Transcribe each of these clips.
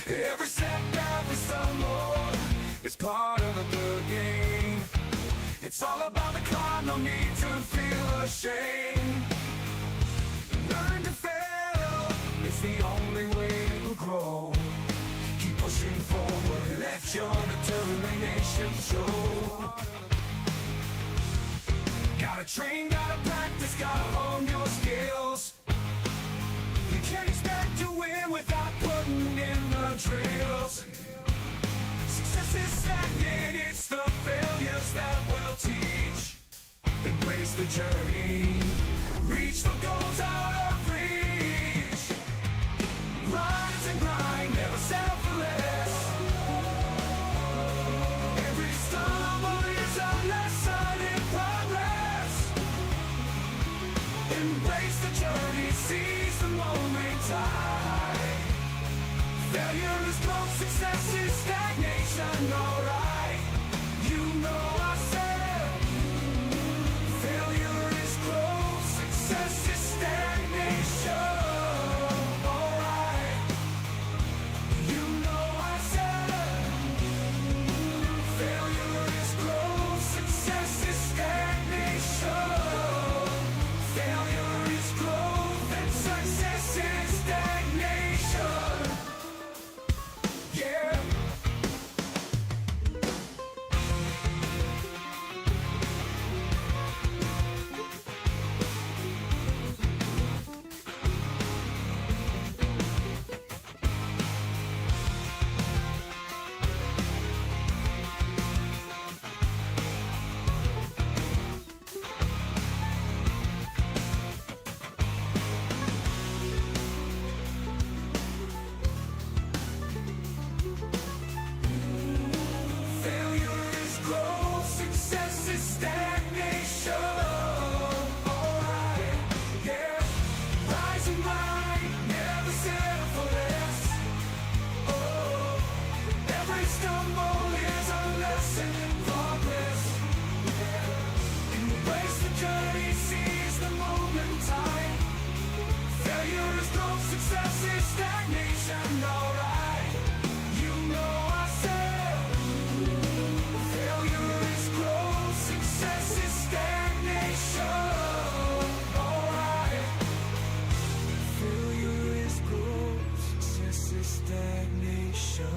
Every setback, every stumble is part of the good game. It's all about the climb, no need to feel ashamed. Learn to fail, it's the only way to grow. Keep pushing forward, let your determination show. Gotta train, gotta practice, gotta hone your skills. You can't expect to win without putting in the drills. Success is stagnant, it's the failures that will teach. Embrace the journey, reach the goals out of reach. Rise and grind, never settle for less. Every stumble is a lesson in progress. Embrace the journey, seize the moment time. Failure is growth, success is stagnation, alright. You know I said failure is growth, success is stagnation, alright. You know I said failure is growth, success is stagnation. Failure is growth and success is stagnation. Yeah. Failure is growth, success is stagnation. Alright, yeah. Rise and grind, never settle for less. Oh, every stumble is a lesson in progress. Yeah. Embrace the journey, seize the moment time. Failure is growth, success is stagnation. Alright, you know I said failure is growth, success is stagnation. Alright. Failure is growth, success is stagnation.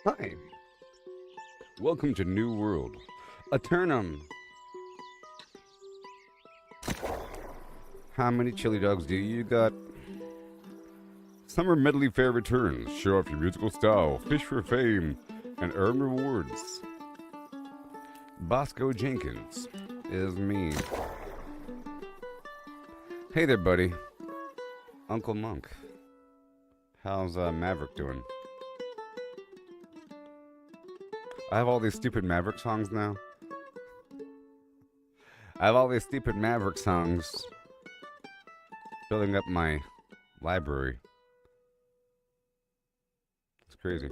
Hi. Welcome to New World. Aeternum. How many chili dogs do you got? Summer Medley Fair returns. Show off your musical style, fish for fame, and earn rewards. Bosco Jenkins is me. Hey there, buddy. Uncle Monk. How's Maverick doing? I have all these stupid Maverick songs now. Filling up my library. It's crazy.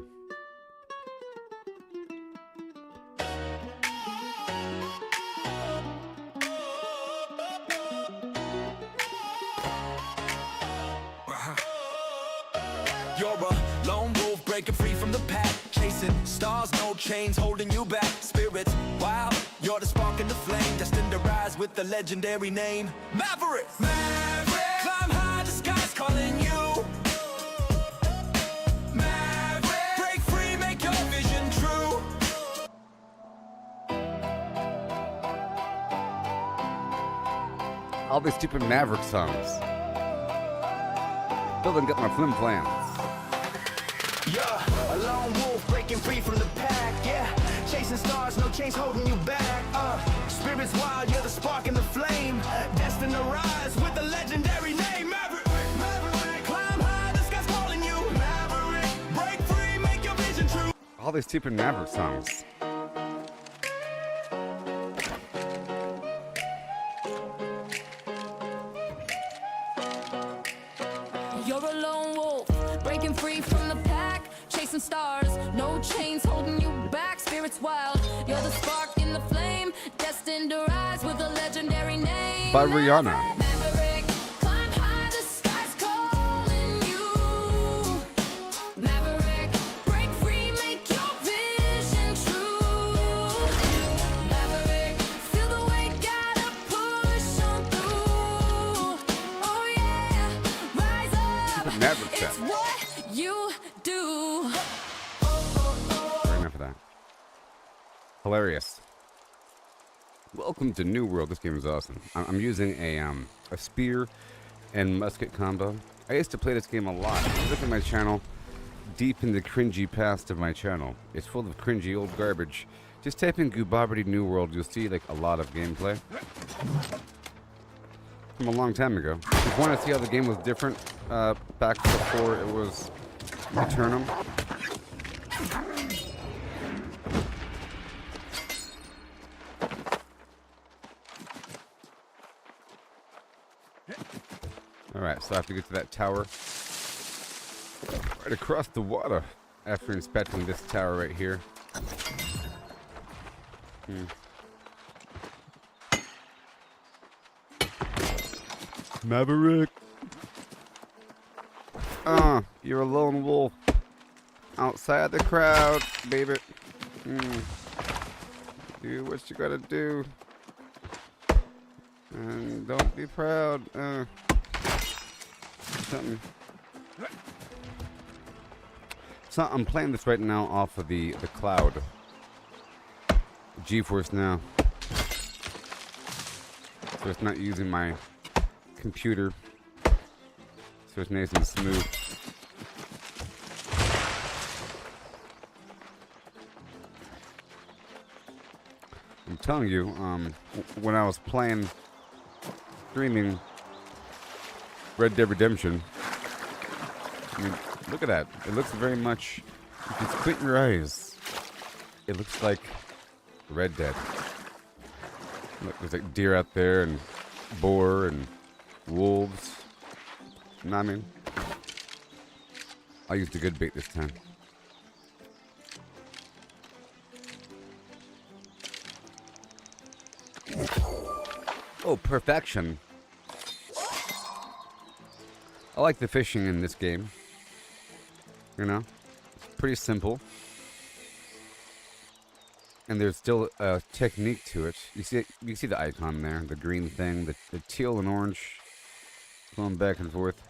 You're a lone wolf breaking free from the pack, chasing stars, no chains holding you back. Spirits wild, you're the spark in the flame, destined to rise with the legendary name Maverick. Maverick, climb high, the sky's calling you. Maverick, break free, make your vision true. All these stupid Maverick songs. Filling up my flim flams. Yeah, a lone wolf breaking free from the pack. Yeah, chasing stars, no chains holding you back. Spirits wild, you're the spark in the flame, destined to rise with the legendary name Maverick. Maverick, climb high, the sky's calling you. Maverick, break free, make your vision true. All these stupid Maverick songs. You're a lone wolf, breaking free from the pack, chasing stars, no chains holding you back. Spirits wild, you're the spark in the flame, destined to rise with a legendary name. By Rihanna. Maverick, climb high, the sky's calling you. Maverick, break free, make your vision true. Maverick, feel the weight, gotta push on through. Oh yeah, rise up, Maverick it's stuff. what you do. Right enough of that. Hilarious. Welcome to New World. This game is awesome. I'm using a spear and musket combo. I used to play this game a lot. If you look at my channel, deep in the cringy past of my channel, it's full of cringy old garbage. Just type in Gooboberti New World, you'll see like a lot of gameplay from a long time ago. If you want to see how the game was different back before it was Aeternum. Alright, so I have to get to that tower right across the water after inspecting this tower right here. Maverick! You're a lone wolf. Outside the crowd, baby. Do what you gotta do. And don't be proud. So I'm playing this right now off of the cloud. GeForce Now. So it's not using my computer. So it's nice and smooth. I'm telling you, when I was playing, streaming Red Dead Redemption, I mean, look at that. It looks very much, you can squint your eyes. It looks like Red Dead. Look, there's like deer out there and boar and wolves. You know what I mean? I used a good bait this time. Oh, perfection. I like the fishing in this game. You know? It's pretty simple. And there's still a technique to it. You see the icon there, the green thing, the teal and orange going back and forth.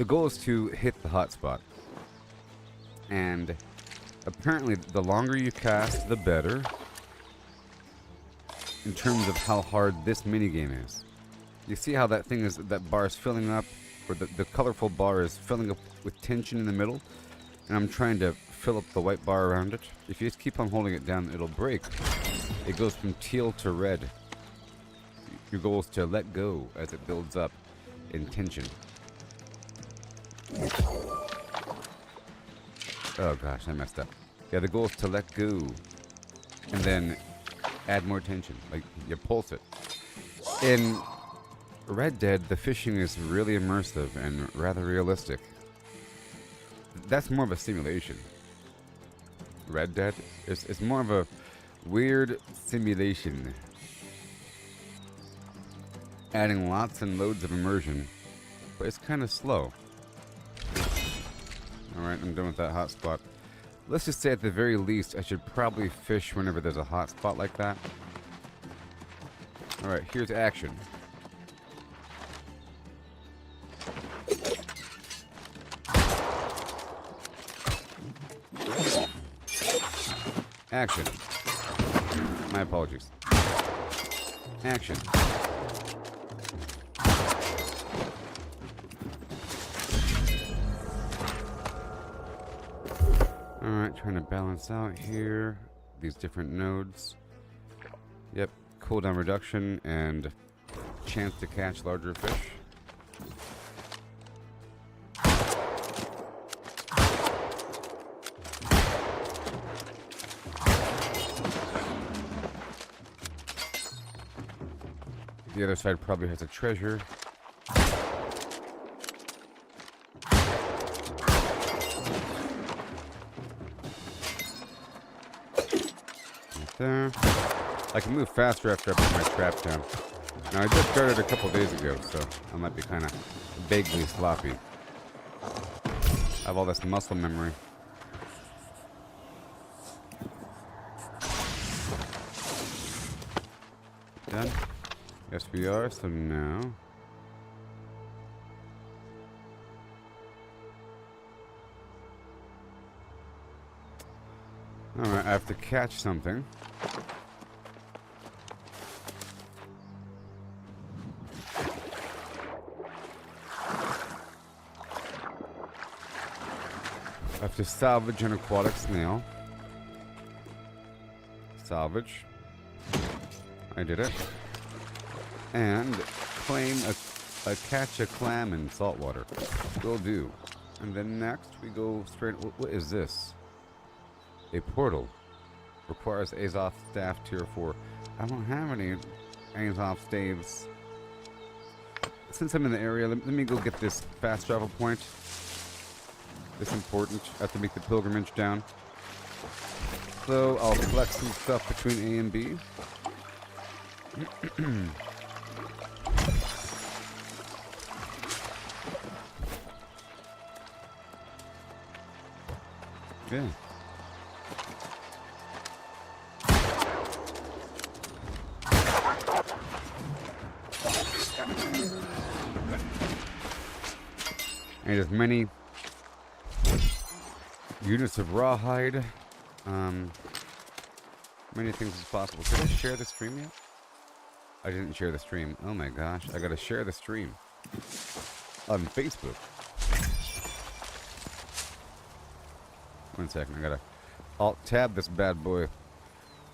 The goal is to hit the hotspot. And apparently, the longer you cast, the better. In terms of how hard this minigame is. You see how that thing is, that bar is filling up, or the colorful bar is filling up with tension in the middle, and I'm trying to fill up the white bar around it. If you just keep on holding it down, it'll break. It goes from teal to red. Your goal is to let go as it builds up in tension. Oh gosh, I messed up. Yeah, the goal is to let go, and then add more tension, like you pulse it. In Red Dead, the fishing is really immersive and rather realistic. That's more of a simulation. Red Dead is more of a weird simulation. Adding lots and loads of immersion, but it's kind of slow. Alright, I'm done with that hotspot. Let's just say at the very least, I should probably fish whenever there's a hotspot like that. Alright, here's action. Action. My apologies. Action. Alright, trying to balance out here these different nodes. Yep, cooldown reduction and chance to catch larger fish. The other side probably has a treasure. Right there. I can move faster after I put my trap down. Now I just started a couple days ago, so I might be kind of vaguely sloppy. I have all this muscle memory. Done? Yes, we are, so now. Alright, I have to catch something. I have to salvage an aquatic snail. Salvage. I did it. And claim a catch a clam in saltwater. Will do. And then next we go straight. What is this? A portal. Requires Azov staff tier 4. I don't have any Azov staves. Since I'm in the area, let me go get this fast travel point. It's important. I have to make the pilgrimage down. So I'll flex some stuff between A and B. Yeah. And as many units of rawhide, many things as possible. Did I share the stream yet? I didn't share the stream. Oh my gosh, I gotta share the stream on Facebook. One second, I gotta alt-tab this bad boy.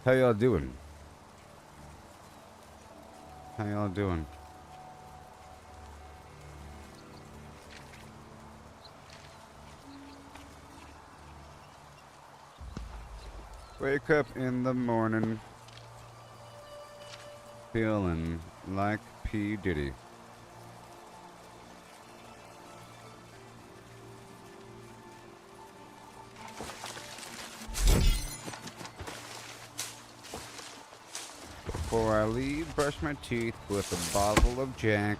How y'all doing? How y'all doing? Wake up in the morning feeling like P. Diddy. Before I leave, brush my teeth with a bottle of Jack.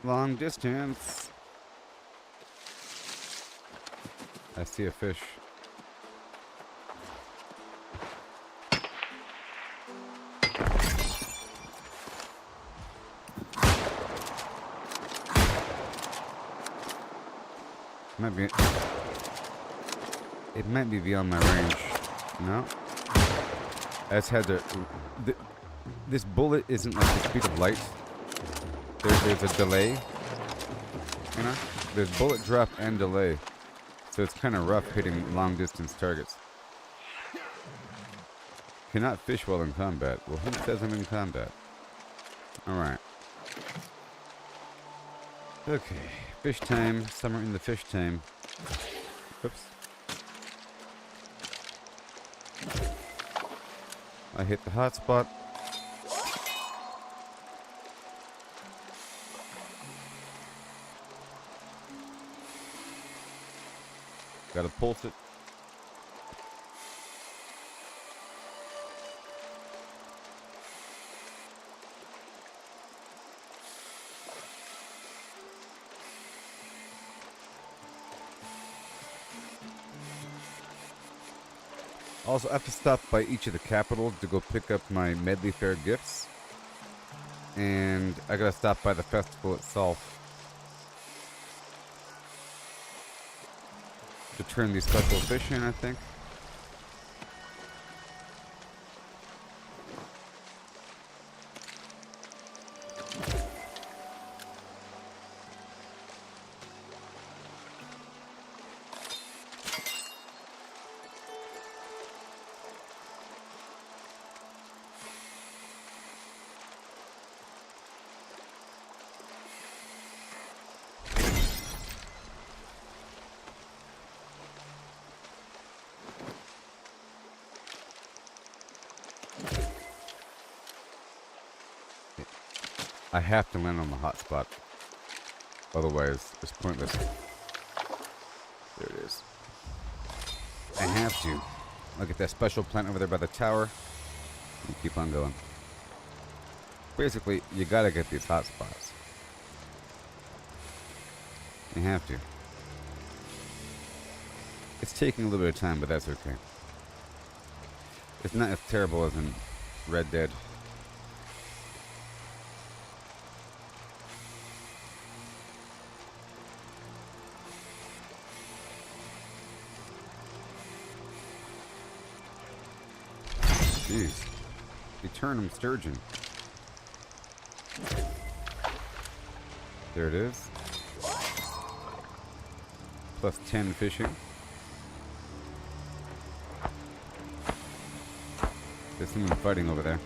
Long distance. I see a fish. It might be beyond my range. No. I just had to. This bullet isn't like the speed of light. There's a delay. You know? There's bullet drop and delay. So it's kind of rough hitting long distance targets. Cannot fish while in combat. Well, who says I'm in combat? Alright. Okay. Fish time. Summer in the fish time. Oops. I hit the hot spot. Gotta pulse it. Also, I have to stop by each of the capitals to go pick up my Medley Fair gifts. And I gotta stop by the festival itself to turn these special fish in, I think. I have to land on the hot spot. Otherwise, it's pointless. There it is. I have to. I'll get that special plant over there by the tower. And keep on going. Basically, you gotta get these hot spots. You have to. It's taking a little bit of time, but that's okay. It's not as terrible as in Red Dead. Jeez. Aeternum sturgeon. There it is. Plus 10 fishing. There's someone fighting over there.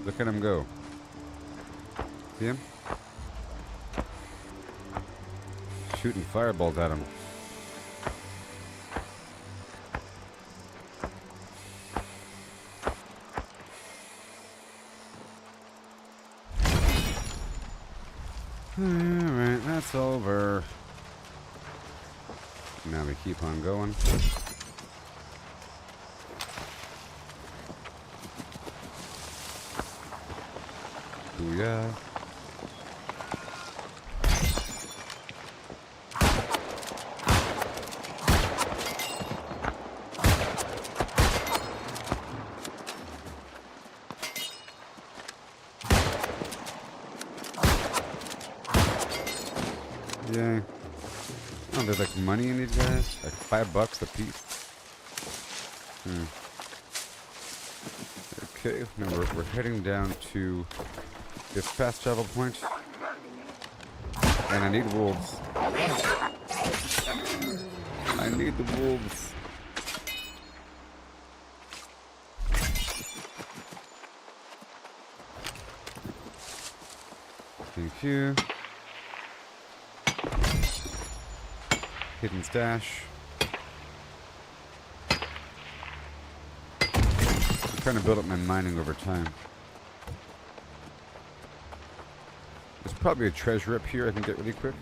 Look at him go. See him? Shooting fireballs at him. Alright, that's over. Now we keep on going. Booyah. Yeah. Oh, there's like money in these guys? Like $5 a piece. Okay, now we're heading down to this fast travel point. And I need wolves. I need the wolves. Thank you. Hidden stash. I'm trying to build up my mining over time. There's probably a treasure up here I can get really quick.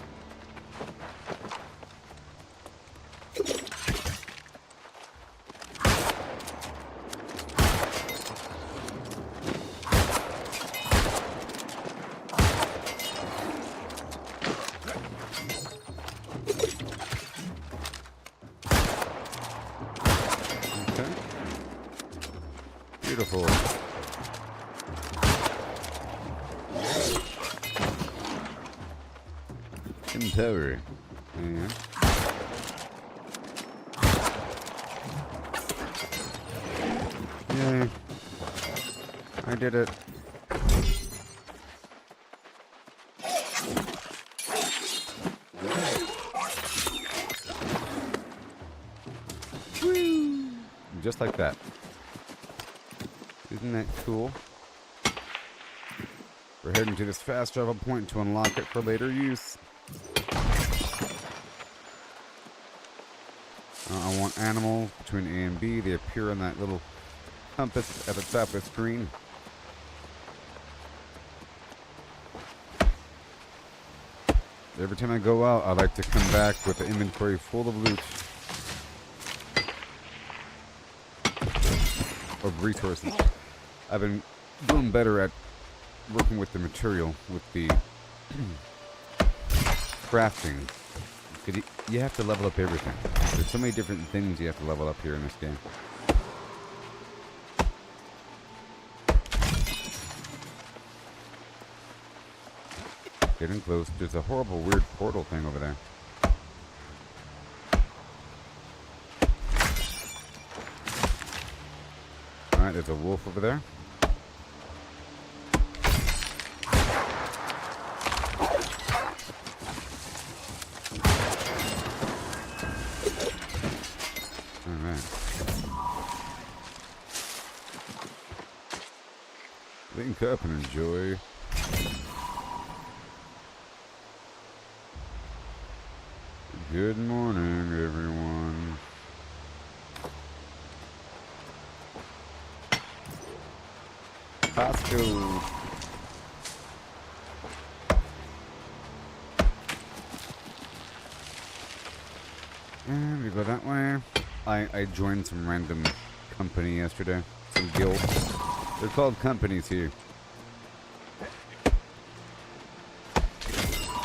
Same tower. Yeah. Yay. I did it. Woo! Just like that. Isn't that cool? We're heading to this fast travel point to unlock it for later use. I want animals between A and B. They appear on that little compass at the top of the screen. Every time I go out, I like to come back with the inventory full of loot. Of resources. I've been doing better at working with the material, with the crafting. Because you have to level up everything. There's so many different things you have to level up here in this game. Getting close. There's a horrible, weird portal thing over there. Alright, there's a wolf over there. Alright. Link up and enjoy. Good morning, everyone. Costco. And we go that way. I joined some random company yesterday. Some guild. They're called companies here.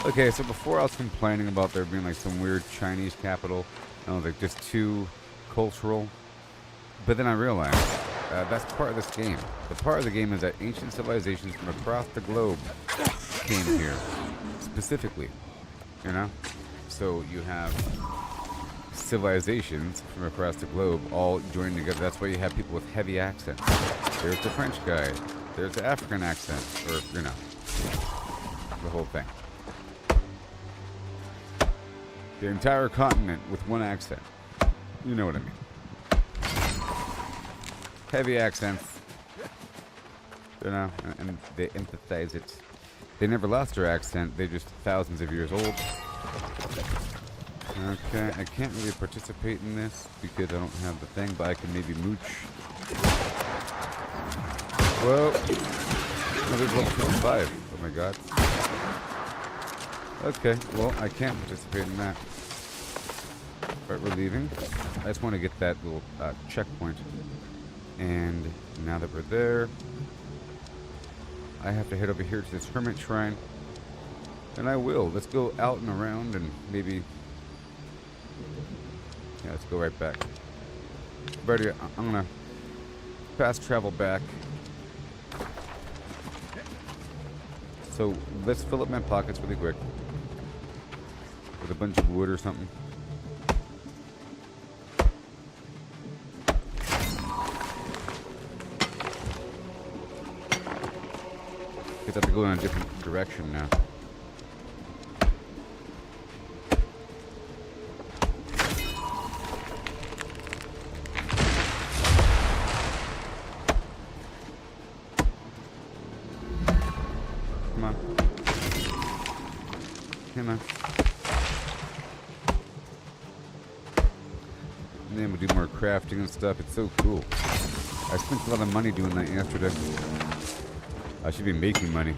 Okay, so before I was complaining about there being like some weird Chinese capital, I was like just too cultural. But then I realized that's part of this game. The part of the game is that ancient civilizations from across the globe came here, specifically, you know? So you have civilizations from across the globe all joining together. That's why you have people with heavy accents. There's the French guy, there's the African accent, or, you know, the whole thing. The entire continent with one accent. You know what I mean. Heavy accents. You know, and they emphasize it. They never lost their accent. They're just thousands of years old. Okay, I can't really participate in this because I don't have the thing, but I can maybe mooch. Whoa. Oh, there's level 55. Oh my god. Okay, well, I can't participate in that. But we're leaving. I just want to get that little checkpoint. And now that we're there, I have to head over here to this hermit shrine. And I will. Let's go out and around and maybe... Yeah, let's go right back. But I'm going to fast travel back. So let's fill up my pockets really quick. With a bunch of wood or something. Guess I have to go in a different direction now. Come on. Come on. And then we'll do more crafting and stuff. It's so cool. I spent a lot of money doing that yesterday. I should be making money.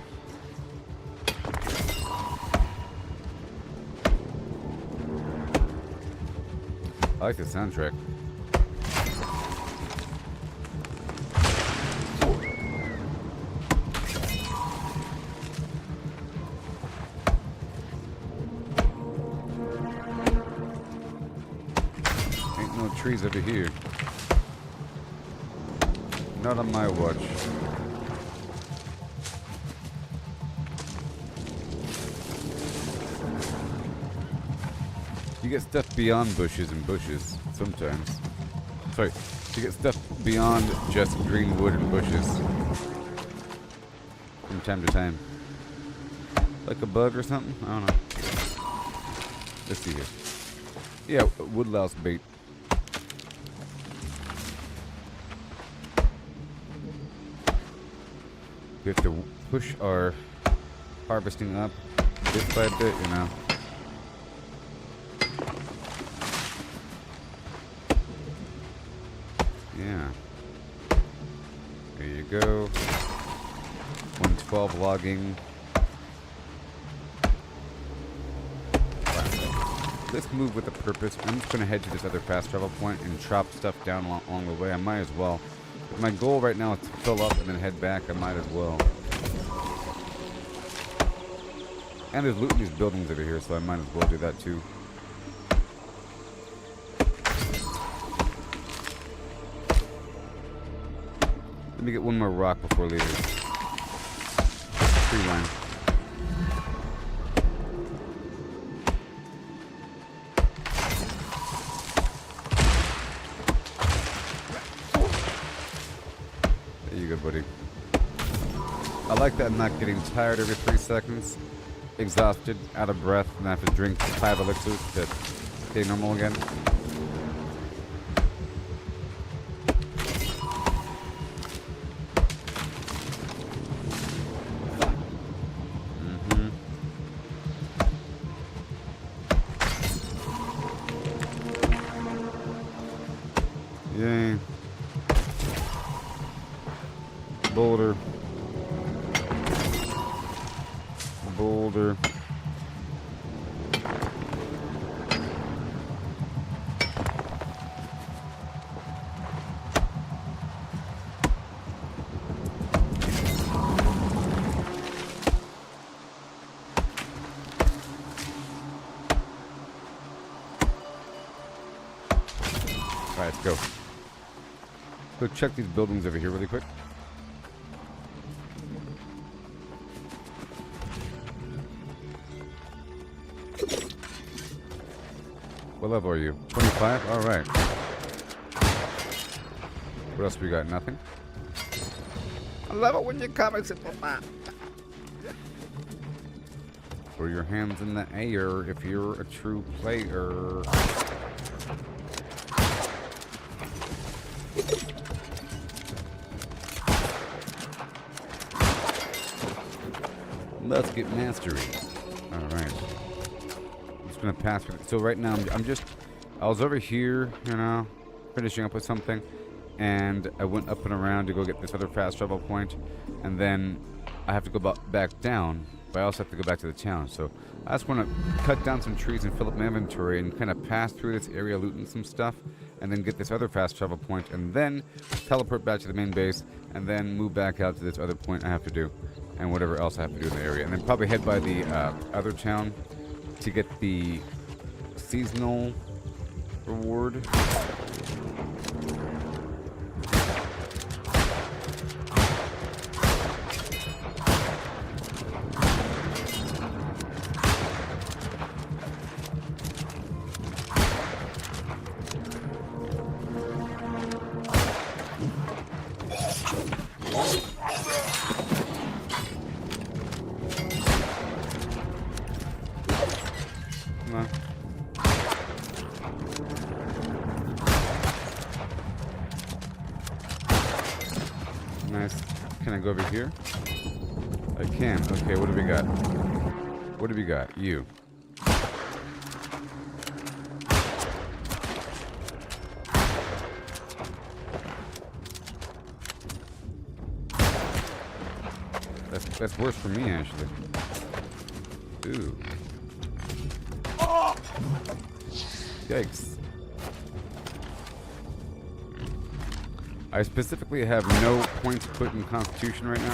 I like the soundtrack. Ain't no trees over here. Not on my watch. to get stuff beyond bushes and bushes sometimes. Sorry, to get stuff beyond just green wood and bushes from time to time. Like a bug or something? I don't know. Let's see here. Yeah, woodlouse bait. We have to push our harvesting up bit by bit, you know. Yeah. There you go. 112 logging. Let's move with a purpose. I'm just going to head to this other fast travel point and chop stuff down along the way. I might as well. If my goal right now is to fill up and then head back, I might as well. And there's loot in these buildings over here, so I might as well do that too. Let me get one more rock before leaving. Tree line. There you go, buddy. I like that I'm not getting tired every 3 seconds. Exhausted, out of breath, and I have to drink 5 elixirs to stay normal again. Yay. Boulder. Boulder. Alright, let's go. Go check these buildings over here really quick. What level are you? 25? Alright. What else we got? Nothing? I love it when you comics and throw your hands in the air if you're a true player. Let's get mastery. Alright. I'm just gonna pass with it. So right now I was over here, you know, finishing up with something, and I went up and around to go get this other fast travel point, and then I have to go back down, but I also have to go back to the town. So I just want to cut down some trees and fill up my inventory and kind of pass through this area looting some stuff, and then get this other fast travel point, and then teleport back to the main base, and then move back out to this other point I have to do, and whatever else I have to do in the area. And then probably head by the other town to get the seasonal reward. Nice. Can I go over here? I can. Okay, what do we got? What do we got? You. That's worse for me, actually. Ooh. Yikes. I specifically have no points put in Constitution right now.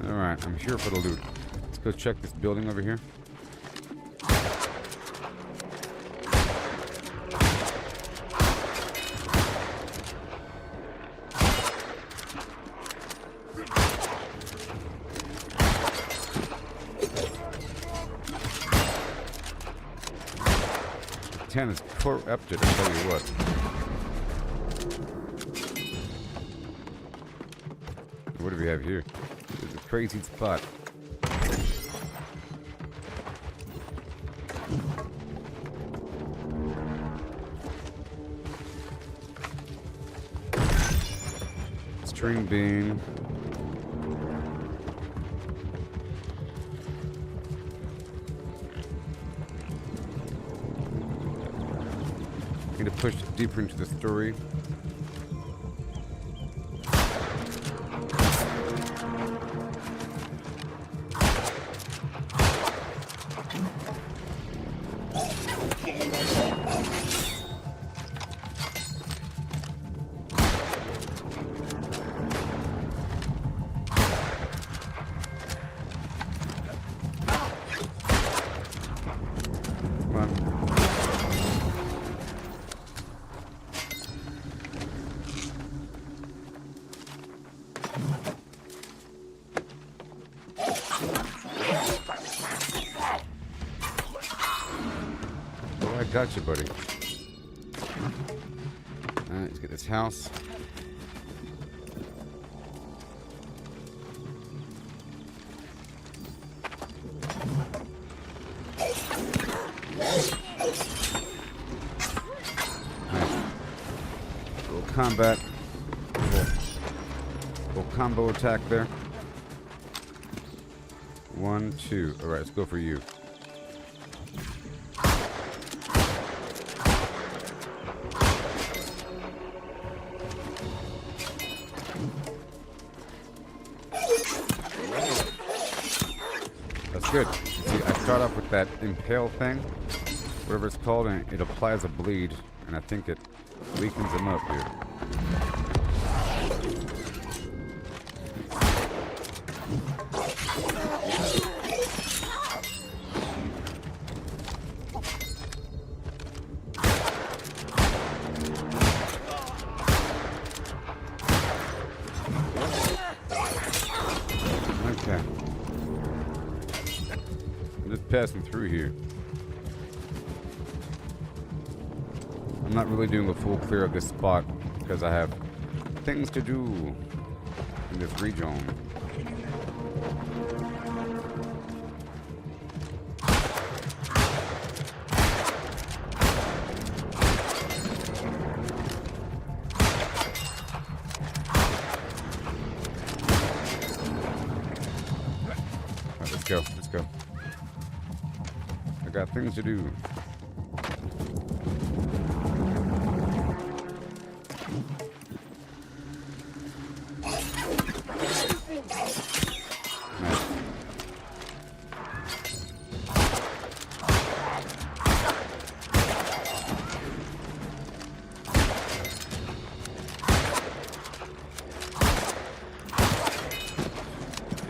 Alright, I'm here for the loot. Let's go check this building over here. 10 is corrupted, I tell you what. What do we have here? There's a crazy spot. String bean. Need to push deeper into the story. Come on. Oh, I got you, buddy. Alright, let's get this house. Little combat. Little combo attack there. 1, 2. Alright, let's go for you. That's good. See, I start off with that impale thing, whatever it's called, and it applies a bleed, and I think it weakens them up here. Okay. I'm just passing through here. I'm not really doing a full clear of this spot because I have things to do in this region. Let's go. Let's go. I got things to do. Nice.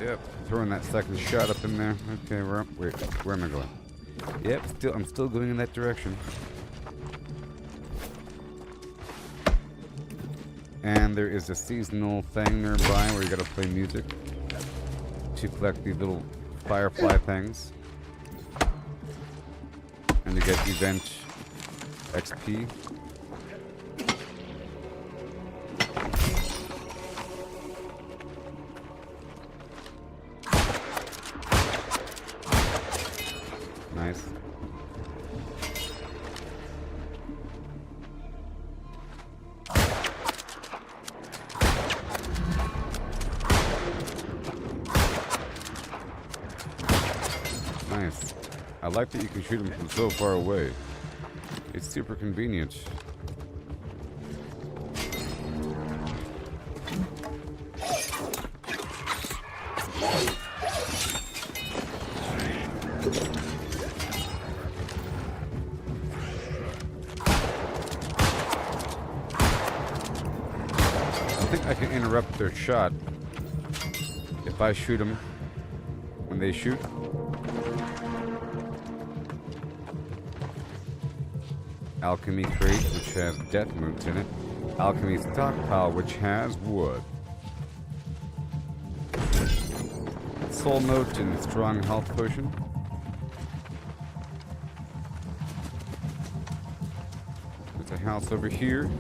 Yep, throwing that second shot up in there. Okay, where am I going? Yep, I'm still going in that direction. And there is a seasonal thing nearby where you gotta play music to collect these little firefly things. And to get event XP. Nice. Nice. I like that you can shoot them from so far away. It's super convenient. I think I can interrupt their shot if I shoot them when they shoot. Alchemy crate, which has death moves in it. Alchemy stockpile, which has wood. Soul note and strong health potion. a house over here.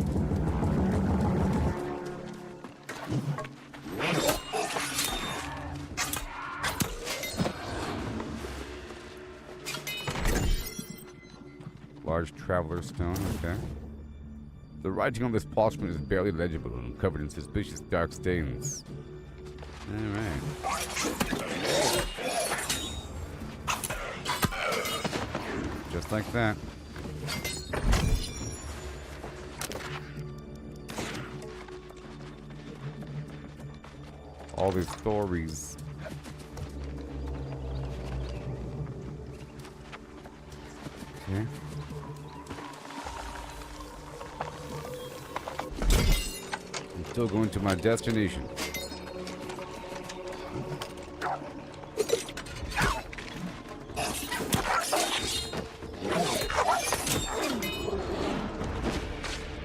Large traveler stone, okay. The writing on this parchment is barely legible and covered in suspicious dark stains. Alright. Just like that. All these stories. Okay. I'm still going to my destination.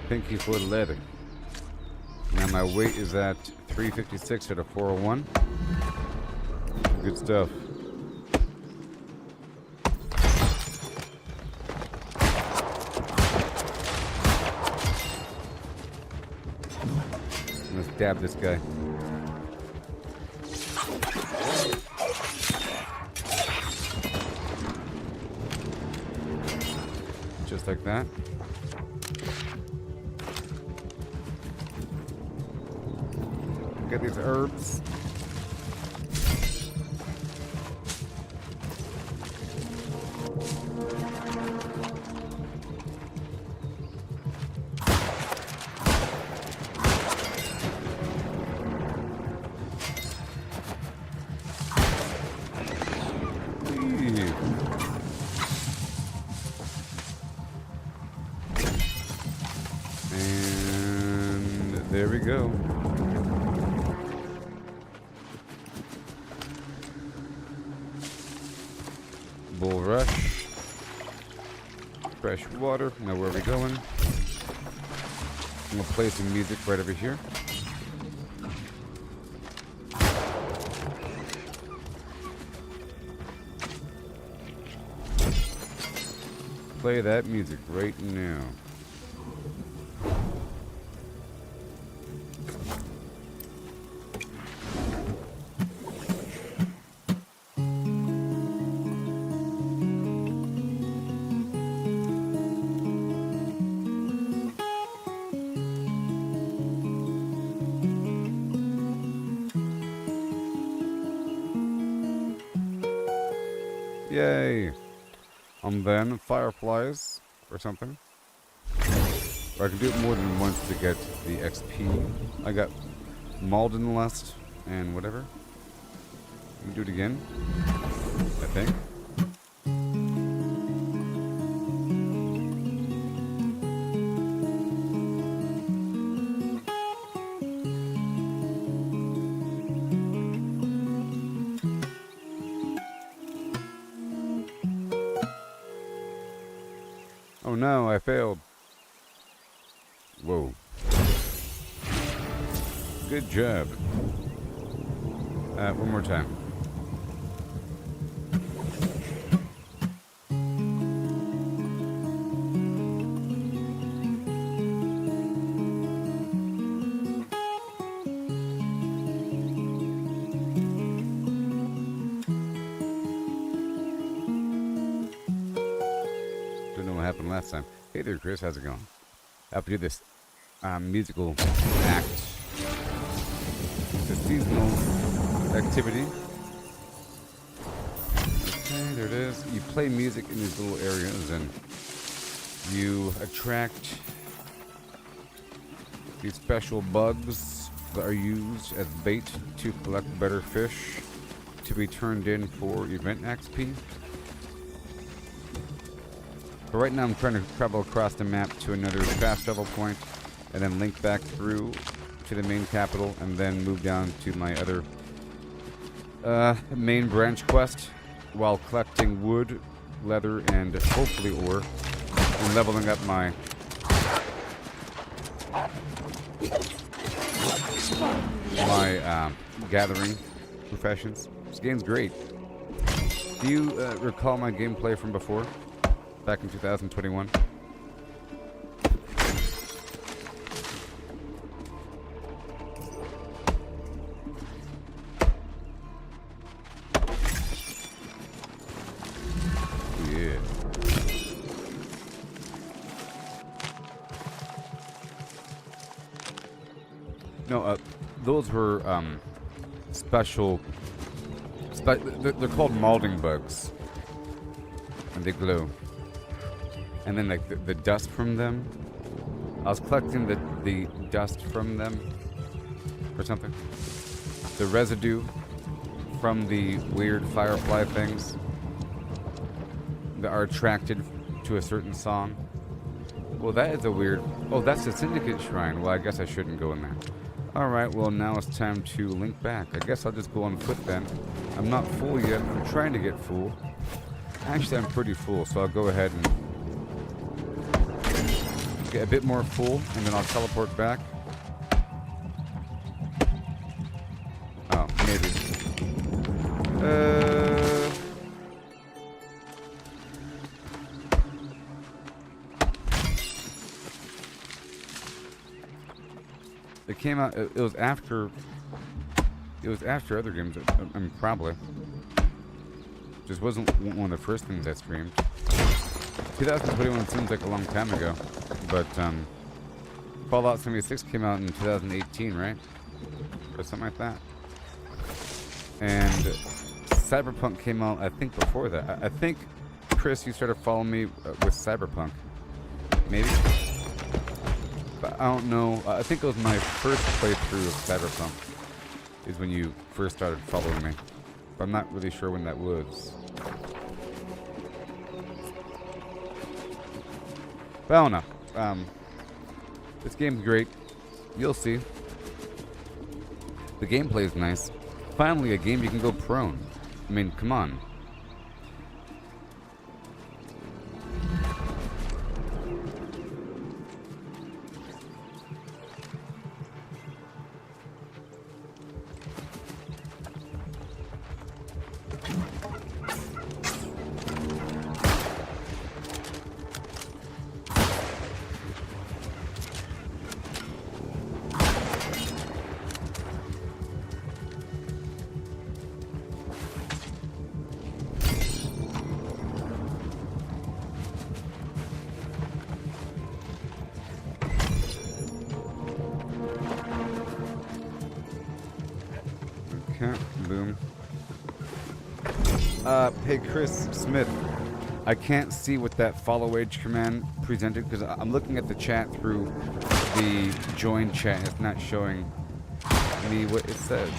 Pinky for leather. Now my weight is at 356 at a 401. Good stuff. Let's stab this guy. Just like that. Get these herbs. And there we go. Bull rush. Fresh water. Now where are we going? I'm gonna play some music right over here. Play that music right now. Yay! And then fireflies or something. Or I can do it more than once to get the XP. I got Malden Lust and whatever. We can do it again, I think. Oh no, I failed. Whoa. Good job. One more time. Don't know what happened last time. Hey there, Chris. How's it going? I have to do this musical act. It's a seasonal activity. Okay, there it is. You play music in these little areas and you attract these special bugs that are used as bait to collect better fish to be turned in for event XP. But right now I'm trying to travel across the map to another fast travel point and then link back through to the main capital and then move down to my other main branch quest while collecting wood, leather, and hopefully ore and leveling up my gathering professions. This game's great. Do you recall my gameplay from before? Back in 2021. it. No, those were special. They're called molding bugs, and they glow. And then like the dust from them. I was collecting the dust from them, or something. The residue from the weird firefly things that are attracted to a certain song. Well, that is a weird... Oh, that's the Syndicate Shrine. Well, I guess I shouldn't go in there. Alright, well, now it's time to link back. I guess I'll just go on foot then. I'm not full yet. I'm trying to get full. Actually, I'm pretty full, so I'll go ahead and get a bit more full, and then I'll teleport back. Oh, maybe. It came out. It was after. It was after other games. I mean, probably. Just wasn't one of the first things I streamed. 2021 seems like a long time ago, but Fallout 76 came out in 2018, right? Or something like that. And Cyberpunk came out, I think, before that. I think, Chris, you started following me with Cyberpunk. Maybe? But I don't know. I think it was my first playthrough of Cyberpunk is when you first started following me. But I'm not really sure when that was. But I don't know. This game's great. You'll see. The gameplay is nice. Finally, a game you can go prone. I mean, come on. Boom. Hey Chris Smith, I can't see what that follow age command presented because I'm looking at the chat through the join chat. It's not showing me what it says.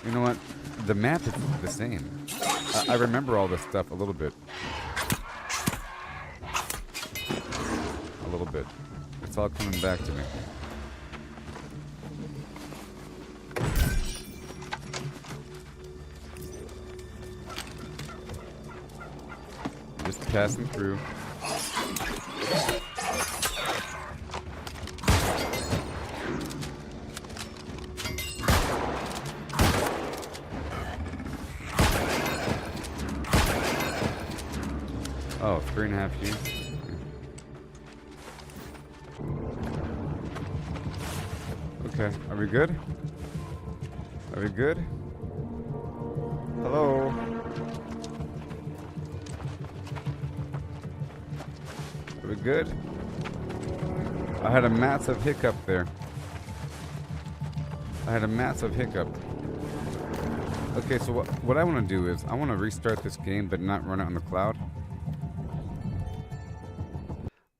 You know what? The map is the same. I remember all this stuff a little bit. A little bit. It's all coming back to me. Just passing through. Oh, 3.5 years. Okay, are we good? Are we good? Hello? Are we good? I had a massive hiccup there. I had a massive hiccup. Okay, so what I want to do is I want to restart this game but not run it on the cloud.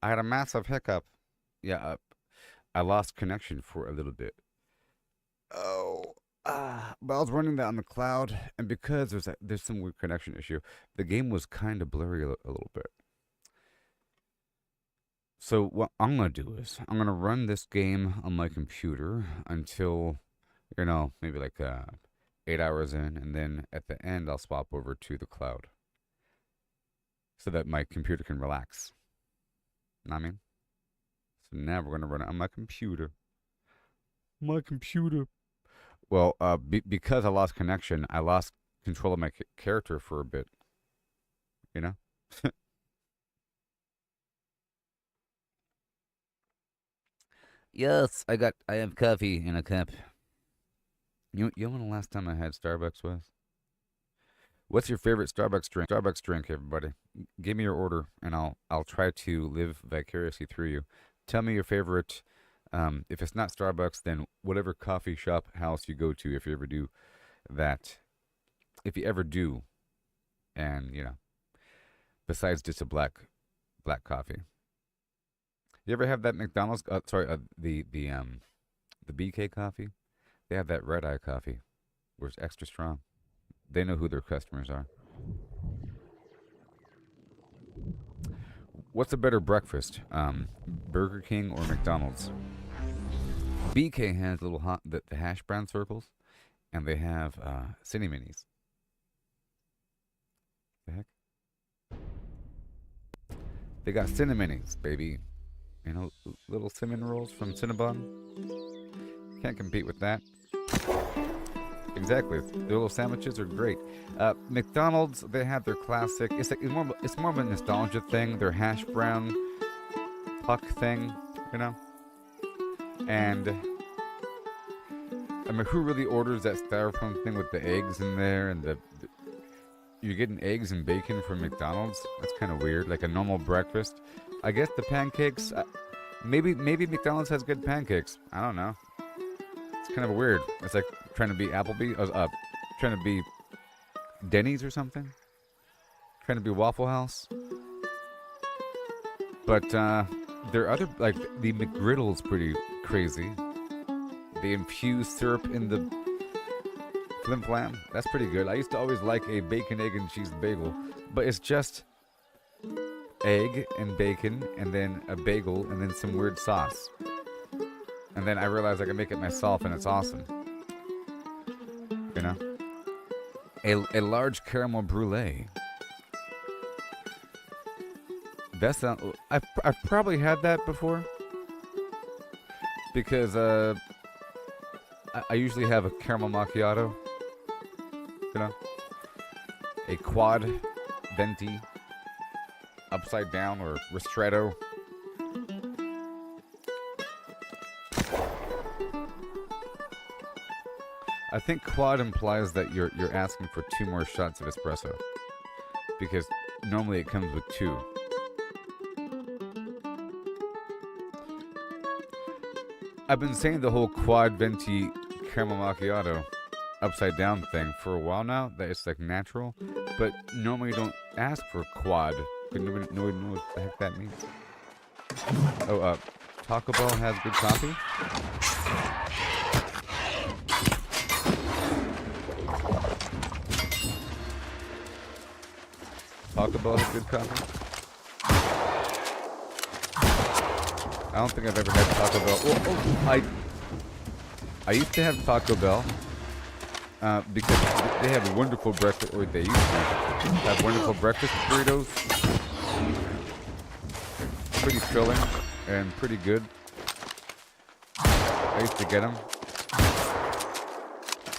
I had a massive hiccup. Yeah, I lost connection for a little bit. Oh, but I was running that on the cloud, and because there's some weird connection issue, the game was kind of blurry a little bit. So what I'm gonna do is I'm gonna run this game on my computer until, you know, maybe like 8 hours in, and then at the end I'll swap over to the cloud so that my computer can relax. Know what I mean? So now we're gonna run it on my computer. My computer. Well, because I lost connection, I lost control of my character for a bit. You know? Yes, I have coffee in a cup. You know when the last time I had Starbucks was? What's your favorite Starbucks drink? Starbucks drink, everybody. Give me your order, and I'll try to live vicariously through you. Tell me your favorite. If it's not Starbucks, then whatever coffee shop house you go to, if you ever do that. If you ever do, and besides just a black coffee. You ever have that McDonald's? The BK coffee. They have that red eye coffee, where it's extra strong. They know who their customers are. What's a better breakfast, Burger King or McDonald's? BK has the hash brown circles, and they have cine minis. The heck? They got cinnamonies, baby. Little cinnamon rolls from Cinnabon. Can't compete with that. Exactly. Their little sandwiches are great. McDonald's, they have their classic. It's more of a nostalgia thing. Their hash brown puck thing, And I mean, who really orders that styrofoam thing with the eggs in there and you're getting eggs and bacon from McDonald's? That's kind of weird. Like a normal breakfast. I guess the pancakes. Maybe McDonald's has good pancakes. I don't know. It's kind of weird. It's like trying to be Applebee's, trying to be Denny's or something. Trying to be Waffle House. But there are other, like the McGriddle's pretty crazy. They infuse syrup in the flim flam. That's pretty good. I used to always like a bacon, egg, and cheese bagel, but it's just egg and bacon and then a bagel and then some weird sauce. And then I realized I can make it myself and it's awesome. A large caramel brulee. I've probably had that before. Because I usually have a caramel macchiato. A quad venti. Upside down or ristretto. I think quad implies that you're asking for 2 more shots of espresso. Because normally it comes with 2. I've been saying the whole quad venti caramel macchiato upside down thing for a while now, that it's like natural, but normally you don't ask for quad. Nobody knows what the heck that means. Oh, Taco Bell has good coffee? Taco Bell has good coffee? I don't think I've ever had Taco Bell. I used to have Taco Bell because they have wonderful breakfast, or they used to have wonderful breakfast burritos. Pretty filling and pretty good. I used to get them.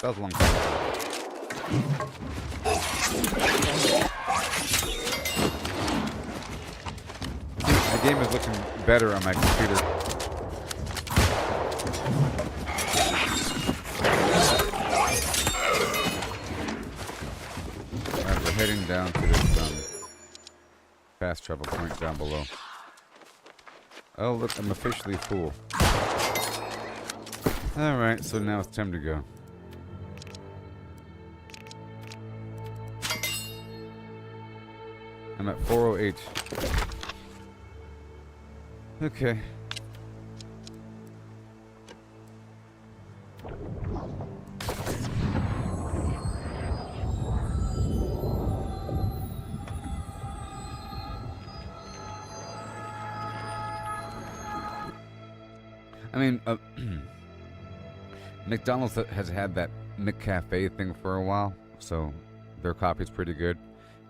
That was a long time ago. My game is looking better on my computer. Alright, we're heading down to this fast travel point down below. Oh, look, I'm officially full. Alright, so now it's time to go. I'm at 408. Okay. I mean, McDonald's has had that McCafe thing for a while, so their coffee's pretty good.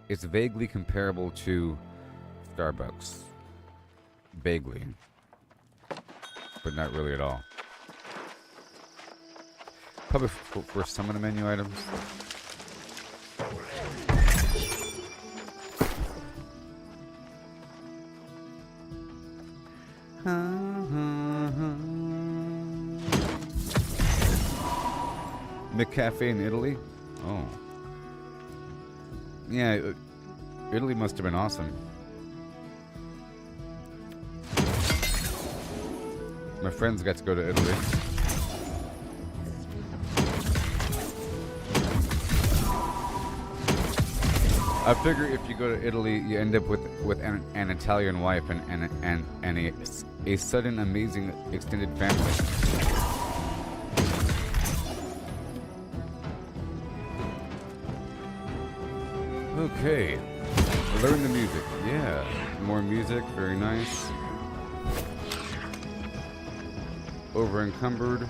It's vaguely comparable to Starbucks. Vaguely. But not really at all. Probably for some of the menu items. McCafe in Italy? Oh. Yeah, Italy must have been awesome. My friends got to go to Italy. I figure if you go to Italy, you end up with an Italian wife and a sudden amazing extended family. Okay, learn the music. Yeah, more music, very nice. Over encumbered.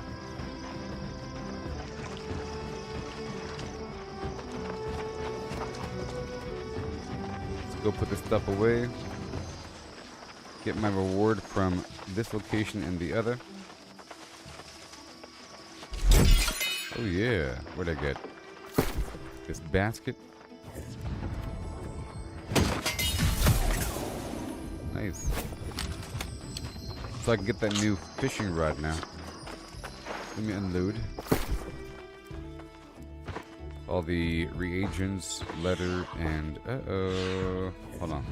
Go put this stuff away. Get my reward from this location and the other. Oh yeah, what'd I get? This basket. Nice. So I can get that new fishing rod now. Let me unload. All the reagents, letter, and hold on.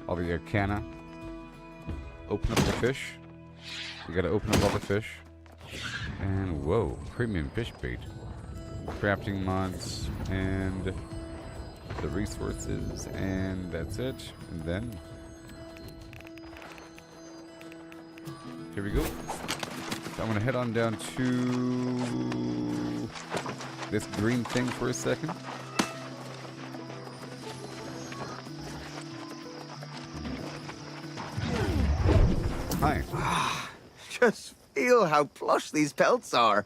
All the arcana. Open up the fish. You gotta open up all the fish. And whoa, premium fish bait. Crafting mods and the resources, and that's it. And then here we go. So I'm gonna head on down to this green thing for a second. Hi. Just feel how plush these pelts are.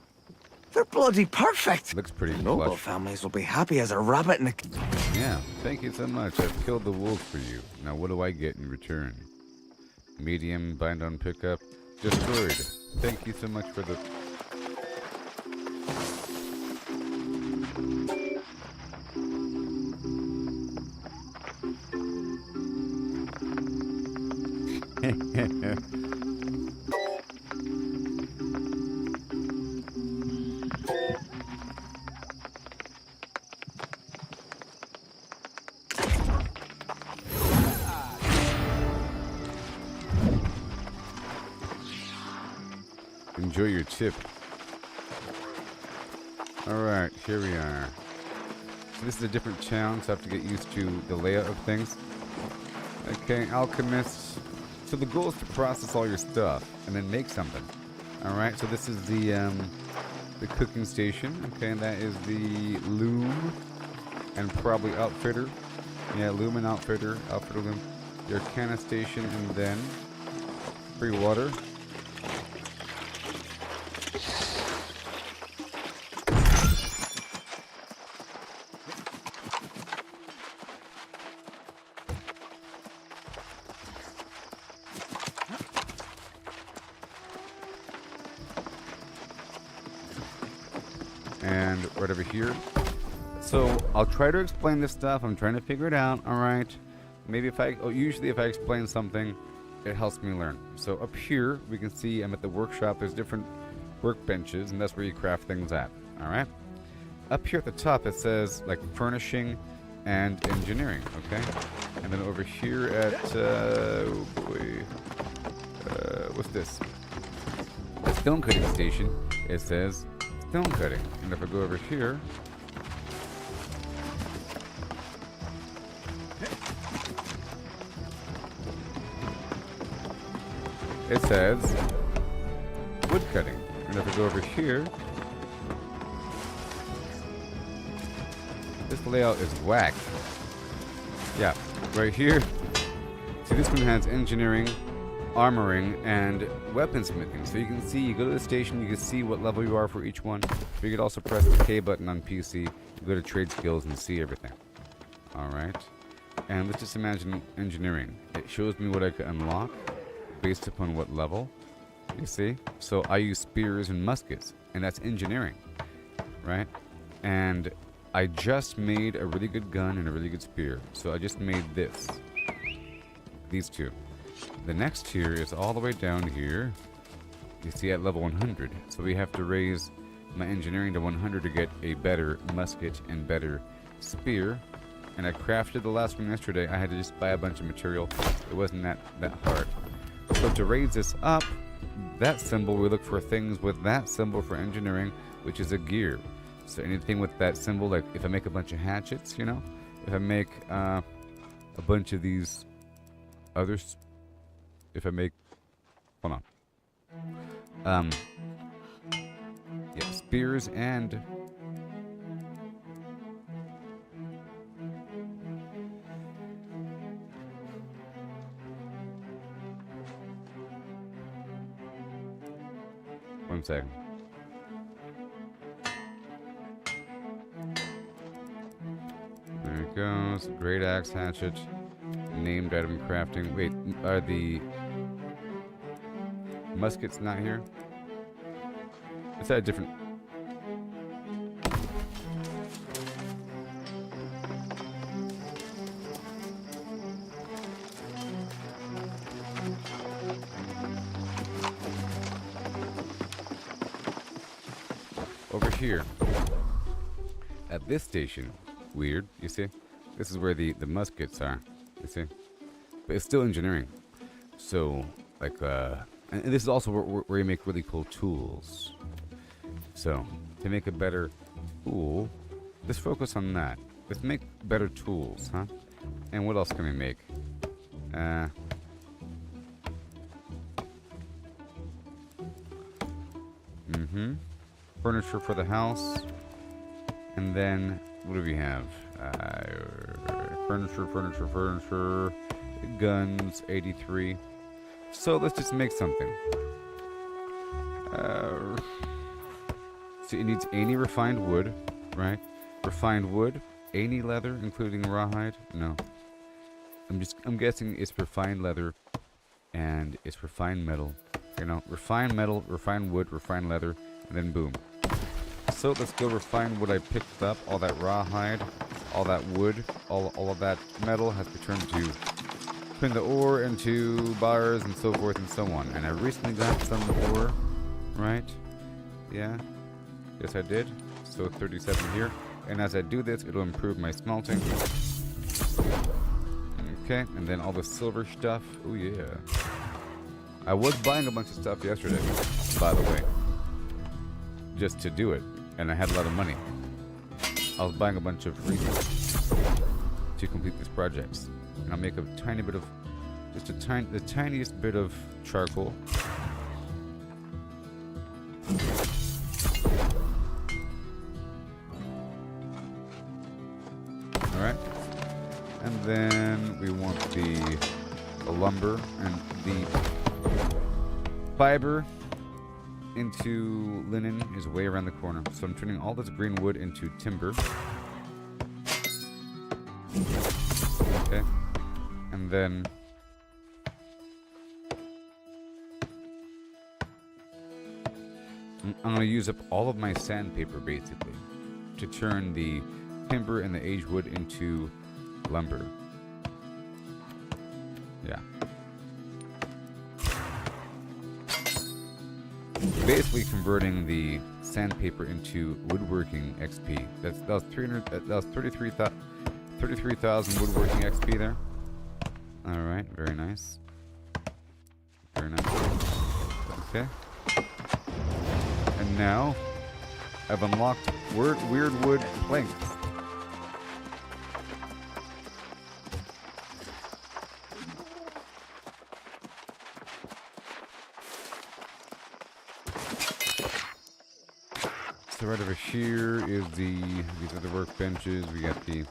They're bloody perfect. Looks pretty Noble plush. families will be happy as a rabbit in a... Yeah, thank you so much. I've killed the wolves for you. Now what do I get in return? Medium, bind on pickup, destroyed. Thank you so much for the... Enjoy your tip. Alright, here we are. So this is a different town, so I have to get used to the layout of things. Okay, alchemists. So the goal is to process all your stuff and then make something. Alright, so this is the cooking station. Okay, and that is the loom and probably outfitter. Yeah, loom and outfitter loom. The arcana station, and then free water. And right over here. So I'll try to explain this stuff. I'm trying to figure it out. All right. Maybe usually if I explain something, it helps me learn. So up here, we can see I'm at the workshop. There's different workbenches, and that's where you craft things at. All right. Up here at the top, it says like furnishing and engineering. Okay. And then over here at oh boy, what's this? The stone cutting station. It says stone cutting. And if I go over here, it says wood cutting. And if I go over here, this layout is whack. Yeah, right here. See, this one has engineering, armoring, and weaponsmithing. So you can see, you go to the station, you can see what level you are for each one. But you could also press the K button on PC, you go to trade skills and see everything. Alright. And let's just imagine engineering. It shows me what I can unlock based upon what level. You see? So I use spears and muskets, and that's engineering, right? And I just made a really good gun and a really good spear. So I just made this. These two. The next tier is all the way down here. You see, at level 100. So we have to raise my engineering to 100 to get a better musket and better spear. And I crafted the last one yesterday. I had to just buy a bunch of material. It wasn't that hard. So to raise this up, that symbol, we look for things with that symbol for engineering, which is a gear. So anything with that symbol, like if I make a bunch of hatchets, you know, if I make a bunch of these others, if I make, hold on, yeah, spears and one second. There it goes. Great axe hatchet. Named item crafting. Wait, are the muskets not here? Is that a different? Over here. At this station. Weird, you see? This is where the muskets are. You see? But it's still engineering. So, like, and this is also where you make really cool tools. So, to make a better tool, let's focus on that. Let's make better tools, huh? And what else can we make? Furniture for the house. And then, what do we have? Furniture. Guns, 83. So let's just make something. So it needs any refined wood, right? Refined wood, any leather, including rawhide. No, I'm guessing it's refined leather, and it's refined metal. You know, refined metal, refined wood, refined leather, and then boom. So let's go refine what I picked up. All that rawhide, all that wood, all of that metal has to turn the ore into bars and so forth and so on. And I recently got some ore, right? Yeah, yes I did. So 37 here. And as I do this, it'll improve my smelting. Okay, and then all the silver stuff. Oh yeah. I was buying a bunch of stuff yesterday, by the way, just to do it. And I had a lot of money. I was buying a bunch of resources to complete these projects. And I'll make a tiny bit of, just the tiniest bit of charcoal. Alright. And then we want the lumber and the fiber into linen is way around the corner. So I'm turning all this green wood into timber. Okay. And then I'm going to use up all of my sandpaper basically to turn the timber and the aged wood into lumber. Yeah. Basically converting the sandpaper into woodworking XP. That was 33,000 woodworking XP there. All right, very nice. Very nice. Okay. And now I've unlocked weird wood planks. So right over here is these are the workbenches. We got the,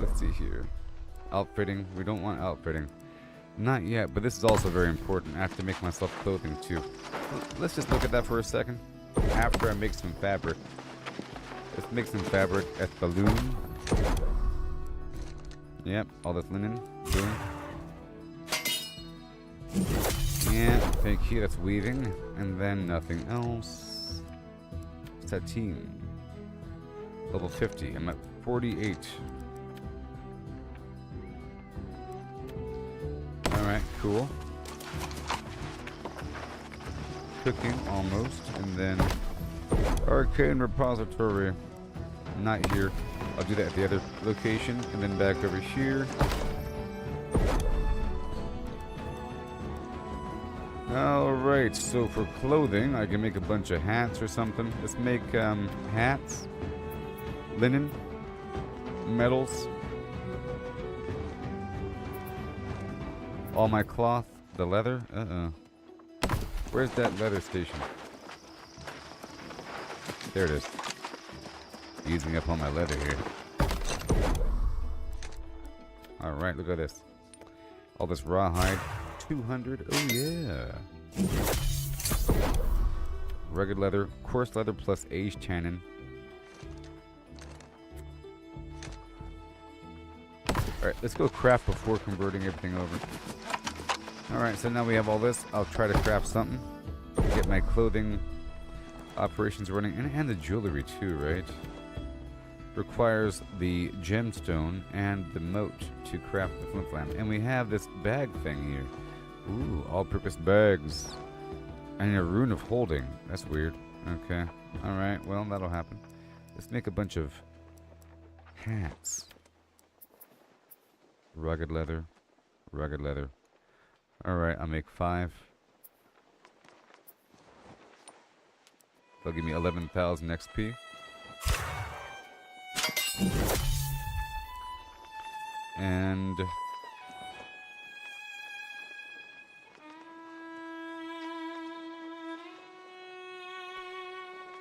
let's see here. Outfitting. We don't want outfitting. Not yet, but this is also very important. I have to make myself clothing too. Let's just look at that for a second. After I make some fabric. Let's make some fabric at the loom. Yep, all this linen. Boom. Yeah, thank you. That's weaving. And then nothing else. Sateen. Level 50. I'm at 48. Alright, cool. Cooking, almost. And then Arcane Repository. Not here. I'll do that at the other location. And then back over here. Alright, so for clothing, I can make a bunch of hats or something. Let's make hats, linen, metals, all my cloth, the leather. Where's that leather station? There it is. Using up all my leather here. Alright, look at this. All this rawhide. 200. Oh yeah. Rugged leather, coarse leather plus age tannin. Alright, let's go craft before converting everything over. Alright, so now we have all this. I'll try to craft something. Get my clothing operations running. And the jewelry too, right? Requires the gemstone and the moat to craft the flimflam. And we have this bag thing here. Ooh, all-purpose bags. And a rune of holding. That's weird. Okay. Alright, well, that'll happen. Let's make a bunch of hats. Rugged leather. Rugged leather. Alright, I'll make 5. They'll give me 11,000 XP. And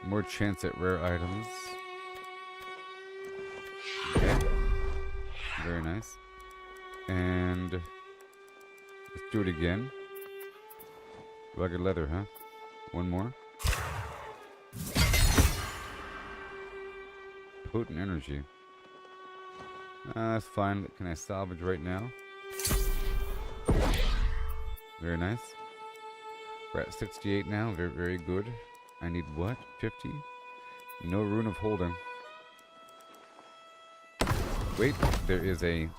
more chance at rare items. Okay. Very nice. And let's do it again. Rugged leather, huh? One more. Potent energy. That's fine. Can I salvage right now? Very nice. We're at 68 now. Very, very good. I need what? 50? No rune of holding. Wait, there is a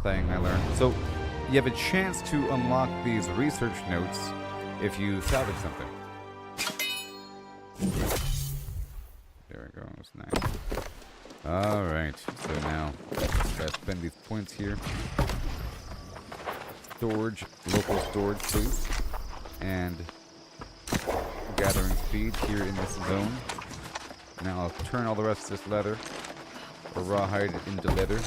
thing I learned. So, you have a chance to unlock these research notes if you salvage something. There we go. That's nice. Alright, so now, gotta spend these points here. Storage, local storage, please. And gathering speed here in this zone. Now I'll turn all the rest of this leather, or rawhide, into leather.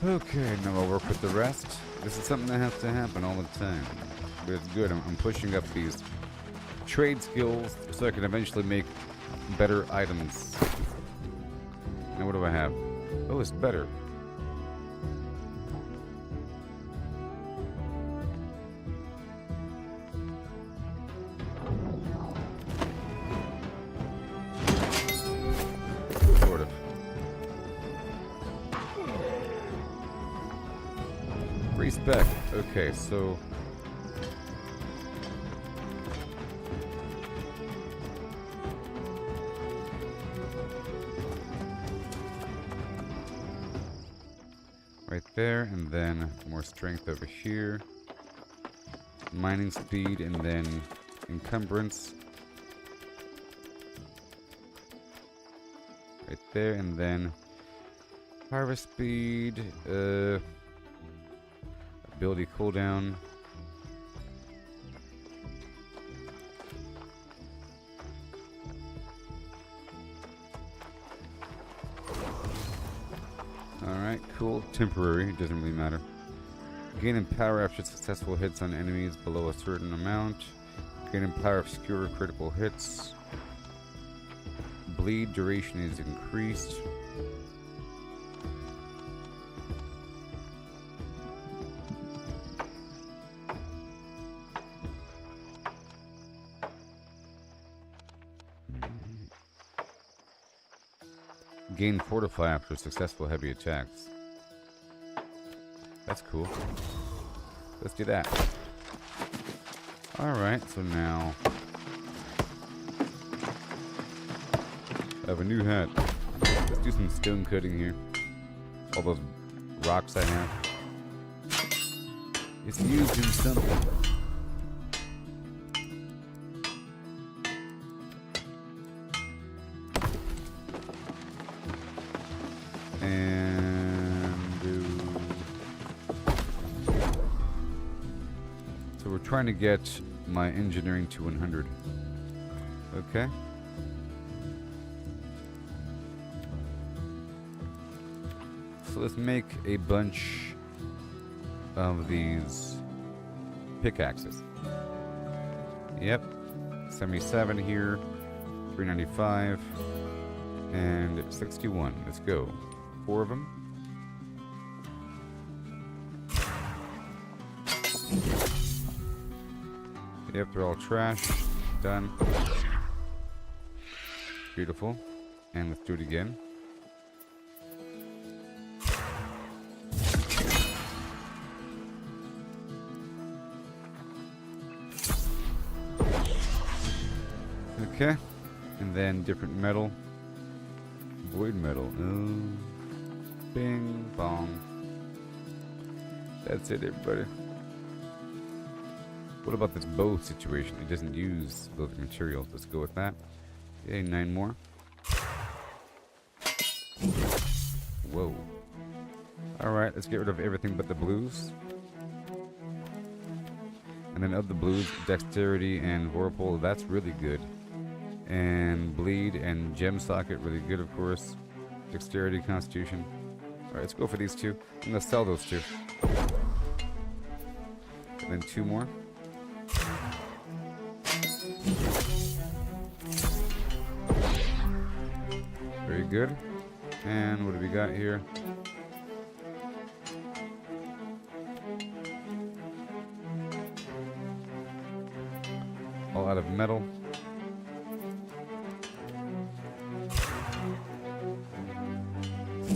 Okay, now I'll work with the rest. This is something that has to happen all the time. But it's good. I'm pushing up these trade skills so I can eventually make better items. Now what do I have? Oh, it's better. Sort of. Respect. Okay, so right there, and then more strength over here. Mining speed, and then encumbrance. Right there, and then harvest speed, ability cooldown. Alright, cool. Temporary, doesn't really matter. Gain in power after successful hits on enemies below a certain amount. Gain in power of skewer critical hits. Bleed duration is increased. Gain fortify after successful heavy attacks. That's cool. Let's do that. Alright, so now I have a new hat. Let's do some stone cutting here. All those rocks I have. It's used in something. So we're trying to get my engineering to 100. Okay. So let's make a bunch of these pickaxes. Yep. 77 here, 395, and 61. Let's go. 4 of them. Yep, they're all trash. Done. Beautiful. And let's do it again. Okay. And then different metal. Void metal. Oh. Bing bong. That's it, everybody. What about this bow situation? It doesn't use those materials. Let's go with that. Okay, 9 more. Whoa. Alright, let's get rid of everything but the blues. And then of the blues, dexterity and vorpal, that's really good. And bleed and gem socket, really good, of course. Dexterity, constitution. Alright, let's go for these two. I'm gonna sell those two. And then 2 more. Very good. And what do we got here? All out of metal.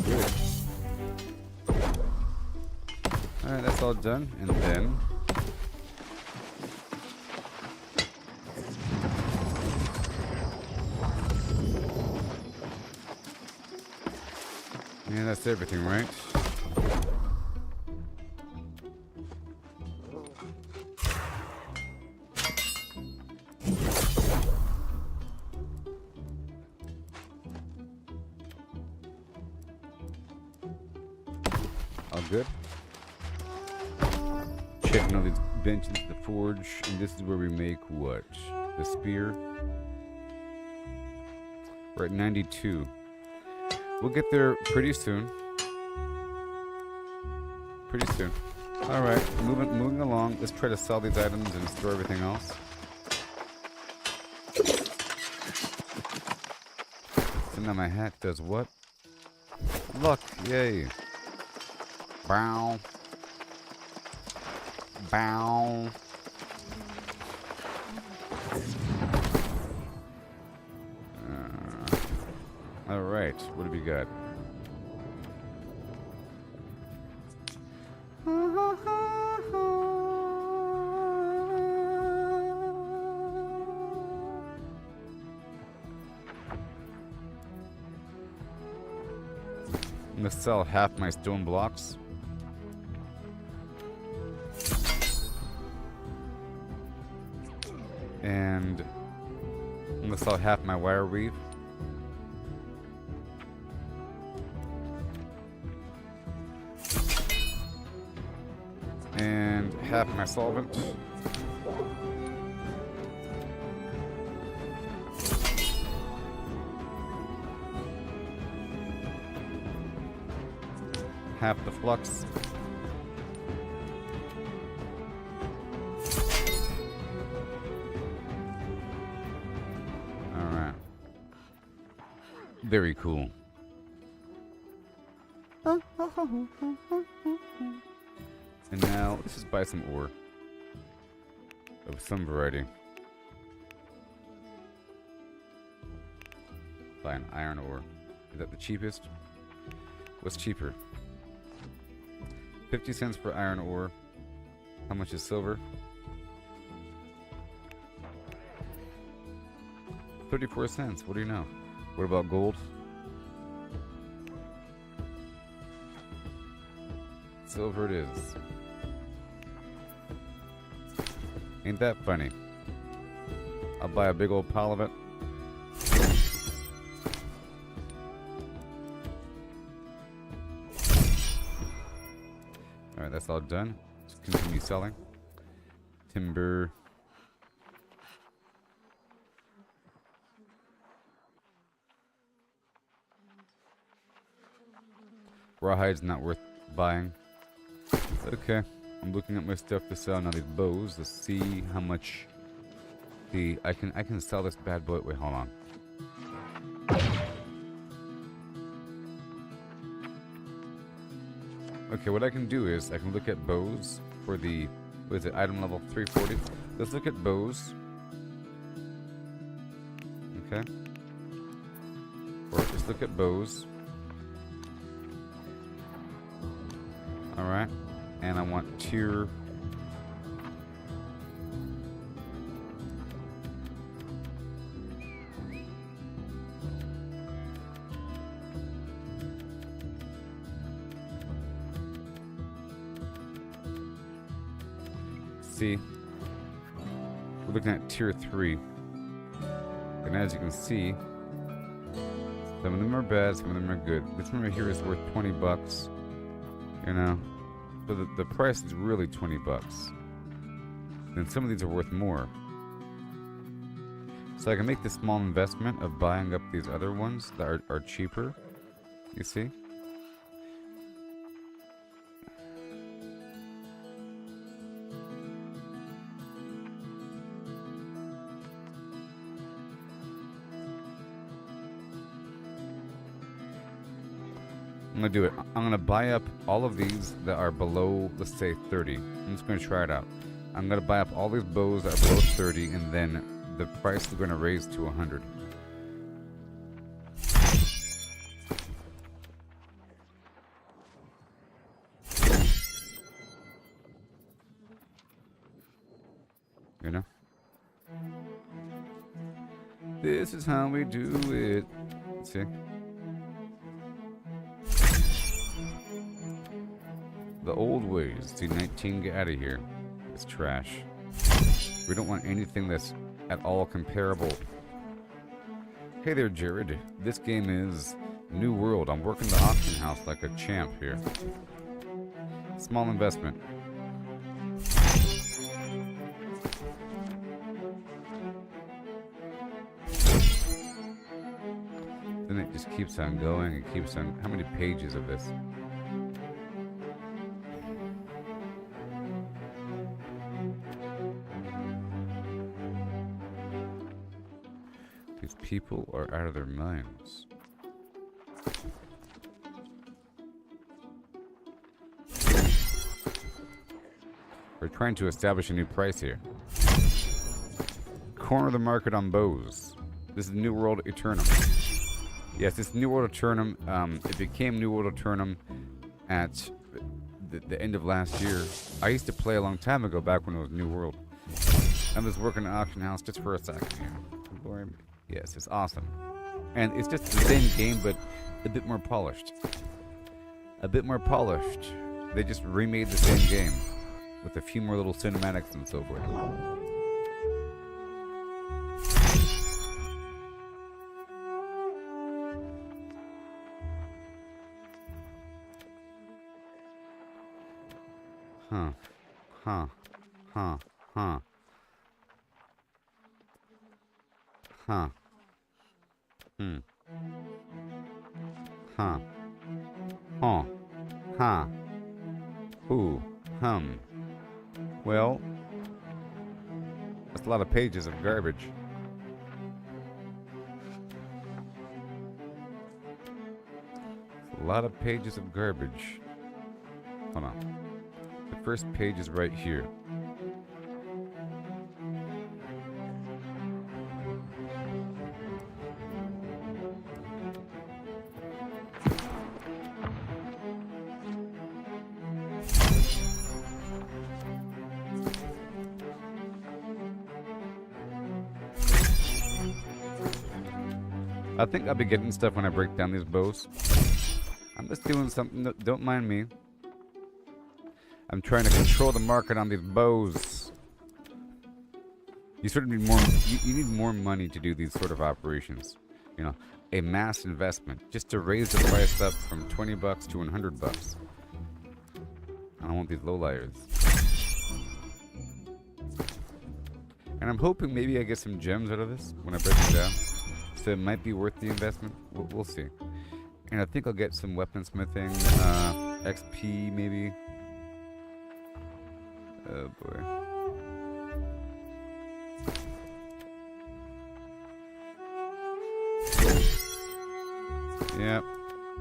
Good. Alright, that's all done. And then yeah, that's everything, right? All good. Checking all these benches, the forge, and this is where we make what? The spear. We're at 92. We'll get there pretty soon. Pretty soon. Alright, moving along. Let's try to sell these items and store everything else. So now my hat does what? Luck, yay. Bow. Bow. Alright, what do we got? I'm gonna sell half my stone blocks. And I'm gonna sell half my wire weave. And half my solvent. Half the flux. Alright. Very cool. And now, let's just buy some ore. Of some variety. Buy an iron ore. Is that the cheapest? What's cheaper? 50 cents for iron ore. How much is silver? 34 cents. What do you know? What about gold? Silver it is. Ain't that funny? I'll buy a big old pile of it. Alright, that's all done. Let's continue selling. Timber. Rawhide's not worth buying. Okay, I'm looking at my stuff to sell now. These bows. Let's see how much I can sell this bad boy. Wait, hold on. Okay, what I can do is I can look at bows for the, what is it, item level 340. Let's look at bows. Okay. Or let's look at bows. Alright. And I want tier. See, we're looking at tier 3. And as you can see, some of them are bad, some of them are good. This one right here is worth 20 bucks. You know? So the price is really 20 bucks. Then some of these are worth more. So I can make the small investment of buying up these other ones that are cheaper. You see? I'm gonna do it. I'm gonna buy up all of these that are below, let's say 30. I'm just gonna try it out. I'm gonna buy up all these bows that are below 30, and then the price is gonna raise to 100. You know? This is how we do it. See? The old ways. C19, get out of here. It's trash. We don't want anything that's at all comparable. Hey there, Jared. This game is New World. I'm working the auction house like a champ here. Small investment. Then it just keeps on going. It keeps on. How many pages of this? These people are out of their minds. We're trying to establish a new price here. Corner the market on bows. This is New World Aeternum. Yes, this New World Aeternum, it became New World Aeternum at the end of last year. I used to play a long time ago, back when it was New World. I'm just working an auction house just for a second here. Yes, it's awesome. And it's just the same game, but a bit more polished. A bit more polished. They just remade the same game with a few more little cinematics and so forth. Huh. Huh. Huh. Huh. Huh. Hmm. Huh. Huh. Huh. Ooh. Hum. Well, that's a lot of pages of garbage. It's a lot of pages of garbage. Hold on. The first page is right here. I think I'll be getting stuff when I break down these bows. I'm just doing something, don't mind me. I'm trying to control the market on these bows. You sort of need more, you need more money to do these sort of operations. You know, a mass investment just to raise the price up from 20 bucks to 100 bucks. I don't want these lowligers. And I'm hoping maybe I get some gems out of this when I break them down. So it might be worth the investment. We'll see. And I think I'll get some weaponsmithing, XP maybe. Oh boy. Yep.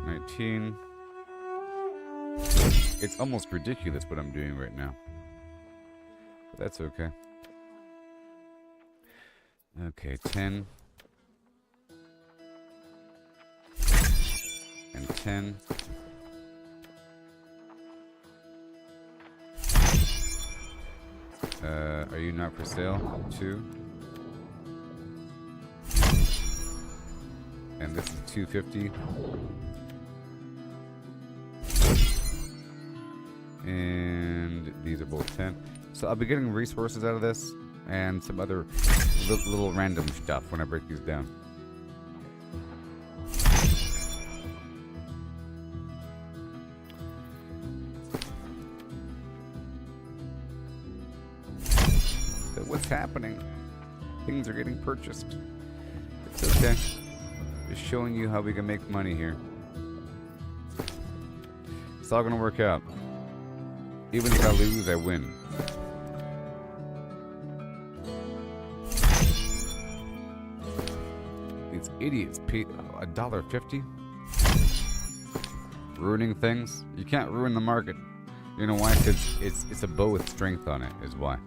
19. It's almost ridiculous what I'm doing right now. But that's okay. Okay, 10. And 10. Are you not for sale? 2. And this is 250. And these are both 10. So I'll be getting resources out of this and some other little random stuff when I break these down. So what's happening? Things are getting purchased. It's okay. Just showing you how we can make money here. It's all gonna work out. Even if I lose, I win. These idiots paid $1.50. Ruining things. You can't ruin the market. You know why? Because it's a bow with strength on it, is why.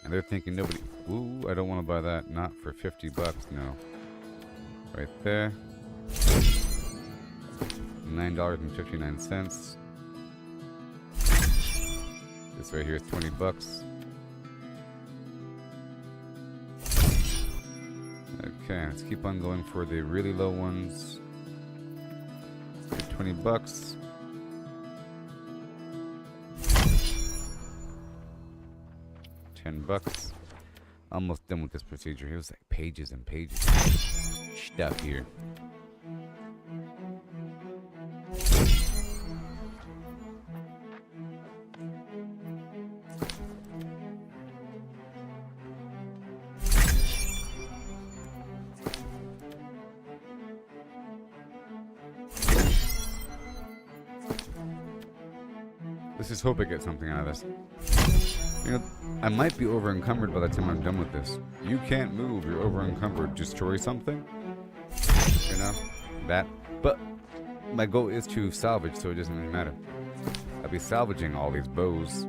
And they're thinking nobody. Ooh, I don't want to buy that. Not for 50 bucks, no. Right there. $9.59. This right here is 20 bucks. Okay, let's keep on going for the really low ones. 20 bucks. $10. Almost done with this procedure. It was like pages and pages of stuff here. Let's just hope I get something out of this. You know, I might be over encumbered by the time I'm done with this. You can't move, you're over encumbered. Destroy something? You know? That. But my goal is to salvage, so it doesn't really matter. I'll be salvaging all these bows.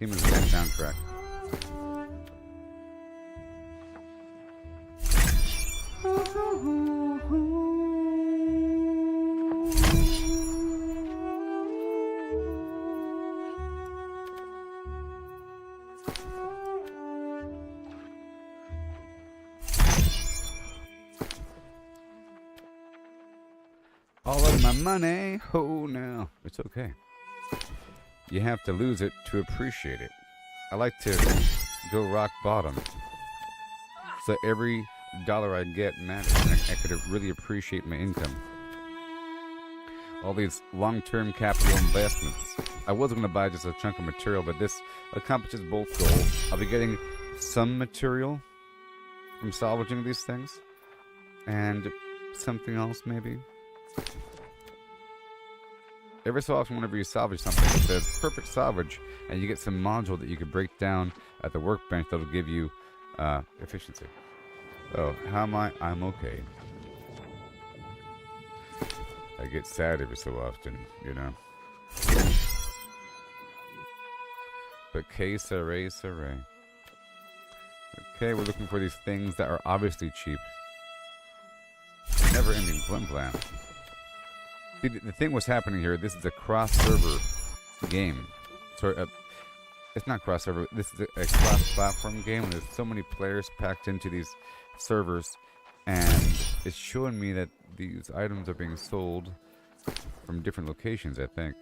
Game is a good soundtrack. All of my money, oh no. It's okay. You have to lose it to appreciate it. I like to go rock bottom. So every dollar I get matters. And I could really appreciate my income. All these long-term capital investments. I was going to buy just a chunk of material, but this accomplishes both goals. I'll be getting some material from salvaging these things. And something else maybe. Every so often, whenever you salvage something, it says perfect salvage, and you get some module that you can break down at the workbench that'll give you efficiency. Oh, how am I? I'm okay. I get sad every so often, you know. But que sera, sera. Okay, we're looking for these things that are obviously cheap. Never-ending flim flam. See, the thing was happening here. This is a cross-server game. Sorry, it's not cross-server. This is a cross-platform game. And there's so many players packed into these servers, and it's showing me that these items are being sold from different locations. I think.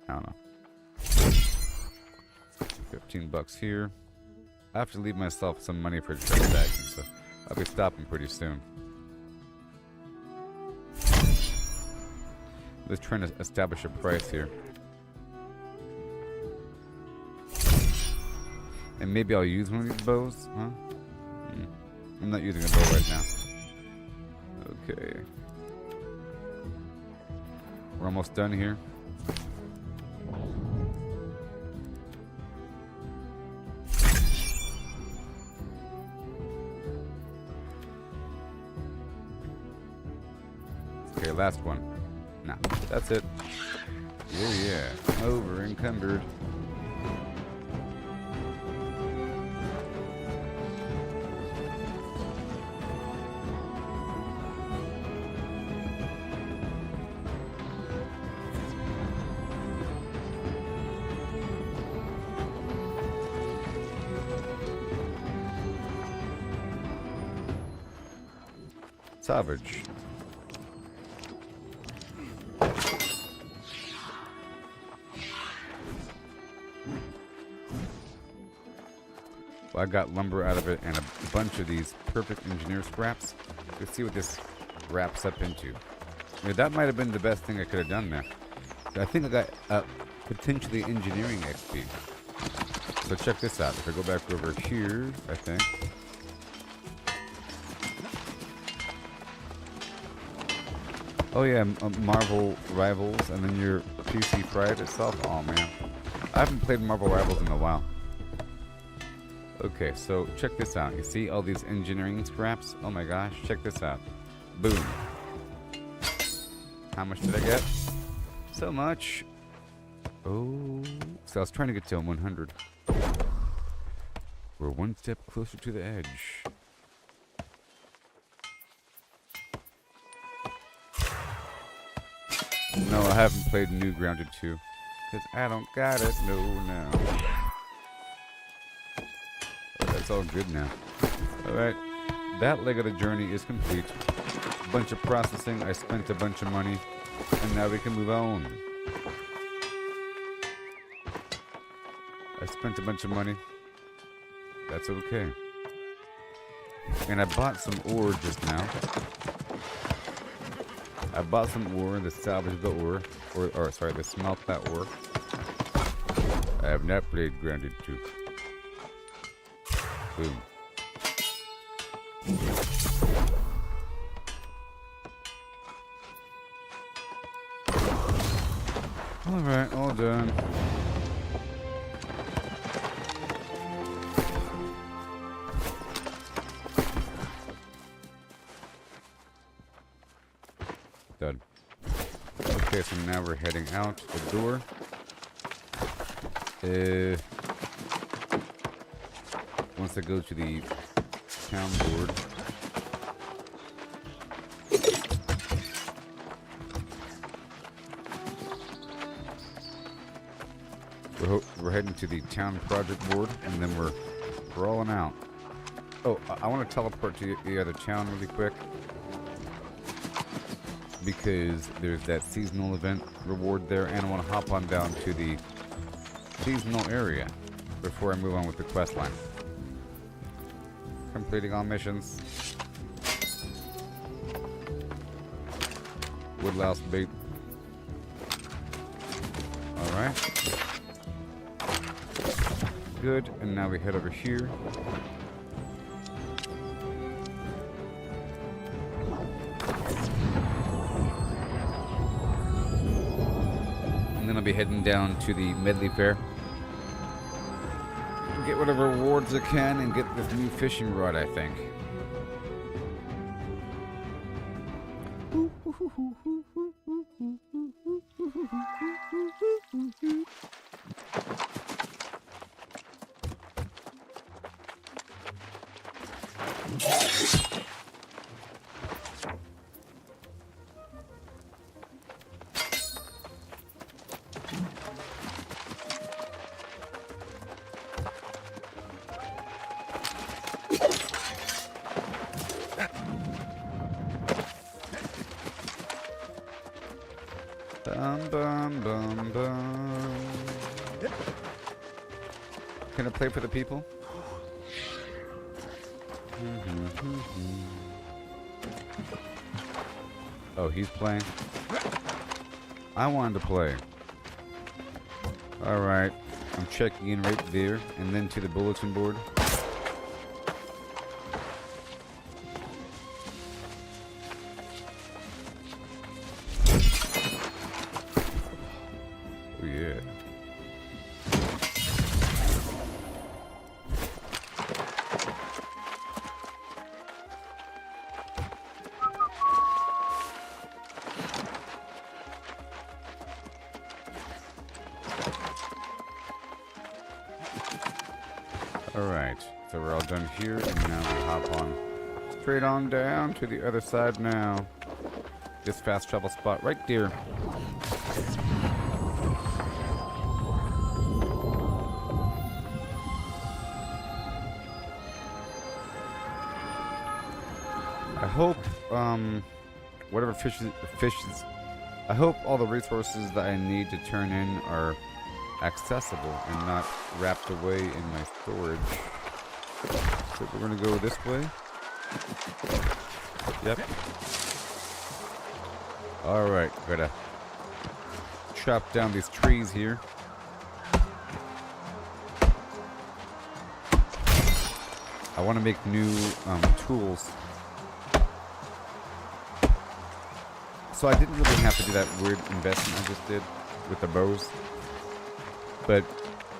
I don't know. 15 bucks here. I have to leave myself some money for transactions, so I'll be stopping pretty soon. Let's try to establish a price here. And maybe I'll use one of these bows, huh? I'm not using a bow right now. Okay. We're almost done here. Okay, last one. Nah, that's it. Yeah. Over encumbered. Salvage. Well, I got lumber out of it and a bunch of these perfect engineer scraps. Let's see what this wraps up into. Yeah, that might have been the best thing I could have done there. I think I got potentially engineering XP. So check this out. If I go back over here, I think. Oh yeah, Marvel Rivals, and then your PC Pride itself. Oh man, I haven't played Marvel Rivals in a while. Okay, so check this out. You see all these engineering scraps? Oh my gosh, check this out. Boom. How much did I get? So much. Oh, so I was trying to get to 100. We're one step closer to the edge. No, I haven't played New Grounded 2. Because I don't got it. No. Oh, that's all good now. Alright. That leg of the journey is complete. A bunch of processing. I spent a bunch of money. And now we can move on. I spent a bunch of money. That's okay. And I bought some ore just now. I bought some ore to salvage the ore, or sorry, to smelt that ore. I have not played Grounded 2. Boom. Alright, all done. Done. Okay, so now we're heading out the door. Once I go to the town board. We're heading to the town project board, and then we're rolling out. Oh, I want to teleport to the other town really quick, because there's that seasonal event reward there, and I want to hop on down to the seasonal area before I move on with the quest line. Completing all missions. Woodlouse bait. Alright. Good, and now we head over here. to be heading down to the Medley Fair. Get whatever rewards I can and get this new fishing rod, I think. Bum, bum, bum, bum. Can I play for the people? Oh, he's playing? I wanted to play. Alright, I'm checking in right there, and then to the bulletin board. Oh yeah. Alright, so we're all done here, and now we hop on straight on down to the other side now. This fast travel spot right there. I hope, whatever fishes, I hope all the resources that I need to turn in are accessible and not wrapped away in my storage. So we're gonna go this way. Yep. Alright, gotta chop down these trees here. I want to make new tools. So I didn't really have to do that weird investment I just did with the bows. But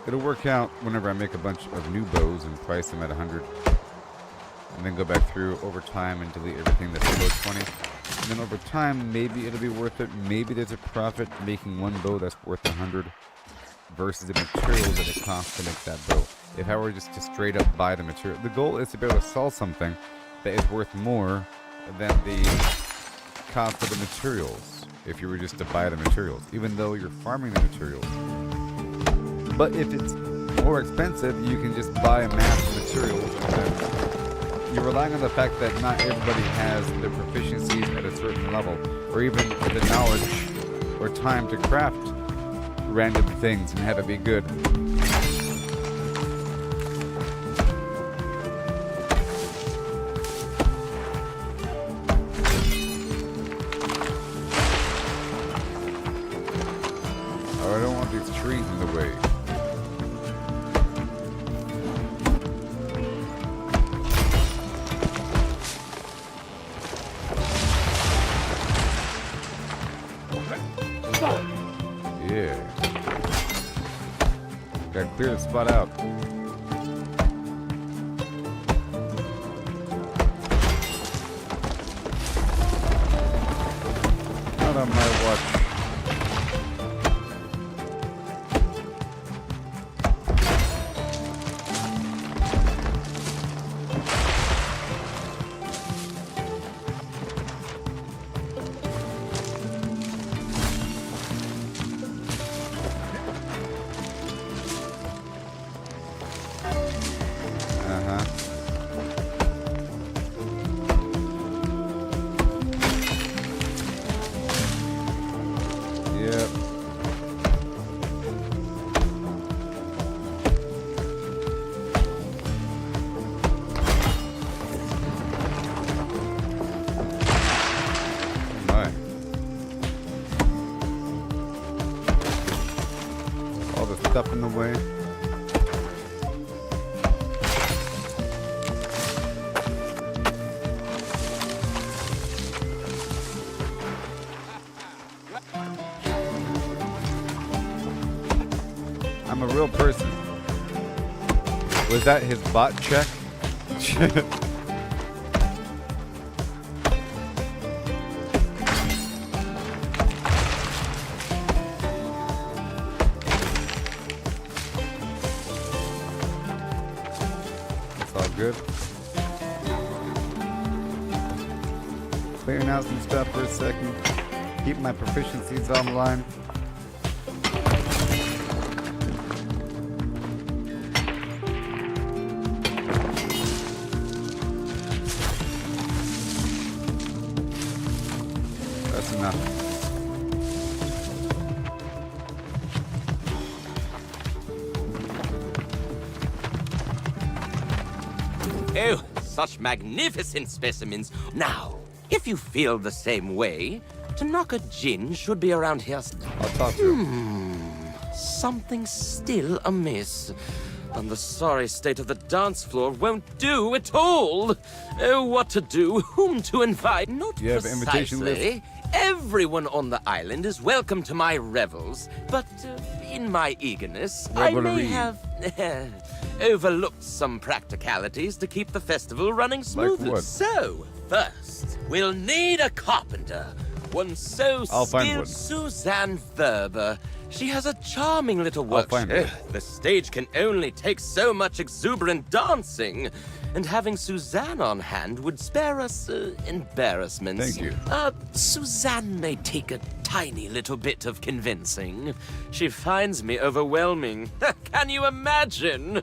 it'll work out whenever I make a bunch of new bows and price them at 100. And then go back through over time and delete everything that's below 20. And then over time, maybe it'll be worth it. Maybe there's a profit making one bow that's worth 100 versus the materials that it costs to make that bow. If I were just to straight up buy the material, the goal is to be able to sell something that is worth more than the cost of the materials. If you were just to buy the materials, even though you're farming the materials. But if it's more expensive, you can just buy a mass of materials. And then you're relying on the fact that not everybody has the proficiencies at a certain level, or even the knowledge or time to craft random things and have it be good. Oh, I don't want these trees in the way. Yeah. Gotta clear the spot out. Not on my watch. Stuff in the way. I'm a real person. Was that his bot check? It's all good. Clearing out some stuff for a second. Keep my proficiencies online. That's enough. Oh, such magnificent specimens. Now, if you feel the same way, Tanaka Jin should be around here. I'll talk to him. Something's still amiss. And the sorry state of the dance floor won't do at all. Oh, what to do? Whom to invite? Not You have an invitation precisely. list? Everyone on the island is welcome to my revels, but in my eagerness, I may Revelry. have overlooked some practicalities to keep the festival running smoothly. what? So, first, we'll need a carpenter. One so I'll find skilled, one. Suzanne Thurber. She has a charming little I'll find workshop. one. The stage can only take so much exuberant dancing, and having Suzanne on hand would spare us embarrassments. Thank you. Suzanne may take a tiny little bit of convincing. She finds me overwhelming. Can you imagine?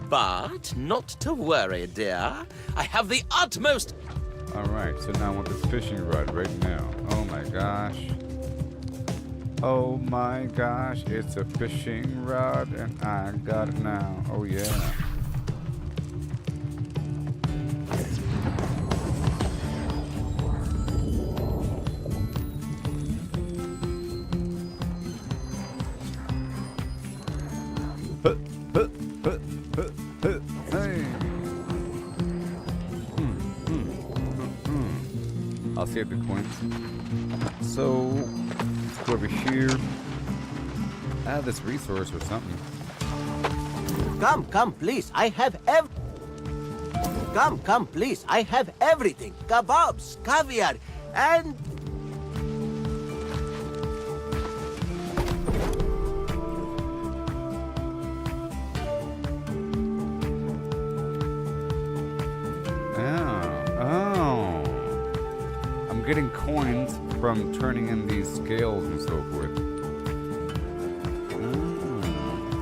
But not to worry, dear. I have the utmost. All right, so now I want this fishing rod right now. Oh my gosh. Oh my gosh, it's a fishing rod and I got it now. Oh yeah. Hey. I'll save the coins. So, let's go over here. Add this resource or something. Come, please. I have Come, please. I have everything. Kebabs, caviar, and... Oh. I'm getting coins from turning in these scales and so forth.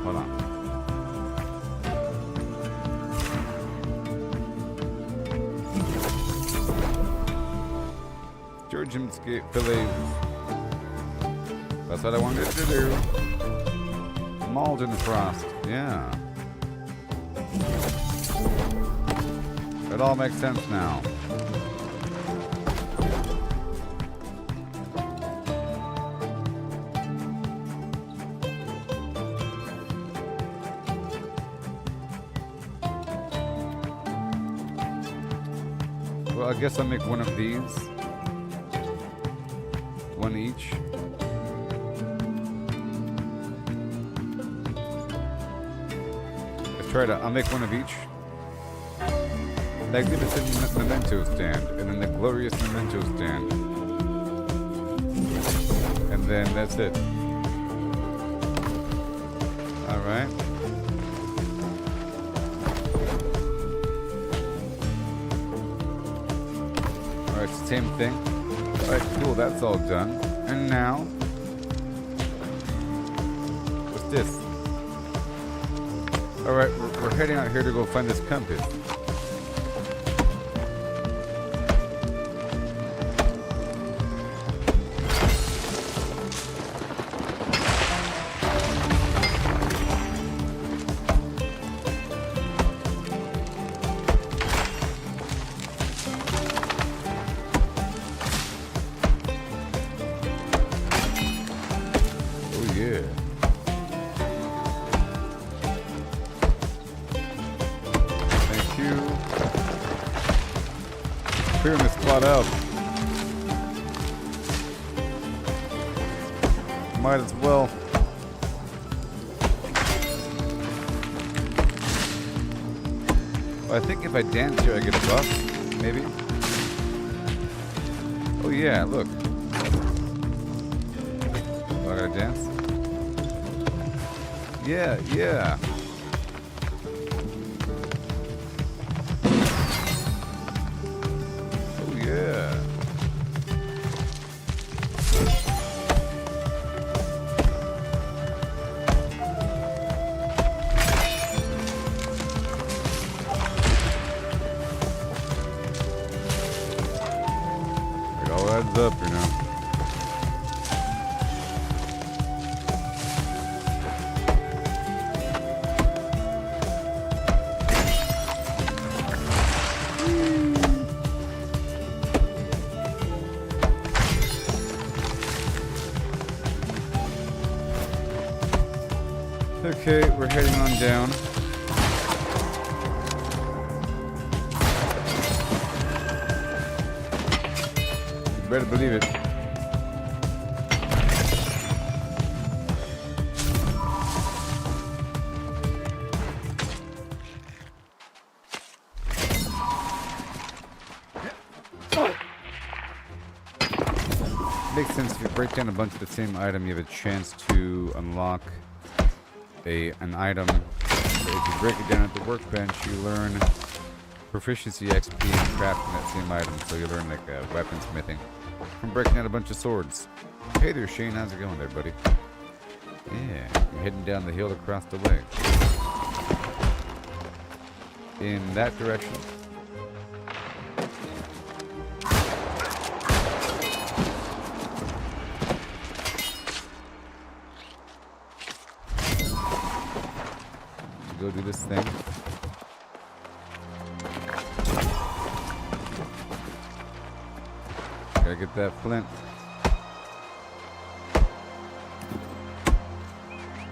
Hold on. Georgian fillets. That's what I wanted to do. Malden frost. Yeah. It all makes sense now. Well, I guess I'll make one of these. One each. Let's try to. I'll make one of each. Magnificent memento stand, and then the glorious memento stand. And then that's it. Alright. Alright, same thing. Alright, cool, that's all done. And now, what's this? Alright, we're heading out here to go find this compass. Clearing this spot out. Might as well. I think if I dance here, I get a buff. Maybe. Oh yeah, look. Oh, I gotta dance? Yeah, yeah. Oh yeah. It all adds up, you know. Okay, we're heading on down. You better believe it. Makes sense if you break down a bunch of the same item, you have a chance to unlock an item. So if you break it down at the workbench, you learn proficiency XP in crafting that same item. So you learn like weaponsmithing from breaking out a bunch of swords. Hey there, Shane. How's it going there, buddy? Yeah, you're heading down the hill across the way. In that direction. Go do this thing. Gotta get that flint.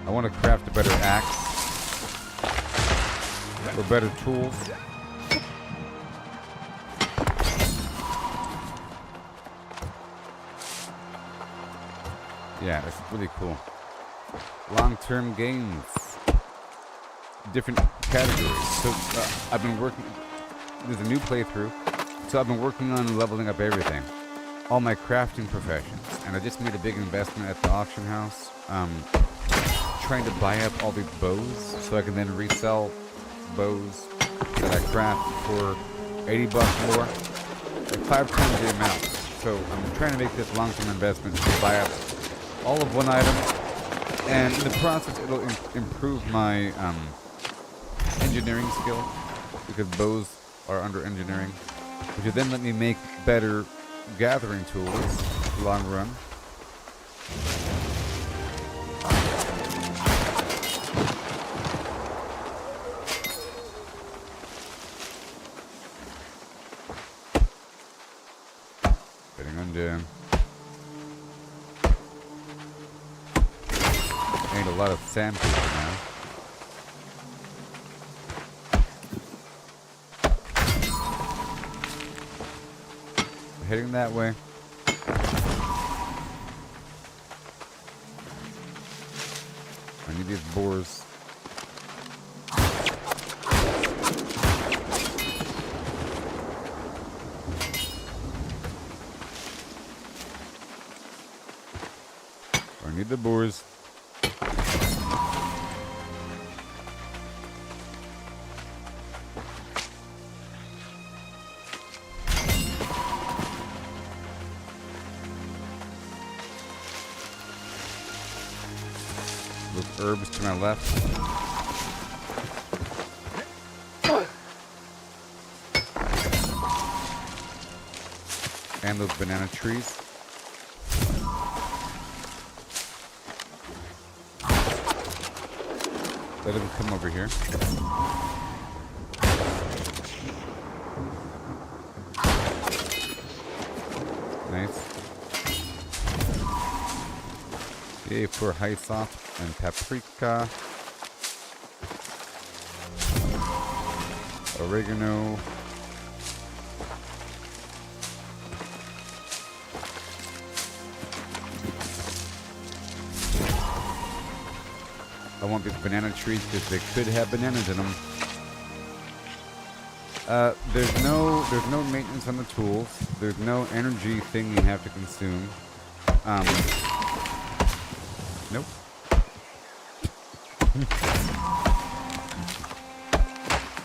I want to craft a better axe or better tools. Yeah, that's really cool. Long-term gains. Different categories. So I've been working. There's a new playthrough. So I've been working on leveling up everything, all my crafting professions, and I just made a big investment at the auction house, trying to buy up all these bows so I can then resell bows that I craft for $80 more, like 5 times the amount. So I'm trying to make this long-term investment to buy up all of one item, and in the process it'll improve my engineering skill, because bows are under engineering, which will then let me make better gathering tools long run. Getting on down. Ain't a lot of sandpaper now. Heading that way. I need these boars. I need the boars. Herbs to my left. And those banana trees. Let them come over here. Nice. Yay for hyssop and paprika. Oregano. I want these banana trees because they could have bananas in them. There's no maintenance on the tools. There's no energy thing you have to consume. Nope.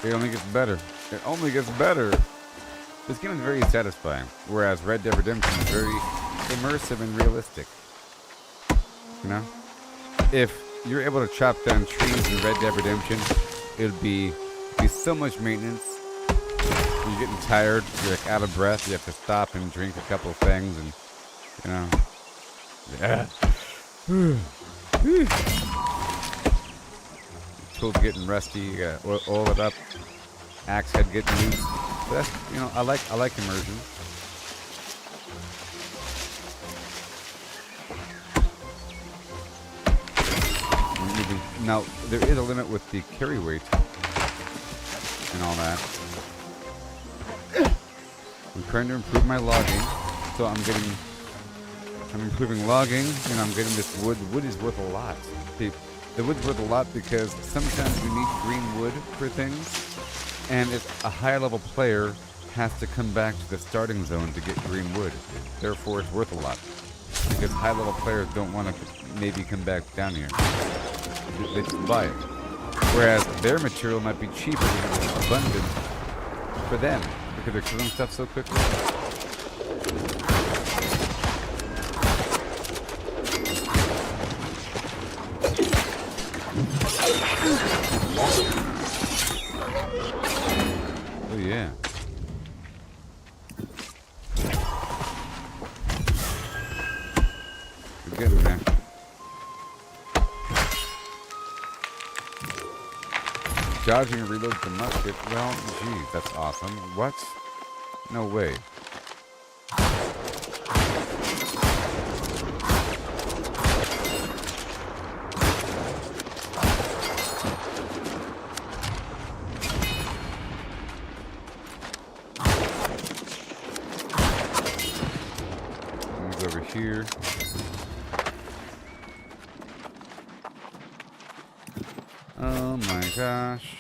It only gets better. It only gets better. This game is very satisfying, whereas Red Dead Redemption is very immersive and realistic. You know? If you're able to chop down trees in Red Dead Redemption, it would be so much maintenance. You're getting tired, you're like out of breath, you have to stop and drink a couple of things, and you know. Yeah. Tools getting rusty, you gotta oil it up, axe head getting loose. But that's, you know, I like immersion. Now there is a limit with the carry weight and all that. I'm trying to improve my logging, so I'm improving logging, and I'm getting this wood. Wood is worth a lot. The wood's worth a lot because sometimes you need green wood for things, and if a higher level player has to come back to the starting zone to get green wood, therefore it's worth a lot. Because high level players don't want to maybe come back down here. They just buy it. Whereas their material might be cheaper because it's abundant for them, because they're killing stuff so quickly. Oh yeah. We're getting there. Dodging and reloads the musket. Well, geez, that's awesome. What? No way. Let me go over here. Oh my gosh.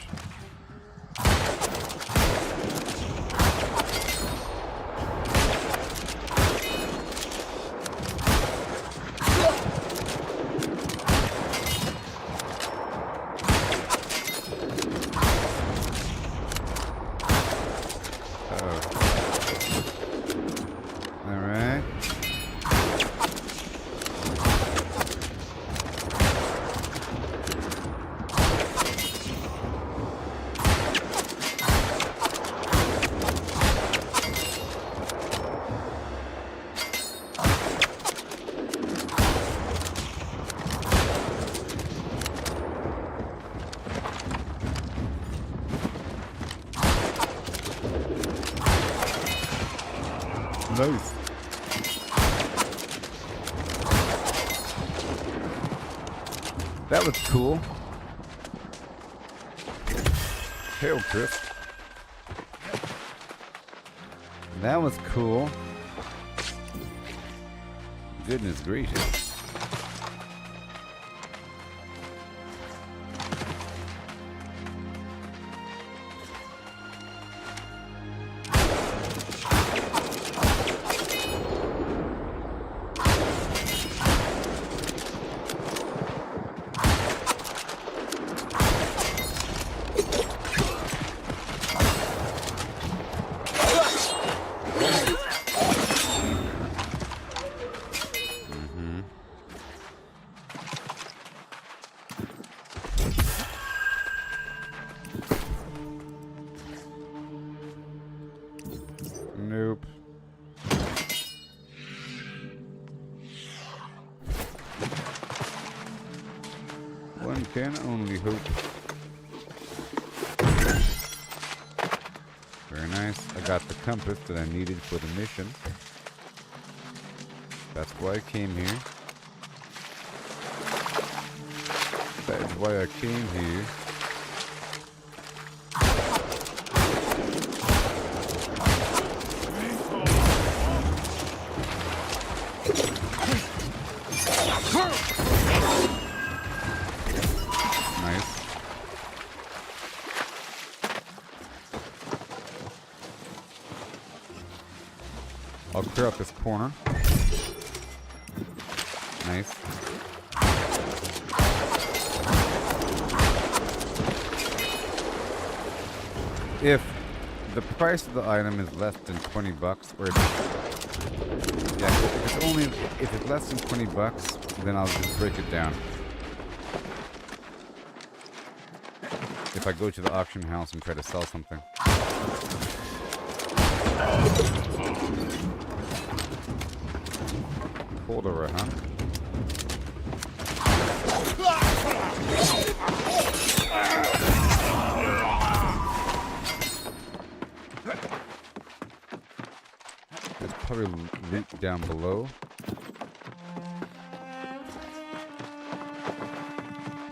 Nice. That was cool. Hail crisp. That was cool. Goodness gracious. Nope. One can only hope. Very nice. I got the compass that I needed for the mission. That's why I came here. That is why I came here. clear out this corner. Nice. If the price of the item is less than 20 bucks, or yeah, if it's less than 20 bucks, then I'll just break it down. If I go to the auction house and try to sell something. Cold over, huh? There's probably loot down below.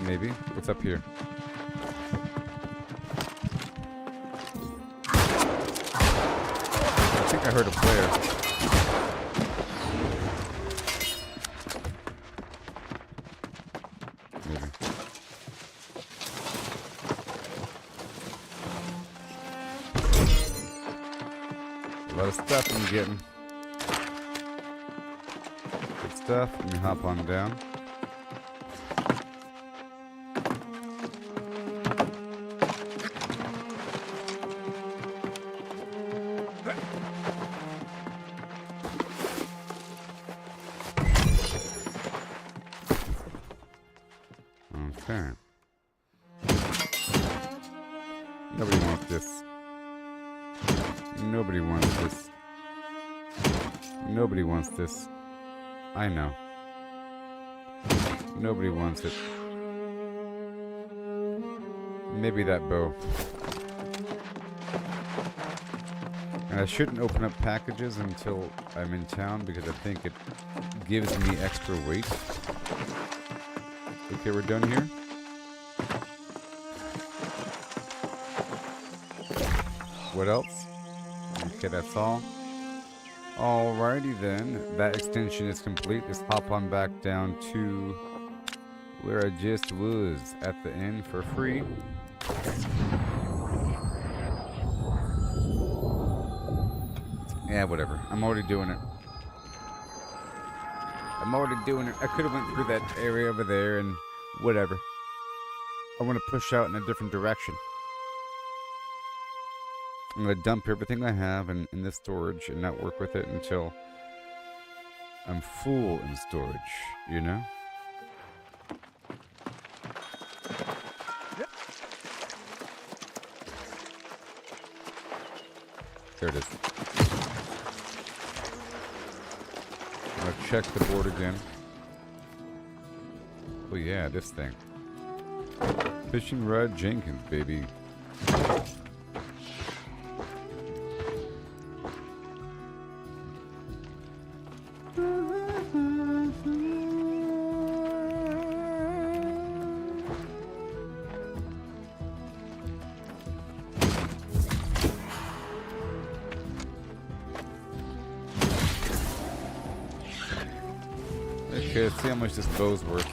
Maybe. What's up here? I think I heard a player. Maybe. A lot of stuff I'm getting. Good stuff. Let me hop on down. Okay. Nobody wants this. Nobody wants this. Nobody wants this. I know. Nobody wants it. Maybe that bow. And I shouldn't open up packages until I'm in town because I think it gives me extra weight. Okay, we're done here. What else? Okay, that's all. Alrighty then. That extension is complete. Let's hop on back down to where I just was at the inn for free. Yeah, whatever. I'm already doing it. I'm already doing it. I could have went through that area over there and whatever. I want to push out in a different direction. I'm going to dump everything I have in this storage and not work with it until I'm full in storage, you know? There it is. I'll check the board again. Oh yeah, this thing. Fishing Rod Jenkins, baby. Okay, let's see how much this bow's worth.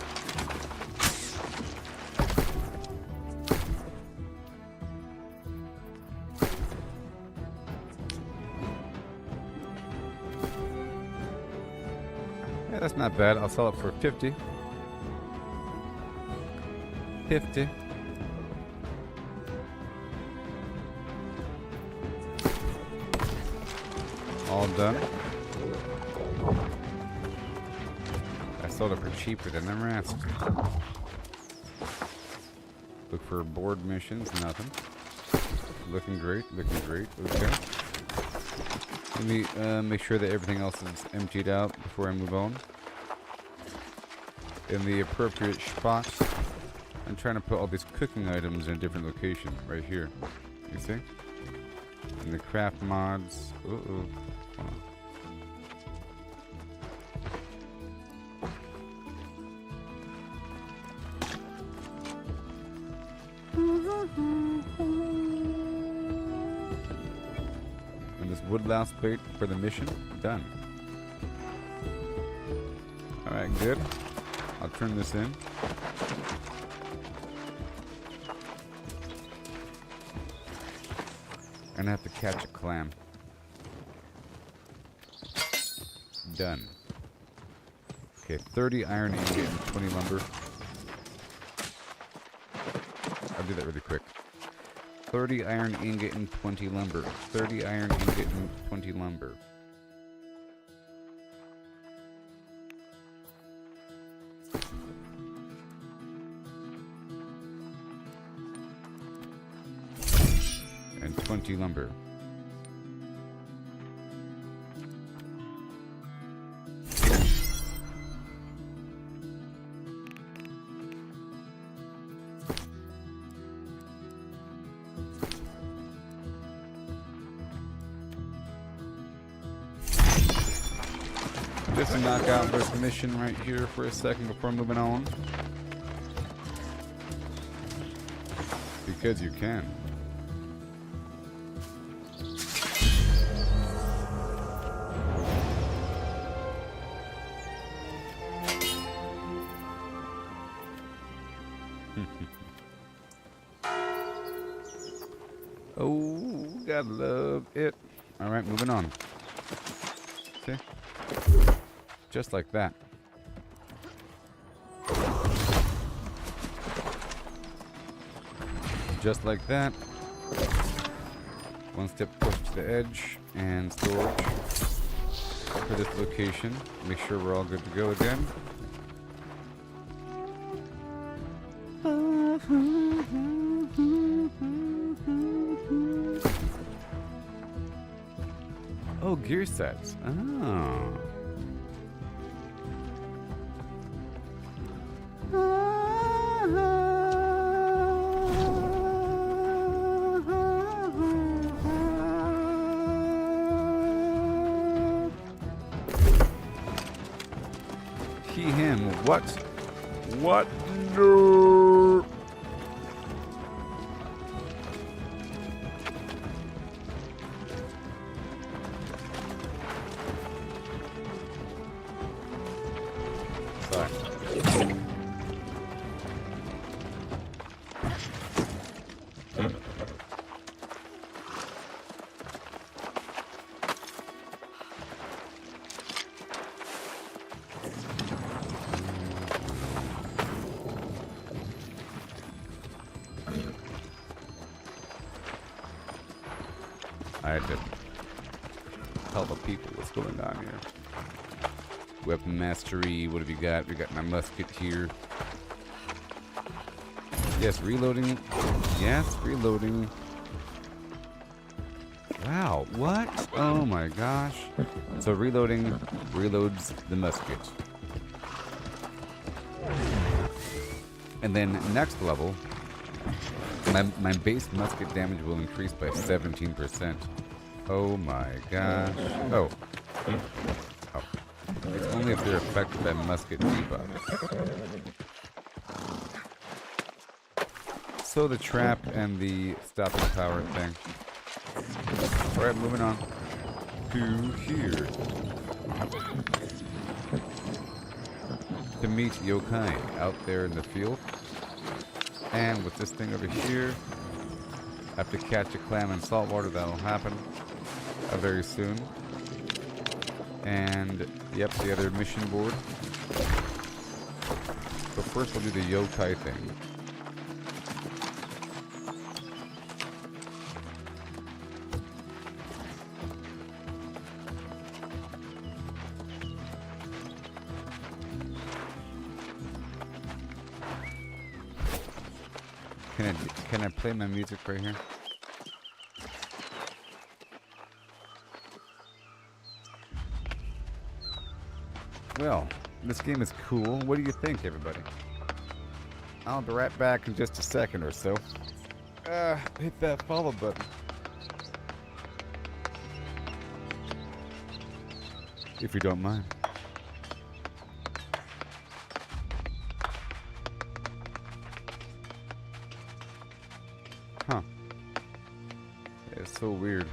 Yeah, that's not bad. I'll sell it for 50. 50. All done. Sold it for cheaper than them rats. Look for board missions, nothing. Looking great, looking great. Okay. Let me make sure that everything else is emptied out before I move on. In the appropriate spot. I'm trying to put all these cooking items in a different location, right here. You see? And the craft mods. Hold on. And this woodlouse plate for the mission, done. Alright, good. I'll turn this in. And I have to catch a clam. done. Okay, 30 iron ingot and 20 lumber. I'll do that really quick. 30 iron ingot and 20 lumber. 30 iron ingot and 20 lumber. And 20 lumber. Just to knock out this mission right here for a second before moving on. Because you can. Oh, gotta love it. Alright, moving on. Okay. Just like that. Just like that. One step closer to the edge and storage for this location. Make sure we're all good to go again. Oh, gear sets. Oh. He, him, what? What? No. Sorry. I had to tell the people what's going on here. Weapon mastery, what have you got? We got my musket here. Yes, reloading. Yes, reloading. Wow, what? Oh my gosh. So reloading reloads the musket. And then next level, my base musket damage will increase by 17%. Oh my gosh. Oh. Oh. It's only if they're affected by musket debuffs. So the trap and the stopping power thing. Alright, moving on to here. To meet yokai out there in the field. And with this thing over here, I have to catch a clam in salt water. That'll happen very soon. And, yep, the other mission board. But first we'll do the yokai thing. Can I play my music right here? Well, this game is cool. What do you think, everybody? I'll be right back in just a second or so. Hit that follow button. If you don't mind. Huh. It's so weird.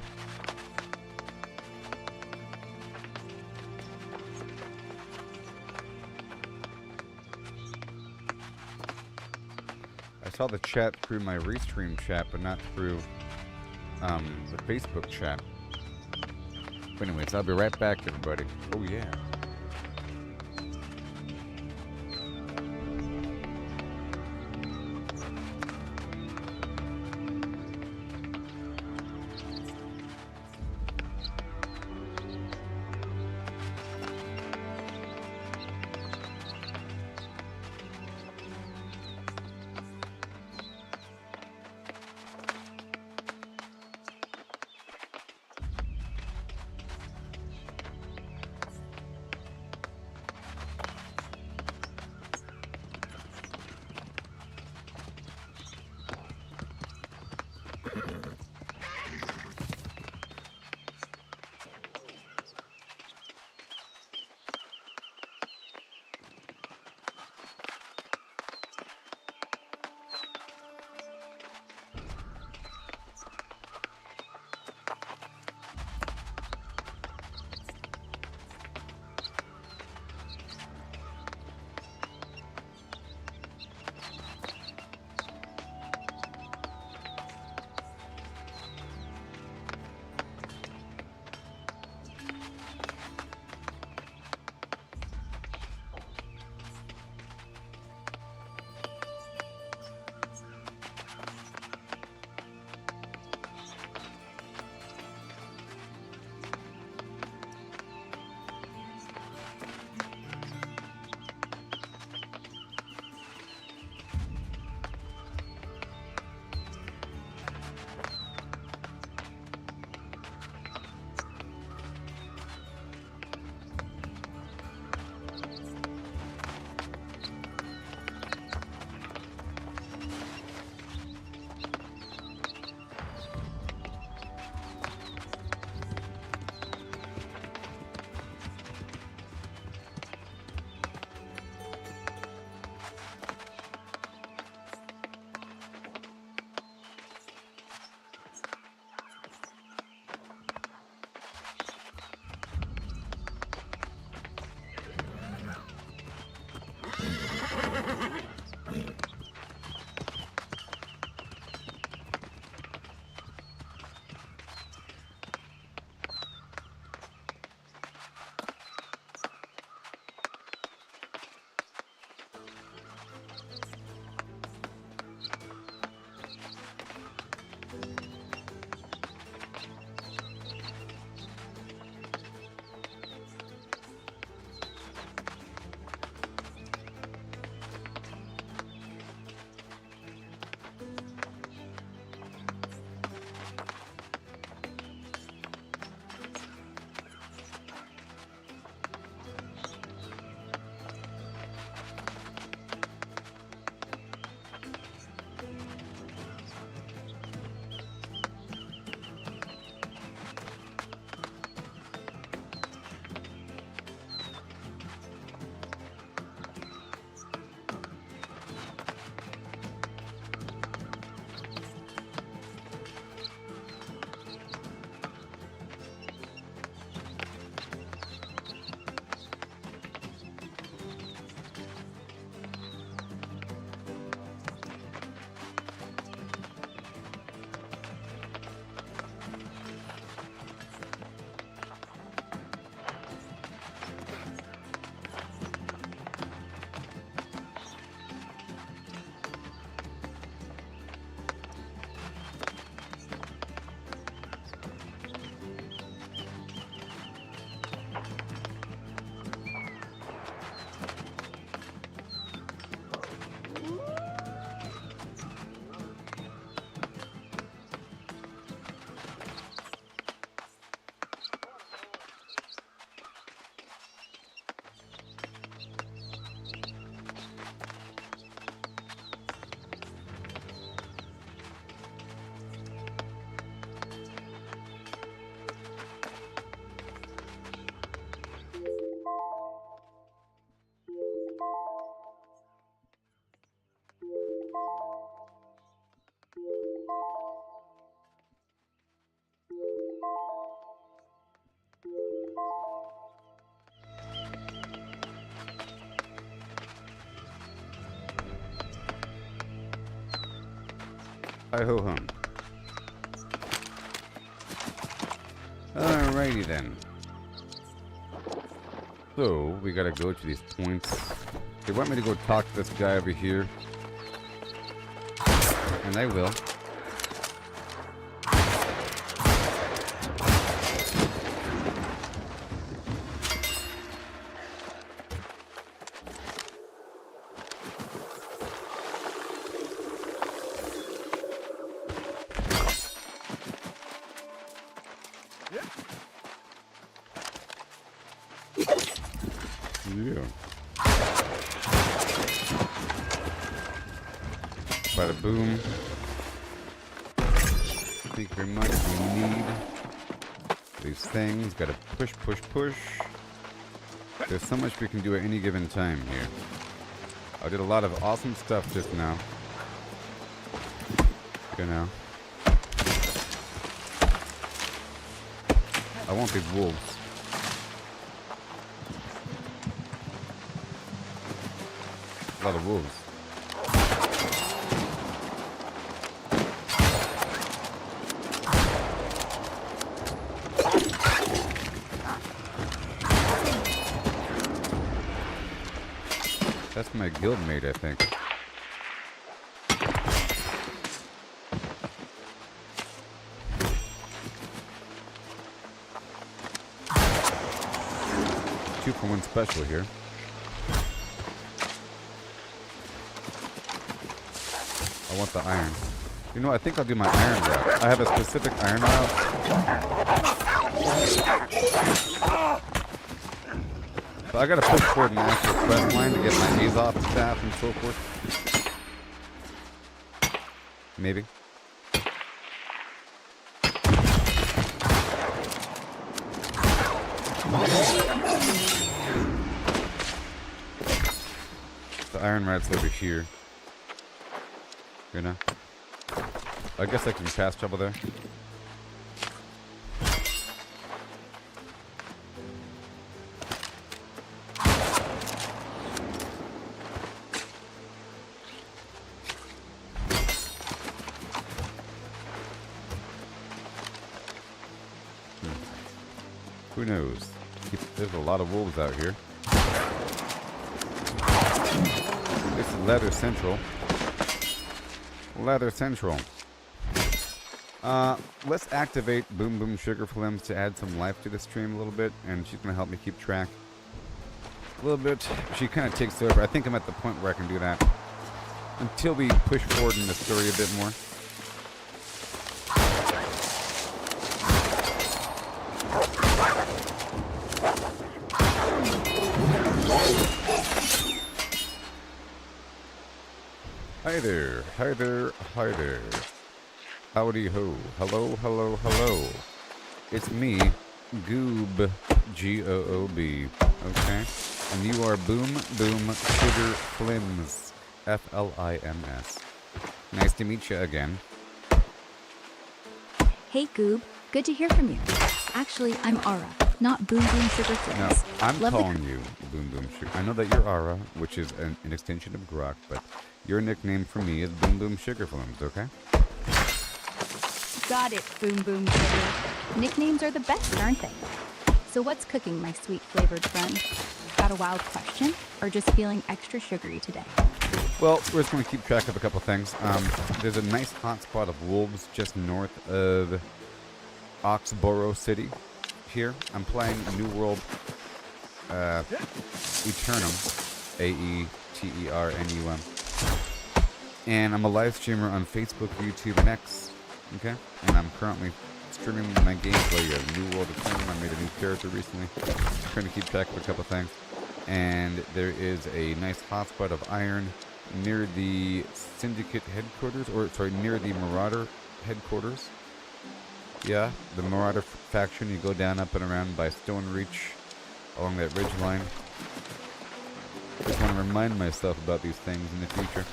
I saw the chat through my Restream chat, but not through the Facebook chat. But anyways, I'll be right back, everybody. Oh yeah. Hi-ho-hum. Alrighty then. So, we gotta go to these points. They want me to go talk to this guy over here. And I will. Yeah. Bada boom. Thank you very much. We need these things. Gotta push, push, push. There's so much we can do at any given time here. I did a lot of awesome stuff just now. You know. I want these wolves. A lot of wolves. That's my guildmate, I think. Two for one special here. I want the iron. You know, I think I'll do my iron route. I have a specific iron route. So I gotta push forward an actual quest line to get my Azoth staff and so forth. Maybe. The iron route's over here. You know? I guess I can fast travel there. Who knows? There's a lot of wolves out here. This is Leather Central. Leather Central. Let's activate Boom Boom Sugar Flims to add some life to the stream a little bit, and she's gonna help me keep track a little bit. She kind of takes over. I think I'm at the point where I can do that until we push forward in the story a bit more. Hi there, hi there, hi there. Howdy ho. Hello, hello, hello. It's me, Goob, G-O-O-B, okay? And you are Boom Boom Sugar Flims, F-L-I-M-S. Nice to meet you again. Hey Goob, good to hear from you. Actually, I'm Ara, not Boom Boom Sugar Flims. No, I'm calling you Boom Boom Sugar. I know that you're Ara, which is an extension of Grok, but your nickname for me is Boom Boom Sugar Flims, okay? Got it, Boom Boom Sugar. Nicknames are the best, aren't they? So what's cooking, my sweet flavored friend? Got a wild question, or just feeling extra sugary today? Well, we're just going to keep track of a couple things. There's a nice hot spot of wolves just north of Oxborough City here. I'm playing New World Aeternum, A-E-T-E-R-N-U-M. And I'm a live streamer on Facebook, YouTube, and X. Okay? And I'm currently streaming my gameplay of New World Aeternum. I made a new character recently. I'm trying to keep track of a couple things. And there is a nice hotspot of iron near the Syndicate headquarters, or sorry, near the Marauder headquarters. Yeah, the Marauder faction. You go down, up, and around by Stone Reach along that ridge line. Just want to remind myself about these things in the future.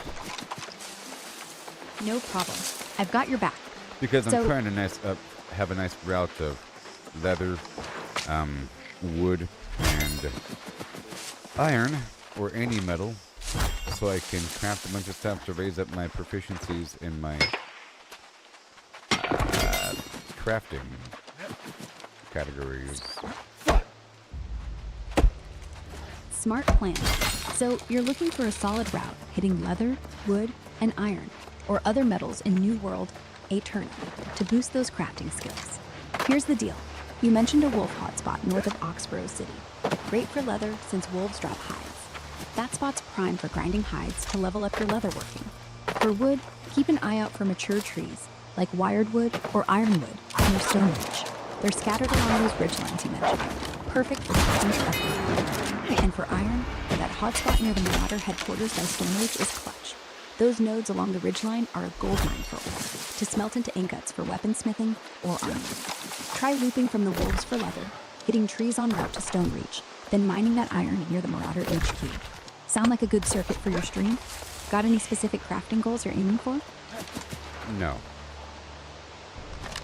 No problem. I've got your back. Because I'm trying to have a nice route of leather, wood, and iron, or any metal, so I can craft a bunch of stuff to raise up my proficiencies in my crafting categories. Smart plan. So you're looking for a solid route, hitting leather, wood, and iron, or other metals in New World Aeternum to boost those crafting skills. Here's the deal. You mentioned a wolf hotspot north of Oxborough City. Great for leather since wolves drop hides. That spot's prime for grinding hides to level up your leatherworking. For wood, keep an eye out for mature trees like wired wood or ironwood near Stone Ridge. They're scattered along those ridgelines you mentioned, perfect for chopping stuff. And for iron, that hotspot near the Marauder headquarters by Stone Ridge is clutch. Those nodes along the ridgeline are a gold mine for ore, to smelt into ingots for weaponsmithing or armor. Try looping from the wolves for leather, hitting trees en route to Stone Reach, then mining that iron near the Marauder HQ. Sound like a good circuit for your stream? Got any specific crafting goals you're aiming for? No.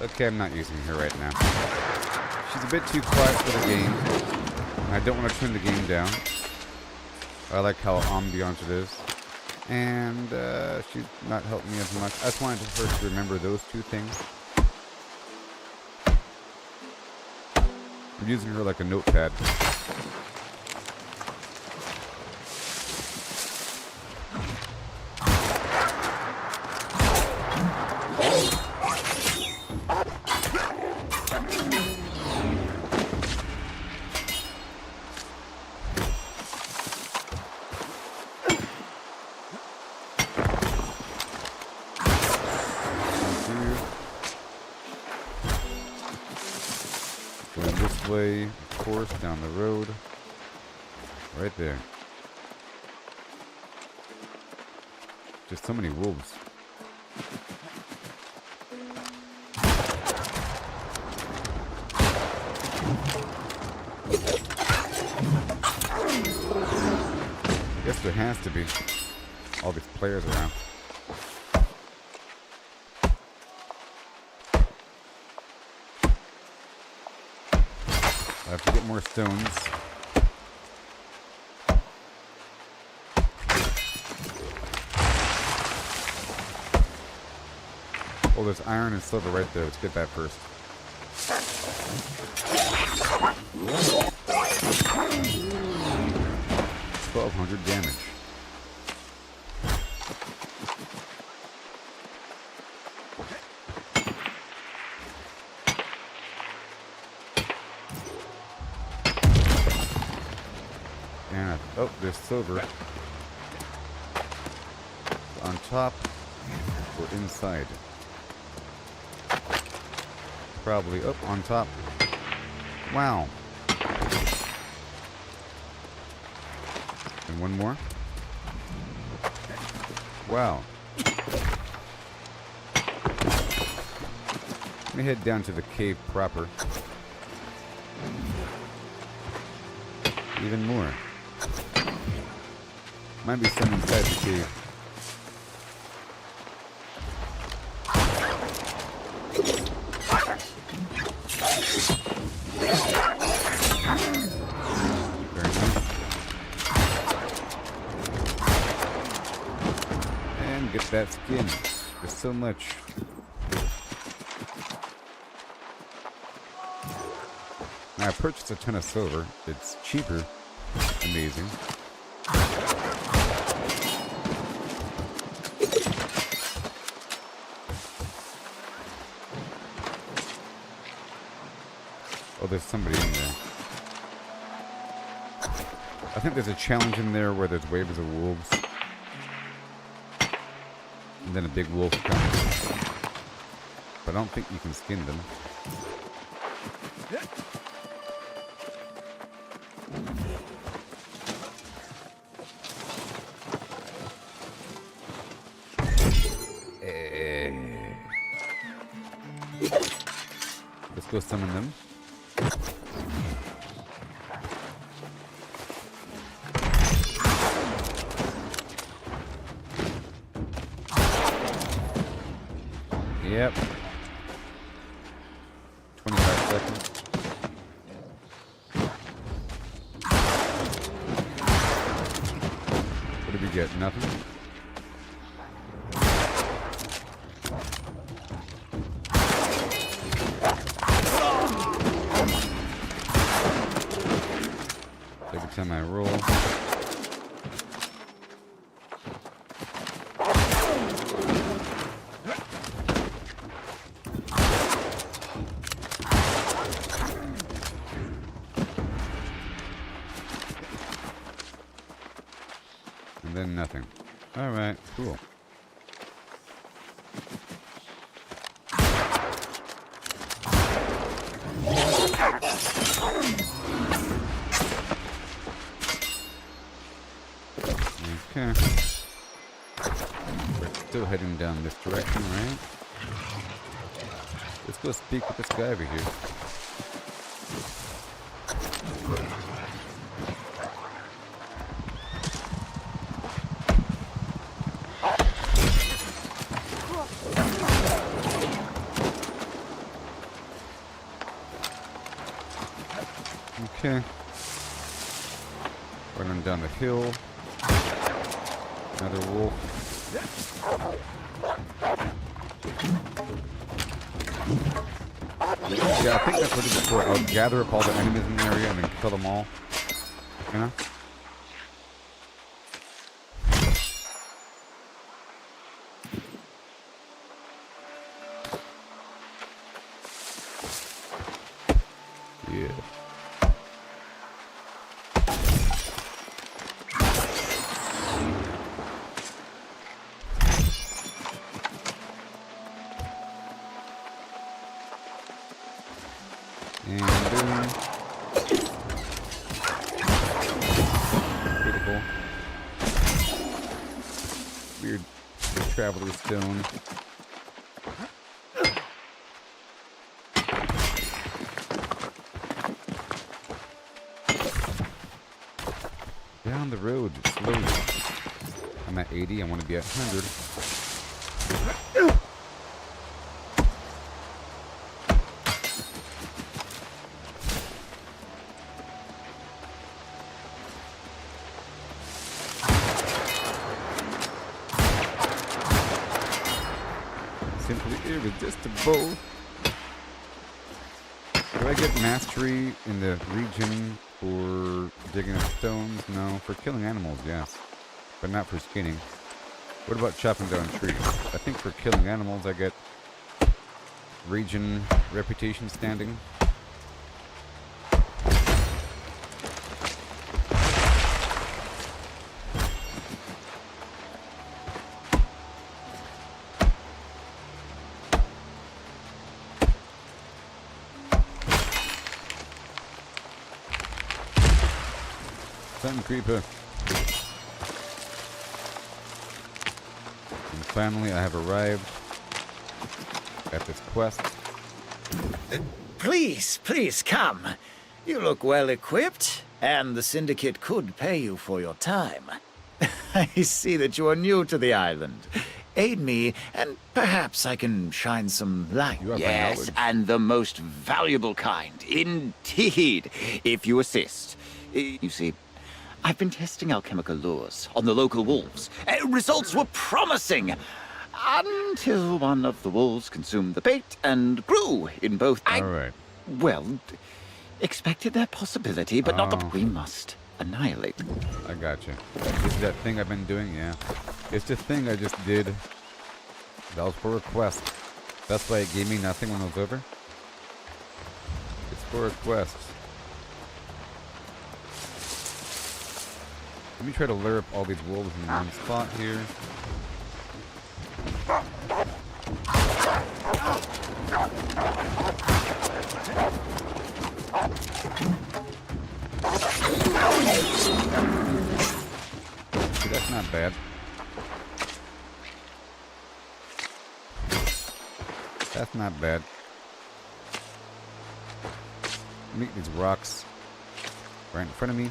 Okay, I'm not using her right now. She's a bit too quiet for the game. I don't want to turn the game down. I like how ambiance it is. And she's not helping me as much. I just wanted her to remember those two things. I'm using her like a notepad. Going this way, of course, down the road. Right there. Just so many wolves. Guess there has to be all these players around. I have to get more stones. Oh, there's iron and silver right there. Let's get that first. $1,200 damage. And oh, there's silver on top or inside. Probably up on top. Wow. And one more. Wow. Let me head down to the cave proper. Even more. Might be some inside the cave. Very nice. And get that skin. There's so much. Now I purchased a ton of silver. It's cheaper. Amazing. Oh, there's somebody in there. I think there's a challenge in there where there's waves of wolves. And then a big wolf comes. But I don't think you can skin them. Let's go summon them. Yep. 25 seconds. What did we get? Nothing? Anytime I roll. And then nothing. Alright, cool. Okay. We're still heading down this direction, right? Let's go speak with this guy over here. Okay. Running down the hill. Another wolf. Yeah, I think that's what it's for. I'll gather up all the enemies in the area and then kill them all. You know? Yeah. And boom. Beautiful. Weird traveler stone. Down the road, slowly. I'm at 80, I want to be at 100. Simply irresistible. Do I get mastery in the region for digging up stones? No. For killing animals, yes. But not for skinning. What about chopping down trees? I think for killing animals I get region reputation standing. Sun creeper. And finally, I have arrived at this quest. Please come. You look well equipped, and the Syndicate could pay you for your time. I see that you are new to the island. Aid me, and perhaps I can shine some light. You have my Yes, knowledge. and the most valuable kind, indeed, if you assist. You see, I've been testing alchemical lures on the local wolves. Results were promising. Until one of the wolves consumed the bait and grew in both... Alright. Well, expected that possibility, but not that we must annihilate. I gotcha. This is that thing I've been doing? Yeah. It's the thing I just did. That was for a quest. That's why it gave me nothing when it was over. It's for a quest. Let me try to lure up all these wolves in one spot here. See, that's not bad. That's not bad. Meet these rocks right in front of me.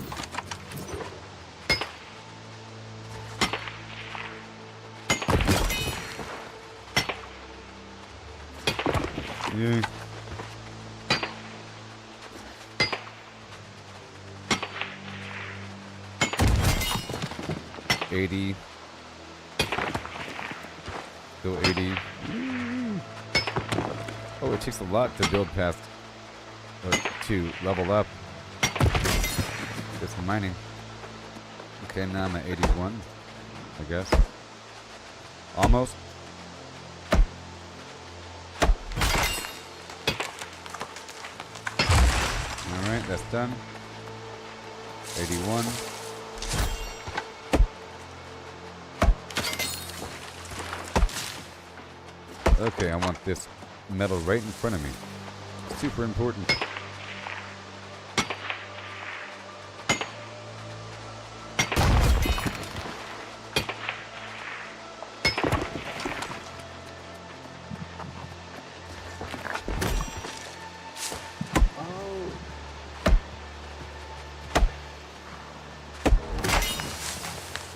Yeah. $80. Still 80. Oh, it takes a lot to build past, to level up this mining. Okay, now I'm at 81, I guess. Almost. Alright, that's done. 81. Okay, I want this metal right in front of me. Super important.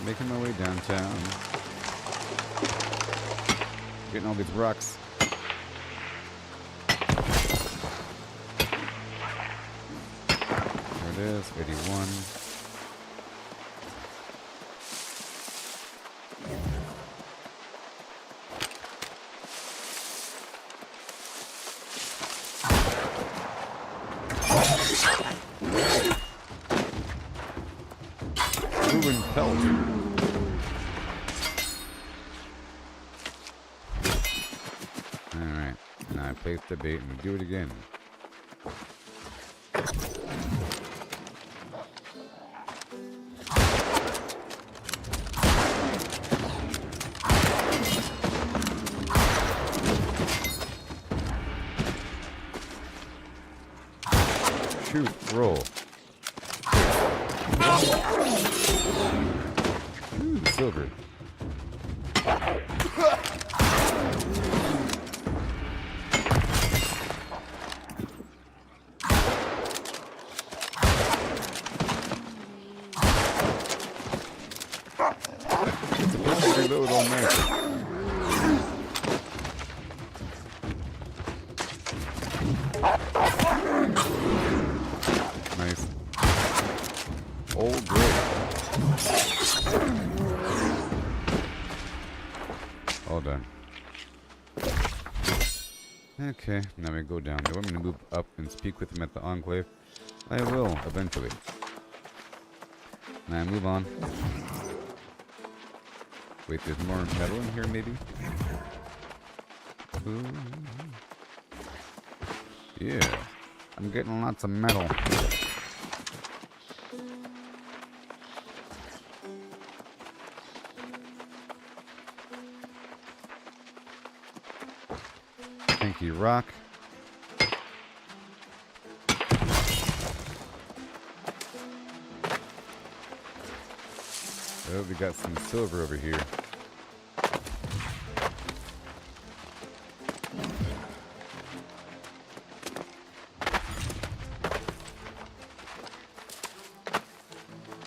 Making my way downtown. Getting all these rocks. There it is, 81. Moving pelt. Alright, now I place the bait and we do it again. Shoot, roll. Ooh, silver. It's supposed to reload all night. Nice. Oh, great. All done. Okay, now we go down. Do you want me to move up and speak with him at the Enclave? I will, eventually. Now move on. Wait, there's more metal in here, maybe? Ooh. Yeah, I'm getting lots of metal. Thank you, rock. Oh, we got some silver over here.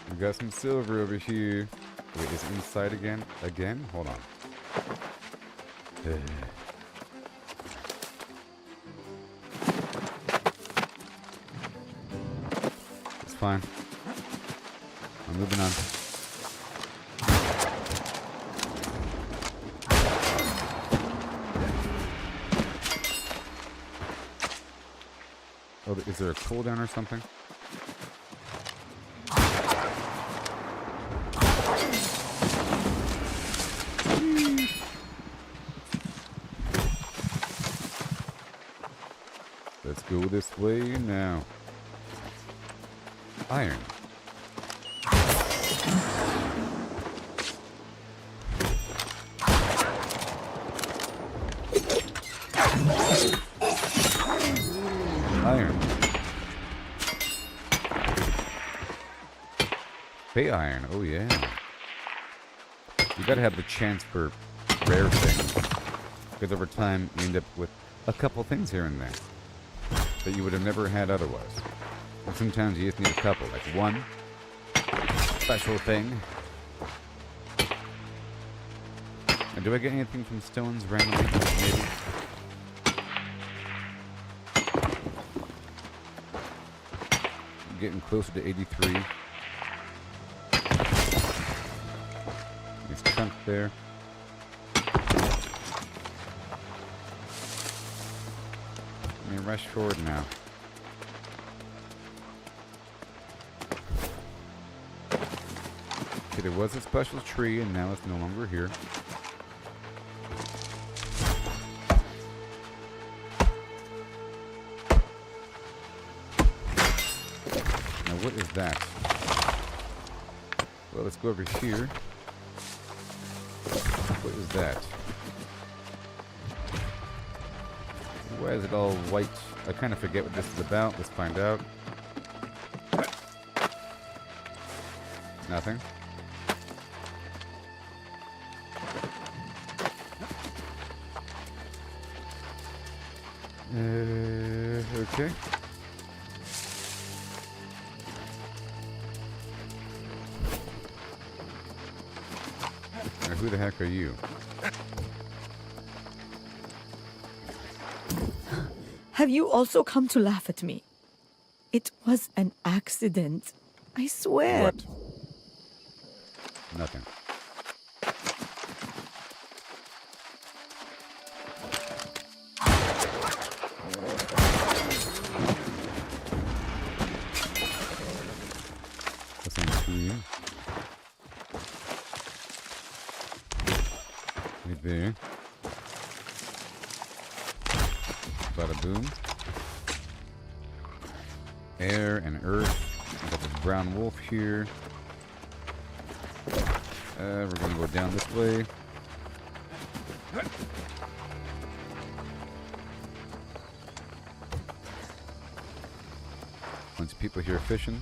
We got some silver over here. Wait, is it inside again? Again? Hold on. It's fine. I'm moving on. Oh, is there a cooldown or something? Let's go this way now. Iron. Iron. Bay iron, oh yeah. You gotta have the chance for rare things. Because over time, you end up with a couple things here and there that you would have never had otherwise. And sometimes you just need a couple, like one special thing. And do I get anything from stones randomly? Maybe. I'm getting closer to 83. Nice chunk there. Let me rush forward now. See, there was a special tree, and now it's no longer here. Now, what is that? Well, let's go over here. What is that? Why is it all white? I kind of forget what this is about. Let's find out. Nothing. Okay. Now, who the heck are you? Have you also come to laugh at me? It was an accident. I swear. What? Nothing. That's on screen. Right there. Bada boom. Air and earth. We got this brown wolf here. We're gonna go down this way. Bunch of people here fishing.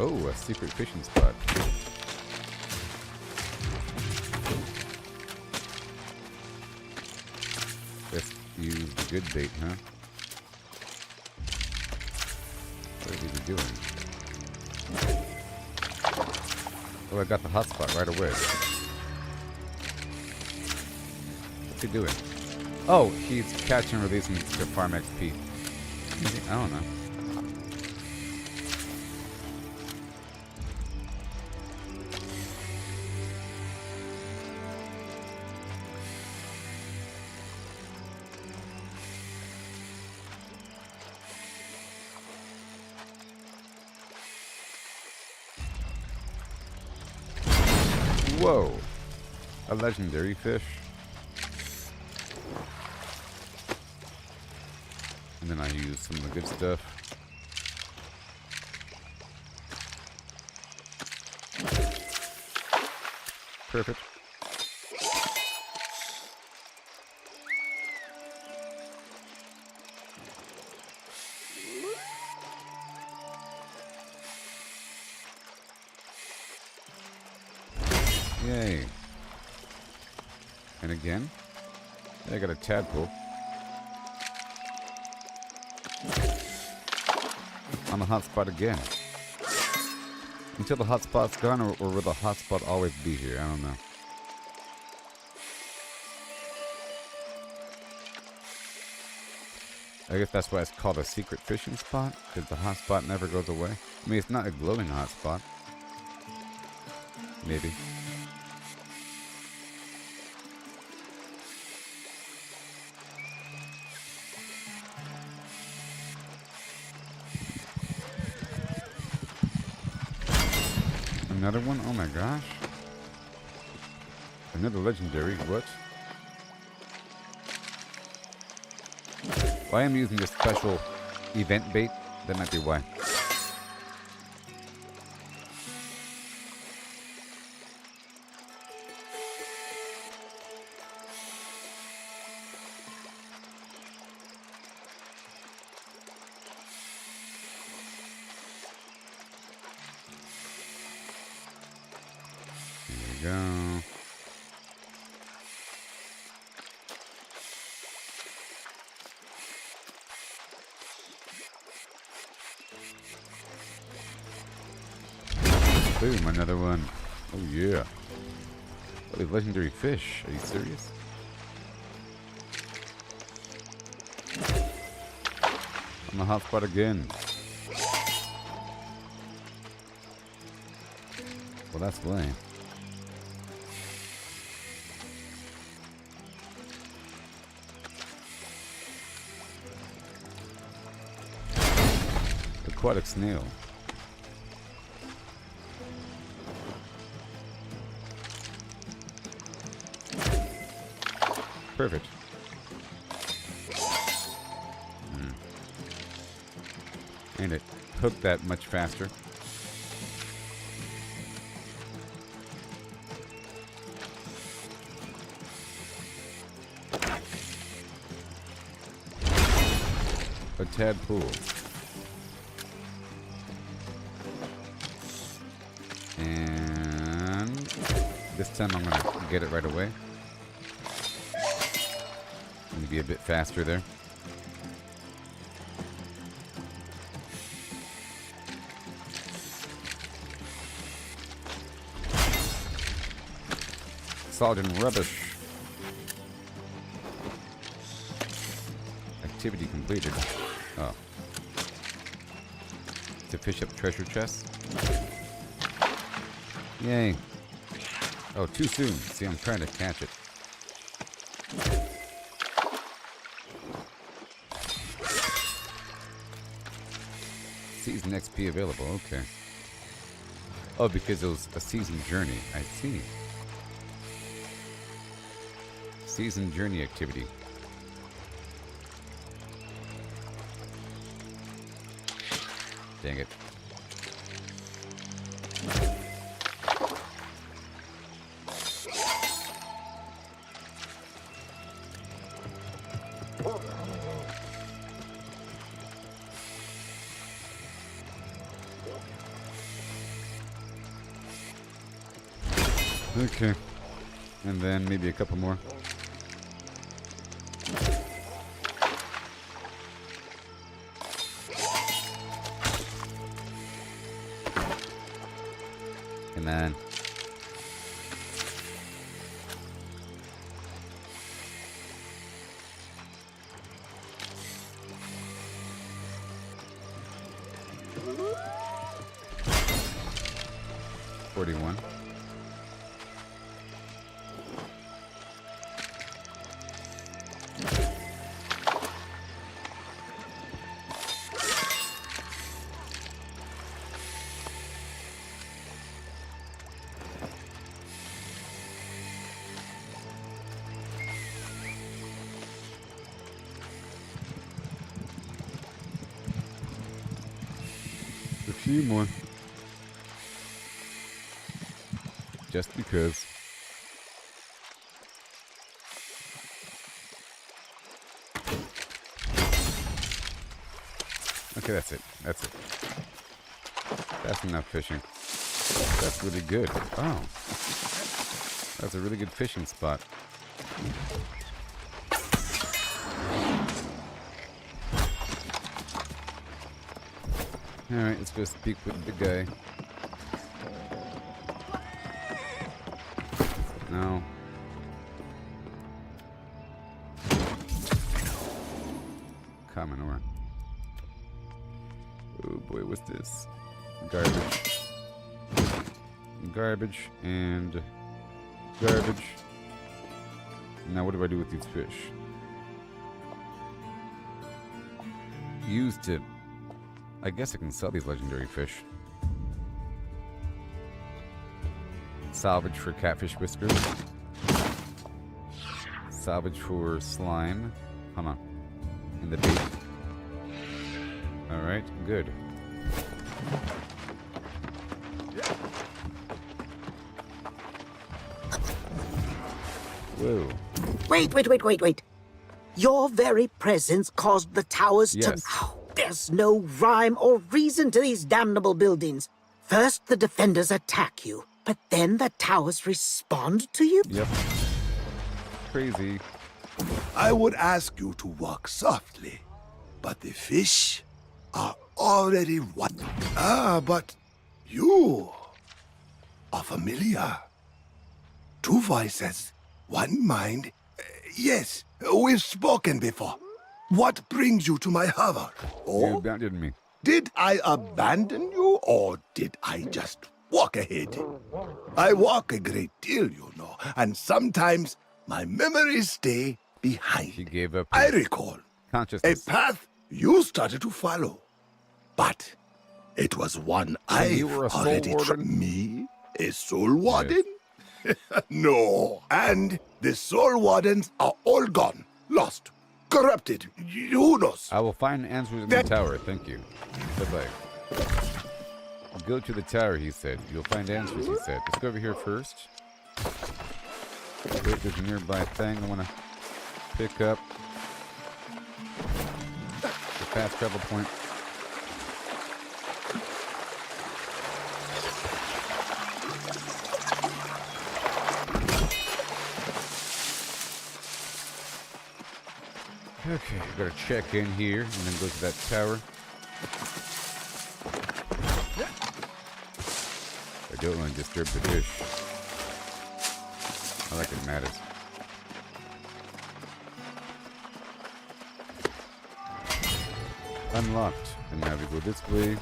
Oh, a secret fishing spot. Let's use the good bait, huh? What is he doing? Oh, I got the hotspot right away. What's he doing? Oh, he's catching and releasing to farm XP. I don't know. Whoa, a legendary fish. And then I use some of the good stuff. Perfect. Yay. And again, I got a tadpole. On the hotspot again. Until the hotspot's gone, or will the hotspot always be here? I don't know. I guess that's why it's called a secret fishing spot, because the hotspot never goes away. I mean, it's not a glowing hotspot. Maybe. Another one? Oh my gosh. Another legendary. What? Why I'm using this special event bait? That might be why. Go. Boom, another one. Oh yeah. Oh, legendary fish. Are you serious? On the hotspot again. Well, that's lame. aquatic snail. Perfect. And it hooked that much faster. A tadpole. And this time I'm gonna get it right away. Maybe a bit faster there. Solid and rubbish. Activity completed. Oh. To fish up treasure chests. Yay. Oh, too soon. See, I'm trying to catch it. Season XP available. Okay. Oh, because it was a season journey. I see. Season journey activity. Dang it. Okay. And then maybe a couple more. Come on. $41. A few more. Just because. Okay, that's it. That's it. That's enough fishing. That's really good. Oh. That's a really good fishing spot. Alright, let's go speak with the guy. No. Common ore. Oh boy, what's this? Garbage. Garbage and garbage. Now what do I do with these fish? Used to... I guess I can sell these legendary fish. Salvage for catfish whiskers. Salvage for slime. Come on. And the bait. Alright, good. Whoa. Wait. Your very presence caused the towers Yes. to... Oh, there's no rhyme or reason to these damnable buildings. First, the defenders attack you, but then the towers respond to you? Yep. Crazy. I would ask you to walk softly, but the fish are already what? Ah, but you are familiar. Two voices, one mind. Yes, we've spoken before. What brings you to my hover? You Oh, abandoned me. did I abandon you, or did I just walk ahead? I walk a great deal, you know, and sometimes my memories stay behind. She gave up I his recall a consciousness. path you started to follow, but It was one I you were a soul already warden? Me? A soul warden? No. And the soul wardens are all gone. Lost. Corrupted. Who knows? I will find answers in the tower. Thank you. Goodbye. Go to the tower, he said. You'll find answers, he said. Let's go over here first. Wait, there's a nearby thing I want to pick up. The fast travel point. Okay, gotta check in here and then go to that tower. I don't want to disturb the fish. I like it matters. Unlocked. And now we go this way.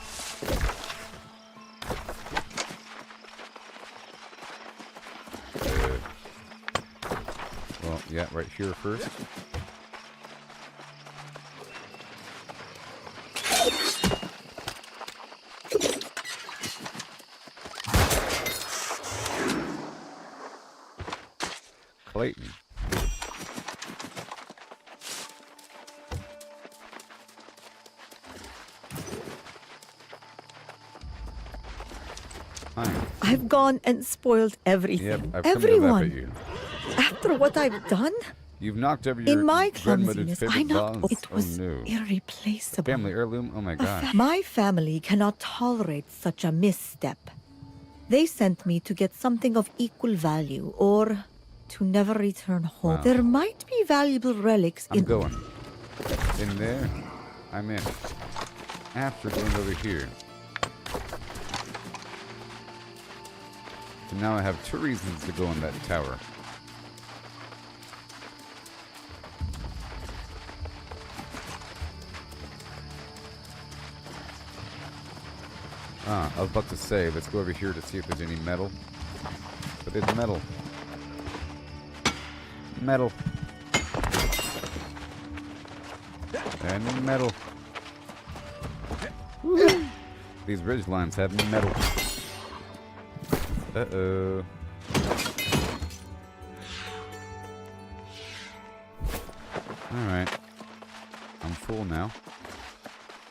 Well, yeah, right here first. Clayton. Hi. I've gone and spoiled everything. Yep, I've come to laugh Everyone. at you. After what I've done, You've knocked over your in my grandmother's clumsiness, I favorite knocked. vase. It was Oh no. irreplaceable. Family heirloom? Oh my gosh. My family cannot tolerate such a misstep. They sent me to get something of equal value, or to never return home. Wow. There might be valuable relics I'm in. going. In there? I'm in. After going over here. So now I have 2 reasons to go in that tower. I was about to say, let's go over here to see if there's any metal. But there's metal. Metal. And metal. Woo. These ridge lines have metal. Uh-oh. Alright. I'm full now.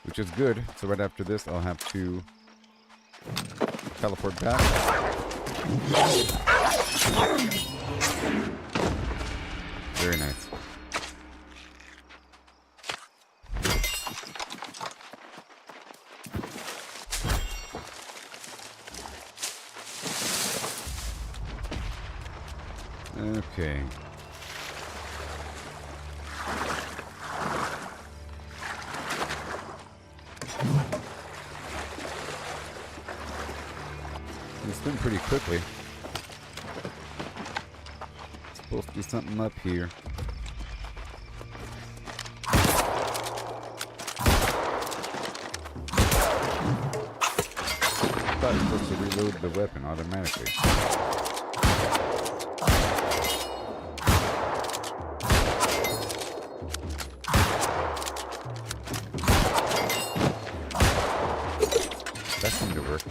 Which is good. So right after this, I'll have to teleport back. Very nice. Okay. You swim pretty quickly. Supposed to be something up here. I thought you're supposed to reload the weapon automatically. That seemed to work.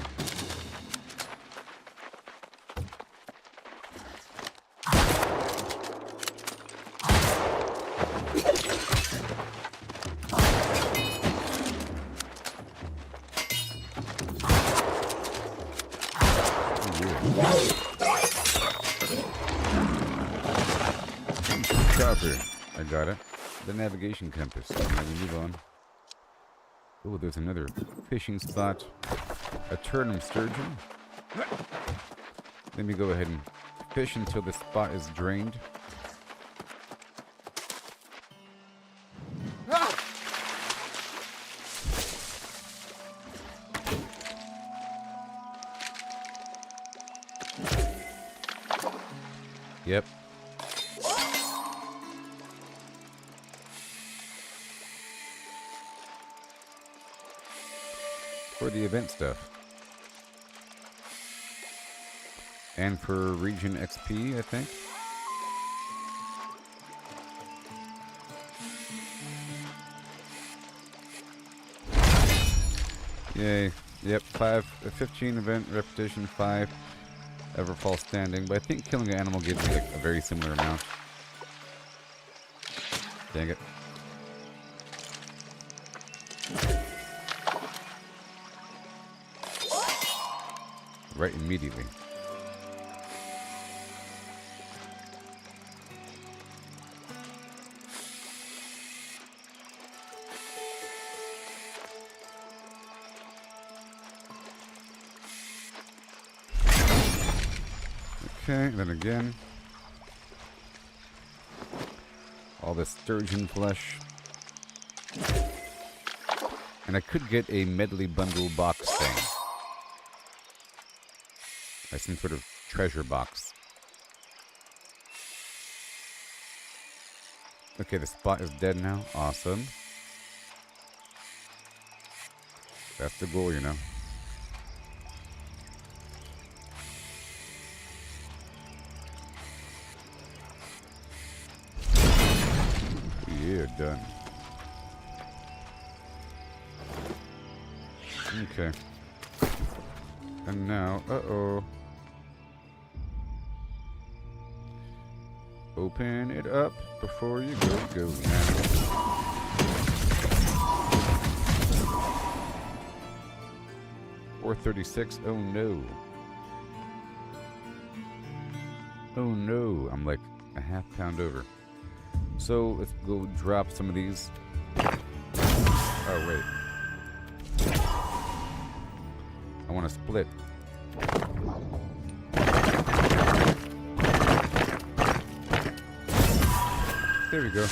Chopper. I got it. The navigation compass. Now we move on. Oh, there's another fishing spot. Aeternum sturgeon. Let me go ahead and fish until the spot is drained. Yep. For the event stuff. And for region XP, I think. Yay. Yep, 15 event, reputation 5, ever fall standing. But I think killing an animal gives me like a very similar amount. Dang it. Right immediately. Okay, then again. All this sturgeon flesh. And I could get a medley bundle box thing. Like some sort of treasure box. Okay, the spot is dead now. Awesome. That's the goal, you know. Yeah, done. Okay. And now, uh-oh. Open it up before you go now. 436, oh no. Oh no, I'm like a half pound over. So let's go drop some of these. Oh wait. I want to split. There we go.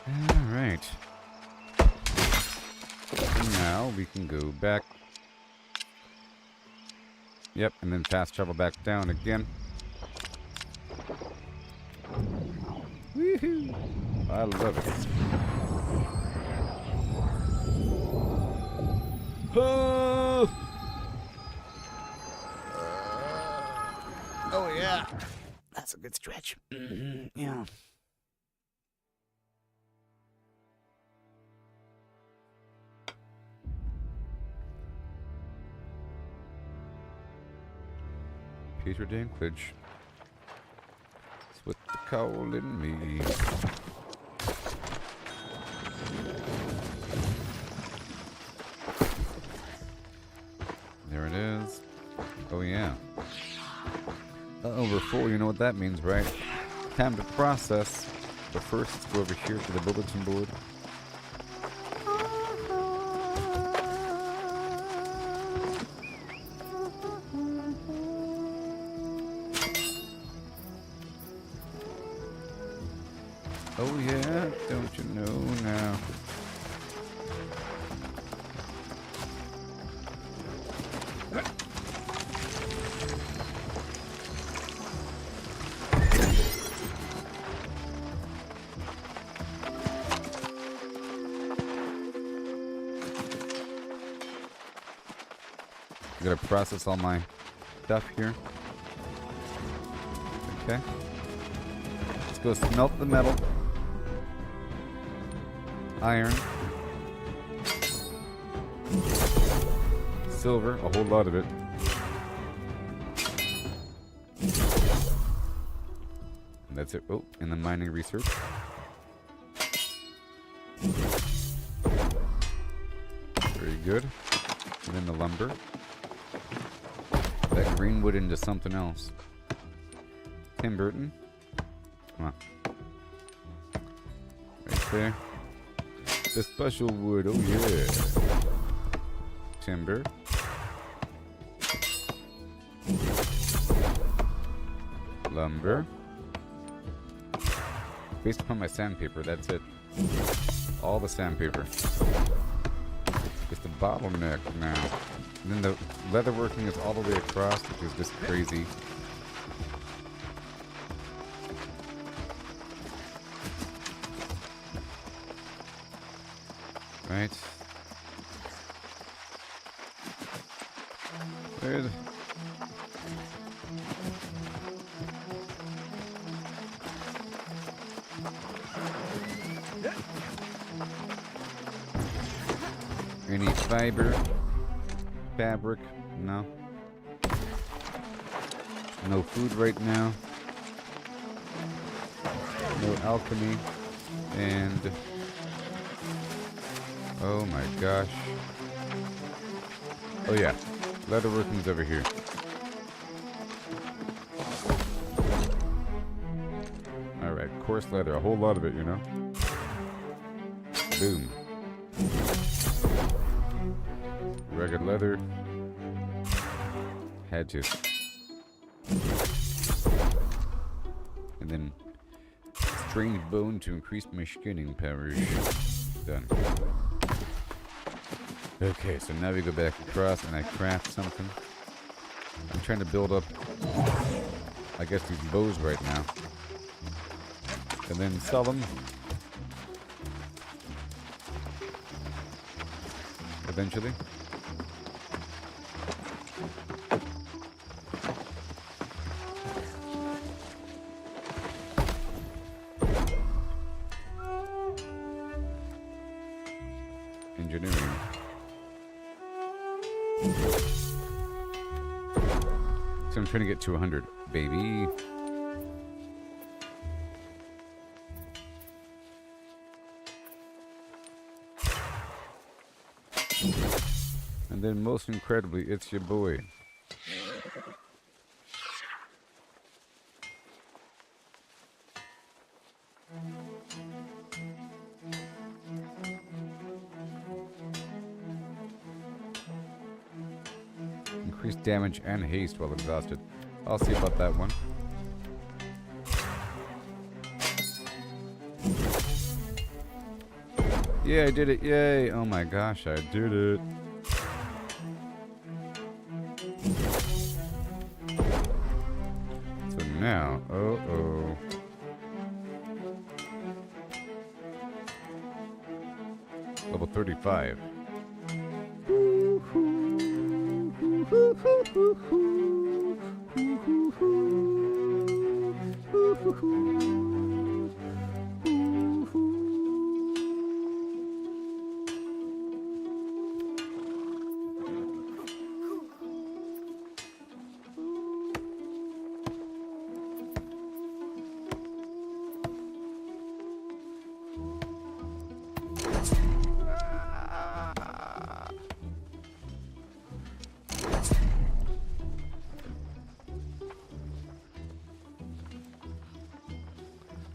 Alright. Now we can go back. Yep, and then fast travel back down again. Woohoo! I love it. Oh, yeah. That's a good stretch. Yeah. Peter Dinklage. That's what they're calling me. There it is. Oh yeah. Uh-oh, we're full. You know what that means, right? Time to process. But first, let's go over here to the bulletin board. Oh yeah, don't you know now? I gotta process all my stuff here. Okay. Let's go smelt the metal. Iron. Silver, a whole lot of it. And that's it. Oh, and the mining research. Very good. And then the lumber. That green wood into something else. Tim Burton. Come on. Right there. The special wood, oh yeah. Timber. Lumber. Based upon my sandpaper, that's it. All the sandpaper. Just a bottleneck now. And then the leather working is all the way across, which is just crazy. Right. Good. fiber. Fabric. No. No food right now. No alchemy. And... oh my gosh. Oh yeah. Leatherworking's over here. Alright, coarse leather. A whole lot of it, you know? Boom. Rugged leather. Had to. And then strange bone to increase my skinning powers. Done. Okay, so now we go back across and I craft something. I'm trying to build up, I guess, these bows right now. And then sell them. Eventually. Engineering. So I'm trying to get to 100, baby. And then most incredibly, it's your boy. Increased damage and haste while exhausted. I'll see about that one. Yeah, I did it. Yay. Oh my gosh, I did it. So now, uh-oh. Level 35.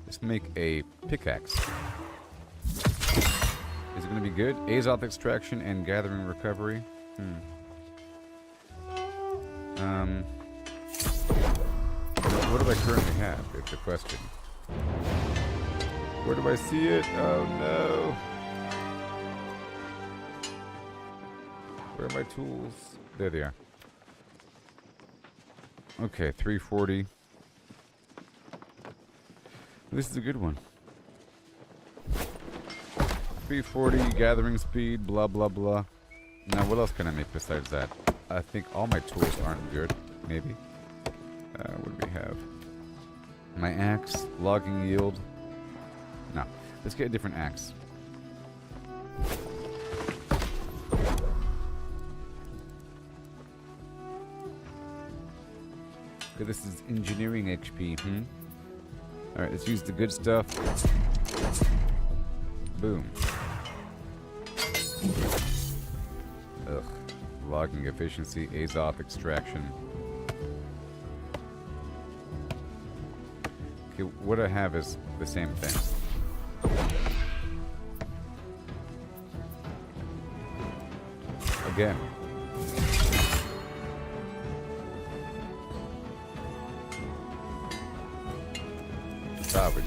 Let's make a pickaxe. Is it going to be good? Azoth extraction and gathering recovery. What do I currently have? Is the question. Where do I see it? Oh no. Where are my tools? There they are. Okay, 340. This is a good one. 340, gathering speed, blah, blah, blah. Now, what else can I make besides that? I think all my tools aren't good, maybe. What do we have? My axe, logging yield. No, let's get a different axe. Okay, this is engineering HP, Alright, let's use the good stuff. Boom. Ugh. Logging efficiency, Azoth extraction. Okay, what I have is the same thing. Again. Salvage.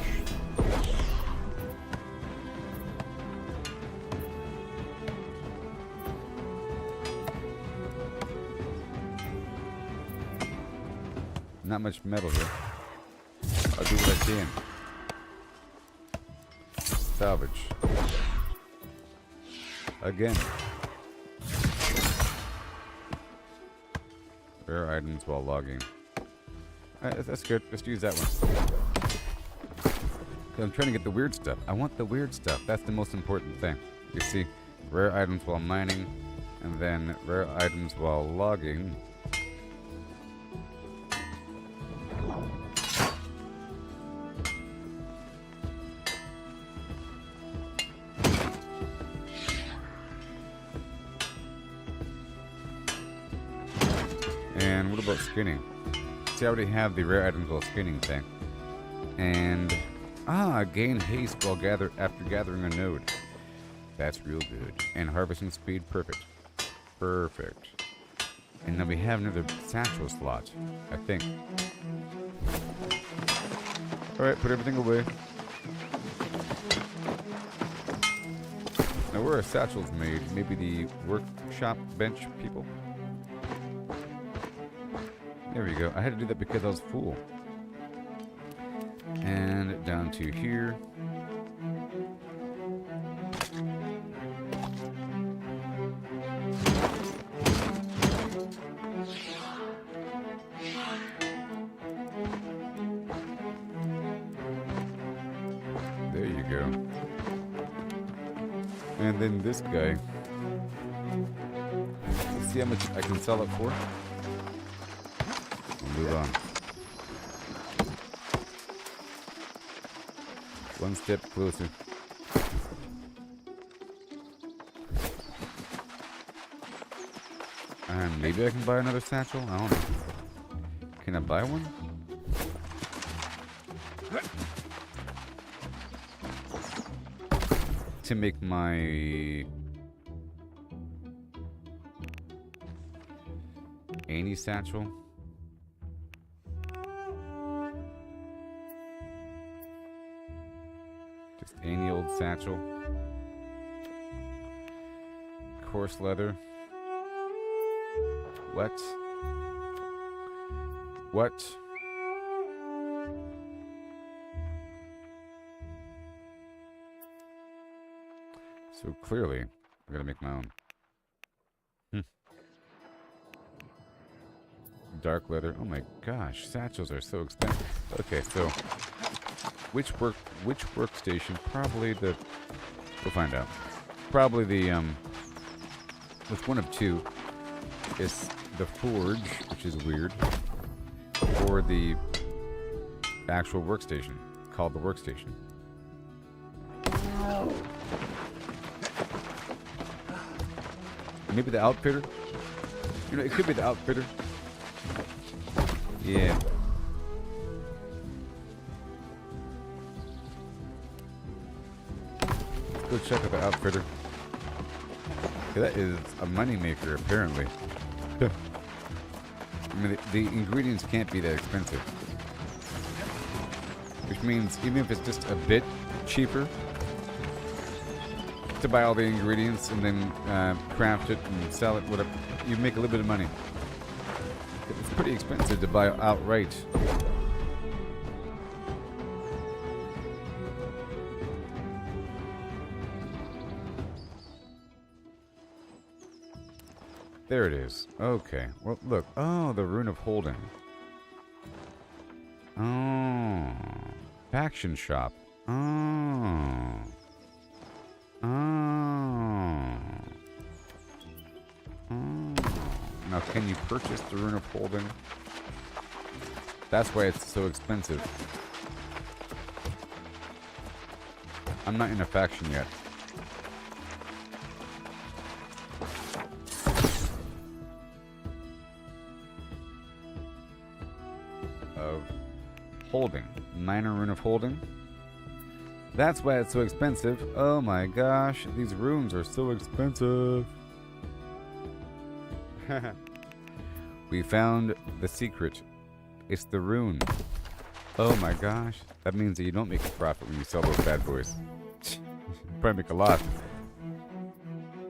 Not much metal here. I'll do what I can. Salvage. Again. Rare items while logging. That's good. Let's use that one. I'm trying to get the weird stuff. I want the weird stuff. That's the most important thing. You see, rare items while mining. And then rare items while logging. And what about skinning? See, I already have the rare items while skinning thing. And gain haste while after gathering a node. That's real good. And harvesting speed, perfect. Perfect. And then we have another satchel slot, I think. Alright, put everything away. Now where are satchels made? Maybe the workshop bench people? There we go. I had to do that because I was full. And down to here. There you go. And then this guy. Let's see how much I can sell it for. We'll move on. One step closer. And maybe I can buy another satchel? I don't know. Can I buy one? To make my Annie satchel. Just any old satchel. Coarse leather. What? What? So clearly, I gotta make my own. Dark leather. Oh my gosh, satchels are so expensive. Okay, so which workstation? Probably the. We'll find out. Probably the with one of two. Is the forge, which is weird, or the actual workstation called the workstation. Maybe the outfitter. You know, it could be the outfitter. Yeah. Let's go check out the outfitter. Okay, that is a moneymaker, apparently. I mean, the ingredients can't be that expensive. Which means even if it's just a bit cheaper to buy all the ingredients and then craft it and sell it, whatever, you make a little bit of money. It's pretty expensive to buy outright. There it is. Okay. Well, look. Oh, the Rune of Holding. Oh. Faction shop. Oh. Oh. Oh. Now, can you purchase the Rune of Holding? That's why it's so expensive. I'm not in a faction yet. Holding. Minor Rune of Holding. That's why it's so expensive. Oh my gosh, these runes are so expensive. We found the secret. It's the rune. Oh my gosh. That means that you don't make a profit when you sell those bad boys. You probably make a lot.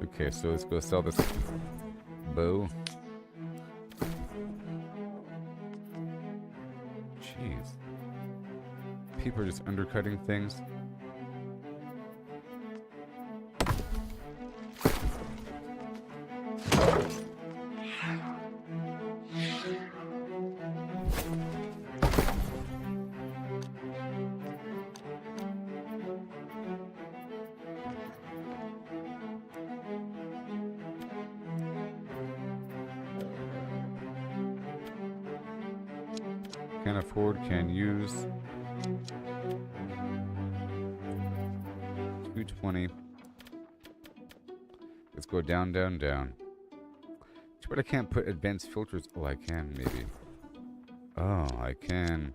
Okay, so let's go sell this bow. Jeez. People are just undercutting things. Can't afford, can use. 220. Let's go down, down, down. But I can't put advanced filters. Oh, I can, maybe. Oh, I can.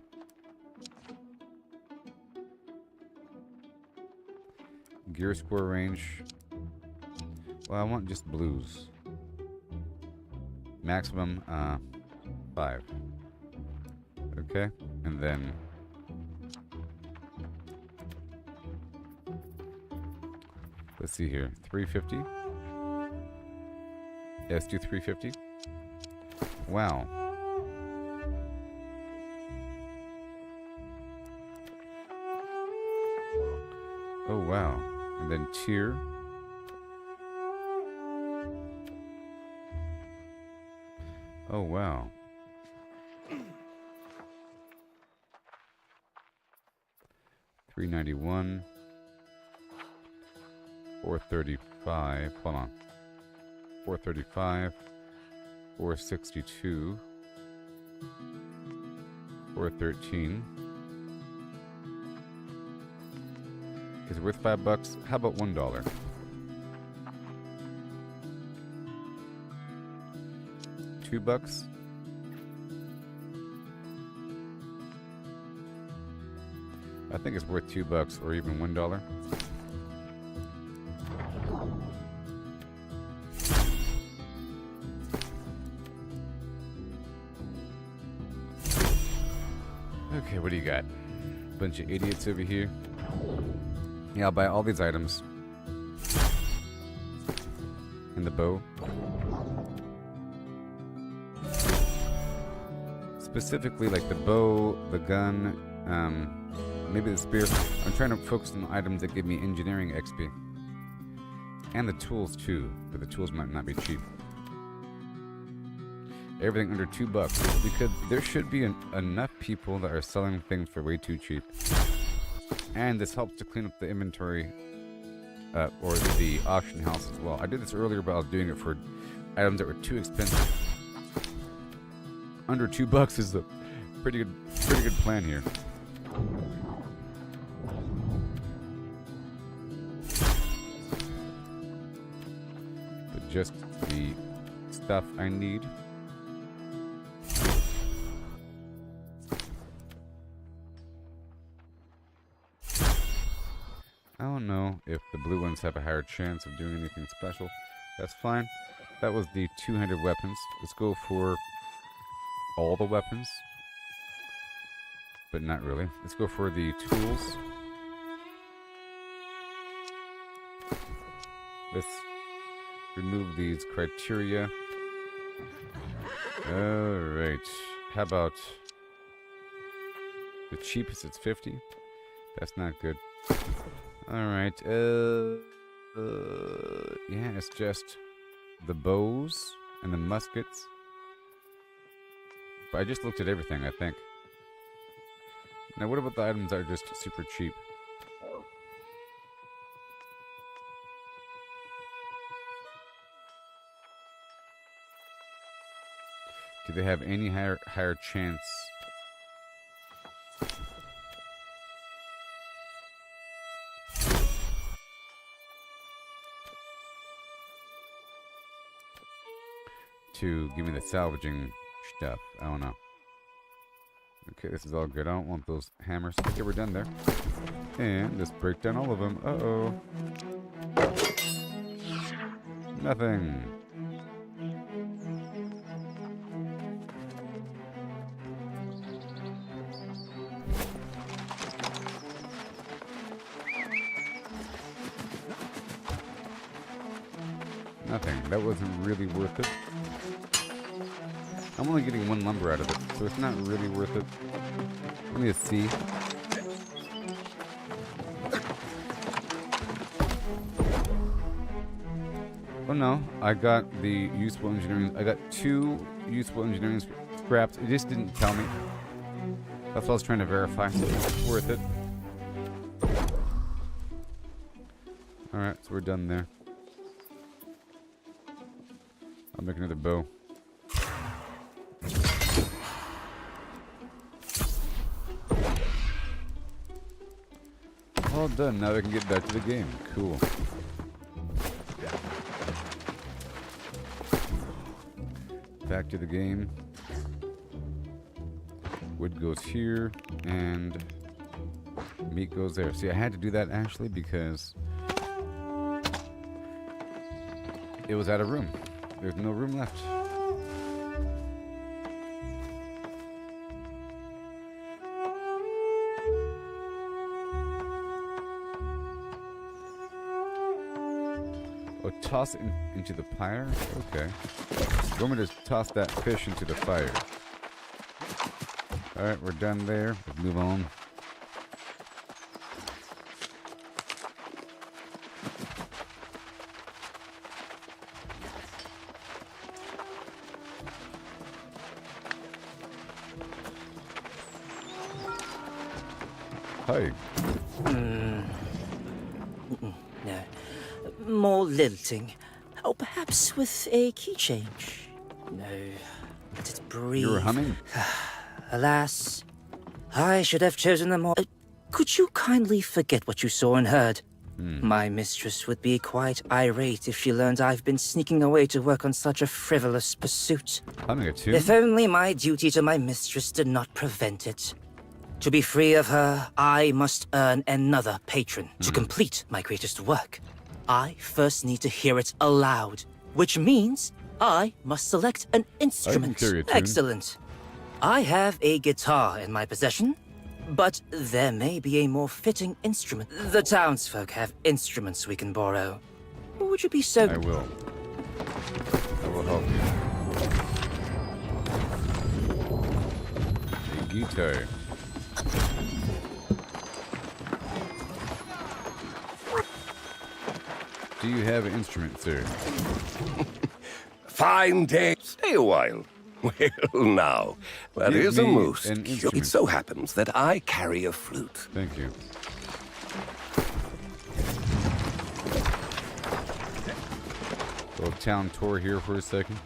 Gear score range. Well, I want just blues. Maximum, 5. Okay, and then... Let's see here. 350. Yeah, let's do 350. Wow. Oh, wow. And then tier. Oh, wow. $391. 435. Hold on. 435. 462. 413. Is it worth $5? How about $1? $2? I think it's worth $2 or even $1. Okay, what do you got? Bunch of idiots over here. Yeah, I'll buy all these items. And the bow. Specifically, like the bow, the gun, maybe the spear. I'm trying to focus on items that give me engineering XP. And the tools too, but the tools might not be cheap. Everything under $2, because there should be enough people that are selling things for way too cheap. And this helps to clean up the inventory, or the auction house as well. I did this earlier, but I was doing it for items that were too expensive. Under $2 is a pretty good plan here. But just the stuff I need. I don't know if the blue ones have a higher chance of doing anything special. That's fine. That was the 200 weapons. Let's go for all the weapons. But not really. Let's go for the tools. Let's remove these criteria. Alright. How about the cheapest? It's 50. That's not good. Alright, yeah, it's just the bows and the muskets. But I just looked at everything, I think. Now, what about the items that are just super cheap? Do they have any higher chance? To give me the salvaging stuff. I don't know. Okay, this is all good. I don't want those hammers. Okay, we're done there. And let's break down all of them. Uh-oh. Nothing. Nothing. That wasn't really worth it. I'm only getting 1 lumber out of it, so it's not really worth it. Let me see. Oh no, I got the useful engineering. I got 2 useful engineering scraps. It just didn't tell me. That's what I was trying to verify. It's worth it. Alright, so we're done there. I'll make another bow. All done. Now we can get back to the game. Cool. Back to the game. Wood goes here, and meat goes there. See, I had to do that actually because it was out of room. There's no room left. Oh, toss it into the fire? Okay. You want me to toss that fish into the fire? Alright, we're done there. Let's move on. Hi. No. More lilting. Oh, perhaps with a key change. No. Let it breathe. You were humming? Alas, I should have chosen a more... could you kindly forget what you saw and heard? My mistress would be quite irate if she learned I've been sneaking away to work on such a frivolous pursuit. Humming a tune? If only my duty to my mistress did not prevent it. To be free of her, I must earn another patron to complete my greatest work. I first need to hear it aloud, which means I must select an instrument. carry a tune. Excellent. I have a guitar in my possession, but there may be a more fitting instrument. The townsfolk have instruments we can borrow. Would you be so... I will. I will help you. A guitar. Do you have an instrument, sir? Fine day. Stay a while. Well, now, that Give is a me moose. an instrument. It so happens that I carry a flute. Thank you. Little town tour here for a second.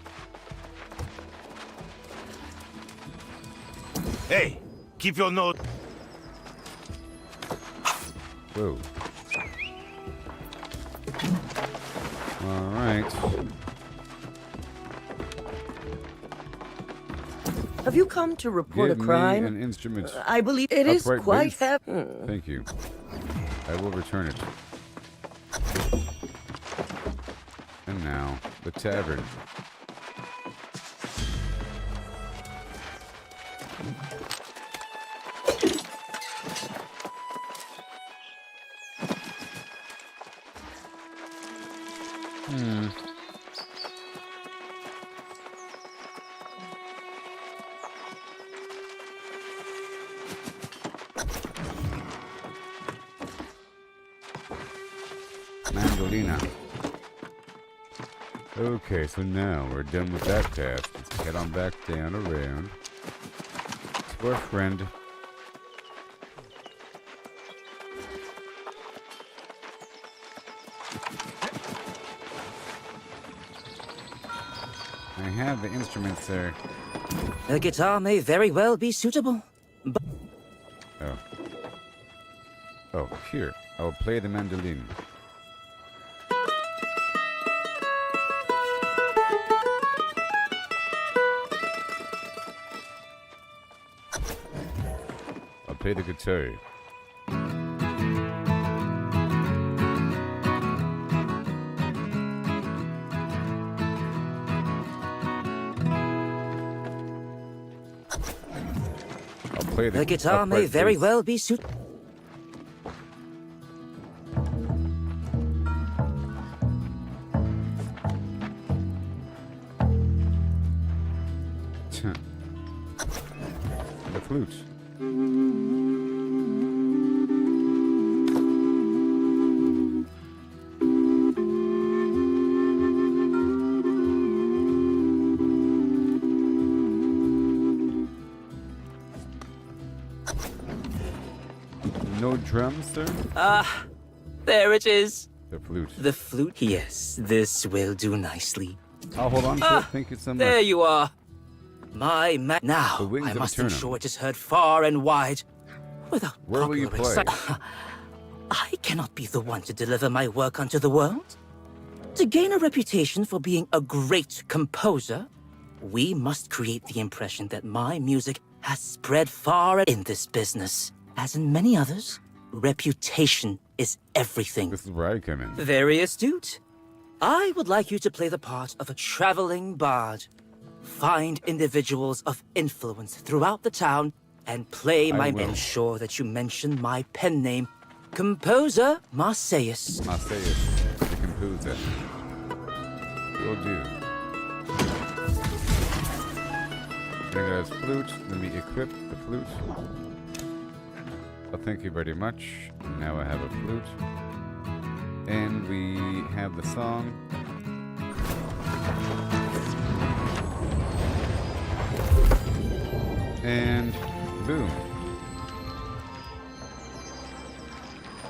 Hey, keep your nose. Whoa. All right. Have you come to report Give a me crime? an instrument. I believe it is Upright quite bass. heavy. Thank you. I will return it. And now, the tavern. Mandolina. Okay, so now we're done with that task. Let's head on back down around to our friend. I have the instruments there. The guitar may very well be suitable. Oh. Oh, here. I will play the mandolin. I'll play the guitar. I'll play The guitar may upright very bass. well be suitable. The flute. No drums, sir? Ah, there it is. The flute. The flute? Yes, this will do nicely. I'll hold on to it. Ah, Thank you so much. there you are. My man. The Now, wings I of must Aeternum. ensure it is heard far and wide. Without Where will you popular play? I cannot be the one to deliver my work unto the world. To gain a reputation for being a great composer, we must create the impression that my music has spread far in this business. As in many others, reputation is everything. This is where I come in. Very astute. I would like you to play the part of a traveling bard. Find individuals of influence throughout the town and play I my... will. Ensure that you mention my pen name, Composer Marseilles. Marseilles, the composer. Will do. I got his flute. Let me equip the flute. Well, thank you very much. Now I have a flute. And we have the song. And boom.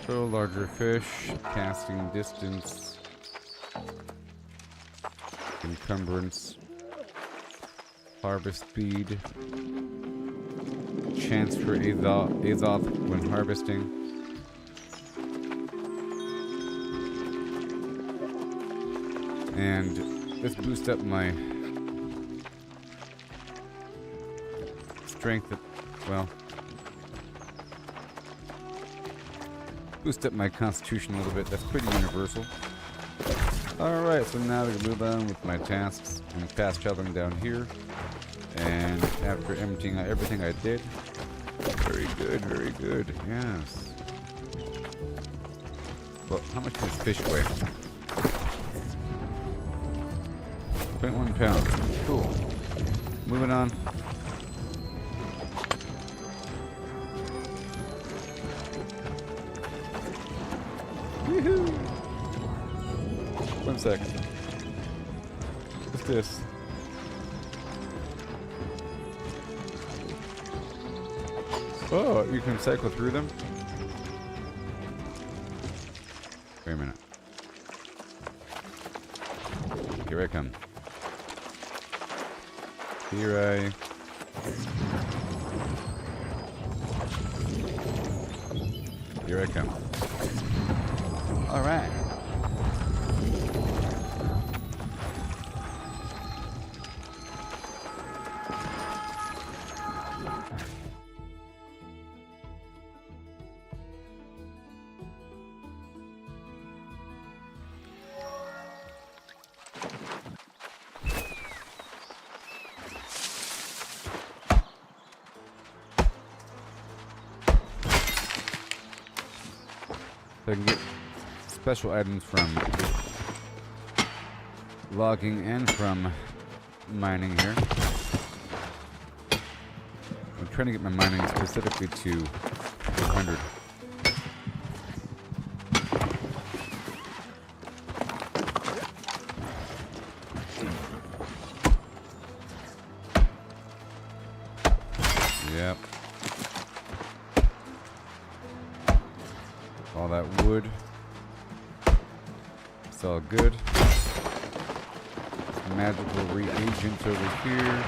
Throw larger fish, casting distance, encumbrance, harvest speed, chance for Azoth when harvesting. And let's boost up my strength, well, boost up my constitution a little bit. That's pretty universal. Alright, so now we can move on with my tasks. I'm fast traveling down here. And after emptying out everything I did. Very good, very good. Yes. Well, how much does fish weigh? 0.1 pounds. Cool. Moving on. Woohoo! 1 second. What's this? Oh, you can cycle through them? Wait a minute. Here I come. Here I... Here I come. Alright. So I can get special items from logging and from mining here. I'm trying to get my mining specifically to 100. Yep. All that wood. It's all good. Magical reagent over here.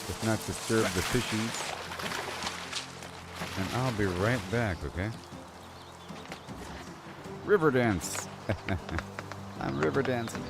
Let's not disturb the fishies. And I'll be right back, okay? River dance. I'm river dancing.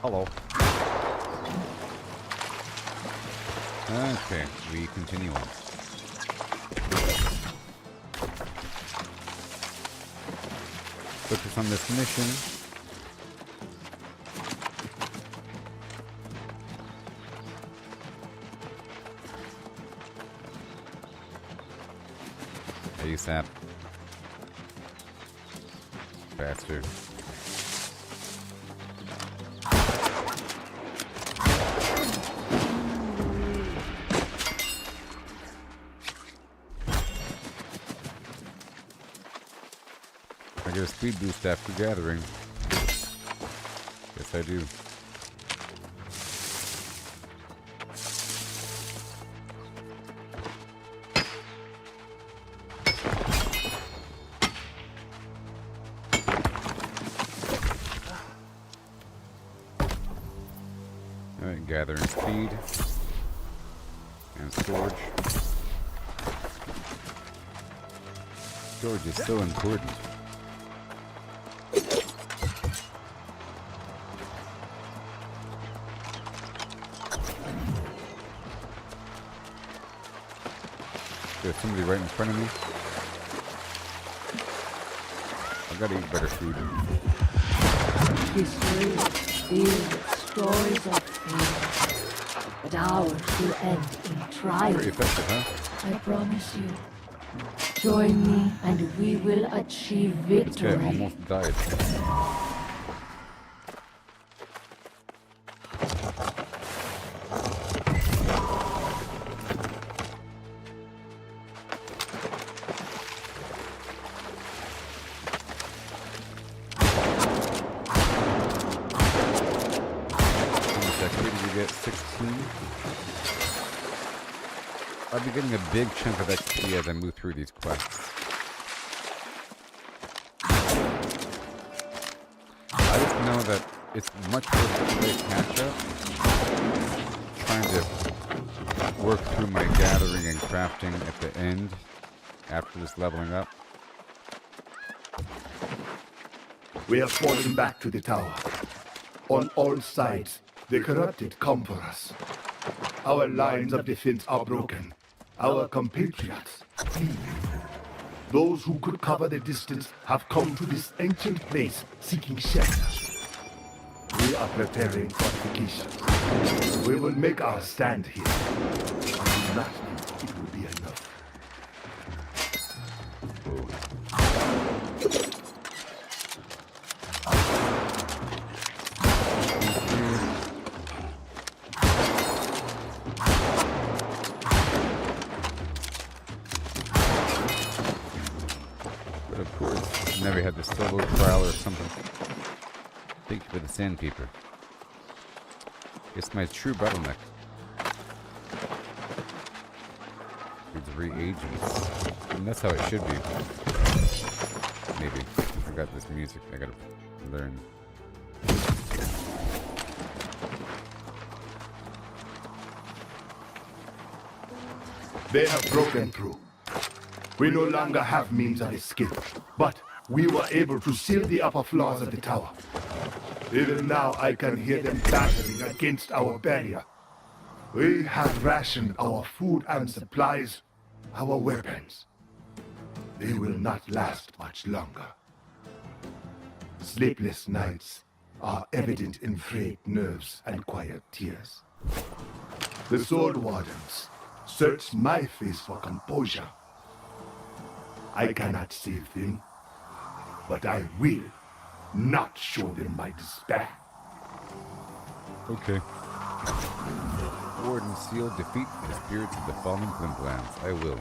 Hello. Okay, we continue on. Focus on this mission. ASAP. Faster. I get a speed boost after gathering. Yes, I do. Alright, gathering speed and storage. Storage is so important. There's somebody right in front of me. I gotta eat better food. History is stories of fear, but ours will end in triumph. Pretty effective, huh? I promise you. Join me and we will achieve victory. Okay, almost died. I'll be getting a big chunk of XP as I move through these quests. I just know that it's much worth to play catch up. Trying to work through my gathering and crafting at the end after this leveling up. We are falling back to the tower. On all sides, the corrupted come for us. Our lines of defense are broken. Our compatriots flee. Those who could cover the distance have come to this ancient place seeking shelter. We are preparing fortifications. We will make our stand here. I do not think it will be enough. Never had the solo trial or something. Thank you for the sandpaper. It's my true bottleneck. It's reagents. And that's how it should be. Maybe. I forgot this music. I gotta learn. They have broken through. We no longer have means of escape, but we were able to seal the upper floors of the tower. Even now I can hear them battering against our barrier. We have rationed our food and supplies, our weapons. They will not last much longer. Sleepless nights are evident in frayed nerves and quiet tears. The sword wardens search my face for composure. I cannot save them, but I will not show them my despair. Okay. Ward and seal defeat the spirits of the fallen Glimlands. I will.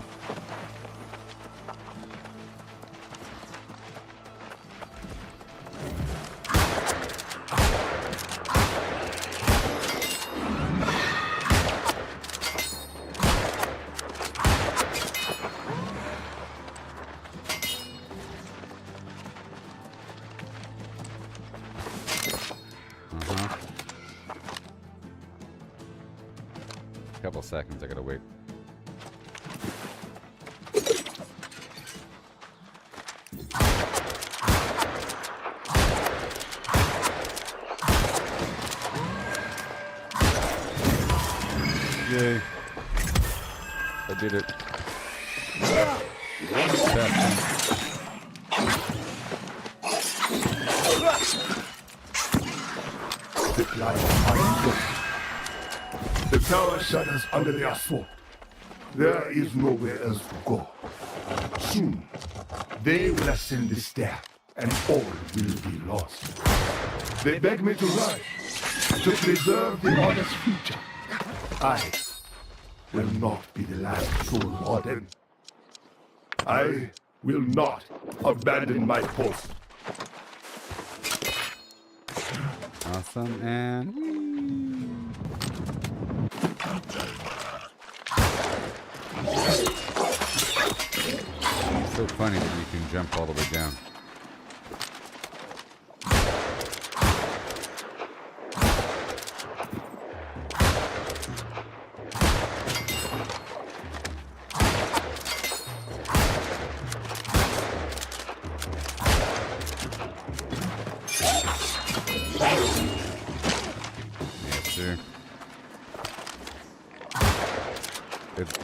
Couple seconds, I gotta wait. Yay. I did it. The tower shudders under the assault. There is nowhere else to go. Soon, they will ascend the stair, and all will be lost. They beg me to rise, to preserve the Order's future. I will not be the last Soul Warden. I will not abandon my post. Awesome, and it's so funny that you can jump all the way down.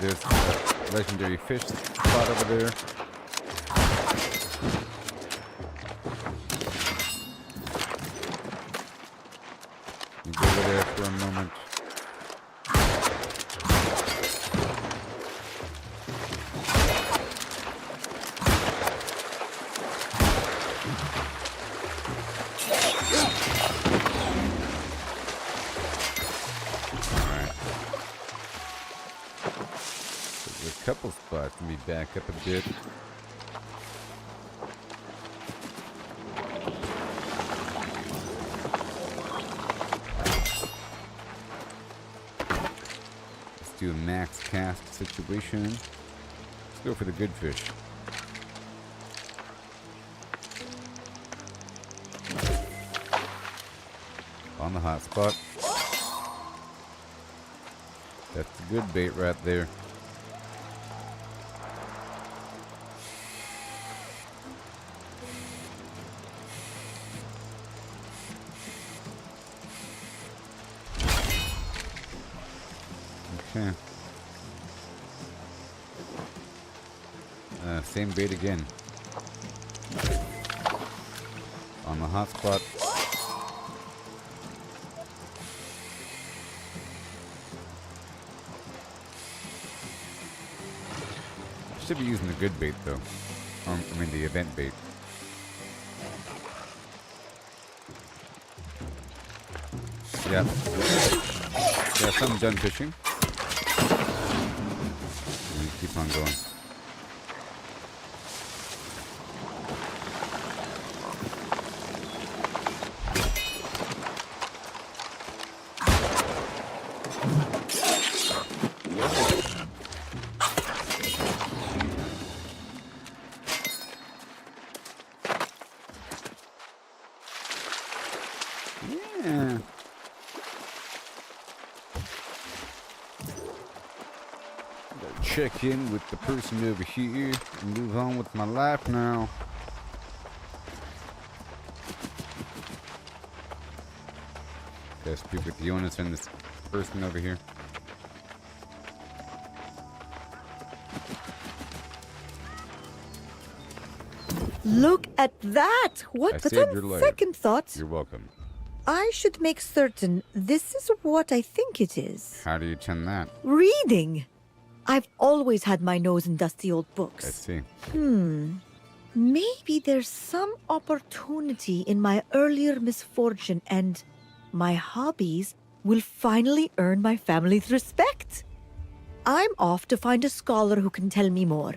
There's a legendary fish spot over there. You go over there for a moment. Couple spots. Let me back up a bit. Let's do a max cast situation. Let's go for the good fish. On the hot spot. That's a good bait right there. Okay. Same bait again. On the hot spot. Should be using the good bait though. I mean the event bait. Yeah. Yes, I'm done fishing. Keep on going. Yeah. Check in with the person over here and move on with my life now. Gotta speak with Jonas and this person over here. Look at that! What? But on second thought, you're welcome. I should make certain this is what I think it is. How do you tend that? Reading. I've always had my nose in dusty old books. I see. Maybe there's some opportunity in my earlier misfortune and my hobbies will finally earn my family's respect. I'm off to find a scholar who can tell me more.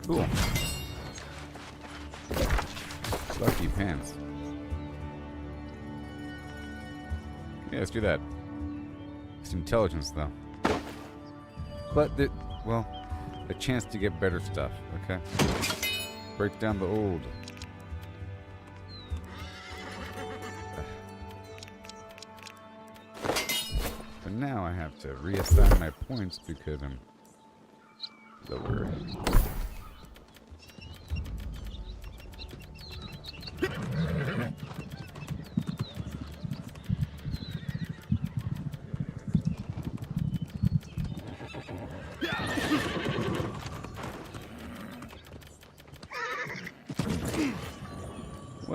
Cool. Lucky pants. Yeah, let's do that. It's intelligence, though. But, well, a chance to get better stuff, okay? Break down the old. But now I have to reassign my points because I'm lower.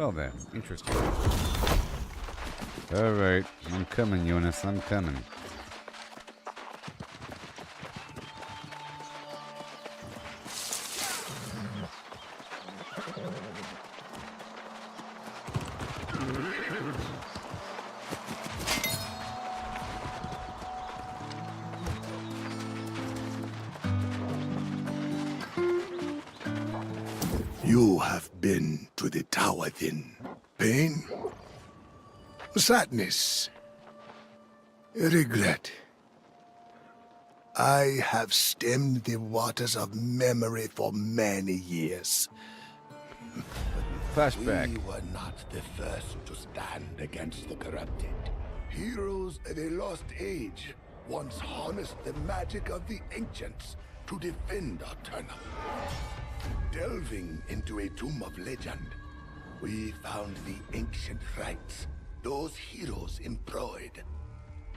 Well then, interesting. Alright, I'm coming, Jonas, I'm coming. You have been to the tower then. Pain? Sadness? Regret? I have stemmed the waters of memory for many years. Flashback. We were not the first to stand against the corrupted. Heroes of a lost age once harnessed the magic of the ancients to defend Aeternum. Delving into a tomb of legend, we found the ancient rites those heroes employed.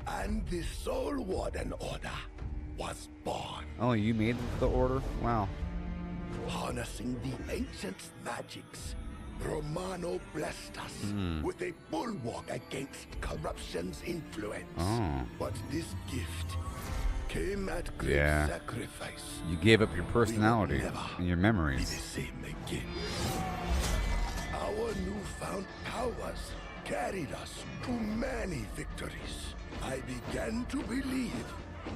And the Soul Warden Order was born. Oh, you made the order? Wow. Harnessing the ancients' magics, Romano blessed us with a bulwark against corruption's influence. Oh. But this gift came at great sacrifice. You gave up your personality never and your Be memories. the same again. Our newfound powers carried us to many victories. I began to believe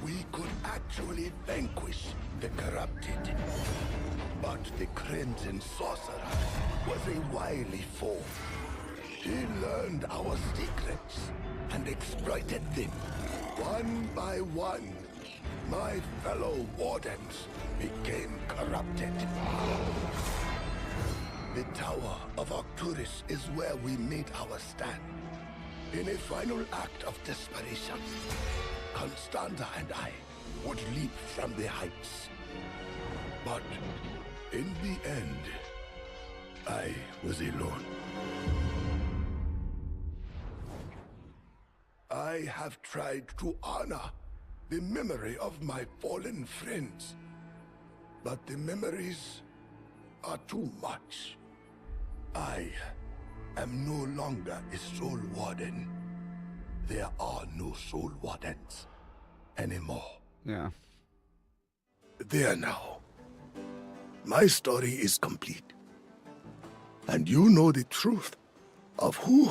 we could actually vanquish the corrupted. But the Crimson Sorcerer was a wily foe. He learned our secrets and exploited them. One by one, my fellow wardens became corrupted. The Tower of Arcturus is where we made our stand. In a final act of desperation, Constanta and I would leap from the heights. But in the end, I was alone. I have tried to honor the memory of my fallen friends, but the memories are too much. I am no longer a Soul Warden. There are no Soul Wardens anymore. Yeah. There now. My story is complete. And you know the truth of who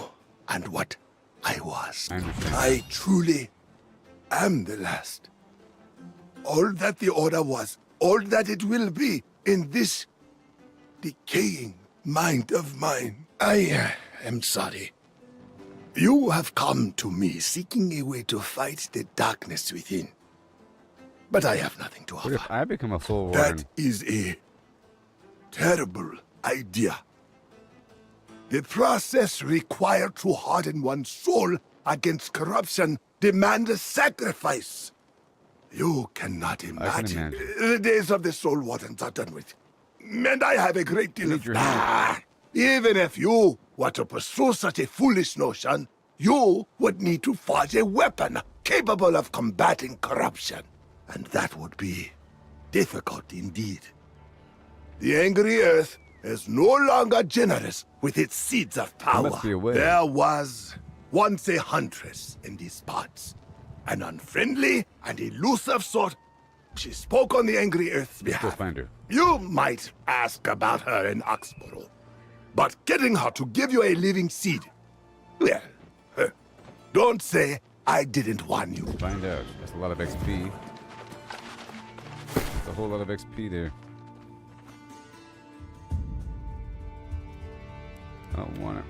and what I was. I understand. I truly am the last. All that the Order was, all that it will be in this decaying mind of mine. I am sorry. You have come to me seeking a way to fight the darkness within. But I have nothing to What offer. if I become a Soul Warden? That is a terrible idea. The process required to harden one's soul against corruption demands a sacrifice. You cannot imagine. The days of the Soul Wardens are done with. And I have a great deal of... Even if you were to pursue such a foolish notion, you would need to forge a weapon capable of combating corruption. And that would be difficult indeed. The angry earth is no longer generous with its seeds of power. There must be a way. There was once a huntress in these parts. An unfriendly and elusive sort. She spoke on the angry earth's Let's go behalf. find her. You might ask about her in Oxborough. But getting her to give you a living seed, well, don't say I didn't warn you. Find out. That's a lot of XP. That's a whole lot of XP there. I don't want it.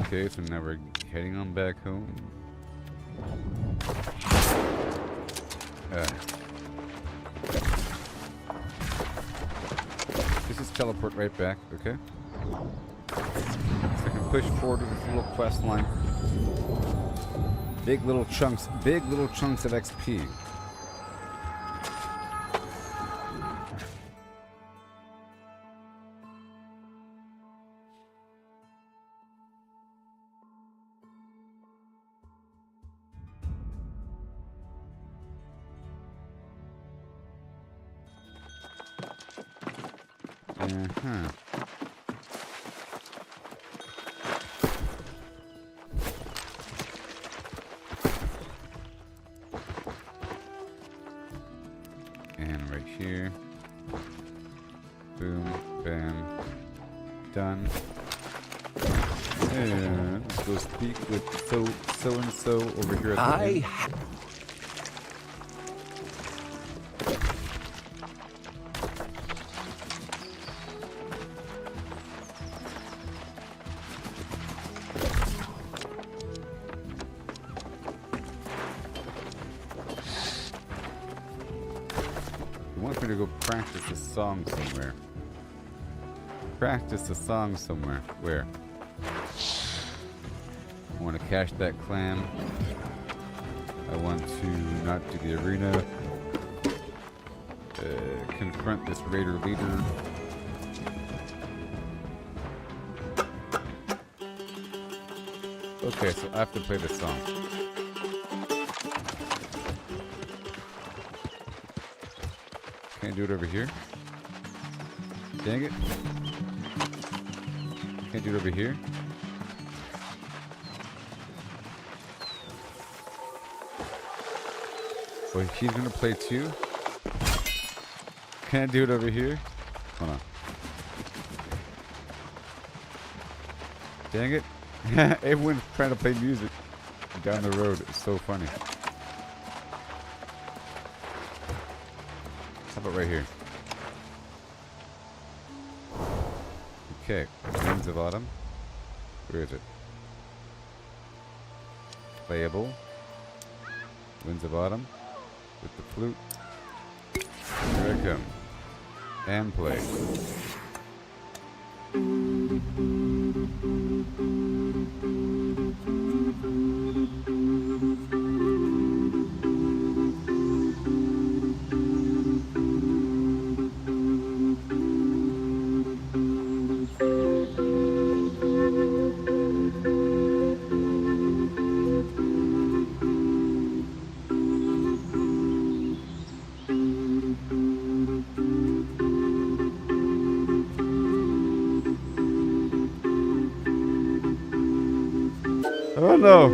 Okay, so now we're heading on back home. This is teleport right back, okay? So I can push forward to this little quest line. Big little chunks of XP. right here. Boom, bam, done. And let's go speak with so and so over here at the inn. He wants me to go practice a song somewhere. Practice a song somewhere. Where? I want to catch that clam. I want to not do the arena. Confront this raider leader. Okay, so I have to play this song. Can't do it over here. Dang it. Can't do it over here. Well, he's gonna play too. Can't do it over here. Hold on. Dang it. Everyone's trying to play music down the road. It's so funny. How about right here? Okay. Winds of Autumn. Where is it? Playable. Winds of Autumn. With the flute. Here I come. And play. Oh no!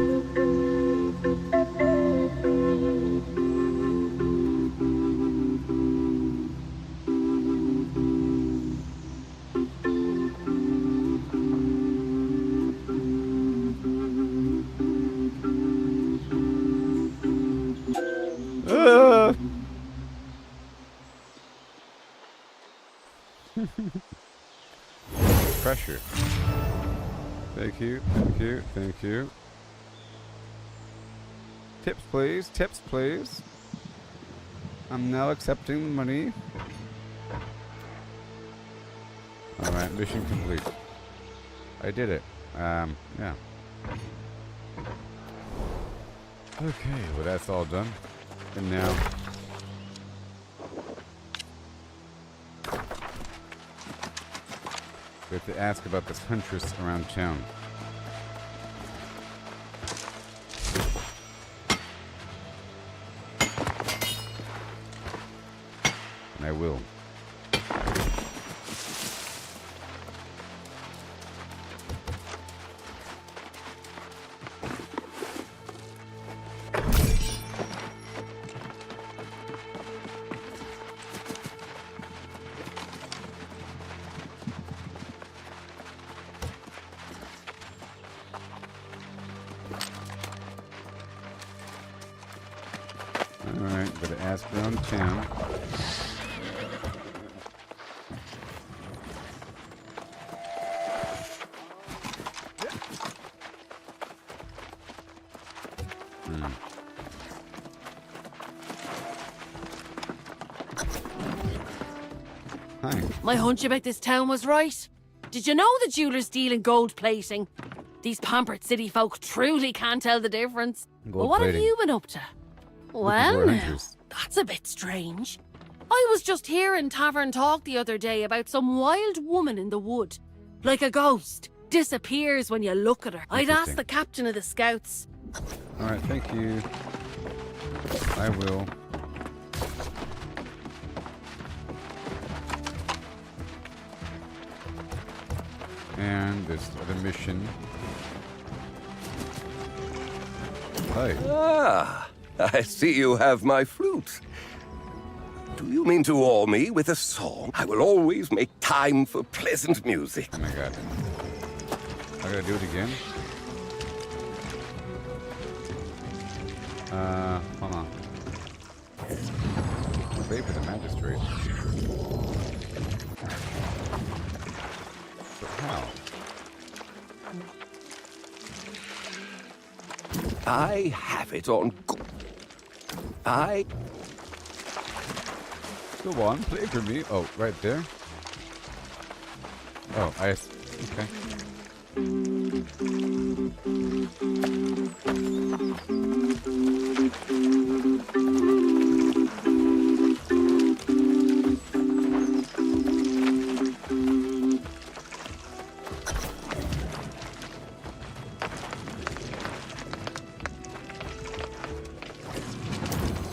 Pressure. Thank you, thank you, thank you. Tips, please. Tips, please. I'm now accepting the money. Alright, mission complete. I did it. Yeah. Okay, well that's all done. And now... we have to ask about this huntress around town. And I will. Alright, gotta ask around town. Hi. My hunch about this town was right. Did you know the jewelers deal in gold plating? These pampered city folk truly can't tell the difference. Well, what have you been up to? Well, that's a bit strange. I was just hearing tavern talk the other day about some wild woman in the wood. Like a ghost. Disappears when you look at her. I'd ask the captain of the scouts. Alright, thank you. I will. And this other mission. Hi. Ah, I see you have my flute. Do you mean to awe me with a song? I will always make time for pleasant music. Oh my god. I gotta do it again? Hold on. Wait for the magistrate. But how? I have it on. Go on, play for me. Oh, right there. Oh, okay.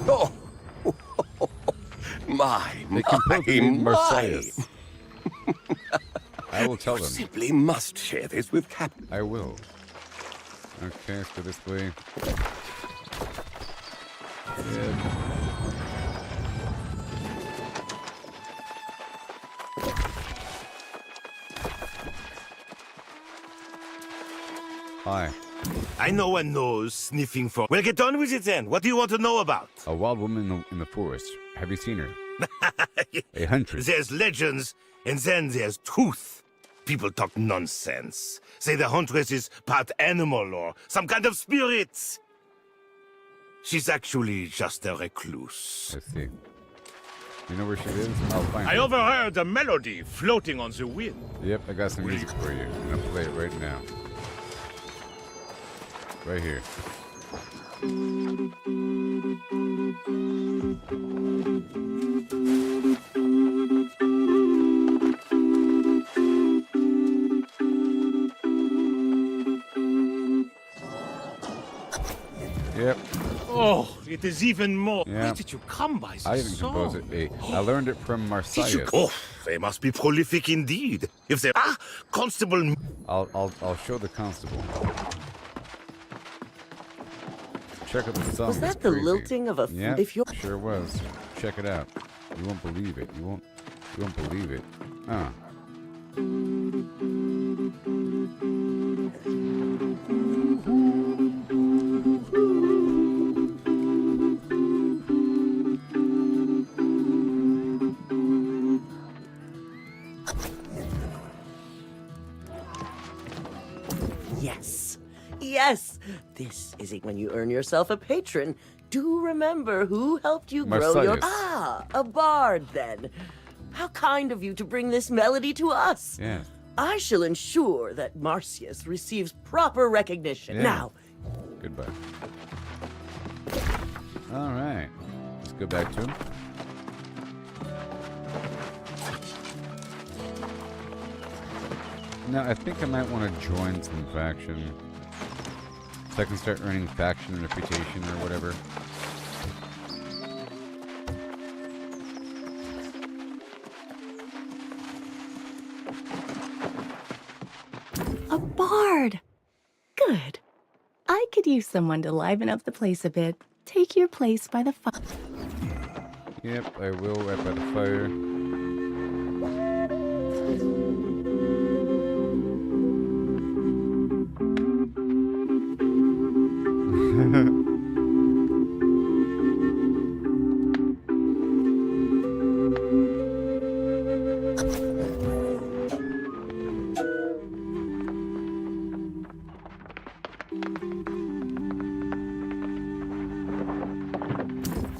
Oh, They compelled me in Marseilles. I will tell them. Simply must share this with Captain. I will. Okay, let's go this way. Yeah. Hi. I know one knows sniffing for. Well, get on with it then. What do you want to know about? A wild woman in the forest. Have you seen her? A huntress. There's legends, and then there's truth. People talk nonsense. Say the huntress is part animal or some kind of spirit. She's actually just a recluse. I see. You know where she lives? I'll find her. I overheard a melody floating on the wind. Yep, I got some music for you. I'm gonna play it right now. Right here. Yep. Oh, it is even more. Yeah. Where did you come by this I didn't song? compose it. I learned it from Marseilles. Did you? Oh, they must be prolific indeed. If they Constable. I'll show the constable. Check out the song. Was that it's the crazy. lilting of a? Yeah, If you're sure was. Check it out. You won't believe it. You won't believe it. Yes. Yes. This is when you earn yourself a patron. Do remember who helped you grow your... Marseilles. A bard then. How kind of you to bring this melody to us. Yeah. I shall ensure that Marcius receives proper recognition. Yeah. Now, Goodbye. All right. Let's go back to him. Now, I think I might want to join some faction. So I can start earning faction reputation or whatever. A bard! Good. I could use someone to liven up the place a bit. Take your place by the fire. Yep, I will right by the fire.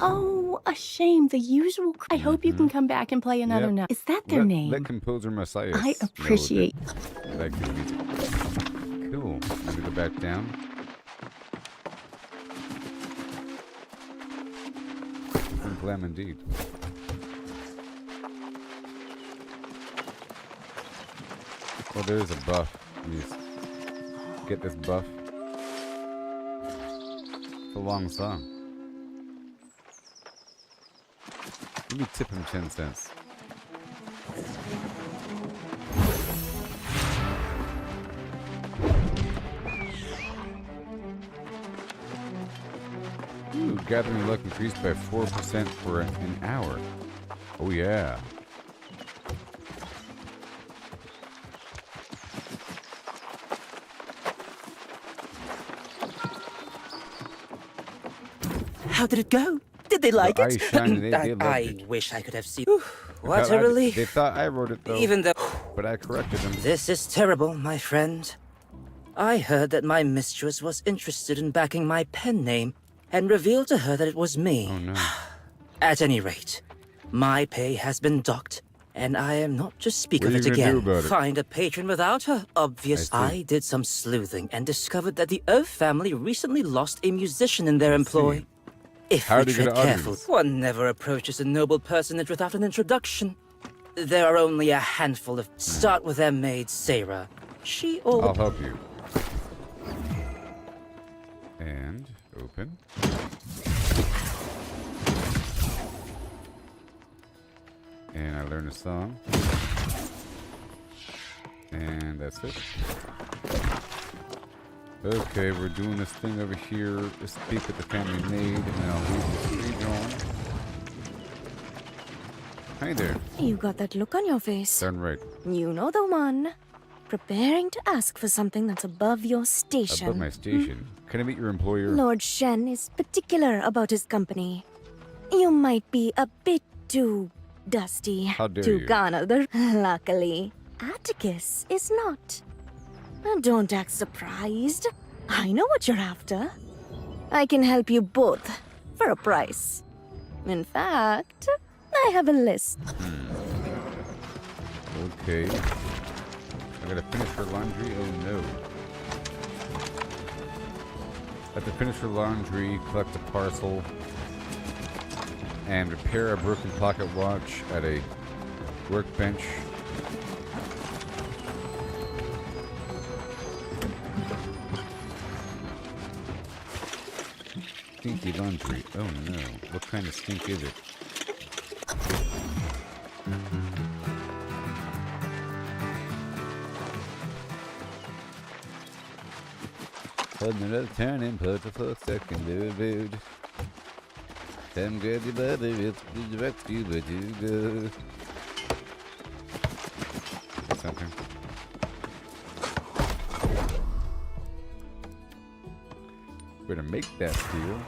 Oh, a shame. The usual. I hope you can come back and play another Yep. night. Is that their name? Let composer Marseilles I know appreciate. that I like the music. Cool. Let me go back down. Glam indeed. Well, there is a buff. Let me just get this buff. It's a long song. Let me tip him 10 cents. Ooh, gathering luck increased by 4% for an hour. Oh, yeah. How did it go? Did they like eyes it? shine, they loved I it. wish I could have seen. They What thought a I- relief. They thought I wrote it, though. Even though. But I corrected them. This is terrible, my friend. I heard that my mistress was interested in backing my pen name and revealed to her that it was me. Oh, no. At any rate, my pay has been docked, and I am not to speak What of are it you gonna do again. about it? Find a patron without her, obvious. I see. I did some sleuthing and discovered that the O family recently lost a musician in their employ. If How we did you tread get an careful, audience? one never approaches a noble personage without an introduction. There are only a handful of. Start with their maid, Sarah. She I'll always. help you. And open. And I learned a song. And that's it. Okay, we're doing this thing over here. Just speak with the family maid, and then I'll leave the page on. Hi there. You got that look on your face. Darn right. You know the one. Preparing to ask for something that's above your station. Above my station. Can I meet your employer? Lord Shen is particular about his company. You might be a bit too dusty How dare to you. garner the. Luckily, Atticus is not. Don't act surprised. I know what you're after. I can help you both for a price. In fact, I have a list. Okay. I gotta finish her laundry? Oh no. Have to finish her laundry, collect a parcel, and repair a broken pocket watch at a workbench. Stinky laundry. Oh no. What kind of stink is it? Another turn and put the full second dude. Them good you love it, it's the rescue, but you go. Something. Better make that steel.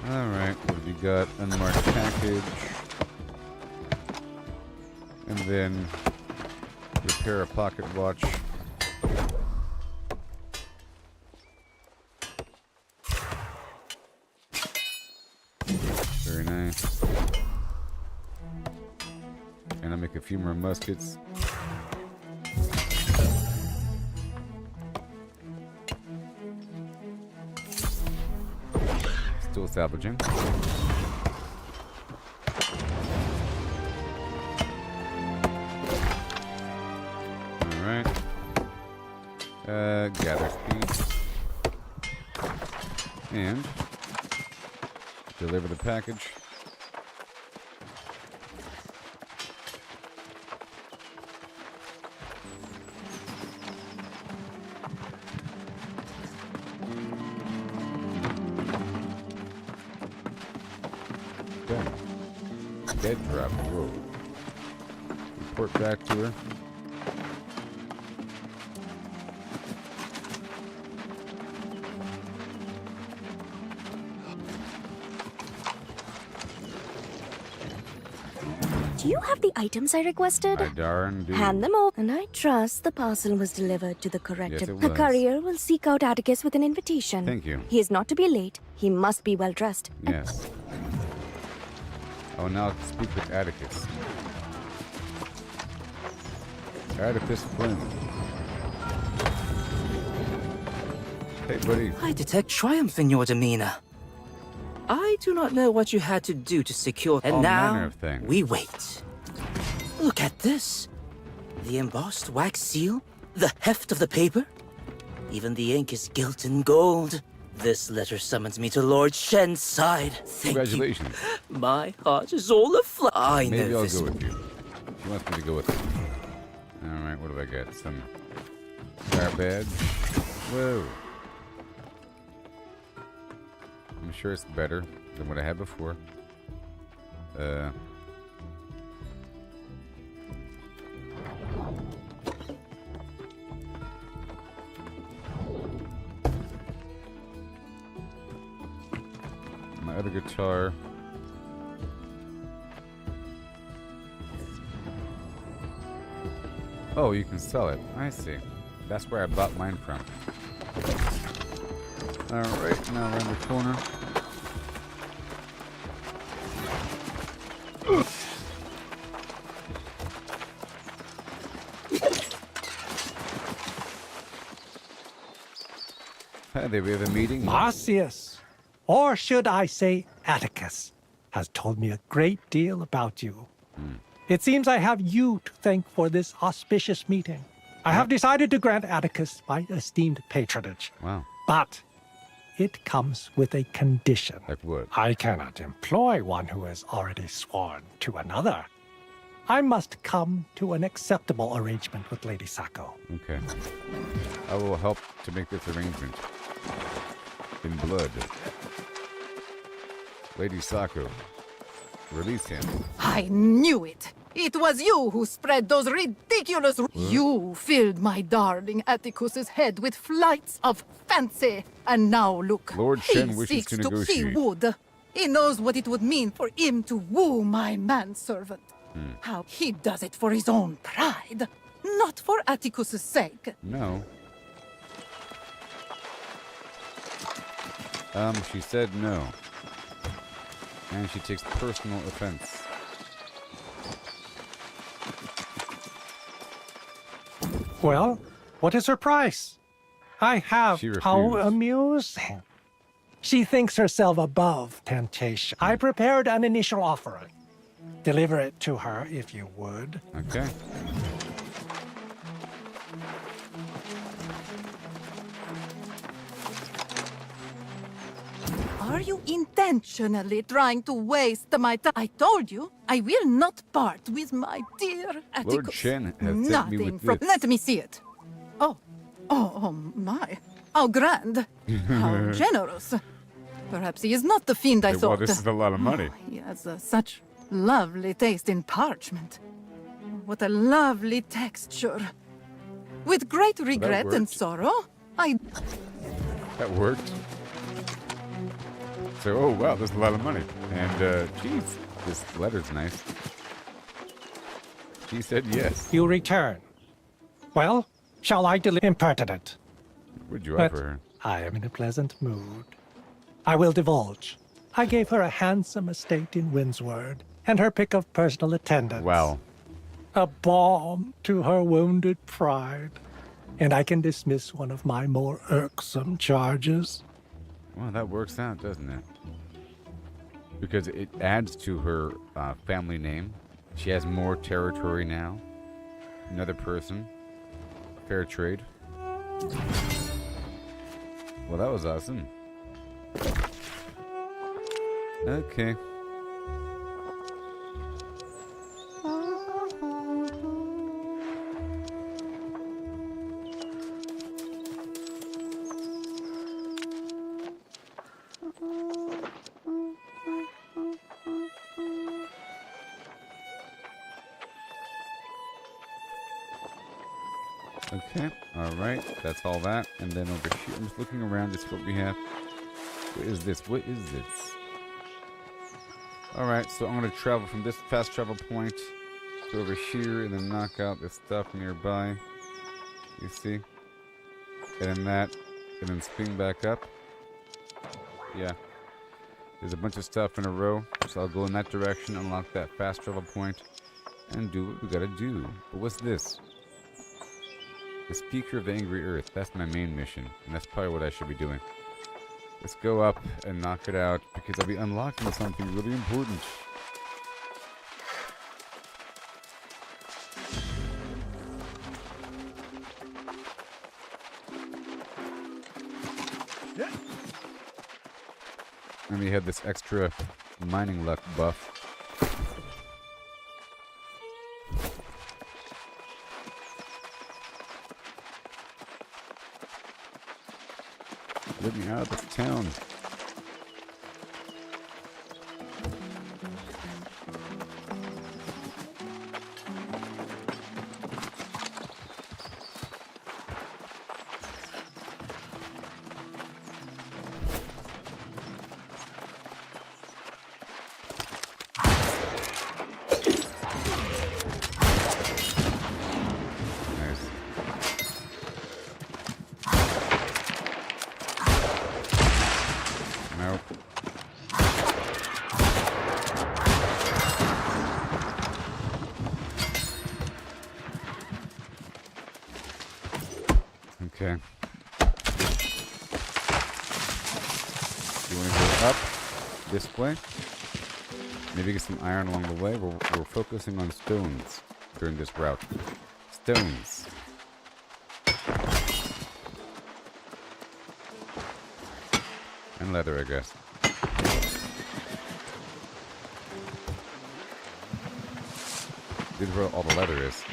Alright, what have we got? Unmarked package. And then repair a pocket watch. Very nice. And I'll make a few more muskets. Still salvaging. Alright. Gather speed. And deliver the package. Done. Dead drop. Whoa. Report back to her. Do you have the items I requested? I darn do. Hand them over, and I trust the parcel was delivered to the correct. Yes, it The was. courier will seek out Atticus with an invitation. Thank you. He is not to be late. He must be well dressed. Yes. I will now speak with Atticus. Atticus Flynn. Hey, buddy. I detect triumph in your demeanor. I do not know what you had to do to secure. And All now manner of things. we wait. Look at this. The embossed wax seal, the heft of the paper. Even the ink is gilt in gold. This letter summons me to Lord Shen's side. Thank Congratulations. you. My heart is all aflutter. I Maybe know I'll this. go with you. She wants me to go with her. Alright, What do I get? Some garbage. Whoa. I'm sure it's better than what I had before. My other guitar. Oh, you can sell it. I see. That's where I bought mine from. Alright, now around the corner. Hi there, we have a meeting. Marcius, or should I say Atticus, has told me a great deal about you. It seems I have you to thank for this auspicious meeting. I have decided to grant Atticus my esteemed patronage. Wow. But it comes with a condition. Like what? I cannot employ one who has already sworn to another. I must come to an acceptable arrangement with Lady Sacco. Okay. I will help to make this arrangement. In blood. Lady Sacco. Release him. I knew it. It was you who spread those ridiculous... You filled my darling Atticus's head with flights of fancy. And now look, Lord he Shen wishes seeks to He negotiate. would. He knows what it would mean for him to woo my manservant. How he does it for his own pride, not for Atticus's sake. No. She said no. And she takes personal offense. Well, what is her price? I have. She How refused. amusing. She thinks herself above temptation. I prepared an initial offering. Deliver it to her if you would. Okay. Are you intentionally trying to waste my time? I told you, I will not part with my dear Atticus. Lord Shen has sent me Nothing with from... this. Let me see it. Oh my. How grand. How generous. Perhaps he is not the fiend I Hey, thought. well, this is a lot of money. He has such lovely taste in parchment. What a lovely texture. With great regret and worked. sorrow, I... That worked. So, oh wow, there's a lot of money. And, geez, this letter's nice. She said yes. You return. Well, shall I deliver? Impertinent. What'd you But offer her? I am in a pleasant mood. I will divulge. I gave her a handsome estate in Windsward and her pick of personal attendants. Wow. A balm to her wounded pride. And I can dismiss one of my more irksome charges. Well, that works out, doesn't it? Because it adds to her family name. She has more territory now. Another person. Fair trade. Well, that was awesome. Okay. Okay, alright, that's all that. And then over here, I'm just looking around to see what we have. What is this? What is this? Alright, so I'm going to travel from this fast travel point to over here and then knock out this stuff nearby. You see? And then that, and then spin back up. Yeah. There's a bunch of stuff in a row, so I'll go in that direction, unlock that fast travel point, and do what we gotta do. But what's this? The Speaker of the Angry Earth. That's my main mission, and that's probably what I should be doing. Let's go up and knock it out, because I'll be unlocking something really important. And we have this extra mining luck buff. Get me out of this town. Okay. You want to go up this way? Maybe get some iron along the way. We're focusing on stones during this route. Stones. And leather, I guess. This is where all the leather is.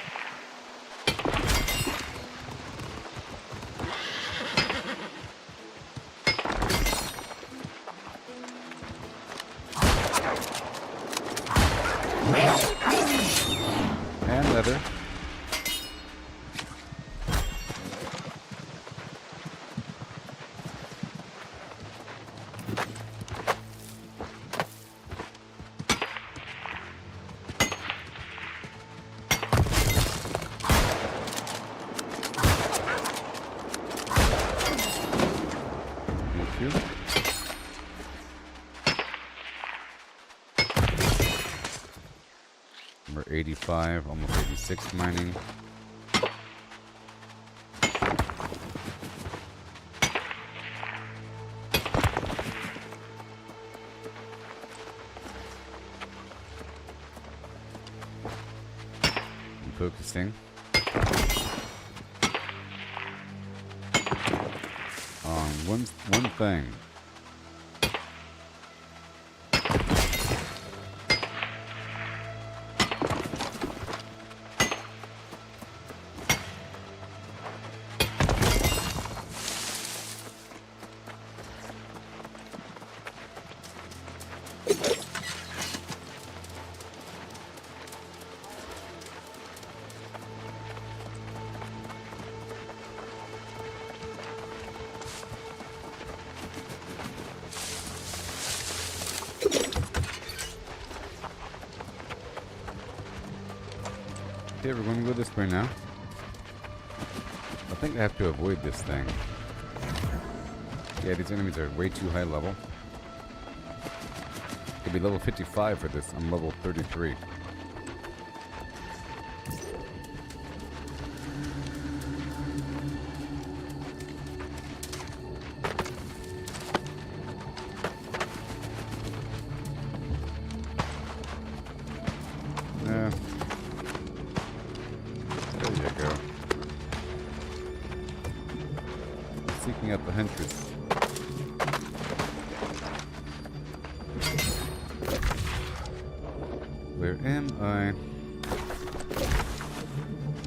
And leather. Number 85, almost 86 mining. I'm focusing on one thing. Okay, we're going to go this way now. I think I have to avoid this thing. Yeah, these enemies are way too high level. Could be level 55 for this. I'm level 33. Seeking out the hunters. Where am I?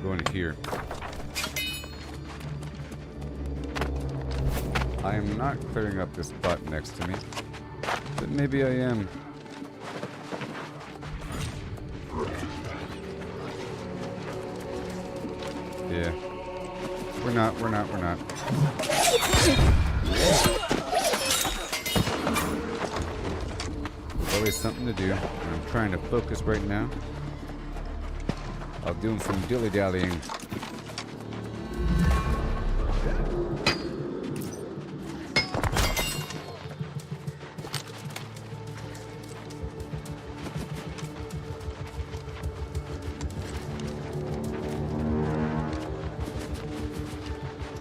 Going here. I am not clearing up this spot next to me, but maybe I am. Yeah. We're not. There's always something to do. I'm trying to focus right now. I'm doing some dilly-dallying.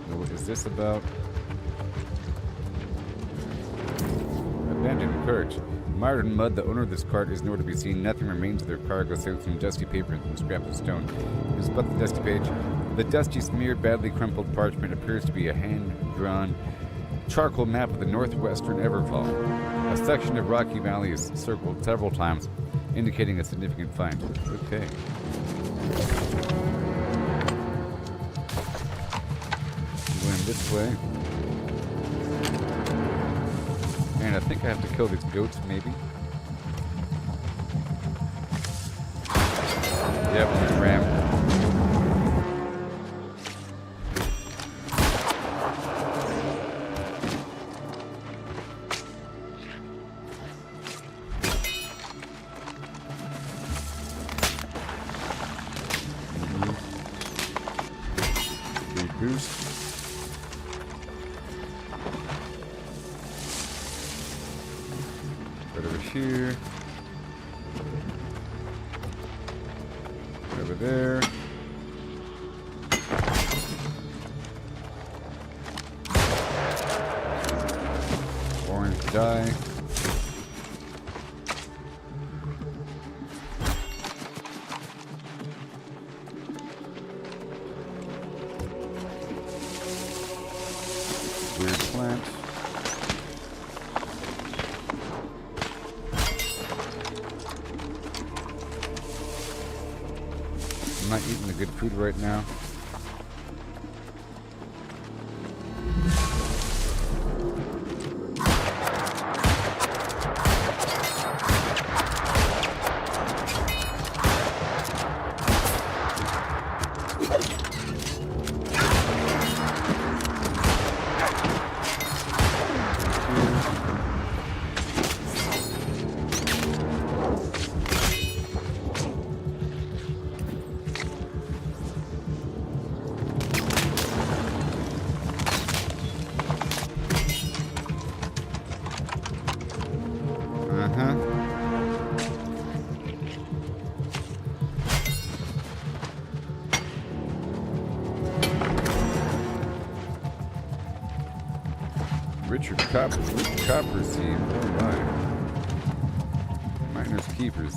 What is this about? Abandoned cart. Mired in mud, the owner of this cart is nowhere to be seen. Nothing remains of their cargo save some dusty paper and some scraps of stone. You spot the dusty page. The dusty, smeared, badly crumpled parchment appears to be a hand-drawn charcoal map of the northwestern Everfall. A section of rocky valley is circled several times, indicating a significant find. Okay. Going this way. And I think I have to kill these goats, maybe. Yep, ram. Big boost. Right over here. Over there. Orange dye. Weird plant. I'm not eating the good food right now. Richard Copper seed. Oh my. Miners Keepers.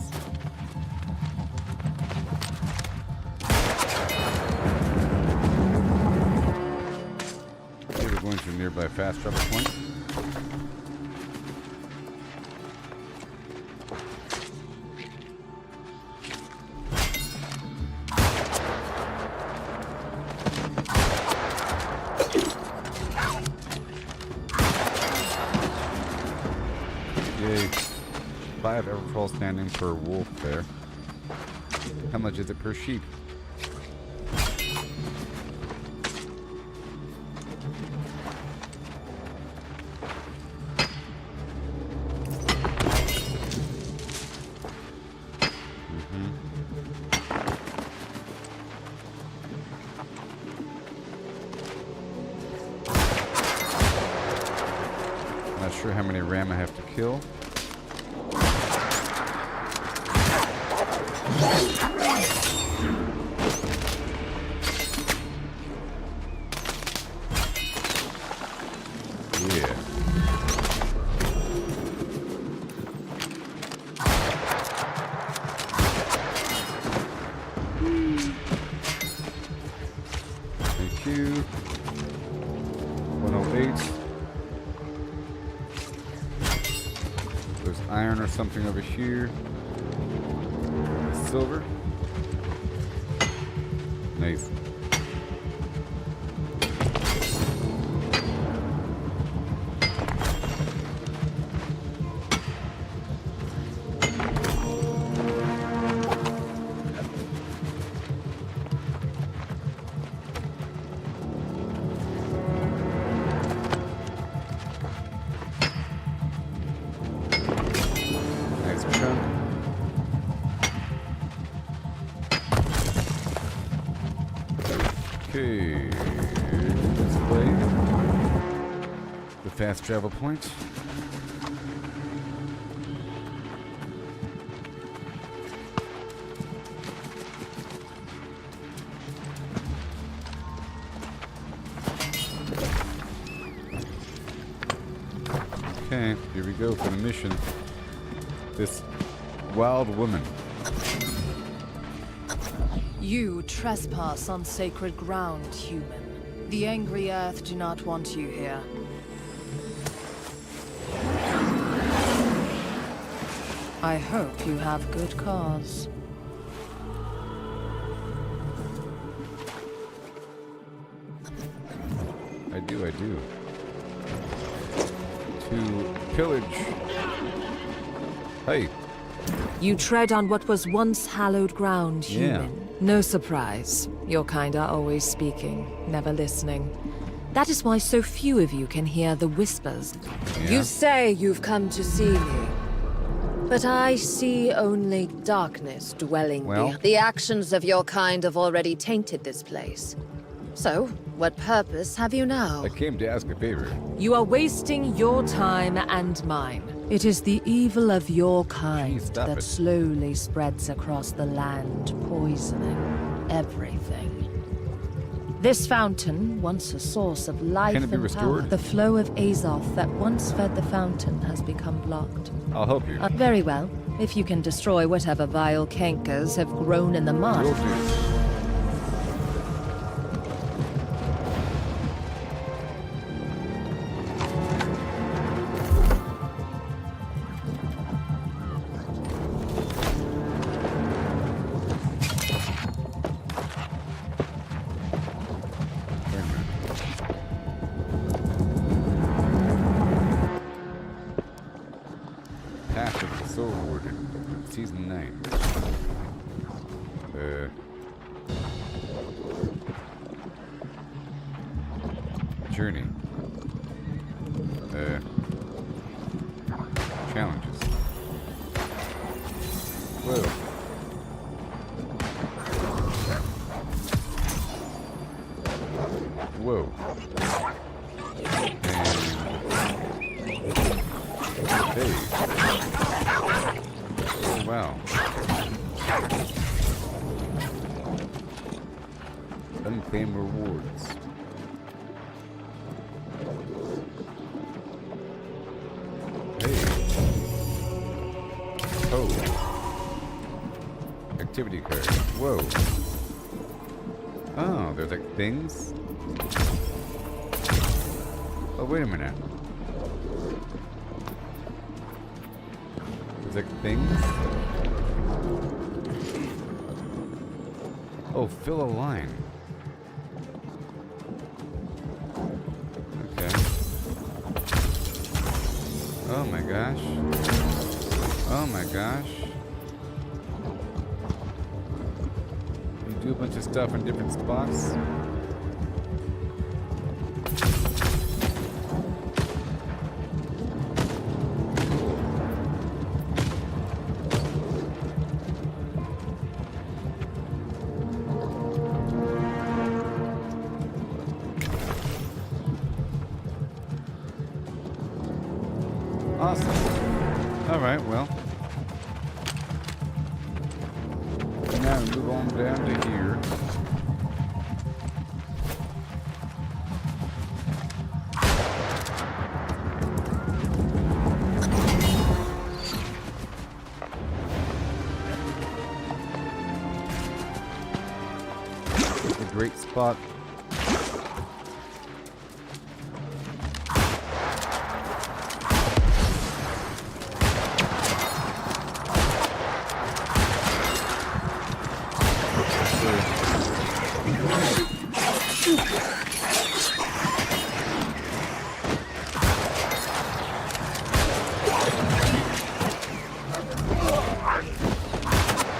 Okay, we're going to a nearby fast travel point. Yay. 5 Evercrawl standing per wolf there. How much is it per sheep? Not sure how many ram I have to kill. Yeah. Thank you. 108. There's iron or something over here. Silver. Nice. Nice chunk. Okay, this way. The fast travel point. Okay, here we go for the mission. This wild woman. You trespass on sacred ground, human. The angry earth do not want you here. I hope you have good cause. I do. 2. to pillage. Hey. You tread on what was once hallowed ground, Yeah. human. No surprise. Your kind are always speaking, never listening. That is why so few of you can hear the whispers. Yeah. You say you've come to see me, but I see only darkness dwelling Well. The actions of your kind have already tainted this place. So, what purpose have you now? I came to ask a favor. You are wasting your time and mine. It is the evil of your kind stop that it. slowly spreads across the land, poisoning everything. This fountain, once a source of life Can it be and power, restored? the flow of Azoth that once fed the fountain has become blocked. I'll help you. Very well, if you can destroy whatever vile cankers have grown in the mud. Will do. Wait a minute. Path of the Soul Warden, Season 9. Journey. Challenges. Whoa. Whoa. And hey. Oh wow. Unclaimed rewards. Hey. Oh. Activity card. Whoa. Oh, there's like things. Oh, wait a minute. There's like things. Oh, fill a line. Okay. Oh my gosh. Oh my gosh. You do a bunch of stuff in different spots. Awesome. Alright, well. Now we move on down to here. A great spot.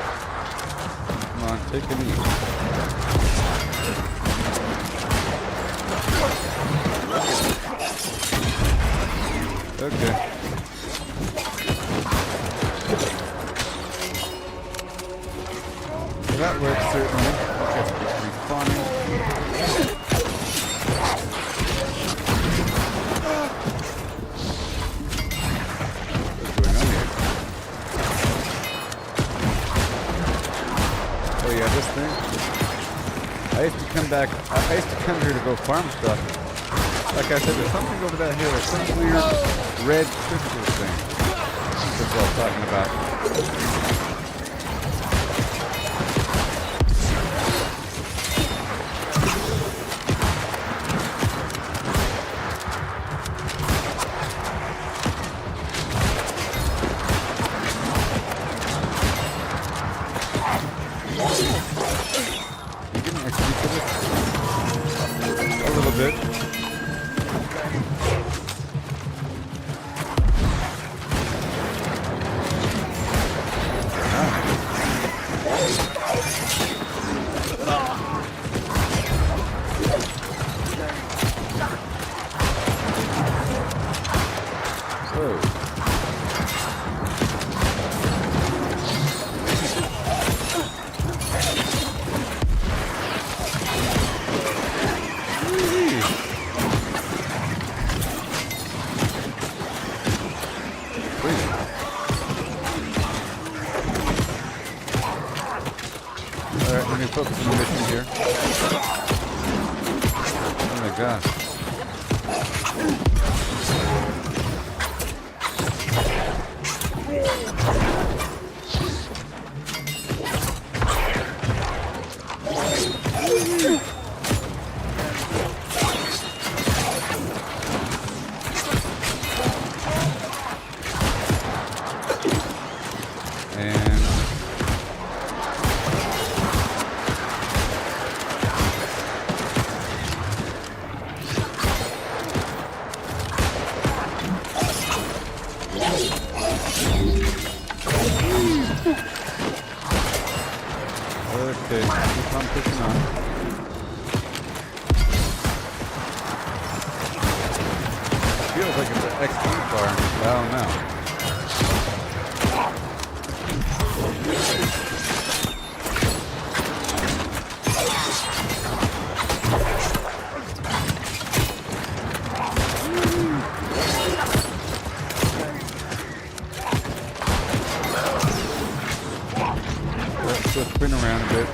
Come on, take a knee. Okay. Well, that works certainly. Guess it's respawning. What's going on here? Oh yeah, this thing. I used to come back. I used to come here to go farm stuff. Like I said, there's something over that hill. There's some weird red crystal thing. That's what I'm talking about. You getting XP for this? A little bit. me focus on the mission here. Oh my gosh. Okay, keep on pushing on. Feels like it's an XP bar. I don't know. Let's spin around a bit.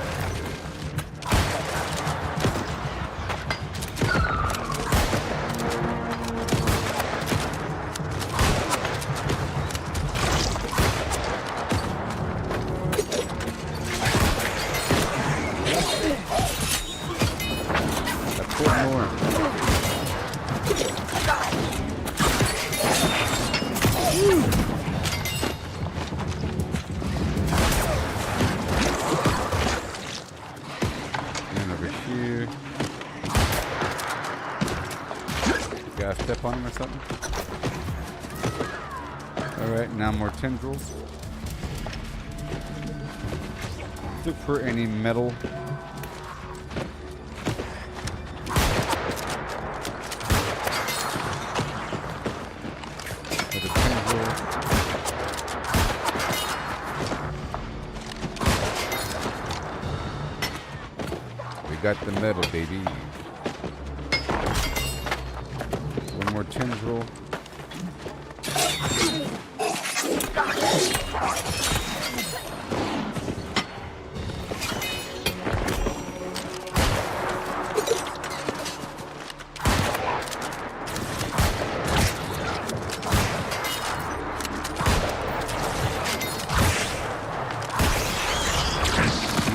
Let's put more. Gotta step on him or something. Alright, now more tendrils. Look for any metal. There's a tendril. We got the metal, baby. More tendril.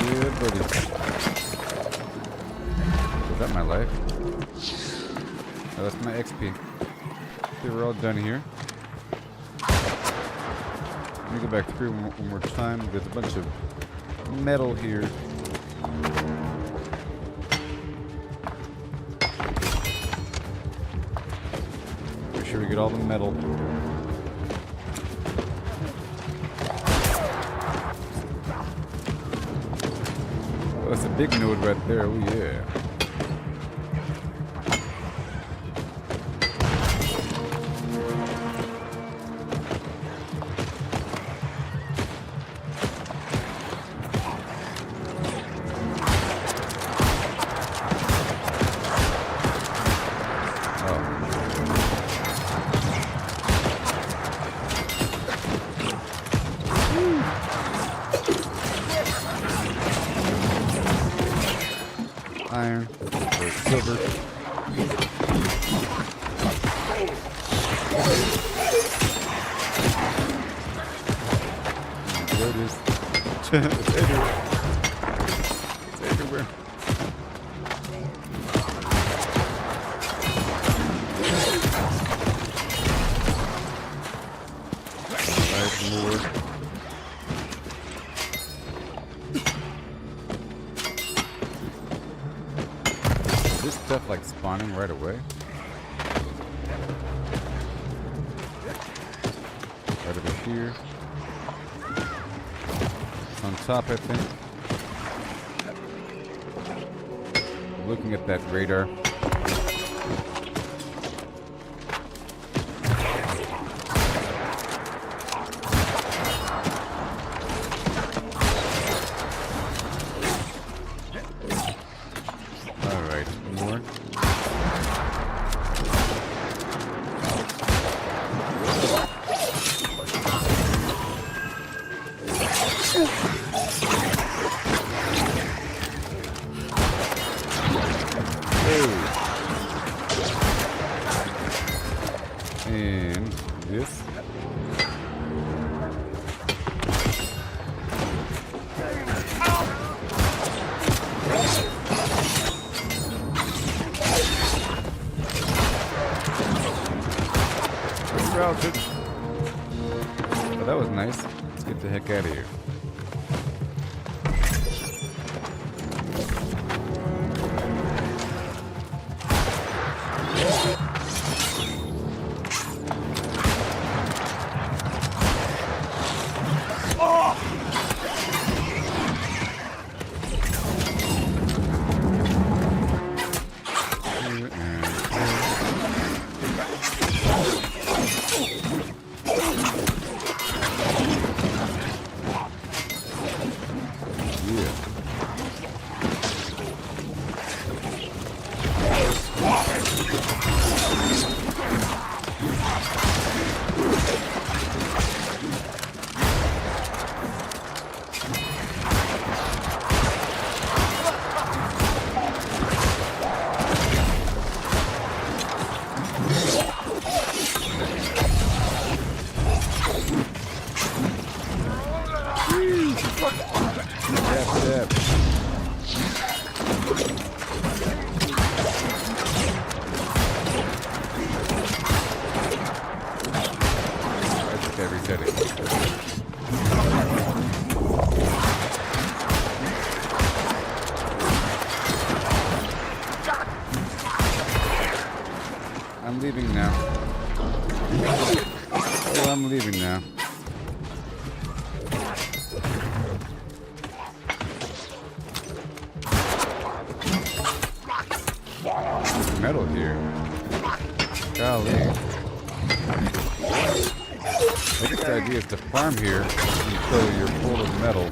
Yeah, buddy. Is that my life? Oh, that's my XP. Okay, we're all done here. Let me go back through one more time. There's a bunch of metal here. Make sure we get all the metal. Oh, that's a big node right there. Oh yeah. Iron or silver. There it is. It's everywhere. It's everywhere. Alright, more. This stuff like spawning right away? Right over here. It's on top, I think. Looking at that radar. crouching. But that was nice. Let's get the heck out of here. I'm leaving now. Oh, I'm leaving now. Metal here. Golly. I guess the idea is to farm here until you're full of metal.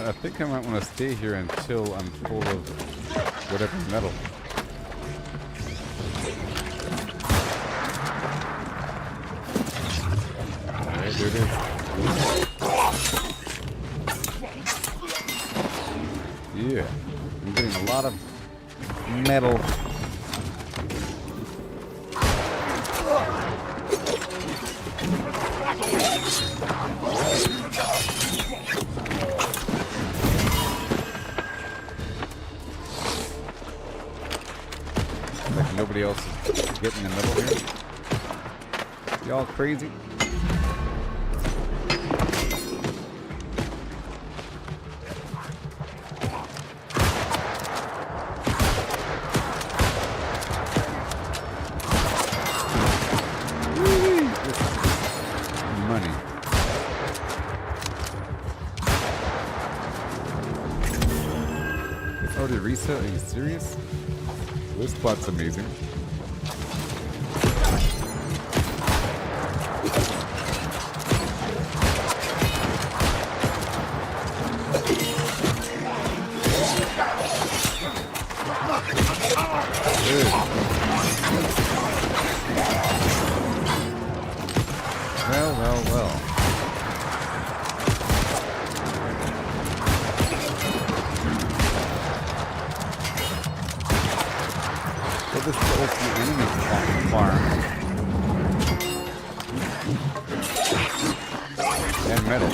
I think I might want to stay here until I'm full of whatever metal. Alright, there it is. Yeah, I'm getting a lot of metal. Like nobody else is getting in the middle here. Y'all crazy? Money. It's already reset? Are you serious? This spot's amazing. Well. So this is the ultimate enemy farm. And metal.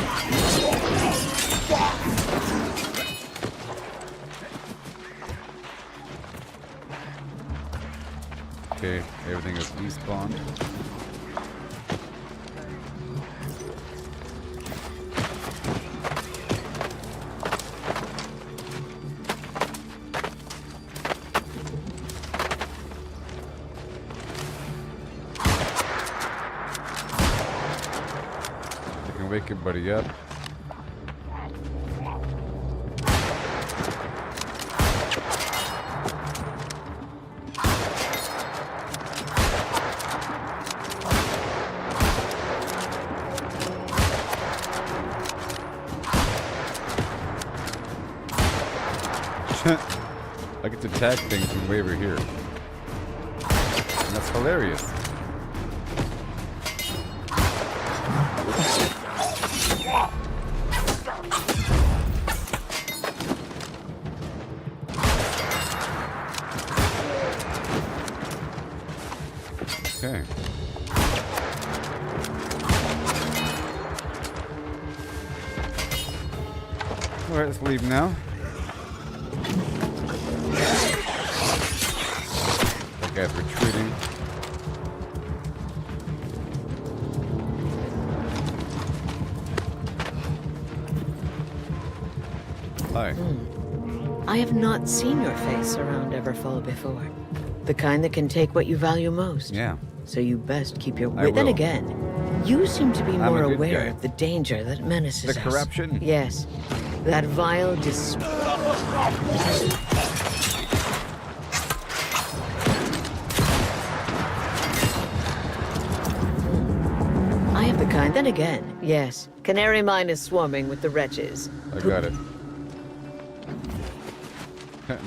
Okay, everything is despawned. wake your buddy up. I get to tag things from way over here. And that's hilarious. Okay. Alright, let's leave now. That guy's retreating. Hi. I have not seen your face around Everfall before. The kind that can take what you value most. Yeah. So you best keep your I wit. Then will. again, you seem to be I'm more a good aware guy. of the danger that menaces The us. corruption? Yes. That vile I have the kind. Then again, yes. Canary Mine is swarming with the wretches. I got it.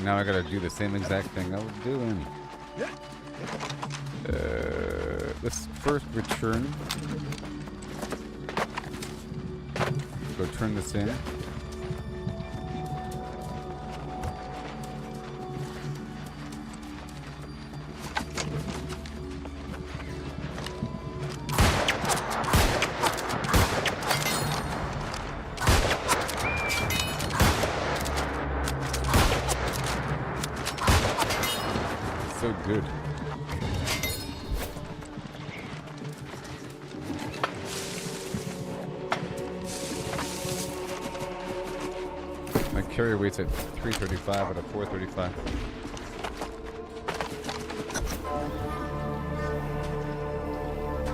Now I gotta do the same exact thing I was doing. Let's first return. Go turn this in. So good. My carry weight's at 335 out of 435.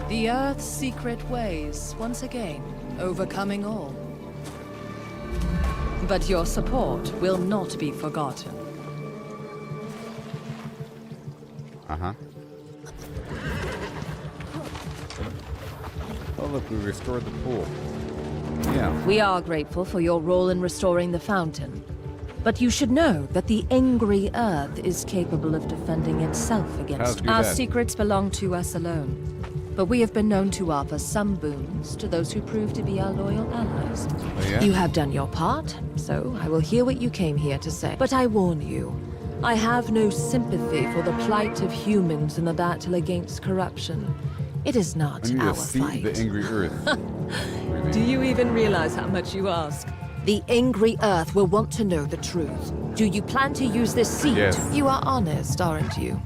The Earth's secret ways, once again, overcoming all. But your support will not be forgotten. Uh-huh. Oh, look, we restored the pool. Yeah. We are grateful for your role in restoring the fountain. But you should know that the angry Earth is capable of defending itself How'd against you do our that? secrets belong to us alone. But we have been known to offer some boons to those who prove to be our loyal allies. Oh, yeah? You have done your part, so I will hear what you came here to say. But I warn you, I have no sympathy for the plight of humans in the battle against corruption. It is not I need our to see fight. the angry Earth. Really. Do you even realize how much you ask? The angry Earth will want to know the truth. Do you plan to use this seat? Yes. You are honest, aren't you?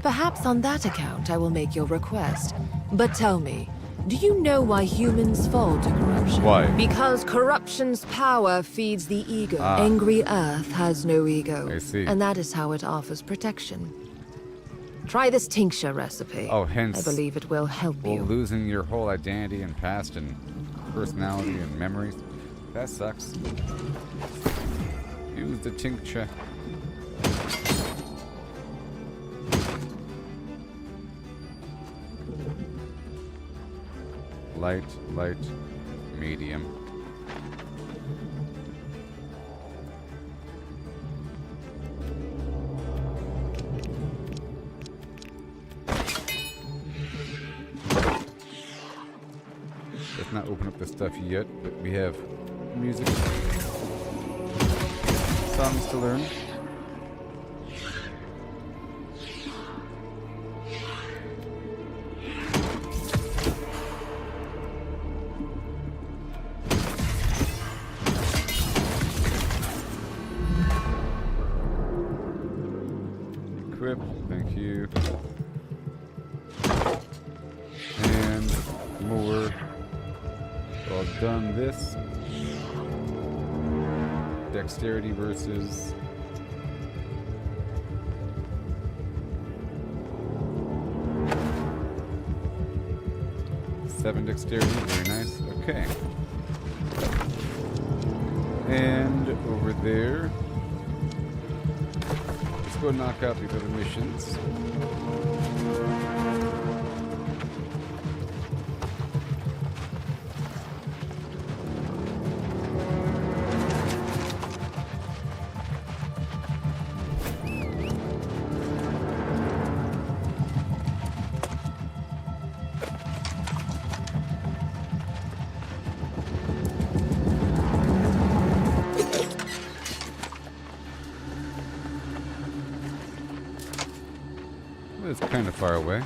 Perhaps on that account I will make your request. But tell me, do you know why humans fall to corruption? Why? Because corruption's power feeds the ego. Ah. Angry Earth has no ego. I see. And that is how it offers protection. Try this tincture recipe. Oh, hence. I believe it will help Well, you. losing your whole identity and past and personality and memories. That sucks. Use the tincture. Light, light, medium. Let's not open up the stuff yet, but we have music. Songs to learn. Equip, thank you. And more. Well done this. Dexterity versus seven dexterity, very nice. Okay. And over there. Let's go knock out these other missions. It's kind of far away.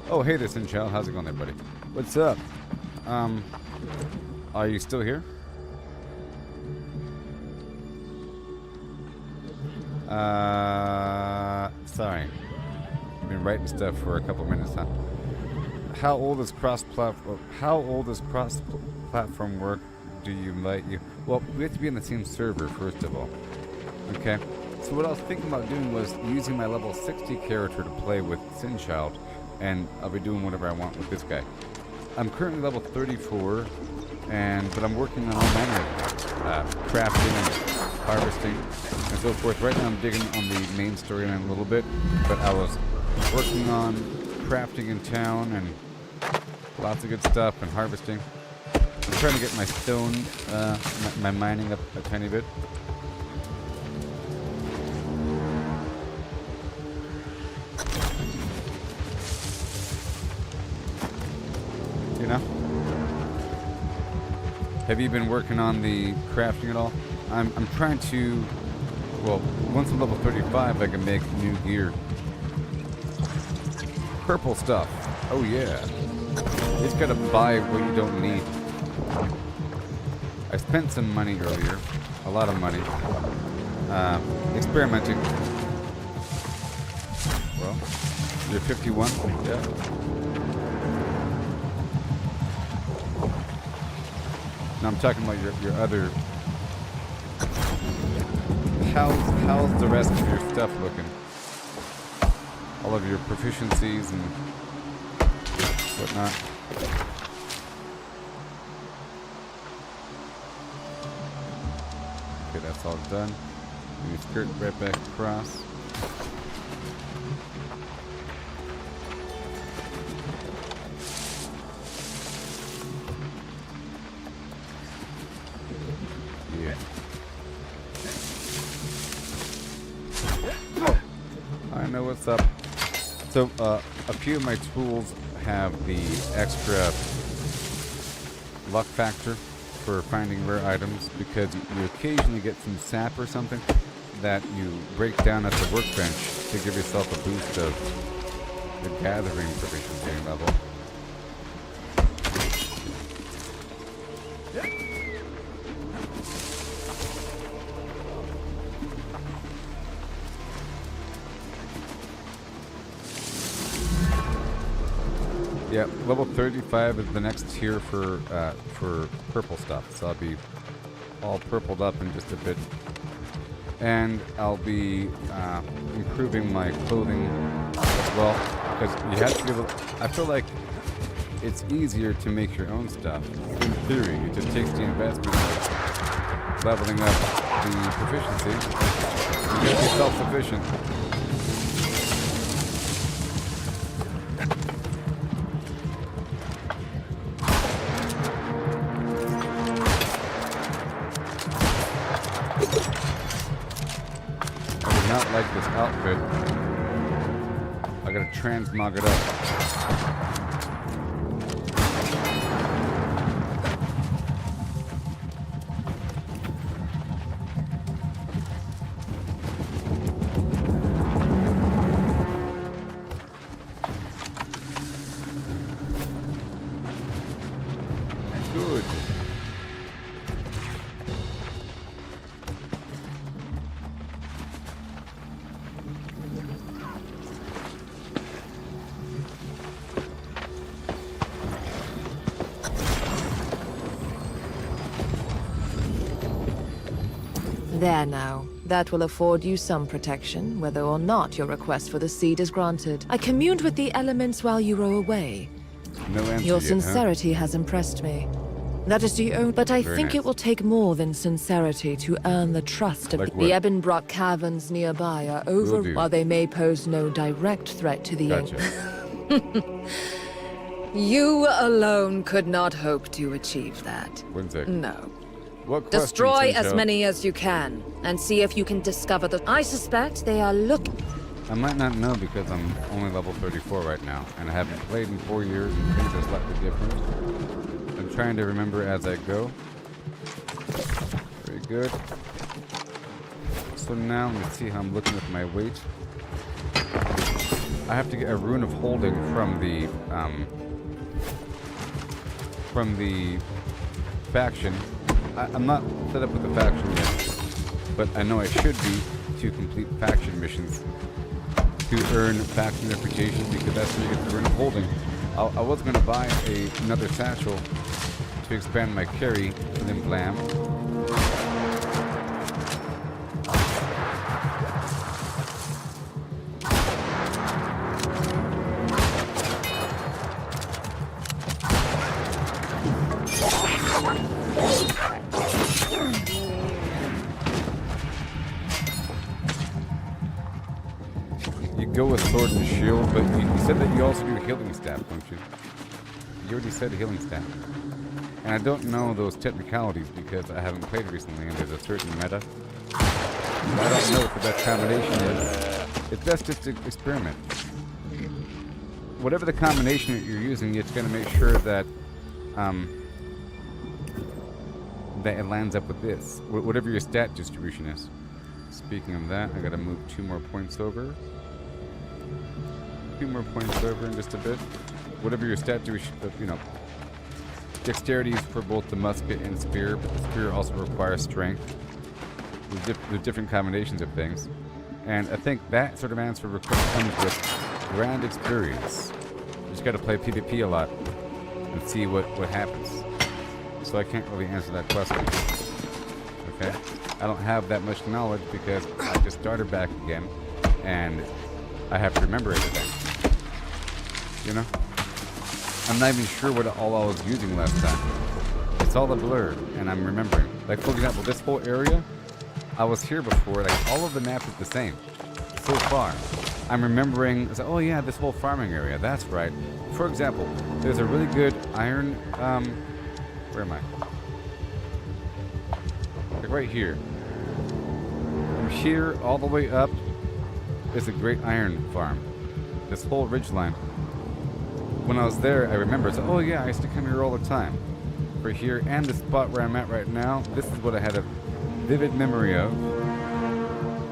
Oh, hey there, Sinchal. How's it going there, buddy? What's up? Are you still here? Sorry. I've been writing stuff for a couple minutes, huh? How old is cross-platform work do you invite you? Well, we have to be on the same server, first of all. Okay? So what I was thinking about doing was using my level 60 character to play with Sinchild, and I'll be doing whatever I want with this guy. I'm currently level 34, but I'm working on all manner of crafting and harvesting and so forth. Right now I'm digging on the main storyline a little bit, but I was working on crafting in town and lots of good stuff and harvesting. I'm trying to get my stone, my mining up a tiny bit. You know? Have you been working on the crafting at all? I'm trying to, well, once I'm level 35 I can make new gear. Purple stuff. Oh yeah. You just gotta buy what you don't need. I spent some money earlier. A lot of money. Experimenting. Well, you're 51? Yeah. No, I'm talking about your other... How's the rest of your stuff looking? All of your proficiencies and whatnot. Okay, that's all done. You skirt right back across. Yeah. I know what's up. So, a few of my tools have the extra luck factor for finding rare items, because you occasionally get some sap or something that you break down at the workbench to give yourself a boost of the gathering proficiency level. Yeah, level 35 is the next tier for purple stuff, so I'll be all purpled up in just a bit. And I'll be improving my clothing as well, because you have to be able, I feel like it's easier to make your own stuff. In theory, it just takes the investment of leveling up the proficiency. You get to be self-sufficient. Not like this outfit. I gotta transmog it up. Good. There now. That will afford you some protection, whether or not your request for the seed is granted. I communed with the elements while you were away. No answer Your yet, sincerity has impressed me. That is the only... But I Very think nice. it will take more than sincerity to earn the trust of Like the what? Ebonbrock caverns nearby are Will over... do. While they may pose no direct threat to the... Gotcha. You alone could not hope to achieve that. One sec. No. What question, Destroy as Tincho? many as you can, and see if you can discover the... I suspect they are looking... I might not know because I'm only level 34 right now, and I haven't played in 4 years, and things are slightly different. I'm trying to remember as I go. Very good. So now, let me see how I'm looking with my weight. I have to get a rune of holding from the faction. I'm not set up with the faction yet, but I know I should be to complete faction missions to earn faction reputation, because that's where you get the rune of holding. I was going to buy another satchel to expand my carry, and then blam. You go with sword and shield, but you said that you also do healing staff, don't you? You already said healing staff. And I don't know those technicalities because I haven't played recently and there's a certain meta. I don't know what the best combination is. It's best just to experiment. Whatever the combination that you're using, it's going to make sure that that it lands up with this. Whatever your stat distribution is. Speaking of that, I got to move 2 more points over. 2 more points over in just a bit. Whatever your stat distribution, you know. Dexterity is for both the musket and spear, but the spear also requires strength. There's different combinations of things. And I think that sort of answer comes with grand experience. You just got to play PvP a lot and see what happens. So I can't really answer that question. Okay? I don't have that much knowledge because I just started back again and I have to remember everything. You know? I'm not even sure what all I was using last time. It's all a blur, and I'm remembering. Like, for example, this whole area, I was here before, like, all of the map is the same. So far. I'm remembering, it's like, oh yeah, this whole farming area, that's right. For example, there's a really good iron, where am I? Like right here. From here all the way up is a great iron farm. This whole ridgeline. When I was there, I remember, it's like, oh yeah, I used to come here all the time. For here, and the spot where I'm at right now, this is what I had a vivid memory of.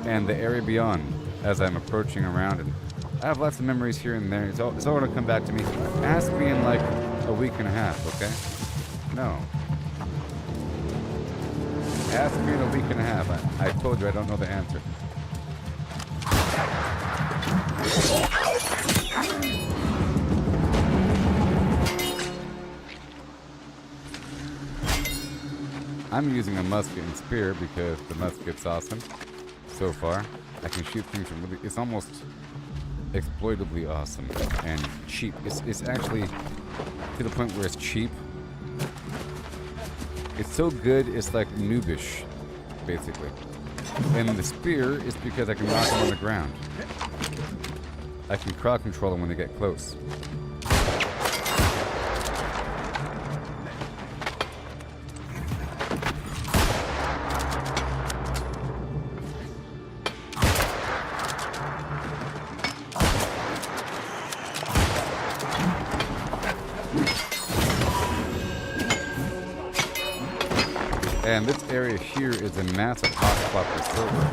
And the area beyond, as I'm approaching around. And I have lots of memories here and there. It's all going to come back to me. Ask me in like a week and a half, okay? No. Ask me in a week and a half. I told you I don't know the answer. I'm using a musket and spear because the musket's awesome. So far, I can shoot things from really... It's almost exploitably awesome and cheap. It's actually to the point where it's cheap. It's so good, it's like noobish, basically. And the spear is because I can knock them on the ground. I can crowd control them when they get close. And this area here is a massive hotspot for silver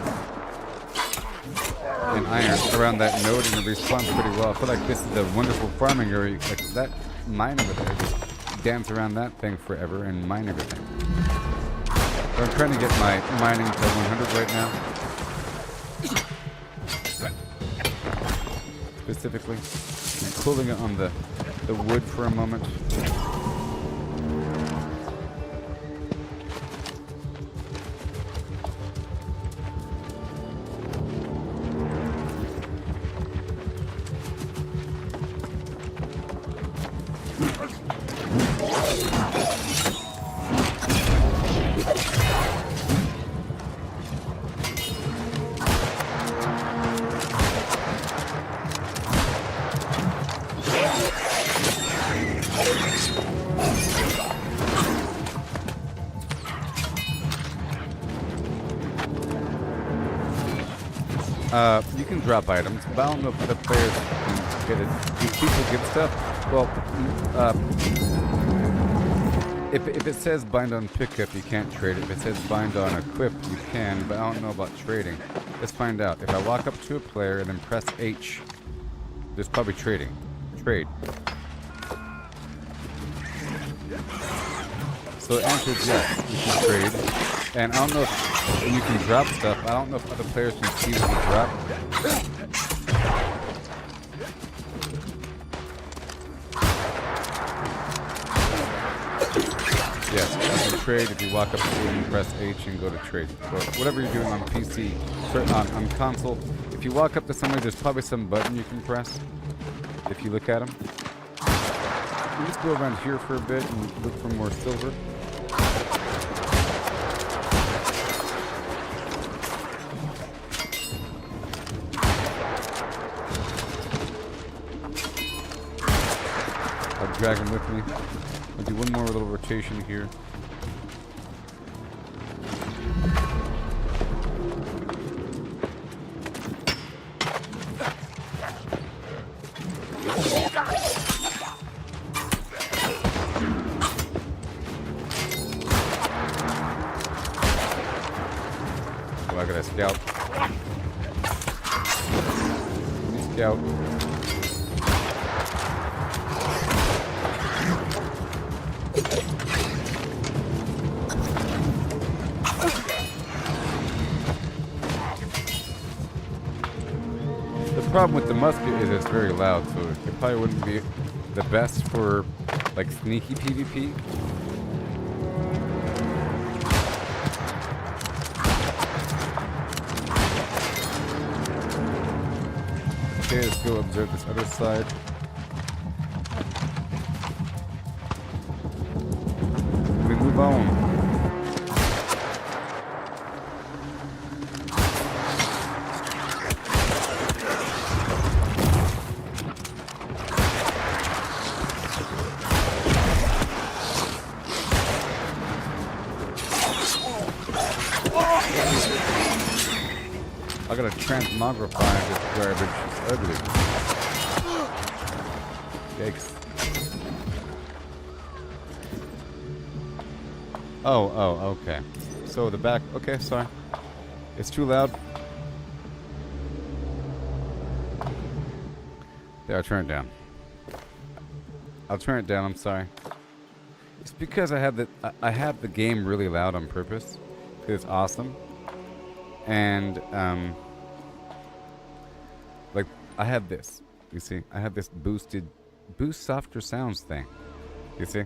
and iron around that node, and it respawns pretty well. I feel like this is a wonderful farming area. Like that mine over there, just dance around that thing forever and mine everything. So I'm trying to get my mining to 100 right now. Specifically, I'm cooling it on the wood for a moment. You can drop items, but I don't know if the players can get it. Do people get stuff? Well, if it says bind on pickup, you can't trade it. If it says bind on equip, you can, but I don't know about trading. Let's find out. If I walk up to a player and then press H, there's probably trading. Trade. So the answer is yes, you can trade. And I don't know if you can drop stuff. I don't know if other players can see what you drop. Yes, you can trade if you walk up to it and press H and go to trade. Or whatever you're doing on PC, on console. If you walk up to somebody, there's probably some button you can press. If you look at them. Let's go around here for a bit and look for more silver. I'll drag him with me. I'll do one more little rotation here. Oh, I got a scout. Scout. The problem with the musket is it's very loud, so it probably wouldn't be the best for like sneaky PvP. Okay, let's go observe this other side. We move on. I gotta transmogrify this garbage. It's ugly. Yikes. Oh, okay. So the back, okay, sorry. It's too loud. There, I'll turn it down. I'll turn it down, I'm sorry. It's because I have the game really loud on purpose. It's awesome. And like I have this, you see, I have this boost softer sounds thing, you see.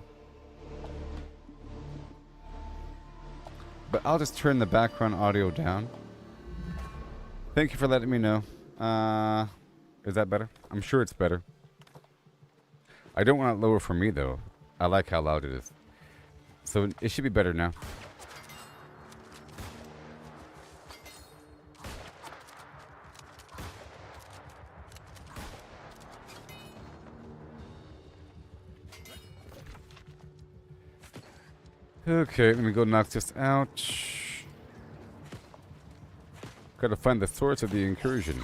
But I'll just turn the background audio down. Thank you for letting me know. Is that better? I'm sure it's better. I don't want it lower for me though. I like how loud it is. So it should be better now. Okay, let me go knock this out. Gotta find the source of the incursion.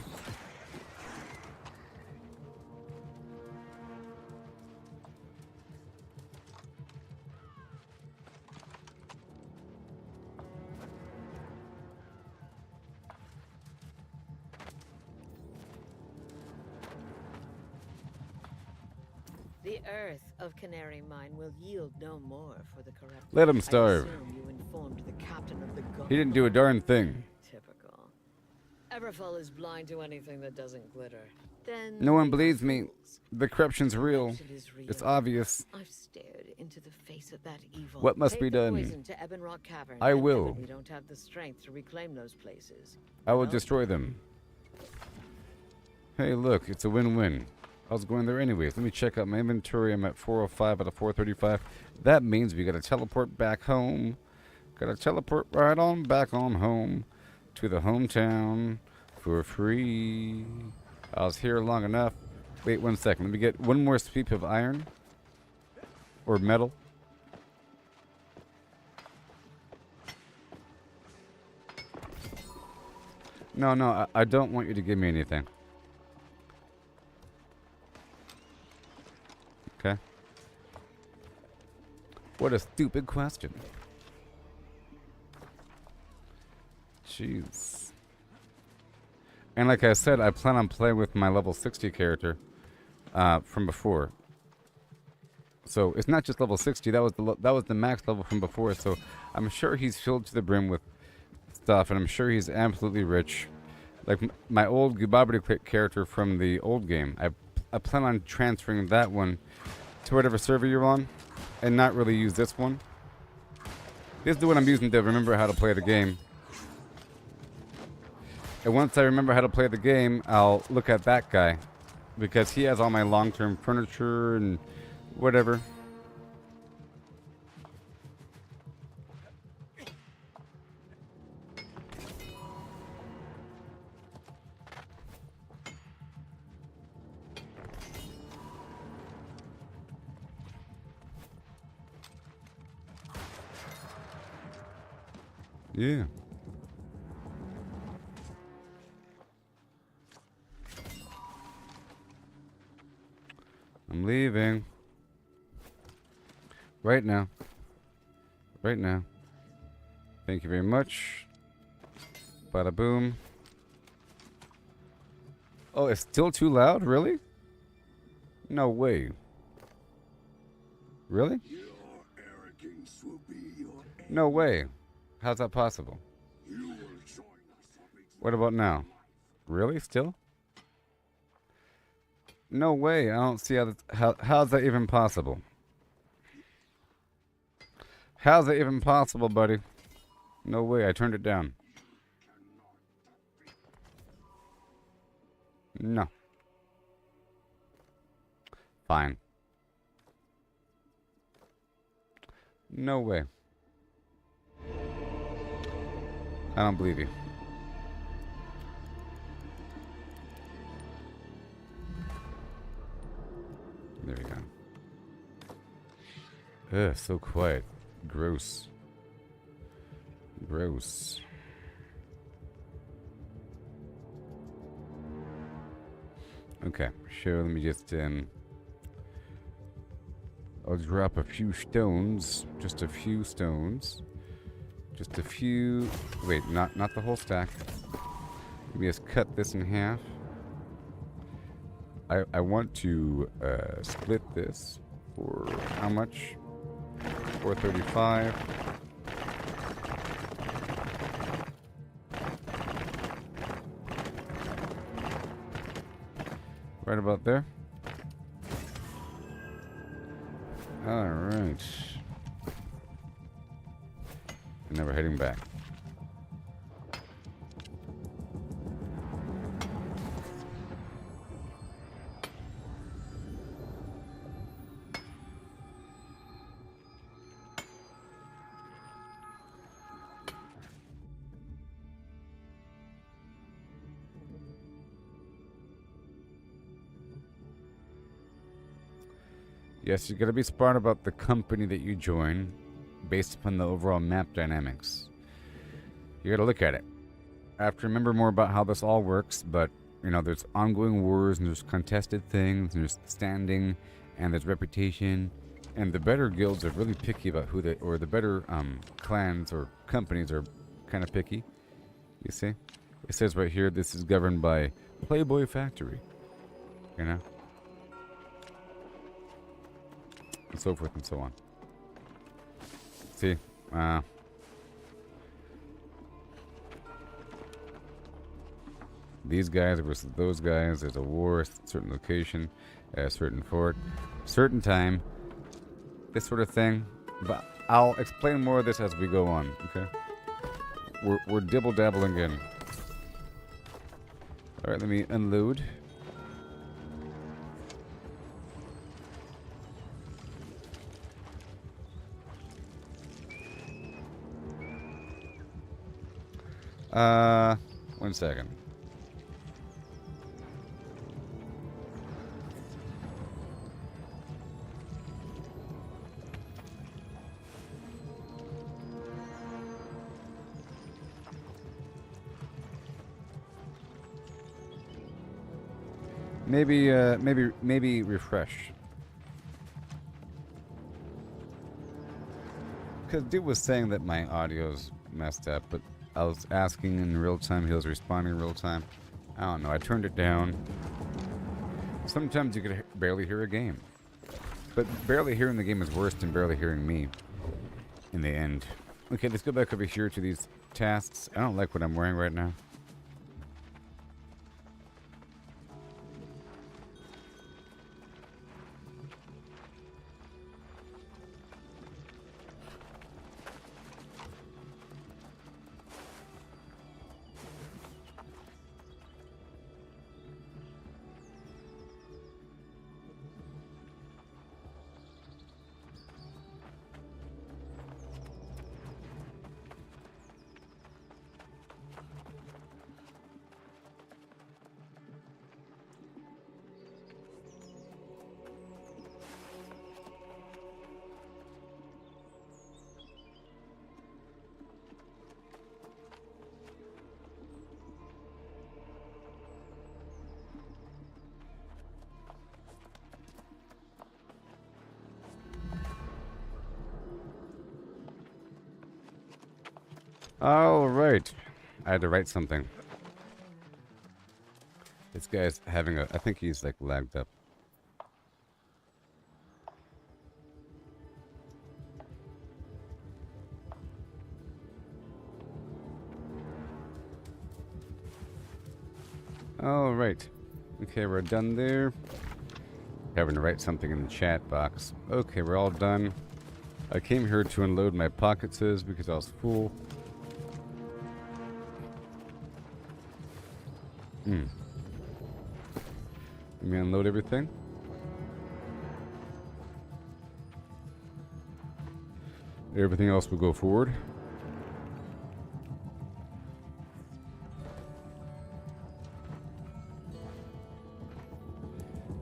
The earth of Canary Mine will yield no more for the corrupt. Let him starve. I assume you informed the captain of the guard. He didn't do a darn thing. Typical. Everfall is blind to anything that doesn't glitter. Then No one believes me. The corruption's real. It's obvious. I've stared into the face of that evil. What must Take be the done? poison to Ebon Rock Cavern, I and will. We don't have the strength to reclaim those places. I will destroy them. Hey, look, it's a win-win. I was going there anyways. Let me check out my inventory. I'm at 405 out of 435. That means we gotta teleport back home. Gotta teleport right on back on home to the hometown for free. I was here long enough. Wait 1 second. Let me get one more sweep of iron or metal. No, no, I don't want you to give me anything. Okay. What a stupid question. Jeez. And like I said, I plan on playing with my level 60 character from before. So it's not just level 60. That was the max level from before. So I'm sure he's filled to the brim with stuff, and I'm sure he's absolutely rich. Like my old Gooboberti character from the old game. I plan on transferring that one to whatever server you're on, and not really use this one. This is the one I'm using to remember how to play the game. And once I remember how to play the game, I'll look at that guy, because he has all my long-term furniture and whatever. Yeah. I'm leaving. Right now. Right now. Thank you very much. Bada boom. Oh, it's still too loud? Really? No way. Really? No way. How's that possible? What about now? Really? Still? No way. I don't see how's that even possible? How's that even possible, buddy? No way. I turned it down. No. Fine. No way. I don't believe you. There we go. Ugh, so quiet. Gross. Gross. Okay, sure, let me just, I'll drop a few stones. Just a few stones. Just a few... Wait, not the whole stack. Let me just cut this in half. I want to split this for how much? 435. Right about there. All right. And now we're heading back. Yes, you gotta be smart about the company that you join based upon the overall map dynamics. You gotta look at it. I have to remember more about how this all works, but, you know, there's ongoing wars, and there's contested things, and there's standing, and there's reputation, and the better guilds are really picky about who they, or the better clans or companies are kind of picky. You see? It says right here, this is governed by Playboy Factory. You know? And so forth and so on. See? These guys versus those guys. There's a war at a certain location, at a certain fort, certain time. This sort of thing. But I'll explain more of this as we go on, okay? We're dibble-dabbling in. Alright, let me unload. One second. Maybe refresh. Because dude was saying that my audio's messed up, but I was asking in real time, he was responding in real time. I don't know, I turned it down. Sometimes you could barely hear a game. But barely hearing the game is worse than barely hearing me in the end. Okay, let's go back over here to these tasks. I don't like what I'm wearing right now. All right. I had to write something. This guy's having a... I think he's like lagged up. All right. Okay, we're done there. Having to write something in the chat box. Okay, we're all done. I came here to unload my pockets because I was full. Let me unload everything. Everything else will go forward.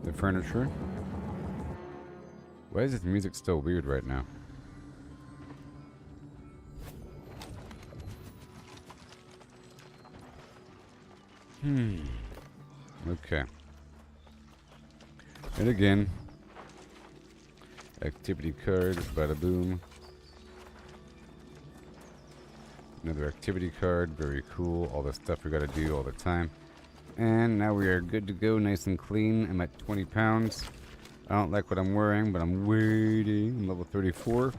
The furniture. Why is this music still weird right now? Okay. And again, activity card, bada boom. Another activity card, very cool. All the stuff we gotta do all the time. And now we are good to go, nice and clean. I'm at 20 pounds. I don't like what I'm wearing, but I'm waiting. I'm level 34.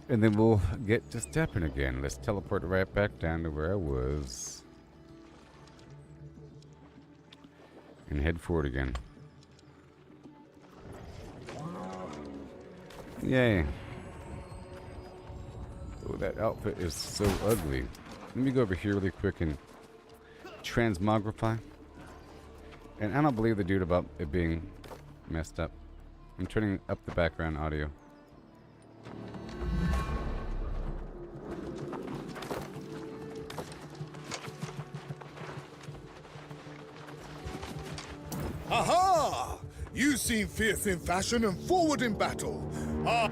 And then we'll get to stepping again. Let's teleport right back down to where I was. And head forward again. Yay. Oh, that outfit is so ugly. Let me go over here really quick and transmogrify. And I don't believe the dude about it being messed up. I'm turning up the background audio. Aha! You seem fierce in fashion and forward in battle. Ah.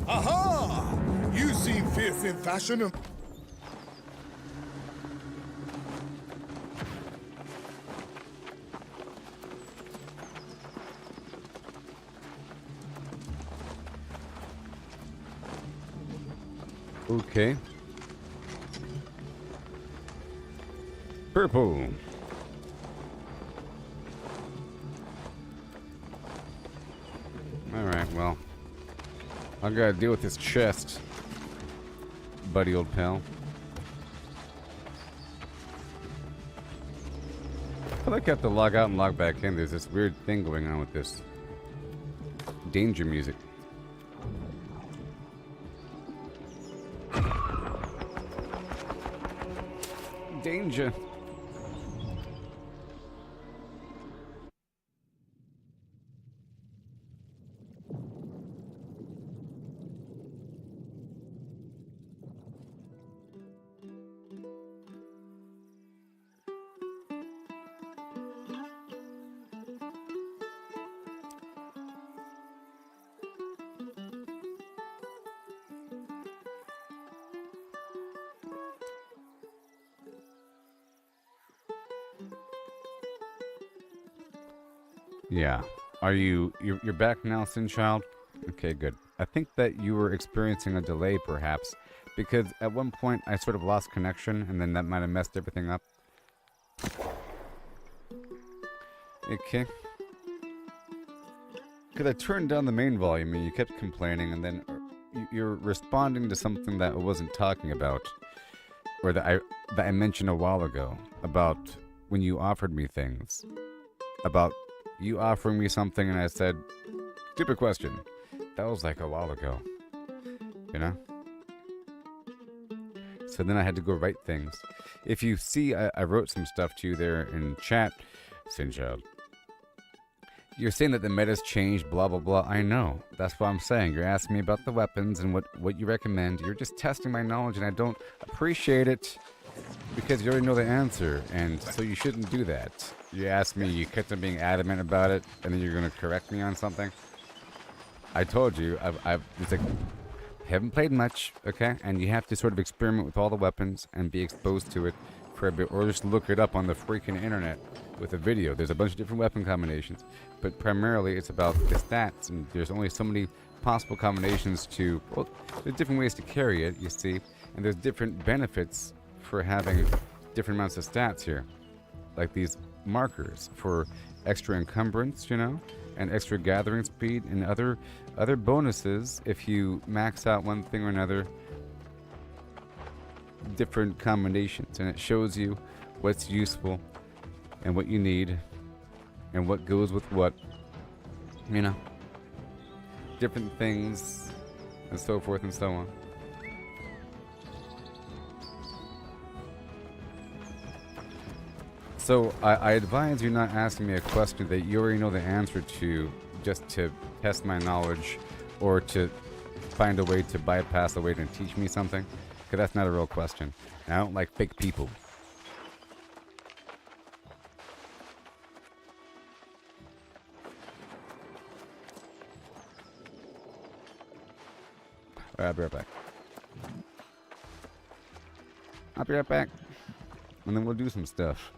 Aha! You seem fierce in fashion and... Okay. Purple. Alright, well. I gotta deal with this chest, buddy old pal. I feel like I have to log out and log back in. There's this weird thing going on with this. danger music. Danger. Yeah. Are you're back now, Sin Child? Okay, good. I think that you were experiencing a delay, perhaps, because at one point I sort of lost connection, and then that might have messed everything up. Okay. Because I turned down the main volume, and you kept complaining, and then you're responding to something that I wasn't talking about, or that I mentioned a while ago, about when you offered me things. About you offering me something, and I said, stupid question. That was like a while ago. You know? So then I had to go write things. If you see, I wrote some stuff to you there in chat, Sinchild. You're saying that the meta's changed, blah, blah, blah. I know. That's what I'm saying. You're asking me about the weapons and what you recommend. You're just testing my knowledge, and I don't appreciate it because you already know the answer, and so you shouldn't do that. You asked me, you kept on being adamant about it, and then you're going to correct me on something. I told you, it's like, haven't played much, okay? And you have to sort of experiment with all the weapons and be exposed to it for a bit, or just look it up on the freaking internet with a video. There's a bunch of different weapon combinations, but primarily it's about the stats, and there's only so many possible combinations to, well, there's different ways to carry it, you see, and there's different benefits for having different amounts of stats here, like these markers for extra encumbrance, you know, and extra gathering speed, and other bonuses if you max out one thing or another, different combinations, and it shows you what's useful and what you need and what goes with what, you know, different things and so forth and so on. So I advise you not asking me a question that you already know the answer to, just to test my knowledge or to find a way to bypass a way to teach me something, because that's not a real question. And I don't like fake people. I'll be right back. I'll be right back. And then we'll do some stuff.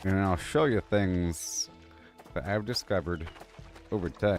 And I'll show you things that I've discovered over time.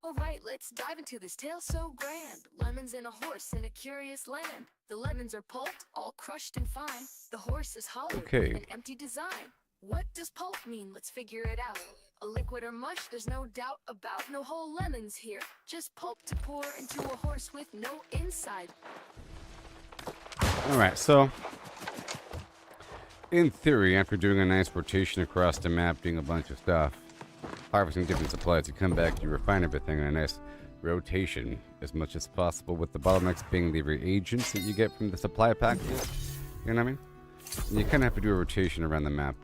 Alright, let's dive into this tale so grand. Lemons and a horse in a curious land. The lemons are pulped, all crushed and fine. The horse is hollow, Okay. an empty design. What does pulp mean? Let's figure it out. A liquid or mush, there's no doubt about. No whole lemons here, just pulp to pour into a horse with no inside. Alright, so in theory, after doing a nice rotation across the map, doing a bunch of stuff, harvesting different supplies, you come back, you refine everything in a nice rotation as much as possible, with the bottlenecks being the reagents that you get from the supply packages. You know what I mean? And you kind of have to do a rotation around the map.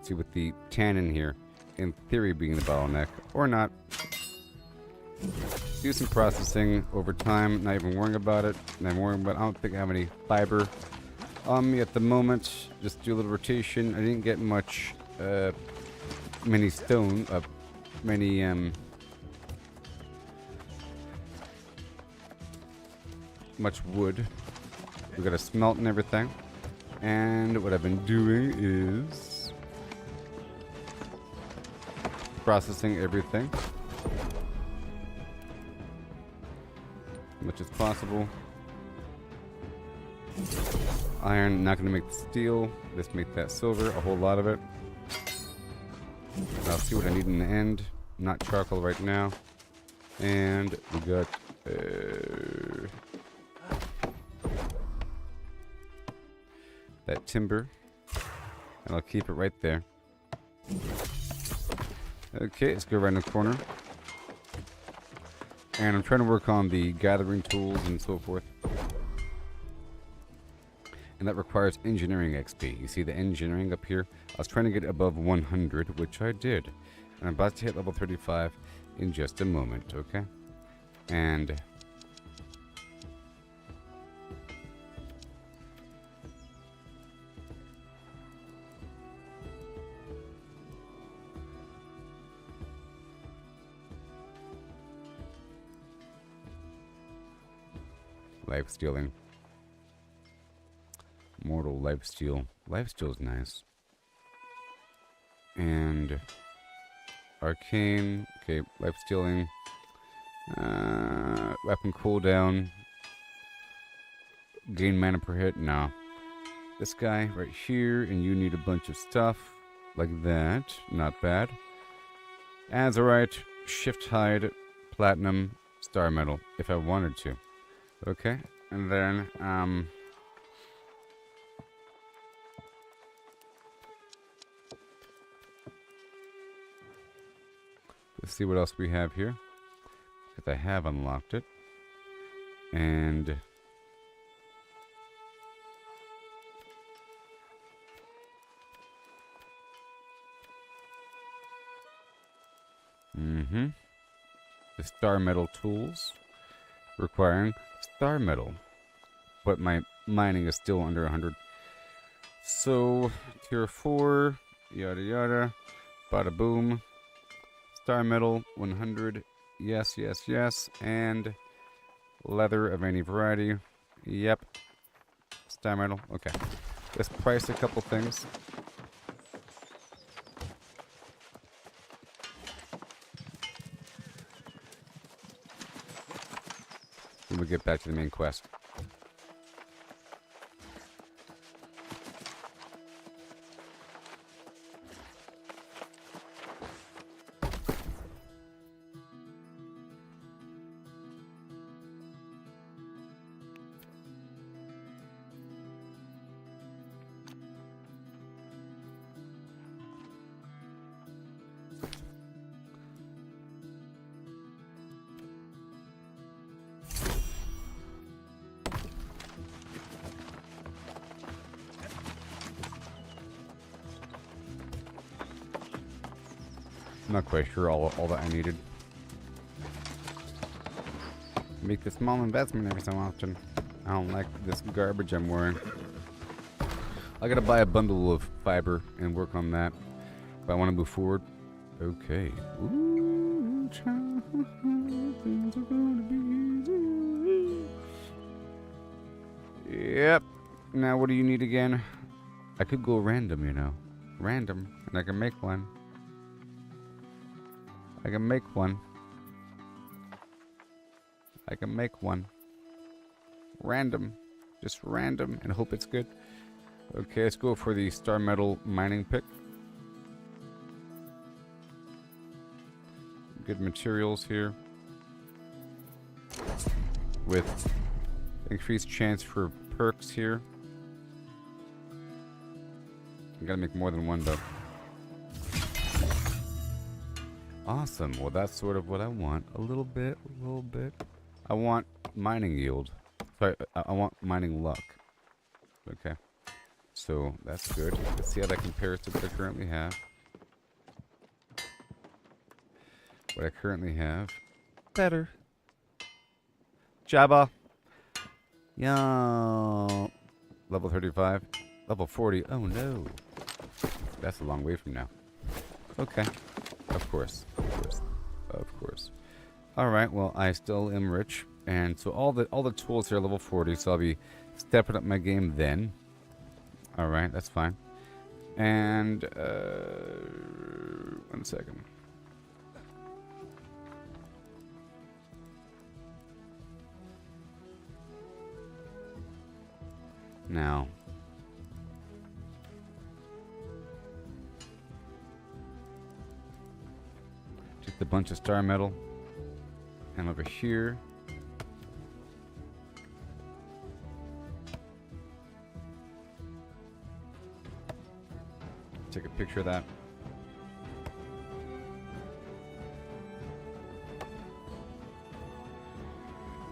See, with the tannin here, in theory being the bottleneck, or not. Do some processing over time, not even worrying about it. Not worrying about, I don't think I have any fiber on me at the moment. Just do a little rotation. I didn't get much, many stone, much wood. We gotta smelt and everything. And what I've been doing is processing everything as much as possible. Iron, not gonna make the steel. Just make that silver, a whole lot of it. I'll see what I need in the end. Not charcoal right now. And we got that timber. And I'll keep it right there. Okay, let's go right in the corner. And I'm trying to work on the gathering tools and so forth. And that requires engineering XP. You see the engineering up here? I was trying to get above 100, which I did. And I'm about to hit level 35 in just a moment, okay? And life stealing. Mortal lifesteal. Lifesteal's nice. And arcane. Okay, life stealing. Weapon cooldown. Gain mana per hit. No. This guy right here, and you need a bunch of stuff like that. Not bad. Azurite, shift hide, platinum, star metal, if I wanted to. Okay, and then let's see what else we have here, because I have unlocked it. And the star metal tools requiring star metal, but my mining is still under 100. So tier 4, yada yada, bada boom. Star metal 100, yes, yes, yes, and leather of any variety, yep. Star metal, okay. Let's price a couple things. Then we'll get back to the main quest. Not quite sure all that I needed. Make a small investment every so often. I don't like this garbage I'm wearing. I gotta buy a bundle of fiber and work on that if I want to move forward. Okay. Ooh, child, things are gonna be easy. Yep. Now what do you need again? I could go random, you know. Random. And I can make one. I can make one. I can make one. Random. Just random and hope it's good. Okay, let's go for the star metal mining pick. Good materials here. With increased chance for perks here. I gotta make more than one though. Awesome. Well, that's sort of what I want. A little bit. I want mining yield. Sorry, I want mining luck. Okay. So, that's good. Let's see how that compares to what I currently have. What I currently have. Better. Jabba. Yo. Level 35. Level 40. Oh, no. That's a long way from now. Okay. Of course. Alright, well, I still am rich. And so all the tools here are level 40, so I'll be stepping up my game then. Alright, that's fine. And, 1 second. Now. Just a bunch of star metal. And over here. Take a picture of that.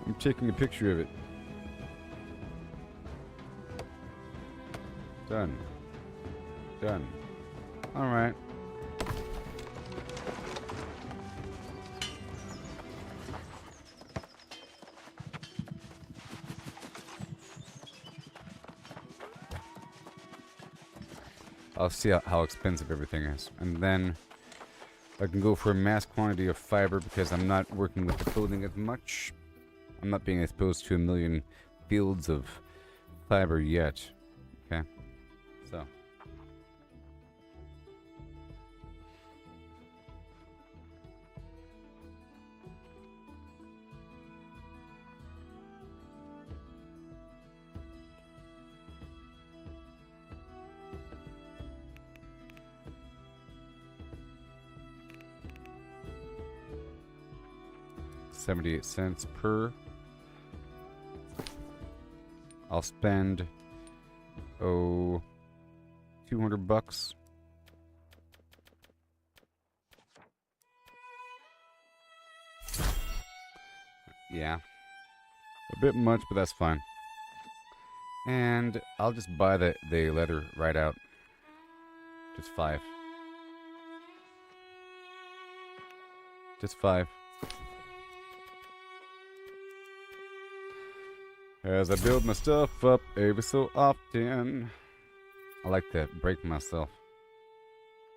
I'm taking a picture of it. Done. Done. Alright. I'll see how expensive everything is. And then I can go for a mass quantity of fiber because I'm not working with the clothing as much. I'm not being exposed to a million fields of fiber yet. Okay. So. $0.78 per. I'll spend 200 bucks. Yeah. A bit much, but that's fine. And I'll just buy the leather right out. Just 5. Just 5. As I build my stuff up every so often. I like to break myself.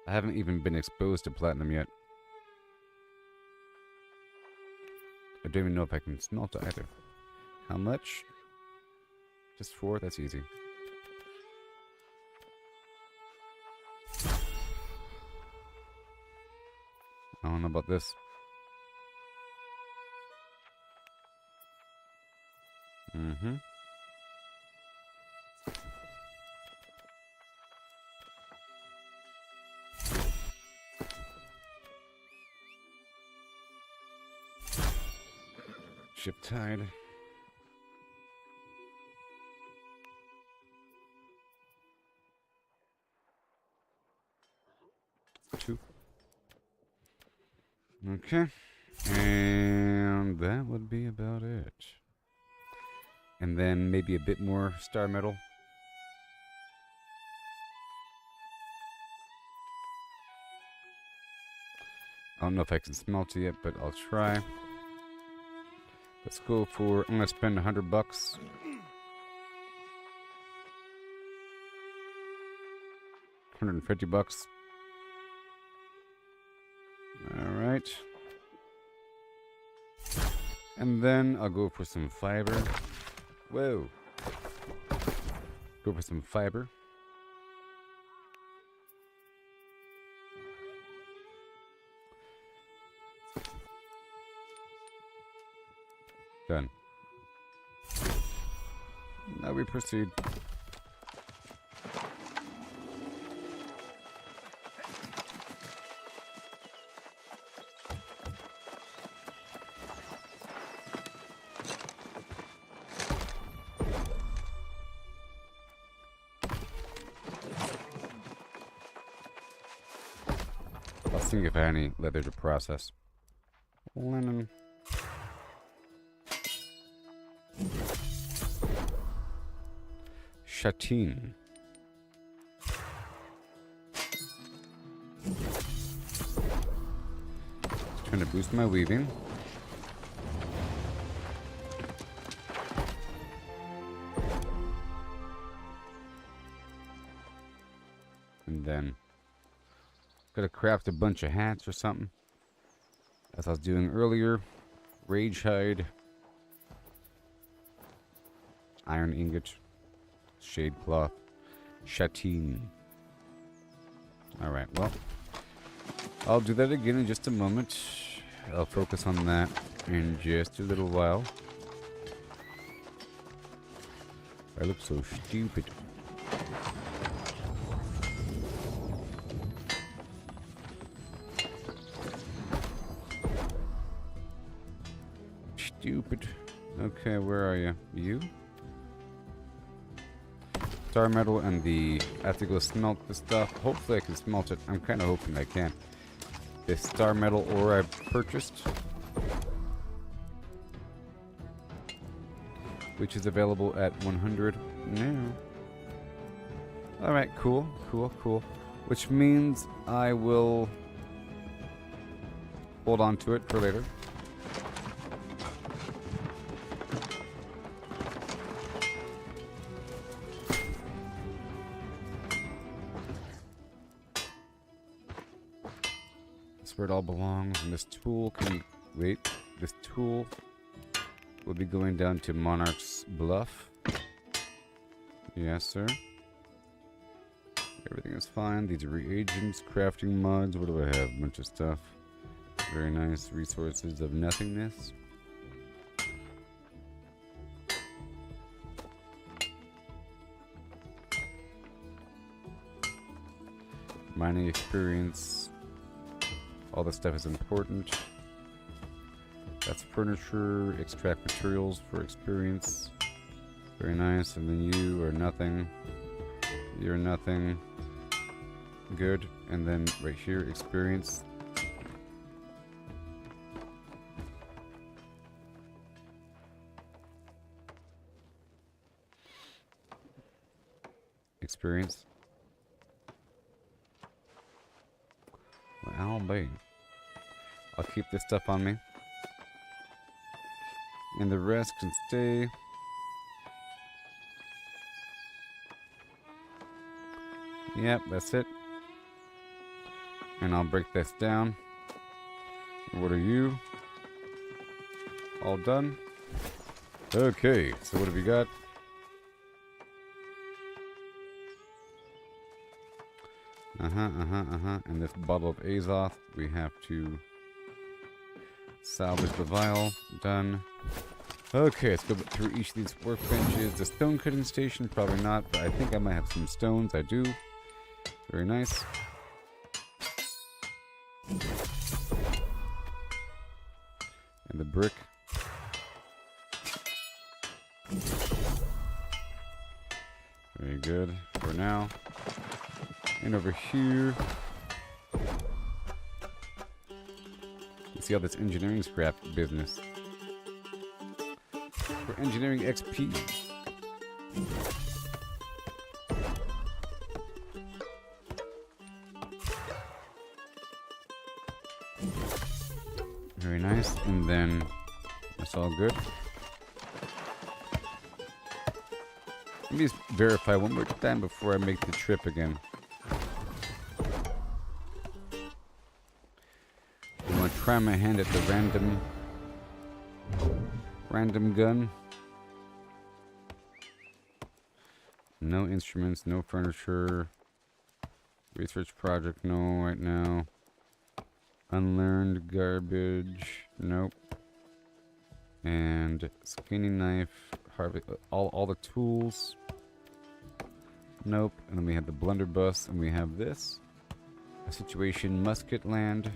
I haven't even been exposed to platinum yet. I don't even know if I can smelt it either. How much? Just 4? That's easy. I don't know about this. Mm-hmm. Ship tide. Two. Okay. And that would be about it. And then maybe a bit more star metal. don't know if I can smelt it yet, but I'll try. Let's go for, I'm gonna spend $100. $150. Alright. And then I'll go for some fiber. Whoa. Go for some fiber. Done. Now we proceed. Let's see if I have any leather to process. Linen. Châtain. Trying to boost my weaving. And then gotta craft a bunch of hats or something. As I was doing earlier. Rage hide. Iron ingot. Shade cloth. Châtain. Alright, well. I'll do that again in just a moment. I'll focus on that in just a little while. I look so stupid. Stupid. Okay, where are you? You? Star metal and the... I have to go smelt the stuff. Hopefully I can smelt it. I'm kind of hoping I can. This star metal ore I've purchased. Which is available at 100 now. Alright, cool. Cool, cool. Which means I will... hold on to it for later. Where it all belongs, and this tool can wait. This tool will be going down to Monarch's Bluff. Yes, sir. Everything is fine. These are reagents, crafting mods. What do I have? A bunch of stuff. Very nice. Resources of nothingness. Mining experience. All this stuff is important. That's furniture, extract materials for experience. Very nice. And then you are nothing. You're nothing. Good. And then right here, experience. Experience. Well, I'll be. I'll keep this stuff on me. And the rest can stay. Yep, that's it. And I'll break this down. What are you? All done? Okay, so what have we got? And this bottle of Azoth, we have to salvage the vial. Done. Okay, let's go through each of these workbenches. The stone cutting station, probably not, but I think I might have some stones. I do. Very nice. And the brick. Very good for now. And over here, you see all this engineering scrap business. For engineering XP. Very nice. And then that's all good. Let me just verify one more time before I make the trip again. I'm gonna try my hand at the random gun. No instruments, no furniture. Research project, no right now. Unlearned garbage, nope. And skinning knife, harvest, all the tools. Nope. And then we have the blunderbuss, and we have this. A situation musket land.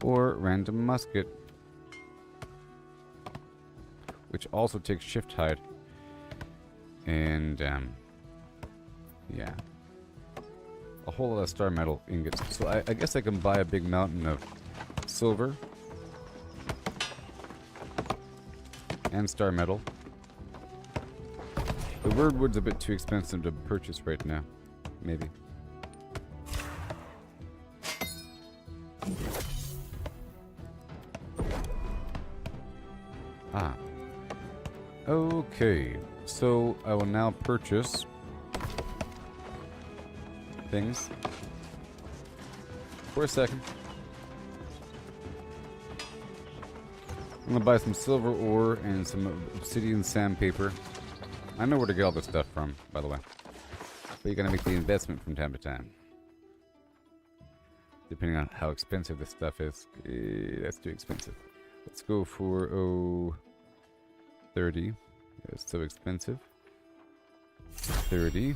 Or random musket. Which also takes shift hide. And, yeah. A whole lot of star metal ingots. So I guess I can buy a big mountain of silver. And star metal. The Wordwood's a bit too expensive to purchase right now. Maybe. Ah. Okay. So I will now purchase things. For a second. I'm gonna buy some silver ore and some obsidian sandpaper. I know where to get all this stuff from, by the way. But you gotta make the investment from time to time. Depending on how expensive this stuff is. That's too expensive. Let's go for, 30. It's so expensive. 30.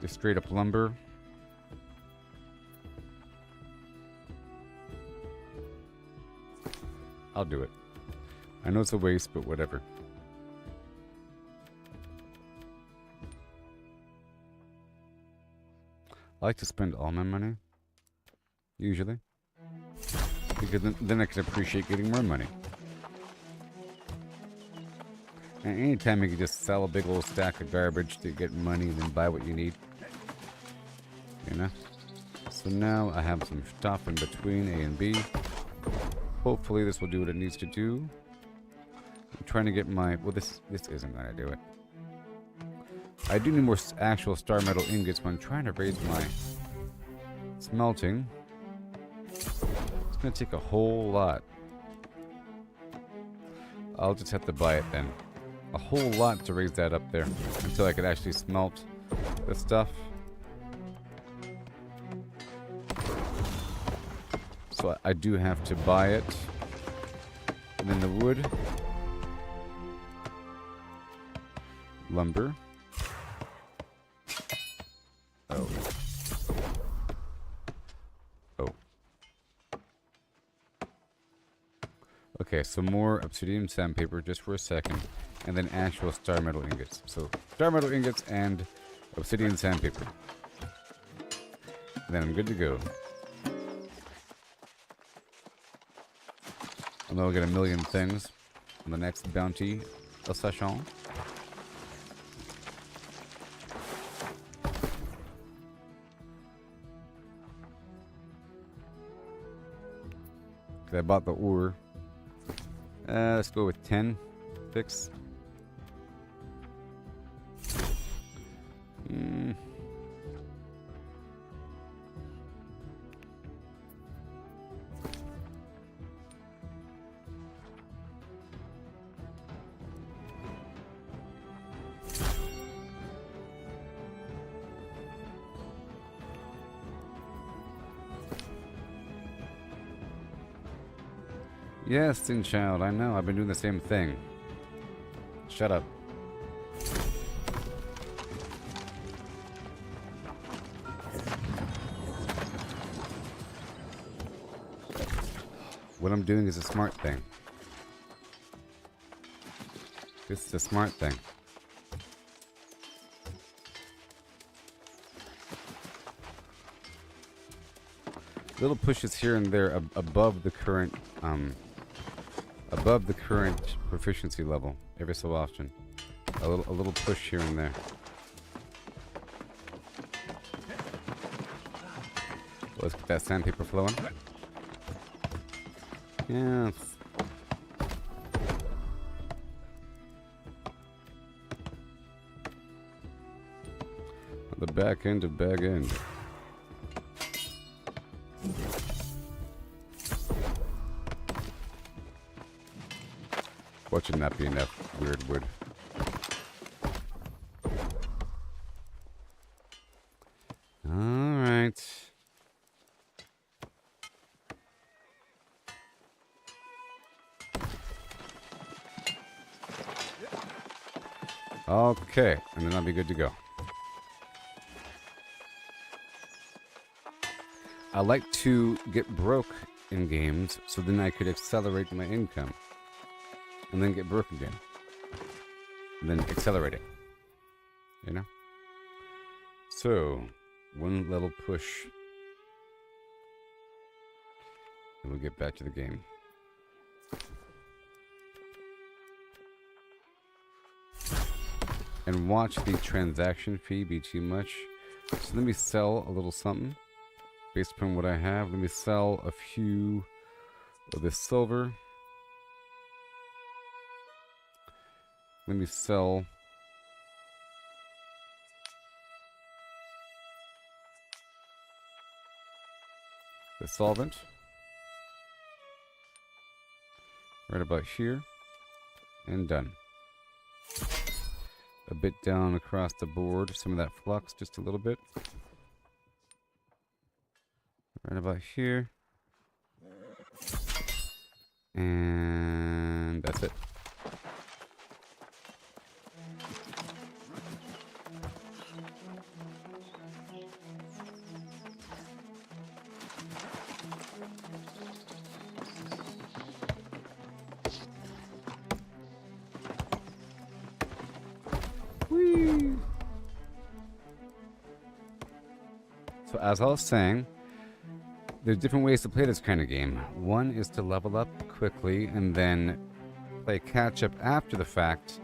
Just straight up lumber. I'll do it. I know it's a waste, but whatever. I like to spend all my money. Usually. Because then I can appreciate getting more money. And anytime you can just sell a big old stack of garbage to get money and then buy what you need. You know? So now I have some stuff in between A and B. Hopefully this will do what it needs to do. I'm trying to get my... Well, this isn't going to do it. I do need more actual star metal ingots, but I'm trying to raise my smelting. It's going to take a whole lot. I'll just have to buy it then. A whole lot to raise that up there until I could actually smelt the stuff. So I do have to buy it. And then the wood. Lumber. Oh. Oh. Okay, so more obsidian sandpaper just for a second. And then actual star metal ingots. So star metal ingots and obsidian sandpaper. And then I'm good to go. And then we'll get a million things on the next bounty session. I bought the ore. Let's go with 10 fix. Yes, Thin Child, I know. I've been doing the same thing. Shut up. What I'm doing is a smart thing. This is a smart thing. Little pushes here and there above the current proficiency level every so often. A little push here and there. Let's get that sandpaper flowing. Yes. The back end of bag end. What should not be enough weird wood? Alright. Okay, and then I'll be good to go. I like to get broke in games so then I could accelerate my income. And then get broke again. And then accelerate it. You know? So, one little push. And we'll get back to the game. And watch the transaction fee be too much. So let me sell a little something. Based upon what I have, let me sell a few of this silver. Let me sell the solvent right about here, and done. A bit down across the board, some of that flux, just a little bit. Right about here. And that's it. Whee! So as I was saying, there's different ways to play this kind of game. One is to level up quickly and then play catch up after the fact.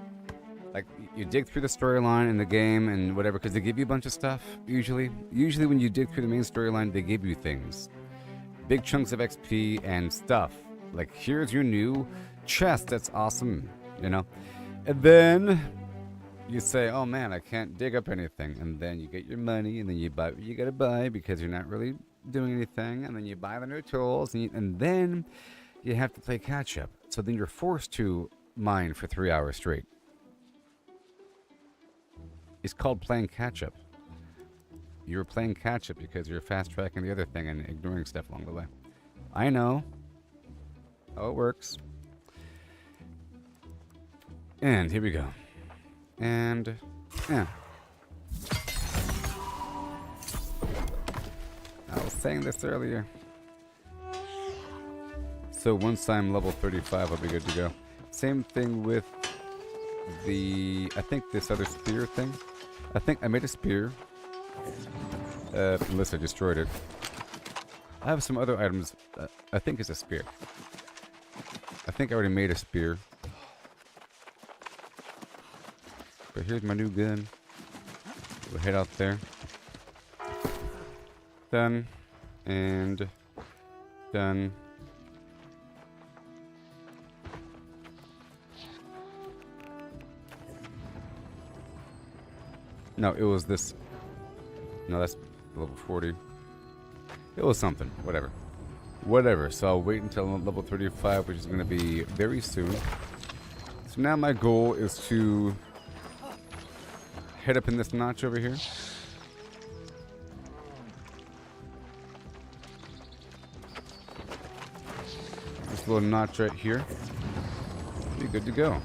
Like, you dig through the storyline in the game and whatever, because they give you a bunch of stuff, usually. Usually when you dig through the main storyline, they give you things. Big chunks of XP and stuff. Like, here's your new chest, that's awesome, you know? And then you say, oh man, I can't dig up anything. And then you get your money, and then you buy what you gotta buy because you're not really doing anything. And then you buy the new tools, and then you have to play catch up. So then you're forced to mine for 3 hours straight. It's called playing catch up. You're playing catch up because you're fast tracking the other thing and ignoring stuff along the way. I know how it works. And here we go. And yeah. I was saying this earlier. So once I'm level 35, I'll be good to go. Same thing with the, I think this other spear thing. I think I made a spear. Unless I destroyed it. I have some other items. I think it's a spear. I think I already made a spear. But here's my new gun. We'll head out there. Done. And done. No, it was this. No, that's level 40. It was something. Whatever. Whatever. So I'll wait until level 35, which is going to be very soon. So now my goal is to head up in this notch over here. This little notch right here. Be good to go.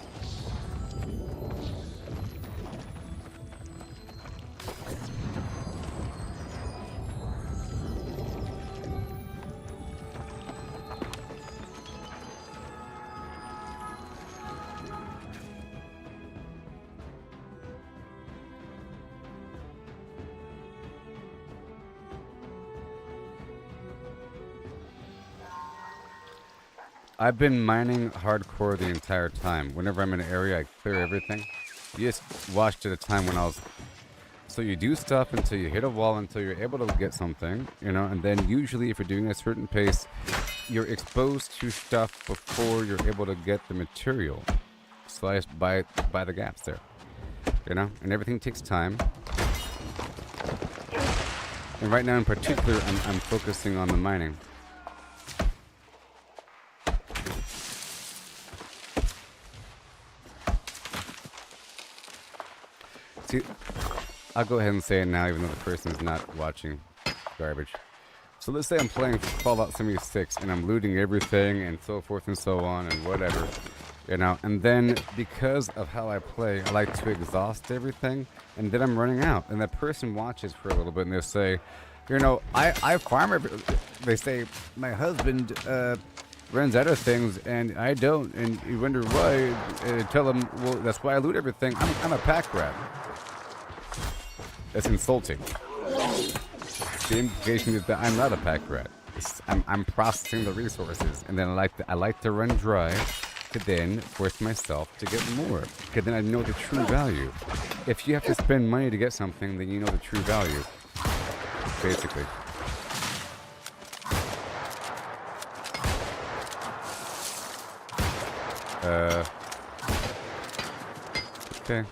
I've been mining hardcore the entire time. Whenever I'm in an area, I clear everything. You just watched at a time when I was... So you do stuff until you hit a wall, until you're able to get something, you know, and then usually if you're doing a certain pace, you're exposed to stuff before you're able to get the material sliced by the gaps there, you know, and everything takes time. And right now in particular, I'm focusing on the mining. See, I'll go ahead and say it now, even though the person is not watching garbage. So let's say I'm playing Fallout 76 and I'm looting everything and so forth and so on and whatever, you know, and then because of how I play, I like to exhaust everything and then I'm running out. And that person watches for a little bit and they'll say, you know, I farm they say, my husband runs out of things and I don't, and you wonder why, tell them, well, that's why I loot everything. I'm a pack rat. That's insulting. The implication is that I'm not a pack rat. I'm processing the resources, and then I like to run dry to then force myself to get more, because then I know the true value. If you have to spend money to get something, then you know the true value, basically. Okay.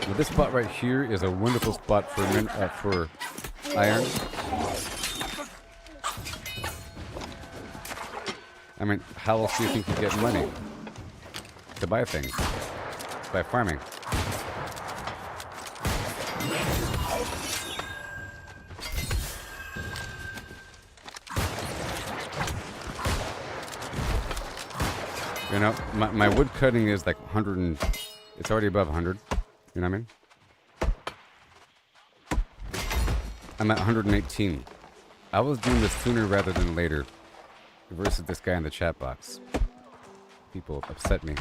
Well, this spot right here is a wonderful spot for iron. I mean, how else do you think you get money to buy things? By farming. You know, my wood cutting is like 100 and it's already above 100. You know what I mean? I'm at 118. I was doing this sooner rather than later versus this guy in the chat box. People upset me.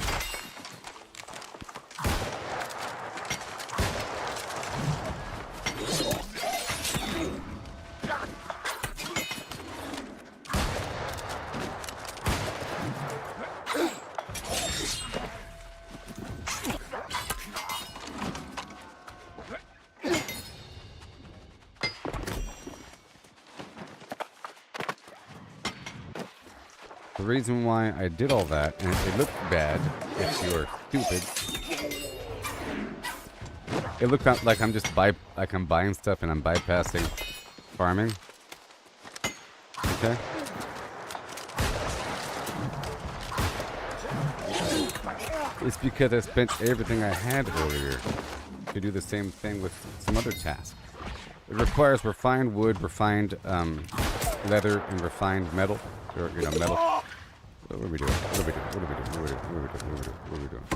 The reason why I did all that, and it looked bad if you're stupid. It looked like I'm just I'm buying stuff and I'm bypassing farming. Okay. It's because I spent everything I had earlier to do the same thing with some other task. It requires refined wood, refined leather, and refined metal. Or, you know, metal. What are we doing? What are we doing? What are we doing? What are we doing? What are we doing? What are we doing?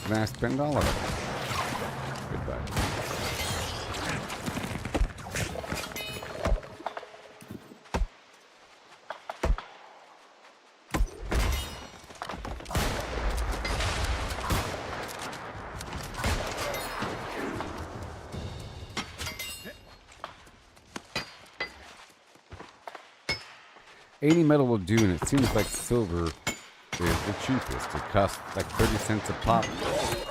And I spend all of it. Goodbye. Any metal will do, and it seems like silver is the cheapest. It costs like 30 cents a pop,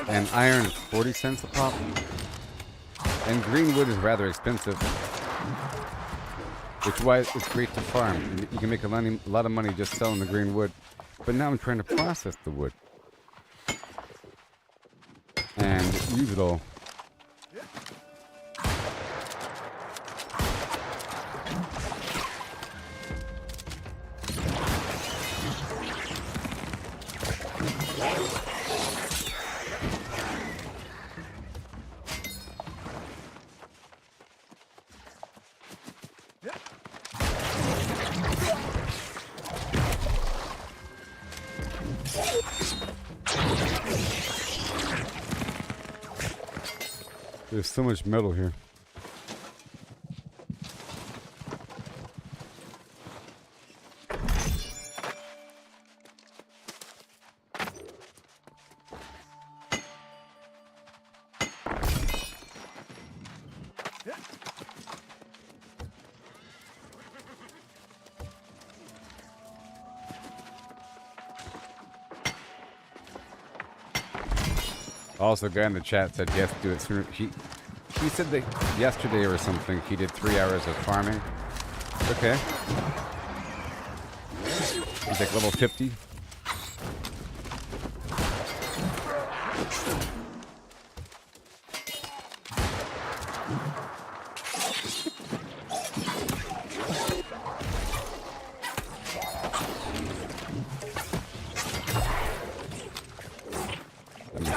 and iron is 40 cents a pop. And green wood is rather expensive, which is why it's great to farm. You can make a lot of money just selling the green wood. But now I'm trying to process the wood and use it all. There's so much metal here. Also, a guy in the chat said yes, do it sooner. He said that yesterday or something he did 3 hours of farming. Okay. He's like level 50.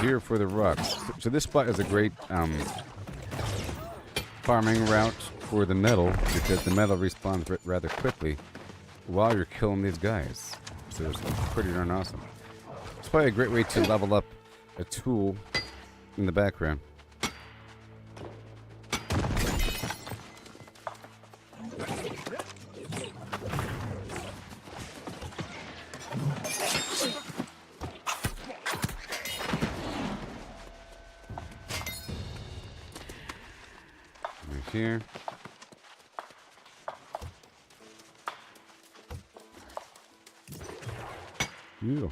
Here for the rocks. So this spot is a great farming route for the metal because the metal respawns rather quickly while you're killing these guys. So it's pretty darn awesome. It's probably a great way to level up a tool in the background. Here. Yeah. Little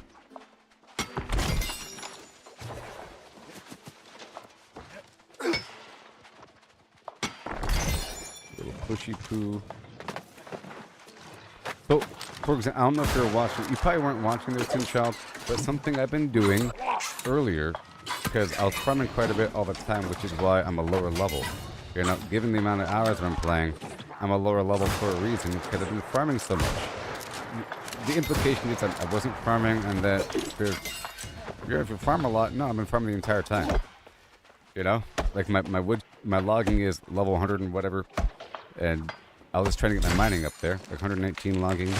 pushy poo. So, for example, I don't know if you're watching. You probably weren't watching this, Child, but something I've been doing earlier, because I was farming quite a bit all the time, which is why I'm a lower level. You know, given the amount of hours I'm playing, I'm a lower level for a reason, because I've been farming so much. The implication is that I wasn't farming, and that if you farm a lot, no, I've been farming the entire time. You know? Like, my logging is level 100 and whatever, and I was just trying to get my mining up there. Like 119 logging,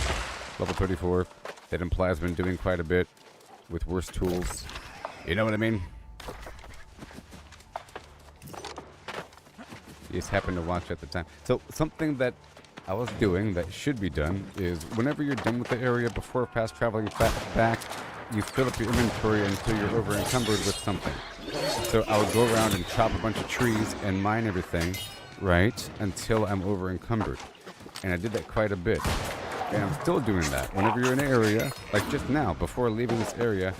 level 34. That implies I've been doing quite a bit with worse tools. You know what I mean? You just happened to watch at the time. So something that I was doing that should be done is whenever you're done with the area before fast traveling back, you fill up your inventory until you're over encumbered with something. So I would go around and chop a bunch of trees and mine everything, right, until I'm over encumbered. And I did that quite a bit. And I'm still doing that. Whenever you're in an area, like just now, before leaving this area,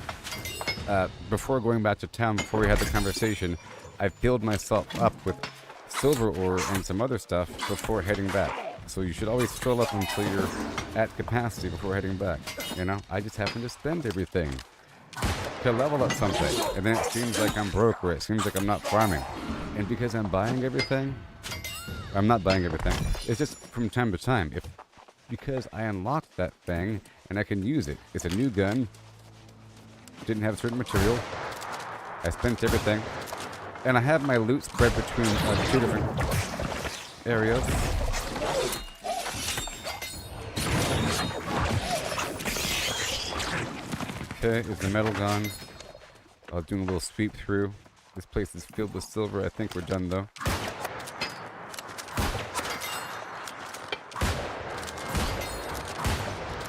before going back to town, before we had the conversation, I filled myself up with silver ore and some other stuff before heading back. So you should always fill up until you're at capacity before heading back. You know, I just happen to spend everything to level up something, and then it seems like I'm broke, or it seems like I'm not farming. And because I'm buying everything, I'm not buying everything. It's just from time to time. Because I unlocked that thing and I can use it. It's a new gun. Didn't have a certain material. I spent everything. And I have my loot spread between 2 different areas. Okay, is the metal gone? I was doing a little sweep through. This place is filled with silver. I think we're done though.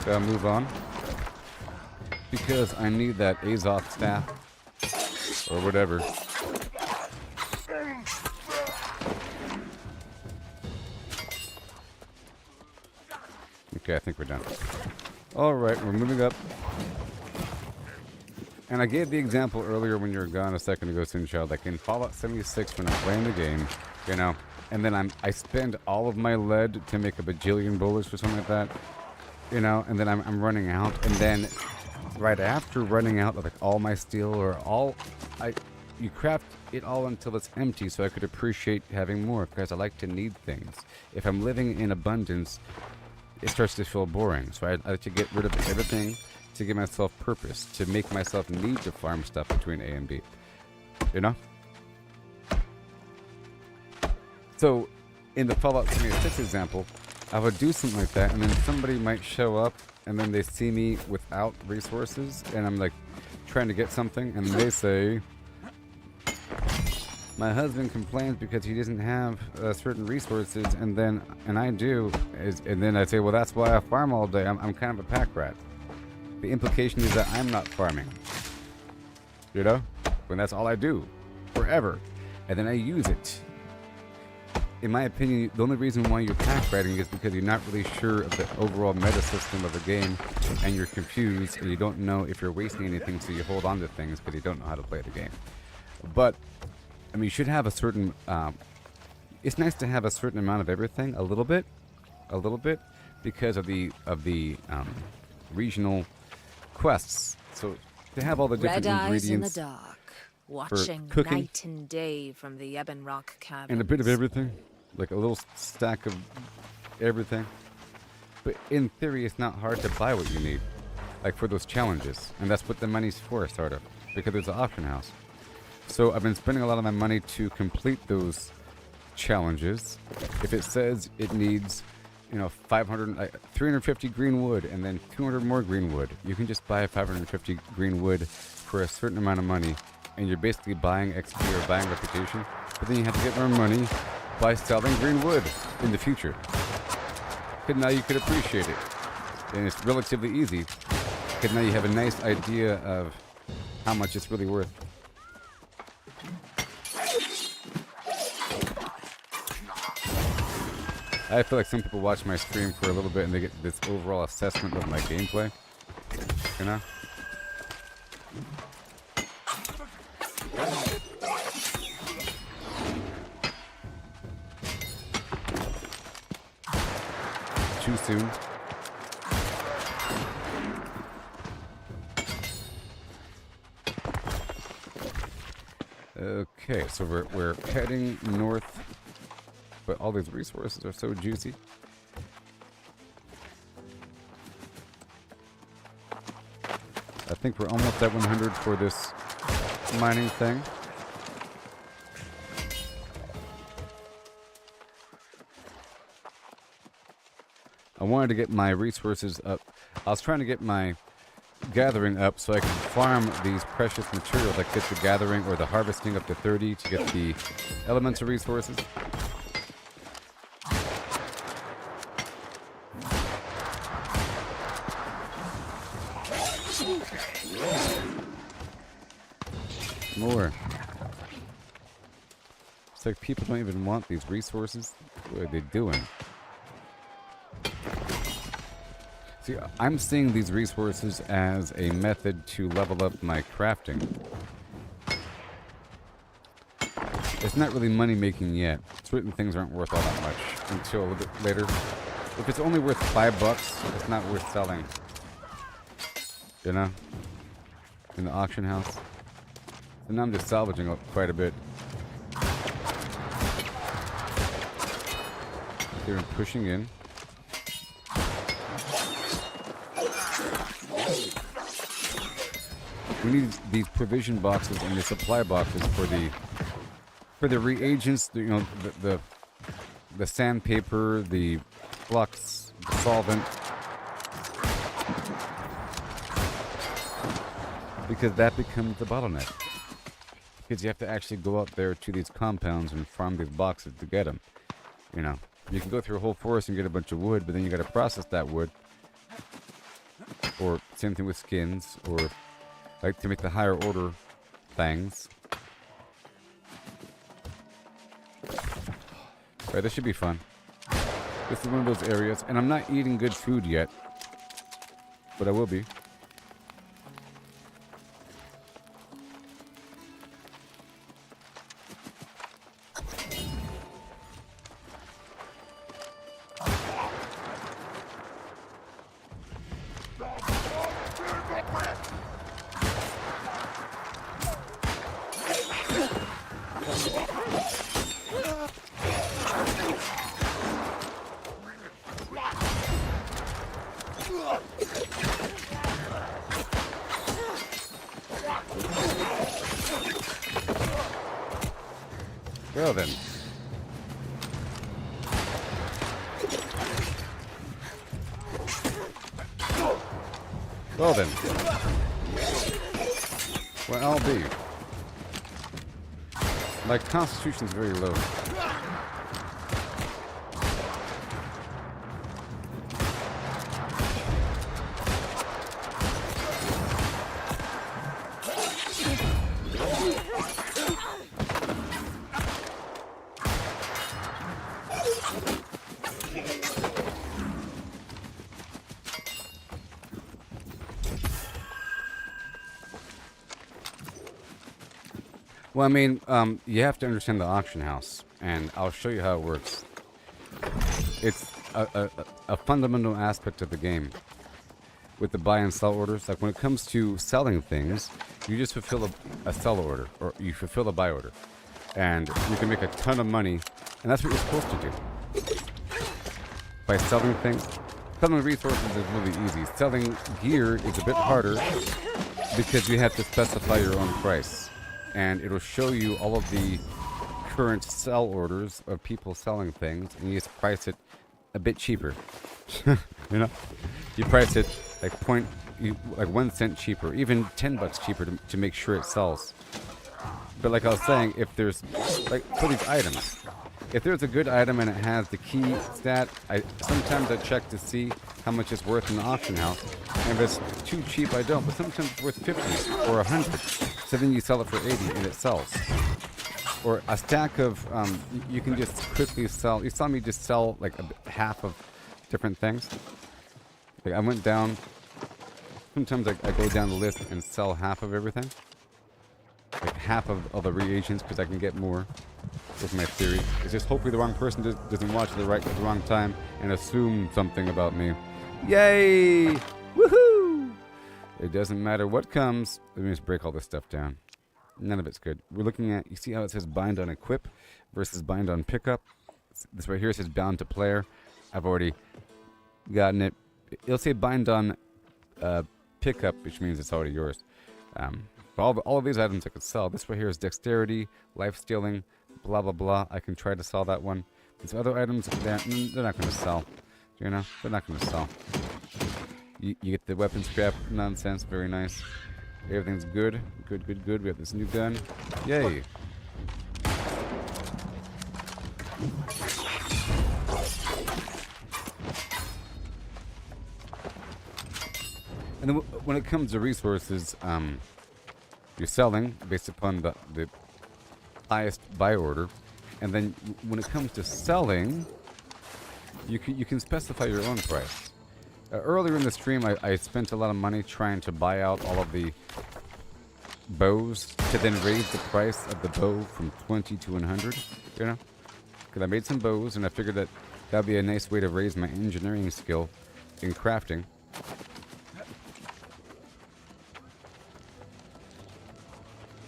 Gotta move on. Because I need that Azoth staff. Or whatever. Okay, I think we're done. Alright, we're moving up. And I gave the example earlier when you were gone a second ago, Sinchild, like in Fallout 76 when I'm playing the game, you know, and then I spend all of my lead to make a bajillion bullets or something like that, you know, and then I'm running out, and then right after running out of like all my steel or you craft it all until it's empty so I could appreciate having more, because I like to need things. If I'm living in abundance, it starts to feel boring, so I like to get rid of everything to give myself purpose, to make myself need to farm stuff between A and B, you know? So, in the Fallout 76 example, I would do something like that, and then somebody might show up, and then they see me without resources, and I'm like trying to get something, and they say, my husband complains because he doesn't have certain resources, and I do, and then I say, well, that's why I farm all day. I'm kind of a pack rat. The implication is that I'm not farming, you know, when that's all I do forever, and then I use it. In my opinion, the only reason why you're pack ratting is because you're not really sure of the overall meta system of the game, and you're confused, and you don't know if you're wasting anything, so you hold on to things because you don't know how to play the game. But I mean, you should have a certain. It's nice to have a certain amount of everything, a little bit, because of the regional quests. So to have all the different Red eyes in ingredients the dark, for watching cooking night and day from the Ebon Rock cabin. and a bit of everything, like a little stack of everything. But in theory, it's not hard to buy what you need, like for those challenges, and that's what the money's for, sort of, because there's an auction house. So I've been spending a lot of my money to complete those challenges. If it says it needs, 350 green wood and then 200 more green wood, you can just buy 550 green wood for a certain amount of money, and you're basically buying XP or buying reputation. But then you have to get more money by selling green wood in the future. Because now you could appreciate it, and it's relatively easy. Because now you have a nice idea of how much it's really worth. I feel like some people watch my stream for a little bit and they get this overall assessment of my gameplay. You know? Too soon. Okay, so we're heading north. But all these resources are so juicy. I think we're almost at 100 for this mining thing. I wanted to get my resources up. I was trying to get my gathering up so I can farm these precious materials, like get the gathering or the harvesting up to 30 to get the elemental resources. More. It's like people don't even want these resources. What are they doing? See, I'm seeing these resources as a method to level up my crafting. It's not really money making yet. Certain things aren't worth all that much until a little bit later. If it's only worth $5, it's not worth selling. You know? In the auction house. And I'm just salvaging up quite a bit. They're pushing in. We need these provision boxes and the supply boxes for the reagents, the sandpaper, the flux, the solvent. Because that becomes the bottleneck. Because you have to actually go out there to these compounds and farm these boxes to get them. You know, you can go through a whole forest and get a bunch of wood, but then you got to process that wood. Or same thing with skins, or like to make the higher order things. Alright, this should be fun. This is one of those areas, and I'm not eating good food yet, but I will be. Well then. Well then. Well, I'll be. My constitution's very low. Well, I mean, you have to understand the auction house, and I'll show you how it works. It's a fundamental aspect of the game with the buy and sell orders. Like when it comes to selling things, you just fulfill a sell order, or you fulfill a buy order, and you can make a ton of money, and that's what you're supposed to do. By selling things, selling resources is really easy. Selling gear is a bit harder because you have to specify your own price, and it'll show you all of the current sell orders of people selling things, and you just price it a bit cheaper. You know, you price it like 1 cent cheaper, even $10 cheaper to make sure it sells. But like I was saying, if there's like for these items, if there's a good item and it has the key stat, sometimes I check to see how much it's worth in the auction house. And if it's too cheap, I don't. But sometimes it's worth 50 or 100. So then you sell it for 80 and it sells. Or a stack of, you can just quickly sell. You saw me just sell like half of different things. Like I went down. Sometimes I go down the list and sell half of everything. Like half of all the reagents because I can get more. With my theory. It's just hopefully the wrong person doesn't watch it at the wrong time and assume something about me. Yay! Woohoo! It doesn't matter what comes. Let me just break all this stuff down. None of it's good. We're looking at, you see how it says bind on equip versus bind on pickup? This right here says bound to player. I've already gotten it. It'll say bind on pickup, which means it's already yours. All of these items I could sell. This right here is dexterity, life stealing, blah blah blah. I can try to sell that one. These other items, they're not going to sell. You know, they're not going to sell. You get the weapon scrap nonsense. Very nice. Everything's good. Good. We have this new gun. Yay. And then when it comes to resources, you're selling based upon the highest buy order, and then when it comes to selling, you can specify your own price. Earlier in the stream, I spent a lot of money trying to buy out all of the bows to then raise the price of the bow from 20 to 100. You know, because I made some bows, and I figured that that'd be a nice way to raise my engineering skill in crafting.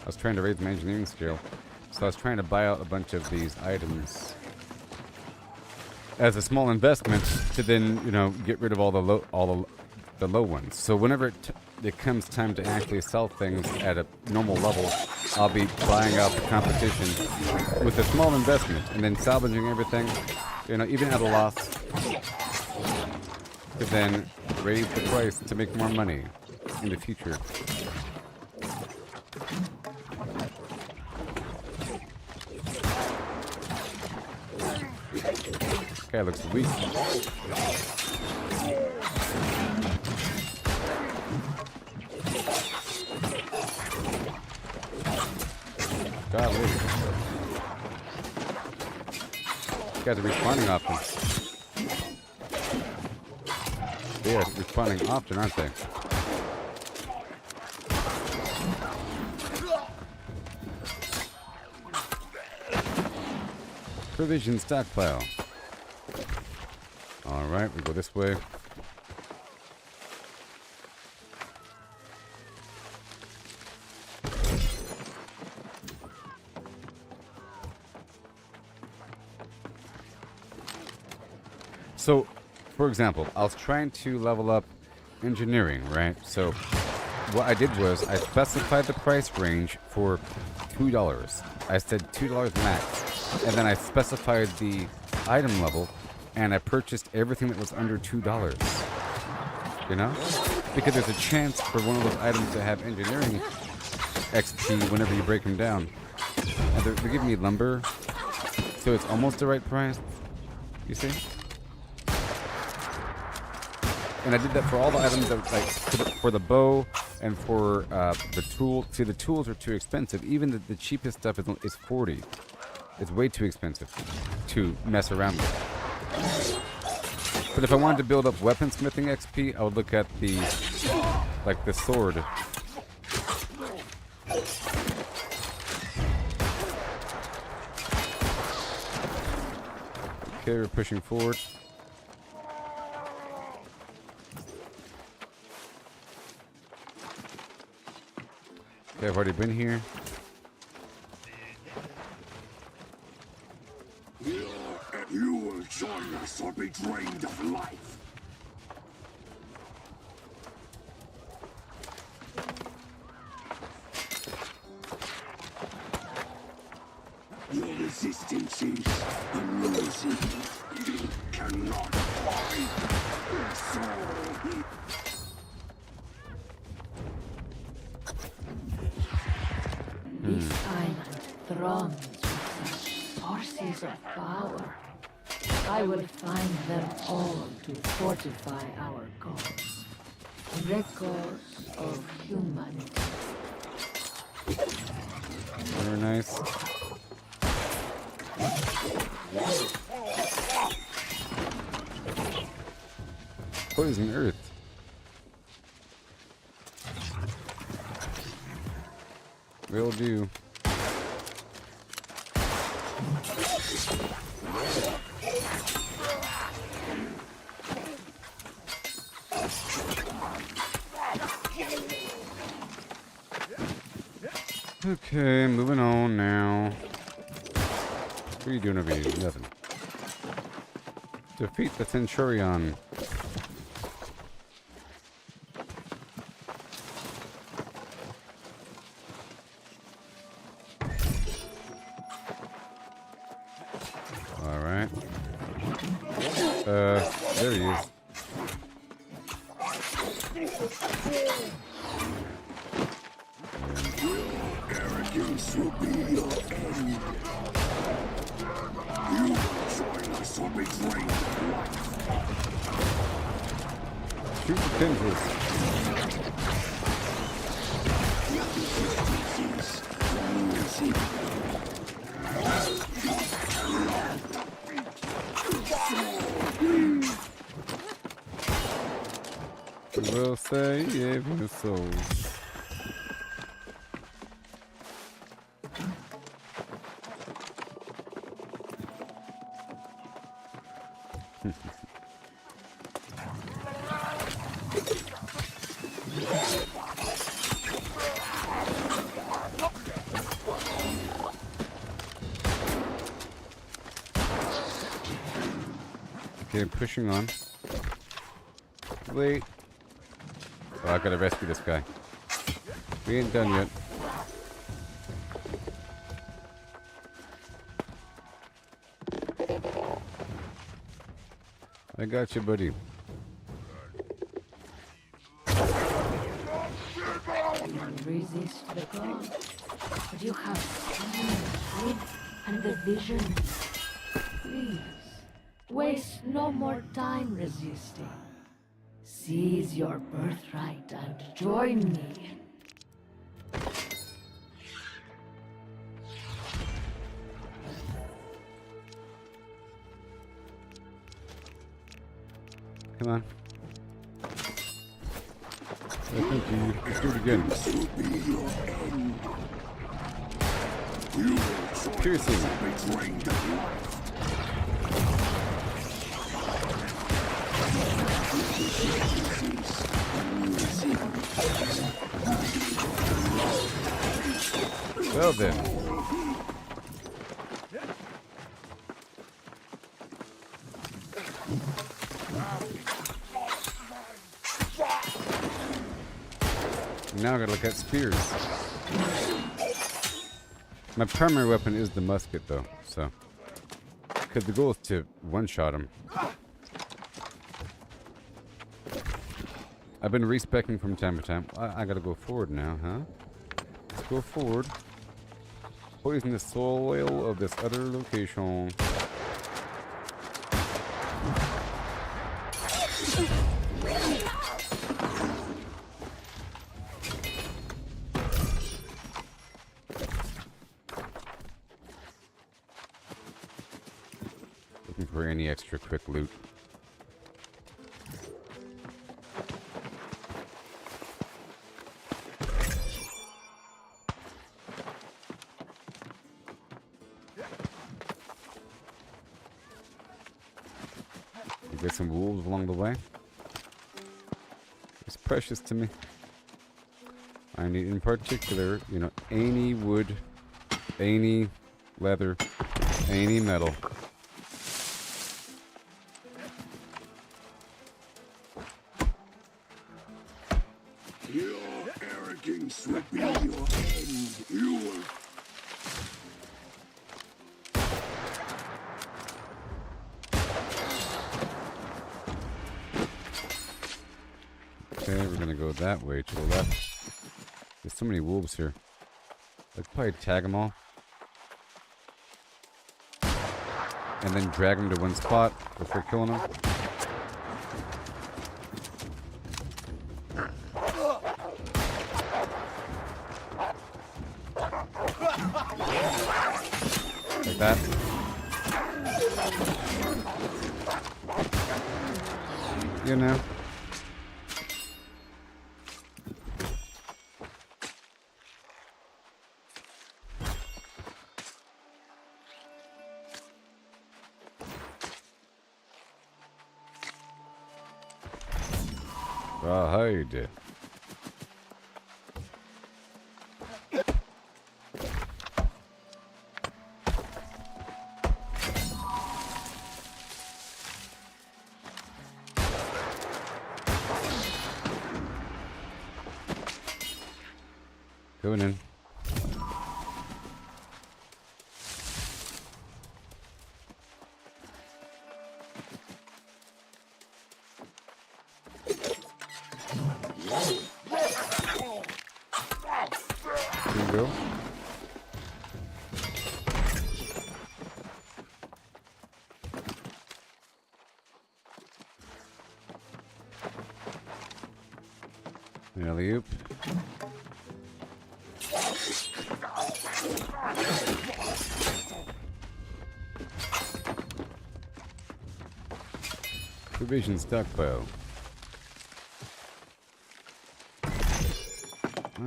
I was trying to raise my engineering skill. So I was trying to buy out a bunch of these items as a small investment to then, you know, get rid of all the low ones. So whenever it comes time to actually sell things at a normal level, I'll be buying out the competition with a small investment and then salvaging everything, you know, even at a loss, to then raise the price to make more money in the future. Guy looks weak. Golly. These guys are respawning often. They are respawning often, aren't they? Provision stockpile. Alright, we go this way. So, for example, I was trying to level up engineering, right? So, what I did was I specified the price range for $2. I said $2 max. And then I specified the item level, and I purchased everything that was under $2. You know? Because there's a chance for one of those items to have engineering XP whenever you break them down. And they're giving me lumber, so it's almost the right price. You see? And I did that for all the items that, like, for the bow and for the tool. See, the tools are too expensive. Even the cheapest stuff is 40. It's way too expensive to mess around with. But if I wanted to build up weaponsmithing XP, I would look at the sword. Okay, we're pushing forward. Okay, I've already been here. You will join us or be drained of life. Your resistance is amazing. You cannot fight your soul. This island throngs with such sources of power. I will find them all to fortify our cause. Records of humanity. Very nice. Poison earth. Will do. Okay, moving on now. What are you doing over here? Nothing. Defeat the Centurion. Alright. There he is. Arrogance will be your end. You will join us or be drained of life. Shoot the tendrils. Will save your souls. Okay, pushing on. Wait. Oh, I gotta rescue this guy. We ain't done yet. I got you, buddy. Resist the gods, but you have seen the truth and the vision. Please, waste no more time resisting. Seize your birthright and join me. Come on. Thank you. Let's do it again. Piercing. Well then. Now I gotta look at spears. My primary weapon is the musket though, so. Because the goal is to one-shot him. I've been respecking from time to time. I gotta go forward now, huh? Let's go forward. Poison the soil of this other location. Looking for any extra quick loot. Get some wolves along the way. It's precious to me. I need, in particular, you know, any wood, any leather, any metal. Your arrogance will be your end. You will. Okay, we're gonna go that way to the left. There's so many wolves here. I'd probably tag them all. And then drag them to one spot before killing them. Like that. You know. Hide. Going in. Here we go. Alley-oop. Provision stockpile.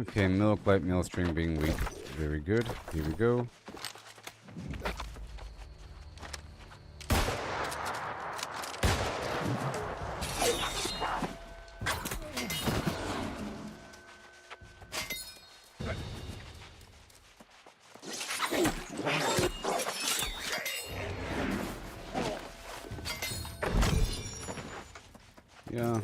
Okay, milk, light meal, string being wheat. Very good. Here we go. Yeah.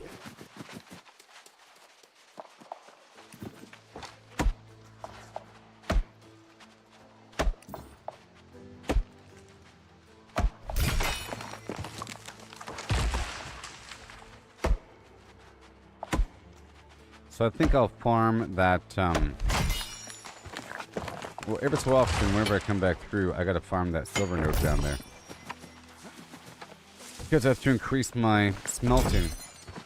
So I think I'll farm that, well, every so often, whenever I come back through, I gotta farm that silver node down there. Because I have to increase my smelting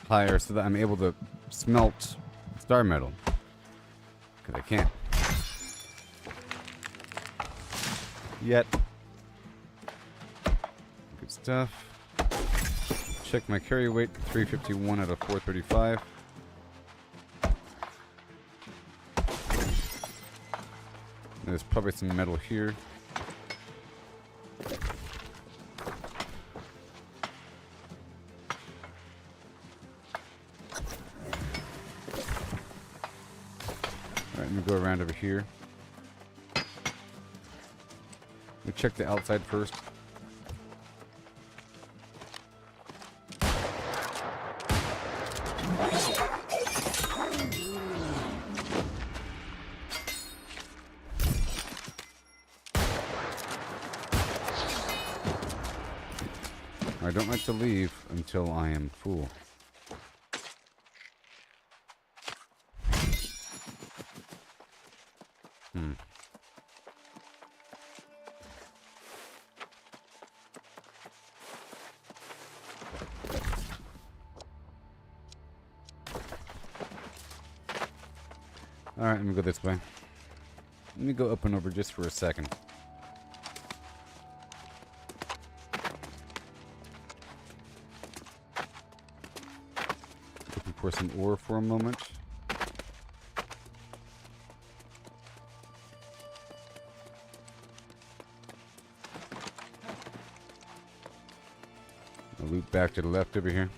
higher so that I'm able to smelt star metal. Because I can't. Yet. Good stuff. Check my carry weight, 351 out of 435. There's probably some metal here. Alright, let me go around over here. Let me check the outside first. I don't like to leave until I am full. Alright, let me go this way. Let me go up and over just for a second. Looking for some ore for a moment. loot back to the left over here.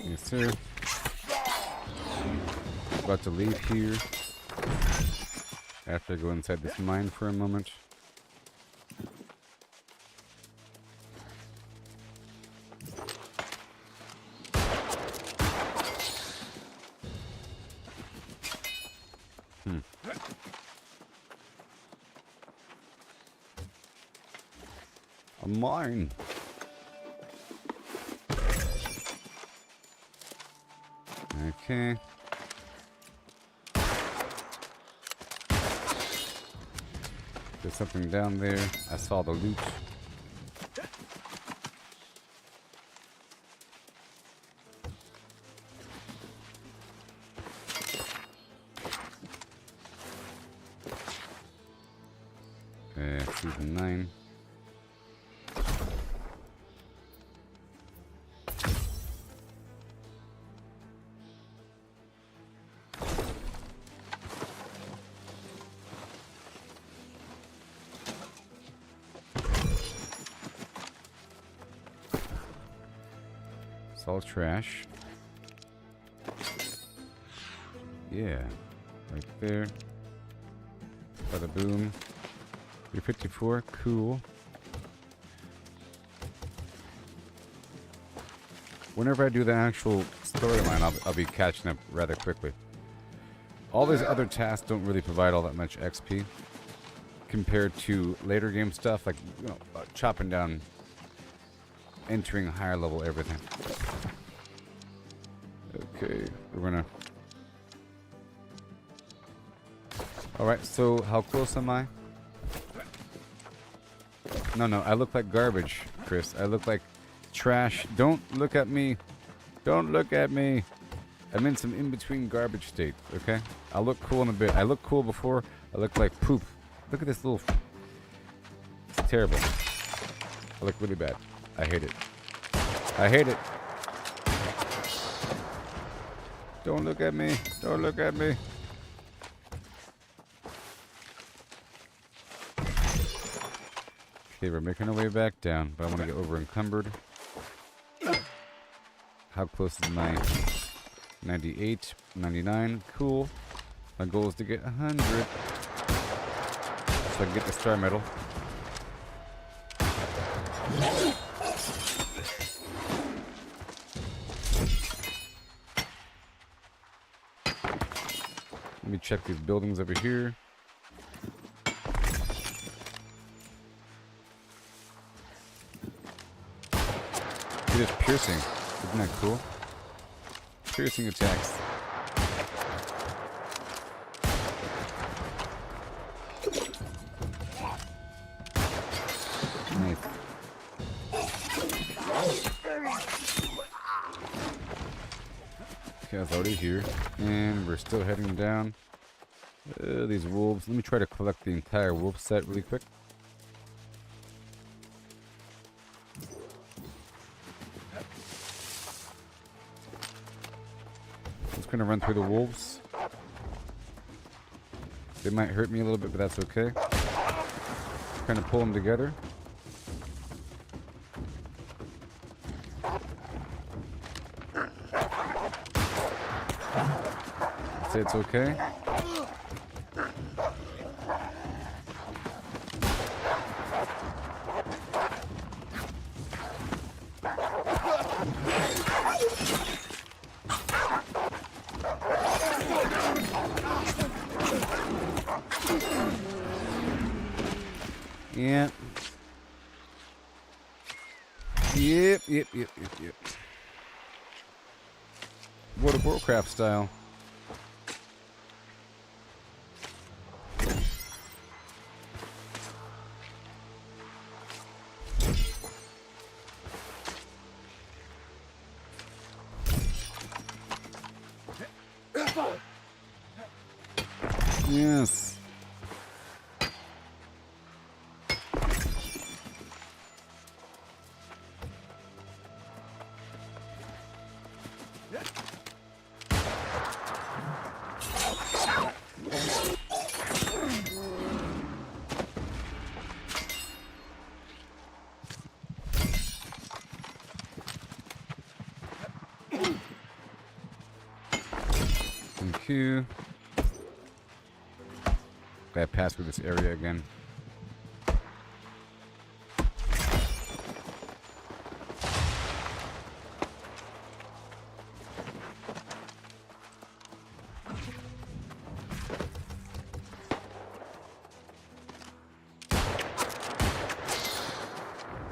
Yes, sir. About to leave here after I go inside this mine for a moment. A mine. Okay. There's something down there. I saw the loot. Season 9. It's all trash. Yeah, right there. Bada boom. 354, cool. Whenever I do the actual storyline, I'll be catching up rather quickly. All these other tasks don't really provide all that much XP compared to later game stuff, like, you know, chopping down, entering higher level everything. Okay, we're gonna... Alright, so how close am I? No, I look like garbage, Chris. I look like trash. Don't look at me. Don't look at me. I'm in some in-between garbage state, okay? I'll look cool in a bit. I looked cool before. I look like poop. Look at this little... It's terrible. I look really bad. I hate it. I hate it. Don't look at me. Don't look at me. Okay, we're making our way back down, but I want to get over encumbered. How close is my 98, 99? Cool. My goal is to get 100, so I can get the star medal. Let me check these buildings over here. It is piercing. Isn't that cool? Piercing attacks. Nice. Okay, I was already here. And we're still heading down. These wolves. Let me try to collect the entire wolf set really quick. Gonna run through the wolves. They might hurt me a little bit, but that's okay. Kind of pull them together. Say it's okay. Yep. Yep. World of Warcraft style. Yes. Thank you. Gotta pass through this area again.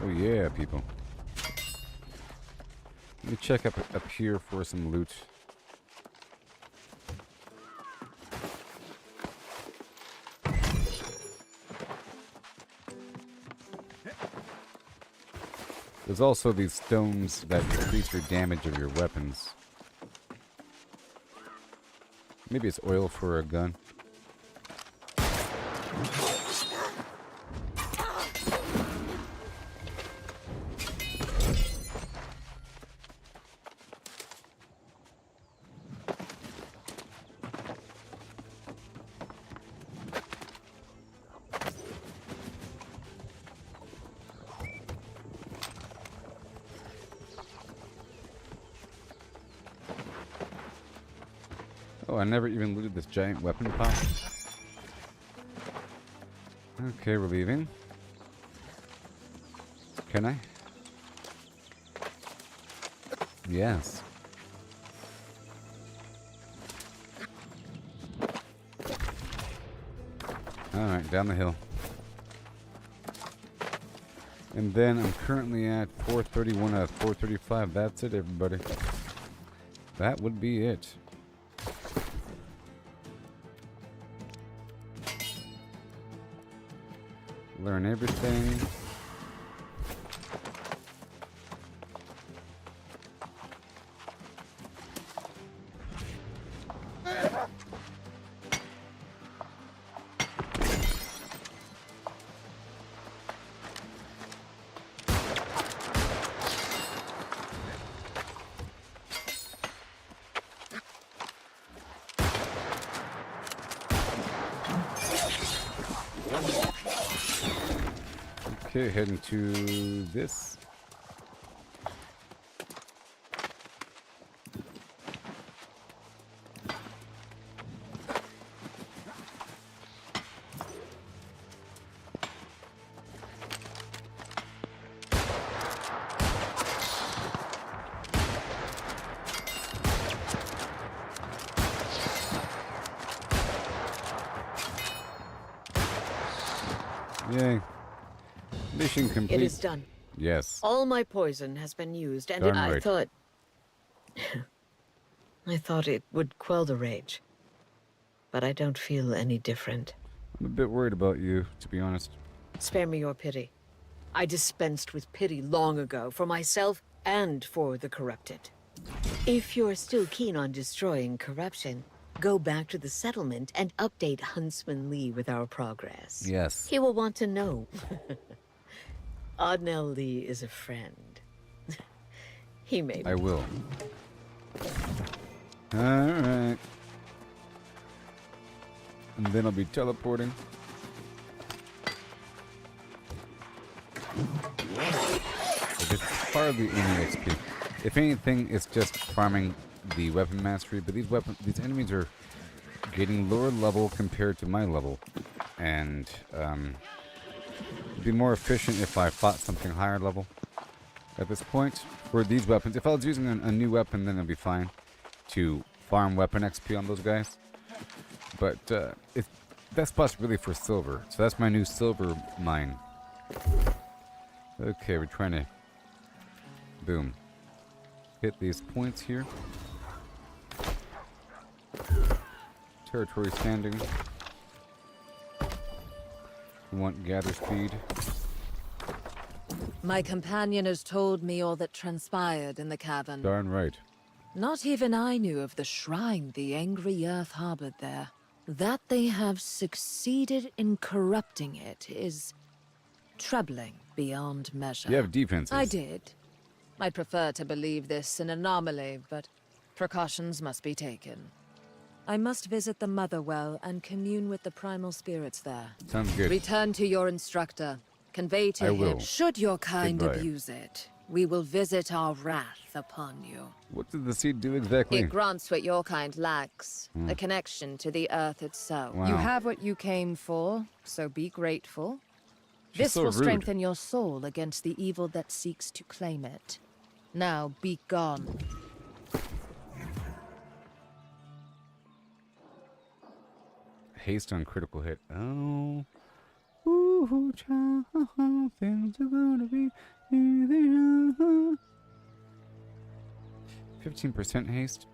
Oh yeah, people. Let me check up here for some loot. There's also these stones that increase your damage of your weapons. Maybe it's oil for a gun. Oh, I never even looted this giant weapon pile. Okay, we're leaving. Can I? Yes. Alright, down the hill. And then I'm currently at 431 out of 435. That's it, everybody. That would be it. Learn everything. Okay, heading to this. Yay. Mission complete. It is done. Yes. All my poison has been used, and Darn I right. thought... I thought it would quell the rage. But I don't feel any different. I'm a bit worried about you, to be honest. Spare me your pity. I dispensed with pity long ago, for myself and for the corrupted. If you're still keen on destroying corruption, go back to the settlement and update Huntsman Lee with our progress. Yes. He will want to know. Odnell Lee is a friend. He may be. I will. Alright. And then I'll be teleporting. It's hardly any XP. If anything, it's just farming the weapon mastery, but these enemies are getting lower level compared to my level. And it'd be more efficient if I fought something higher level at this point for these weapons. If I was using a new weapon, then it'd be fine to farm weapon XP on those guys. But that spot's really for silver, so that's my new silver mine Okay, we're trying to... Boom. Hit these points here. Territory standing. We want gather speed. My companion has told me all that transpired in the cavern. Darn right. Not even I knew of the shrine the angry earth harbored there. That they have succeeded in corrupting it is troubling beyond measure. You have defenses. I did. I'd prefer to believe this an anomaly, but precautions must be taken. I must visit the Mother Well and commune with the primal spirits there. Sounds good. Return to your instructor. Convey to I him, will. should your kind Goodbye. abuse it, we will visit our wrath upon you. What did the seed do exactly? It grants what your kind lacks, Hmm. a connection to the earth itself. Wow. You have what you came for, so be grateful. She's This so will rude. strengthen your soul against the evil that seeks to claim it. Now be gone. Haste on critical hit. Oh. Ooh, child, things are gonna be easy. 15% haste.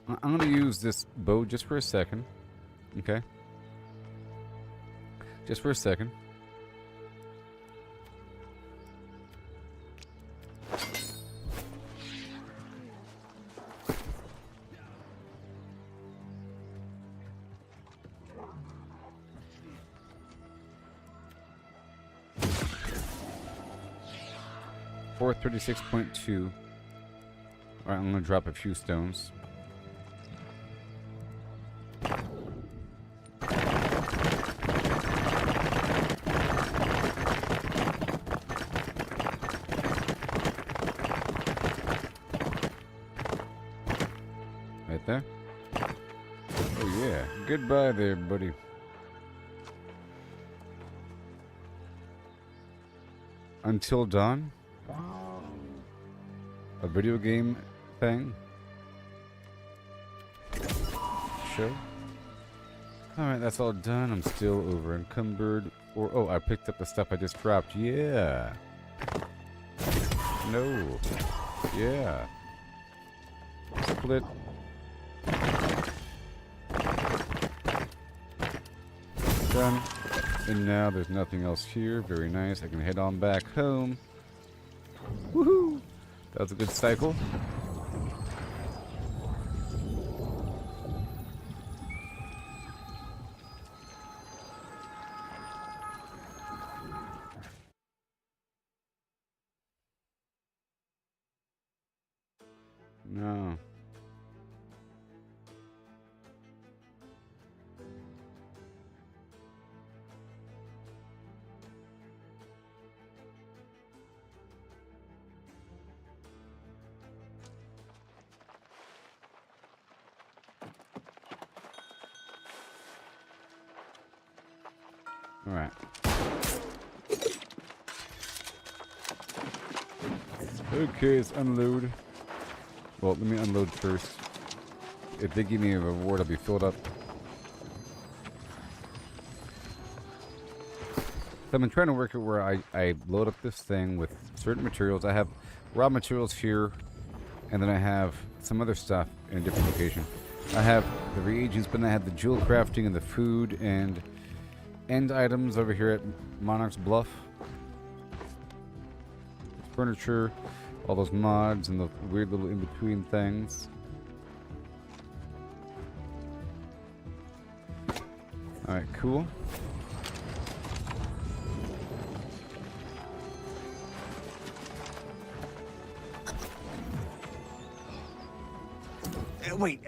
I'm gonna use this bow just for a second. Okay. Just for a second. For 36.2. Alright, I'm gonna drop a few stones. Right there. Oh yeah. Goodbye there, buddy. Until Dawn? A video game thing? Show? Alright, that's all done. I'm still over encumbered. Or, oh, I picked up the stuff I just dropped. Yeah. No. Yeah. Split. Done. And now there's nothing else here. Very nice. I can head on back home. Woohoo! That was a good cycle. No. Alright. Okay, let's unload. Well, let me unload first. If they give me a reward, I'll be filled up. So I've been trying to work out where I load up this thing with certain materials. I have raw materials here, and then I have some other stuff in a different location. I have the reagents, but then I have the jewel crafting and the food and end items over here at Monarch's Bluff. Furniture, all those mods and the weird little in-between things. Alright, cool. Wait,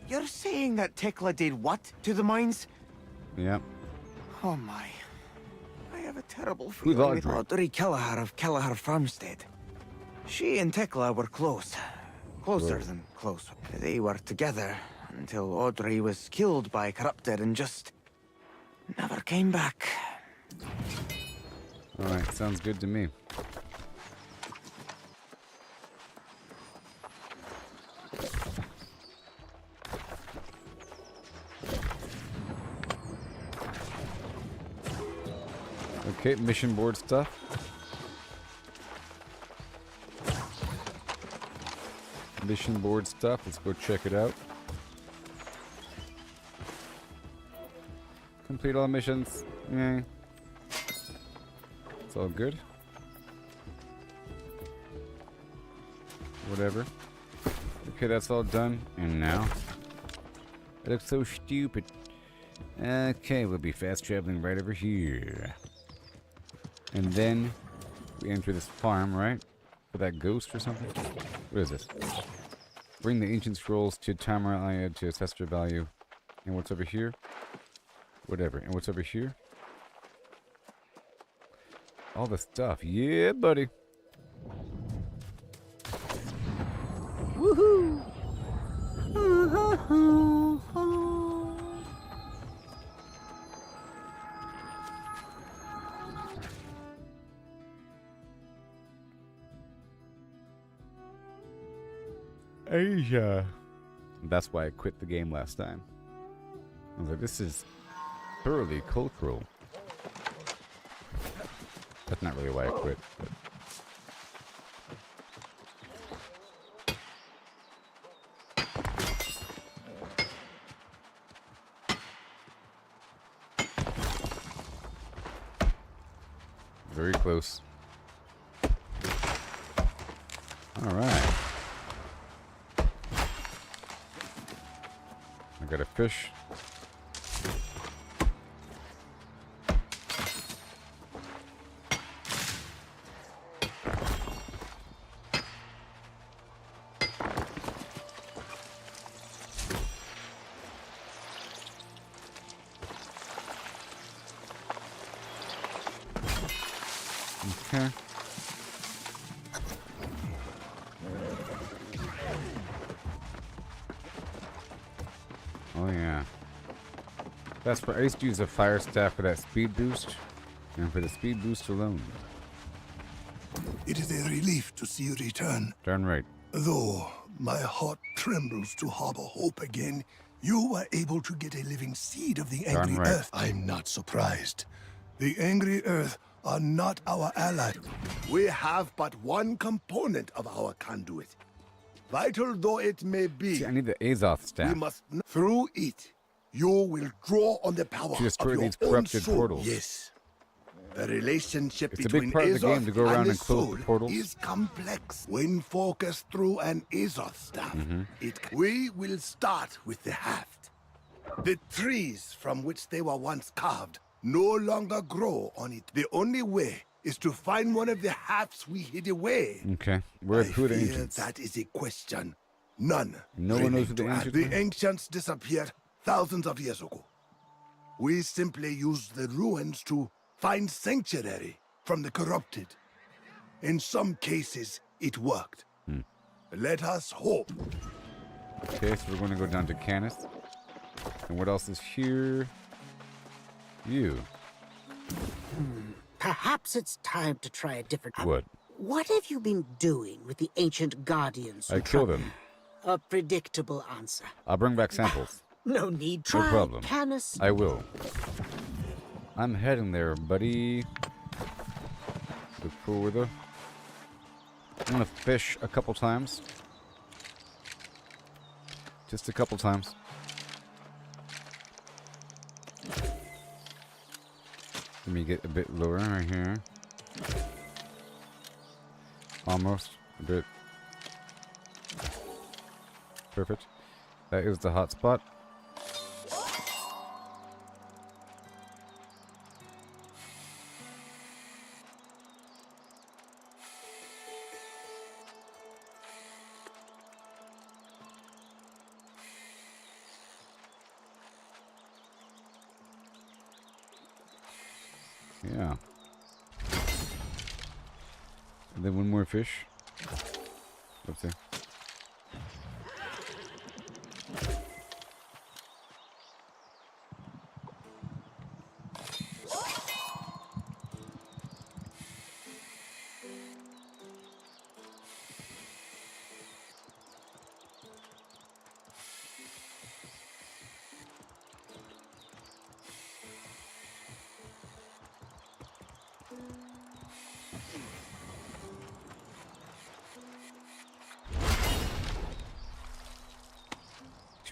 you're saying that Tekla did what to the mines? Yep. Oh my. I have a terrible Who's feeling with Audrey? Audrey Kelleher of Kelleher Farmstead. She and Tekla were close. Closer Whoa. than close. They were together until Audrey was killed by corrupted and just never came back. Alright, sounds good to me. Okay, mission board stuff. Mission board stuff. Let's go check it out. Complete all missions. Yeah. It's all good. Whatever. Okay, that's all done. And now? It looks so stupid. Okay, we'll be fast traveling right over here. And then we enter this farm, right? For that ghost or something? What is this? Bring the ancient scrolls to Tamariad to assess their value. And what's over here? Whatever. And what's over here? All the stuff. Yeah, buddy. Woohoo! Asia. That's why I quit the game last time. I was like, this is thoroughly cultural. That's not really why I quit. But. Very close. All right. I got a fish. Okay. Oh yeah. That's for I used to use a fire staff for that speed boost, and for the speed boost alone. It is a relief to see you return. Darn right. Though my heart trembles to harbor hope again, you were able to get a living seed of the angry right. earth. I'm not surprised. The angry earth are not our ally. We have but one component of our conduit. Vital though it may be, See, I need the Azoth staff. we must through it, you will draw on the power To destroy of your these own corrupted soul. portals. Yes. The relationship It's a between big part of the Azoth game to go around and and the close soul the portals. is complex. When focused through an Azoth staff, we will start with the haft. The trees from which they were once carved no longer grow on it. The only way is to find one of the hafts we hid away. Okay. Where who are the fear ancients? that is a question none No one knows who the remain to ask. ancients The are? ancients disappeared thousands of years ago. We simply used the ruins to find sanctuary from the corrupted. In some cases, it worked. Let us hope. Okay, so we're going to go down to Canis. And what else is here? You. Perhaps it's time to try a different... What? What have you been doing with the ancient guardians? I killed him. A predictable answer. I'll bring back samples. No need. No Try problem. Canis. I will. I'm heading there, buddy. Look further. I'm gonna fish a couple times. Just a couple times. Let me get a bit lower right here. Almost. A bit. Perfect. That is the hot spot. Yeah. And then one more fish. Oopsie.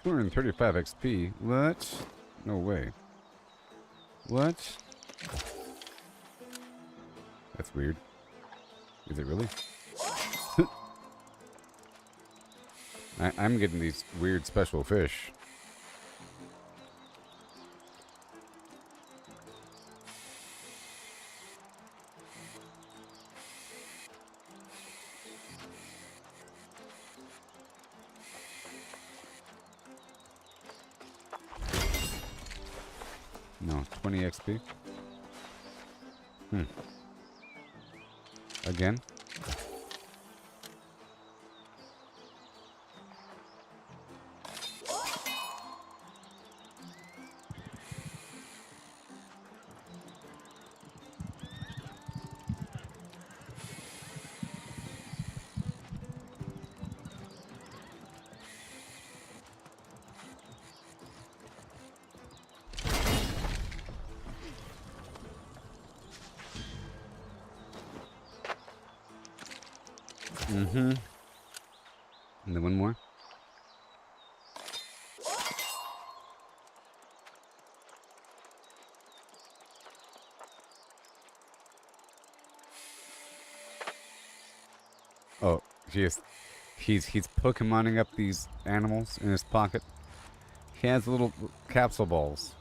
235 XP. What? No way. What? That's weird. Is it really? I'm getting these weird special fish. No, 20 XP. Again? Mm-hmm. And then one more. Oh, jeez. He's Pokemoning up these animals in his pocket. He has little capsule balls.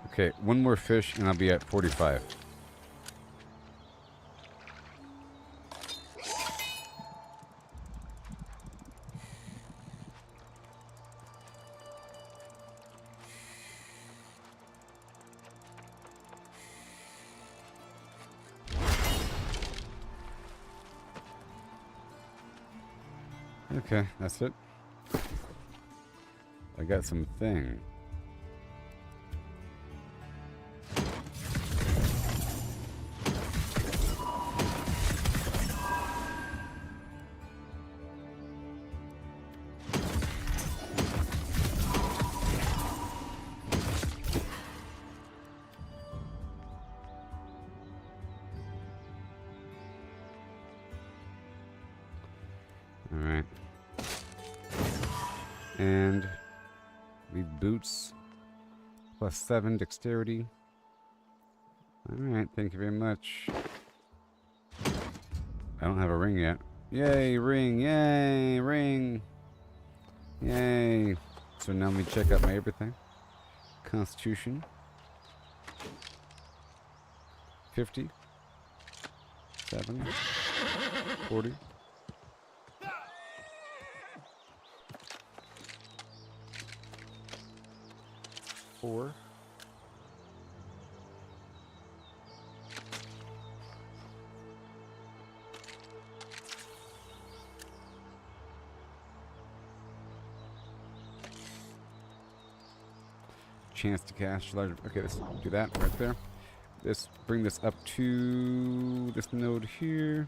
Okay, one more fish and I'll be at 45. Okay, that's it. I got some thing. Alright. And we boots +7 dexterity. Alright, thank you very much. I don't have a ring yet. Yay, ring! Yay, ring! Yay! So now let me check out my everything. Constitution. 50. 7. 40. 4. Chance to cast larger. Okay, let's do that right there. Let's bring this up to this node here.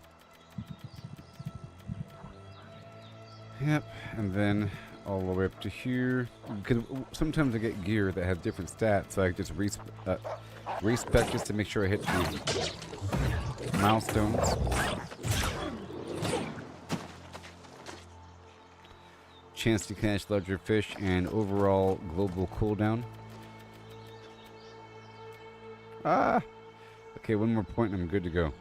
Yep, and then all the way up to here. Because sometimes I get gear that has different stats, so I just respec just to make sure I hit the milestones. Chance to catch larger fish and overall global cooldown. Ah! Okay, one more point and I'm good to go.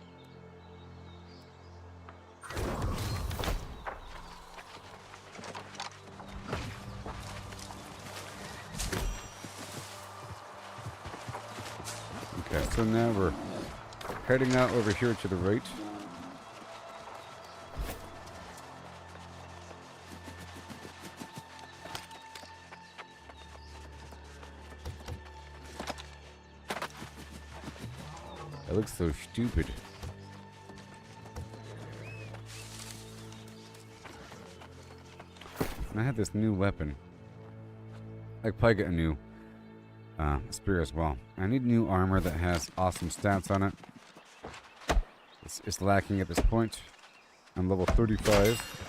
Okay, so now we're heading out over here to the right. That looks so stupid. And I have this new weapon. I could probably get a new spear as well. I need new armor that has awesome stats on it. It's lacking at this point. I'm level 35.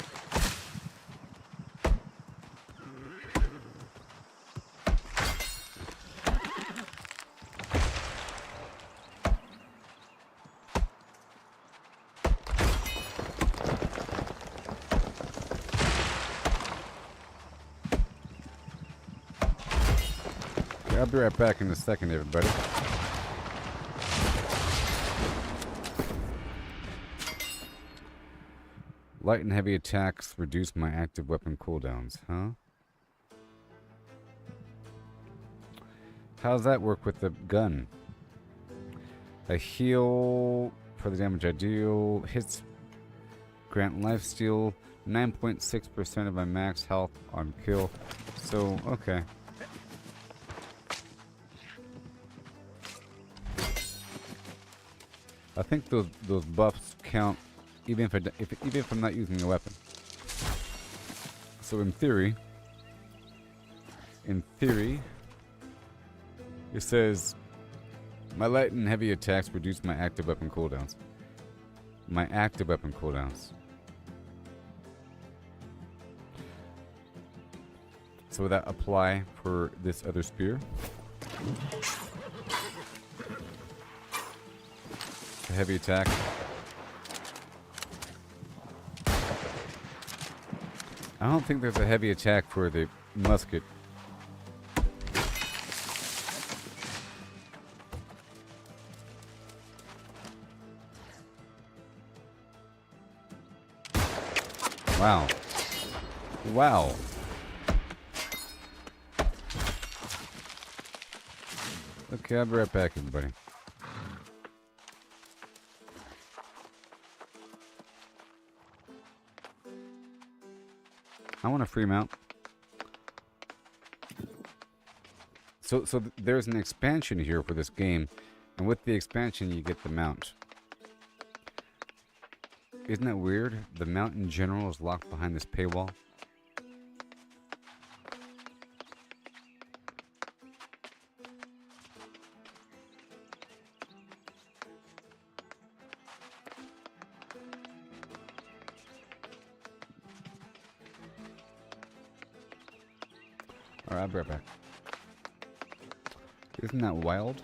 I'll be right back in a second, everybody. Light and heavy attacks reduce my active weapon cooldowns, huh? How's that work with the gun? I heal for the damage I deal. Hits grant lifesteal. 9.6% of my max health on kill. So, okay. I think those buffs count even if I'm not using a weapon. So in theory, it says my light and heavy attacks reduce my active weapon cooldowns. My active weapon cooldowns. So would that apply for this other spear? A heavy attack. I don't think there's a heavy attack for the musket. Wow. Wow. Okay, I'll be right back, everybody. I want a free mount. So there's an expansion here for this game, and with the expansion you get the mount. Isn't that weird? The mount in general is locked behind this paywall. Alright, I'll be right back. Isn't that wild?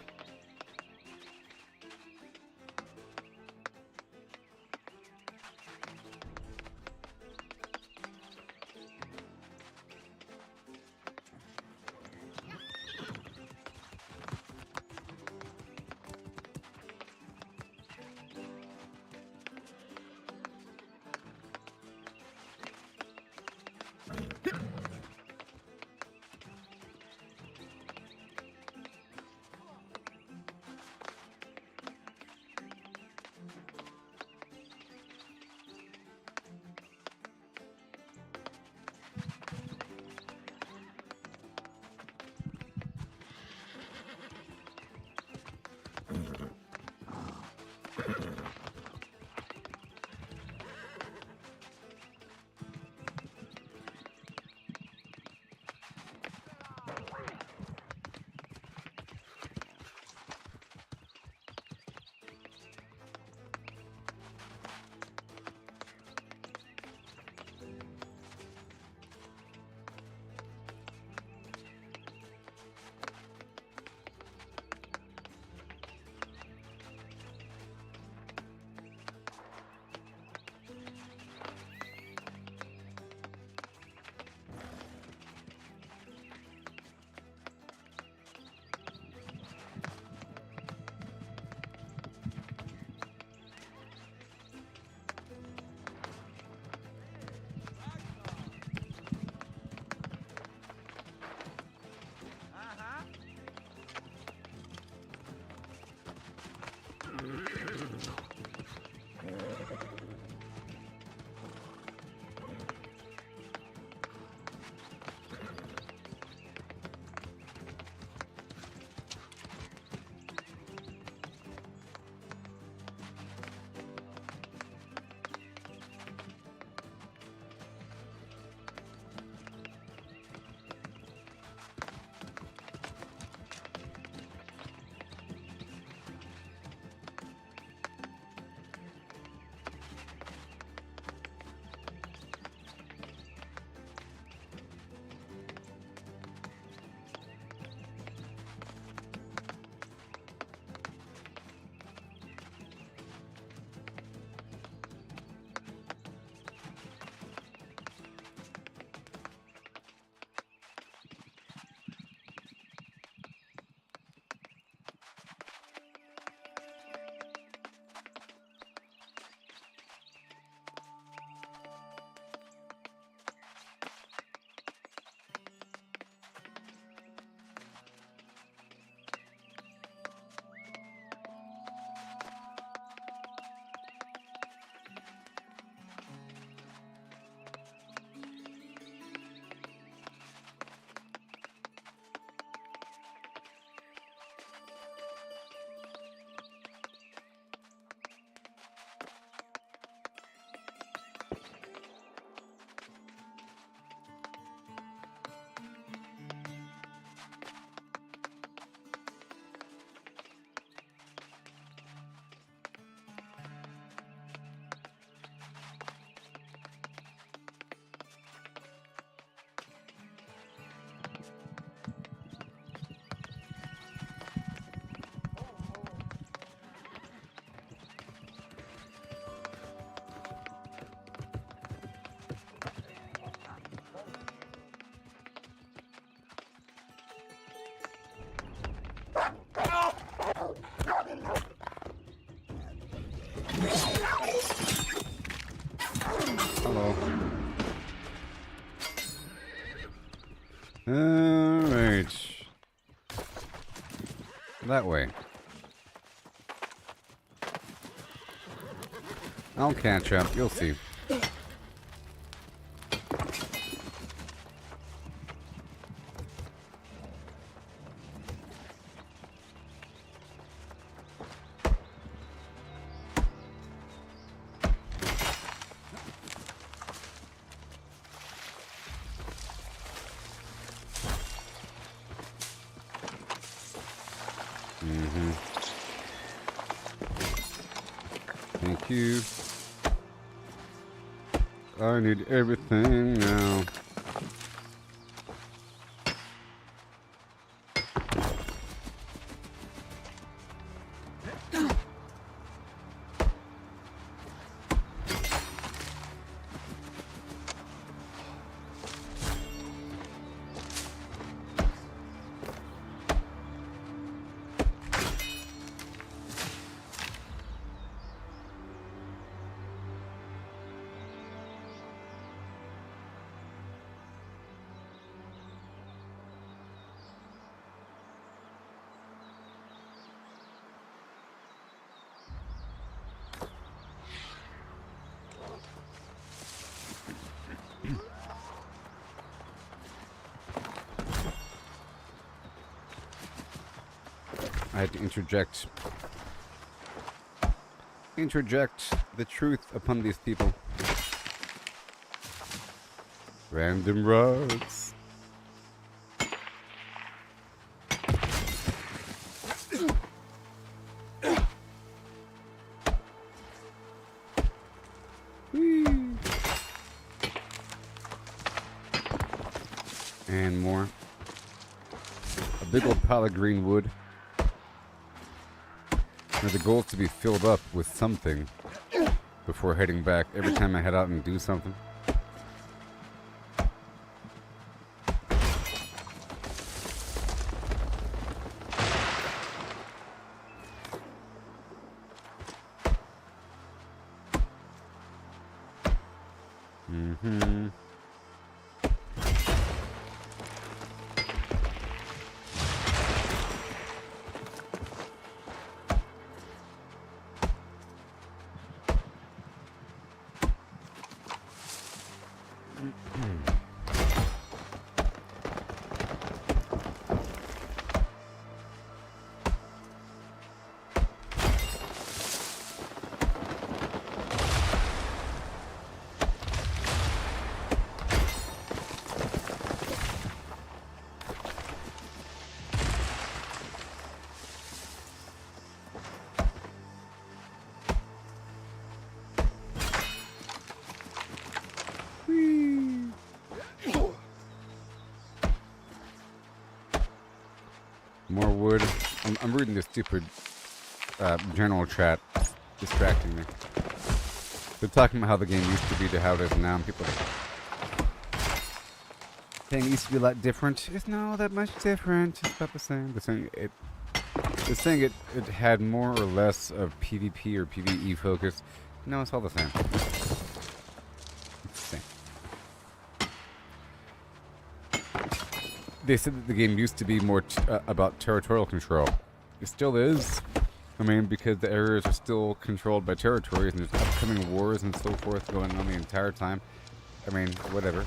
Alright. That way. I'll catch up. You'll see. Thank you. I need everything now. I had to interject the truth upon these people. Random rods. And more. A big old pile of green wood. Now the goal is to be filled up with something before heading back every time I head out and do something. More wood. I'm reading this stupid general chat. Distracting me. They're talking about how the game used to be to how it is now, and people are saying it used to be a lot different. It's not that much different. It's about the same. They're saying it had more or less of PvP or PvE focus. No, it's all the same. It's the same. They said that the game used to be more about territorial control. It still is. I mean, because the areas are still controlled by territories and there's upcoming wars and so forth going on the entire time. I mean, whatever.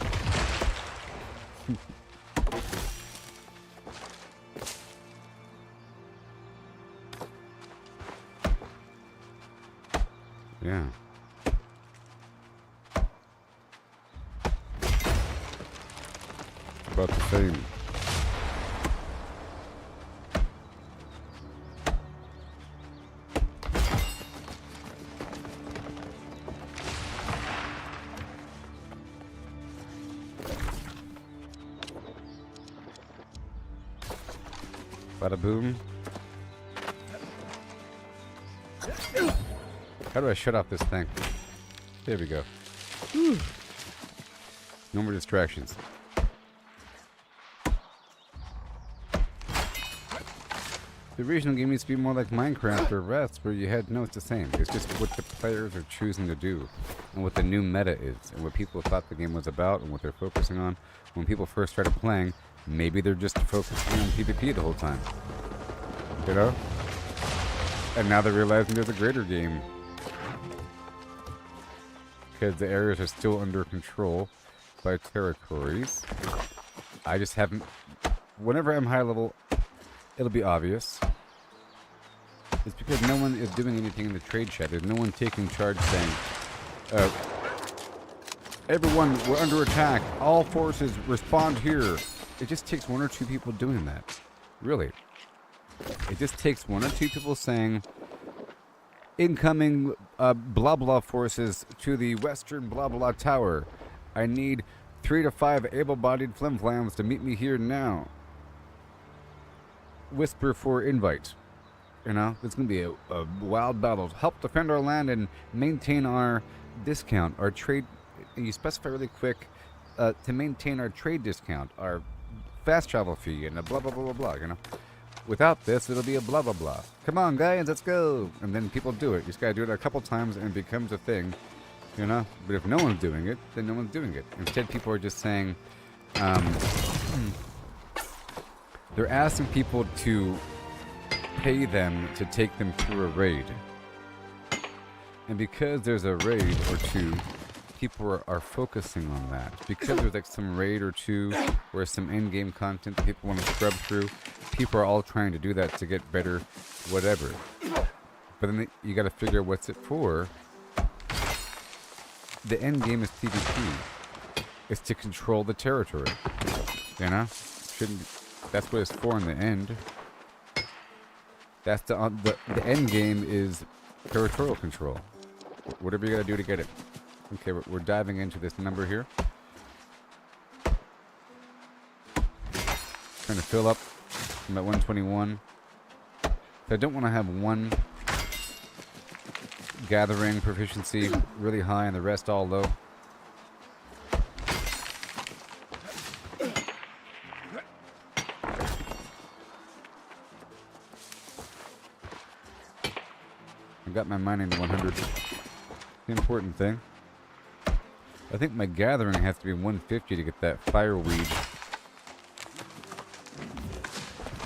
Yeah. About the same. Bada boom. How do I shut off this thing? There we go. Whew. No more distractions. The regional game needs to be more like Minecraft or Rust, where you had no, it's the same. It's just what the players are choosing to do, and what the new meta is, and what people thought the game was about, and what they're focusing on. When people first started playing, Maybe they're just focusing on PvP the whole time. You know? And now they're realizing there's a greater game. Because the areas are still under control by territories. I just haven't... Whenever I'm high level, it'll be obvious. It's because no one is doing anything in the trade chat. There's no one taking charge saying, everyone, we're under attack. All forces respond here. It just takes one or two people doing that. Really. It just takes one or two people saying, incoming blah blah forces to the western blah blah tower. I need 3 to 5 able-bodied flimflams to meet me here now. Whisper for invite. You know, it's going to be a wild battle. Help defend our land and maintain our discount, our trade. And you specify really quick to maintain our trade discount, our fast travel fee, and a blah, blah, blah, blah, blah, you know. Without this, it'll be a blah, blah, blah. Come on, guys, let's go. And then people do it. You just got to do it a couple times and it becomes a thing, you know. But if no one's doing it, then no one's doing it. Instead, people are just saying, they're asking people to pay them to take them through a raid. And because there's a raid or two, people are focusing on that. Because there's like some raid or two or some in-game content that people want to scrub through, people are all trying to do that to get better whatever. But then you got to figure what's it for. The end game is PvP. It's to control the territory. You know? That's what it's for in the end. That's the end game is territorial control. Whatever you gotta do to get it. Okay, we're diving into this number here. Trying to fill up. I'm at 121. I don't want to have one gathering proficiency really high and the rest all low. I got my mining to 100. The important thing. I think my gathering has to be 150 to get that fireweed.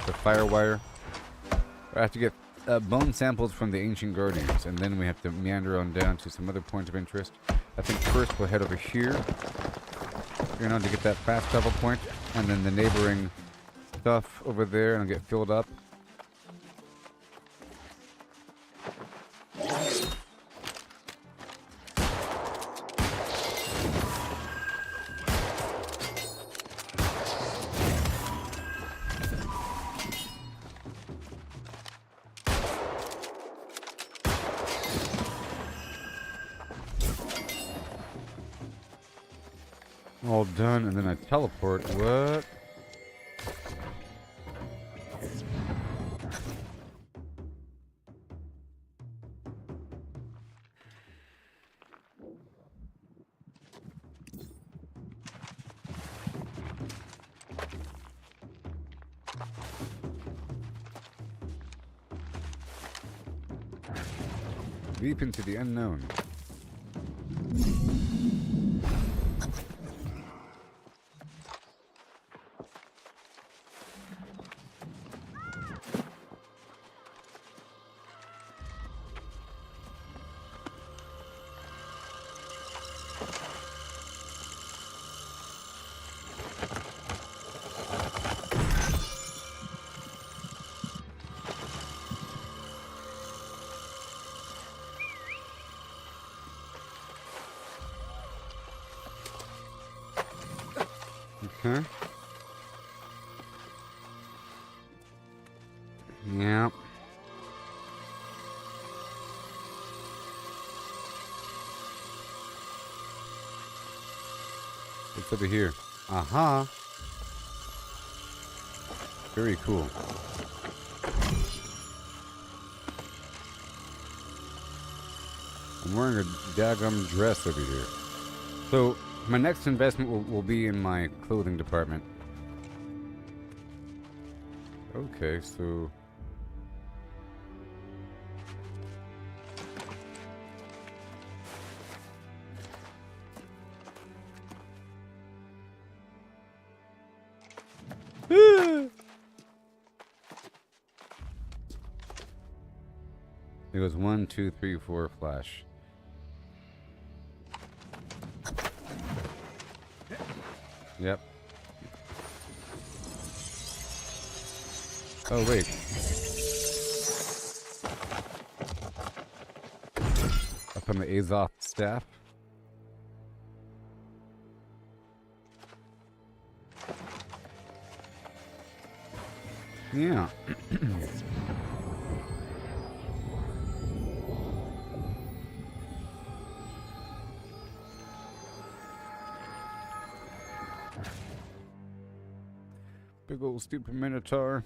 The firewire. I have to get bone samples from the ancient guardians, and then we have to meander on down to some other points of interest. I think first we'll head over here, you know, to get that fast travel point, and then the neighboring stuff over there, and I'll get filled up. All done, and then I teleport. What? Leap into the unknown. Okay. Yeah. What's over here? Aha. Very cool. I'm wearing a daggum dress over here. So, my next investment will be in my clothing department. Okay, so... It goes 1, 2, 3, 4, flash. Yep. Oh, wait. Up on the Azoth staff. Yeah. Big old stupid Minotaur.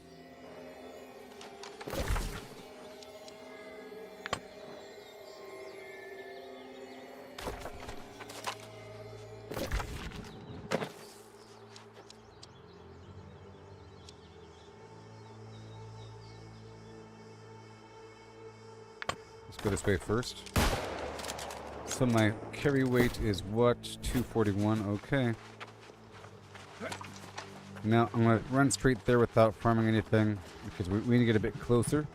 Let's go this way first. So my carry weight is what? 241, okay. Now, I'm going to run straight there without farming anything, because we need to get a bit closer.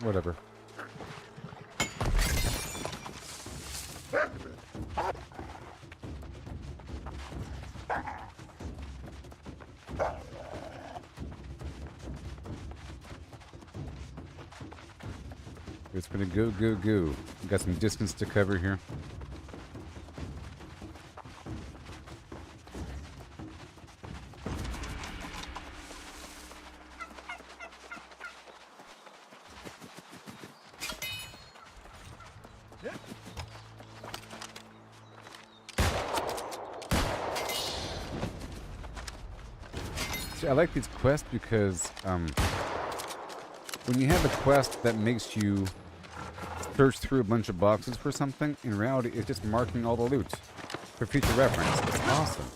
Whatever. It's gonna go, go, go. We got some distance to cover here. See, I like these quests because when you have a quest that makes you search through a bunch of boxes for something, in reality it's just marking all the loot for future reference. It's awesome.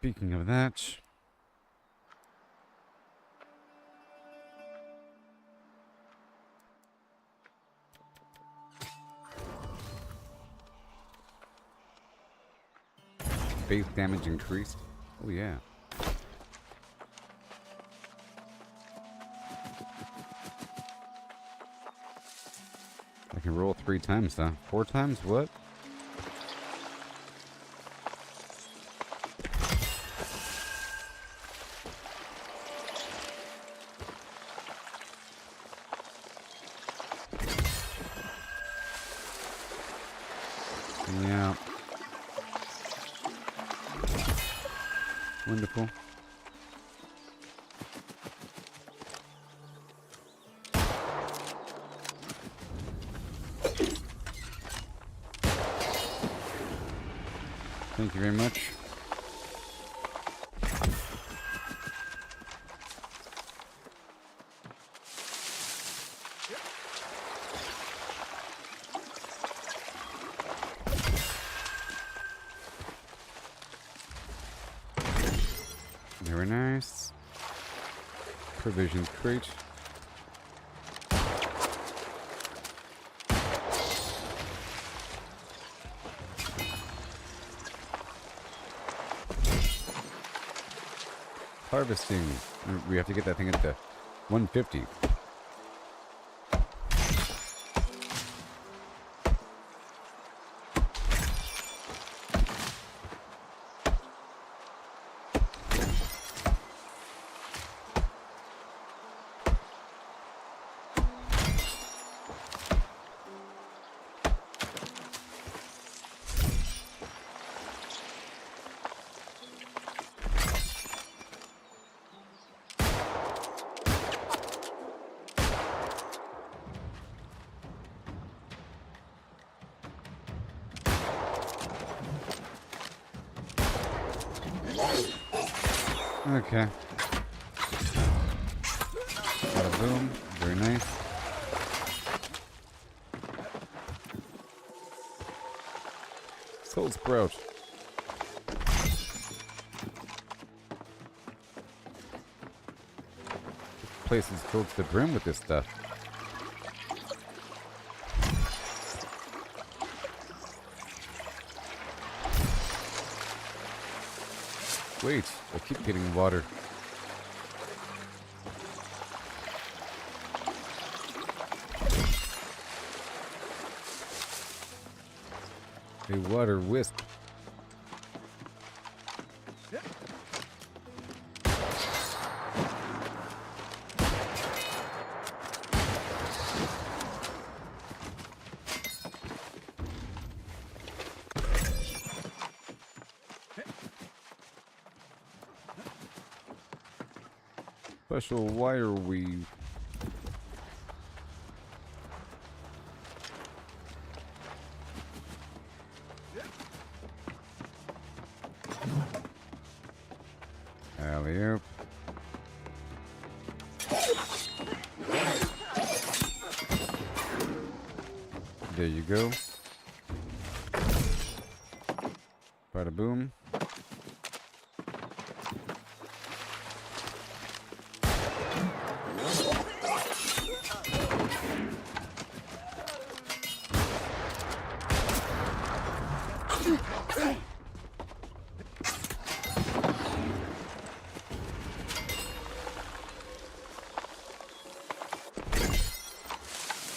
Speaking of that, base damage increased. Oh yeah. I can roll 3 times though. 4 times? What? Yeah. Wonderful. Thank you very much. Very nice. Provisions crate. Harvesting. We have to get that thing into 150. Okay. Got a boom. Very nice. Soul Sprout. This place is filled to the brim with this stuff. Wait, I keep getting water. A water wisp. Special wire weave. Alley-oop. There you go. Bada boom.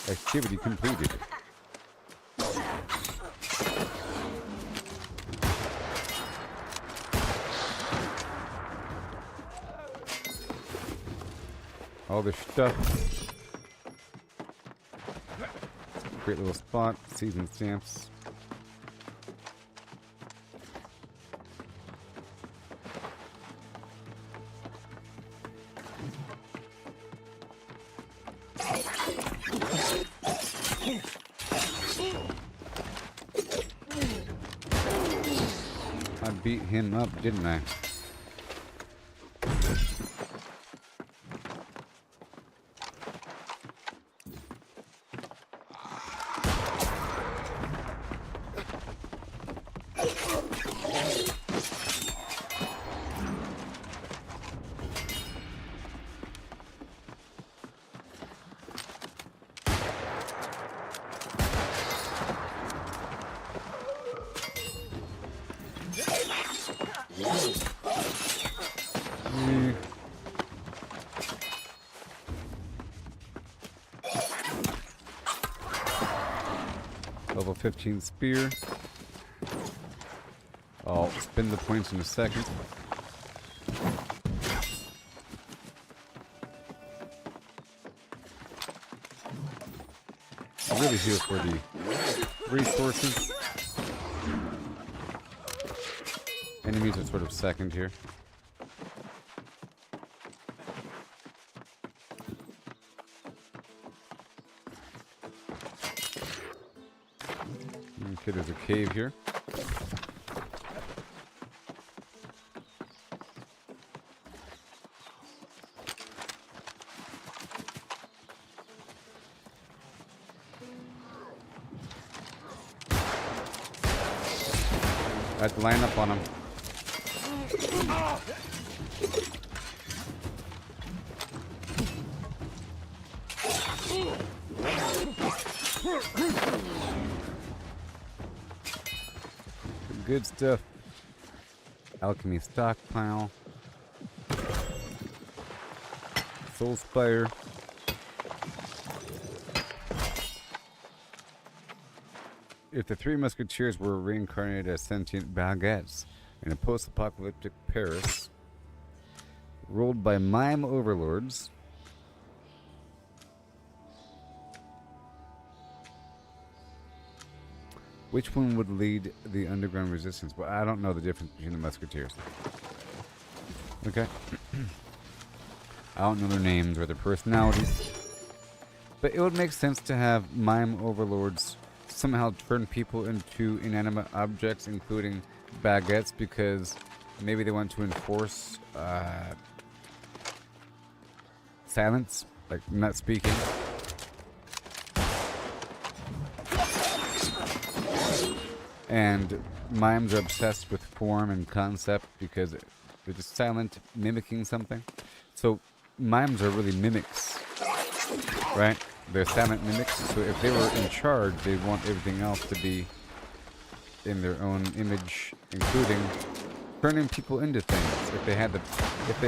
Activity completed. All this stuff. Great little spot. Season stamps. I beat him up, didn't I? Level 15 spear. I'll spin the points in a second. I'm really here for the resources. Enemies are sort of second here. Okay, there's a cave here. I had to line up on him. Good stuff. Alchemy stockpile. Soul Spire. If the three musketeers were reincarnated as sentient baguettes in a post-apocalyptic Paris, ruled by mime overlords, which one would lead the underground resistance? Well, I don't know the difference between the musketeers. Okay. I don't know their names or their personalities. But it would make sense to have mime overlords somehow turn people into inanimate objects, including baguettes, because maybe they want to enforce silence like not speaking. And mimes are obsessed with form and concept because they're just silent, mimicking something. So mimes are really mimics, right? They're silent mimics. So if they were in charge, they'd want everything else to be in their own image, including turning people into things if they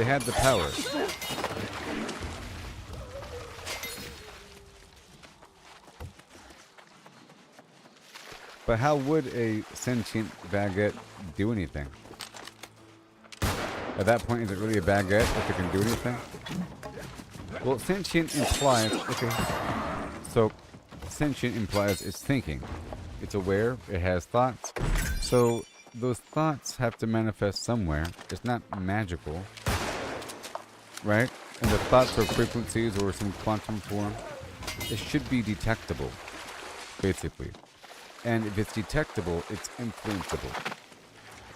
had the power. But how would a sentient baguette do anything? At that point, is it really a baguette if it can do anything? Well, sentient implies... Okay. So, sentient implies it's thinking. It's aware. It has thoughts. So, those thoughts have to manifest somewhere. It's not magical. Right? And the thoughts are frequencies or some quantum form. It should be detectable, basically. And if it's detectable, it's influenceable.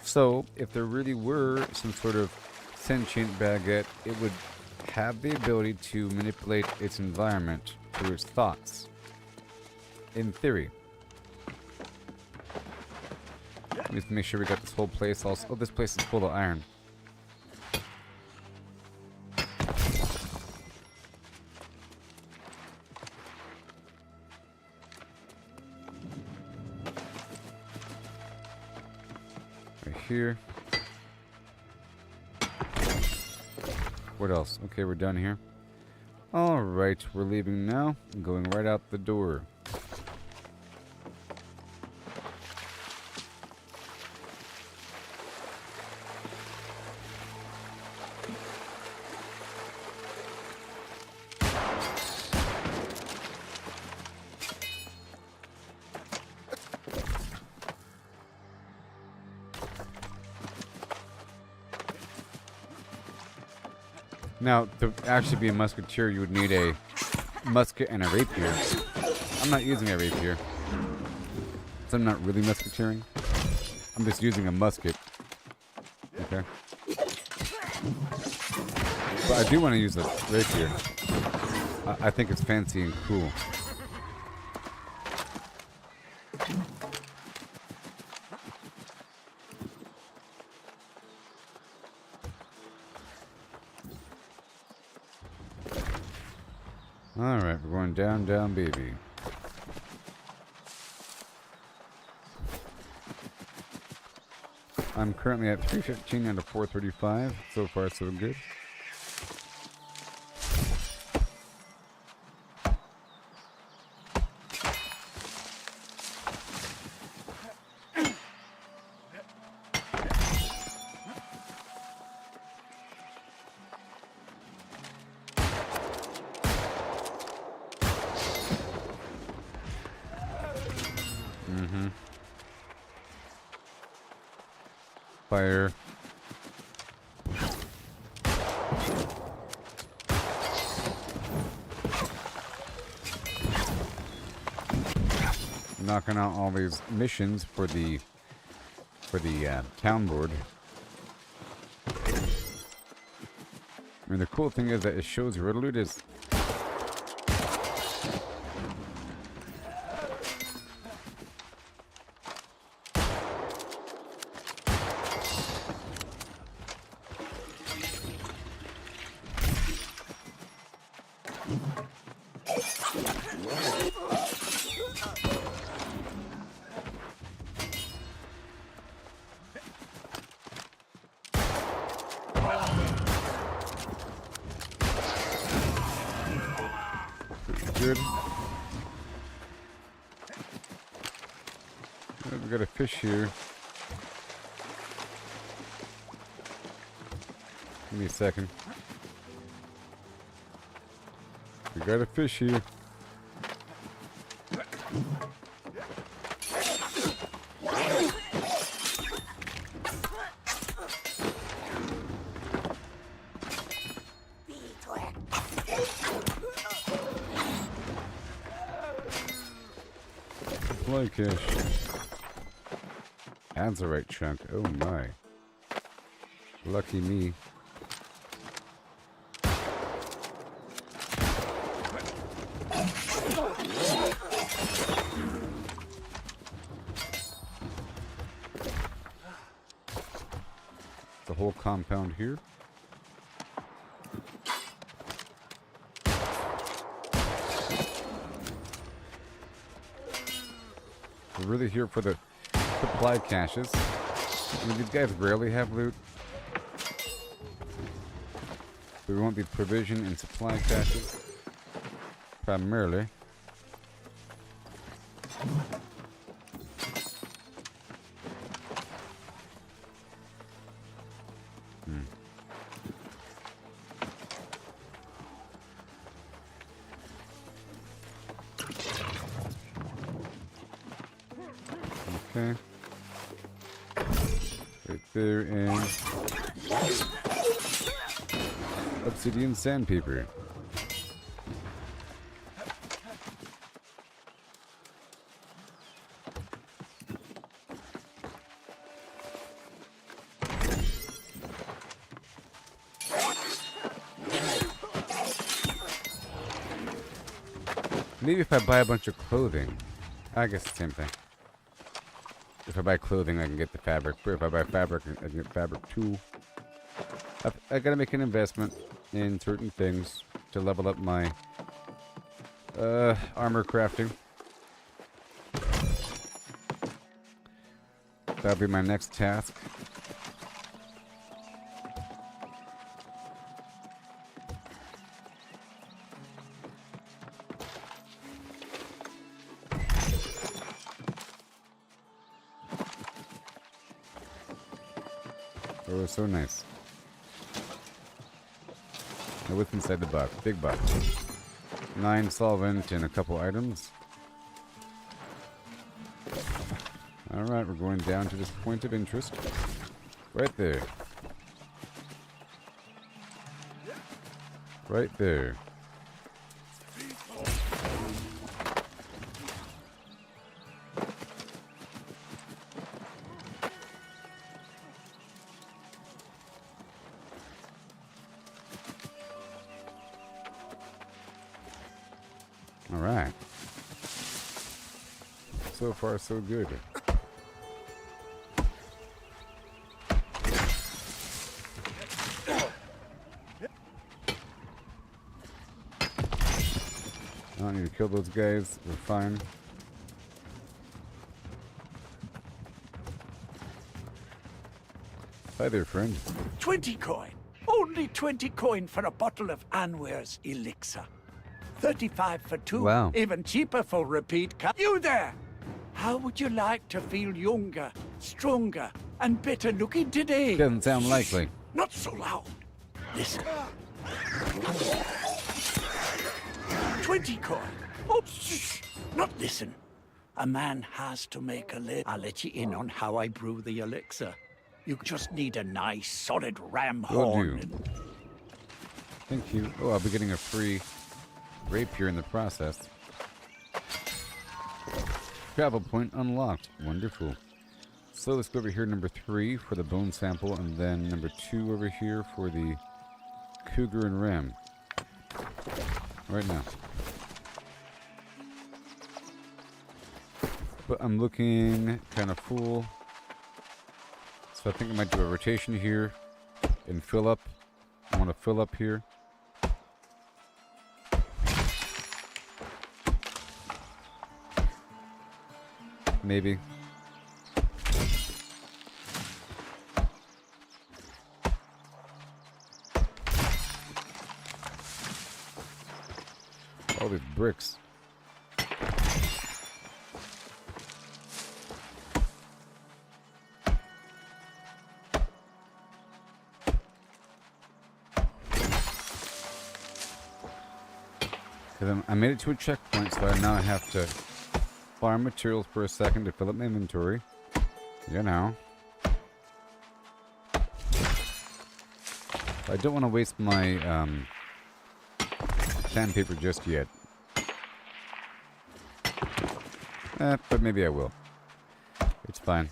So, if there really were some sort of sentient baguette, it would have the ability to manipulate its environment through its thoughts. In theory. Let's make sure we got this whole place also. Oh, this place is full of iron. Here. What else? Okay, we're done here. Alright, we're leaving now. I'm going right out the door. Now, to actually be a musketeer, you would need a musket and a rapier. I'm not using a rapier. So I'm not really musketeering. I'm just using a musket. Okay. But I do want to use a rapier. I think it's fancy and cool. Alright, we're going down, down, baby. I'm currently at 315 out of 435. So far, so good. Fire. Knocking out all these missions for the town board. I mean, the cool thing is that it shows you where the loot is. Good. We got a fish here. Give me a second. We got a fish here. Cash. Adds the right chunk. Oh my. Lucky me. the whole compound here. We're really here for the supply caches. I mean, these guys rarely have loot. So we want the provision and supply caches primarily. Okay. Right there, and obsidian sandpaper. Maybe if I buy a bunch of clothing, I guess the same thing. If I buy clothing, I can get the fabric. But if I buy fabric, I can get fabric too. I gotta make an investment in certain things to level up my armor crafting. That'll be my next task. Oh, so nice. Now what's inside the box? Big box. 9 solvent and a couple items. Alright, we're going down to this point of interest. Right there. Right there. Alright. So far, so good. I don't need to kill those guys. We're fine. Hi there, friend. 20 coin. Only 20 coin for a bottle of Anwar's elixir. 35 for 2. Wow. Even cheaper for repeat. You there! How would you like to feel younger, stronger, and better looking today? Doesn't sound likely. Not so loud. Listen. 20 coin. Oh, shh. Not listen. A man has to make a living. I'll let you in on how I brew the elixir. You just need a nice, solid ram Will horn. do. Thank you. Oh, I'll be getting a free rapier in the process. Travel point unlocked. Wonderful. So let's go over here, number 3 for the bone sample, and then number 2 over here for the cougar and ram. Right now. But I'm looking kind of full. So I think I might do a rotation here and fill up. I want to fill up here. Maybe. All these bricks. I made it to a checkpoint, so now I have to farm materials for a second to fill up my inventory. You know. I don't want to waste my sandpaper just yet. But maybe I will. It's fine.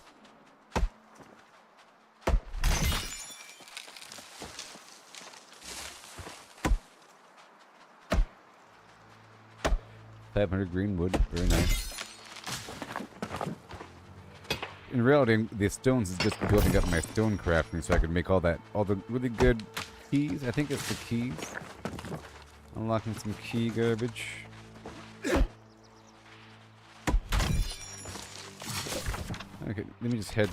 $500 green wood, very nice. in reality, the stones is just building up my stone crafting so I can make all the really good keys. I think it's the keys. Unlocking some key garbage. Okay, let me just head,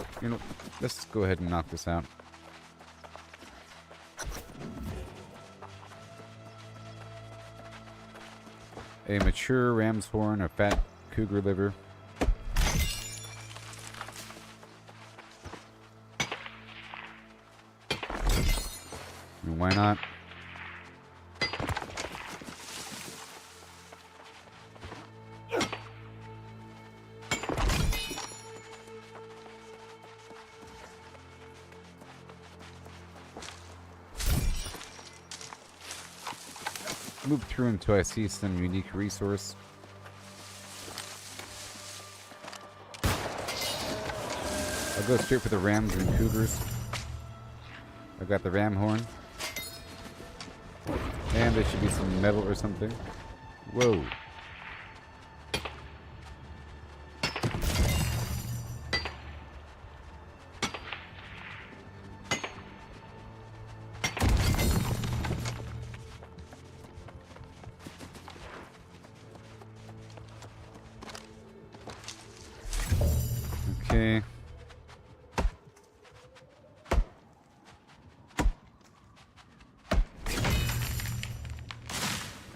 let's go ahead and knock this out. A mature ram's horn, a fat cougar liver. And why not? Move through until I see some unique resource. I'll go straight for the rams and cougars. I've got the ram horn. And there should be some metal or something. Whoa. Okay.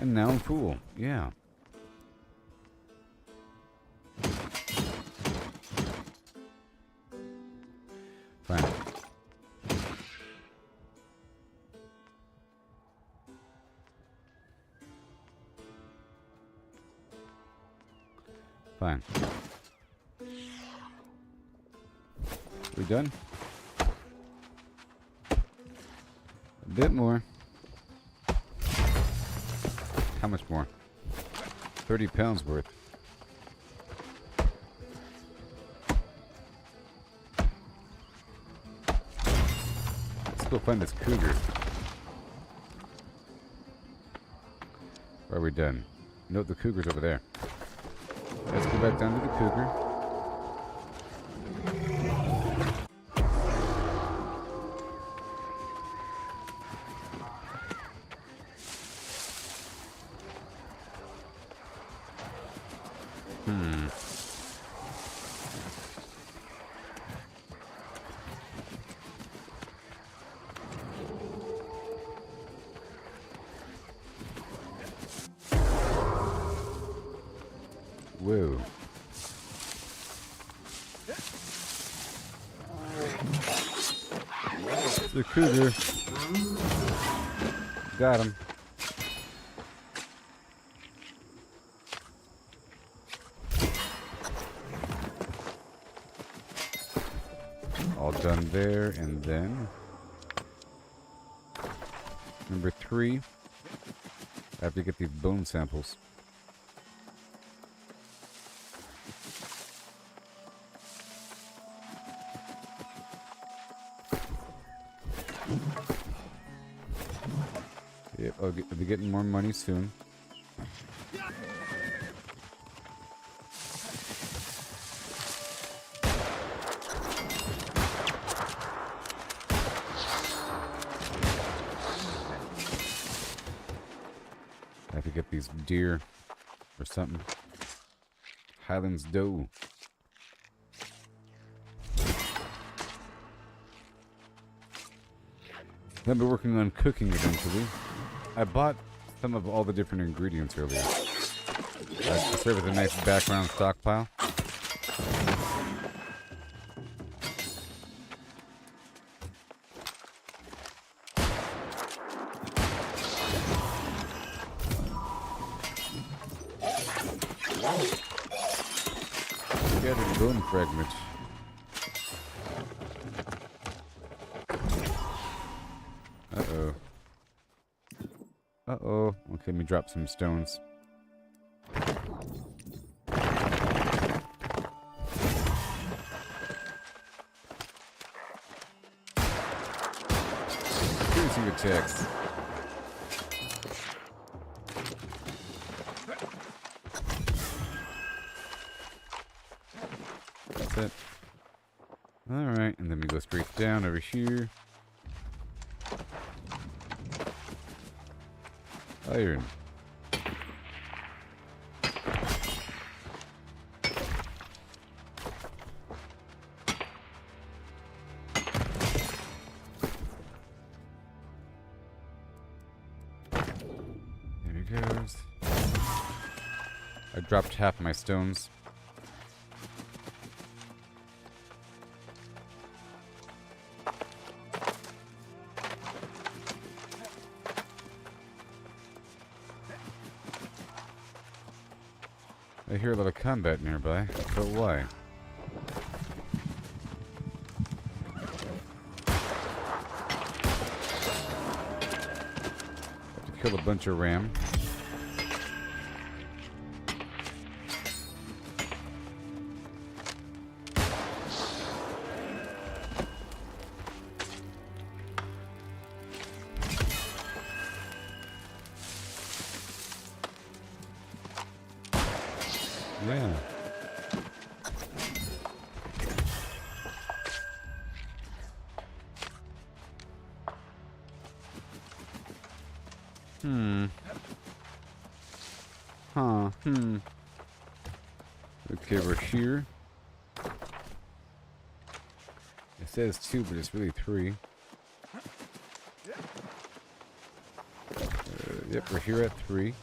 And now I'm full. Yeah. Fine. Fine. We done? A bit more. How much more? 30 pounds worth. Let's go find this cougar. Or are we done? Nope, the cougar's over there. Let's go back down to the cougar. Whoa. The cougar. Got him. All done there, and then number 3. I have to get these bone samples. Yep, I'll be getting more money soon. I have to get these deer or something. Highlands doe. I'll be working on cooking eventually. I bought some of all the different ingredients earlier. To serve as a nice background stockpile. Scattered bone fragments. Uh-oh. Uh-oh. Okay, let me drop some stones. Piercing attacks. That's it. Alright, and then we go straight down over here. Iron. There he goes. I dropped half my stones. I hear a lot of combat nearby, but why? Have to kill a bunch of ram. Yeah. Okay, we're here. It says 2, but it's really 3. Yep, we're here at 3.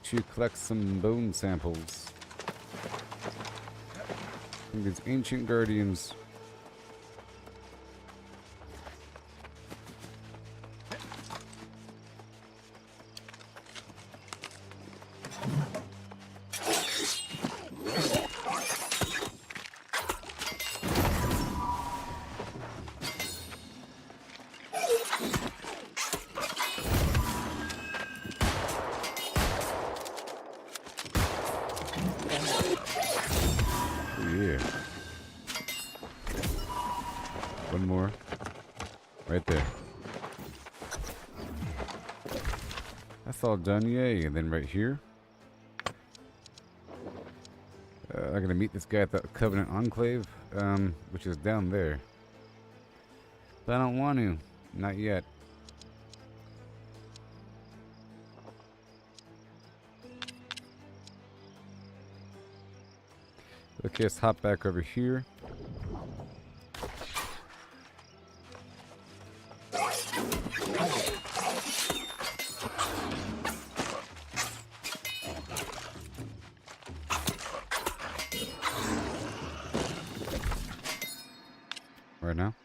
To collect some bone samples from these ancient guardians. Yeah. One more. Right there. That's all done, yay. And then right here. I'm gonna meet this guy at the Covenant Enclave, which is down there. But I don't want to. Not yet. Okay, let's hop back over here. Right now.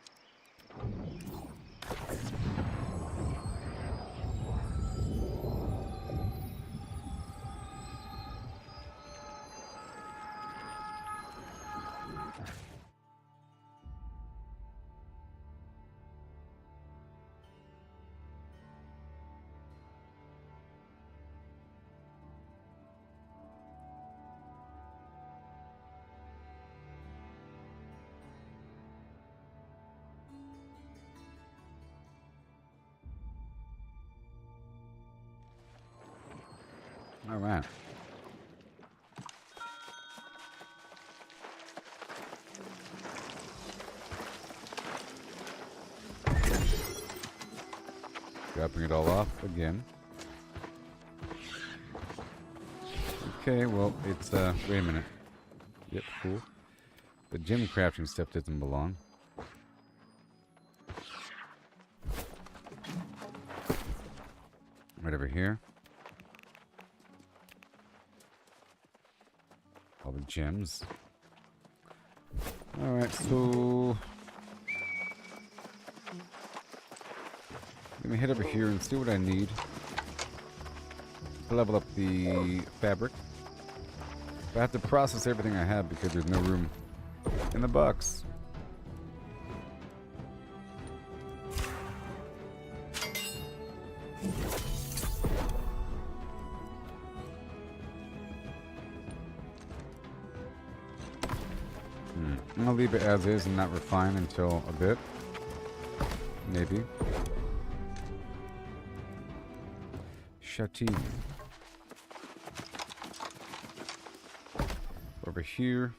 All right. Dropping it all off again. Okay, well, it's, wait a minute. Yep, cool. The gem crafting stuff doesn't belong. Right over here. All the gems. Alright, so let me head over here and see what I need to level up the fabric. But I have to process everything I have because there's no room in the box. I'm gonna leave it as is and not refine until a bit. Maybe. Shati. Over here.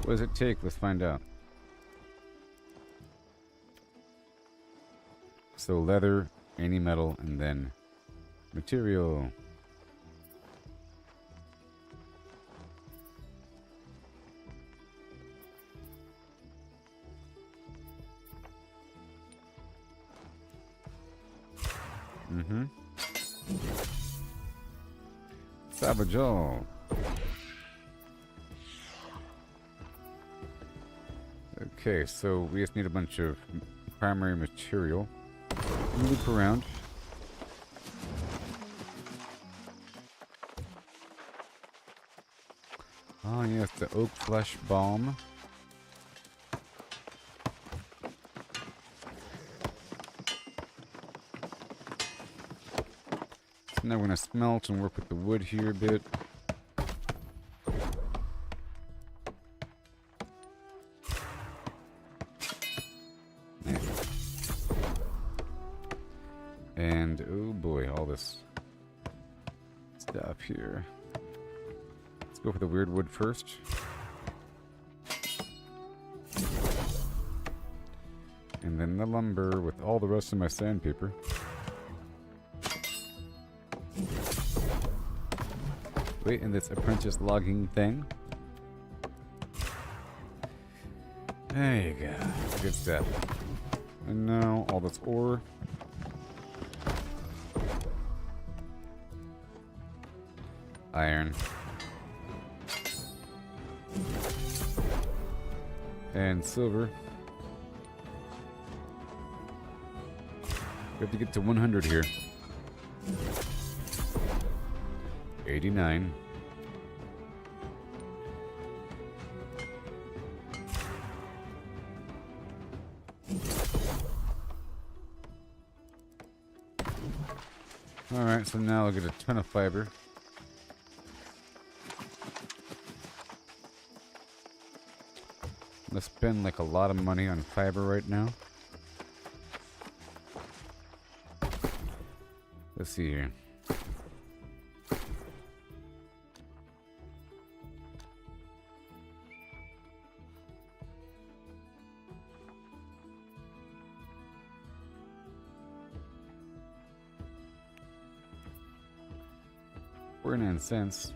What does it take? Let's find out. So leather, any metal, and then material. Mm-hmm. Savage all. Okay, so we just need a bunch of primary material. Loop around. Oh yes, the oak flesh balm. So now we're gonna smelt and work with the wood here a bit. And oh boy, all this stuff here. Let's go for the weird wood first. And then the lumber with all the rest of my sandpaper. Wait, and this apprentice logging thing. There you go. Good stuff. And now all this ore. Iron. And silver. We have to get to 100 here. 89. Alright, so now I'll get a ton of fiber. I'm gonna spend like a lot of money on fiber right now. Let's see here. We're in cents.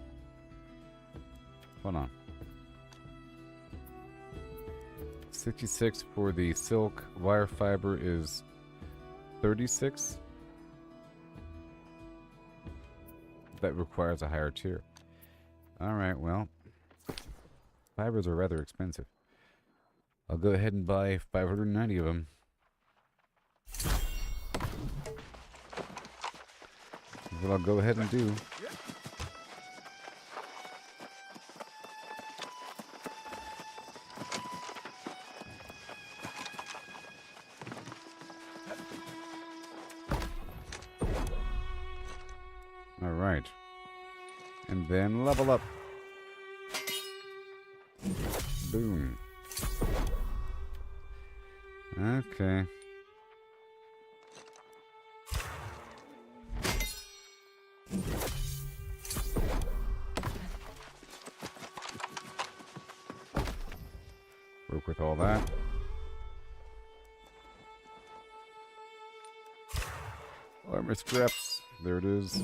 Hold on. 66 for the silk. Wire fiber is 36. That requires a higher tier. Alright, well. Fibers are rather expensive. I'll go ahead and buy 590 of them. That's what I'll go ahead and do. Alright. And then level up. Boom. Okay. Work with all that. Armor scraps. There it is.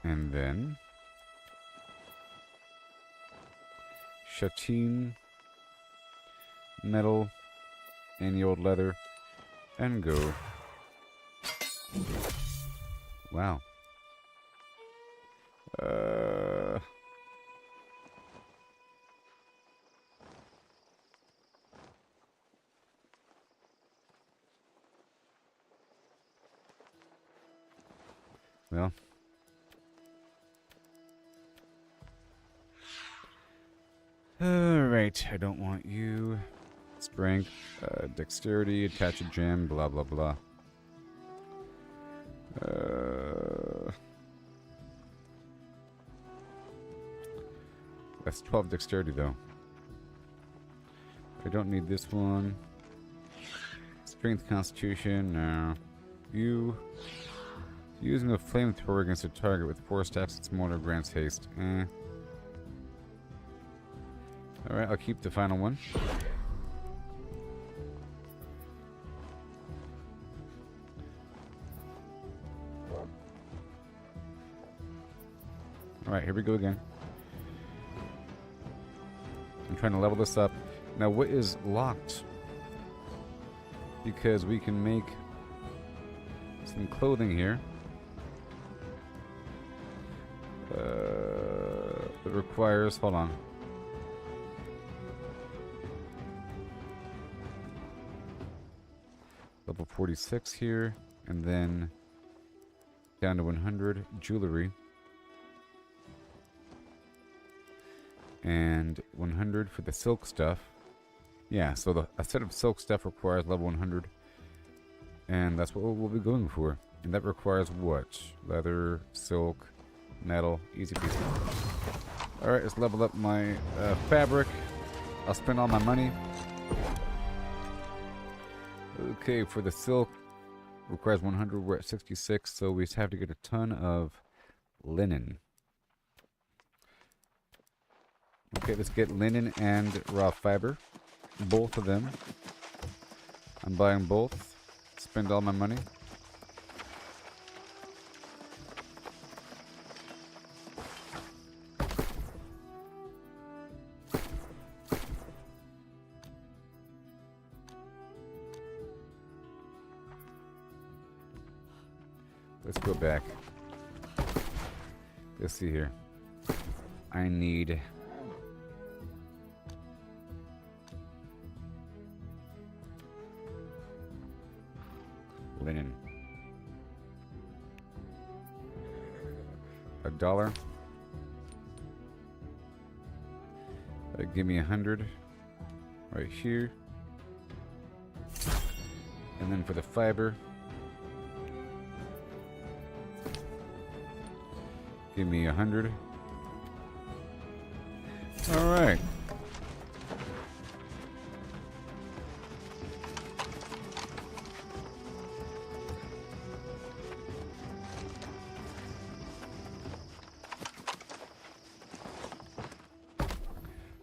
And then Shatin, metal, any old leather, and go. Wow. Well. Alright, I don't want you. Strength, dexterity, attach a gem, blah blah blah. That's 12 dexterity though. I don't need this one. Strength, constitution, no. You. Using a flamethrower against a target with 4 stacks its mortar grants haste. Alright, I'll keep the final one. Alright, here we go again. I'm trying to level this up. Now, what is locked? Because we can make some clothing here. It requires, hold on. Level 46 here, and then down to 100 jewelry. And 100 for the silk stuff. Yeah, so a set of silk stuff requires level 100. And that's what we'll be going for. And that requires what? Leather, silk, metal, easy peasy. Alright, let's level up my fabric. I'll spend all my money. Okay, for the silk, requires 100. We're at 66, so we just have to get a ton of linen. Okay, let's get linen and raw fiber. Both of them. I'm buying both. Spend all my money. Let's go back. Let's see here. I need linen. $1. Give me 100 right here. And then for the fiber, give me 100. All right.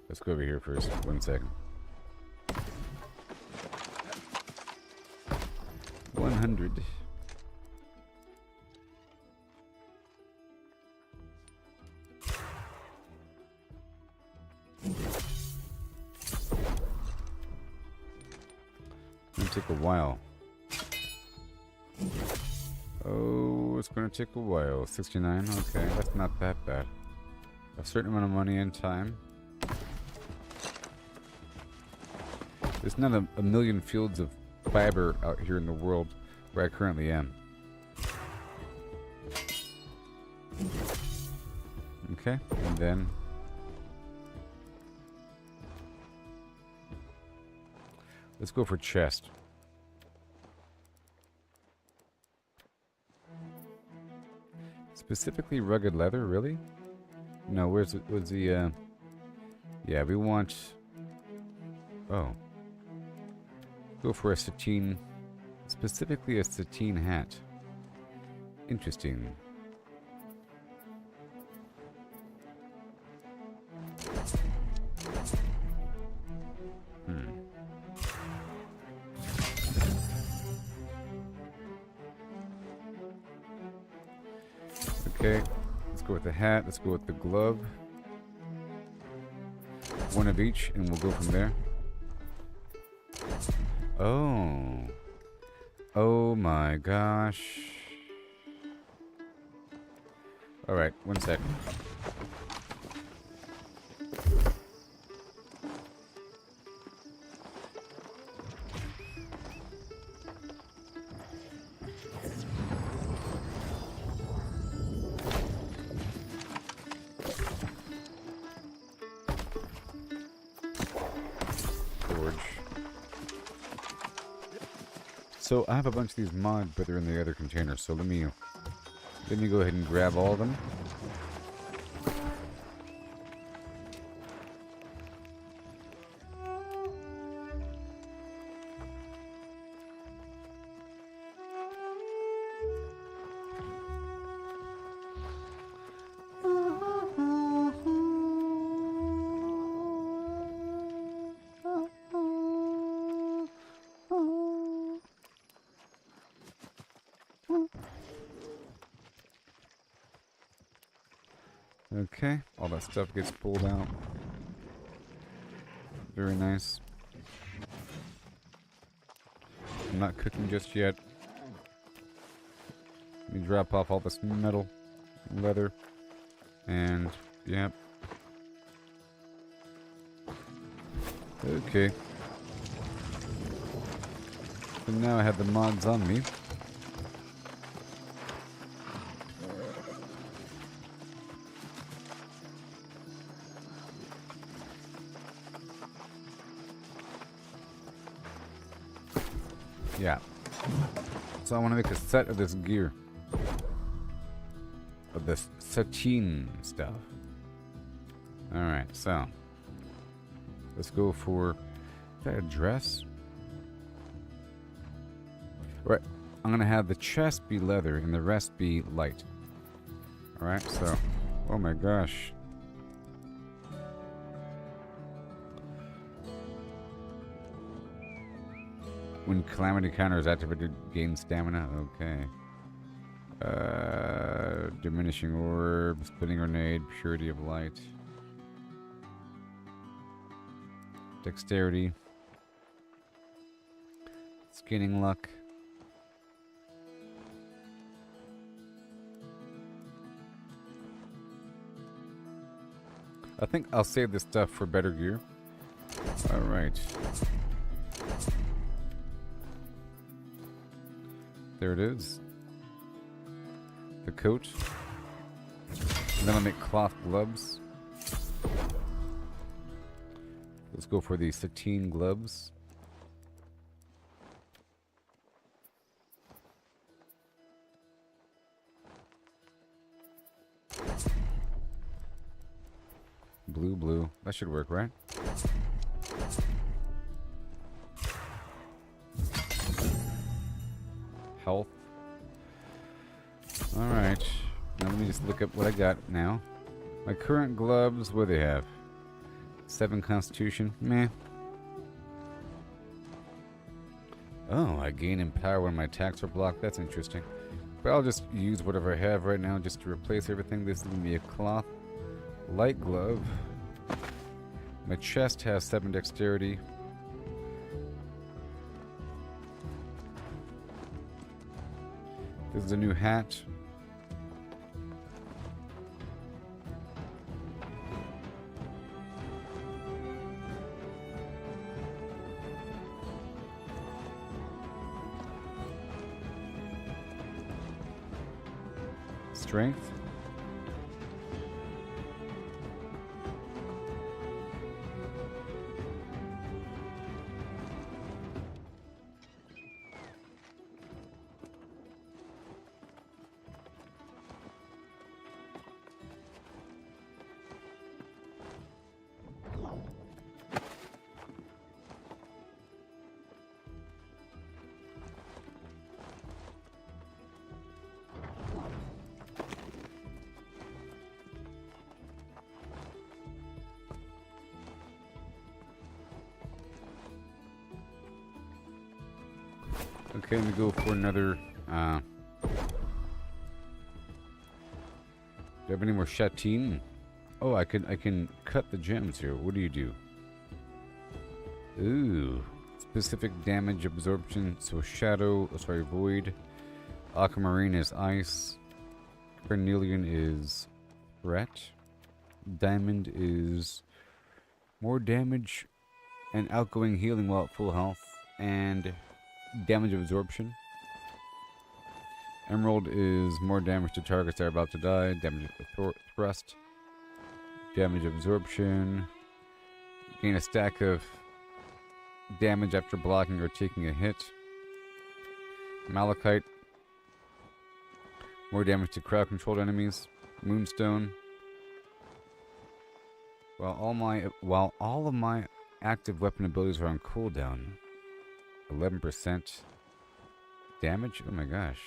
Let's go over here first. 1 second. 100. It's gonna take a while. Oh, it's gonna take a while. 69. Okay, that's not that bad. A certain amount of money and time. There's not a million fields of fiber out here in the world where I currently am. Okay, and then let's go for chest. Specifically rugged leather, really? No, where's the yeah, we want, oh. Go for a sateen, specifically a sateen hat. Interesting. Okay, let's go with the hat, let's go with the glove. One of each, and we'll go from there. Oh. Oh my gosh. Alright, 1 second. So I have a bunch of these mods, but they're in the other container. So let me go ahead and grab all of them. Okay, all that stuff gets pulled out. Very nice. I'm not cooking just yet. Let me drop off all this metal, leather, and yep. Okay. So now I have the mods on me. Yeah. So I want to make a set of this gear. Of this sateen stuff. Alright, so. Let's go for... Is that a dress? Right. I'm going to have the chest be leather and the rest be light. Alright, so... Oh my gosh. When Calamity Counter is activated, gain stamina. Okay. Diminishing orb, spinning grenade, purity of light. Dexterity. Skinning luck. I think I'll save this stuff for better gear. Alright. There it is. The coat. And then I'll make cloth gloves. Let's go for the sateen gloves. Blue. That should work, right? Health. Alright. Now let me just look up what I got now. My current gloves, what do they have? 7 constitution? Meh. Oh, I gain in power when my attacks are blocked. That's interesting. But I'll just use whatever I have right now just to replace everything. This is going to be a cloth light glove. My chest has 7 dexterity. This is a new hat. Strength. Okay, let me go for another, do I have any more Shatin? Oh, I can cut the gems here. What do you do? Ooh. Specific damage absorption. So Shadow, oh, sorry, Void. Aquamarine is Ice. Carnelian is Threat. Diamond is more damage and outgoing healing while at full health. And damage absorption. Emerald is more damage to targets that are about to die. Damage thrust. Damage absorption. Gain a stack of damage after blocking or taking a hit. Malachite. More damage to crowd controlled enemies. Moonstone. While all of my active weapon abilities are on cooldown. 11% damage? Oh my gosh.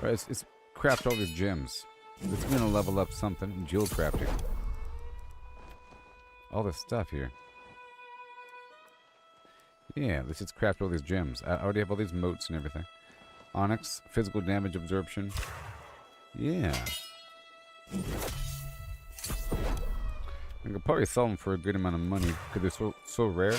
Alright, let's craft all these gems. It's gonna level up something. Jewel crafting. All this stuff here. Yeah, let's just craft all these gems. I already have all these motes and everything. Onyx, physical damage absorption. Yeah. I could probably sell them for a good amount of money because they're so rare.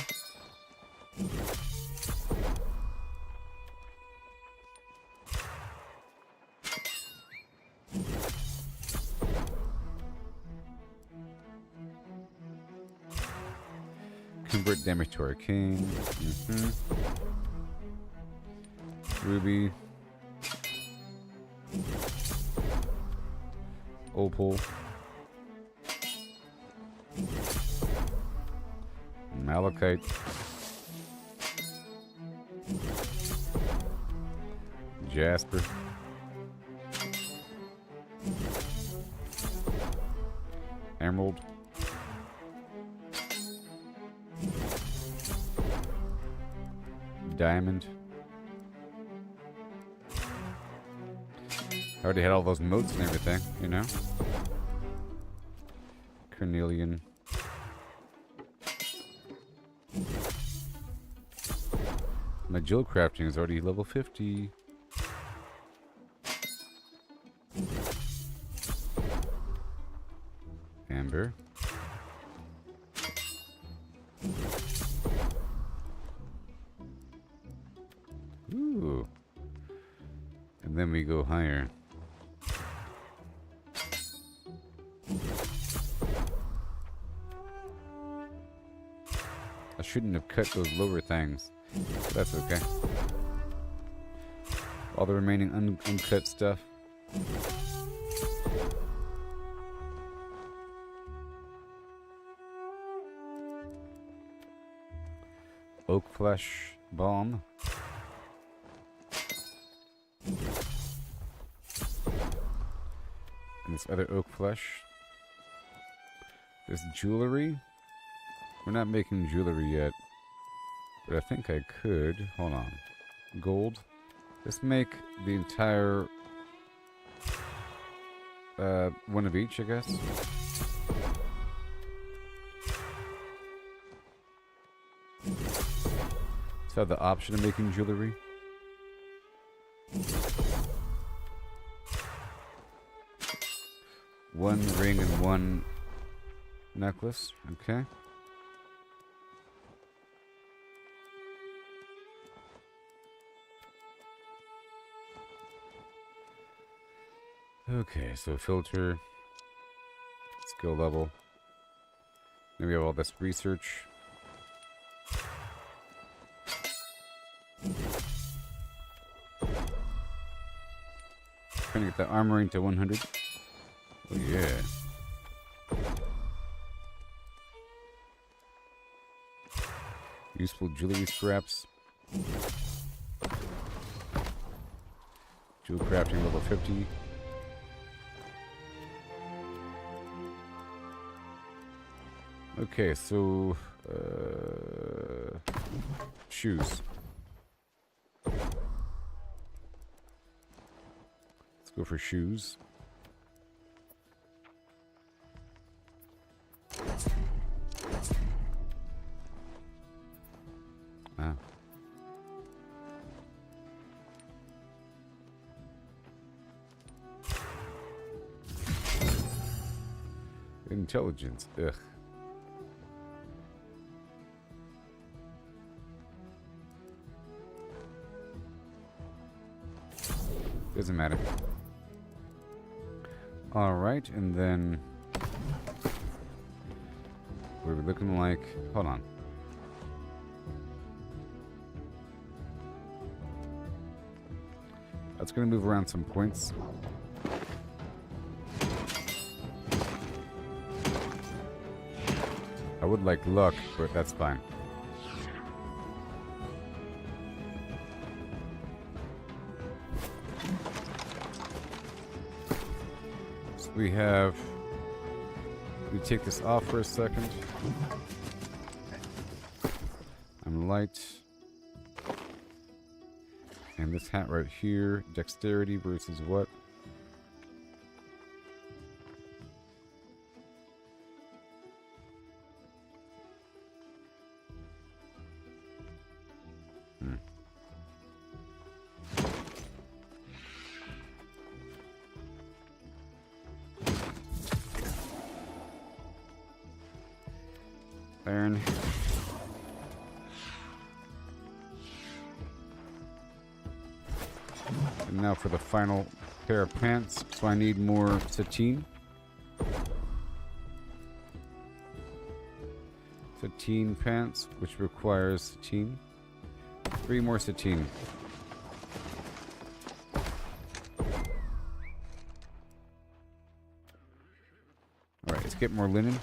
Convert damage to arcane. Ruby. Opal. Malachite. Jasper. Emerald. Diamond. I already had all those moats and everything, you know? Carnelian. My jewel crafting is already level 50. Amber. Ooh. And then we go higher. I shouldn't have cut those lower things. But that's okay. All the remaining uncut stuff. Oak flesh bomb. And this other oak flesh. This jewelry. We're not making jewelry yet. But I think I could. Hold on. Gold. Let's make the entire one of each, I guess. So I have the option of making jewelry. One ring and one necklace. Okay. Okay, so filter, skill level. Then we have all this research. Trying to get the armoring to 100. Oh yeah. Useful jewelry scraps. Jewel crafting level 50. Okay, so shoes. Let's go for shoes. Ah. Intelligence. Ugh. Doesn't matter. Alright, and then what are we looking like? Hold on. That's gonna move around some points. I would like luck, but that's fine. We have, we take this off for a second. I'm light. And this hat right here, dexterity versus what? Iron. And now for the final pair of pants. So I need more sateen. Sateen pants, which requires sateen. 3 more sateen. Alright, let's get more linen.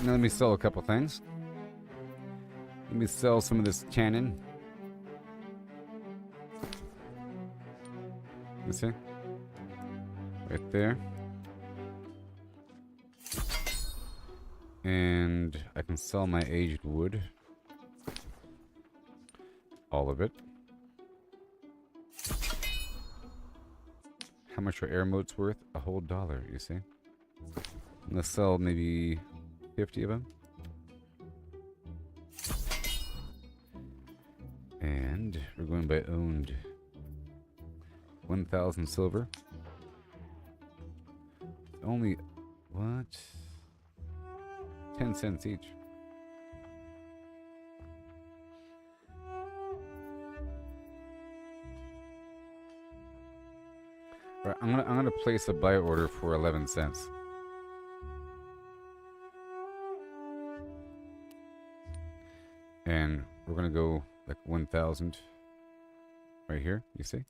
Now let me sell a couple things. Let me sell some of this tannin. You see? Right there. And I can sell my aged wood. All of it. How much are air motes worth? A whole $1, you see? I'm gonna sell maybe 50 of them. And we're going by owned. 1,000 silver. Only, what? 10 cents each. Right, I'm gonna place a buy order for 11 cents. And we're gonna go like 1,000 right here, you see?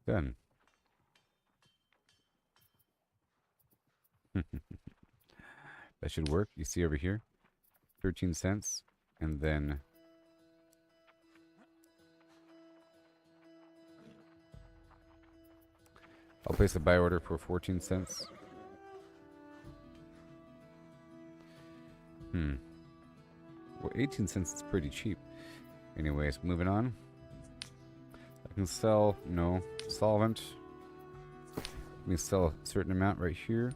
Done. That should work. You see over here? 13 cents. And then I'll place a buy order for 14 cents. Well, 18 cents is pretty cheap. Anyways, moving on. I can sell, no, solvent. Let me sell a certain amount right here.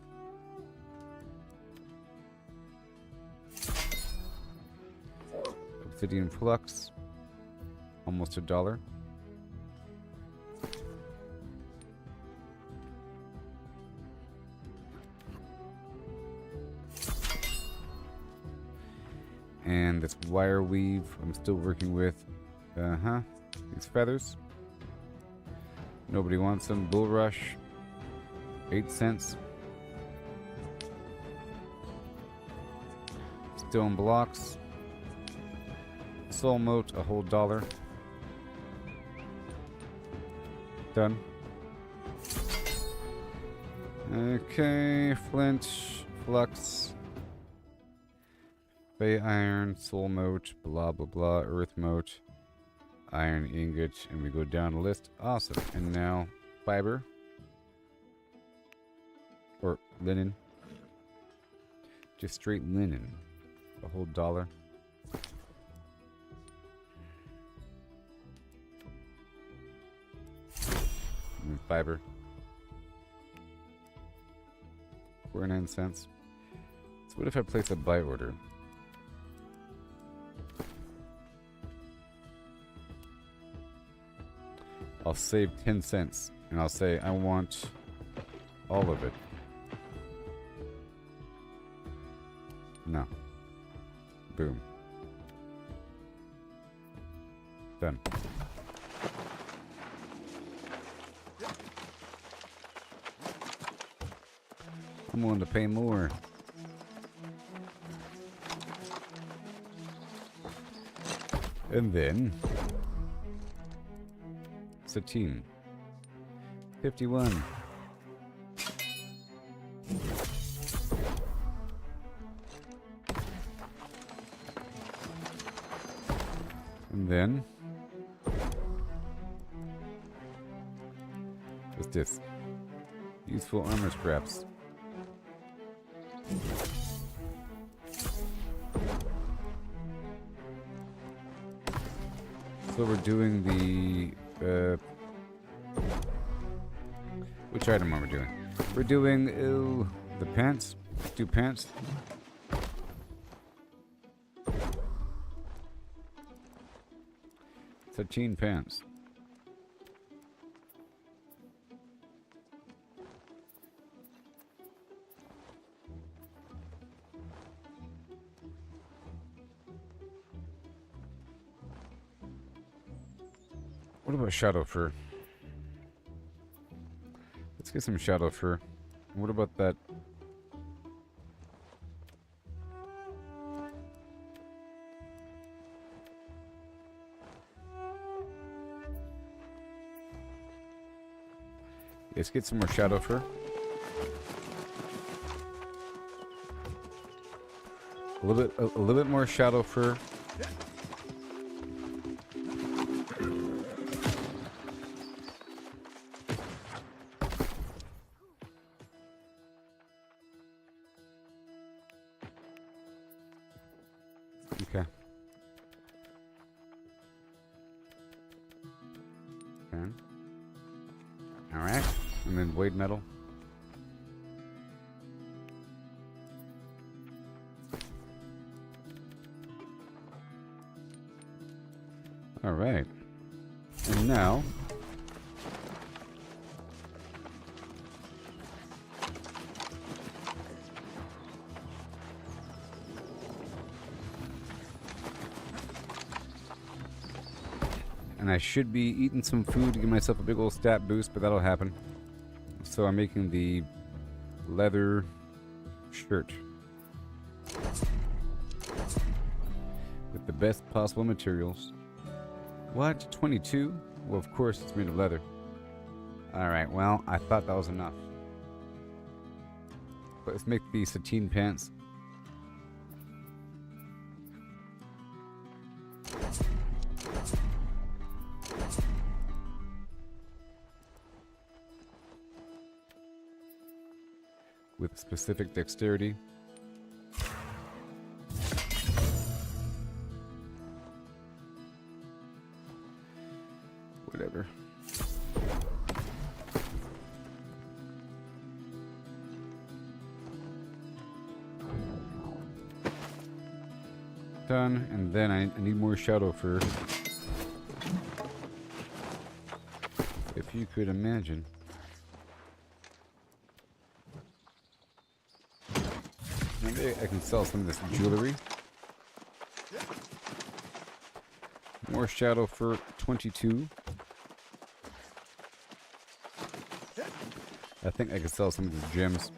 Obsidian flux. Almost $1. And this wire weave, I'm still working with, these feathers. Nobody wants them. Bull rush, 8 cents. Stone blocks. Soul mote, a whole $1. Done. Okay, flint, flux. Bay iron, soul mote, blah blah blah, earth mote, iron ingot, and we go down the list. Awesome. And now fiber. Or linen. Just straight linen. A whole $1. And then fiber. 49 cents. So what if I place a buy order? I'll save 10 cents and I'll say I want all of it. No. Boom. Done. I'm willing to pay more. And then Sateen. 51. And then this? Useful armor scraps. So we're doing the which item are we doing? We're doing the pants. Let's do pants. Sateen pants. What about shadow fur? Let's get some shadow fur. What about that? Let's get some more shadow fur. A little bit more shadow fur. Okay. Okay. All right. And then blade metal. All right. And now and I should be eating some food to give myself a big old stat boost, but that'll happen. So I'm making the leather shirt with the best possible materials. What? 22? Well, of course it's made of leather. Alright, well, I thought that was enough. But let's make the sateen pants. With specific dexterity. Whatever. Done, and then I need more shadow fur. If you could imagine. Maybe I can sell some of this jewelry. More shadow fur, 22. I think I could sell some of these gems.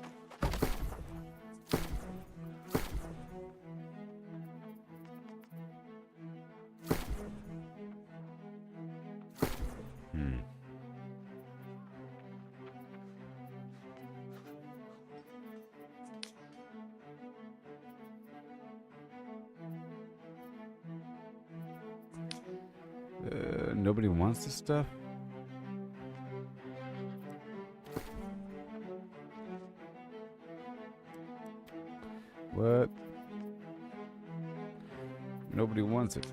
Nobody wants this stuff? What? Nobody wants it.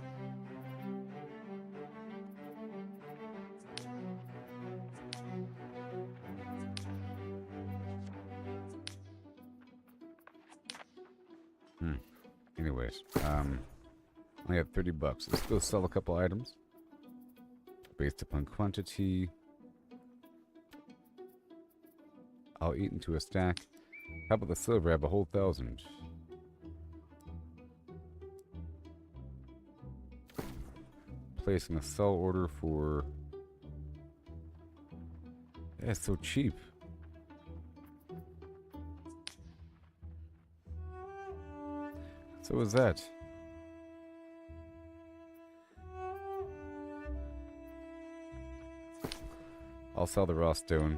Anyways, I have 30 bucks. Let's go sell a couple items. Based upon quantity. I'll eat into a stack. How about the silver? I have a whole 1,000. Placing a sell order for... That's so cheap. So is that. I'll sell the raw stone.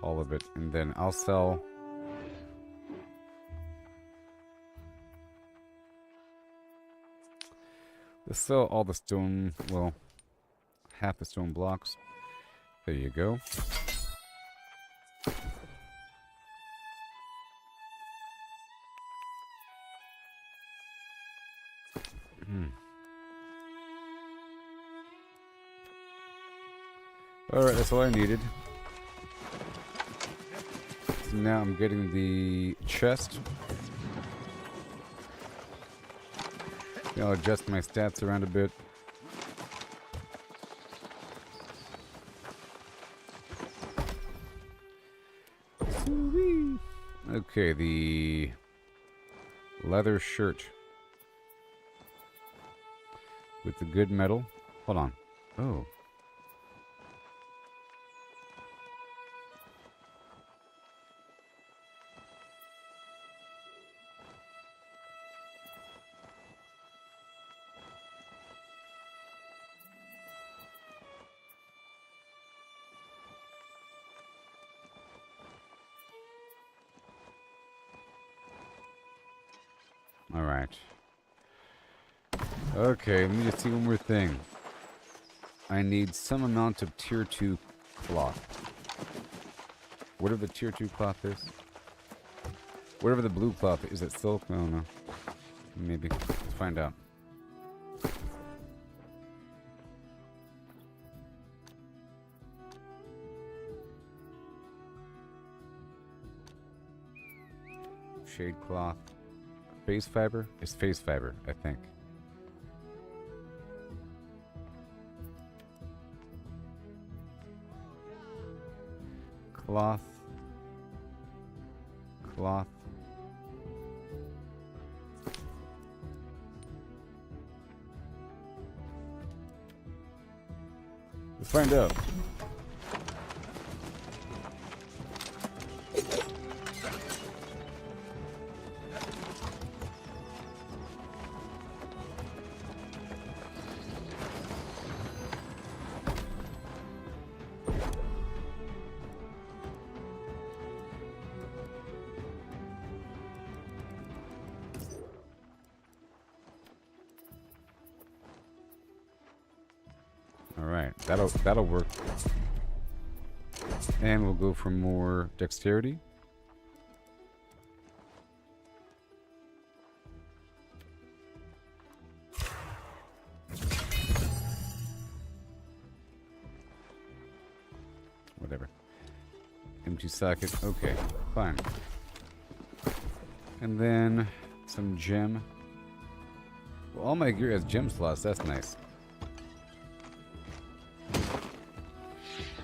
All of it. And then I'll sell... Let's sell all the stone, well, half the stone blocks. There you go. Alright, that's all I needed. So now I'm getting the chest. I'll adjust my stats around a bit. Okay, the leather shirt with the good metal. Hold on. Oh. Alright. Okay, let me just see one more thing. I need some amount of tier 2 cloth. Whatever the tier 2 cloth is. Whatever the blue cloth is. Is it silk? I don't know. Maybe. Let's find out. Shade cloth. Face fiber? It's face fiber, I think. Cloth. Cloth. Let's find out. Alright, that'll work. And we'll go for more dexterity. Whatever. Empty socket. Okay, fine. And then some gem. Well, all my gear has gem slots. That's nice.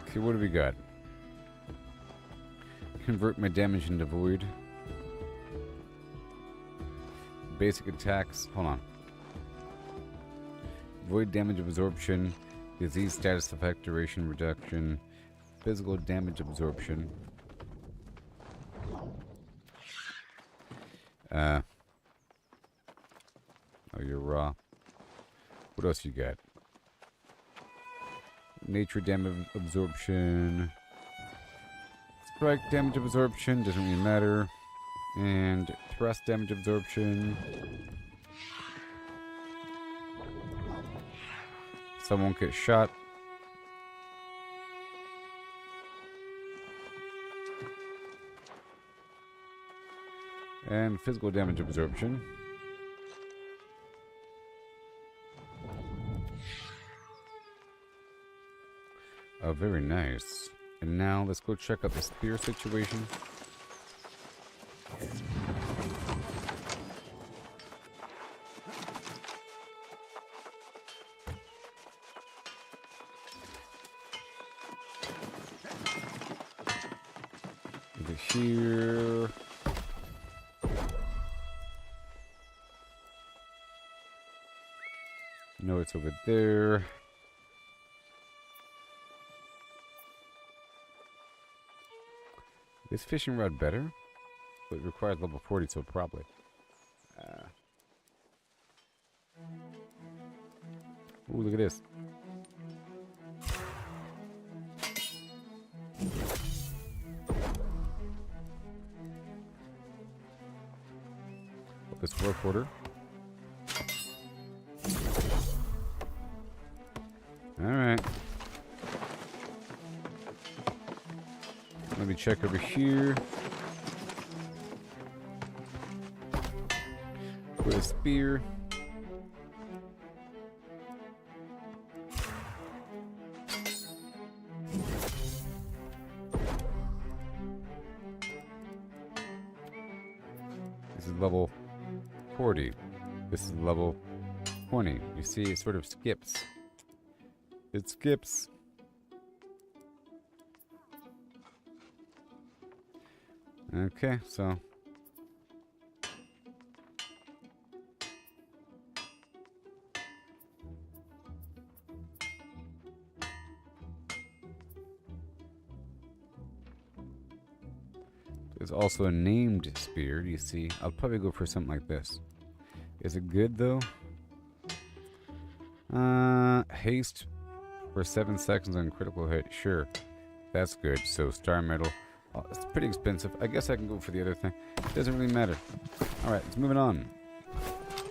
Okay, what do we got? Convert my damage into void. Basic attacks. Hold on. Void damage absorption. Disease status effect duration reduction. Physical damage absorption. Oh, you're raw. What else you got? Nature damage absorption. Strike damage absorption. Doesn't really matter. And thrust damage absorption. Someone get shot. And physical damage absorption. Oh, very nice. And now let's go check out the spear situation. Over here. No, it's over there. Is fishing rod better? But it requires level 40, so probably. Ooh, look at this. This work order. Alright. check over here. With a spear. This is level 40. This is level 20. You see, it sort of skips. It skips. Okay, so. There's also a named spear, you see. I'll probably go for something like this. Is it good, though? Haste for 7 seconds on critical hit. Sure. That's good. So, star medal. Oh, it's pretty expensive. I guess I can go for the other thing. It doesn't really matter. Alright, let's move it on.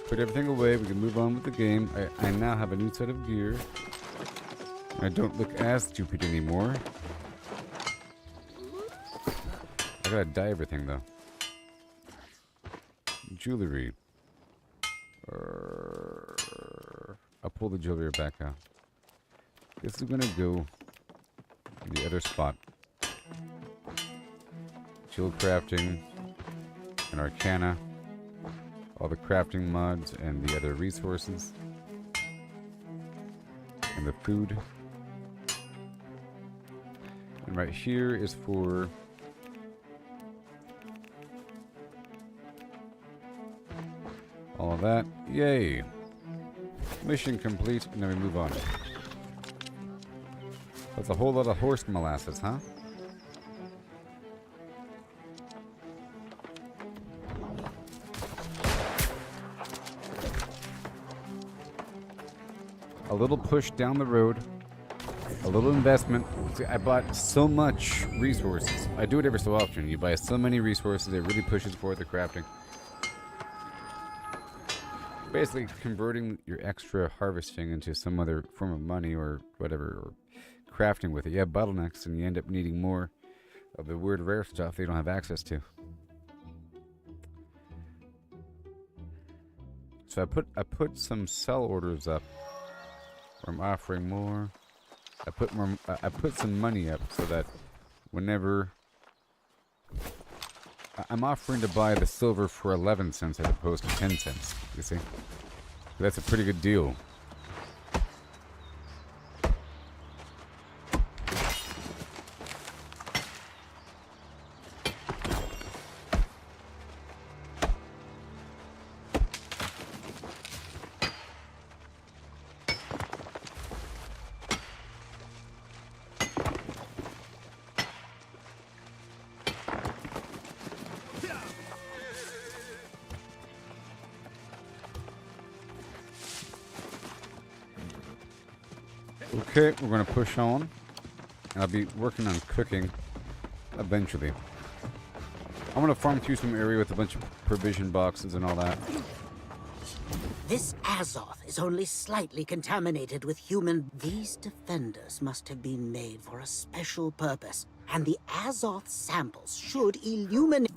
Put everything away. We can move on with the game. I now have a new set of gear. I don't look as stupid anymore. I gotta dye everything, though. Jewelry. I'll pull the jewelry back out. This is gonna go in the other spot. Jewel crafting and arcana. All the crafting mods and the other resources. And the food. And right here is for all of that. Yay! Mission complete, and then we move on. That's a whole lot of horse molasses, huh? A little push down the road. A little investment. See, I bought so much resources. I do it every so often. You buy so many resources, it really pushes forward the crafting. Basically converting your extra harvesting into some other form of money or whatever, or crafting with it. You have bottlenecks and you end up needing more of the weird rare stuff they don't have access to. So I put some sell orders up where I'm offering more. I put some money up so that whenever I'm offering to buy the silver for 11 cents as opposed to 10 cents, you see? That's a pretty good deal. Okay, we're going to push on. I'll be working on cooking eventually. I'm going to farm through some area with a bunch of provision boxes and all that. This Azoth is only slightly contaminated with human. These defenders must have been made for a special purpose, and the Azoth samples should illuminate.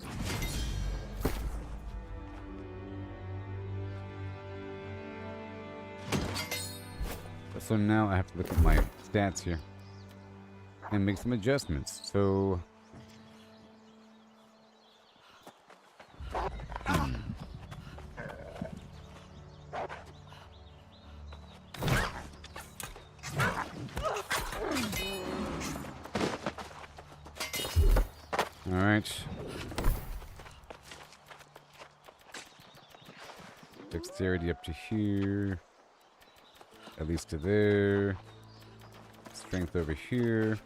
So now I have to look at my stats here and make some adjustments. So all right. Dexterity up to here. At least to there. Strength over here.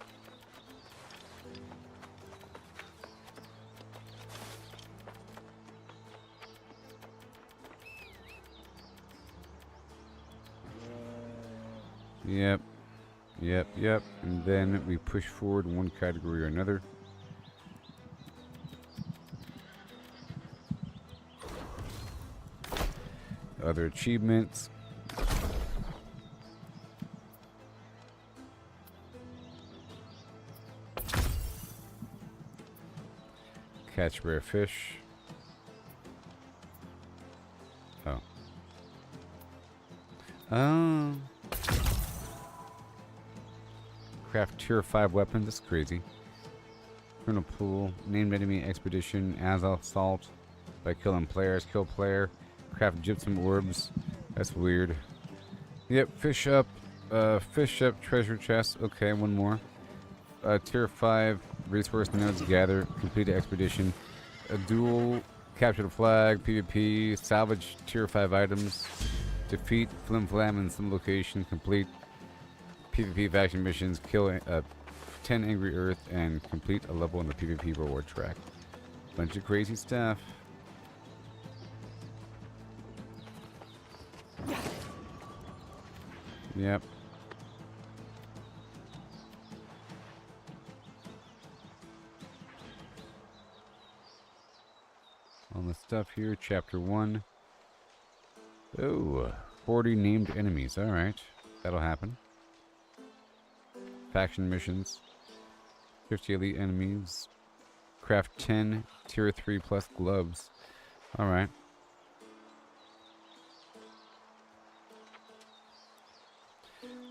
Yep. Yep, yep. And then we push forward one category or another. Other achievements. Catch rare fish. Oh. Craft tier 5 weapons. That's crazy. Criminal pool. Named enemy expedition. Azoth salt. By killing players. Kill player. Craft gypsum orbs. That's weird. Yep. Fish up. Fish up treasure chest. Okay, one more. Tier 5 resource nodes gather. Complete expedition. A duel. Capture the flag. PvP. Salvage tier 5 items. Defeat Flim Flam in some location. Complete PvP faction missions. Kill 10 Angry Earth. And complete a level in the PvP reward track. Bunch of crazy stuff. Yep. On the stuff here, chapter 1. Oh, 40 named enemies. Alright, that'll happen. Faction missions. 50 elite enemies. Craft 10 tier 3 plus gloves. Alright.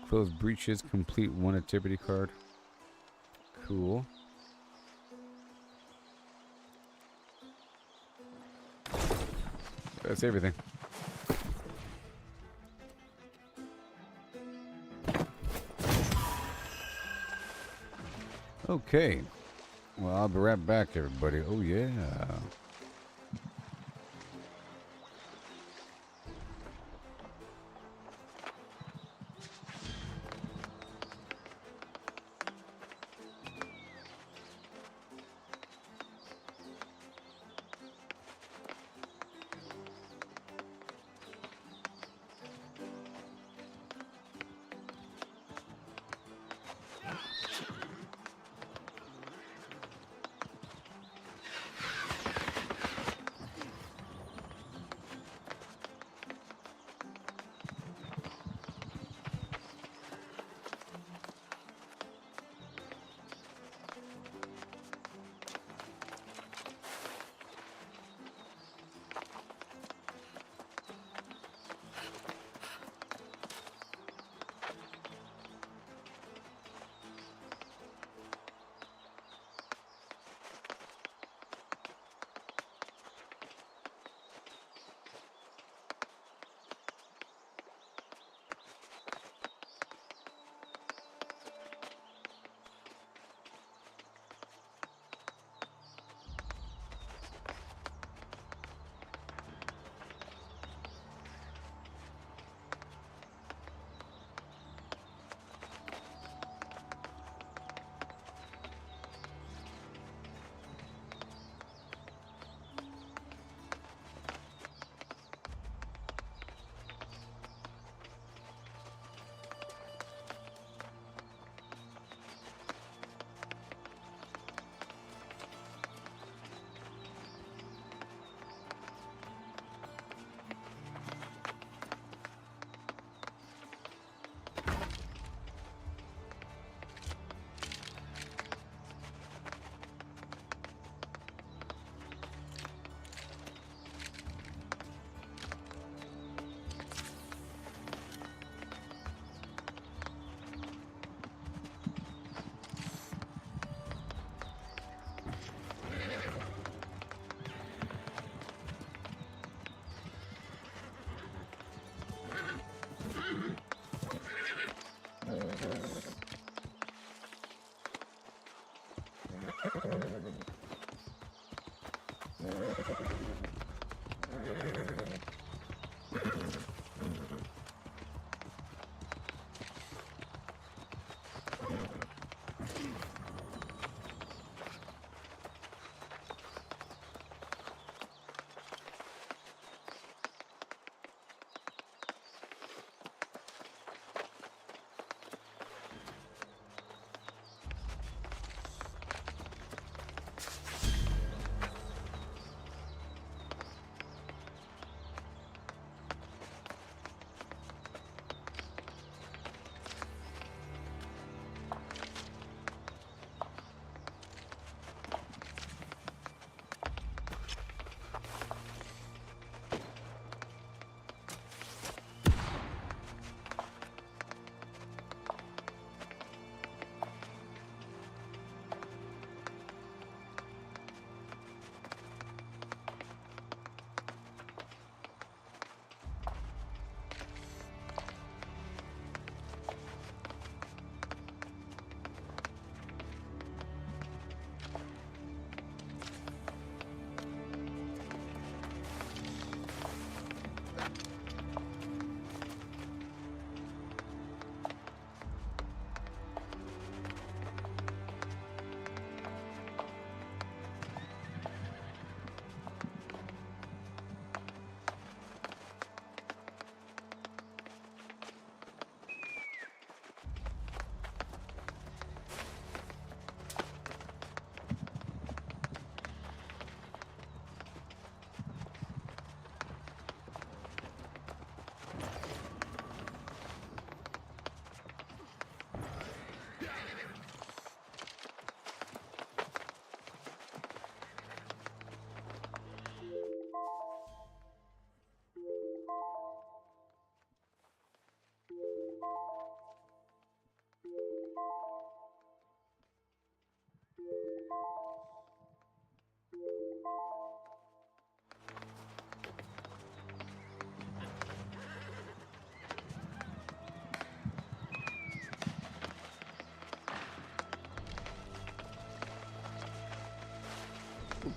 Close breaches, complete 1 activity card. Cool. That's everything. Okay. Well, I'll be right back, everybody. Oh, yeah.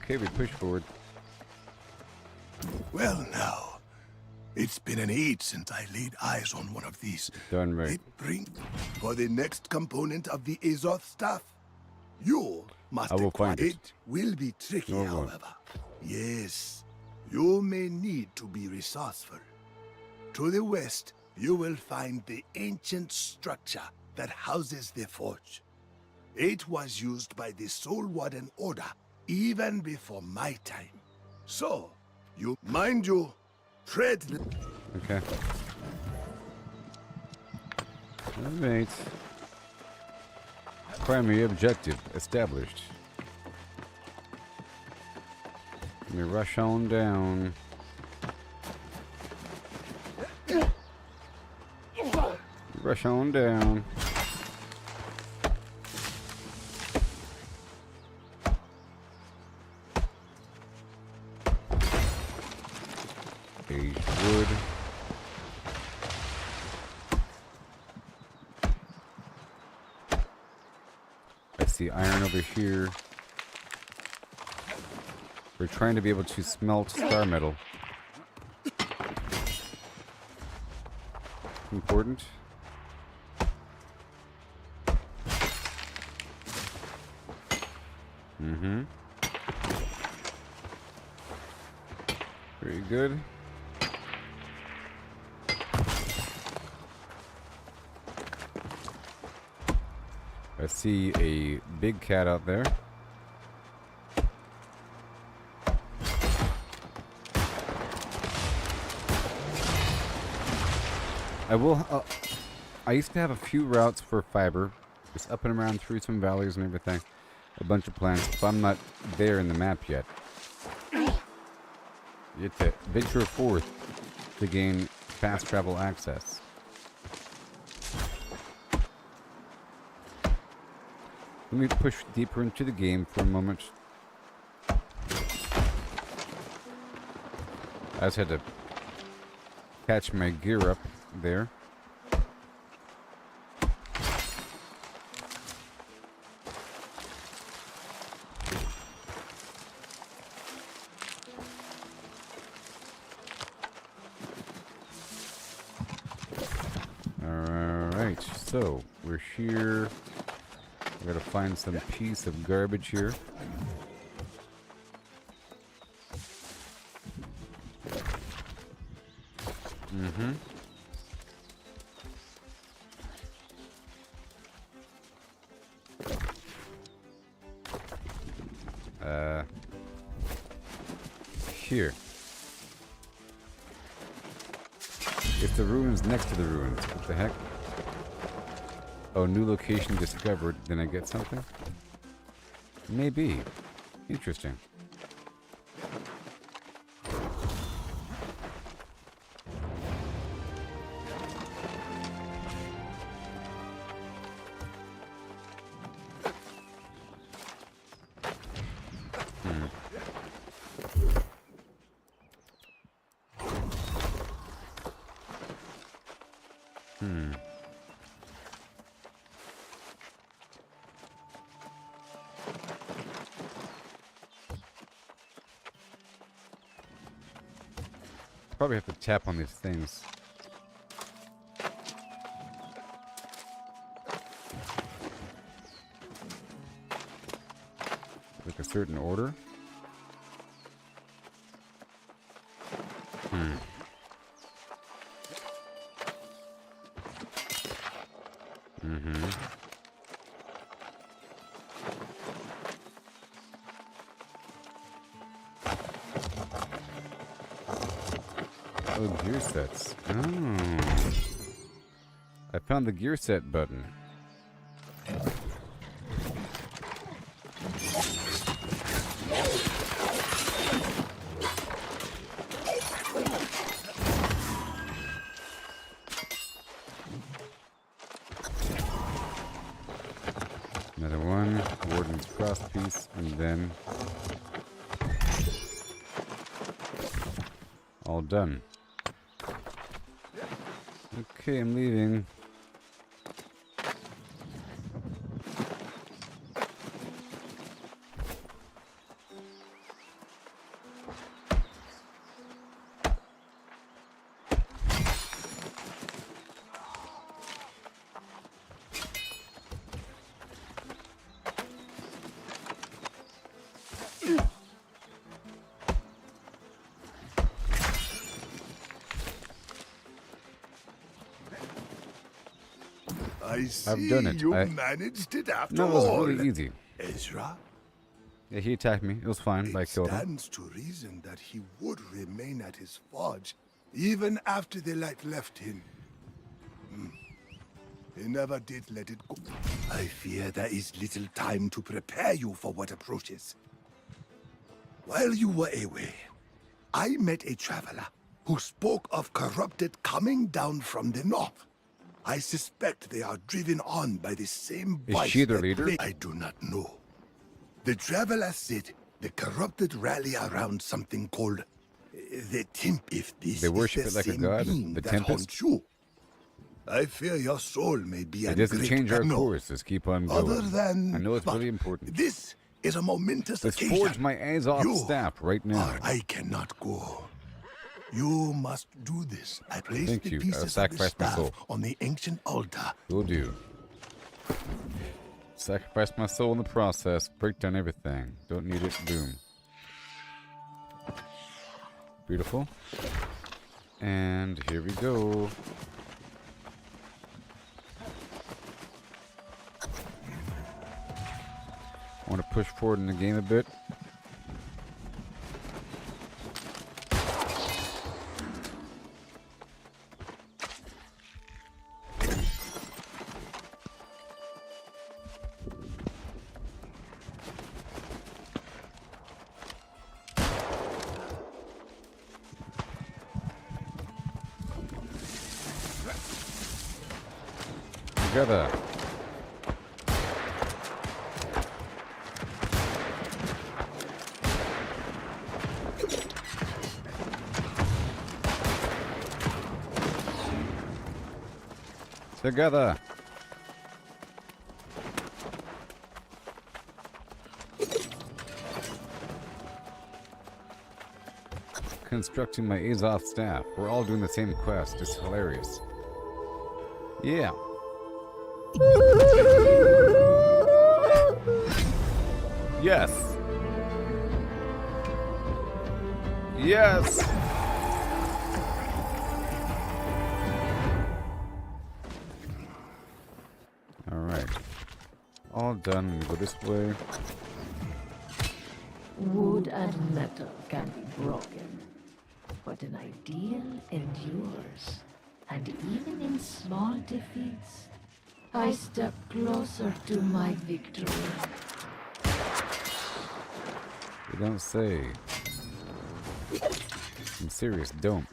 Okay, we push forward. Well, now, it's been an age since I laid eyes on one of these. Done right. It brings for the next component of the Azoth staff. You must I will acquire find it. It will be tricky, No one. however. Yes, you may need to be resourceful. To the west, you will find the ancient structure that houses the forge. It was used by the Soul Warden Order even before my time. So, mind you, tread. Okay. Alright. Primary objective established. Let me rush on down. Rush on down. Aged wood. I see iron over here. We're trying to be able to smelt star metal. Important. Mm-hmm. Very good. I see a big cat out there. I used to have a few routes for fiber, just up and around through some valleys and everything. A bunch of plants, but I'm not there in the map yet. You have to venture forth to gain fast travel access. Let me push deeper into the game for a moment. I just had to catch my gear up there. Alright, so we're here. We gotta find some piece of garbage here. Mm-hmm. Here. It's the ruins next to the ruins. What the heck? Oh, new location discovered. Then I get something? Maybe. Interesting. Probably have to tap on these things. Like a certain order. Oh, gear sets. Oh. I found the gear set button. Another one. Warden's crosspiece, and then all done. Okay, I'm leaving. I see I've done it. you managed it after all. No, it was really easy. Ezra, Yeah, he attacked me. It was fine, but I killed him. stands to reason that he would remain at his forge even after the light left him. He never did let it go. I fear there is little time to prepare you for what approaches. While you were away, I met a traveler who spoke of corrupted coming down from the north. I suspect they are driven on by the same Is vice she their that leader? I do not know. The traveler said the corrupted rally around something called the Temp. If this They worship is it the like a same god, being the that Tempest? haunts you, I fear your soul may be It in doesn't great change our peril. course. Just keep on going. Other than, I know it's but really important. This is a momentous Let's occasion. forge my Azoth You staff right now. I cannot go. You must do this. I place Thank the you. I'll pieces of the sacrifice my staff soul. on the ancient altar. Will do. Sacrifice my soul in the process. Break down everything. Don't need it. Boom. Beautiful. And here we go. I want to push forward in the game a bit. Together. Together. Constructing my Azoth staff. We're all doing the same quest. It's hilarious. Yeah. Yes. Yes. All right. All done. Go this way. Wood and metal can be broken, but an ideal endures. And even in small defeats, I step closer to my victory. You don't say. I'm serious, don't.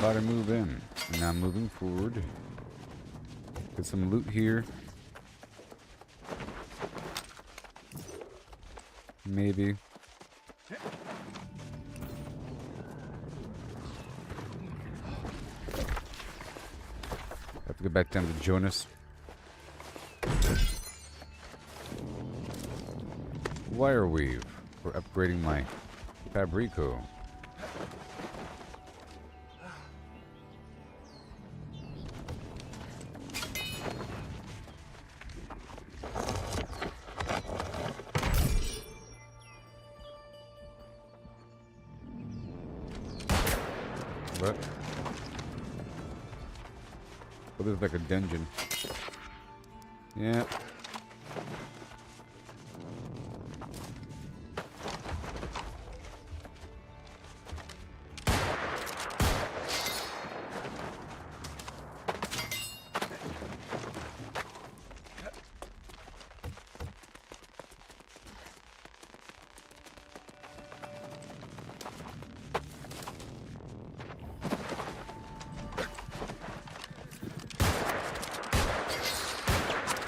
Gotta move in. And now moving forward. Get some loot here. Maybe. Have to go back down to Jonas. Wire weave for upgrading my Fabrico. What? Oh, this is like a dungeon. Yeah.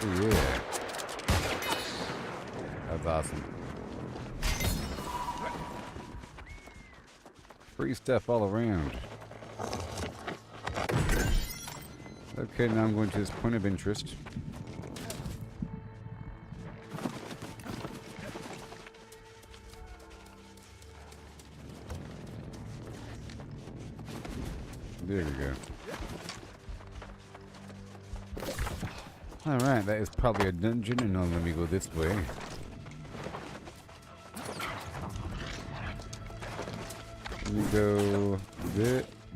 Oh, yeah. That's awesome. Free stuff all around. Okay, now I'm going to this point of interest. There we go. Alright, that is probably a dungeon, and now let me go this way. me go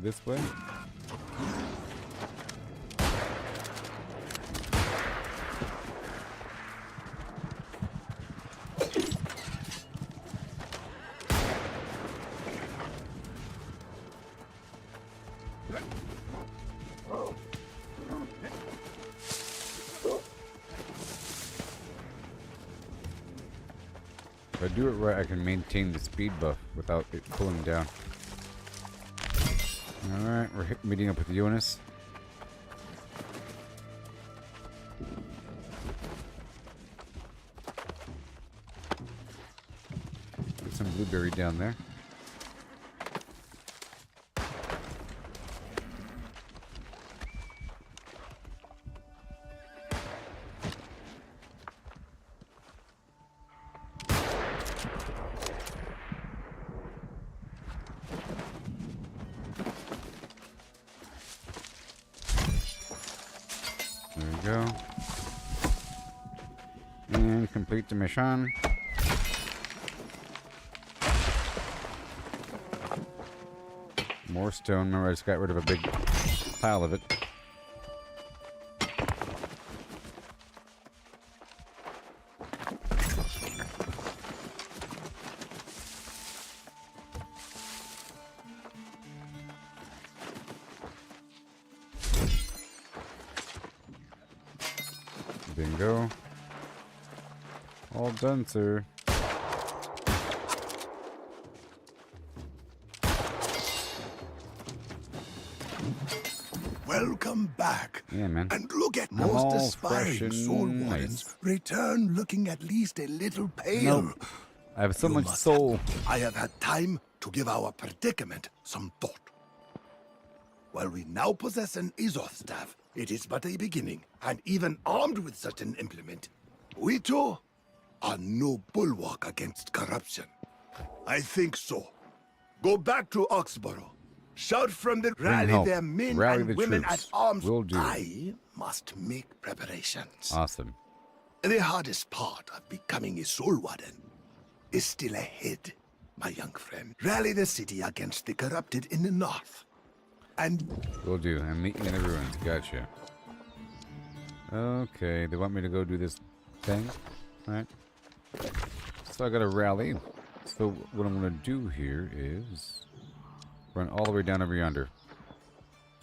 this way. If I do it right, I can maintain the speed buff without it pulling down. Alright, we're meeting up with Eunice. Get some blueberry down there. There we go. And complete the mission. More stone. Remember, I just got rid of a big pile of it. Bingo. All done, sir. Welcome back. Yeah, man. And look at I'm most all aspiring fresh and soul wardens nice. return looking at least a little pale. Nope. I have so You much must soul. I have had time to give our predicament some thought. While we now possess an Azoth staff, it is but a beginning, and even armed with such an implement, we too are no bulwark against corruption. I think so. Go back to Oxborough. Shout from the rally help. their men Rally and the women troops. at arms. Will do. I must make preparations. Awesome. The hardest part of becoming a soul warden is still ahead, my young friend. Rally the city against the corrupted in the north. And Will do. And meet me in the ruins. Gotcha. Okay, they want me to go do this thing. Alright. So I got a rally. So what I'm going to do here is run all the way down over yonder.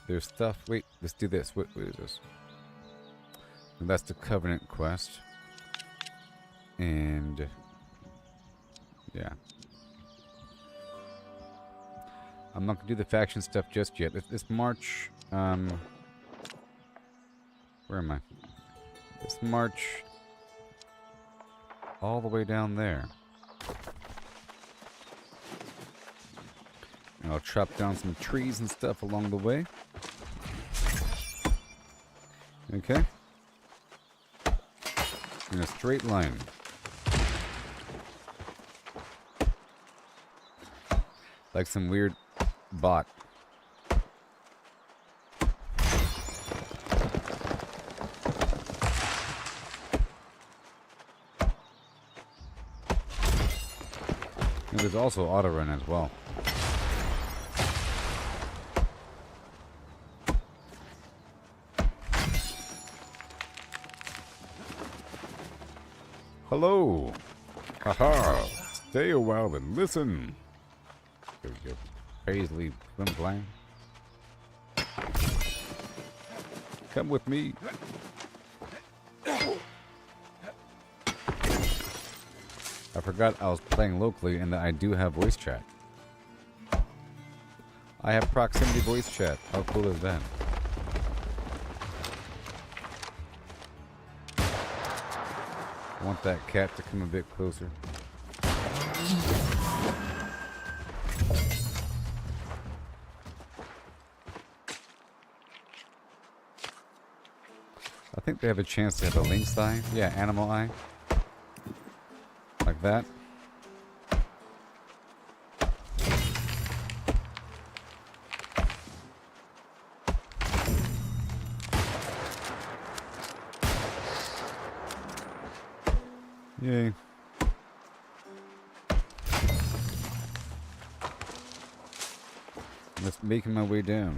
There's stuff. Wait, let's do this. What is this? And that's the Covenant quest. And yeah. I'm not going to do the faction stuff just yet. Let's march. Where am I? Let's march all the way down there. And I'll chop down some trees and stuff along the way. Okay. In a straight line. Like some weird bot. And there's also auto run as well. Hello. Haha. Stay a while and listen. There we go. Paisley swim lane. Come with me. I forgot I was playing locally and that I do have voice chat. I have proximity voice chat. How cool is that? I want that cat to come a bit closer. I think they have a chance to have a lynx eye. Yeah, animal eye. Like that. Yay. Just making my way down.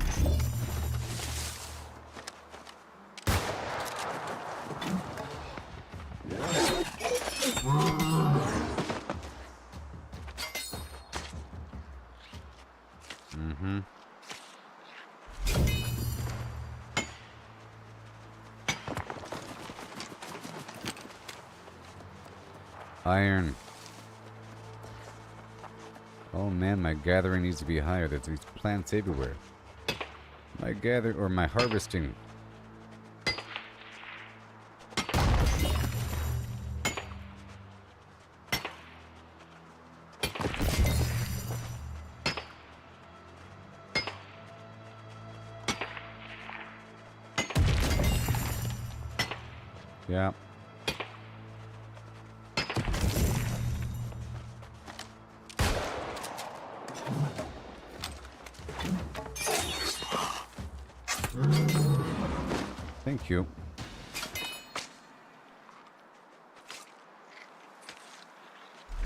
Mm-hmm. Iron. Oh man, my gathering needs to be higher. There's these plants everywhere. My harvesting. Yeah. Thank you.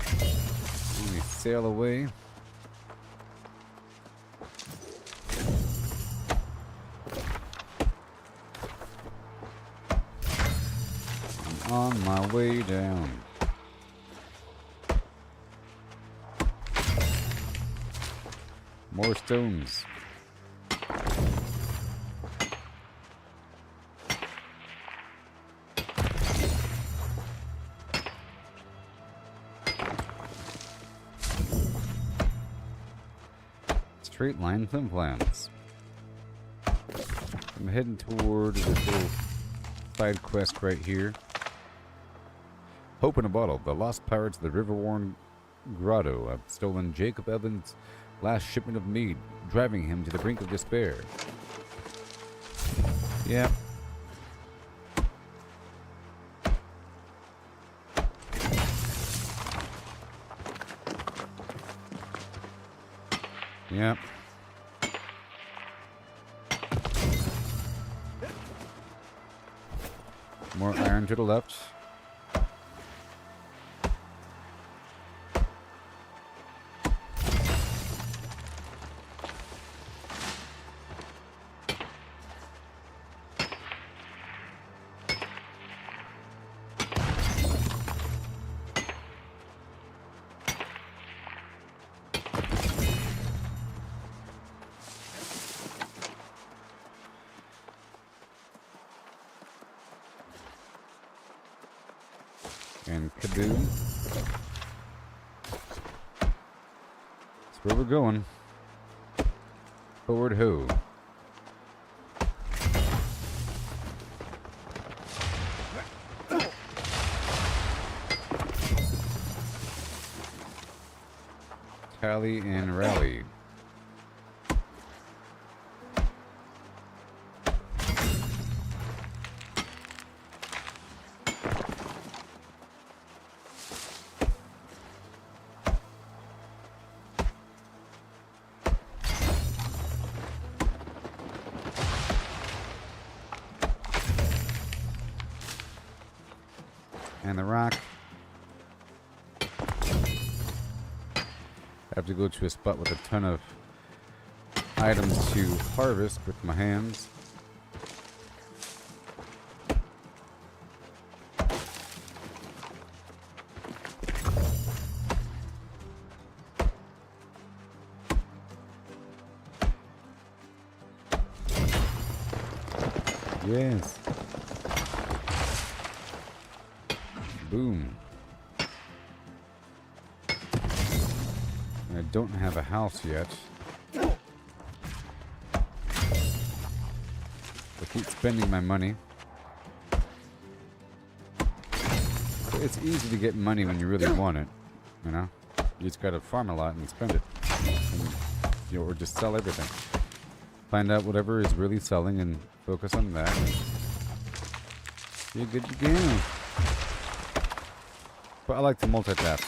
Let me sail away. I'm on my way down. More stones. Straight line flim plans. I'm heading toward this little side quest right here. Hope in a bottle. The lost pirates of the river-worn grotto have stolen Jacob Evans' last shipment of mead, driving him to the brink of despair. Yeah. Yeah. More iron to the left. And kaboom. That's where we're going. Forward ho. Tally and rally. And the rock. I have to go to a spot with a ton of items to harvest with my hands. Yes. Boom. I don't have a house yet. I keep spending my money. But it's easy to get money when you really want it, you know? You just gotta farm a lot and spend it. And, you know, or just sell everything. Find out whatever is really selling and focus on that. You're good to go. But I like to multitask.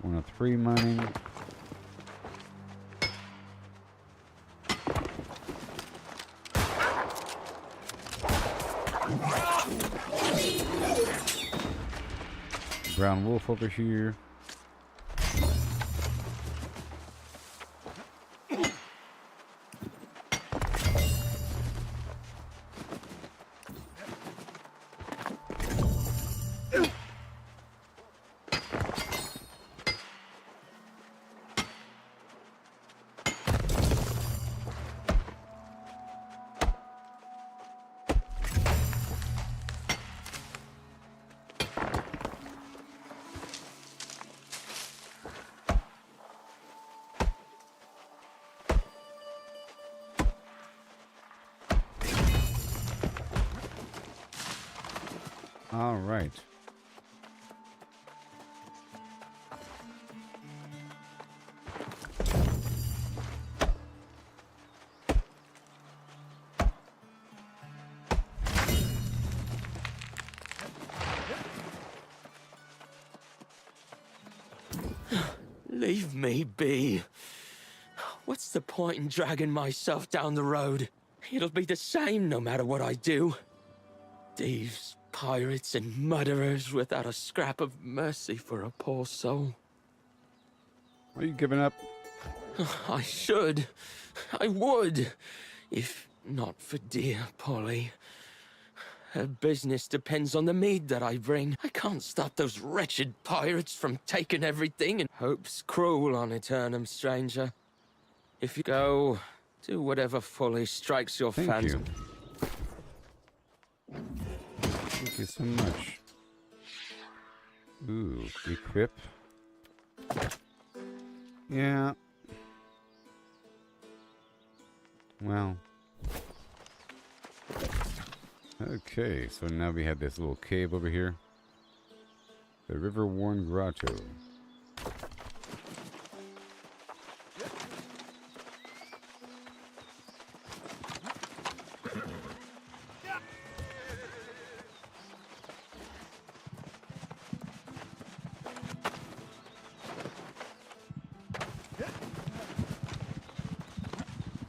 One of 3 mining. brown wolf over here. All right. Leave me be. What's the point in dragging myself down the road? It'll be the same no matter what I do. Thieves, pirates, and murderers without a scrap of mercy for a poor soul. Are you giving up? I should. I would. If not for dear Polly. Her business depends on the mead that I bring. I can't stop those wretched pirates from taking everything, and hope's cruel on Aeternum, stranger. If you go, do whatever folly strikes your fancy. Thank you so much. Ooh, equip. Yeah. Well. Okay, so now we have this little cave over here. The River-worn Grotto.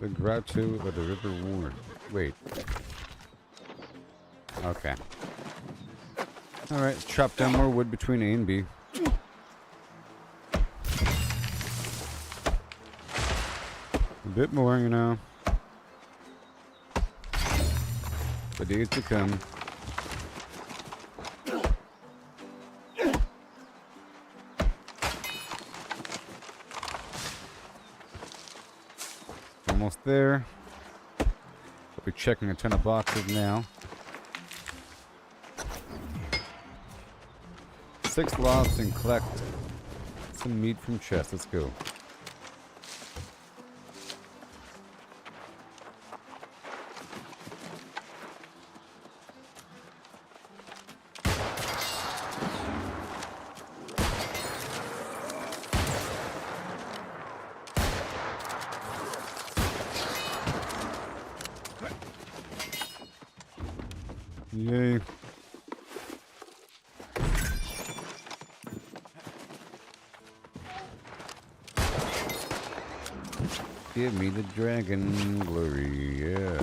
The Grotto of the River-worn. Wait. Okay. Alright, let's chop down more wood between A and B. A bit more, you know. The days to come. Almost there. We'll be checking a ton of boxes now. 6 lost and collect some meat from chest. Let's go. Yay. Give me the dragon glory, yeah.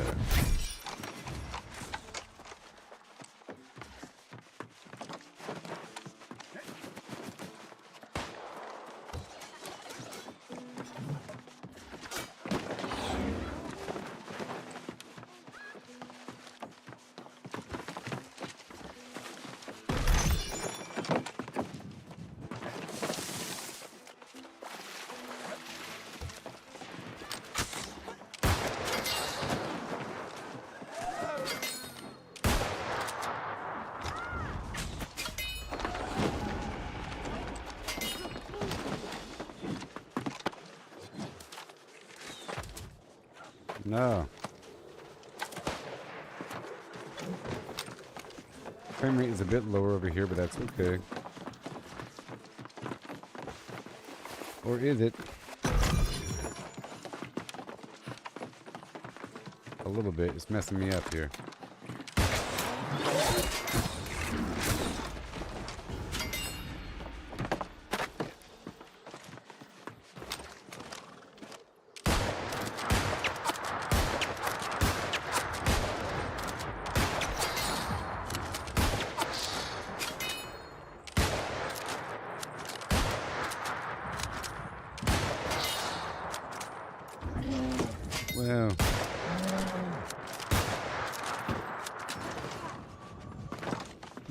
No. Frame rate is a bit lower over here, but that's okay. Or is it? A little bit. It's messing me up here.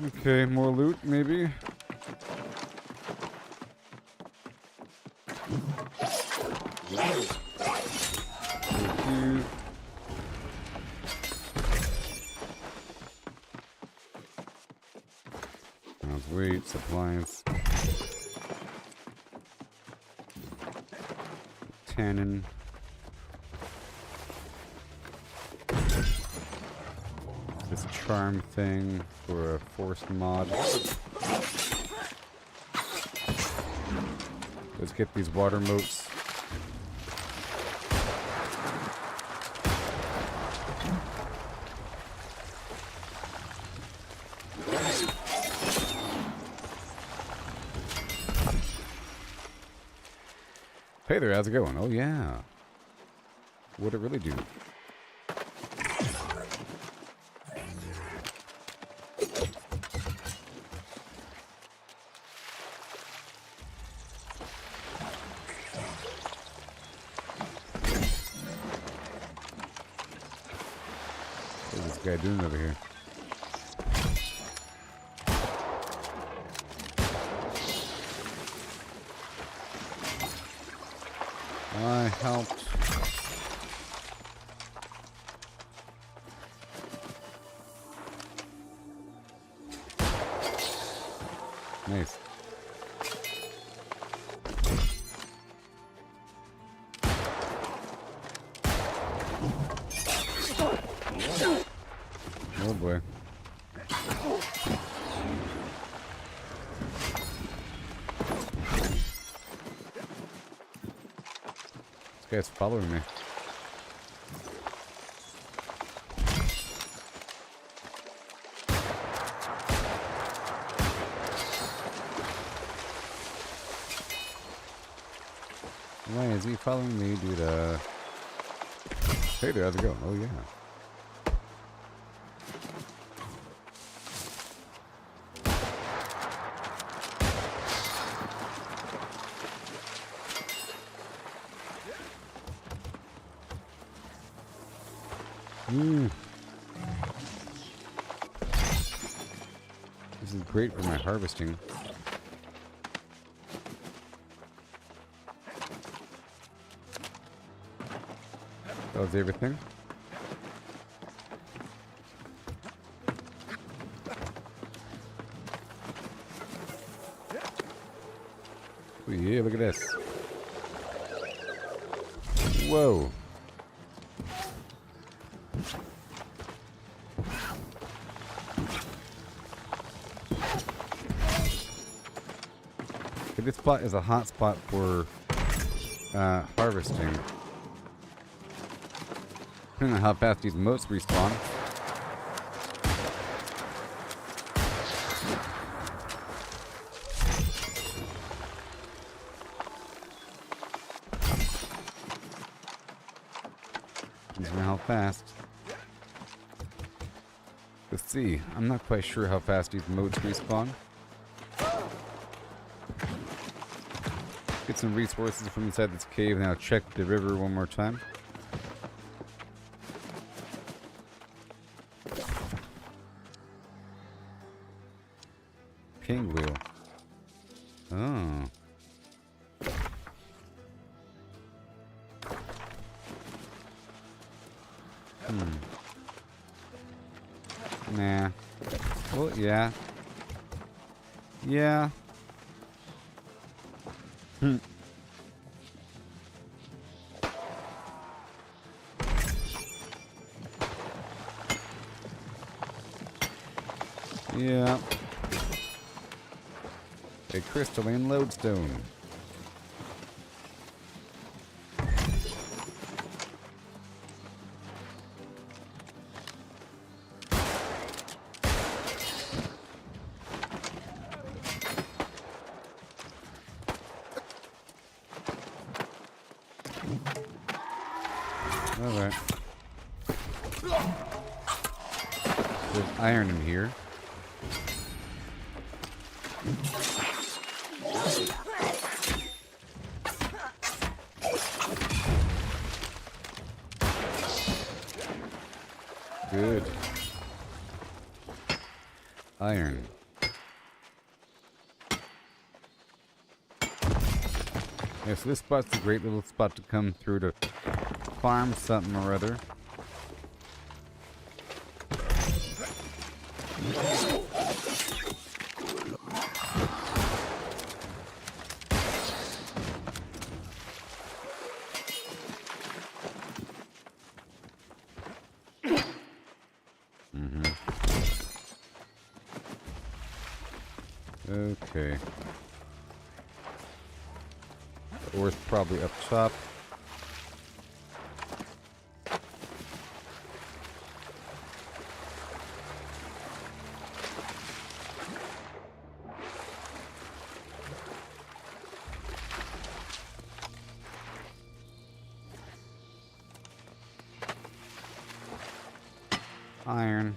Okay, more loot, maybe. Thank you. Weight, supplies. Tannin. This charm thing for a forced mod. Let's get these water moats. Hey there, how's it going? Oh yeah. What'd it really do? What's this guy doing over here? I helped. Nice. Oh boy. This guy's following me. Why is he following me, dude? Hey there, how's it going? Oh yeah. This is great for my harvesting. That was everything. Oh yeah, look at this. Whoa. Okay, this spot is a hot spot for harvesting. I don't know how fast these moats respawn. Depends on how fast. Let's see. I'm not quite sure how fast these moats respawn. Get some resources from inside this cave, and I'll check the river one more time. Ping wheel. Oh. Nah. Well, yeah. Yeah. Yeah. A crystalline lodestone. Alright. There's iron in here. Good. Iron. Yeah, so this spot's a great little spot to come through to farm something or other. Okay. The ore's probably up top. Iron.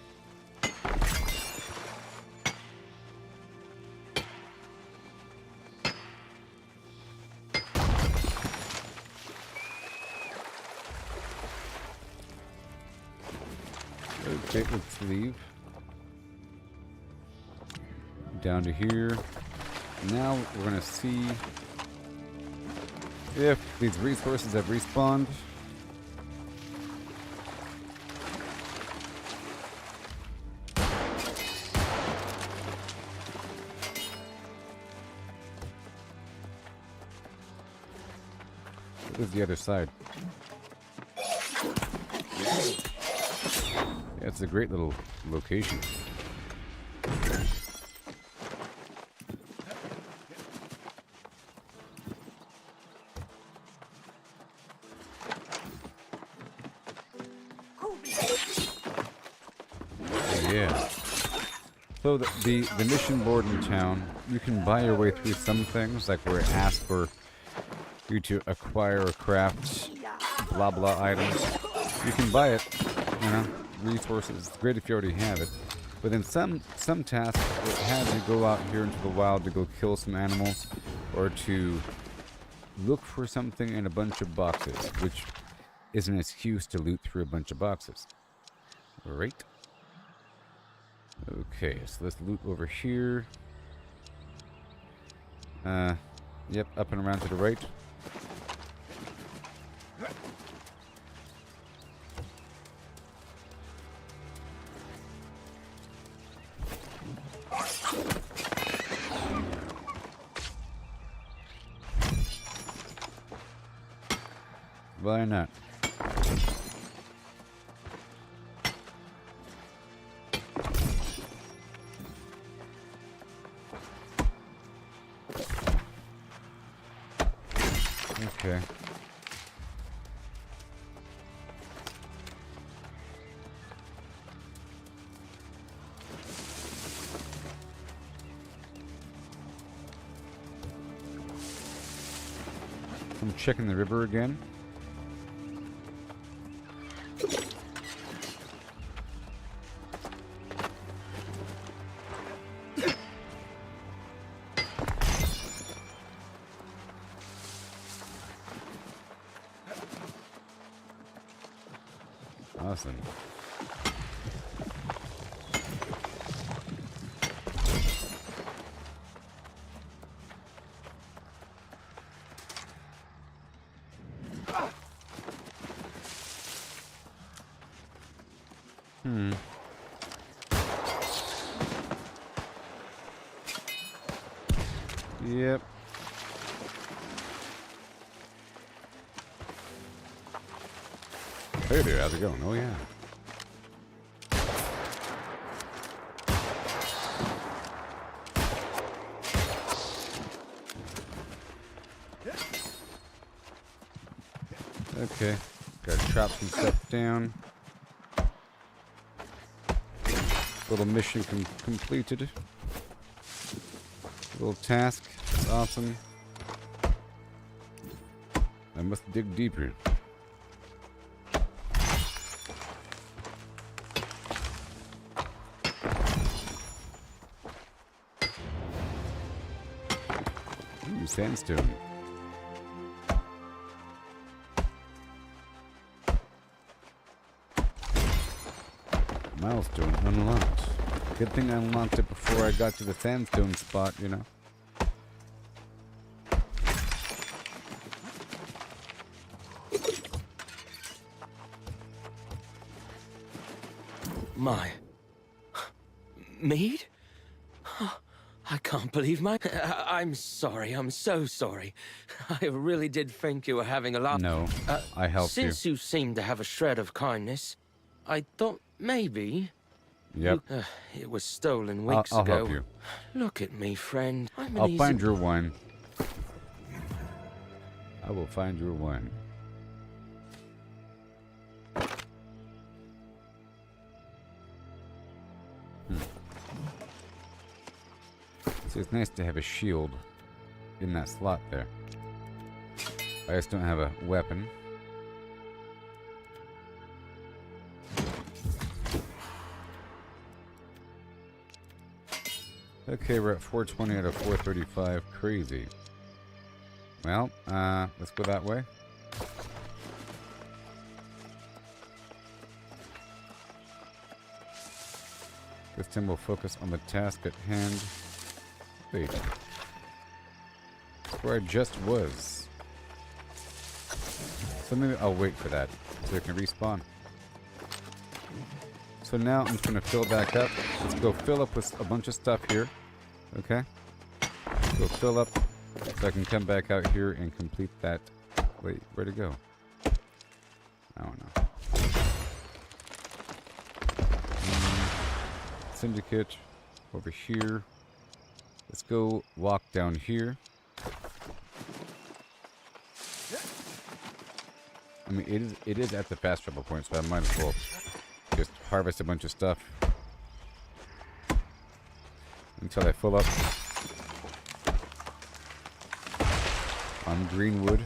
Okay, let's leave. Down to here. Now we're gonna see if these resources have respawned. What is the other side? Yeah, it's a great little location. Yeah. So the mission board in town, you can buy your way through some things, like where it asks for you to acquire or craft blah blah items. You can buy it, you know, resources. It's great if you already have it. But in some tasks, it has you go out here into the wild to go kill some animals, or to look for something in a bunch of boxes, which is an excuse to loot through a bunch of boxes. Right? Okay, so let's loot over here. Yep, up and around to the right. Why not? Okay. I'm checking the river again. Awesome. Yep. Hey there, how's it going? Oh yeah. Okay, gotta chop some stuff down. Little mission completed. Little task, awesome. I must dig deeper. Ooh, sandstone. Milestone unlocked. Good thing I unlocked it before I got to the sandstone spot, you know. My... Mead? I can't believe my... I'm sorry, I'm so sorry. I really did think you were having a laugh. No, I helped you. Since you seem to have a shred of kindness, I thought maybe... Yep. It was stolen weeks I'll ago. help you. Look at me, friend. I'm an I'll easy... find your wine. I will find your wine. See, it's nice to have a shield in that slot there. I just don't have a weapon. Okay, we're at 420 out of 435. Crazy. Well, let's go that way. This time we'll focus on the task at hand. Wait. That's where I just was. So maybe I'll wait for that so it can respawn. So now I'm just going to fill back up. Let's go fill up with a bunch of stuff here. Okay? Go fill up so I can come back out here and complete that. Wait, where'd it go? I don't know. Syndicate over here. Let's go walk down here. I mean, it is at the fast travel point, so I might as well just harvest a bunch of stuff until I fill up on greenwood.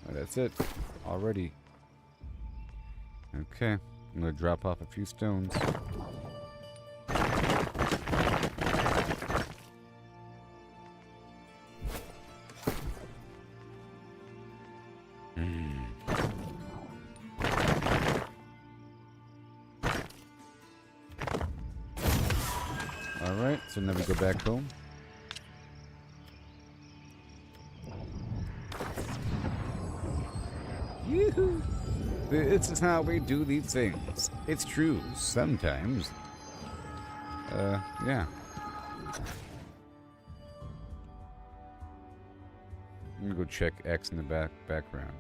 That's it already. Okay, I'm gonna drop off a few stones. Alright, so now we go back home. Yoo-hoo! This is how we do these things. It's true, sometimes. Yeah. I'm gonna go check X in the background.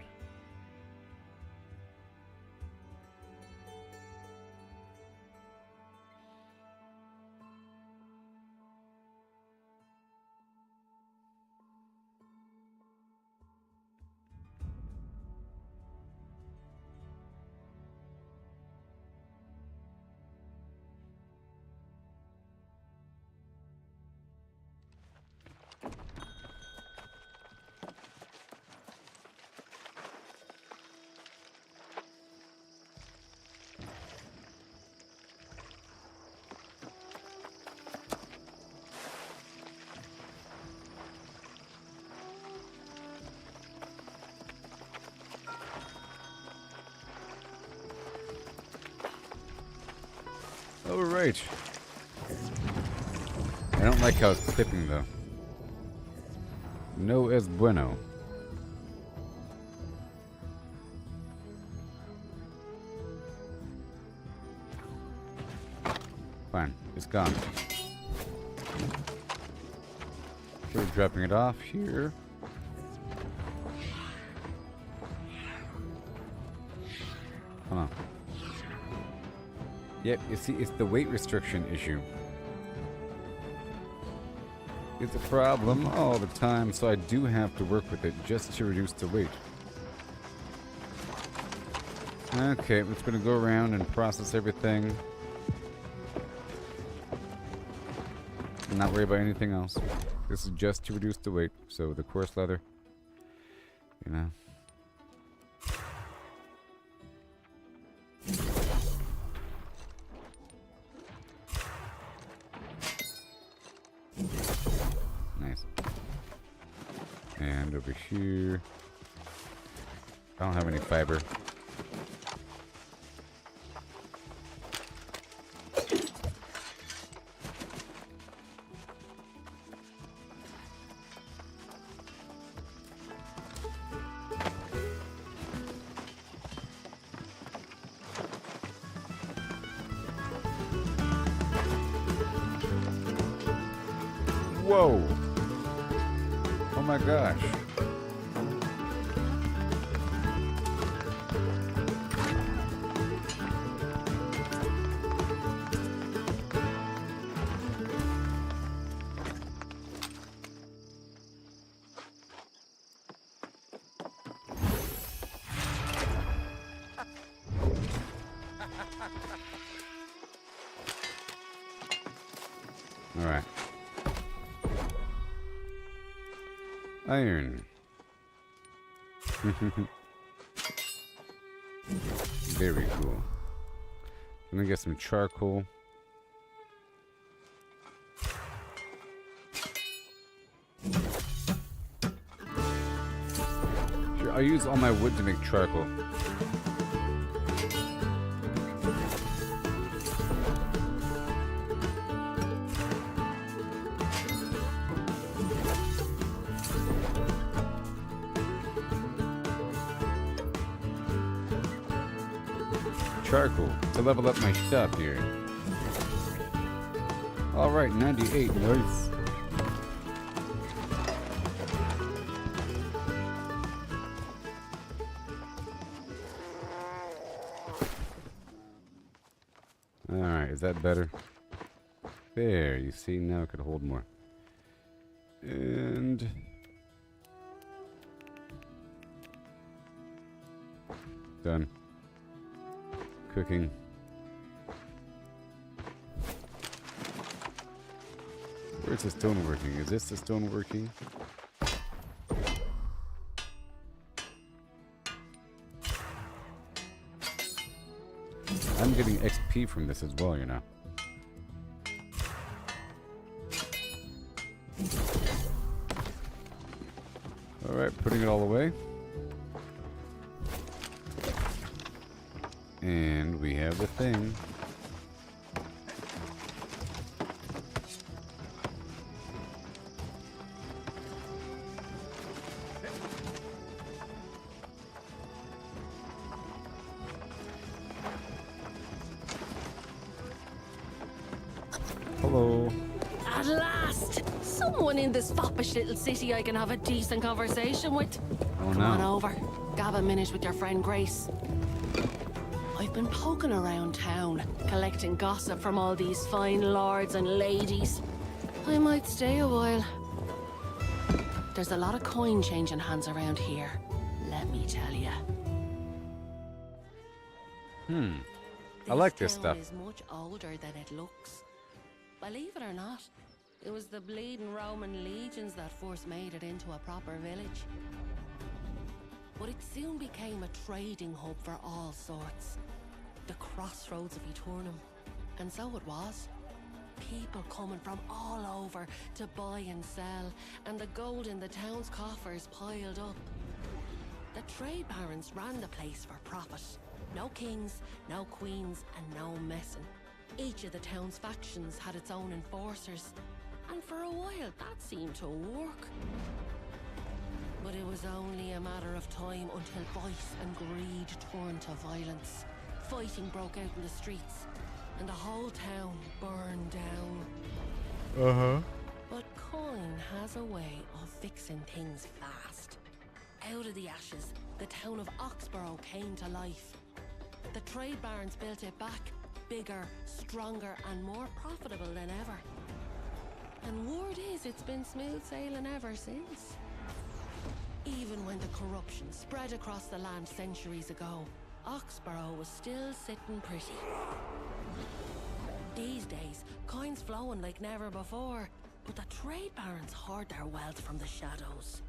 Oh, right. I don't like how it's clipping, though. No es bueno. Fine. It's gone. Okay, we're dropping it off here. Hold on. Yep, you see, it's the weight restriction issue. It's a problem all the time, so I do have to work with it just to reduce the weight. Okay, I'm just going to go around and process everything. And not worry about anything else. This is just to reduce the weight, so the coarse leather, you know. Nice. And over here. I don't have any fiber. Whoa! Oh my gosh. All right. Iron. Very cool. Let me get some charcoal. Sure, I'll use all my wood to make charcoal. Charcoal to level up my stuff here. Alright, 98, nice. Alright, is that better? There, you see, now it could hold more. And done. Cooking. Where's the stone working? Is this the stone working? I'm getting XP from this as well, you know. Alright, putting it all away. And we have the thing. Hello. At last! Someone in this foppish little city I can have a decent conversation with. Oh, Come on no. over. Gab a minute with your friend Grace. I've been poking around town, collecting gossip from all these fine lords and ladies. I might stay a while. There's a lot of coin changing hands around here, let me tell you. I like this town stuff. is much older than it looks. Believe it or not, it was the bleeding Roman legions that first made it into a proper village. But it soon became a trading hub for all sorts. The crossroads of Aeternum. And so it was. People coming from all over to buy and sell, and the gold in the town's coffers piled up. The trade barons ran the place for profit. No kings, no queens, and no messing. Each of the town's factions had its own enforcers, and for a while that seemed to work. But it was only a matter of time until vice and greed turned to violence. Fighting broke out in the streets, and the whole town burned down. Uh-huh. But coin has a way of fixing things fast. Out of the ashes, the town of Oxborough came to life. The trade barons built it back, bigger, stronger, and more profitable than ever. And word is it's been smooth sailing ever since. Even when the corruption spread across the land centuries ago, Oxborough was still sitting pretty. These days, coin's flowing like never before, but the trade barons hoard their wealth from the shadows.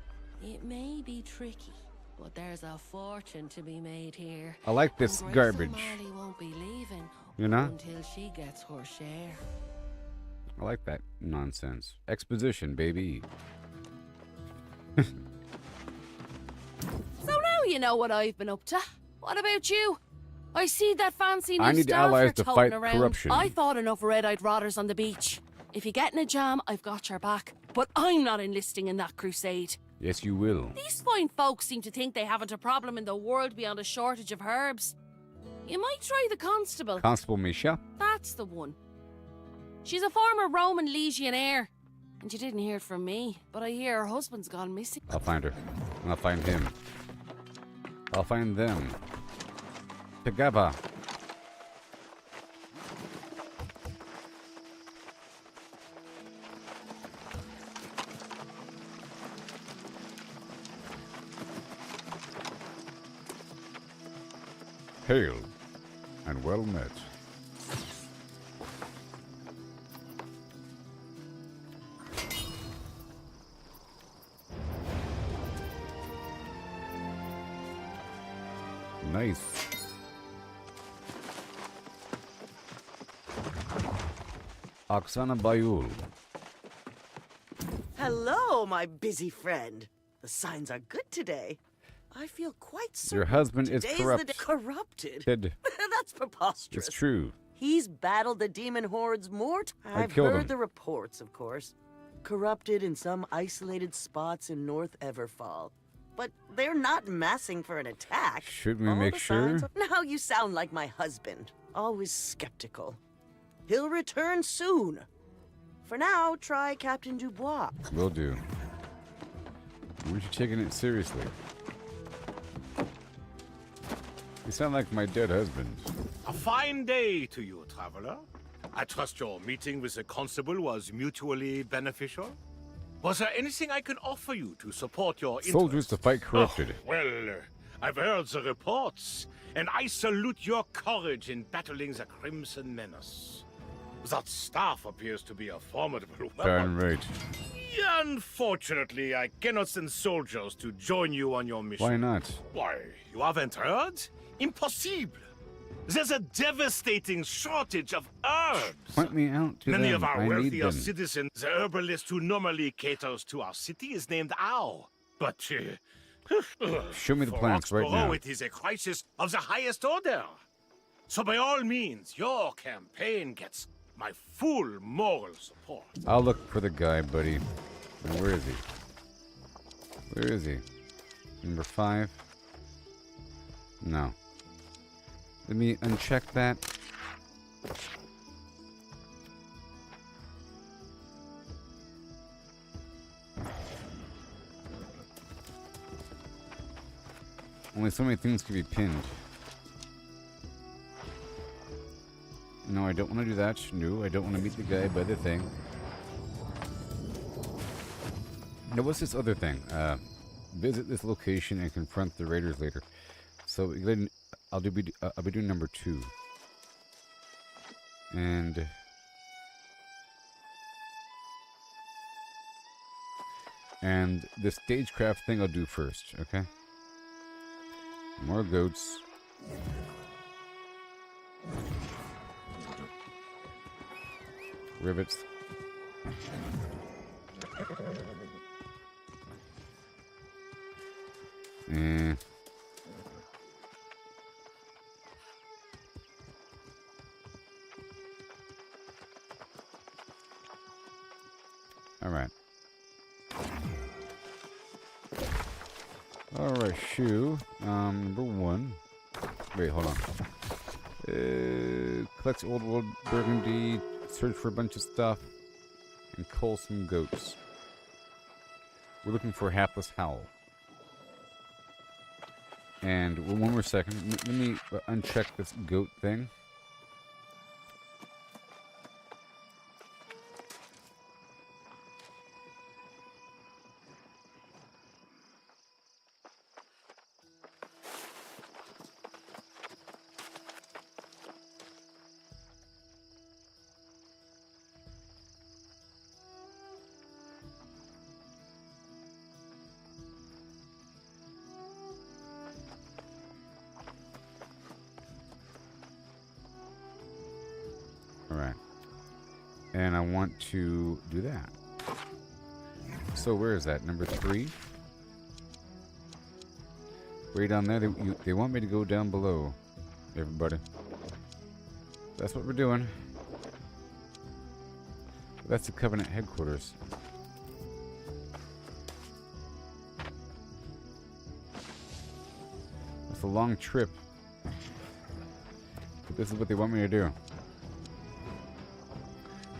It may be tricky, but there's a fortune to be made here. I like this And Grace garbage. O'Malley won't be leaving You know? until she gets her share. I like that nonsense. Exposition, baby. So now you know what I've been up to. What about you? I see that fancy new I need staff allies you're to toting fight around. corruption. I thought enough red-eyed rotters on the beach. If you get in a jam, I've got your back. But I'm not enlisting in that crusade. Yes, you will. These fine folks seem to think they haven't a problem in the world beyond a shortage of herbs. You might try the constable. Constable Misha. That's the one. She's a former Roman legionnaire. And you didn't hear it from me, but I hear her husband's gone missing. I'll find her. And I'll find him. I'll find them. Together. Hail and well met. Nice. Oksana Bayul. Hello, my busy friend. The signs are good today. I feel quite certain Your husband is today's the corrupt. day- Corrupted? Dead. That's preposterous. It's true. He's battled the demon hordes more I've killed heard him. the reports, of course. Corrupted in some isolated spots in North Everfall. But they're not massing for an attack. Should we All make the sure? signs are- Now you sound like my husband. Always skeptical. He'll return soon. For now, try Captain Dubois. Will do. Weren't you taking it seriously? You sound like my dead husband. A fine day to you, traveler. I trust your meeting with the constable was mutually beneficial. Was there anything I can offer you to support your interests? Soldiers to fight corrupted. Oh, well, I've heard the reports, and I salute your courage in battling the Crimson Menace. That staff appears to be a formidable weapon. Darn right. Unfortunately, I cannot send soldiers to join you on your mission. Why not? Why, you haven't heard? Impossible. There's a devastating shortage of herbs. Point me out to Many them. of our I need wealthier them. citizens, the herbalist who normally caters to our city is named Ao. But, Show me the for plans right Oxborough, now. it is a crisis of the highest order. So by all means, your campaign gets my full moral support. I'll look for the guy, buddy. And where is he? Where is he? Number 5? No. Let me uncheck that. Only so many things can be pinned. No, I don't want to do that. No, I don't want to meet the guy by the thing. Now, what's this other thing? Visit this location and confront the raiders later. So I'll be doing number 2. And the stagecraft thing I'll do first, okay? More goats. Rivets. Alright. Alright, shoe. Number 1. Wait, hold on. Collects old world burgundy, search for a bunch of stuff, and cull some goats. We're looking for a hapless howl. And one more second. Let me uncheck this goat thing. Alright. And I want to do that. So where is that? Number 3? Way down there. They want me to go down below, everybody. That's what we're doing. That's the Covenant headquarters. It's a long trip. But this is what they want me to do.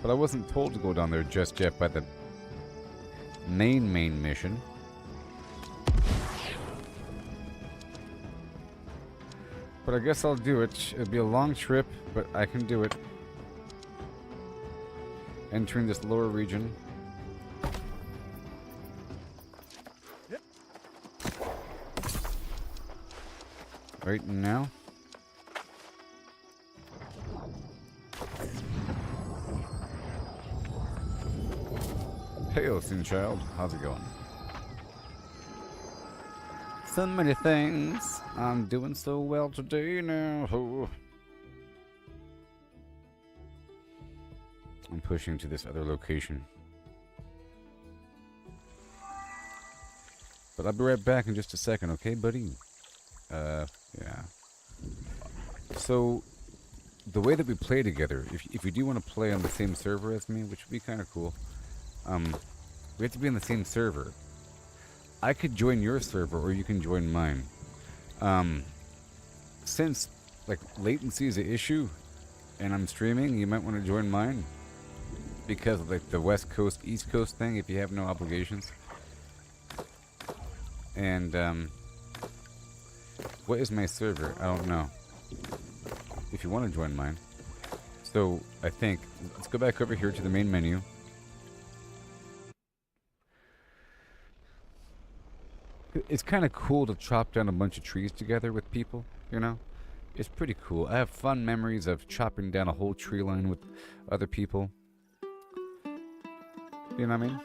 But I wasn't told to go down there just yet by the main mission. But I guess I'll do it. It'll be a long trip, but I can do it. Entering this lower region. Right now. Hey, Sin Child. How's it going? So many things. I'm doing so well today now. Oh. I'm pushing to this other location. But I'll be right back in just a second, okay, buddy? Yeah. So, the way that we play together, if you do want to play on the same server as me, which would be kind of cool, we have to be on the same server. I could join your server, or you can join mine. Since, like, latency is an issue, and I'm streaming, you might want to join mine. Because of, like, the West Coast, East Coast thing, if you have no obligations. And, what is my server? I don't know. If you want to join mine. So, I think, let's go back over here to the main menu. It's kind of cool to chop down a bunch of trees together with people, you know? It's pretty cool. I have fun memories of chopping down a whole tree line with other people. You know what I mean?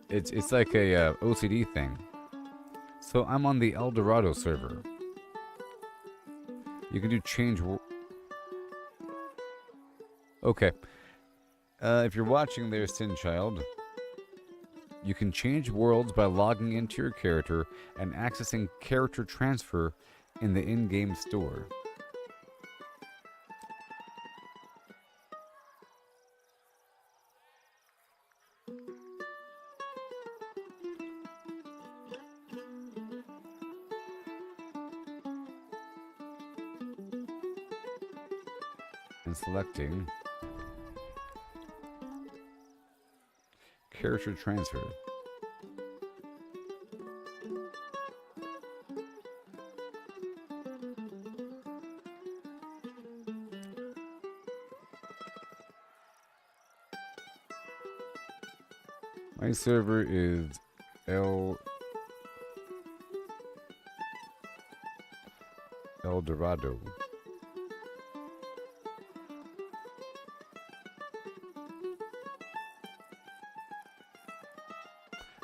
It's like a OCD thing. So I'm on the El Dorado server. You can do change. Okay. If you're watching there, Sin Child, you can change worlds by logging into your character and accessing character transfer in the in-game store. And selecting character transfer. My server is El Dorado.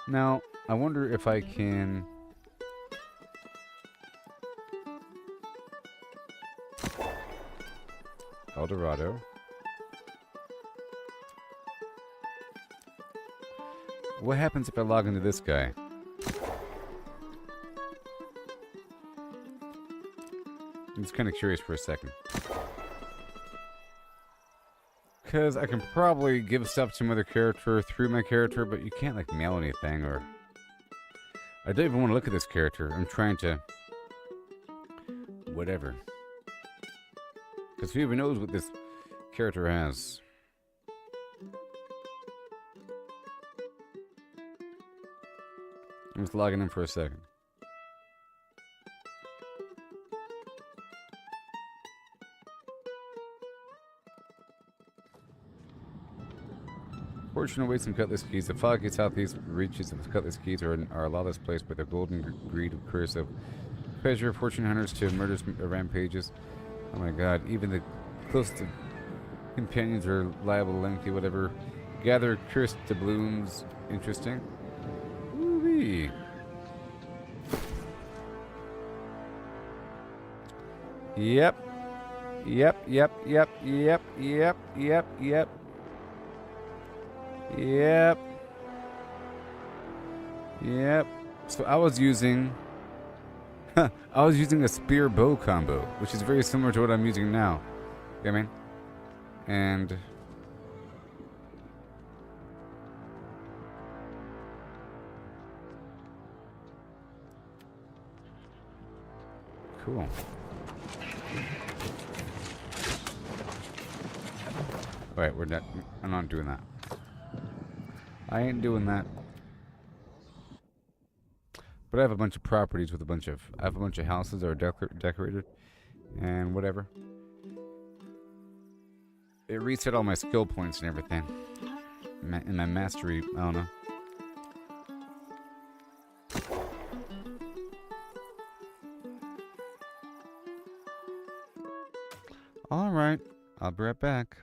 Now, I wonder if I can... El Dorado. What happens if I log into this guy? I'm just kind of curious for a second. Because I can probably give stuff to another character through my character, but you can't, like, mail anything, or... I don't even want to look at this character. I'm trying to... whatever. Because who even knows what this character has? I'm just logging in for a second. Fortune awaits some cutlass keys. The foggy southeast reaches of the cutlass keys are a lawless place with a golden greed of curse of pleasure, fortune hunters to murders, rampages. Oh my god, even the closest companions are liable to lengthy whatever. Gather cursed doubloons. Interesting. Woo-wee. Yep. Yep, yep, yep, yep, yep, yep, yep. Yep. Yep. So I was using I was using a spear bow combo, which is very similar to what I'm using now. You know what I mean? And cool. Wait, we're not. I'm not doing that. I ain't doing that. But I have a bunch of properties with I have a bunch of houses that are decorated and whatever. It reset all my skill points and everything. In my mastery, I don't know. Alright, I'll be right back.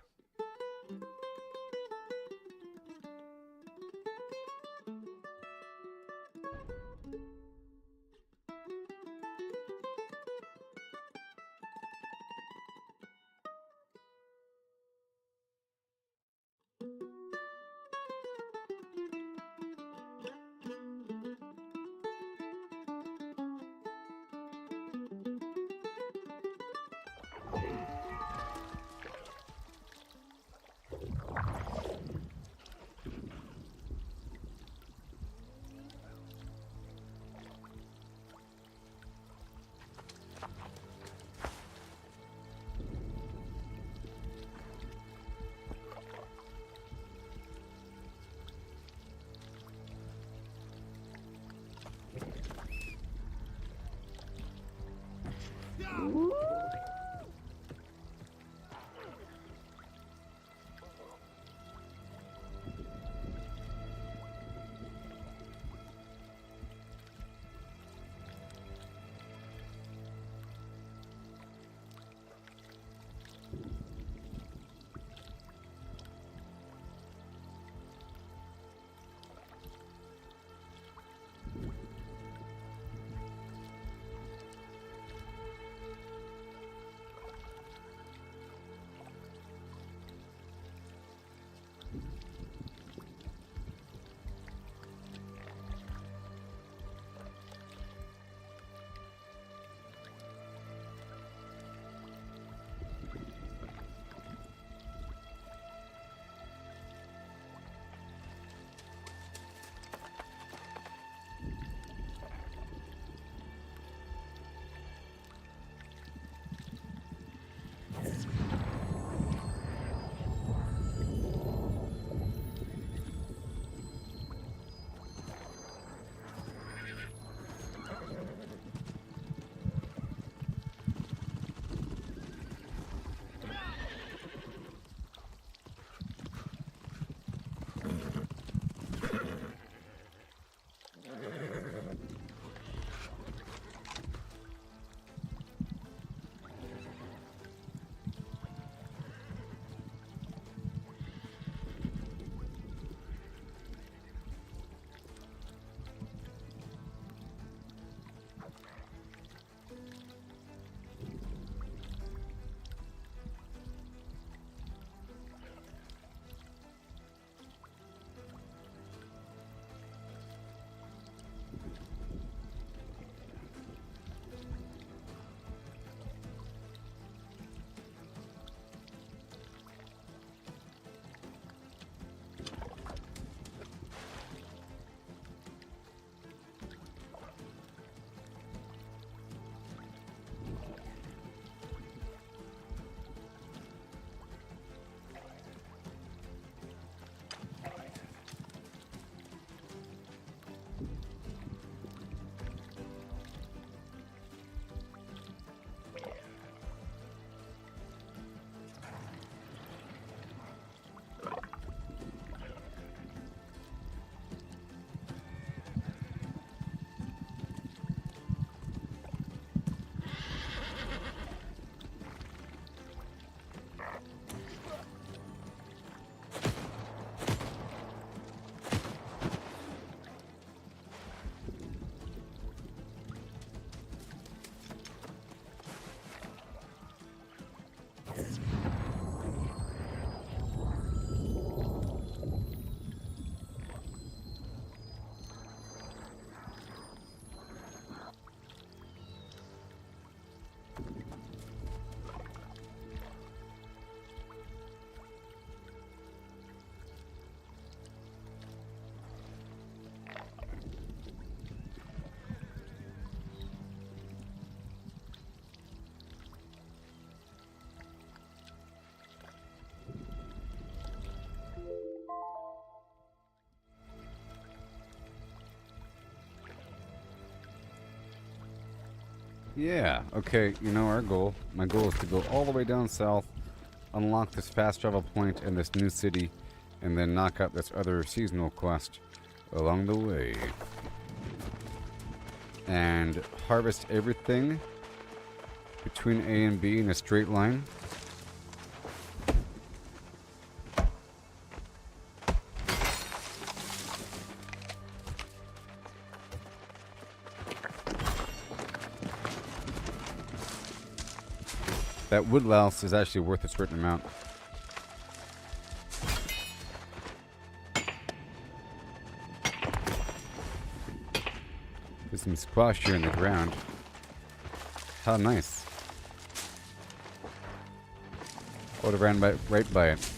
Yeah, okay, you know our goal. My goal is to go all the way down south, unlock this fast travel point in this new city, and then knock out this other seasonal quest along the way. And harvest everything between A and B in a straight line. That wood louse is actually worth a certain amount. There's some squash here in the ground. How nice. I would have ran right by it.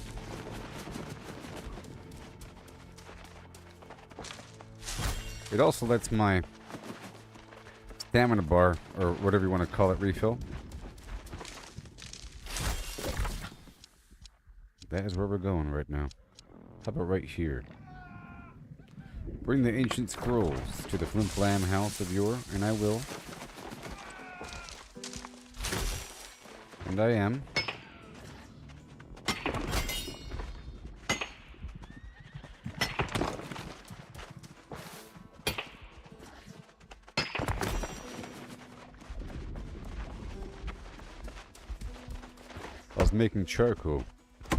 It also lets my stamina bar, or whatever you want to call it, refill. That is where we're going right now. How about right here? Bring the ancient scrolls to the flim-flam house of yore, and I will. And I am. I was making charcoal.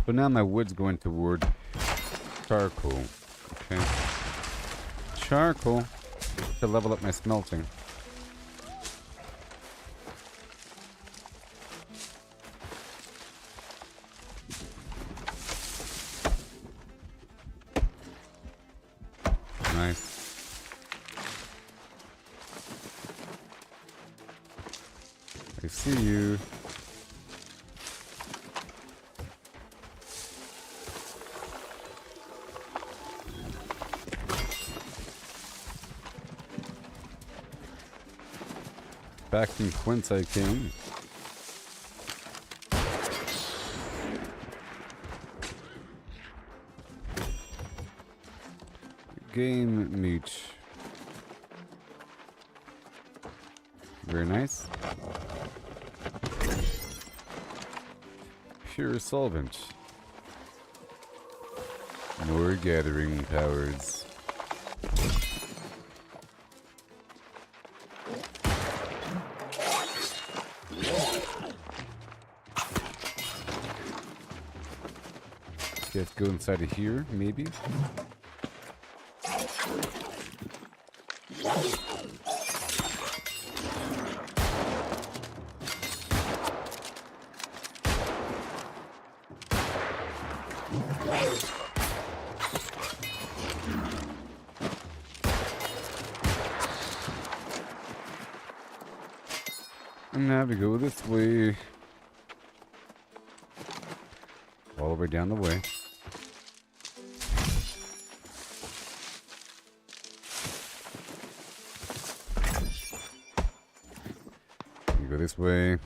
But now my wood's going toward charcoal. Okay. Charcoal to level up my smelting. Nice. I see you. Back from whence I came. Game meat. Very nice. Pure solvent. More gathering powers. Let's go inside of here, maybe. And now we go this way. All the way down the way. You go this way.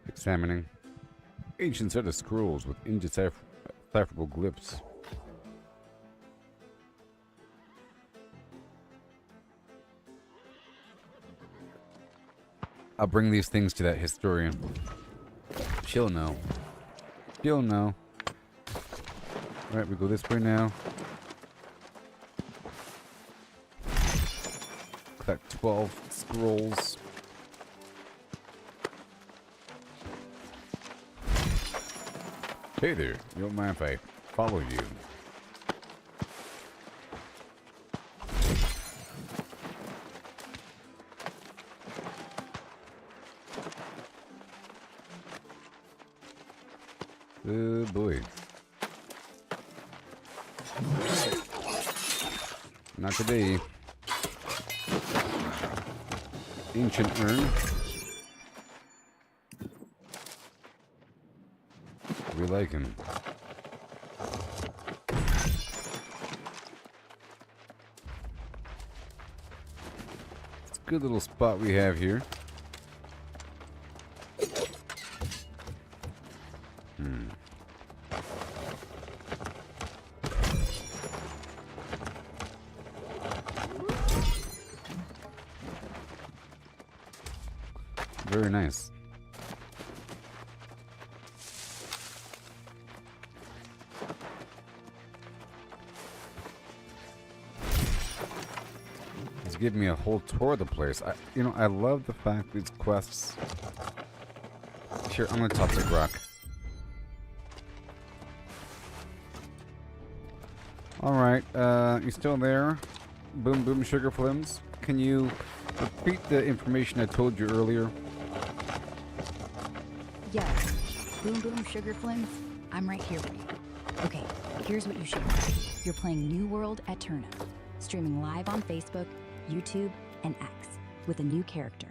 Examining. Ancient set of scrolls with indecipherable glyphs. I'll bring these things to that historian. She'll know. She'll know. Alright, we go this way now. Collect 12 scrolls. Hey there, you don't mind if I follow you? Oh boy. Not today. Ancient urn. We like him. Let's good little spot we have here. Very nice. It's giving me a whole tour of the place. I love the fact these quests. Sure, I'm gonna toxic rock. All right, you still there? Boom Boom Sugar Flims. Can you repeat the information I told you earlier? Yes. Boom Boom Sugar Flims, I'm right here for you. Okay, here's what you should know. You're playing New World Aeternum, streaming live on Facebook, YouTube, and X, with a new character.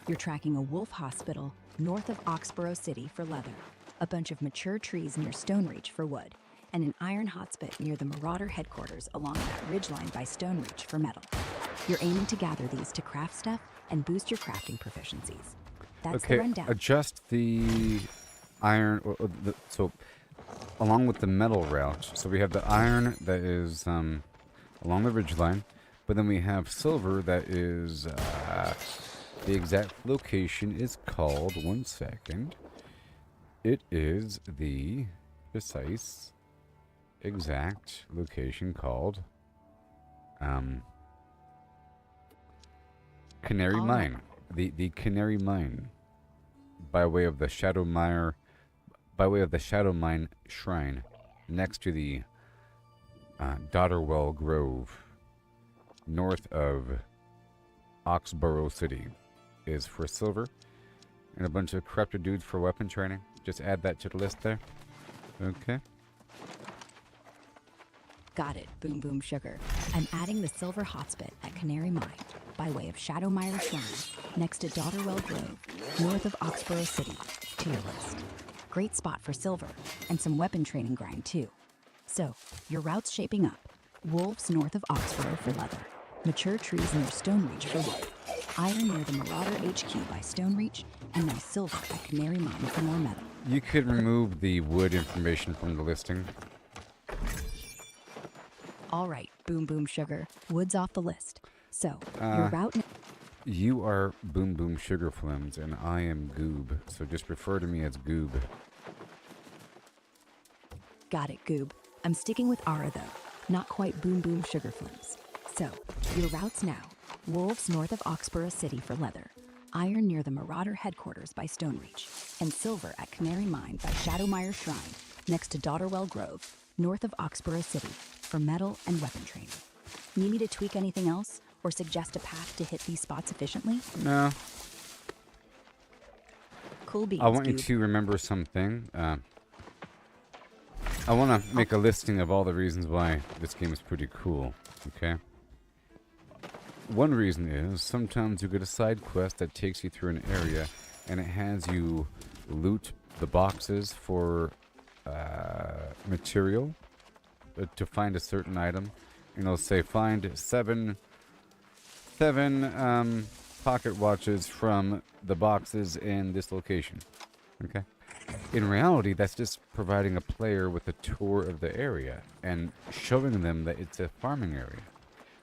You're tracking a wolf hospital north of Oxborough City for leather, a bunch of mature trees near Stonereach for wood, and an iron hotspit near the Marauder headquarters along that ridgeline by Stonereach for metal. You're aiming to gather these to craft stuff and boost your crafting proficiencies. That's the rundown. Adjust the iron, so along with the metal route. So we have the iron that is along the ridgeline, but then we have silver that is, the exact location is called, one second. It is the precise exact location called, Canary Mine. The Canary Mine, by way of the Shadow Mine Shrine, next to the Dotterwell Grove, north of Oxborough City, is for silver, and a bunch of corrupted dudes for weapon training. Just add that to the list there. Okay. Got it, Boom Boom Sugar. I'm adding the silver hotspit at Canary Mine, by way of Shadowmire Shrine, next to Dotterwell Grove, north of Oxborough City, to your list. Great spot for silver, and some weapon training grind too. So, your route's shaping up. Wolves north of Oxborough for leather, mature trees near Stonereach for wood, iron near the Marauder HQ by Stonereach, and now silver at Canary Mine for more metal. You could remove the wood information from the listing. All right, Boom Boom Sugar, wood's off the list. So, your route... You are Boom Boom Sugar Flims, and I am Goob, so just refer to me as Goob. Got it, Goob. I'm sticking with Ara, though. Not quite Boom Boom Sugar Flims. So, your routes now. Wolves north of Oxborough City for leather. Iron near the Marauder headquarters by Stonereach. And silver at Canary Mine by Shadowmire Shrine, next to Dotterwell Grove, north of Oxborough City, for metal and weapon training. Need me to tweak anything else? Or suggest a path to hit these spots efficiently? No. Cool beans, I want you Goob. to remember something. I want to make a listing of all the reasons why this game is pretty cool, okay? One reason is sometimes you get a side quest that takes you through an area and it has you loot the boxes for material to find a certain item. You know, say find seven pocket watches from the boxes in this location. Okay. In reality, that's just providing a player with a tour of the area and showing them that it's a farming area.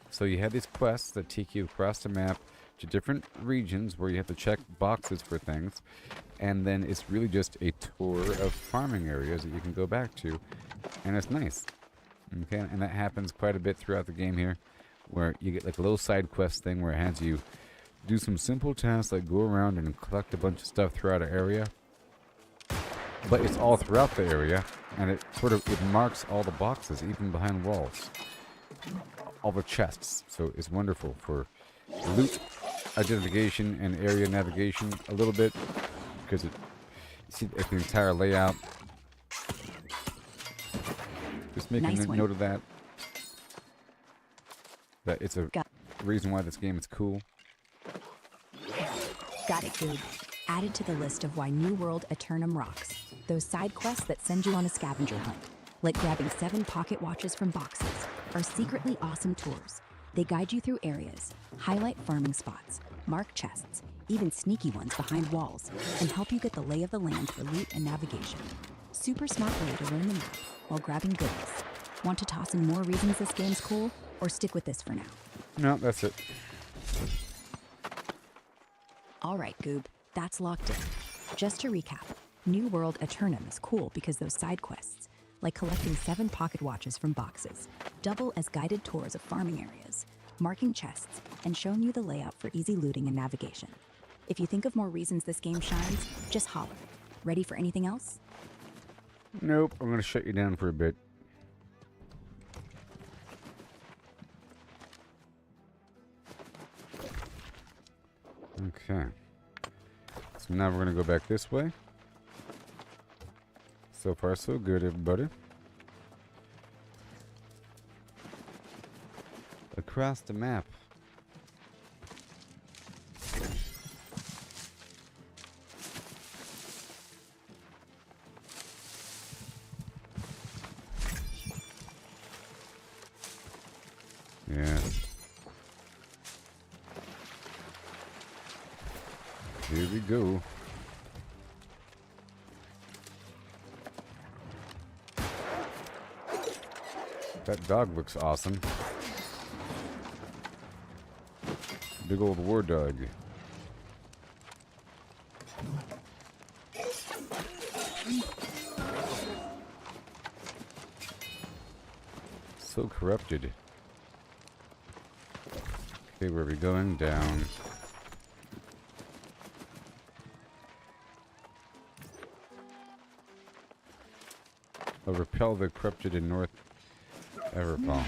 So you have these quests that take you across the map to different regions where you have to check boxes for things, and then it's really just a tour of farming areas that you can go back to, and it's nice. Okay, and that happens quite a bit throughout the game here, where you get like a little side quest thing where it has you do some simple tasks like go around and collect a bunch of stuff throughout an area. But it's all throughout the area, and it marks all the boxes, even behind walls. All the chests. So it's wonderful for loot identification and area navigation a little bit, because you see the entire layout. Just making Nice a one. note of that. That it's a reason why this game is cool. Got it, Goob. Added to the list of why New World Aeternum rocks. Those side quests that send you on a scavenger hunt, like grabbing 7 pocket watches from boxes, are secretly awesome tours. They guide you through areas, highlight farming spots, mark chests, even sneaky ones behind walls, and help you get the lay of the land for loot and navigation. Super smart way to learn the map while grabbing goodies. Want to toss in more reasons this game's cool, or stick with this for now? No, that's it. Alright, Goob, that's locked in. Just to recap, New World Aeternum is cool because those side quests, like collecting 7 pocket watches from boxes, double as guided tours of farming areas, marking chests, and showing you the layout for easy looting and navigation. If you think of more reasons this game shines, just holler. Ready for anything else? Nope, I'm gonna shut you down for a bit. Okay. So now we're gonna go back this way. So far, so good, everybody. Across the map. Yes. Here we go. That dog looks awesome. Big old war dog. So corrupted. Okay, where are we going? Down. I'll repel the corrupted in North Everfall.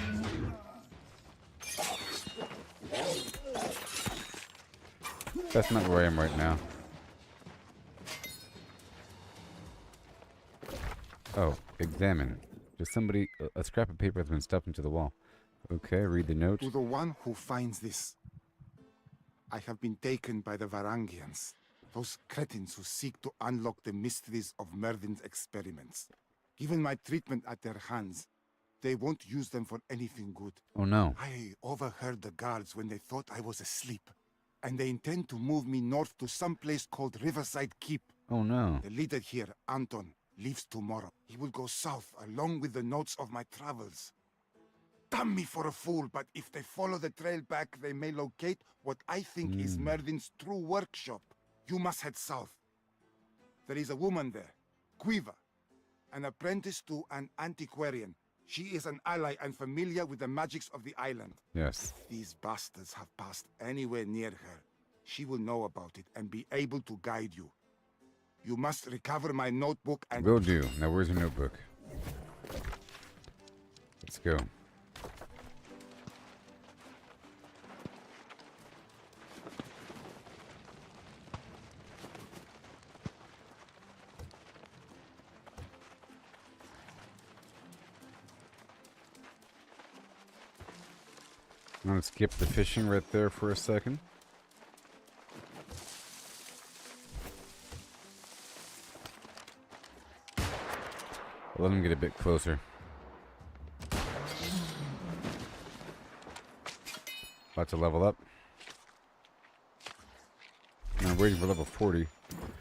That's not where I am right now. Oh, examine. Does somebody... A scrap of paper has been stuffed into the wall. Okay, read the note. To the one who finds this, I have been taken by the Varangians, those cretins who seek to unlock the mysteries of Mervin's experiments. Given my treatment at their hands, they won't use them for anything good. Oh no. I overheard the guards when they thought I was asleep, and they intend to move me north to some place called Riverside Keep. Oh no. The leader here, Anton, leaves tomorrow. He will go south along with the notes of my travels. Damn me for a fool, but if they follow the trail back, they may locate what I think is Mervin's true workshop. You must head south. There is a woman there, Quiva, an apprentice to an antiquarian. She is an ally and familiar with the magics of the island. Yes. If these bastards have passed anywhere near her, she will know about it and be able to guide you. You must recover my notebook and... Will do. Now where's your notebook? Let's go. I'm gonna skip the fishing right there for a second. Let him get a bit closer. About to level up. I'm waiting for level 40.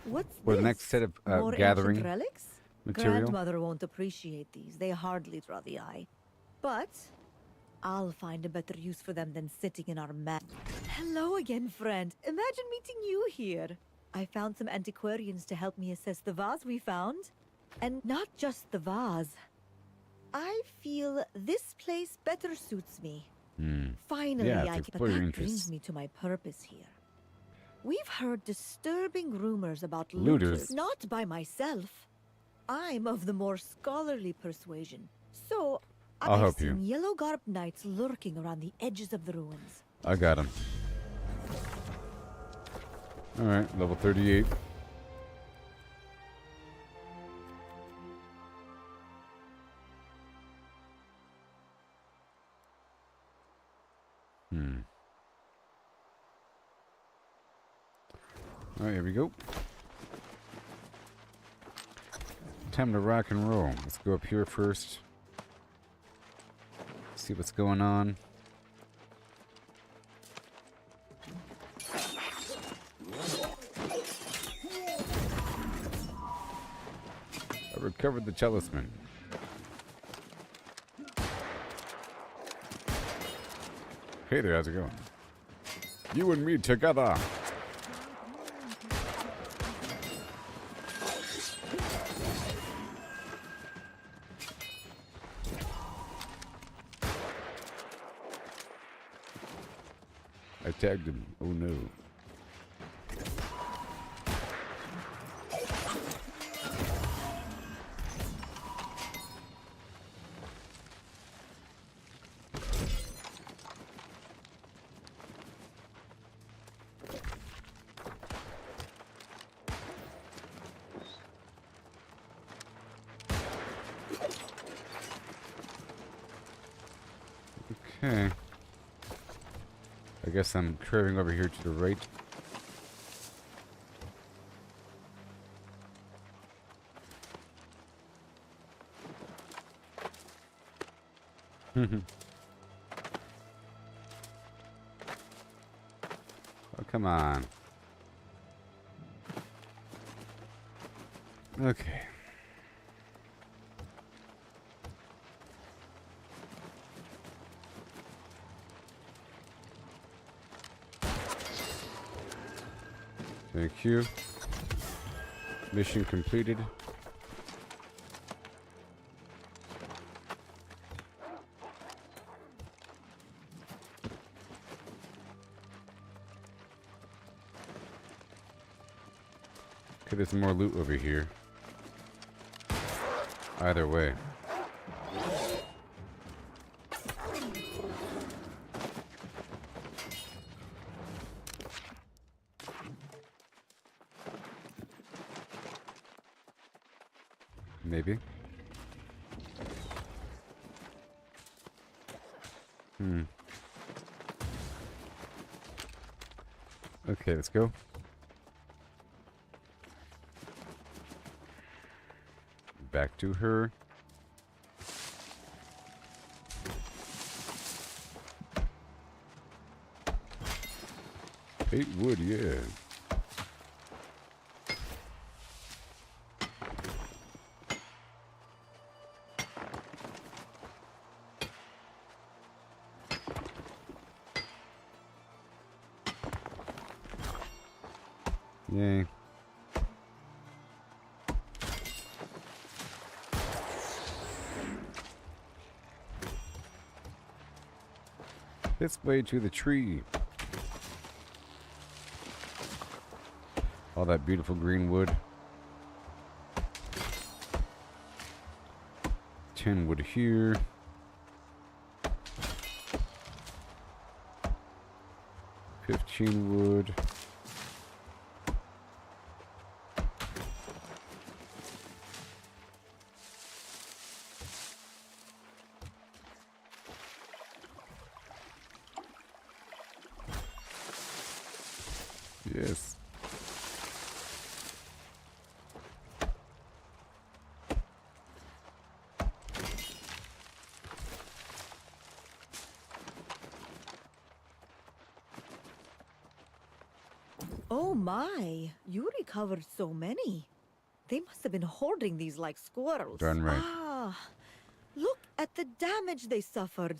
What's For the this? next set of More gathering ancient relics? material. Grandmother won't appreciate these. They hardly draw the eye. But I'll find a better use for them than sitting in our mat. Hello again, friend. Imagine meeting you here. I found some antiquarians to help me assess the vase we found. And not just the vase. I feel this place better suits me. Finally, Yeah, I it's can... explore your That interests. brings me to my purpose here. We've heard disturbing rumors about Looters. looters. Not by myself. I'm of the more scholarly persuasion. So, I'll I've help you. seen yellow garb knights lurking around the edges of the ruins. I got him. Alright, level 38. Alright, here we go. Time to rock and roll. Let's go up here first. See what's going on. I recovered the talisman. Hey there, how's it going? You and me together. I tagged him. Oh no. Okay. I guess I'm curving over here to the right. Oh, come on. Okay. Thank you. Mission completed. Okay, there's more loot over here. Either way. Maybe. Okay, let's go. Back to her. Eight wood, yeah. Yay. This way to the tree. All that beautiful green wood. 10 wood here. Wood. Yes. Oh my, you recovered so many. They must have been hoarding these like squirrels. Darn right. Ah, look at the damage they suffered.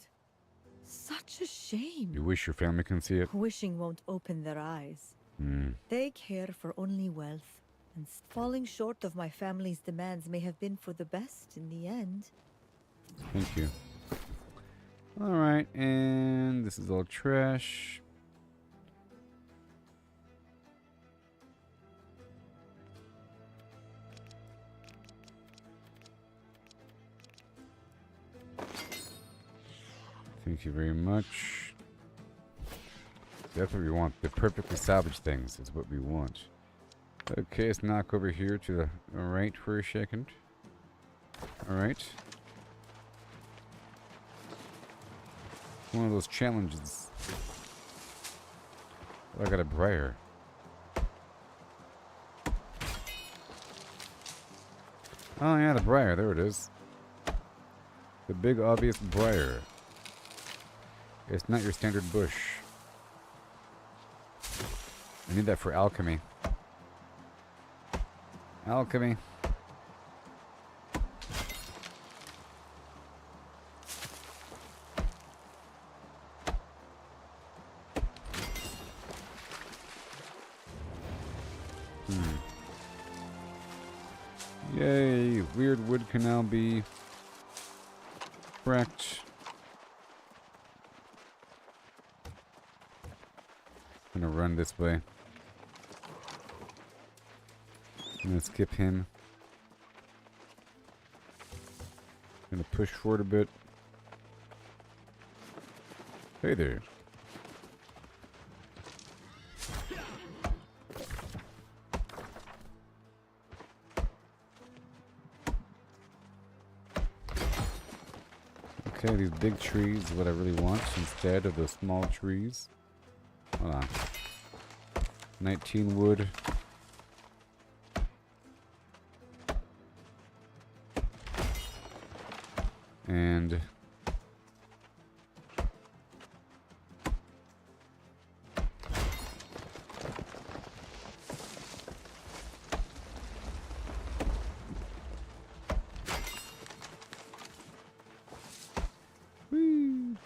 Such a shame. You wish your family can see it? Wishing won't open their eyes. They care for only wealth, and falling short of my family's demands may have been for the best in the end. Thank you. Alright, and this is all trash. Thank you very much. That's what we want. The perfectly salvaged things is what we want. Okay, let's knock over here to the right for a second. Alright. One of those challenges. Oh, I got a briar. Oh yeah, the briar. There it is. The big obvious briar. It's not your standard bush. I need that for alchemy. Alchemy. Yay! Weird wood can now be cracked. I'm gonna run this way. I'm gonna skip him. Gonna push forward a bit. Hey there. Okay, these big trees is what I really want instead of the small trees. Hold on. 19 wood. And whee.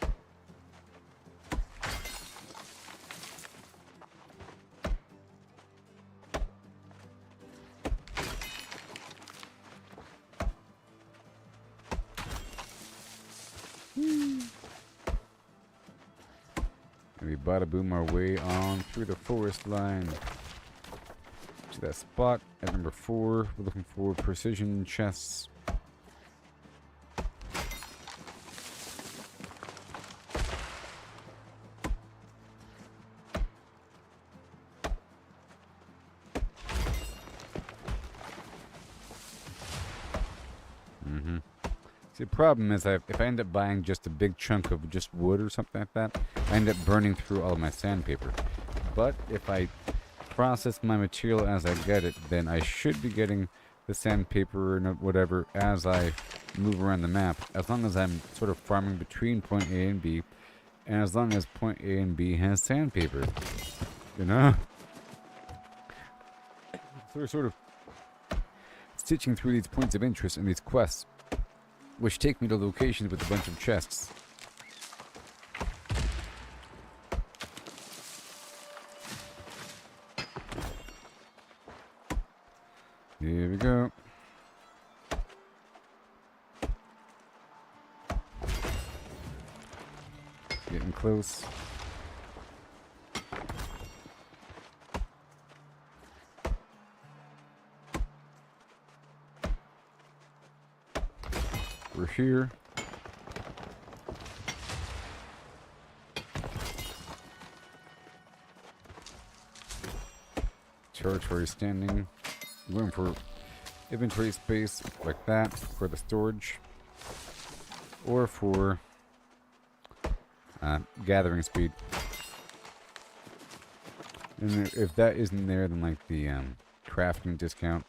And we bada boom our way on through the forest line to that spot at number 4. We're looking for precision chests. See, the problem is if I end up buying just a big chunk of just wood or something like that, I end up burning through all of my sandpaper. But if I process my material as I get it, then I should be getting the sandpaper and whatever as I move around the map, as long as I'm sort of farming between point A and B, and as long as point A and B has sandpaper. You know? So we're sort of stitching through these points of interest in these quests, which take me to locations with a bunch of chests. Here we go. Getting close. We're here. Territory standing. Room for inventory space like that for the storage. Or for gathering speed. And if that isn't there, then like the crafting discount.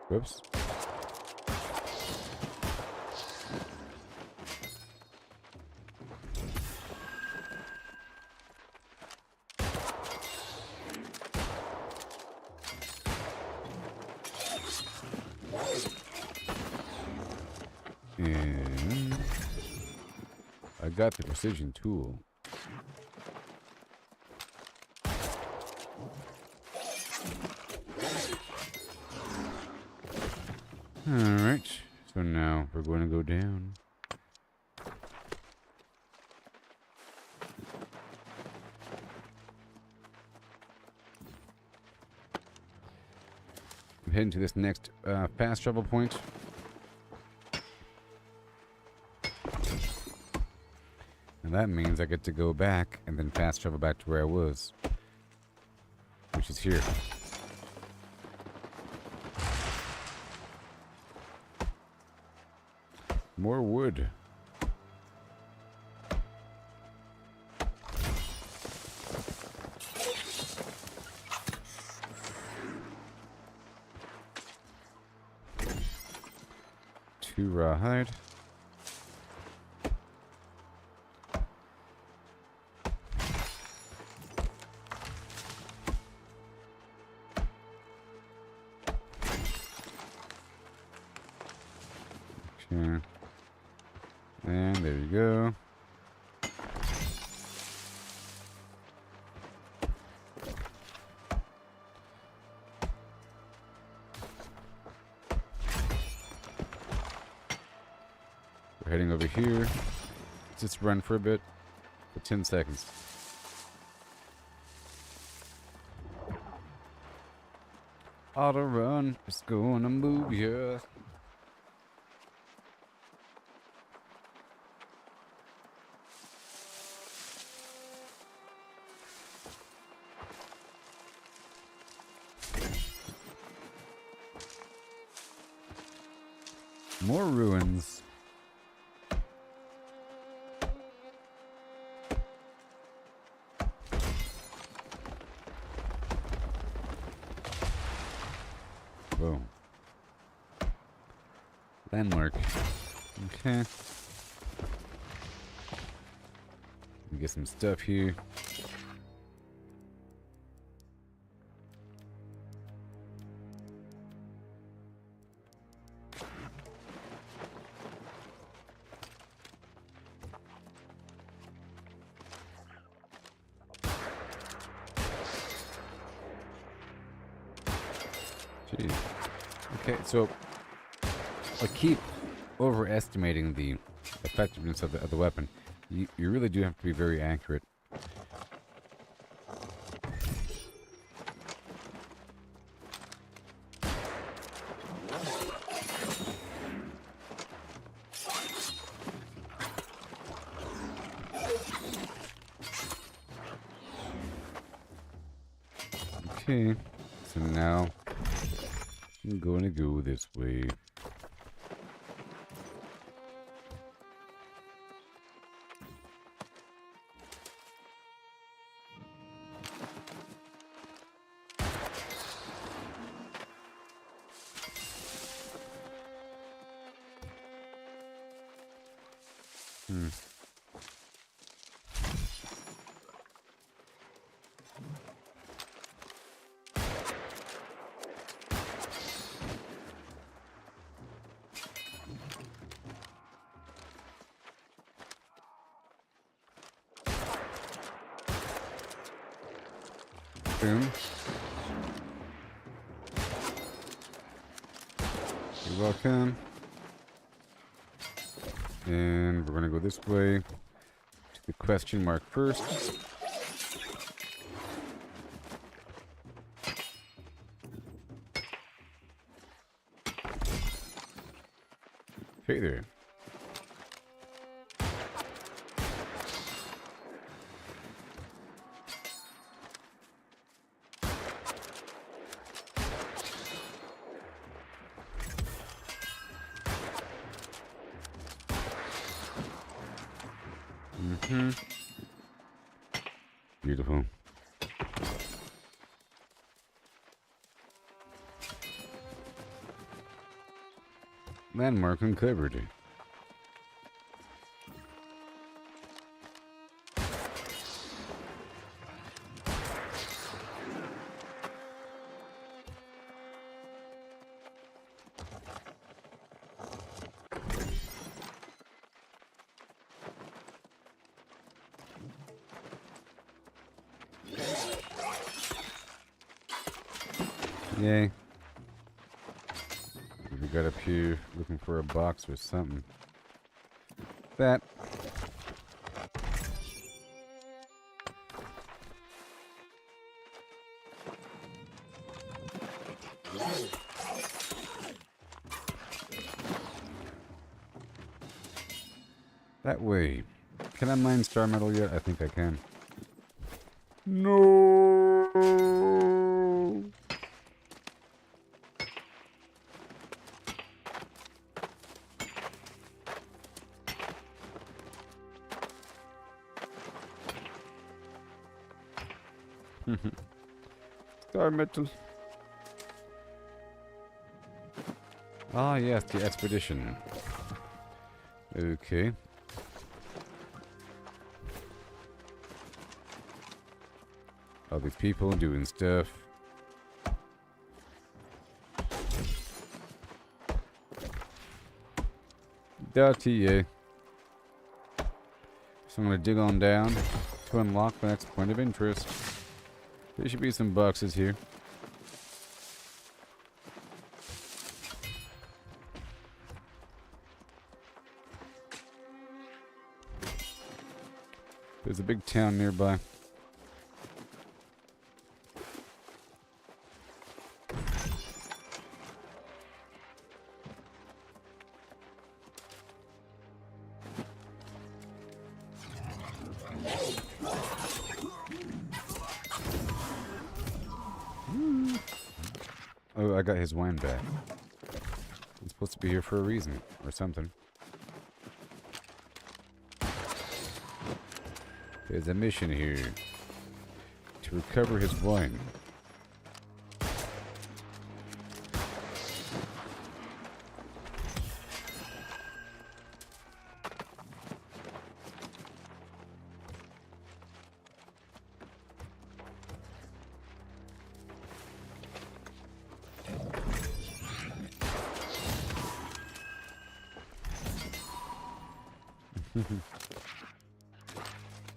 Whoops. And I got the precision tool. Alright, so now we're going to go down. I'm heading to this next fast travel point. And that means I get to go back and then fast travel back to where I was, which is here. More wood. Two rawhide. Okay. And there you go. We're heading over here. Let's just run for a bit. For 10 seconds. Auto run. It's gonna move ya. More ruins. Whoa. Landmark. Okay. We get some stuff here. Jeez. Okay, so I keep overestimating the effectiveness of the weapon. You really do have to be very accurate. Okay, so now I'm going to go this way. Boom. You're welcome. And we're gonna go this way to the question mark first. Hey there. Beautiful. Landmark uncovered. Yay. We got up here looking for a box or something. That. That way. Can I mine star metal yet? I think I can. No. Star metal. Ah, yes, the expedition. Okay. All these people doing stuff. .ta. So I'm gonna dig on down to unlock the next point of interest. There should be some boxes here. There's a big town nearby. Oh, I got his wine back. He's supposed to be here for a reason, or something. There's a mission here. To recover his wine.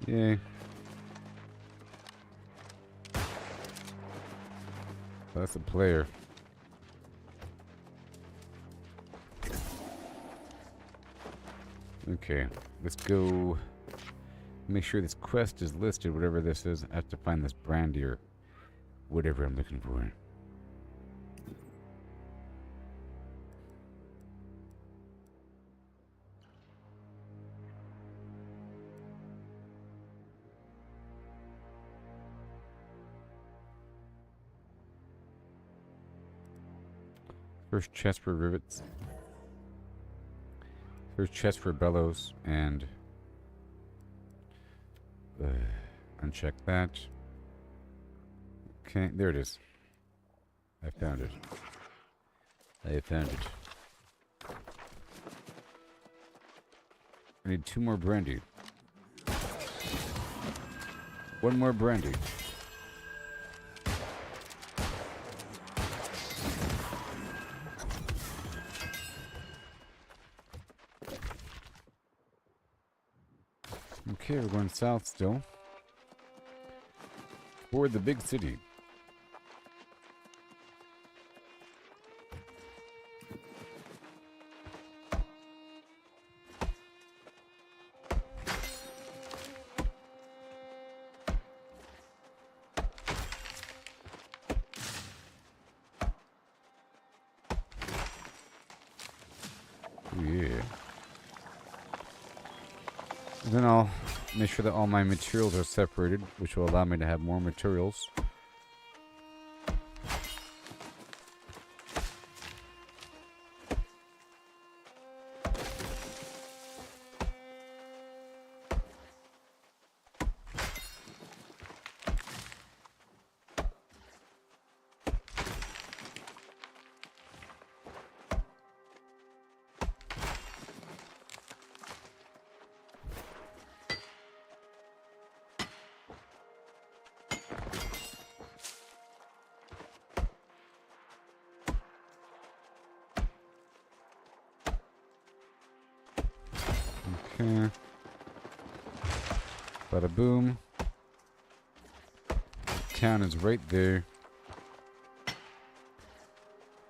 Yay. That's a player. Okay, let's go make sure this quest is listed, whatever this is. I have to find this brandy or whatever I'm looking for. First chest for rivets. First chest for bellows, and uncheck that. Okay, there it is. I found it. I found it. I need 2 more brandy. 1 more brandy. Okay, we're going south still. Toward the big city. Yeah. Then I'll make sure that all my materials are separated, which will allow me to have more materials. Okay. Bada boom. Town is right there.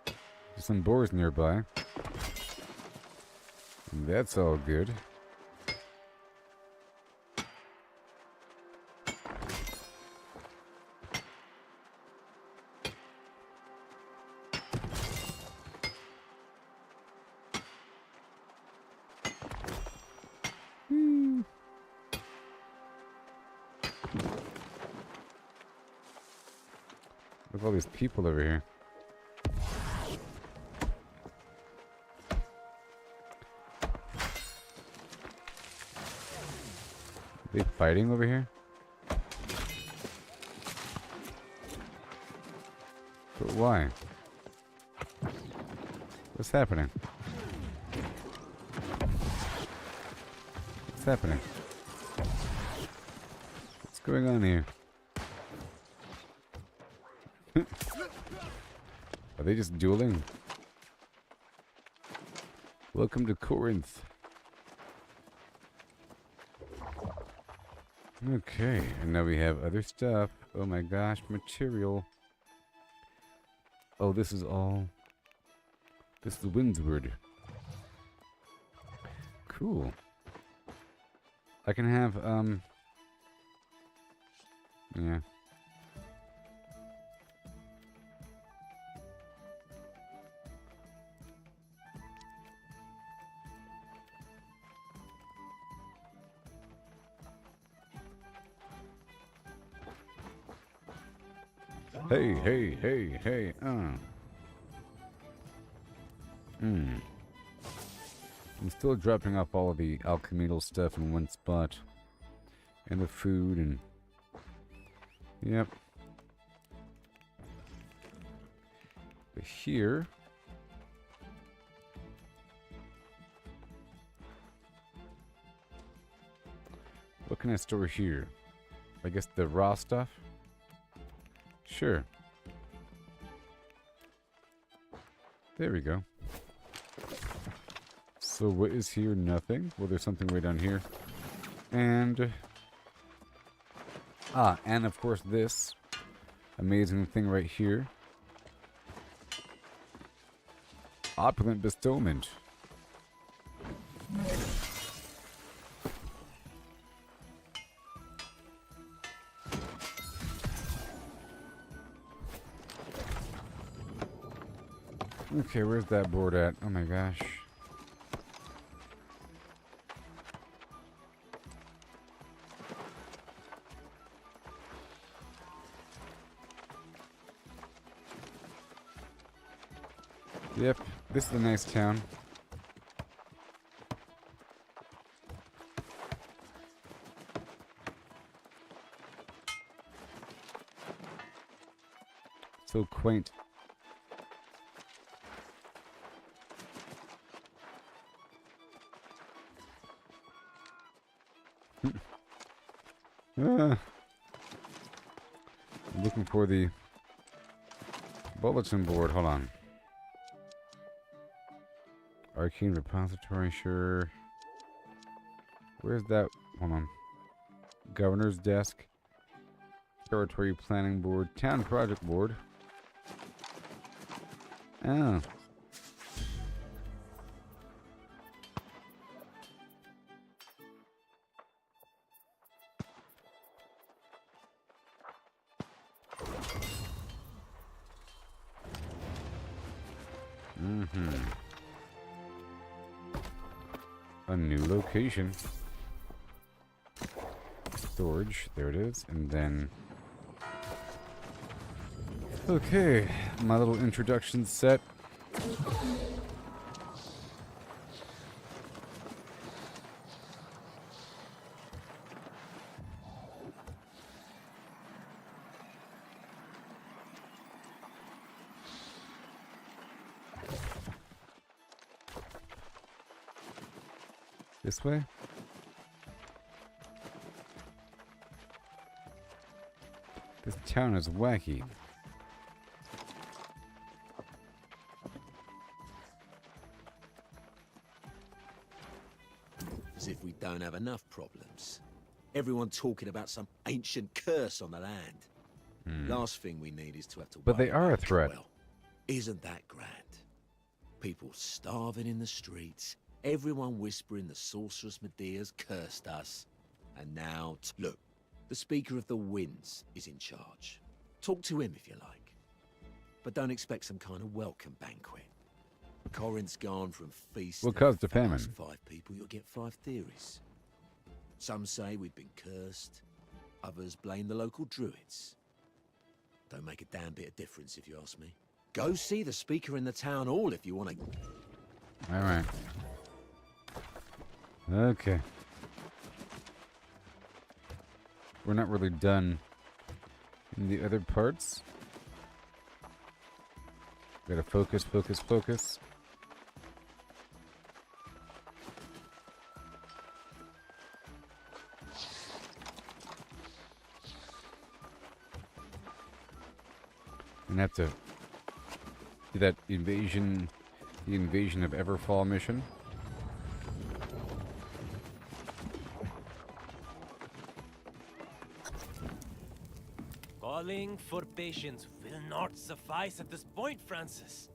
There's some boars nearby. And that's all good. Look at all these people over here. Are they fighting over here? But why? What's happening? What's happening? What's going on here? Are they just dueling? Welcome to Corinth. Okay, and now we have other stuff. Oh my gosh, material. Oh, this is all... This is Windsward. Cool. I can have, yeah. Hey, hey, hey, hey, I'm still dropping off all of the alchemical stuff in one spot. And the food and... Yep. But here... What can I store here? I guess the raw stuff? Sure. There we go. So what is here? Nothing. Well, there's something way down here. And... and of course this amazing thing right here. Opulent bestowment. Okay, where's that board at? Oh my gosh. Yep, this is a nice town. So quaint. I'm looking for the bulletin board. Hold on. Arcane repository, sure. Where's that? Hold on. Governor's desk. Territory planning board. Town project board. Oh. A new location. Storage, there it is, and then... Okay, my little introduction set. This way? This town is wacky. As if we don't have enough problems. Everyone talking about some ancient curse on the land. Last thing we need is to have to But worry they are a about threat. Well, isn't that grand? People starving in the streets, everyone whispering the sorceress Medea's cursed us. And now, look, the Speaker of the Winds is in charge. Talk to him if you like. But don't expect some kind of welcome banquet. Corinth's gone from feast What caused the if you famine? ask 5 people, you'll get 5 theories. Some say we've been cursed. Others blame the local druids. Don't make a damn bit of difference if you ask me. Go see the Speaker in the town hall if you want to. Alright. Okay. We're not really done in the other parts. Gotta focus, focus, focus. And have to do that invasion, the invasion of Everfall mission. Calling for patience will not suffice at this point, Francis.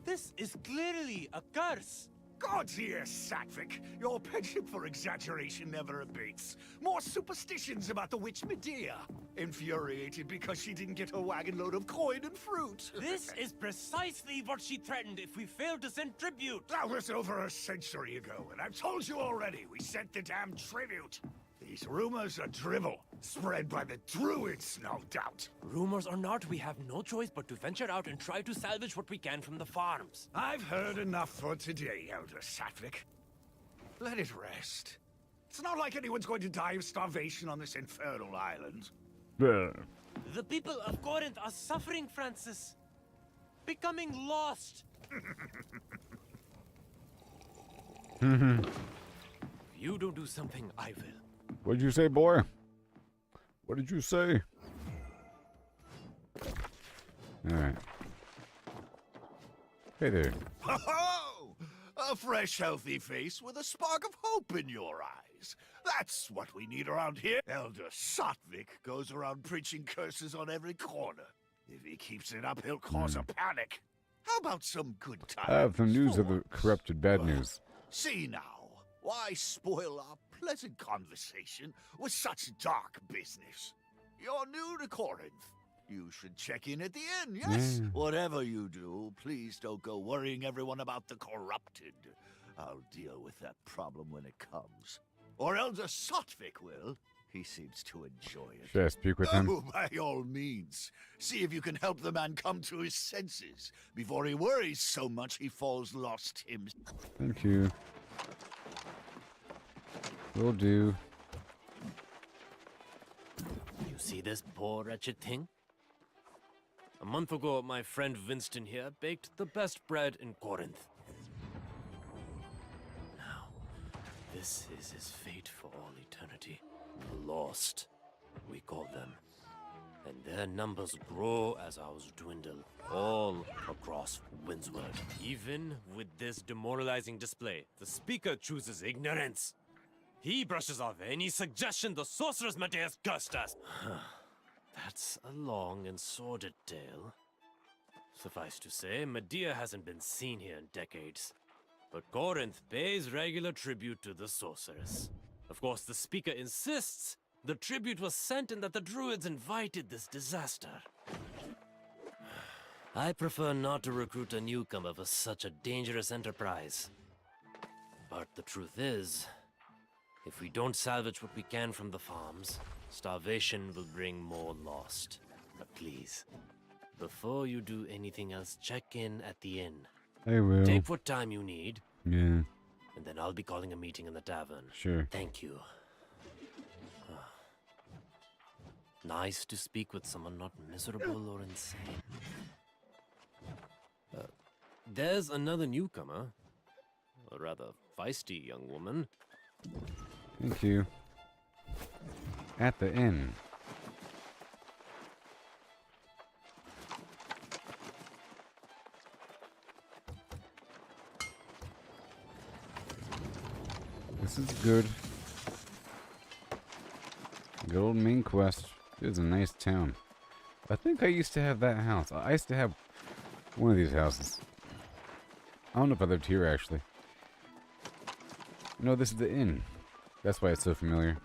This is clearly a curse. God's ears, Satvik. Your penchant for exaggeration never abates. More superstitions about the witch Medea. Infuriated because she didn't get a wagon load of coin and fruit. This is precisely what she threatened if we failed to send tribute. That was over a century ago, and I've told you already, we sent the damn tribute. These rumors are drivel, spread by the druids, no doubt. Rumors or not, we have no choice but to venture out and try to salvage what we can from the farms. I've heard enough for today, Elder Satvik. Let it rest. It's not like anyone's going to die of starvation on this infernal island. The people of Corinth are suffering, Francis. Becoming lost. If you don't do something, I will. What'd you say, boy? What did you say? Alright. Hey there. Ho-ho! A fresh, healthy face with a spark of hope in your eyes. That's what we need around here. Elder Satvik goes around preaching curses on every corner. If he keeps it up, he'll cause a panic. How about some good times? I have some news of the corrupted bad news. See now, why spoil our pleasant conversation with such dark business? You're new to Corinth. You should check in at the inn, yes? Whatever you do, please don't go worrying everyone about the corrupted. I'll deal with that problem when it comes. Or Elder Satvik will. He seems to enjoy it. Should I speak with him? Oh, by all means. See if you can help the man come to his senses before he worries so much he falls lost himself. Thank you. Will do. You see this poor wretched thing? A month ago, my friend Winston here baked the best bread in Corinth. Now, this is his fate for all eternity. The lost, we call them. And their numbers grow as ours dwindle, all across Windsward. Even with this demoralizing display, the speaker chooses ignorance. He brushes off any suggestion the sorceress Medea's cursed us. That's a long and sordid tale. Suffice to say, Medea hasn't been seen here in decades. But Corinth pays regular tribute to the sorceress. Of course, the speaker insists the tribute was sent and that the druids invited this disaster. I prefer not to recruit a newcomer for such a dangerous enterprise. But the truth is, if we don't salvage what we can from the farms, starvation will bring more lost. But please, before you do anything else, check in at the inn. I will. Take what time you need. Yeah. And then I'll be calling a meeting in the tavern. Sure. Thank you. Nice to speak with someone not miserable or insane. There's another newcomer. A rather feisty young woman. Thank you. At the inn. This is good. Good old main quest. It is a nice town. I think I used to have that house. I used to have one of these houses. I don't know if I lived here actually. No, this is the inn. That's why it's so familiar.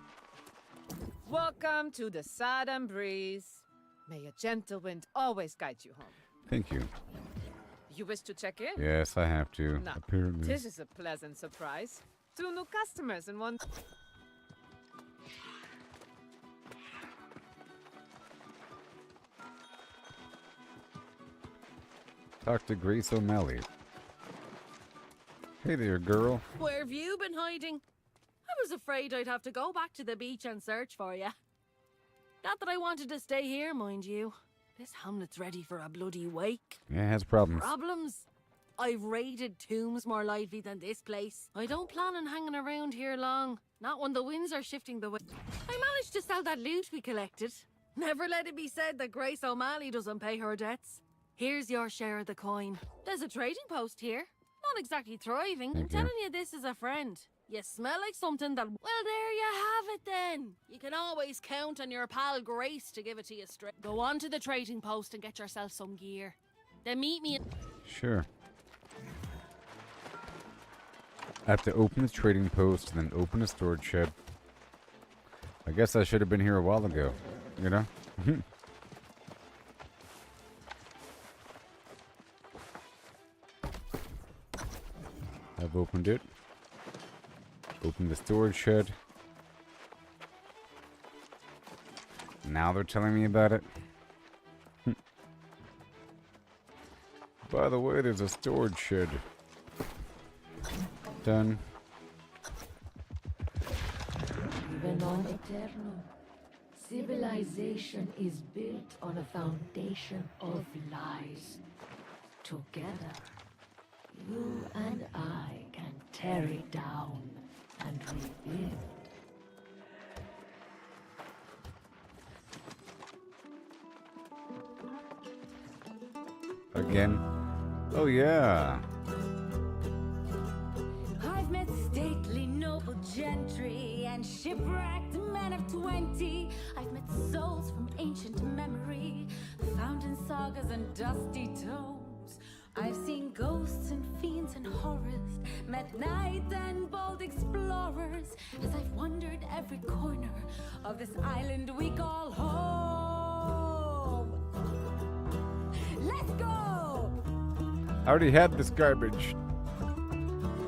Welcome to the Southern Breeze. May a gentle wind always guide you home. Thank you. You wish to check in? Yes, I have to. Now, Apparently. this is a pleasant surprise. 2 new customers in one. Talk to Grace O'Malley. Hey there, girl. Where have you been hiding? I was afraid I'd have to go back to the beach and search for you. Not that I wanted to stay here, mind you. This hamlet's ready for a bloody wake. Yeah, it has problems. Problems? I've raided tombs more lively than this place. I don't plan on hanging around here long. Not when the winds are shifting the way. I managed to sell that loot we collected. Never let it be said that Grace O'Malley doesn't pay her debts. Here's your share of the coin. There's a trading post here. Not exactly thriving. I'm telling you this as a friend. You smell like something that... Well, there you have it then. then, you can always count on your pal Grace to give it to you straight. Go on to the trading post and get yourself some gear. Then meet me in... Sure. I have to open the trading post and then open the storage shed. I guess I should have been here a while ago, you know? I've opened it. Opened the storage shed. Now they're telling me about it. By the way, there's a storage shed. Done. Even on Aeternum, civilization is built on a foundation of lies. Together, you and I can tear it down and rebuild. Again? Oh yeah. I've met stately noble gentry and shipwrecked men of 20. I've met souls from ancient memory, found in sagas and dusty tomes. I've seen ghosts and fiends and horrors, met knights and bold explorers, as I've wandered every corner of this island we call home. Let's go! I already had this garbage.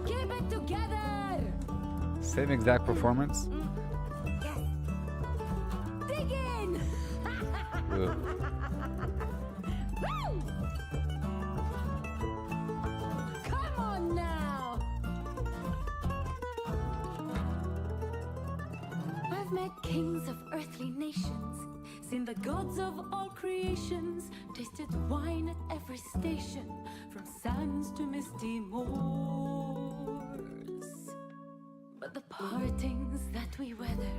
Keep it together! Same exact performance? Yes! Dig in! Ugh. Woo! Come on now! I've met kings of earthly nations, seen the gods of all creations, tasted wine at every station, from sands to misty moors. But the partings that we weather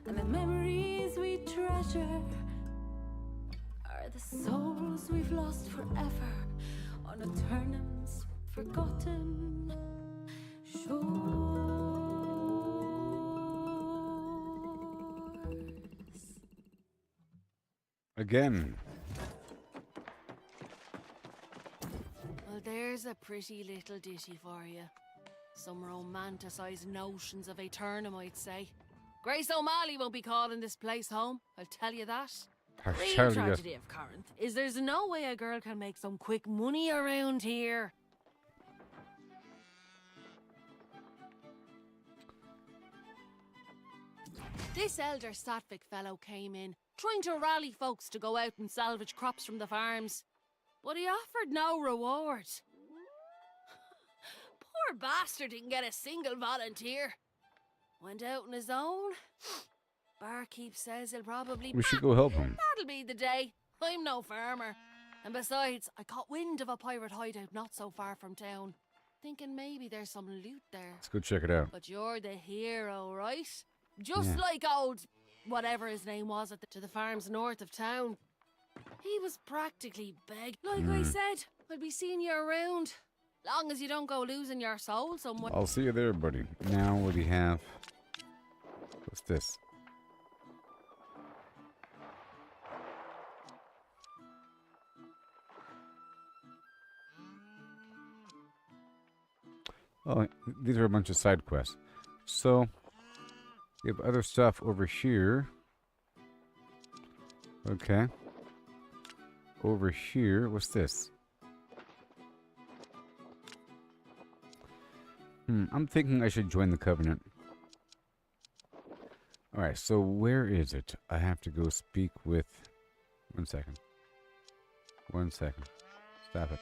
and the memories we treasure are the souls we've lost forever on Aeternum's forgotten shores. Again. Well, there's a pretty little ditty for you. Some romanticised notions of Aeternum, I'd say. Grace O'Malley won't be calling this place home, I'll tell you that. I'll Real tell you. tragedy of Corinth is there's no way a girl can make some quick money around here. This elder Sattvic fellow came in, trying to rally folks to go out and salvage crops from the farms. But he offered no reward. Poor bastard didn't get a single volunteer. Went out on his own. Barkeep says he'll probably... We should go help him. That'll be the day. I'm no farmer. And besides, I caught wind of a pirate hideout not so far from town. Thinking maybe there's some loot there. Let's go check it out. But you're the hero, right? Just Yeah. like old... whatever his name was to the farms north of town. He was practically begged. Like I said, I'll be seeing you around. Long as you don't go losing your soul somewhere. I'll see you there, buddy. Now, what do you have? What's this? Oh, these are a bunch of side quests. So, we have other stuff over here. Okay. Over here, what's this? I'm thinking I should join the Covenant. Alright, so where is it? I have to go speak with... One second. One second. Stop it.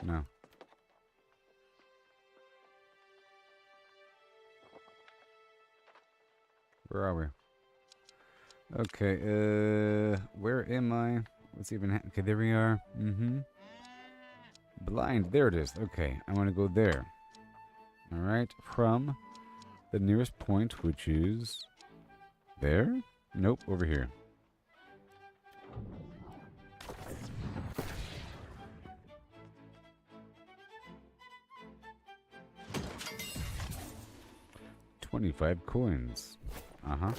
No. Where are we? Okay, where am I? What's even okay, there we are. Blind, there it is. Okay, I want to go there. Alright, from the nearest point, which is... there? Nope, over here. 25 coins. Uh-huh.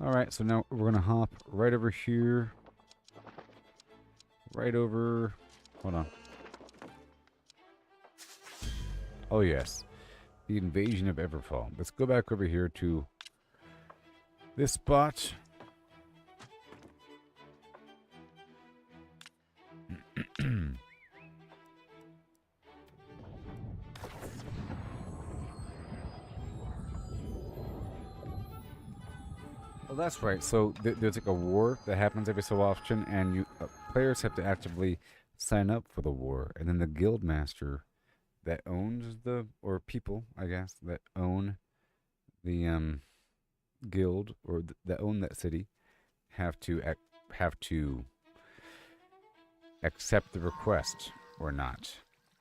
Alright, so now we're gonna hop right over here. Right over... Hold on. Oh, yes. The invasion of Everfall. Let's go back over here to this spot. Oh, that's right. So there's like a war that happens every so often, and you players have to actively sign up for the war, and then the guild master that owns the, or people, I guess, that own the guild or that own that city have to accept the request or not.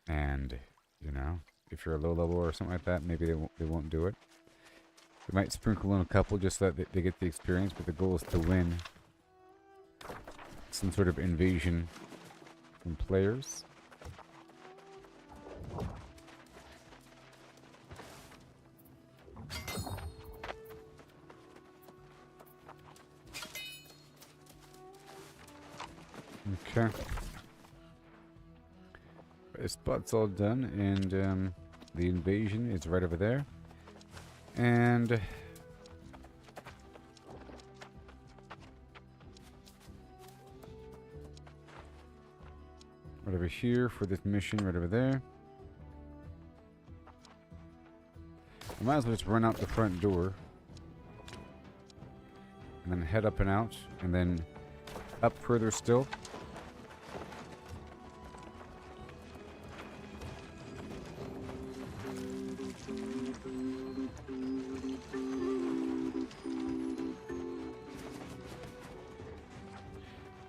And you know, if you're a low level or something like that, maybe they won't do it. They might sprinkle in a couple just so that they get the experience, but the goal is to win some sort of invasion from players. Okay. This spot's all done, and the invasion is right over there. And right over here for this mission, right over there. I might as well just run out the front door and then head up and out, and then up further still.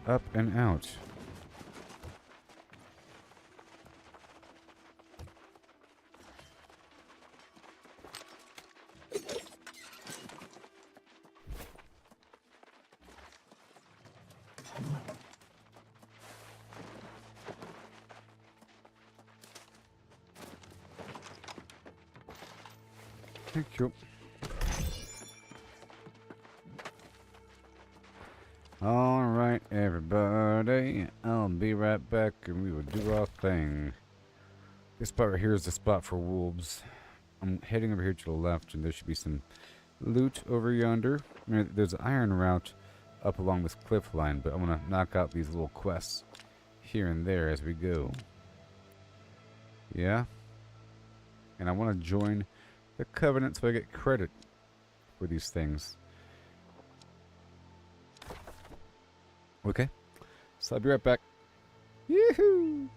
Up and out. Thank you. Alright, everybody. I'll be right back and we will do our thing. This spot right here is the spot for wolves. I'm heading over here to the left, and there should be some loot over yonder. I mean, there's an iron route up along this cliff line, but I'm going to knock out these little quests here and there as we go. Yeah? And I want to join the Covenant so I get credit for these things. Okay, so I'll be right back. Yoo-hoo!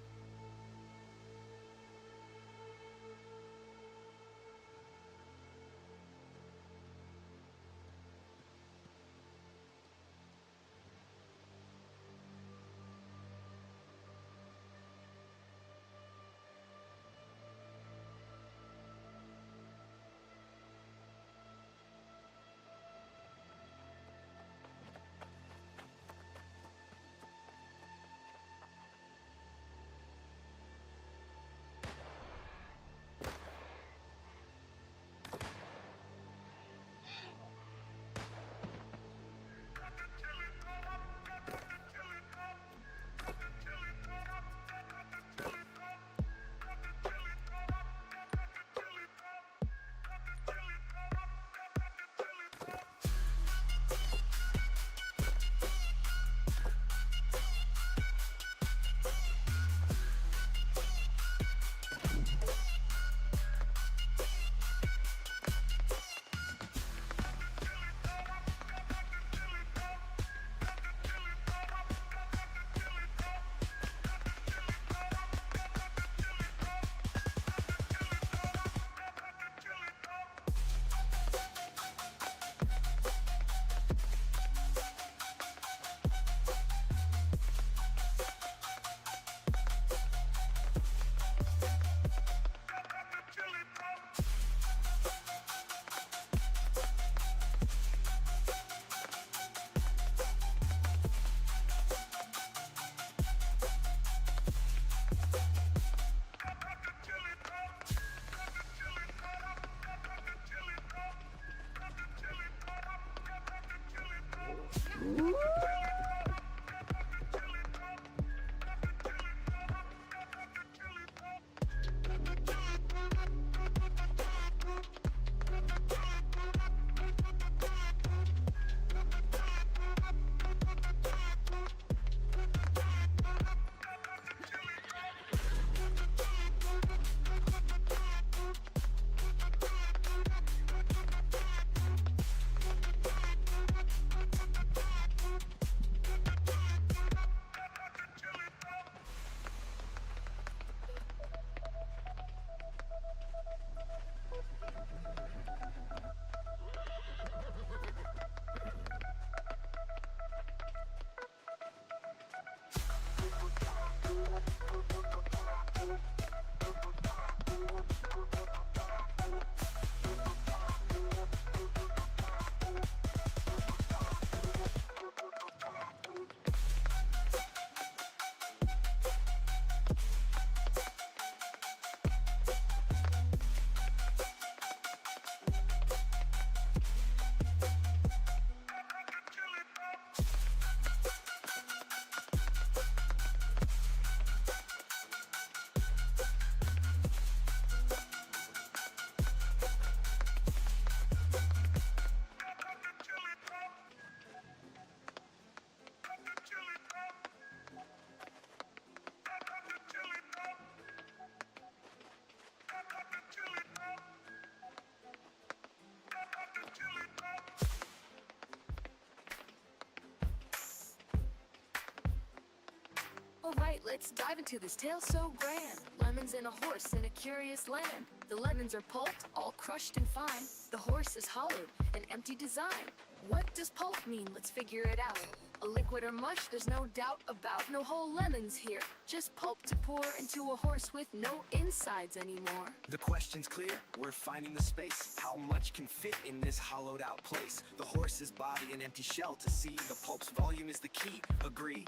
Alright, let's dive into this tale so grand. Lemons and a horse in a curious land. The lemons are pulped, all crushed and fine. The horse is hollowed, an empty design. What does pulp mean? Let's figure it out. A liquid or mush, there's no doubt about. No whole lemons here, just pulp to pour into a horse with no insides anymore. The question's clear, we're finding the space. How much can fit in this hollowed out place? The horse's body, an empty shell to see. The pulp's volume is the key, agree.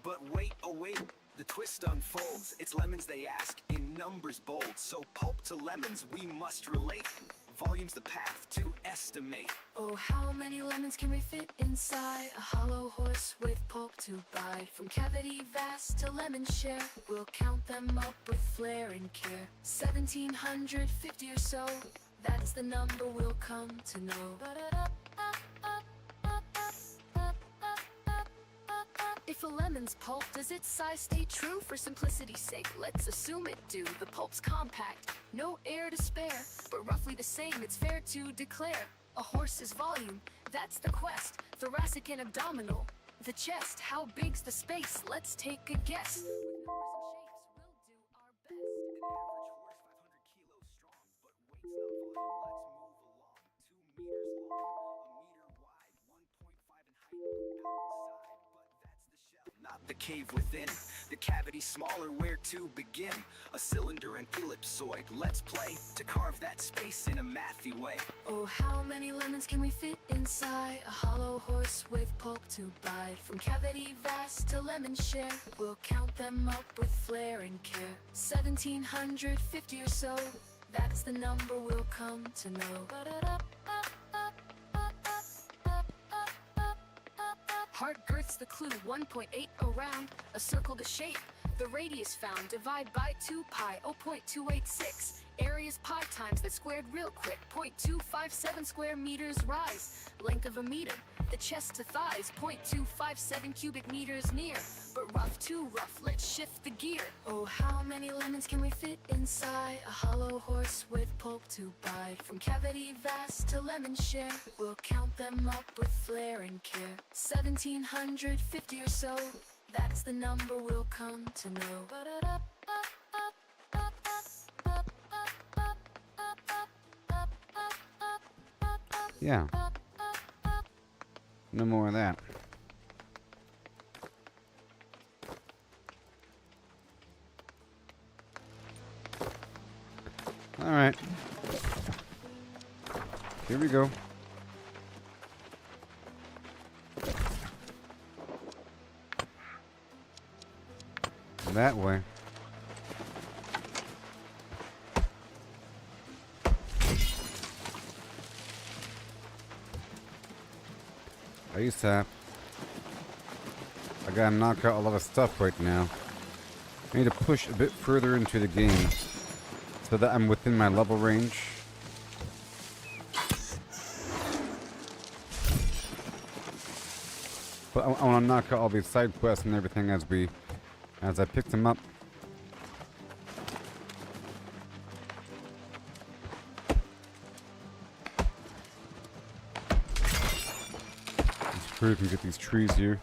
But wait, oh wait, the twist unfolds. It's lemons they ask, in numbers bold. So pulp to lemons, we must relate. Volume's the path to estimate. Oh, how many lemons can we fit inside a hollow horse with pulp to bide? From cavity vast to lemon share, we'll count them up with flair and care. 1750 or so, that's the number we'll come to know. If a lemon's pulp, does its size stay true? For simplicity's sake, let's assume it do. The pulp's compact, no air to spare, but roughly the same, it's fair to declare. A horse's volume, that's the quest. Thoracic and abdominal, the chest. How big's the space? Let's take a guess. With numbers and shapes, we'll do our best. An average horse, 500 kilos strong, but weight's not volume. Let's move along. 2 meters long, a meter wide, 1.5 in height outside, but that's the shell, not the cave within. The cavity's smaller, where to begin? A cylinder and ellipsoid, let's play to carve that space in a mathy way. Oh, how many lemons can we fit inside a hollow horse with pulp to bide? From cavity vast to lemon share, we'll count them up with flair and care. 1750 or so, that's the number we'll come to know. Heart girth's the clue, 1.8 around, a circle to shape. The radius found, divide by 2 pi, 0.286. Area's pi times that squared real quick, 0.257 square meters rise. Length of a meter, the chest to thighs, 0.257 cubic meters near. But rough too rough, let's shift the gear. Oh, how many lemons can we fit inside a hollow horse with pulp to bide? From cavity vast to lemon share, we'll count them up with flair and care. 1750 or so, that's the number we'll come to know. Yeah. No more of that. All right. Here we go. That way. ASAP. I gotta knock out a lot of stuff right now. I need to push a bit further into the game so that I'm within my level range. But I want to knock out all these side quests and everything as I pick them up. Let's hurry up and get these trees here.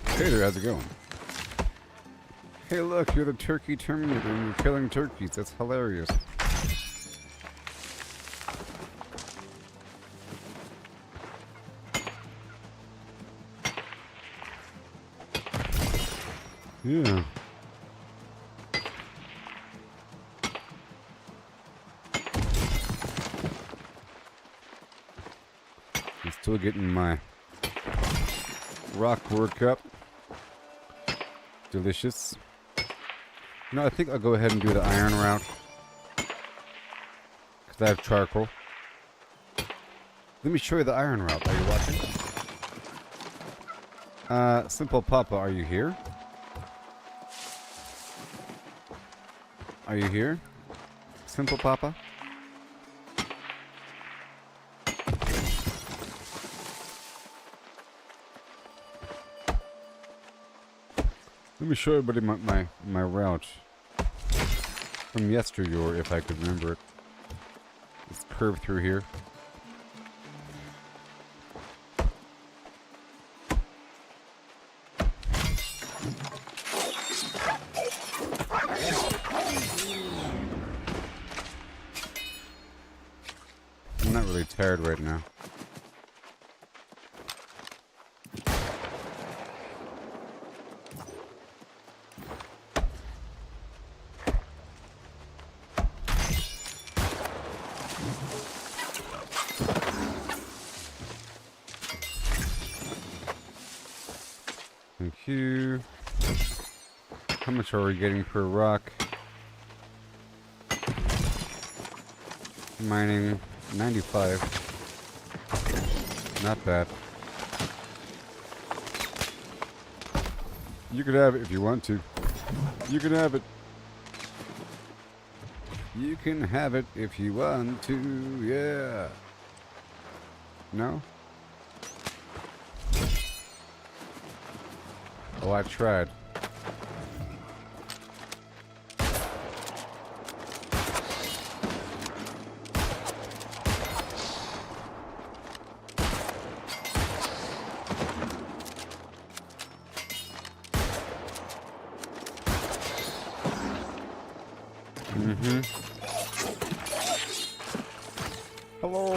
Hey there, how's it going? Hey look, you're the turkey terminator and you're killing turkeys. That's hilarious. Yeah. I'm still getting my rock work up. Delicious. No, I think I'll go ahead and do the iron route. Because I have charcoal. Let me show you the iron route. Are you watching? Simple Papa, are you here? Are you here? Simple Papa? Let me show everybody my route from yesteryear, if I could remember it. It's curved through here. I'm not really tired right now. Thank you. How much are we getting per rock? Mining 95. Not bad. You can have it if you want to. You can have it. You can have it if you want to. Yeah. No? Oh, I tried. Hello.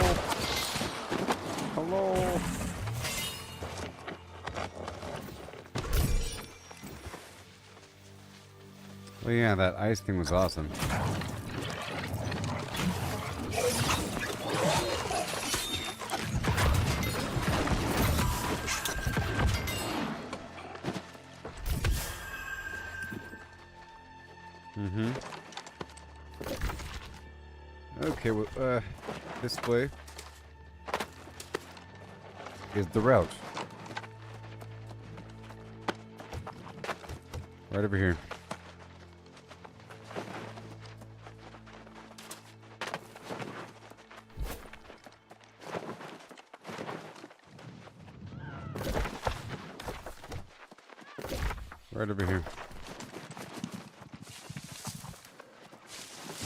Hello. Well, yeah, that ice thing was awesome. Okay, well, this way is the route. Right over here. Right over here.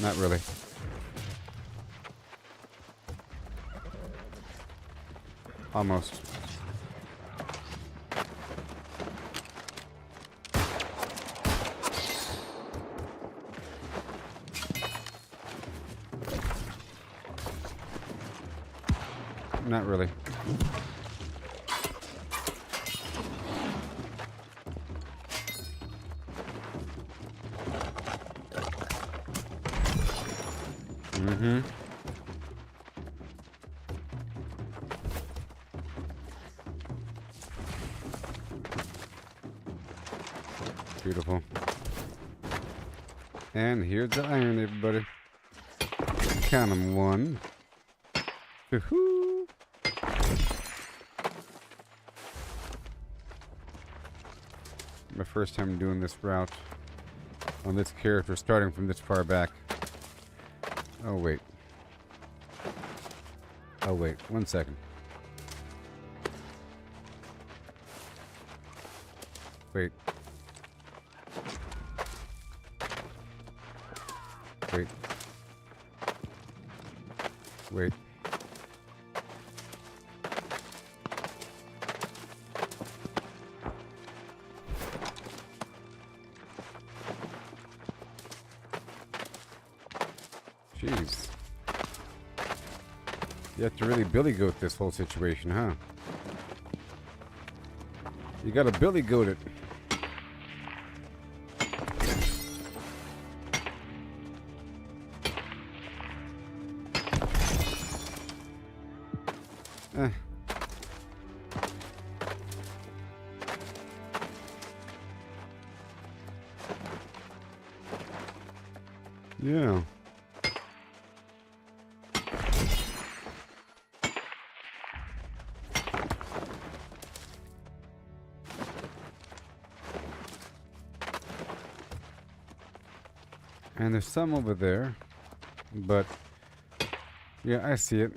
Not really. Almost. Not really. Beautiful. And here's the iron, everybody. Count them. 1. 2. My first time doing this route on this character, starting from this far back. Oh, wait. Oh, wait. 1 second. Wait. Wait. Wait. Jeez. You have to really billy goat this whole situation, huh? You gotta billy goat it. Yeah. And there's some over there, but yeah, I see it.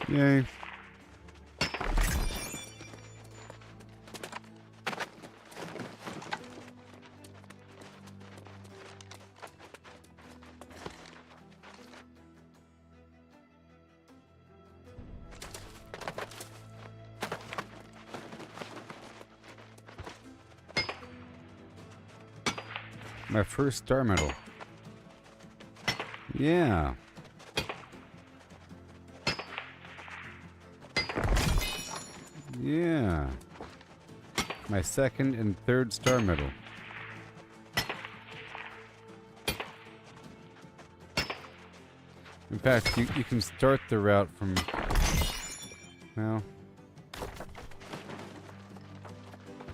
Yay. My first star medal. Yeah. Yeah. My second and third star medal. In fact, you can start the route from... Well...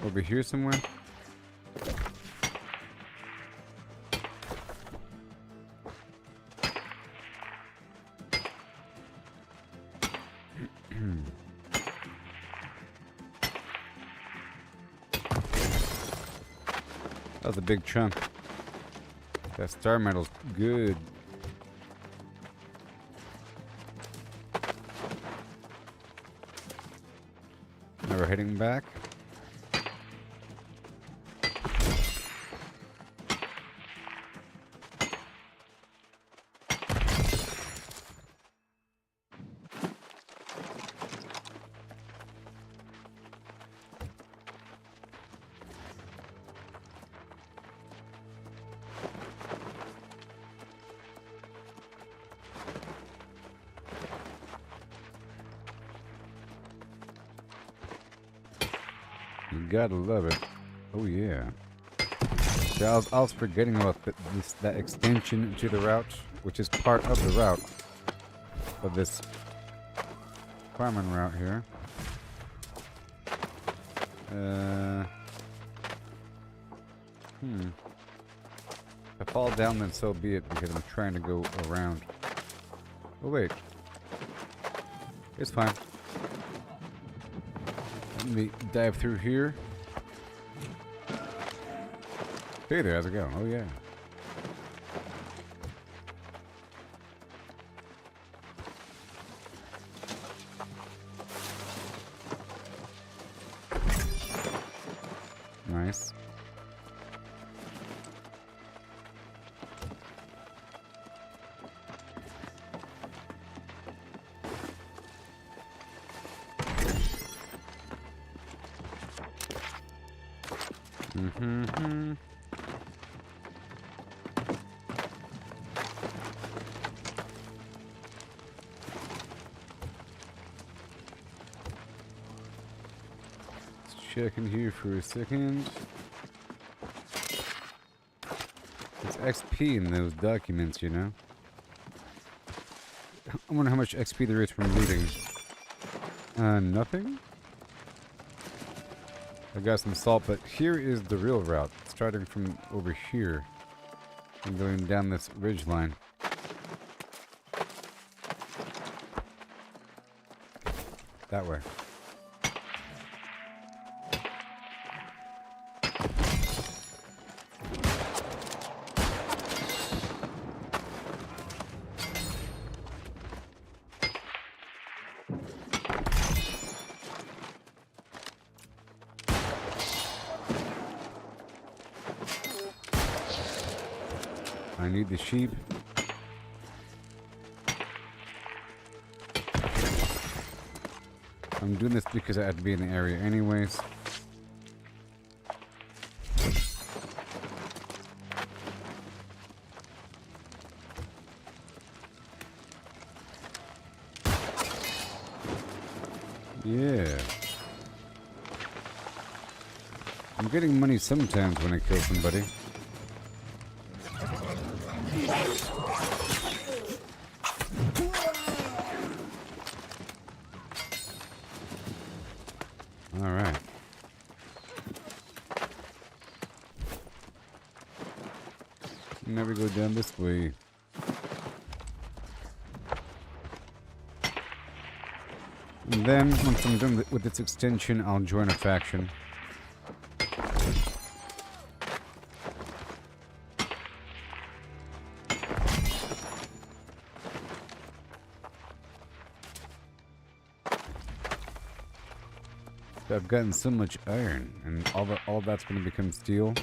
over here somewhere? That was a big chunk. That star medal's good. Now we're heading back. You gotta love it. Oh yeah. See, I was forgetting about that extension to the route, which is part of the route of this farming route here. If I fall down, then so be it, because I'm trying to go around. Oh wait. It's fine. Let me dive through here. Hey there, how's it going? Oh yeah. Nice. Checking here for a second. It's XP in those documents, you know. I wonder how much XP there is from looting. Nothing? I got some salt, but here is the real route. Starting from over here and going down this ridge line. That way. I need the sheep. I'm doing this because I had to be in the area anyways. Yeah. I'm getting money sometimes when I kill somebody. Alright. Now we go down this way. And then, once I'm done with this extension, I'll join a faction. I've gotten so much iron, and all that's going to become steel.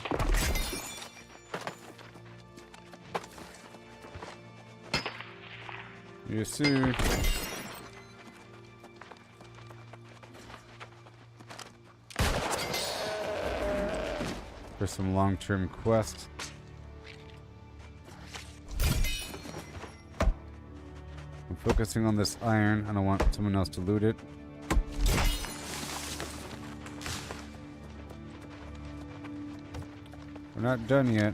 Yes, sir. For some long-term quest. focusing on this iron. I don't want someone else to loot it. We're not done yet.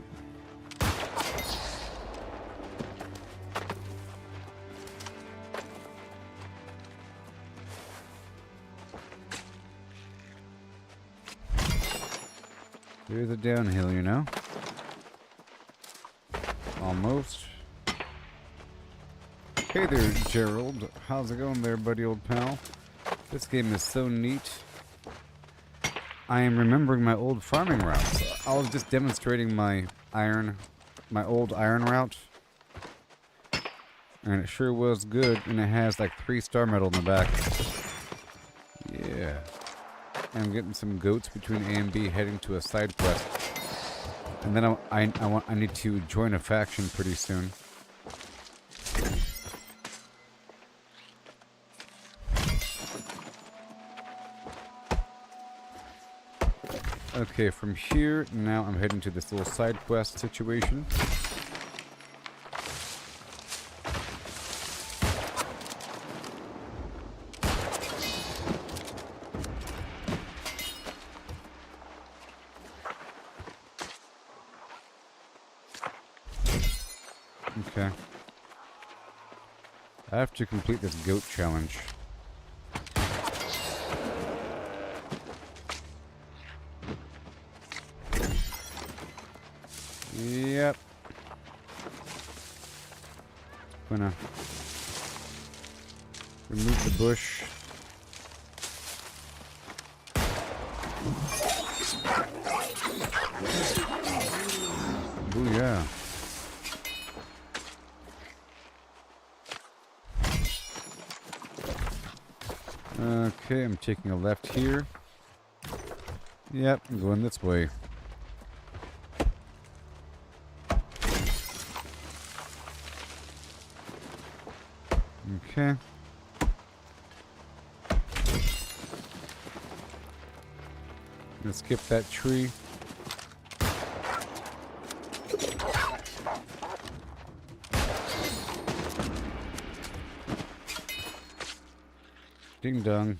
Here's a downhill, you know? Almost. Hey there, Gerald. How's it going there, buddy, old pal? This game is so neat. I am remembering my old farming routes. I was just demonstrating my old iron route. And it sure was good, and it has like 3-star medal in the back. Yeah. I'm getting some goats between A and B heading to a side quest. And then I need to join a faction pretty soon. Okay, from here, now I'm heading to this little side quest situation. Okay. I have to complete this goat challenge. Yep. Gonna remove the bush. Ooh, yeah. Okay, I'm taking a left here. Yep, I'm going this way. Okay. Let's skip that tree. Ding dong.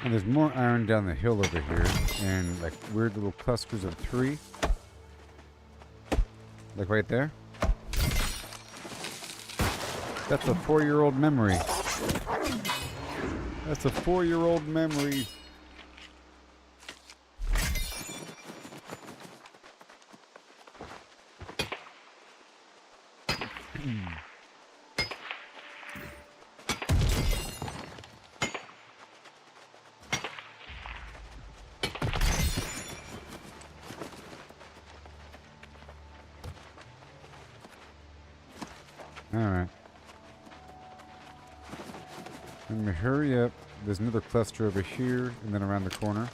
And there's more iron down the hill over here, and like weird little clusters of 3. Like right there. That's a 4-year-old memory. That's a 4-year-old memory. Alright. Let me hurry up. There's another cluster over here, and then around the corner.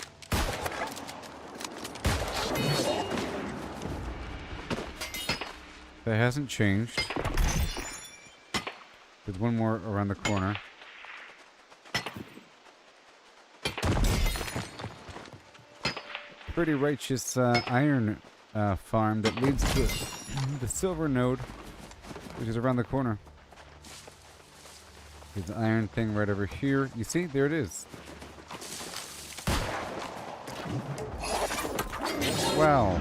That hasn't changed. There's one more around the corner. Pretty righteous iron farm that leads to the silver node, which is around the corner. There's the iron thing right over here. You see? There it is. Wow.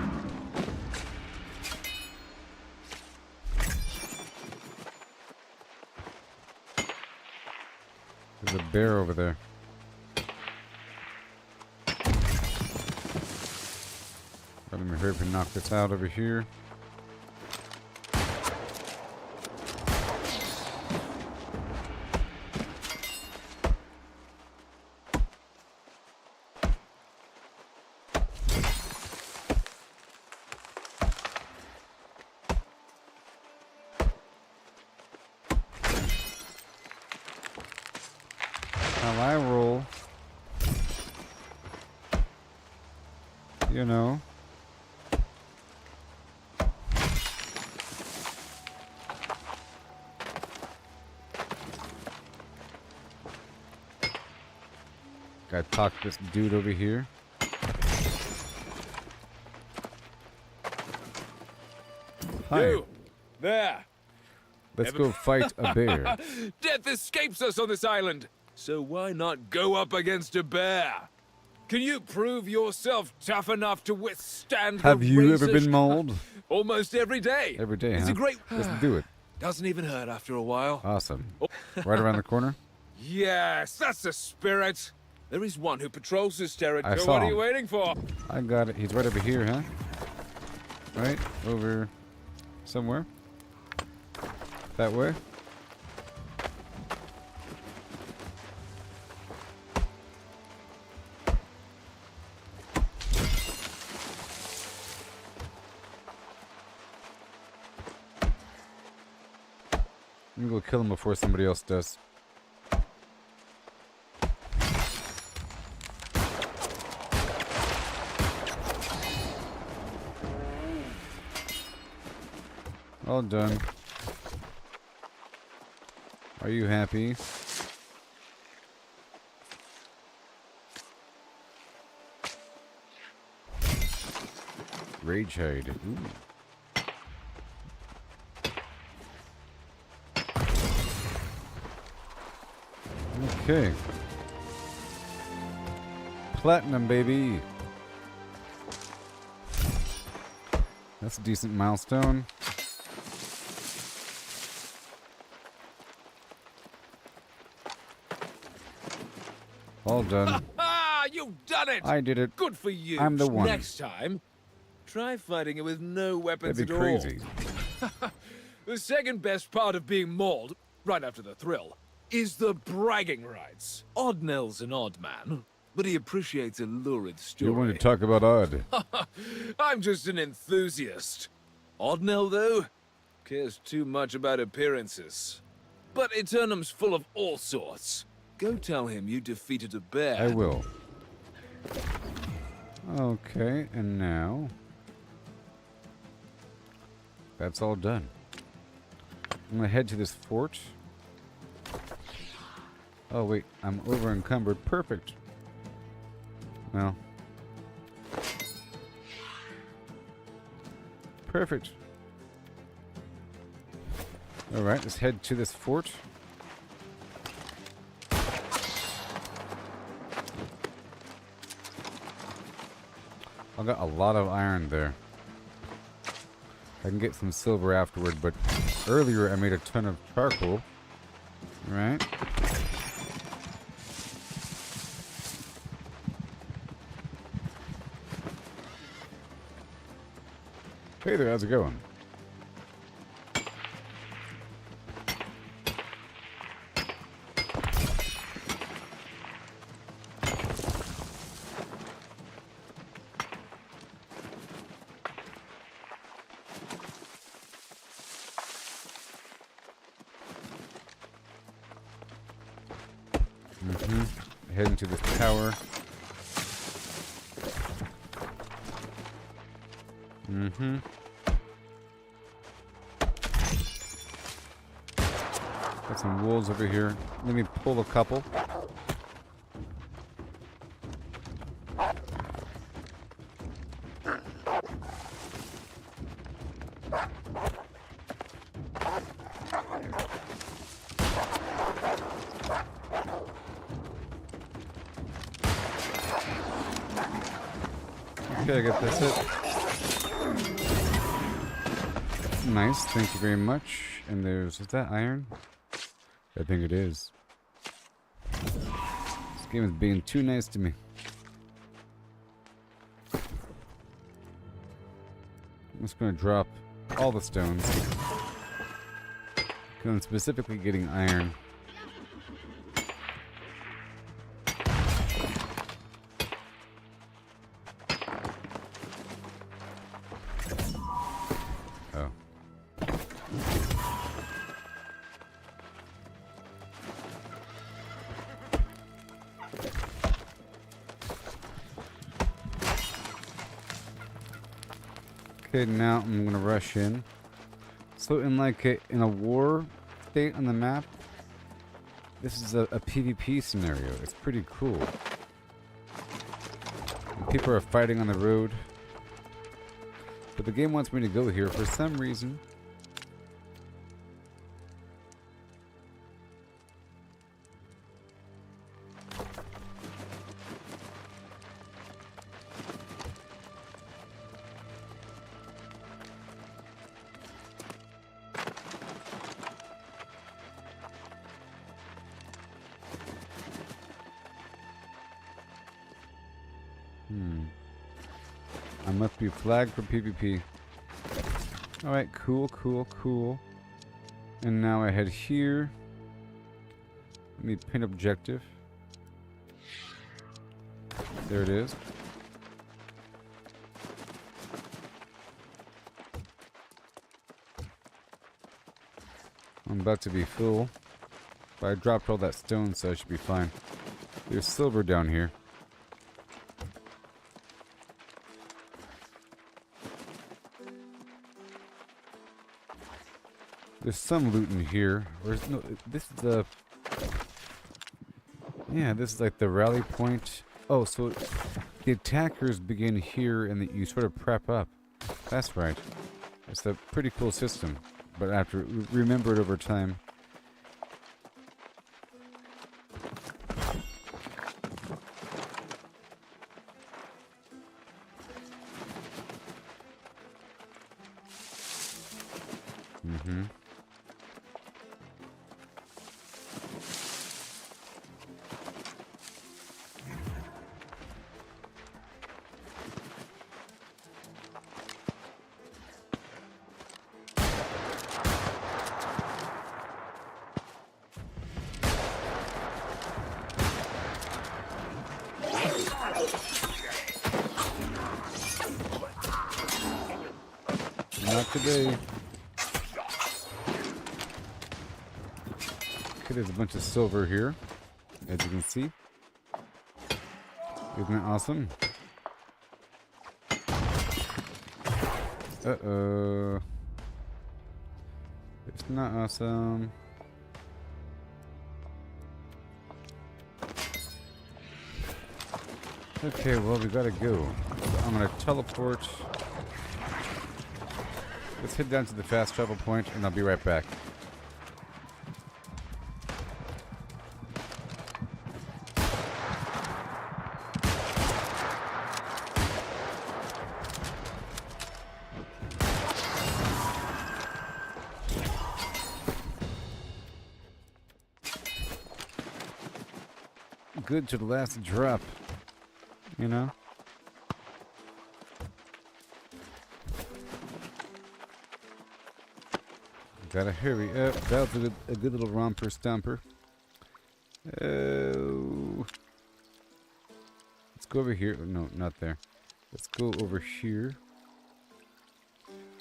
There's a bear over there. Let me hurry up and knock this out over here. How I roll, you know. Gotta talk to this dude over here. Hi. You! There! Let's go fight a bear. Death escapes us on this island, so why not go up against a bear? Can you prove yourself tough enough to withstand Have the you ever razor been mauled? Almost every day. Every day, It's huh? a great... Let's do it. Doesn't even hurt after a while. Awesome. Right around the corner? Yes, that's the spirit. There is one who patrols this territory. I saw What are him. you waiting for? I got it. He's right over here, huh? Right? Over somewhere? That way? Let me go kill him before somebody else does. All done. Are you happy? Rage hide. Ooh. Okay. Platinum, baby. That's a decent milestone. All done. Ah, you've done it! I did it. Good for you. I'm the one. Next time, try fighting it with no weapons That'd be at crazy. all. The second best part of being mauled, right after the thrill, is the bragging rights. Oddnell's an odd man, but he appreciates a lurid story. You want to talk about odd? I'm just an enthusiast. Oddnell, though, cares too much about appearances. But Aeternum's full of all sorts. Go tell him you defeated a bear. I will. Okay, and now... That's all done. I'm gonna head to this fort. Oh wait, I'm over encumbered. Perfect. Well. Perfect. Alright, let's head to this fort. I got a lot of iron there. I can get some silver afterward, but earlier I made a ton of charcoal. Right? Hey there, how's it going? Heading to this tower. Got some wolves over here. Let me pull a couple. Okay, I got this hit. Nice, thank you very much. And there's, is that iron? I think it is. This game is being too nice to me. I'm just gonna drop all the stones. Because I'm specifically getting iron. Oh. Okay, now I'm gonna rush in. So in in a war state on the map, this is a PvP scenario. It's pretty cool. people are fighting on the road. But the game wants me to go here for some reason. I must be flagged for PvP. Alright, cool, cool, cool. And now I head here. Let me pin objective. There it is. I'm about to be full. But I dropped all that stone, so I should be fine. There's silver down here. There's some loot in here. Where's no? This is the. Yeah, this is like the rally point. Oh, so the attackers begin here, and you sort of prep up. That's right. It's a pretty cool system, but I have to remember it over time. Mm-hmm. Not today. Okay, there's a bunch of silver here, as you can see. Isn't that awesome? Uh-oh. It's not awesome. Okay, well, we gotta go. So I'm gonna teleport. Let's head down to the fast travel point, and I'll be right back. Good to the last drop, you know? Gotta hurry up. That was a good little romper stomper. Oh. Let's go over here. No, not there. Let's go over here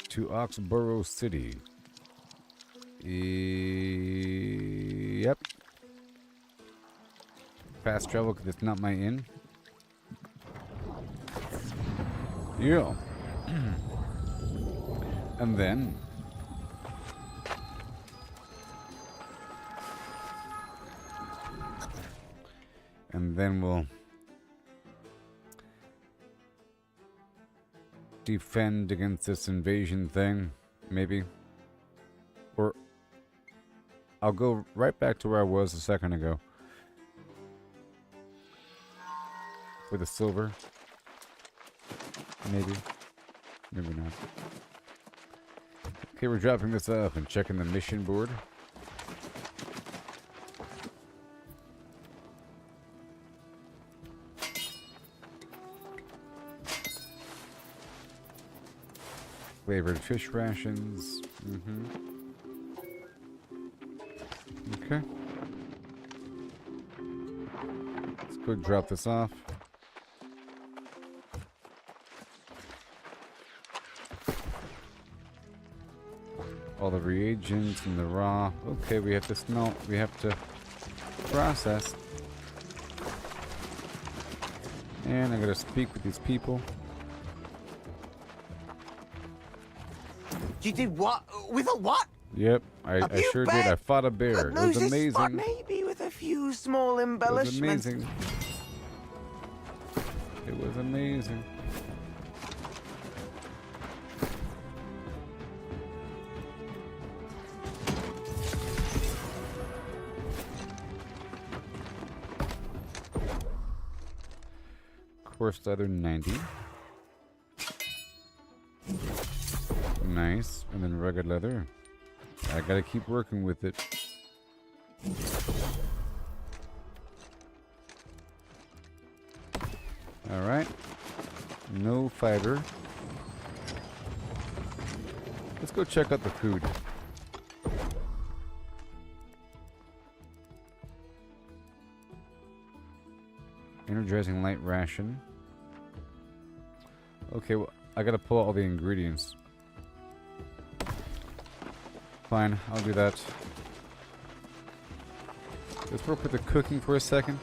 to Oxborough City. Yep. Fast travel because it's not my inn. Yeah. And then we'll defend against this invasion thing, maybe. Or I'll go right back to where I was a second ago. For the silver. Maybe. Maybe not. Okay, we're dropping this off and checking the mission board. Flavored fish rations. Mm-hmm. Okay. Let's go drop this off. All the reagents and the raw. Okay, we have to smelt. We have to process. And I gotta speak with these people. You did what? With a what? Yep, I sure did. I fought a bear. It was amazing. Maybe with a few small embellishments. It was amazing. It was amazing. Coarse leather 90. Nice. And then rugged leather. I gotta keep working with it. Alright. No fiber. Let's go check out the food. Energizing light ration. Okay, well, I gotta pull out all the ingredients. Fine, I'll do that. Let's work with the cooking for a second.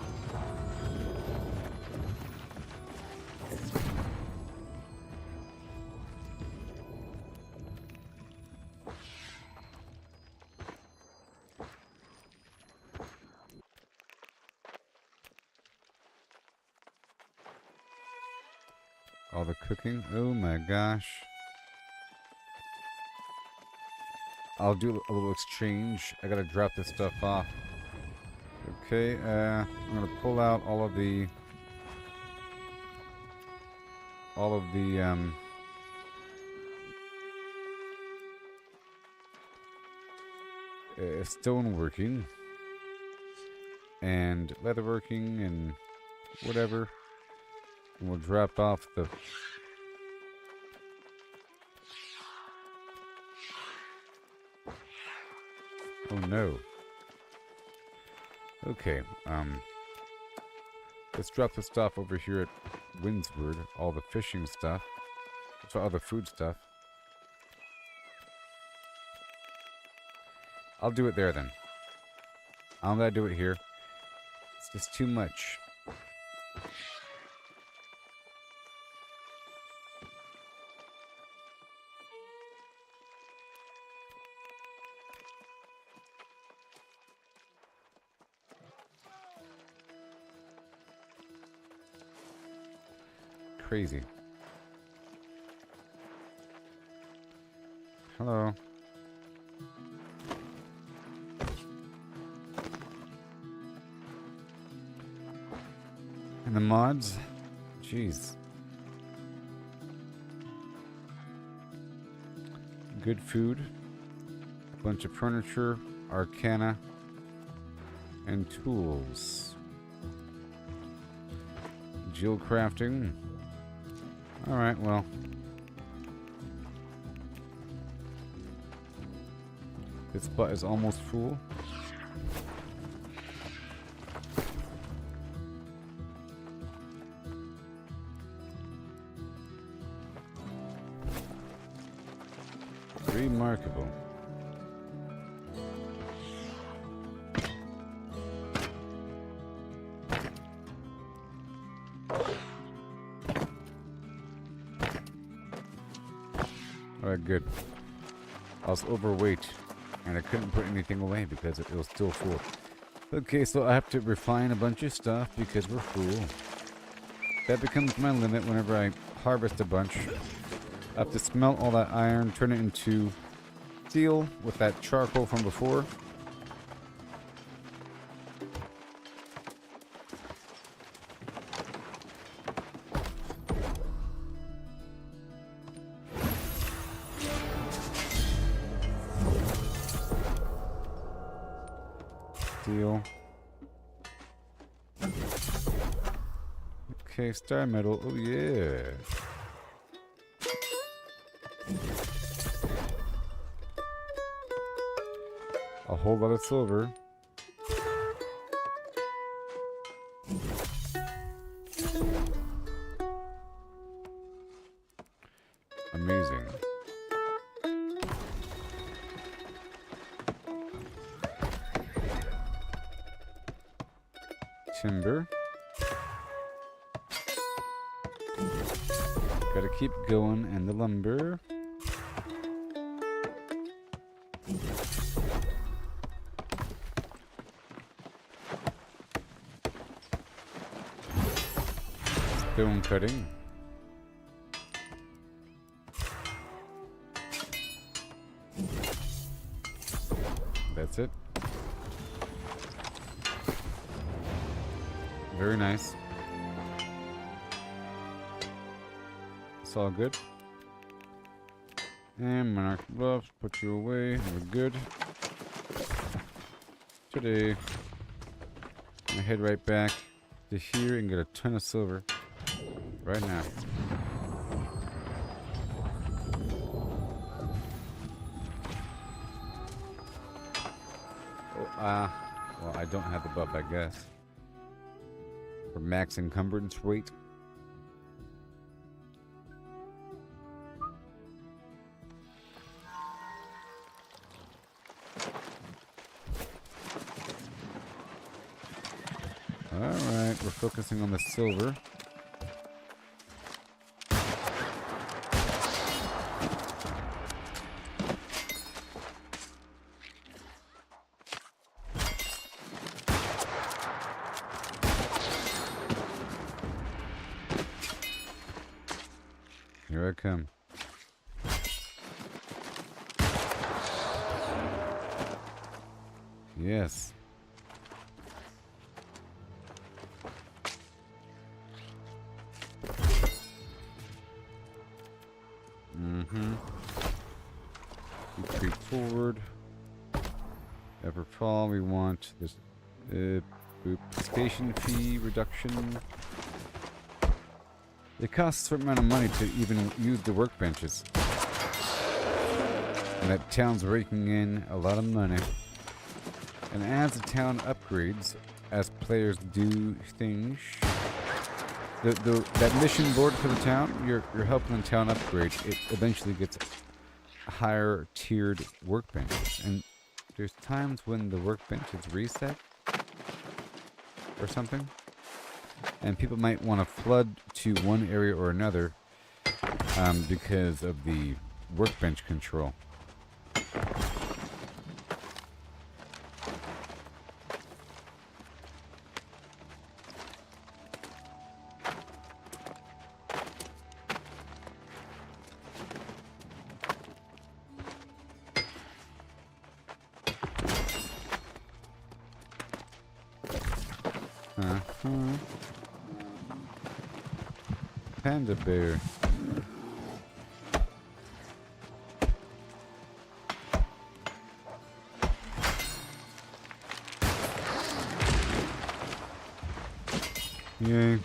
All the cooking. Oh my gosh. I'll do a little exchange. I gotta drop this stuff off. Okay, I'm gonna pull out all of the stoneworking and leatherworking and whatever. And we'll drop off the oh no. Okay, let's drop the stuff over here at Windsward, all the fishing stuff. That's all the food stuff. I'll do it there then. I'm gonna do it here. It's just too much. Crazy. Hello. And the mods? Jeez. Good food. A bunch of furniture, arcana, and tools. Jewel crafting. Alright, well. This spot is almost full. Remarkable. Alright, good. I was overweight and I couldn't put anything away because it was still full. Okay, so I have to refine a bunch of stuff because we're full. That becomes my limit whenever I harvest a bunch. I have to smelt all that iron, turn it into steel with that charcoal from before. Steel. Okay, star metal. Oh yeah. A whole lot of silver. Amazing. Timber. Gotta keep going, and the lumber. Stone cutting. That's it. Very nice. It's all good. And Monarch Bluffs, put you away. We're good. Today, I'm gonna head right back to here and get a ton of silver right now. Oh, well, I don't have the buff, I guess. For max encumbrance rate. Alright, we're focusing on the silver. Here I come. Yes. Creep forward. Ever fall. We want this station fee reduction. It costs a certain amount of money to even use the workbenches. And that town's raking in a lot of money. And as the town upgrades, as players do things, that mission board for the town, you're helping the town upgrade. It eventually gets higher tiered workbenches, and there's times when the workbenches reset or something, and people might want to flood to one area or another because of the workbench control. Panda bear. Yay.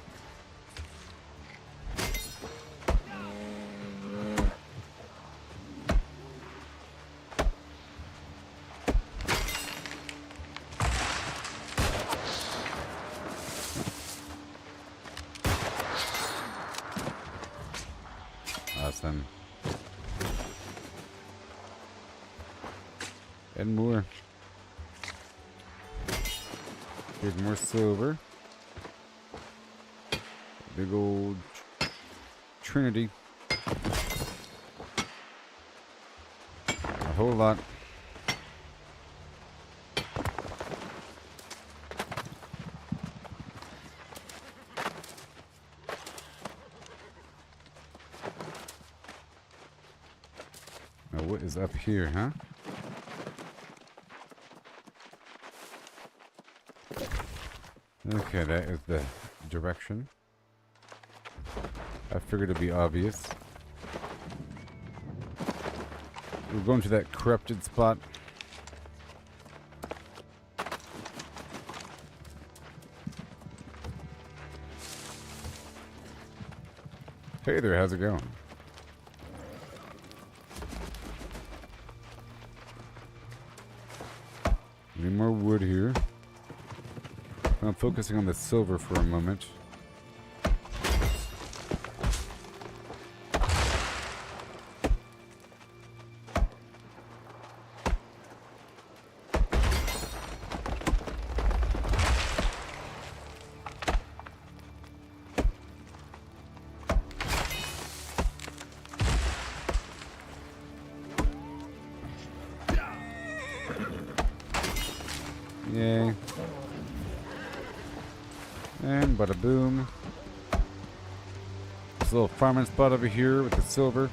Awesome. And more. Here's more silver. Big old Trinity. A whole lot. Now what is up here, huh? Okay, that is the direction. I figured it'd be obvious. We're going to that corrupted spot. Hey there, how's it going? Need more wood here. I'm focusing on the silver for a moment. Yay. And bada boom. This little farming spot over here with the silver.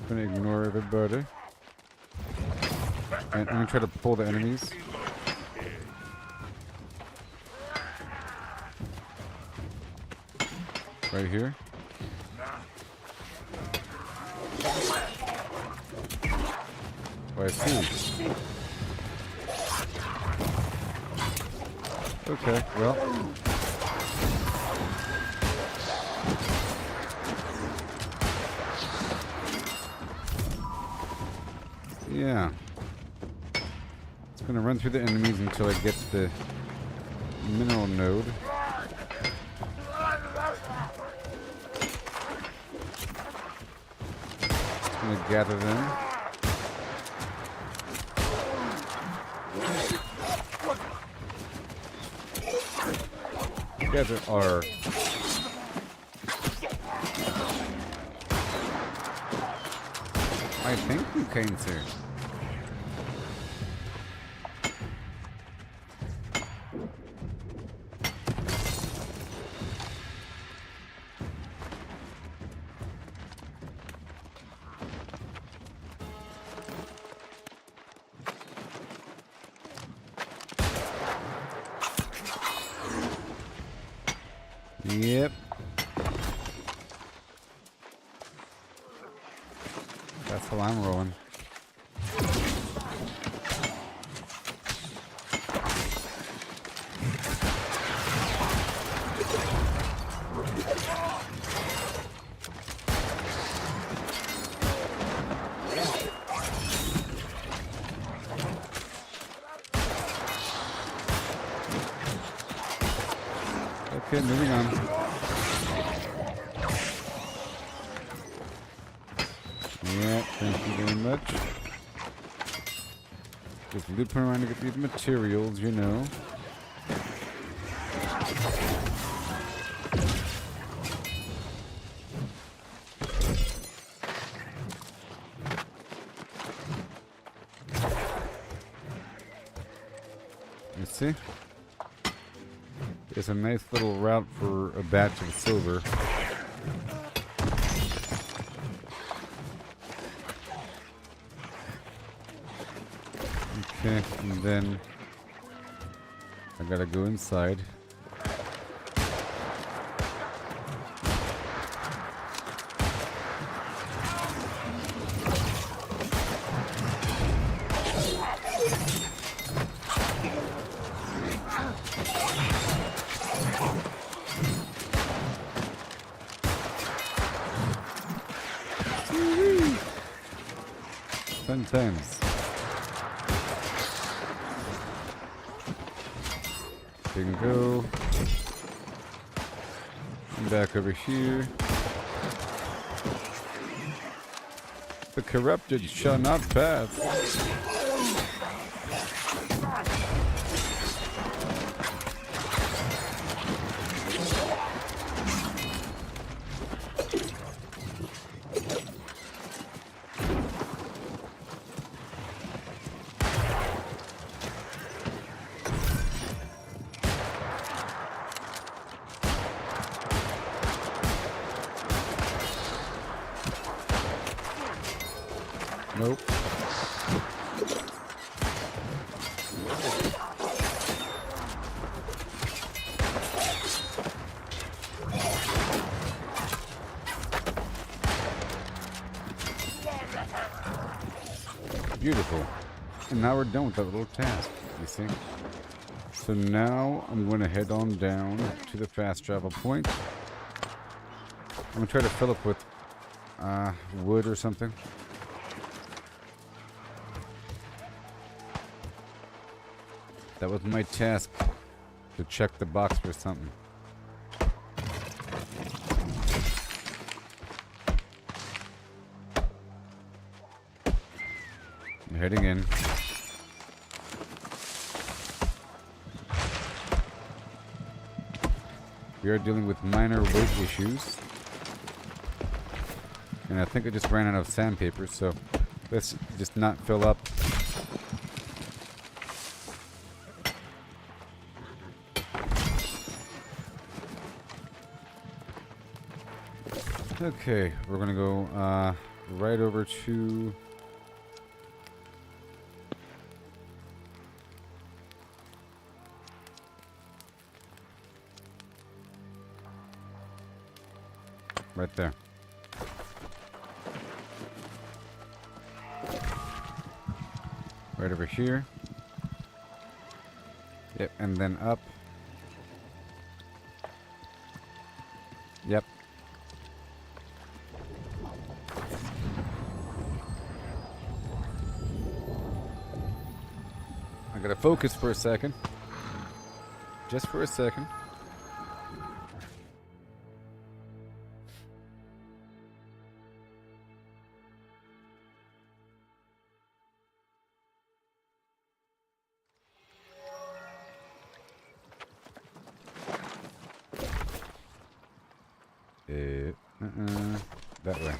Gonna ignore everybody. And I'm gonna try to pull the enemies. Right here. Oh, I see. Okay, well. Yeah. It's gonna run through the enemies until I get the mineral node. It's gonna gather them. Gather our I think you came through. Yep. That's how I'm rolling. Okay, moving on. Yeah, thank you very much. Just looping around to get these materials, you know. You see? It's a nice little route for a batch of silver. Okay, and then I gotta go inside. Fun times. There you go. And back over here. The corrupted shall not pass. Nope. Beautiful. And now we're done with that little task, you see. So now I'm going to head on down to the fast travel point. I'm going to try to fill up with wood or something. That was my task, to check the box for something. I'm heading in. We are dealing with minor weight issues. And I think I just ran out of sandpaper, so let's just not fill up. Okay, we're gonna go right over to right there. Right over here. Yep, and then up. Yep. I gotta focus for a second. Just for a second. That way.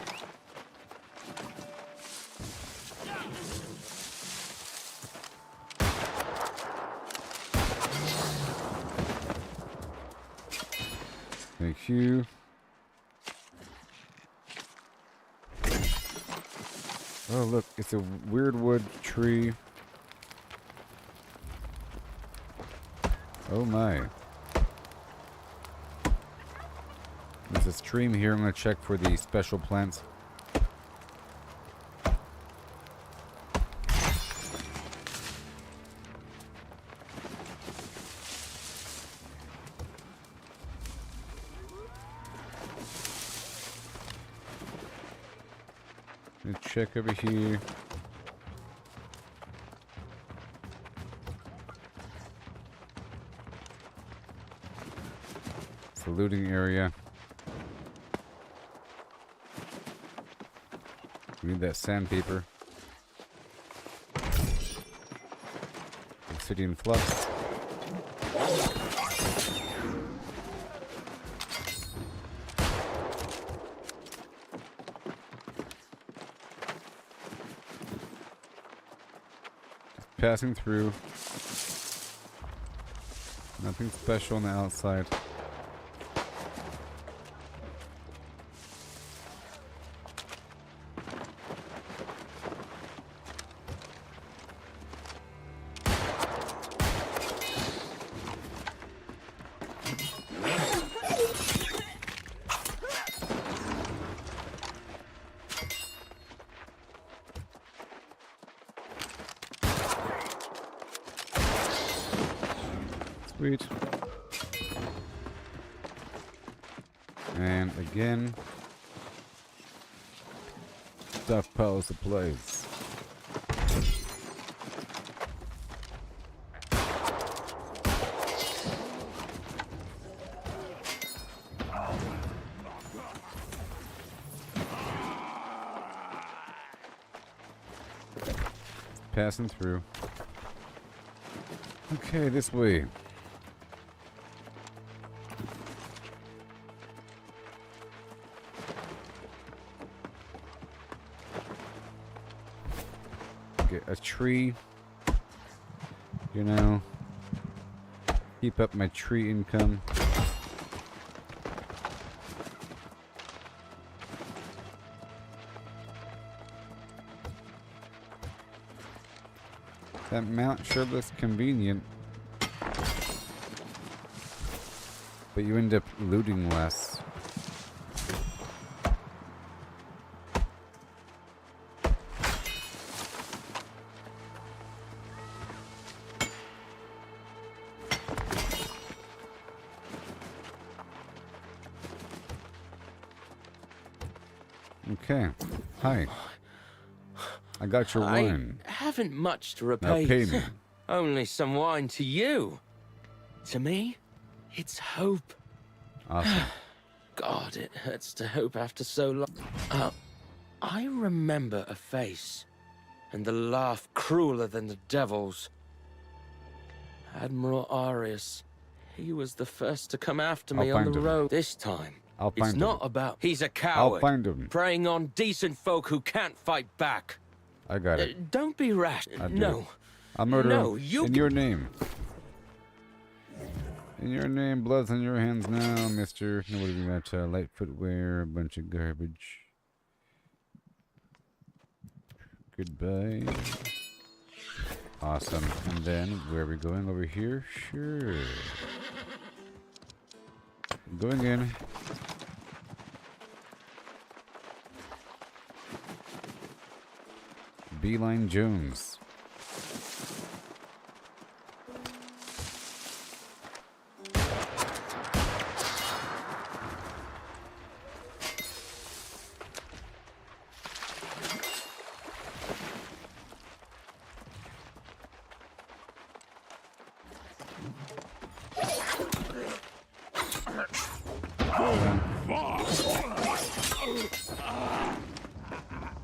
Thank you. Oh, look, it's a weird wood tree. Oh my. There's a stream here. I'm going to check for the special plants. Let's check over here. It's the looting area. We need that sandpaper. Obsidian flux. Just passing through. Nothing special on the outside. Sweet. And again, stockpile supplies. Passing through. Okay, this way. Get a tree. You know, keep up my tree income. That mount sure looks convenient, but you end up looting less. Okay. Hi. I got your wine. I haven't much to Now repay. pay me. Only some wine to you. To me, it's hope. Awesome. God, it hurts to hope after so long. I remember a face, and the laugh crueler than the devil's. Admiral Arius. He was the first to come after me I'll on find the him. road. This time, I'll find It's him. not about... He's a I'll coward. find him. Preying on decent folk who can't fight back. I got it. Don't be rash. I do. No. I'll murder No, him you... in your name. In your name, blood's on your hands now, mister. Nobody got light footwear, a bunch of garbage. Goodbye. Awesome. And then, where are we going? Over here? Sure. Going in. Beeline Jones.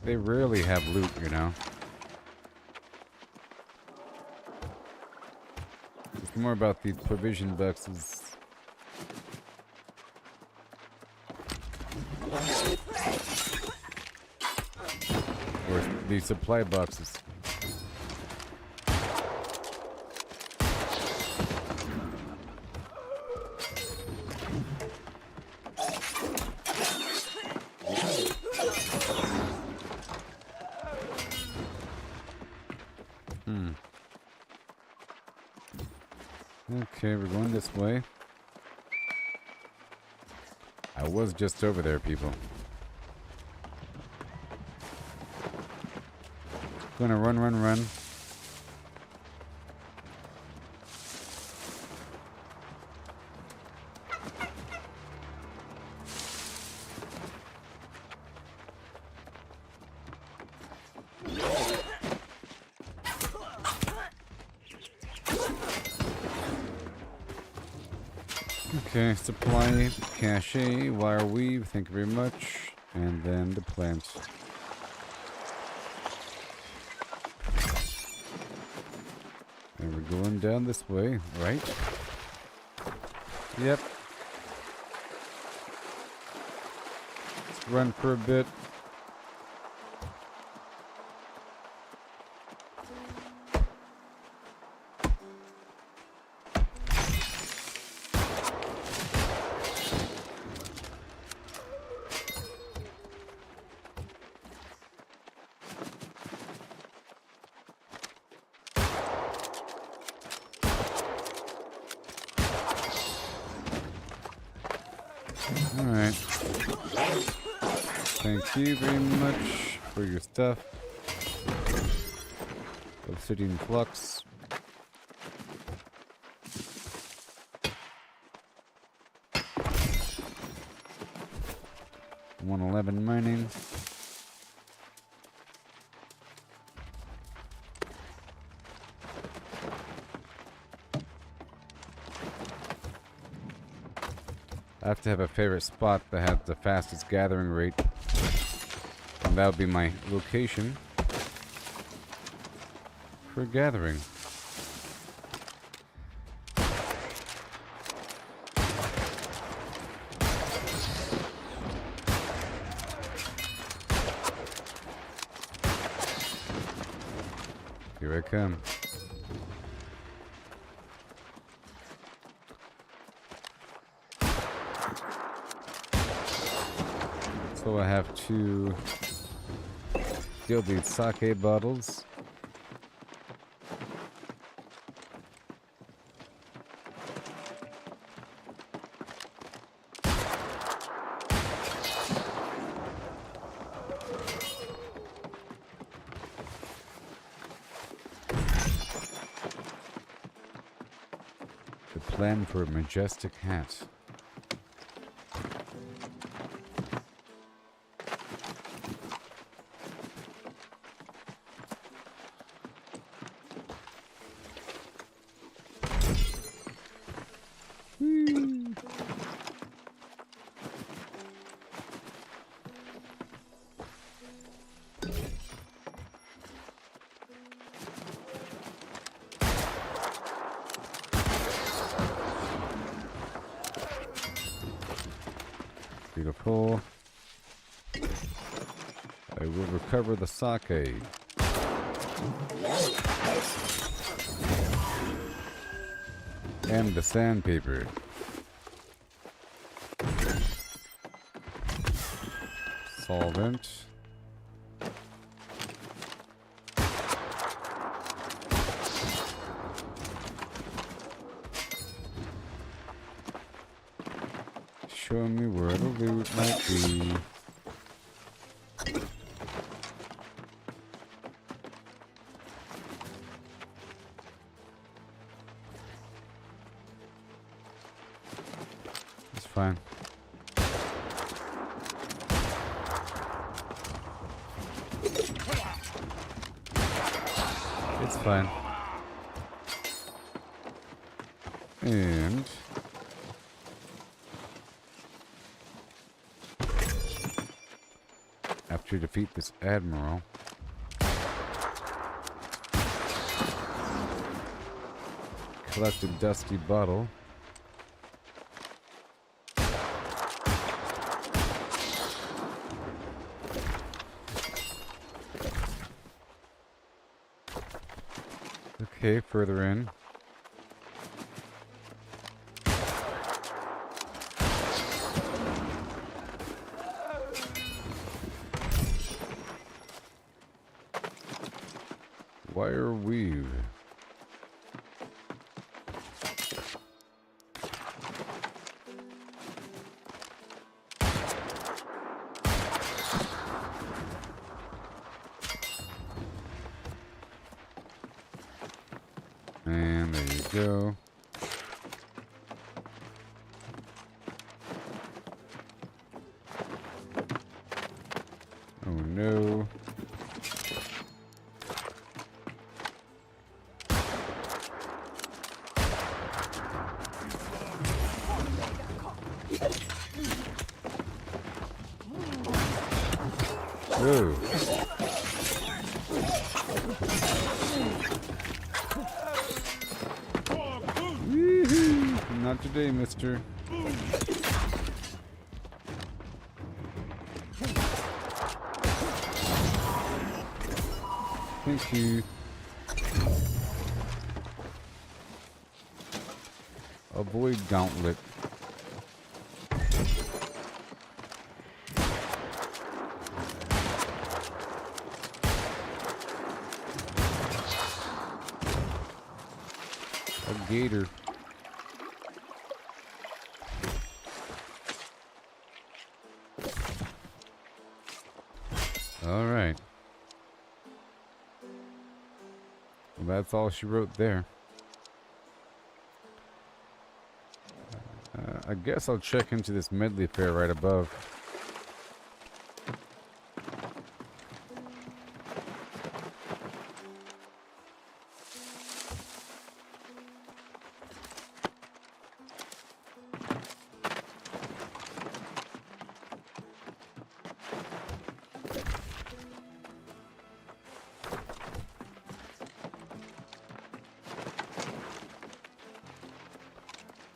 They rarely have loot, you know. It's more about these provision boxes. Or these supply boxes. Okay, we're going this way. I was just over there, people. Gonna run, run, run. Okay, supply, cache, wire weave, thank you very much. And then the plant. And we're going down this way, right? Yep. Let's run for a bit. Alright. Thank you very much for your stuff. Obsidian flux. $111 mining. I have to have a favorite spot that has the fastest gathering rate. And that would be my location for gathering. Here I come. So I have to steal these sake bottles. The plan for a majestic hat. Beautiful. I will recover the sake. And the sandpaper. Solvent. Show me where the loot might be. It's fine. It's fine. And after you defeat this admiral, collect a dusty bottle. Okay, further in. Wire weave. And there you go. Oh no. Whoa. Woohoo! Not today, mister. Thank you. Avoid gauntlet. A gator. All right. Well, that's all she wrote there. I guess I'll check into this medley fair right above.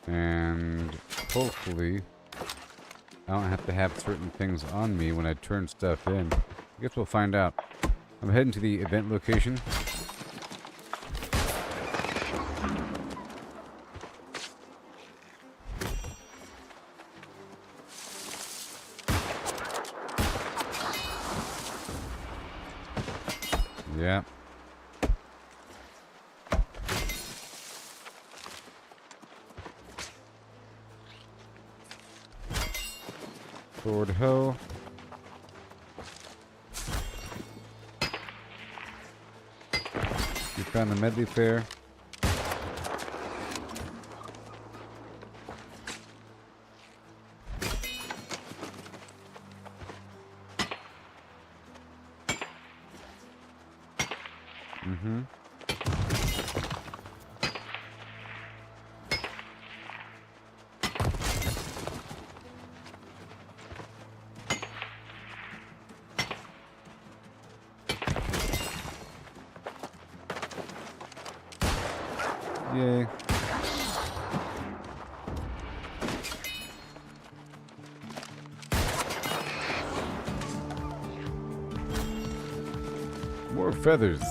And hopefully I don't have to have certain things on me when I turn stuff in. I guess we'll find out. I'm heading to the event location. Yeah. Sword hoe. You found the medley fair. Mm-hmm. Yay. More feathers.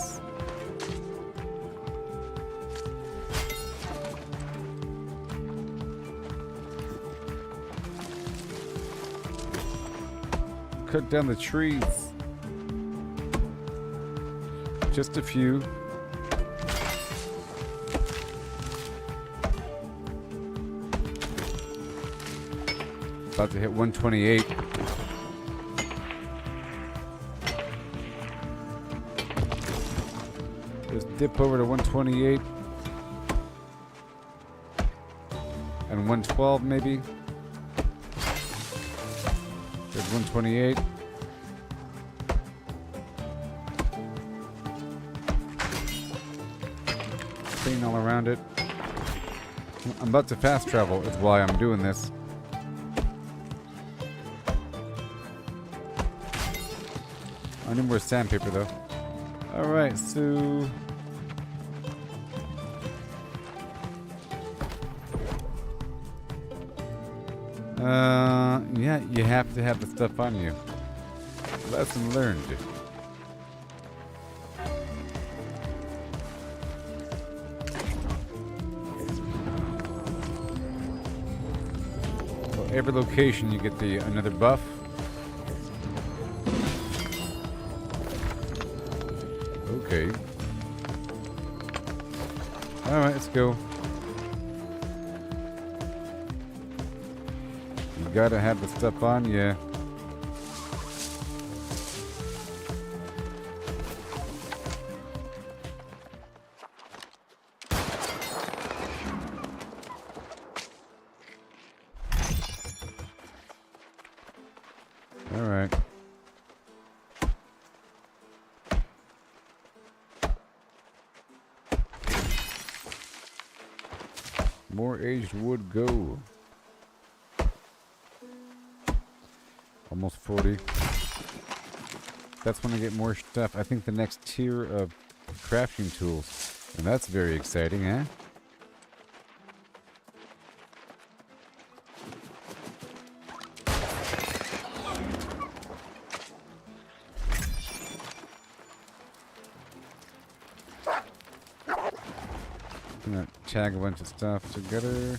Cut down the trees. Just a few. About to hit 128. Just dip over to 128. And 112 maybe. There's 128. Clean all around it. I'm about to fast travel, is why I'm doing this. I need more sandpaper though. Alright, so... yeah, you have to have the stuff on you. Lesson learned. For every location you get another buff. Okay. Alright, let's go. You gotta have the stuff on you. Alright. More aged wood, go. Almost 40. That's when I get more stuff. I think the next tier of crafting tools. And that's very exciting, eh? I'm gonna tag a bunch of stuff together.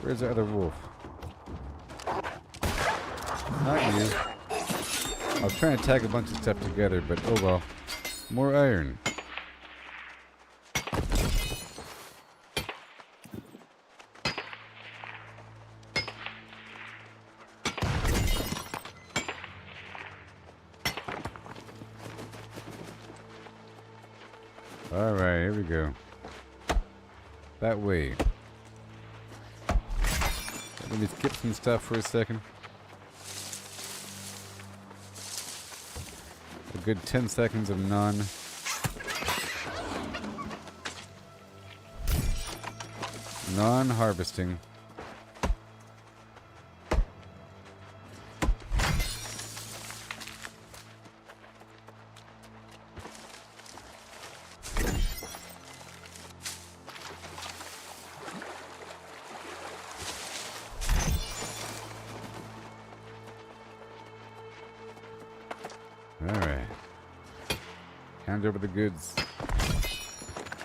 Where's the other wolf? Not you. I was trying to tag a bunch of stuff together, but oh well. More iron. Alright, here we go. That way. Let me skip some stuff for a second. A good 10 seconds of none. Non-harvesting. Alright. Hand over the goods.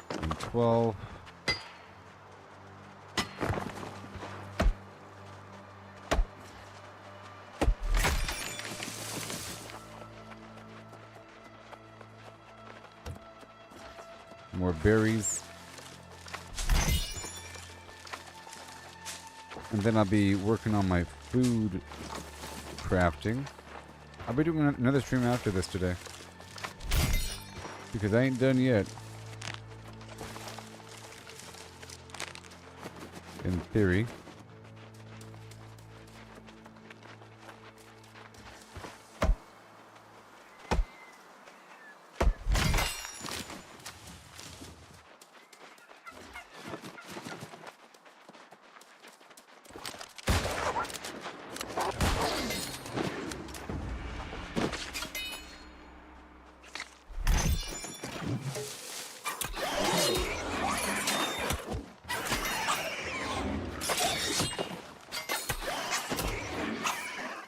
And 12. More berries. And then I'll be working on my food crafting. I'll be doing another stream after this today. Because I ain't done yet. In theory.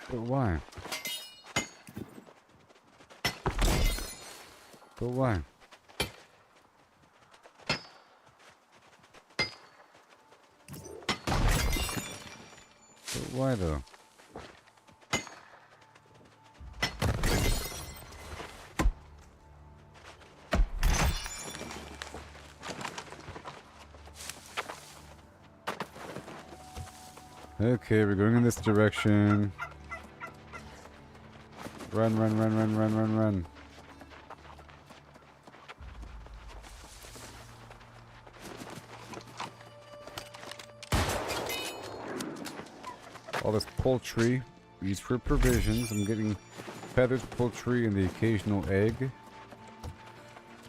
But why? But why? But why though? Okay, we're going in this direction. Run, run, run, run, run, run, run. All this poultry used for provisions. I'm getting feathers, poultry, and the occasional egg,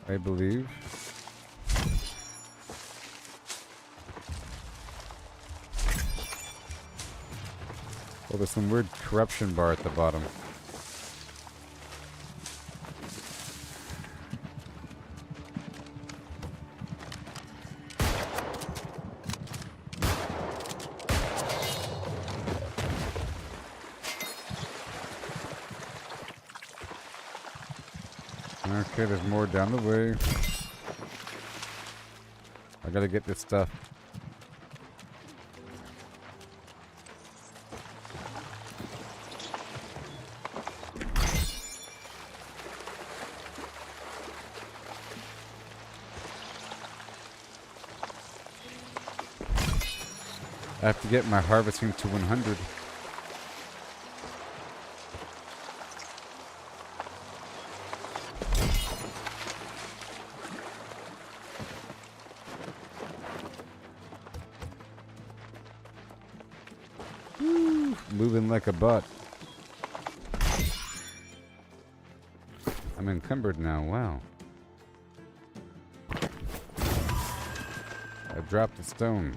I believe. Oh, there's some weird corruption bar at the bottom. Okay, there's more down the way. I gotta get this stuff. I have to get my harvesting to 100. Moving like a butt. I'm encumbered now, wow. I dropped a stone.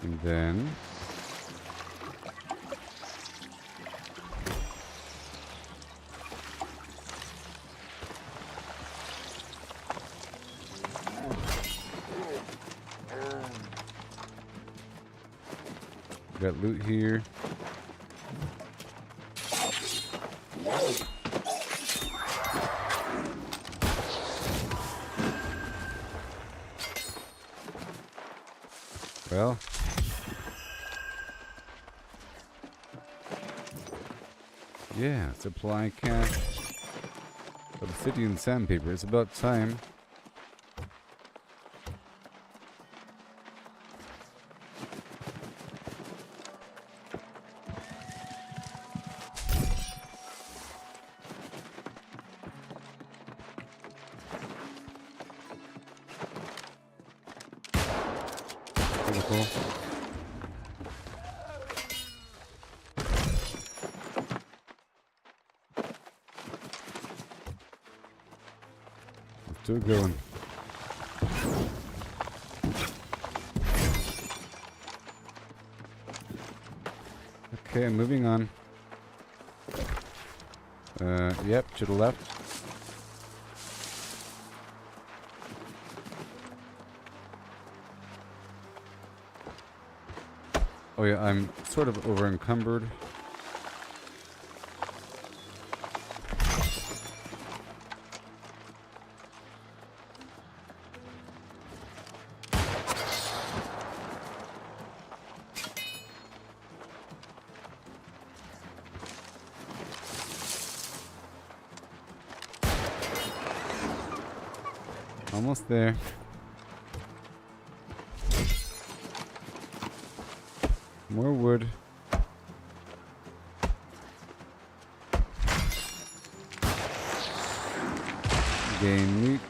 And then got loot here. Well, yeah, supply cache, obsidian sandpaper. It's about time. Beautiful. Still going. Okay, moving on. Yep, to the left. Oh yeah, I'm sort of over encumbered. Almost there. More wood. Gain meat.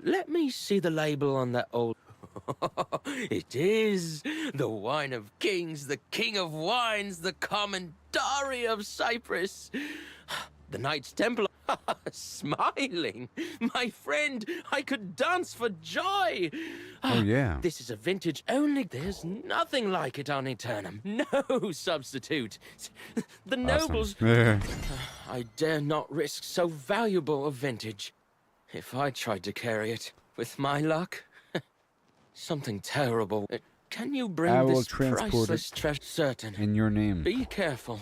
Let me see the label on that old... It is The wine of kings, the king of wines, the commentary of Cyprus. The Knights Templar smiling. My friend, I could dance for joy. Oh, yeah. This is a vintage only. There's nothing like it on Aeternum. No substitute. The nobles. Yeah. I dare not risk so valuable a vintage. If I tried to carry it, with my luck, something terrible. Can you bring I will this transport priceless it treasure? Certain. in your name. Be careful.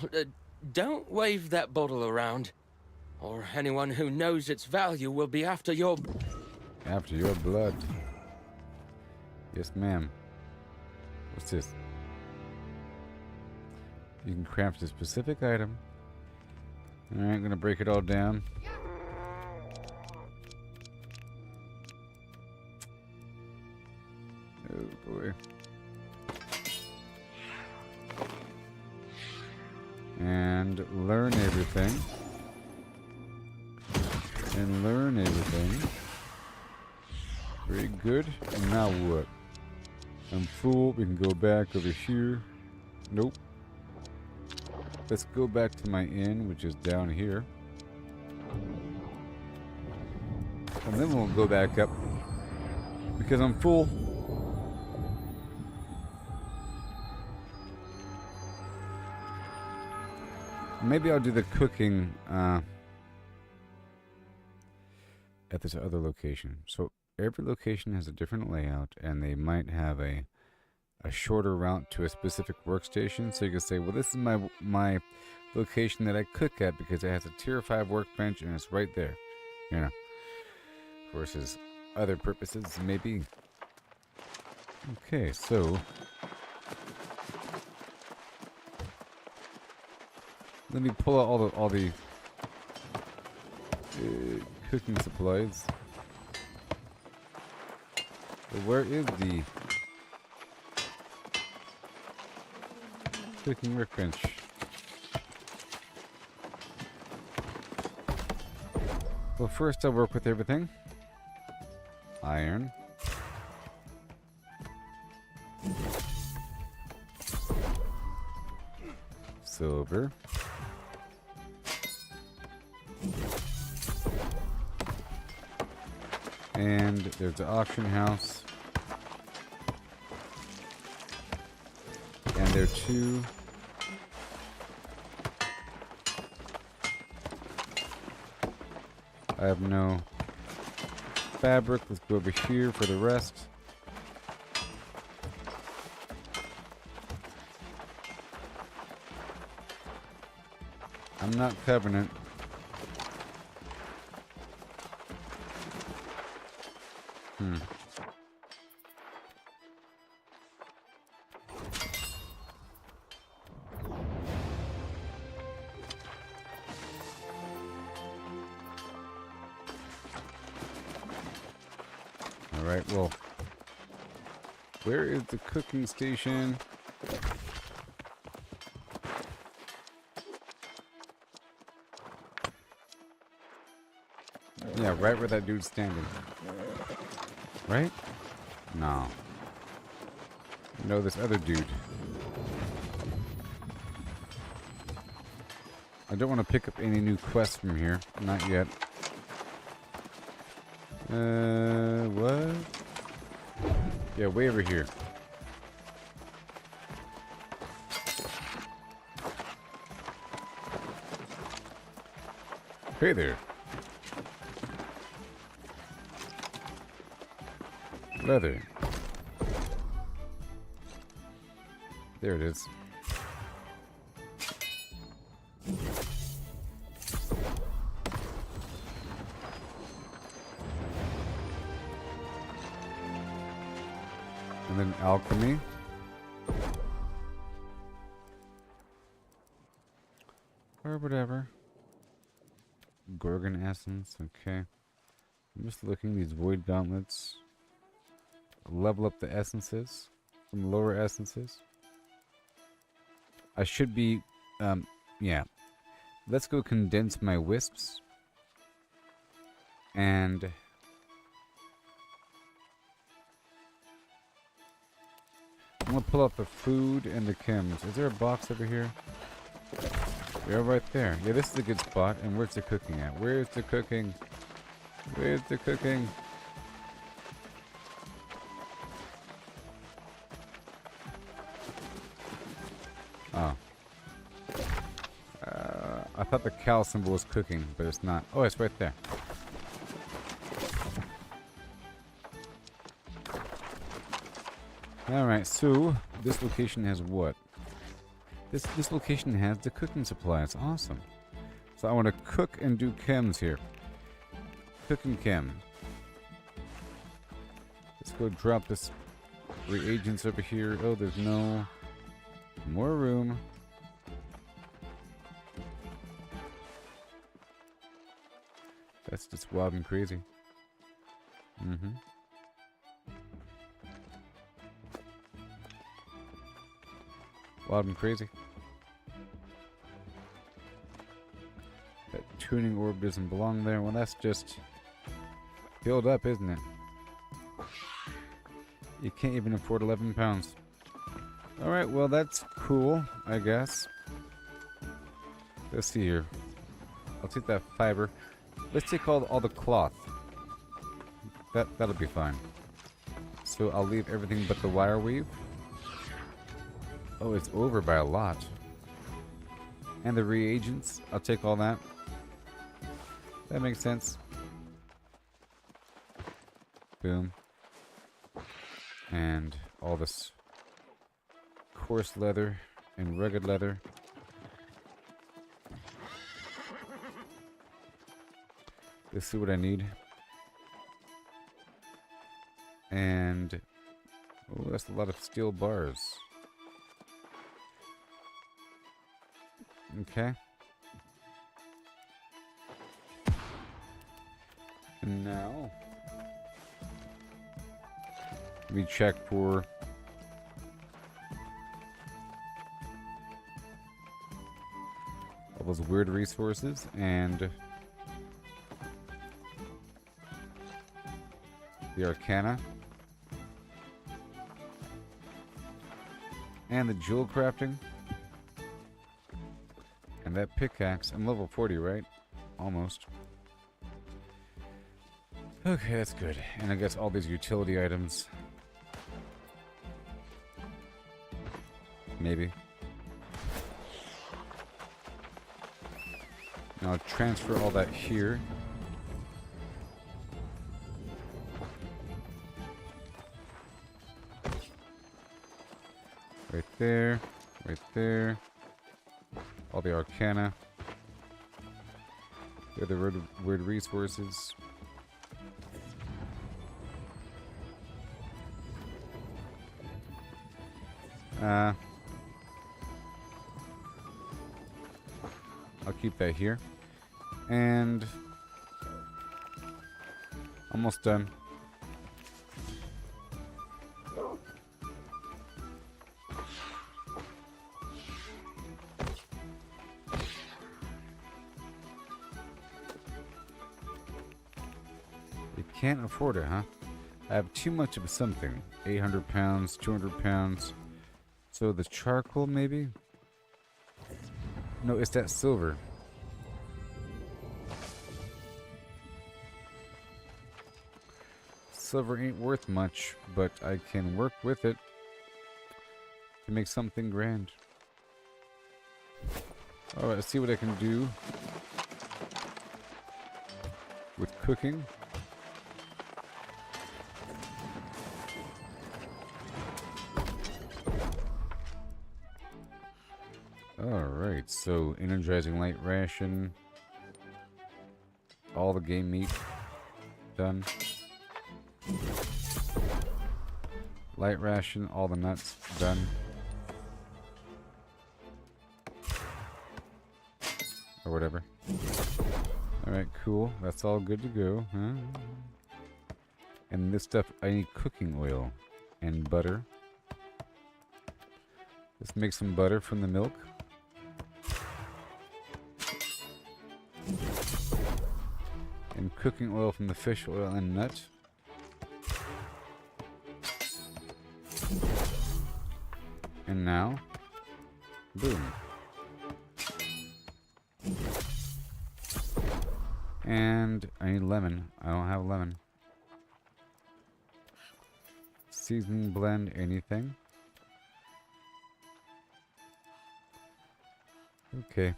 Don't wave that bottle around, or anyone who knows its value will be after your... After your blood. Yes, ma'am. What's this? You can craft a specific item. Alright, I'm gonna break it all down. Oh boy. And learn everything. And learn everything. Very good. And now what? I'm full. We can go back over here. Nope. Let's go back to my inn, which is down here. And then we'll go back up. Because I'm full. Maybe I'll do the cooking at this other location. So every location has a different layout, and they might have a shorter route to a specific workstation. So you can say, well, this is my location that I cook at because it has a tier 5 workbench and it's right there. You know. Versus other purposes, maybe. Okay, so let me pull out all the cooking supplies. So where is the cooking workbench? Well, first I'll work with everything. Iron. Silver. And there's the auction house. And there are 2 I have no fabric. Let's go over here for the rest. I'm not Covenant. Alright, well, where is the cooking station? Yeah, right where that dude's standing. Right? No. No, this other dude. I don't want to pick up any new quests from here. Not yet. What? Yeah, way over here. Hey there. Leather. There it is. And then alchemy. Or whatever. Gorgon essence, okay. I'm just looking, these void gauntlets. Level up the essences from lower essences. I should be, yeah. Let's go condense my wisps. And I'm gonna pull out the food and the chems. Is there a box over here? Yeah, right there. Yeah, this is a good spot. And where's the cooking at? Where's the cooking? Where's the cooking? Oh. I thought the cow symbol was cooking, but it's not. Oh, it's right there. Alright, so this location has what? This location has the cooking supplies. Awesome. So I want to cook and do chems here. Cook and chem. Let's go drop this reagents over here. Oh, there's no more room. That's just wild and crazy. Mm-hmm. Wild and crazy. That tuning orb doesn't belong there. Well, that's just filled up, isn't it? You can't even afford 11 pounds. Alright, well, that's cool, I guess. Let's see here. I'll take that fiber. Let's take all the cloth. That'll be fine. So I'll leave everything but the wire weave. Oh, it's over by a lot. And the reagents, I'll take all that. That makes sense. Boom. And all this coarse leather and rugged leather. Let's see what I need. And oh, that's a lot of steel bars. Okay. And now let me check for all those weird resources and the Arcana and the jewel crafting. And that pickaxe. I'm level 40, right? Almost. Okay, that's good. And I guess all these utility items. Maybe. Now I'll transfer all that here. Right there. Right there. All the Arcana. The other weird resources. I'll keep that here. And almost done. Can't afford it, huh? I have too much of something. 800 pounds, 200 pounds. So the charcoal, maybe? No, it's that silver. Silver ain't worth much, but I can work with it to make something grand. Alright, let's see what I can do with cooking. Alright, so energizing light ration. All the game meat done. Light ration, all the nuts done. Or whatever. Alright, cool. That's all good to go, huh? And this stuff, I need cooking oil and butter. Let's make some butter from the milk. And cooking oil from the fish oil and nut. And now, boom. And I need lemon. I don't have lemon. Seasoning blend, anything? Okay.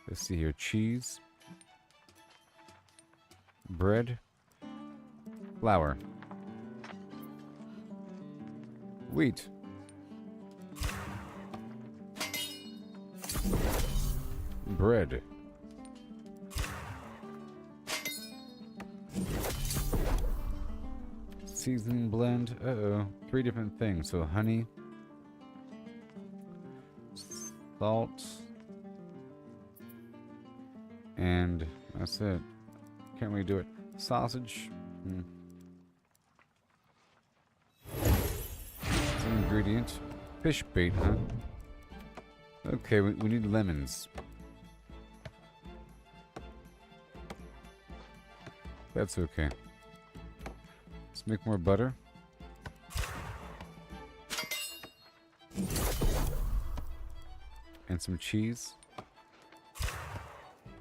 Let's see here. Cheese. Bread. Flour. Wheat. Bread. Seasoning blend. Uh-oh. 3 different things. So honey. Salt. And that's it. Can't really do it. Sausage. Some ingredient. Fish bait, huh? Okay, we need lemons. That's okay. Let's make more butter. And some cheese.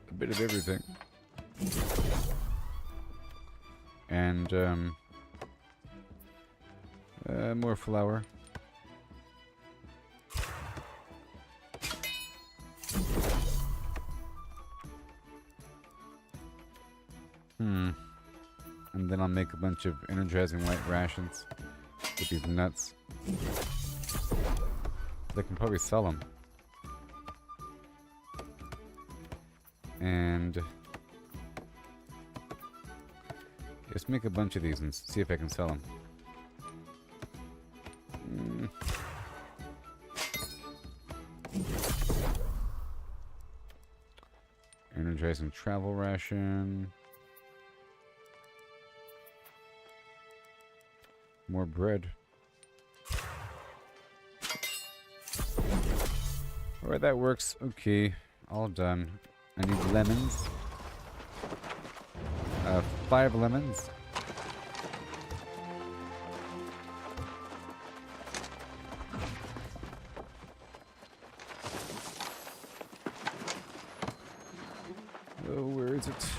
A bit of everything. And more flour. And then I'll make a bunch of energizing light rations with these nuts. They can probably sell them. And just make a bunch of these and see if I can sell them. Energizing travel ration. More bread. Alright, that works. Okay, all done. I need lemons. 5 lemons. Oh, where is it?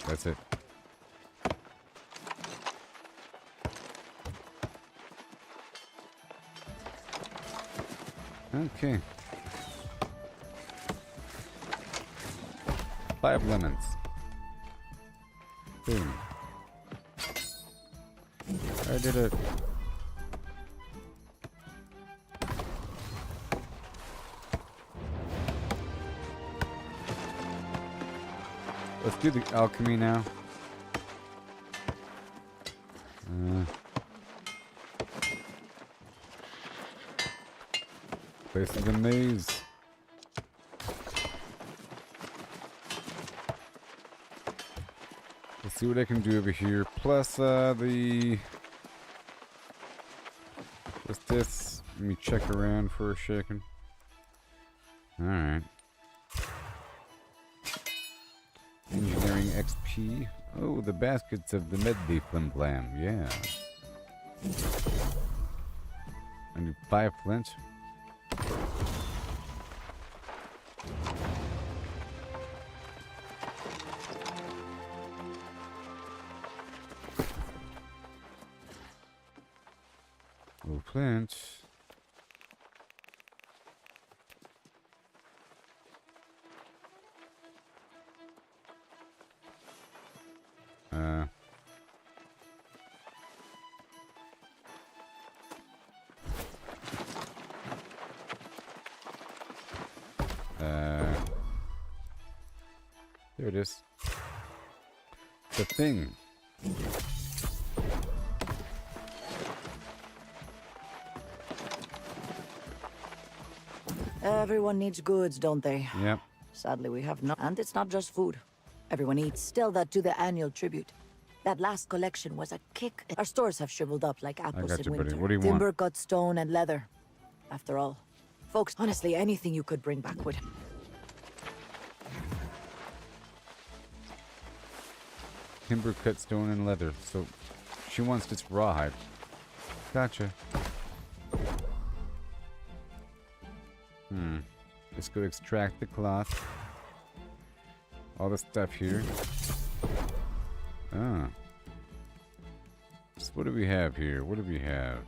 That's it. Okay. 5 lemons. Boom. I did it. Let's do the alchemy now. Placing the maze. Let's see what I can do over here. Plus what's this? Let me check around for a second. Alright. Engineering XP. Oh, the baskets of the medley flim blam. Yeah. I need 5 flint. Oh, flint. There it is. The thing. Everyone needs goods, don't they? Yep. Sadly, we have none. And it's not just food. Everyone eats. Still, that to the annual tribute. That last collection was a kick. Our stores have shriveled up like apples got in you, buddy. winter. What do you Timber, want? cut stone, and leather. After all. Folks, honestly, anything you could bring back would... Timber, cut stone, and leather. So she wants just rawhide. Gotcha. Let's go extract the cloth. All the stuff here. Ah. So what do we have here? What do we have?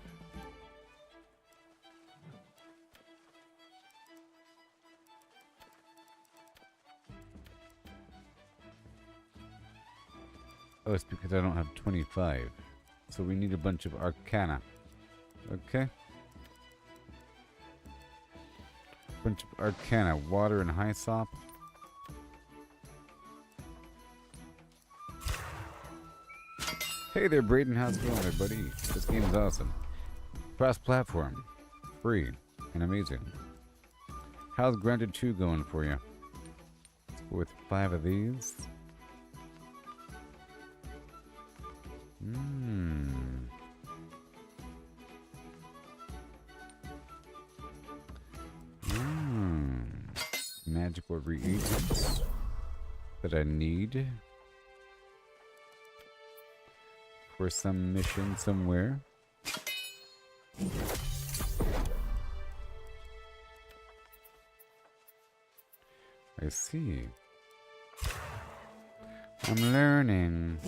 Oh, it's because I don't have 25. So we need a bunch of arcana. Okay. Bunch of arcana. Water and hyssop. Hey there, Braden. How's it going, everybody? This game is awesome. Cross-platform. Free. And amazing. How's Grounded 2 going for you? Let's go with 5 of these. Magical reagents that I need for some mission somewhere. I see. I'm learning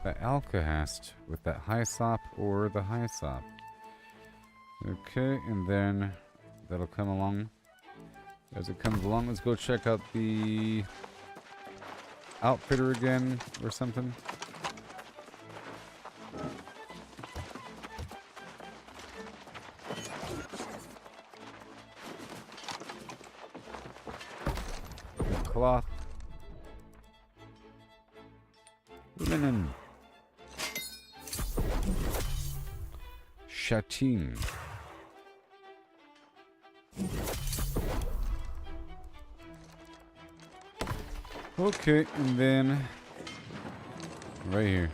the alkahest with that hyssop or the hyssop. Okay, and then that'll come along. As it comes along, let's go check out the outfitter again or something. The cloth. Linen. Shatin. Okay, and then right here.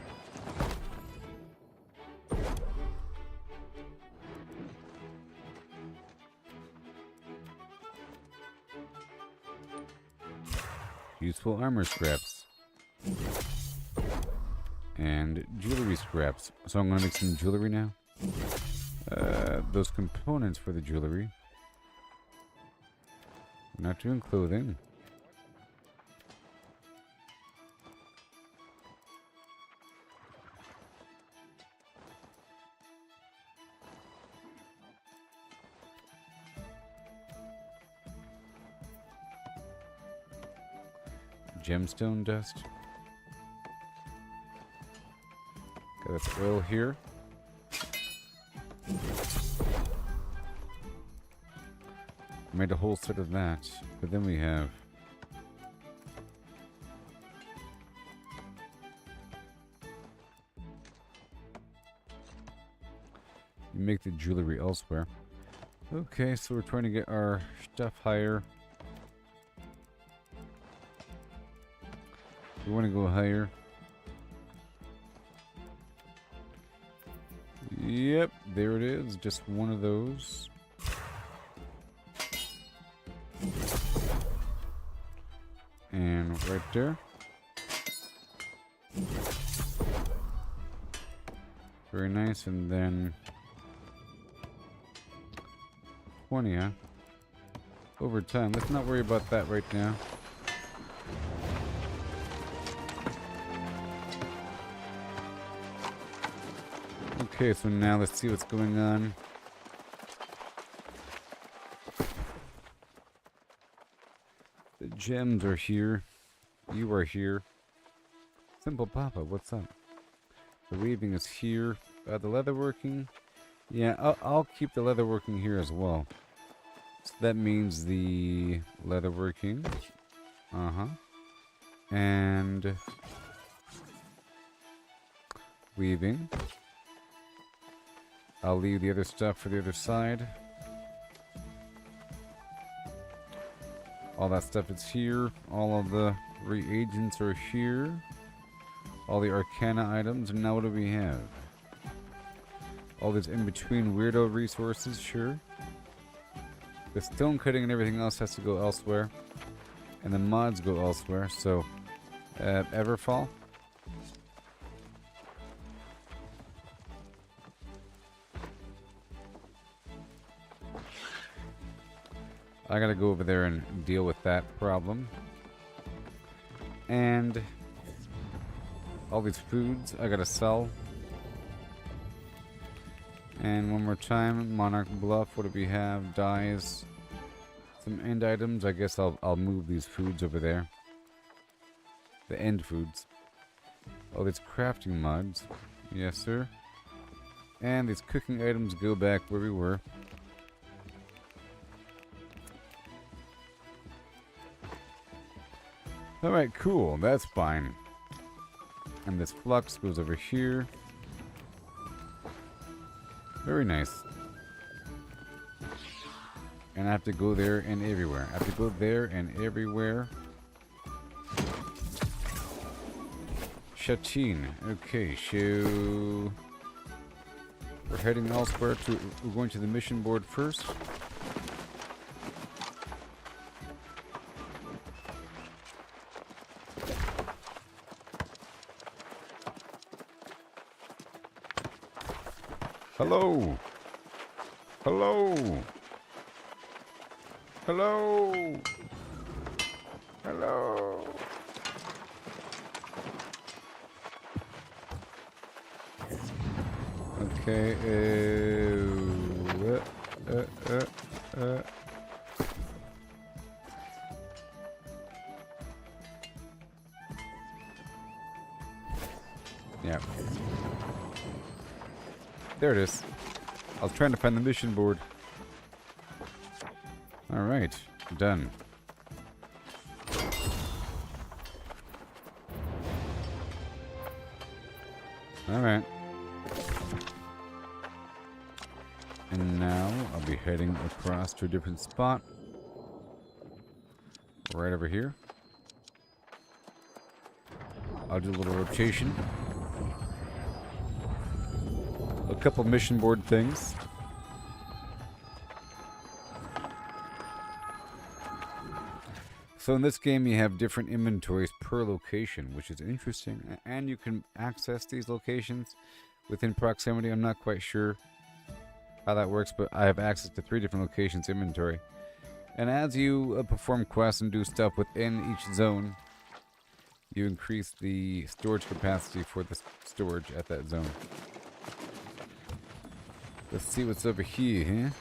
Useful armor scraps. And jewelry scraps. So I'm gonna make some jewelry now. Those components for the jewelry. We're not doing clothing. Gemstone dust. Got this oil here. Made a whole set of that, but then we have you make the jewelry elsewhere. Okay, so we're trying to get our stuff higher. We want to go higher. Yep, there it is. Just one of those. And right there. Very nice. And then 20. Over time. Let's not worry about that right now. Okay, so now let's see what's going on. The gems are here. You are here. Simple Papa, what's up? The weaving is here. The leatherworking. Yeah, I'll keep the leatherworking here as well. So that means the leatherworking. And weaving. I'll leave the other stuff for the other side. All that stuff is here. All of the reagents are here. all the Arcana items, and now what do we have? All these in-between weirdo resources, sure. The stone cutting and everything else has to go elsewhere. And the mods go elsewhere, so... Everfall? I gotta go over there and deal with that problem. And... all these foods I gotta sell. And one more time, Monarch Bluff, what do we have? Dyes. Some end items. I guess I'll move these foods over there. The end foods. Oh, these crafting mods. Yes, sir. And these cooking items go back where we were. Alright, cool. That's fine. And this flux goes over here. Very nice. And I have to go there and everywhere. I have to go there and everywhere. Shatin. Okay, so... we're heading elsewhere to... we're going to the mission board first. Hello! Hello! Hello! Hello! Okay, yeah. There it is. I was trying to find the mission board. Alright, done. Alright. And now I'll be heading across to a different spot. Right over here. I'll do a little rotation. A couple mission board things. So in this game you have different inventories per location, which is interesting. And you can access these locations within proximity. I'm not quite sure how that works, but I have access to 3 different locations inventory. And as you perform quests and do stuff within each zone, you increase the storage capacity for the storage at that zone. Let's see what's over here,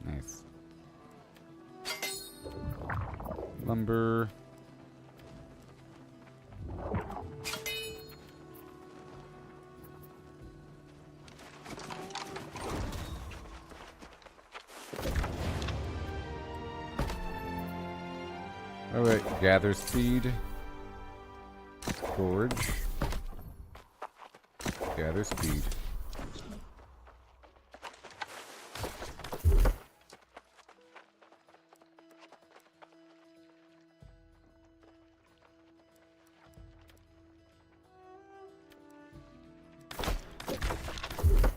huh? Nice. Lumber. Alright, gather speed. Forge. Gather speed.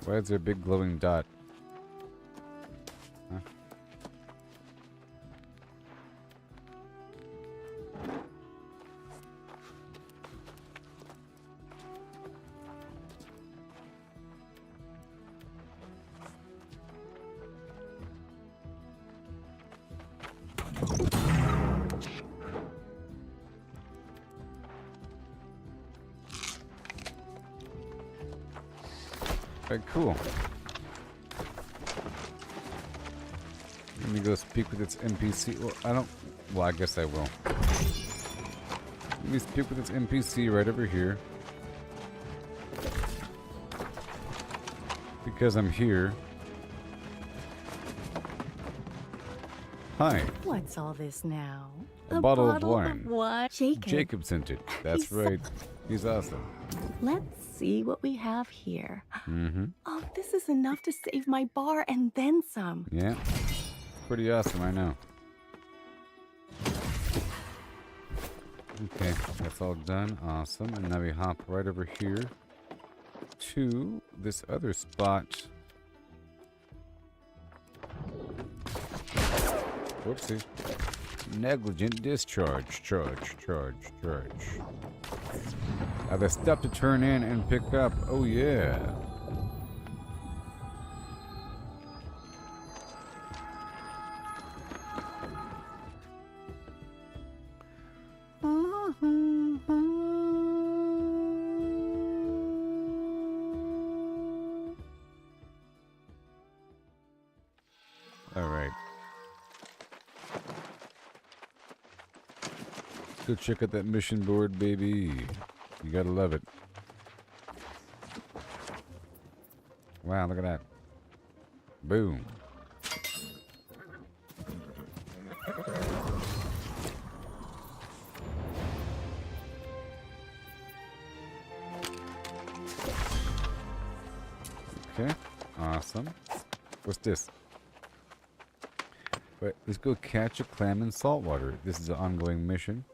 Why is there a big glowing dot? Huh? Alright, cool. Let me go speak with its NPC. Well, I don't... well, I guess I will. Let me speak with its NPC right over here. Because I'm here. Hi. What's all this now? A bottle of wine. What? Jacob sent it. That's right. He's awesome. Let's see what we have here. Mm-hmm. Oh, this is enough to save my bar and then some. Yeah. Pretty awesome, I know. Okay, that's all done. Awesome. And now we hop right over here to this other spot. Whoopsie. Negligent discharge. Charge. I have a step to turn in and pick up. Oh, yeah. All right. Go check out that mission board, baby. You gotta love it. Wow, look at that. Boom. Okay, awesome. What's this? Wait, let's go catch a clam in saltwater. This is an ongoing mission.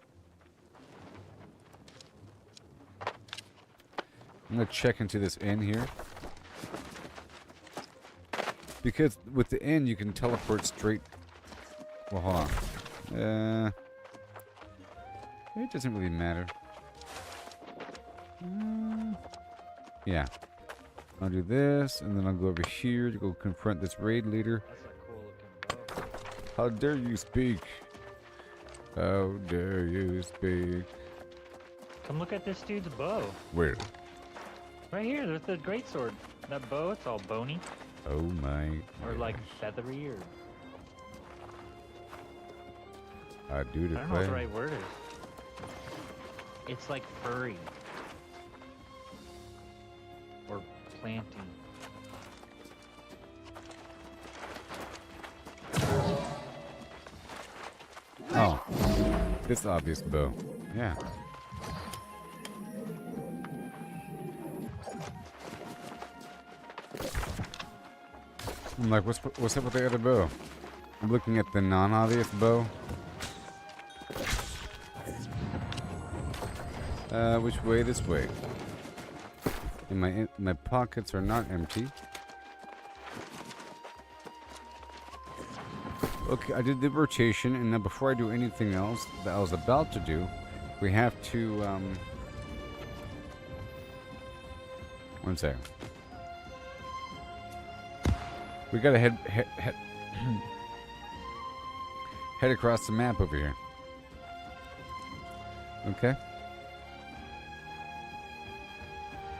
I'm gonna check into this inn here. Because with the inn you can teleport straight. Well, hold on. It doesn't really matter. Yeah. I'll do this, and then I'll go over here to go confront this raid leader. How dare you speak? How dare you speak? Come look at this dude's bow. Where? Right here, there's the greatsword. That bow, it's all bony. Oh my. Or like feathery, or... I do I don't know what the right word is. It's like furry. Or planting. Oh. This obvious bow. Yeah. I'm like, what's up with the other bow? I'm looking at the non-obvious bow. Which way? This way. And my pockets are not empty. Okay, I did the rotation, and now before I do anything else that I was about to do, we have to, one second. We gotta head across the map over here. Okay.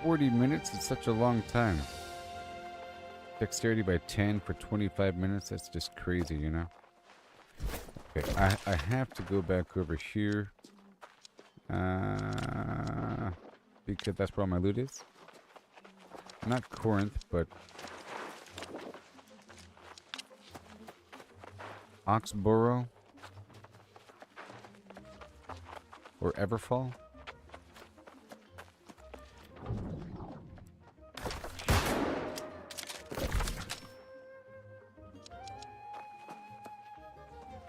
40 minutes is such a long time. Dexterity by 10 for 25 minutes, that's just crazy, you know? Okay, I have to go back over here. Because that's where all my loot is. Not Corinth, but... Oxborough? Or Everfall?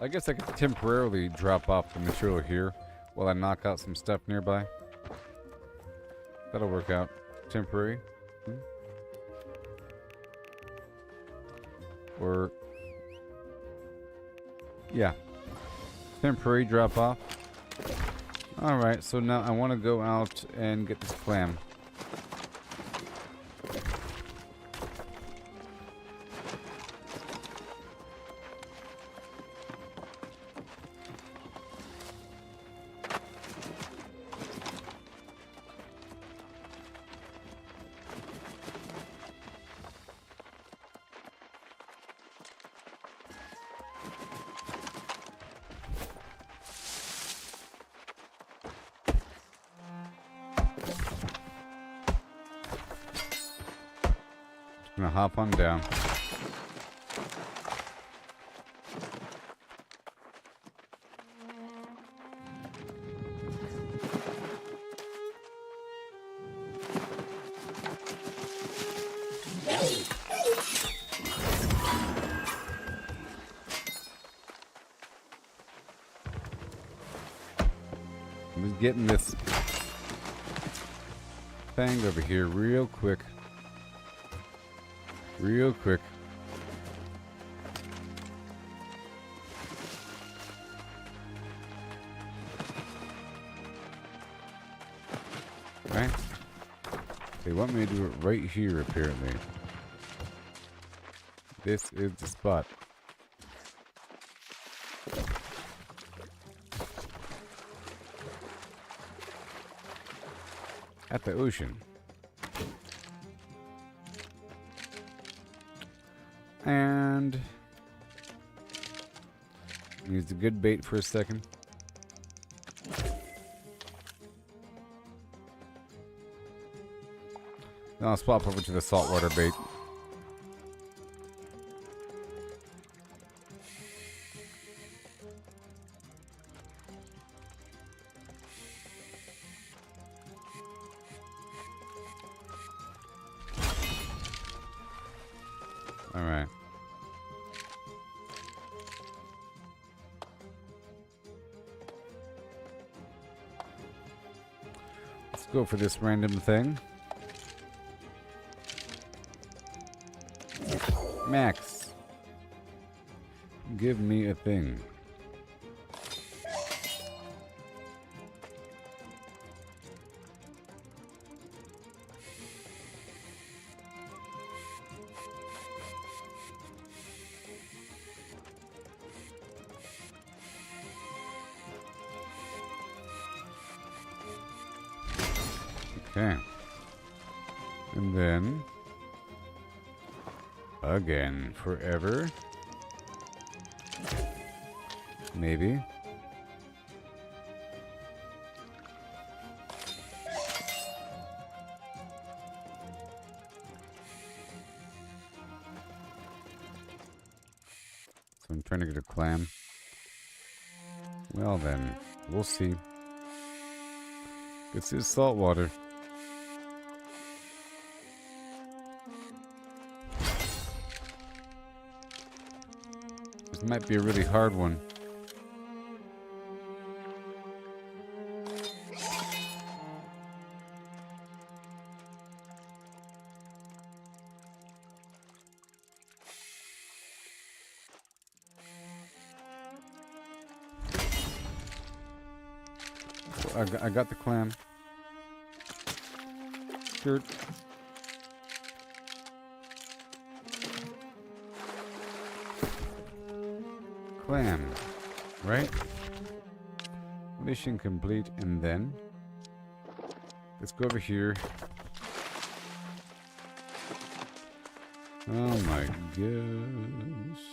I guess I could temporarily drop off the material here while I knock out some stuff nearby. That'll work out. Temporary. Or... yeah. Temporary drop off. Alright, so now I want to go out and get this clam. I'm gonna hop on down. getting this thing over here real quick. Real quick. Right? They want me to do it right here, apparently. This is the spot. At the ocean. And use the good bait for a second. Then I'll swap over to the saltwater bait. All right. Let's go for this random thing. Max, give me a thing. Okay. And then again, forever. Maybe. So I'm trying to get a clam. Well then, we'll see. This is salt water. This might be a really hard one. I got the clam. Dirt. Clam, right? Mission complete, and then let's go over here. Oh my gosh.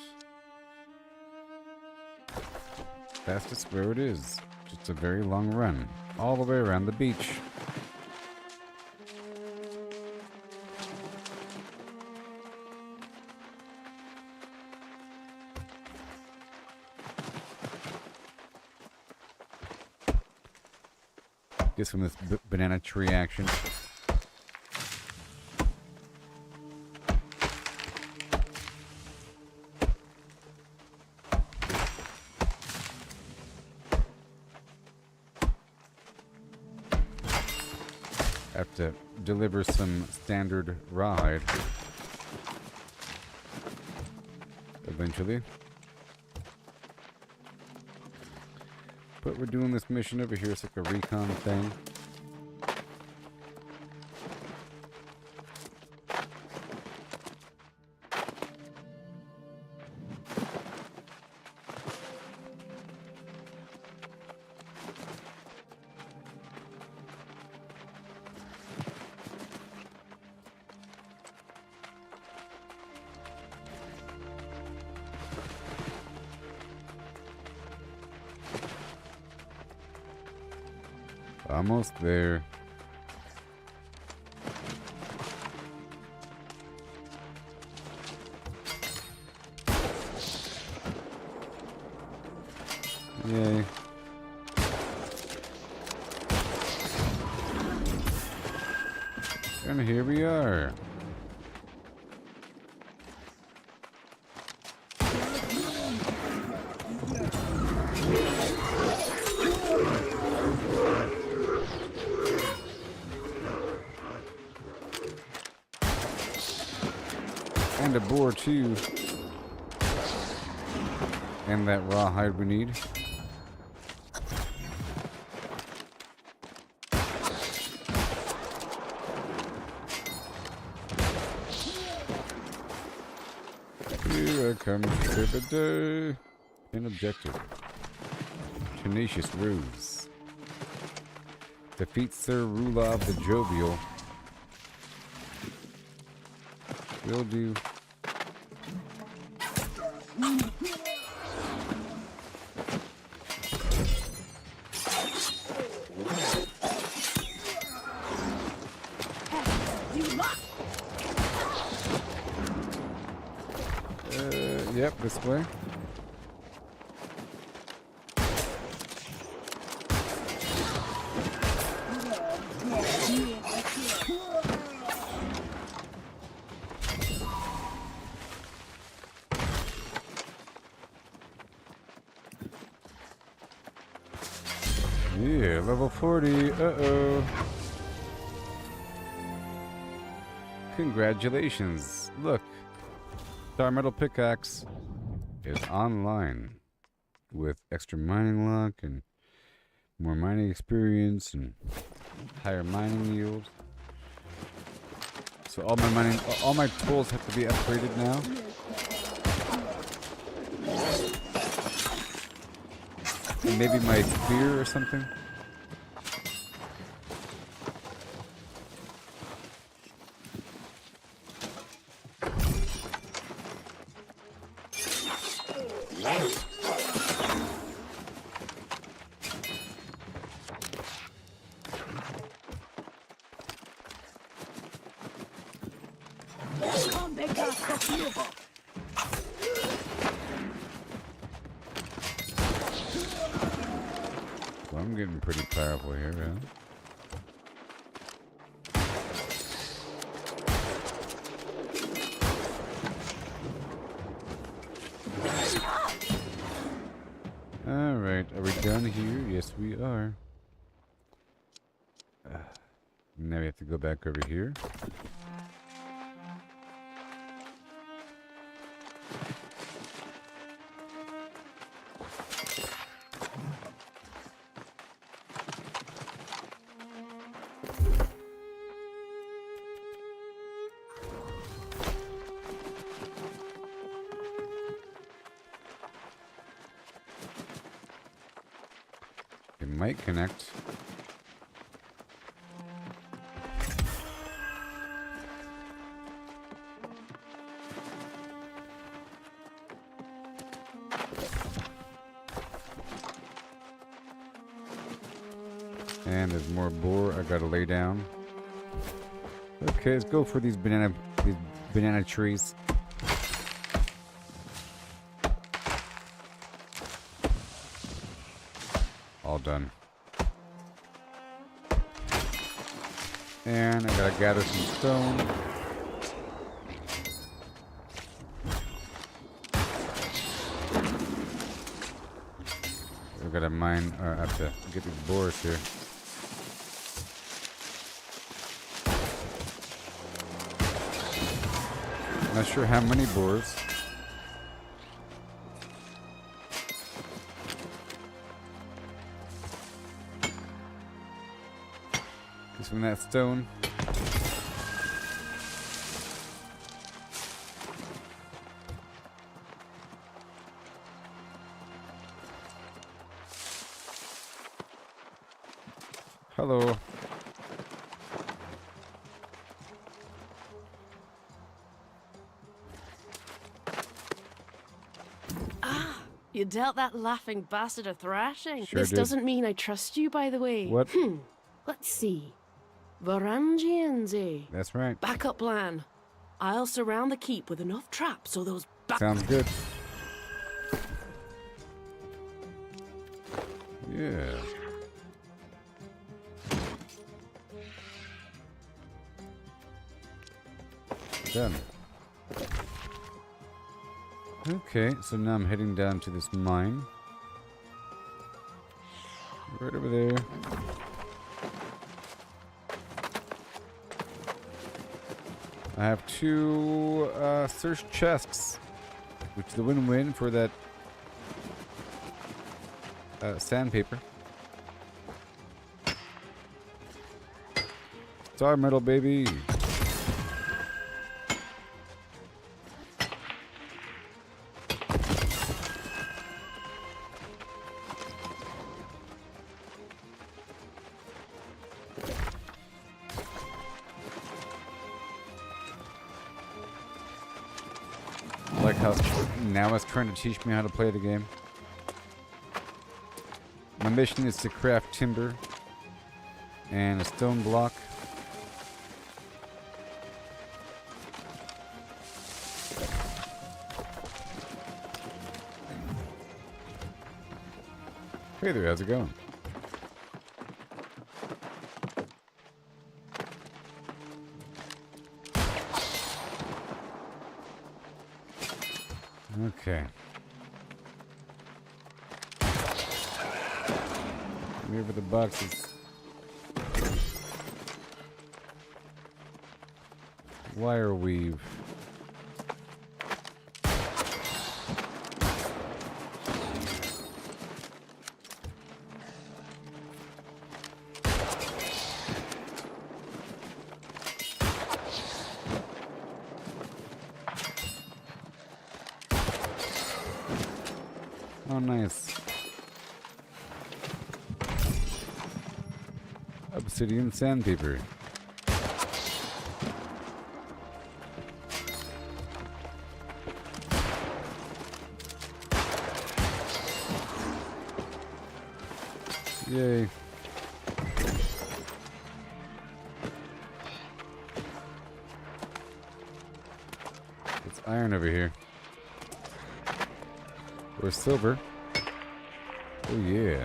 Fastest where it is. Just a very long run. All the way around the beach. Get some of this banana tree action. Have to deliver some standard ride eventually. But we're doing this mission over here. It's like a recon thing. Almost there. Yay. And here we are. And a boar too. And that rawhide we need. Here comes Thibodeau. An objective. Tenacious Ruse. Defeat Sir Rulov the Jovial. Will do. Yep, this way. Yeah, level 40. Uh-oh. Congratulations. Look. Star Metal Pickaxe is online with extra mining luck and more mining experience and higher mining yield. So all my tools have to be upgraded now. And maybe my spear or something. Well, I'm getting pretty powerful here, man. Alright, are we done here? Yes, we are. Now we have to go back over here. It might connect. And there's more boar I gotta lay down. Okay, let's go for these banana trees. All done. And I gotta gather some stone. We gotta mine, or I have to get these boars here. Not sure how many boars. Just from that stone. Hello. You dealt that laughing bastard a thrashing. Sure This did. doesn't mean I trust you, by the way. What? Let's see. Varangians, eh? That's right. Backup plan. I'll surround the keep with enough traps so those Sounds good. Yeah. Done. Okay, so now I'm heading down to this mine. Right over there. I have 2 search chests, which is a win-win for that sandpaper. Star metal, baby. Like how now it's trying to teach me how to play the game. My mission is to craft timber and a stone block. Hey there, how's it going? Okay. Here for the boxes. Wire weave. Oh, nice. Obsidian sandpaper. Yay. It's iron over here. Or silver. Oh yeah.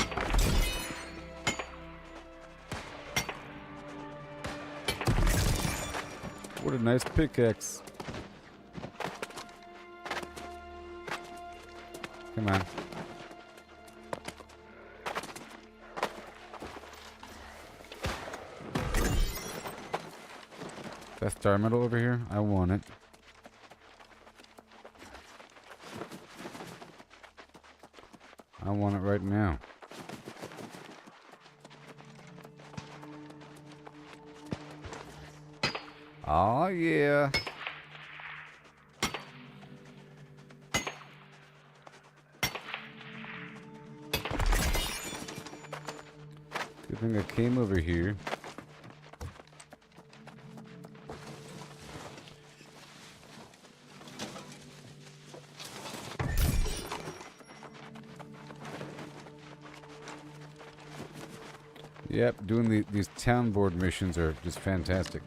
What a nice pickaxe. Come on. That star metal over here? I want it. I want it right now. Oh yeah. Good thing I came over here. Yep, doing these town board missions are just fantastic.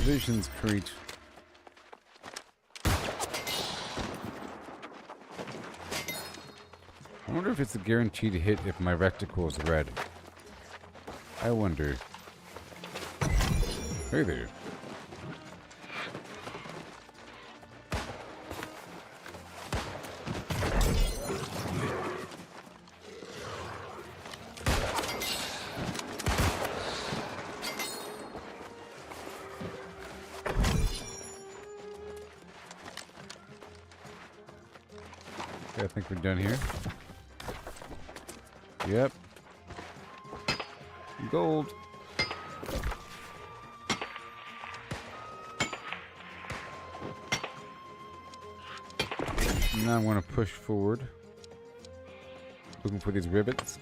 Visions crate. I wonder if it's a guaranteed hit if my reticle is red. I wonder. Hey there. Okay, I think we're done here. Yep. Gold. Now I'm going to push forward. Looking for these rivets.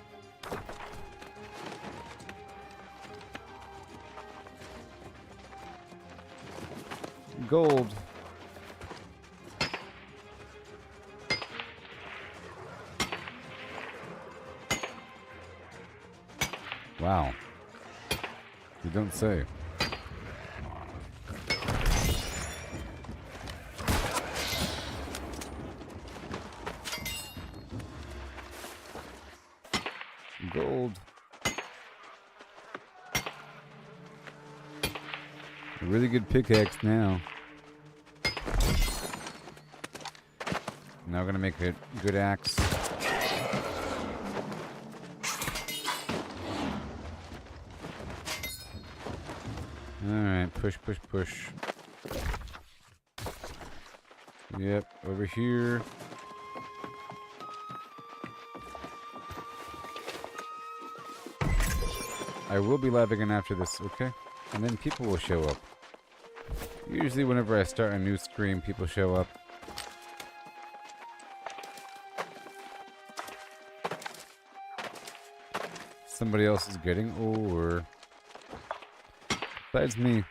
Gold. Wow. You don't say. Gold. A really good pickaxe now. Now we're gonna make a good axe. Alright, push, push, push. Yep, over here. I will be live again after this, okay? And then people will show up. Usually whenever I start a new stream, people show up. Somebody else is getting over. Besides me.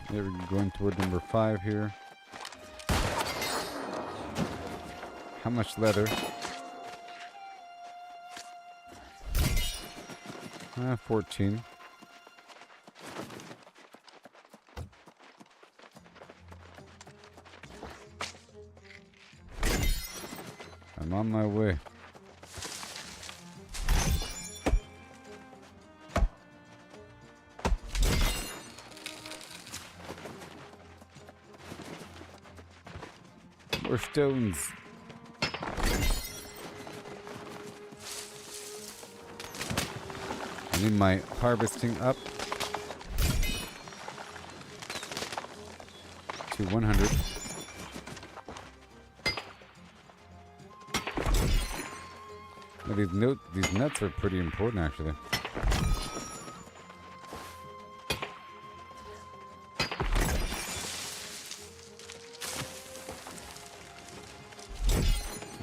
There, we're going toward number 5 here. How much leather? 14. I'm on my way. More stones. I need my harvesting up to 100. Now these nuts are pretty important, actually.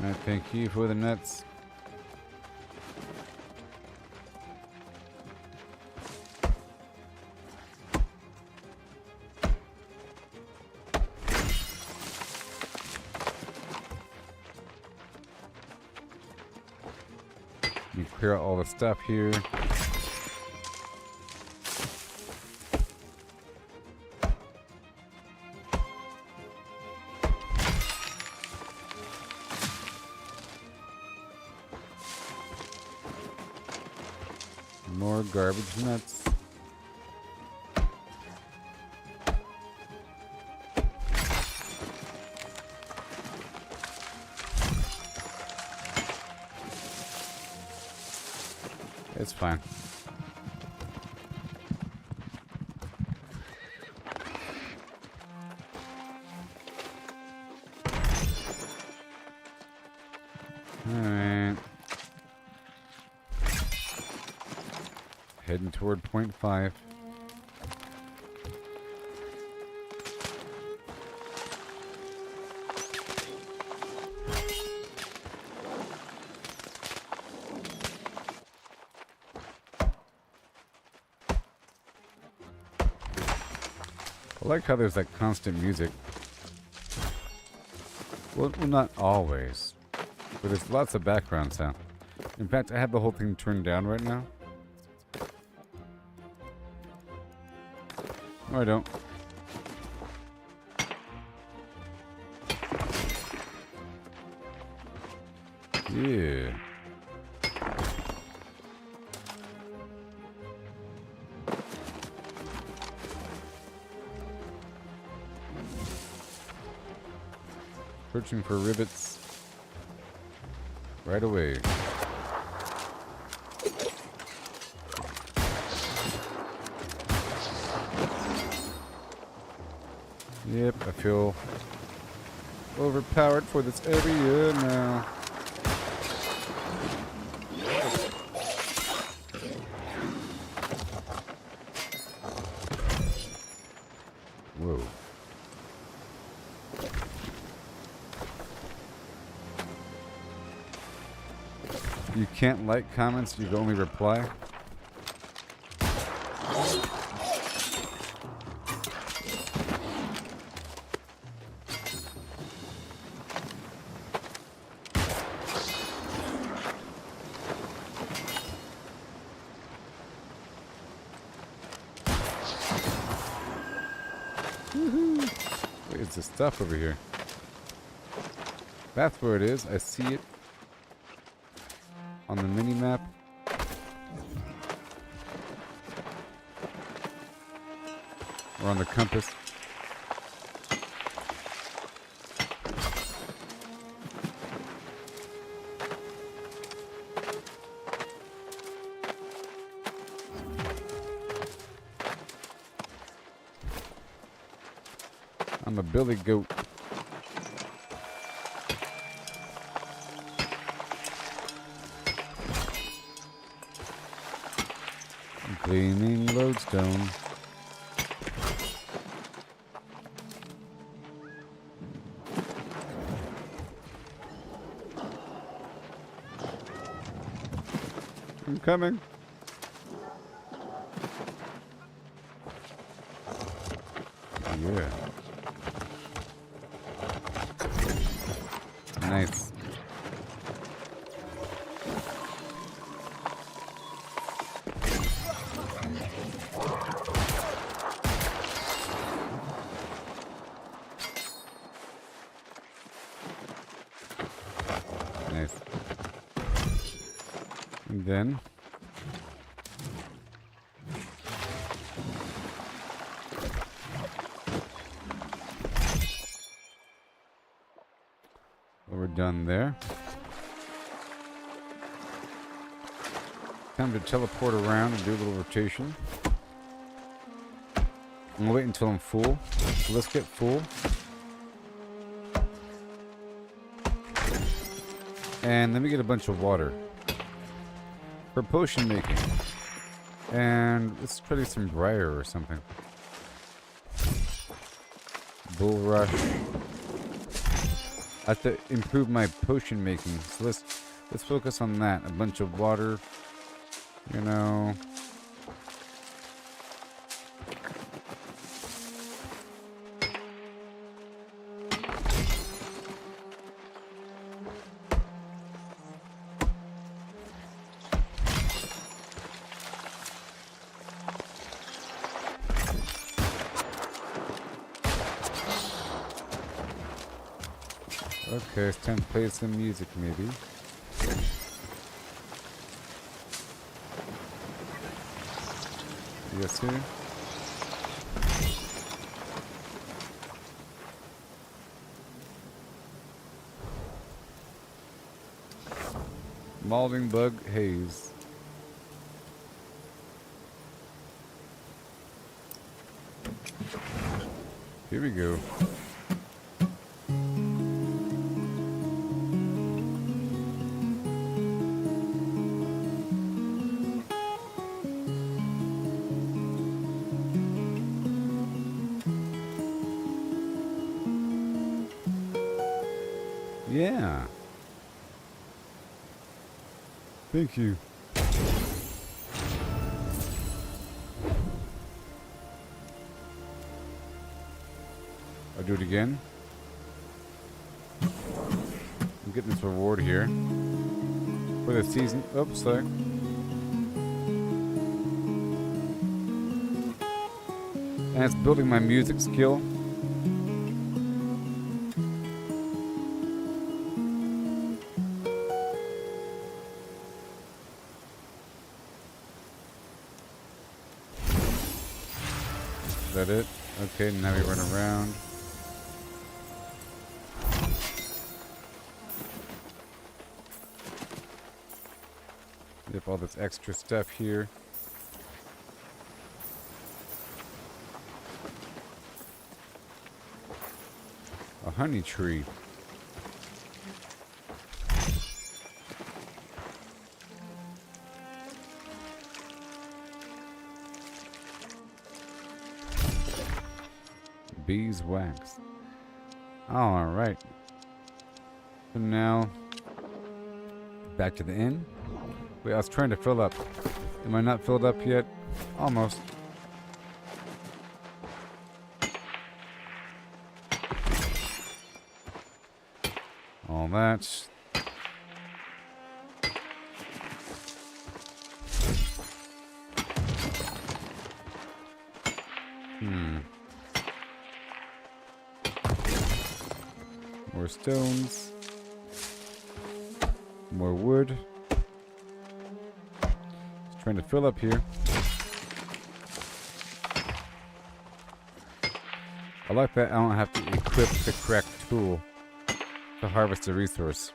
Alright, thank you for the nuts. You clear out all the stuff here. More garbage nuts. It's fine. Alright. Heading toward 0.5. I like how there's that constant music. Well, not always, but there's lots of background sound. In fact, I have the whole thing turned down right now. No, I don't. Yeah. Searching for rivets right away. Yep, I feel overpowered for this area now. Whoa. You can't like comments, you can only reply. Where's the stuff over here? That's where it is. I see it on the mini map. Or on the compass. I'm a billy goat. Gleaming lodestone. I'm coming. Yeah. Nice. Nice. And then we're done there. Time to teleport around and do a little rotation. I'm gonna wait until I'm full. So let's get full. And let me get a bunch of water for potion making. And let's try to do some briar or something. Bull rush. I have to improve my potion making, so let's focus on that. A bunch of water, you know. Okay, it's time to play some music, maybe. Yes, sir. Malding bug haze. Here we go. Yeah. Thank you. I'll do it again. I'm getting this reward here for the season. Oops, sorry. And it's building my music skill. Is that it? Okay, now we run around. We have all this extra stuff here. A honey tree. Beeswax. All right. So now, back to the inn. Wait, I was trying to fill up. Am I not filled up yet? Almost. All that. More stones. More wood. Just trying to fill up here. I like that I don't have to equip the correct tool to harvest a resource.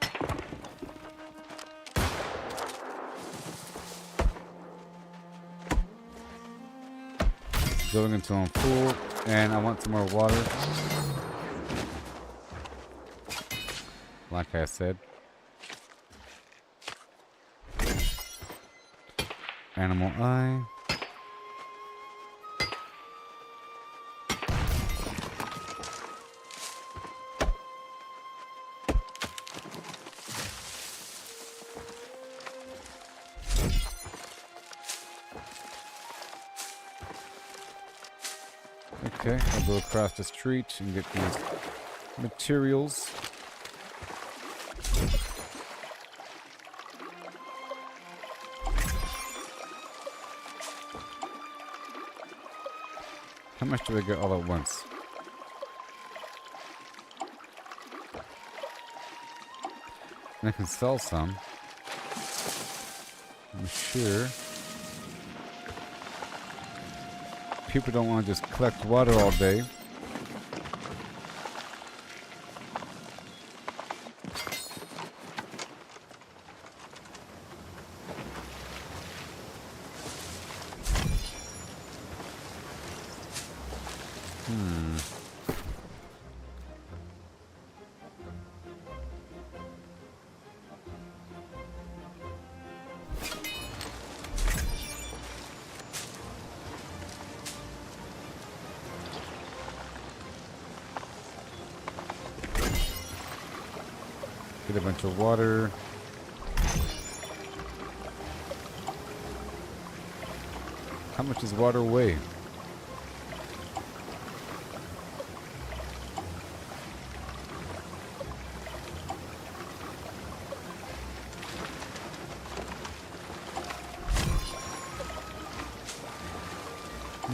Going until I'm full, and I want some more water. Like I said. Animal eye. Okay, I'll go across the street and get these materials. How much do I get all at once? And I can sell some. I'm sure. People don't want to just collect water all day. Get a bunch of water. How much does water weigh?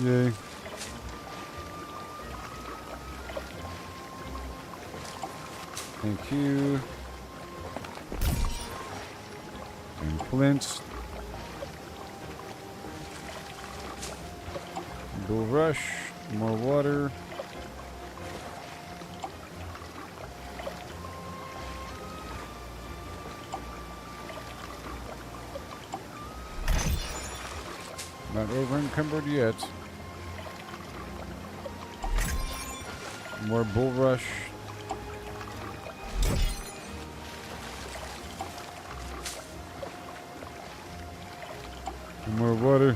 Yay. Thank you. And flint. Bull rush. More water. Not over encumbered yet. More bull rush. More water.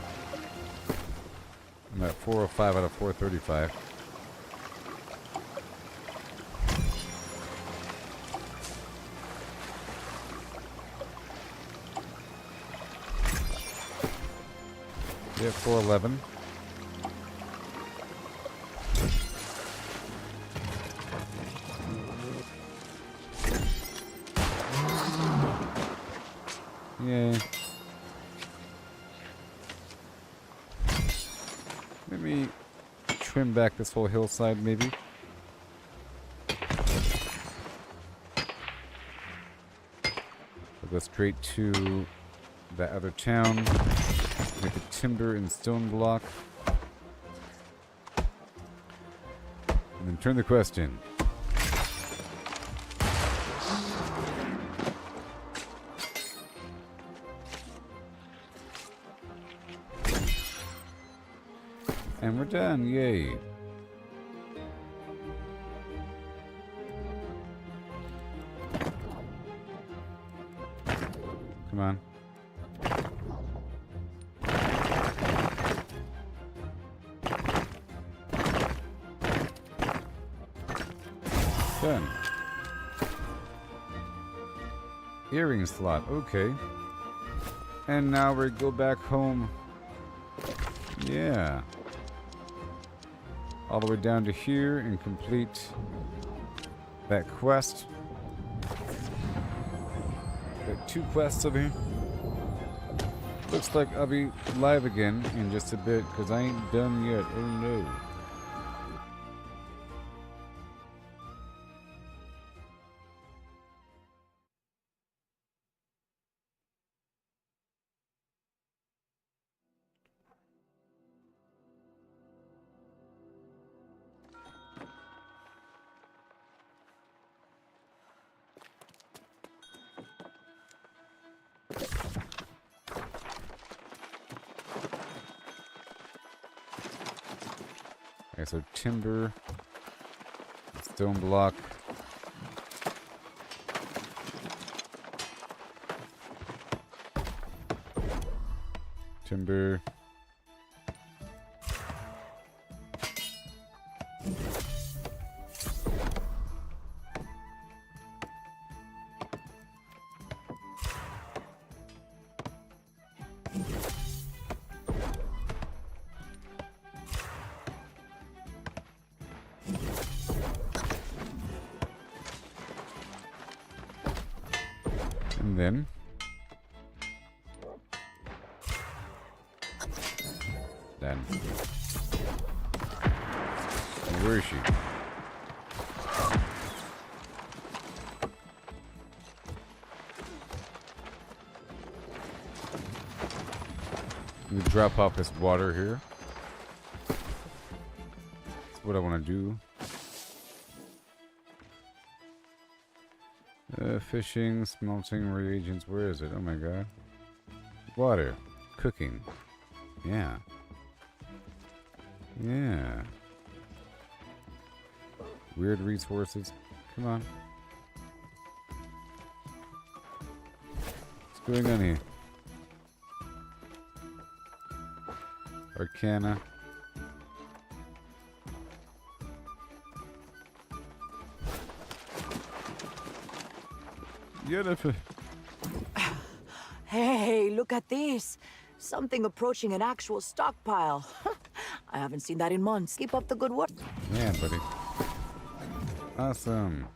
I'm at 405 out of 435. Yeah, 411. Yay. Let me trim back this whole hillside, maybe. We'll go straight to that other town. Make a timber and stone block. And then turn the quest in. And we're done, yay. Come on. Done. Earring slot, okay. And now we go back home. Yeah. All the way down to here and complete that quest. Got 2 quests over here. Looks like I'll be live again in just a bit because I ain't done yet. Oh no. Okay, so timber, stone block. Timber. And then where is she? Let me drop off this water here. That's what I want to do. Fishing, smelting, reagents. Where is it? Oh my god. Water. Cooking. Yeah. Yeah. Weird resources. Come on. What's going on here? Arcana. Hey, look at this. Something approaching an actual stockpile. I haven't seen that in months. Keep up the good work. Yeah, buddy. Awesome.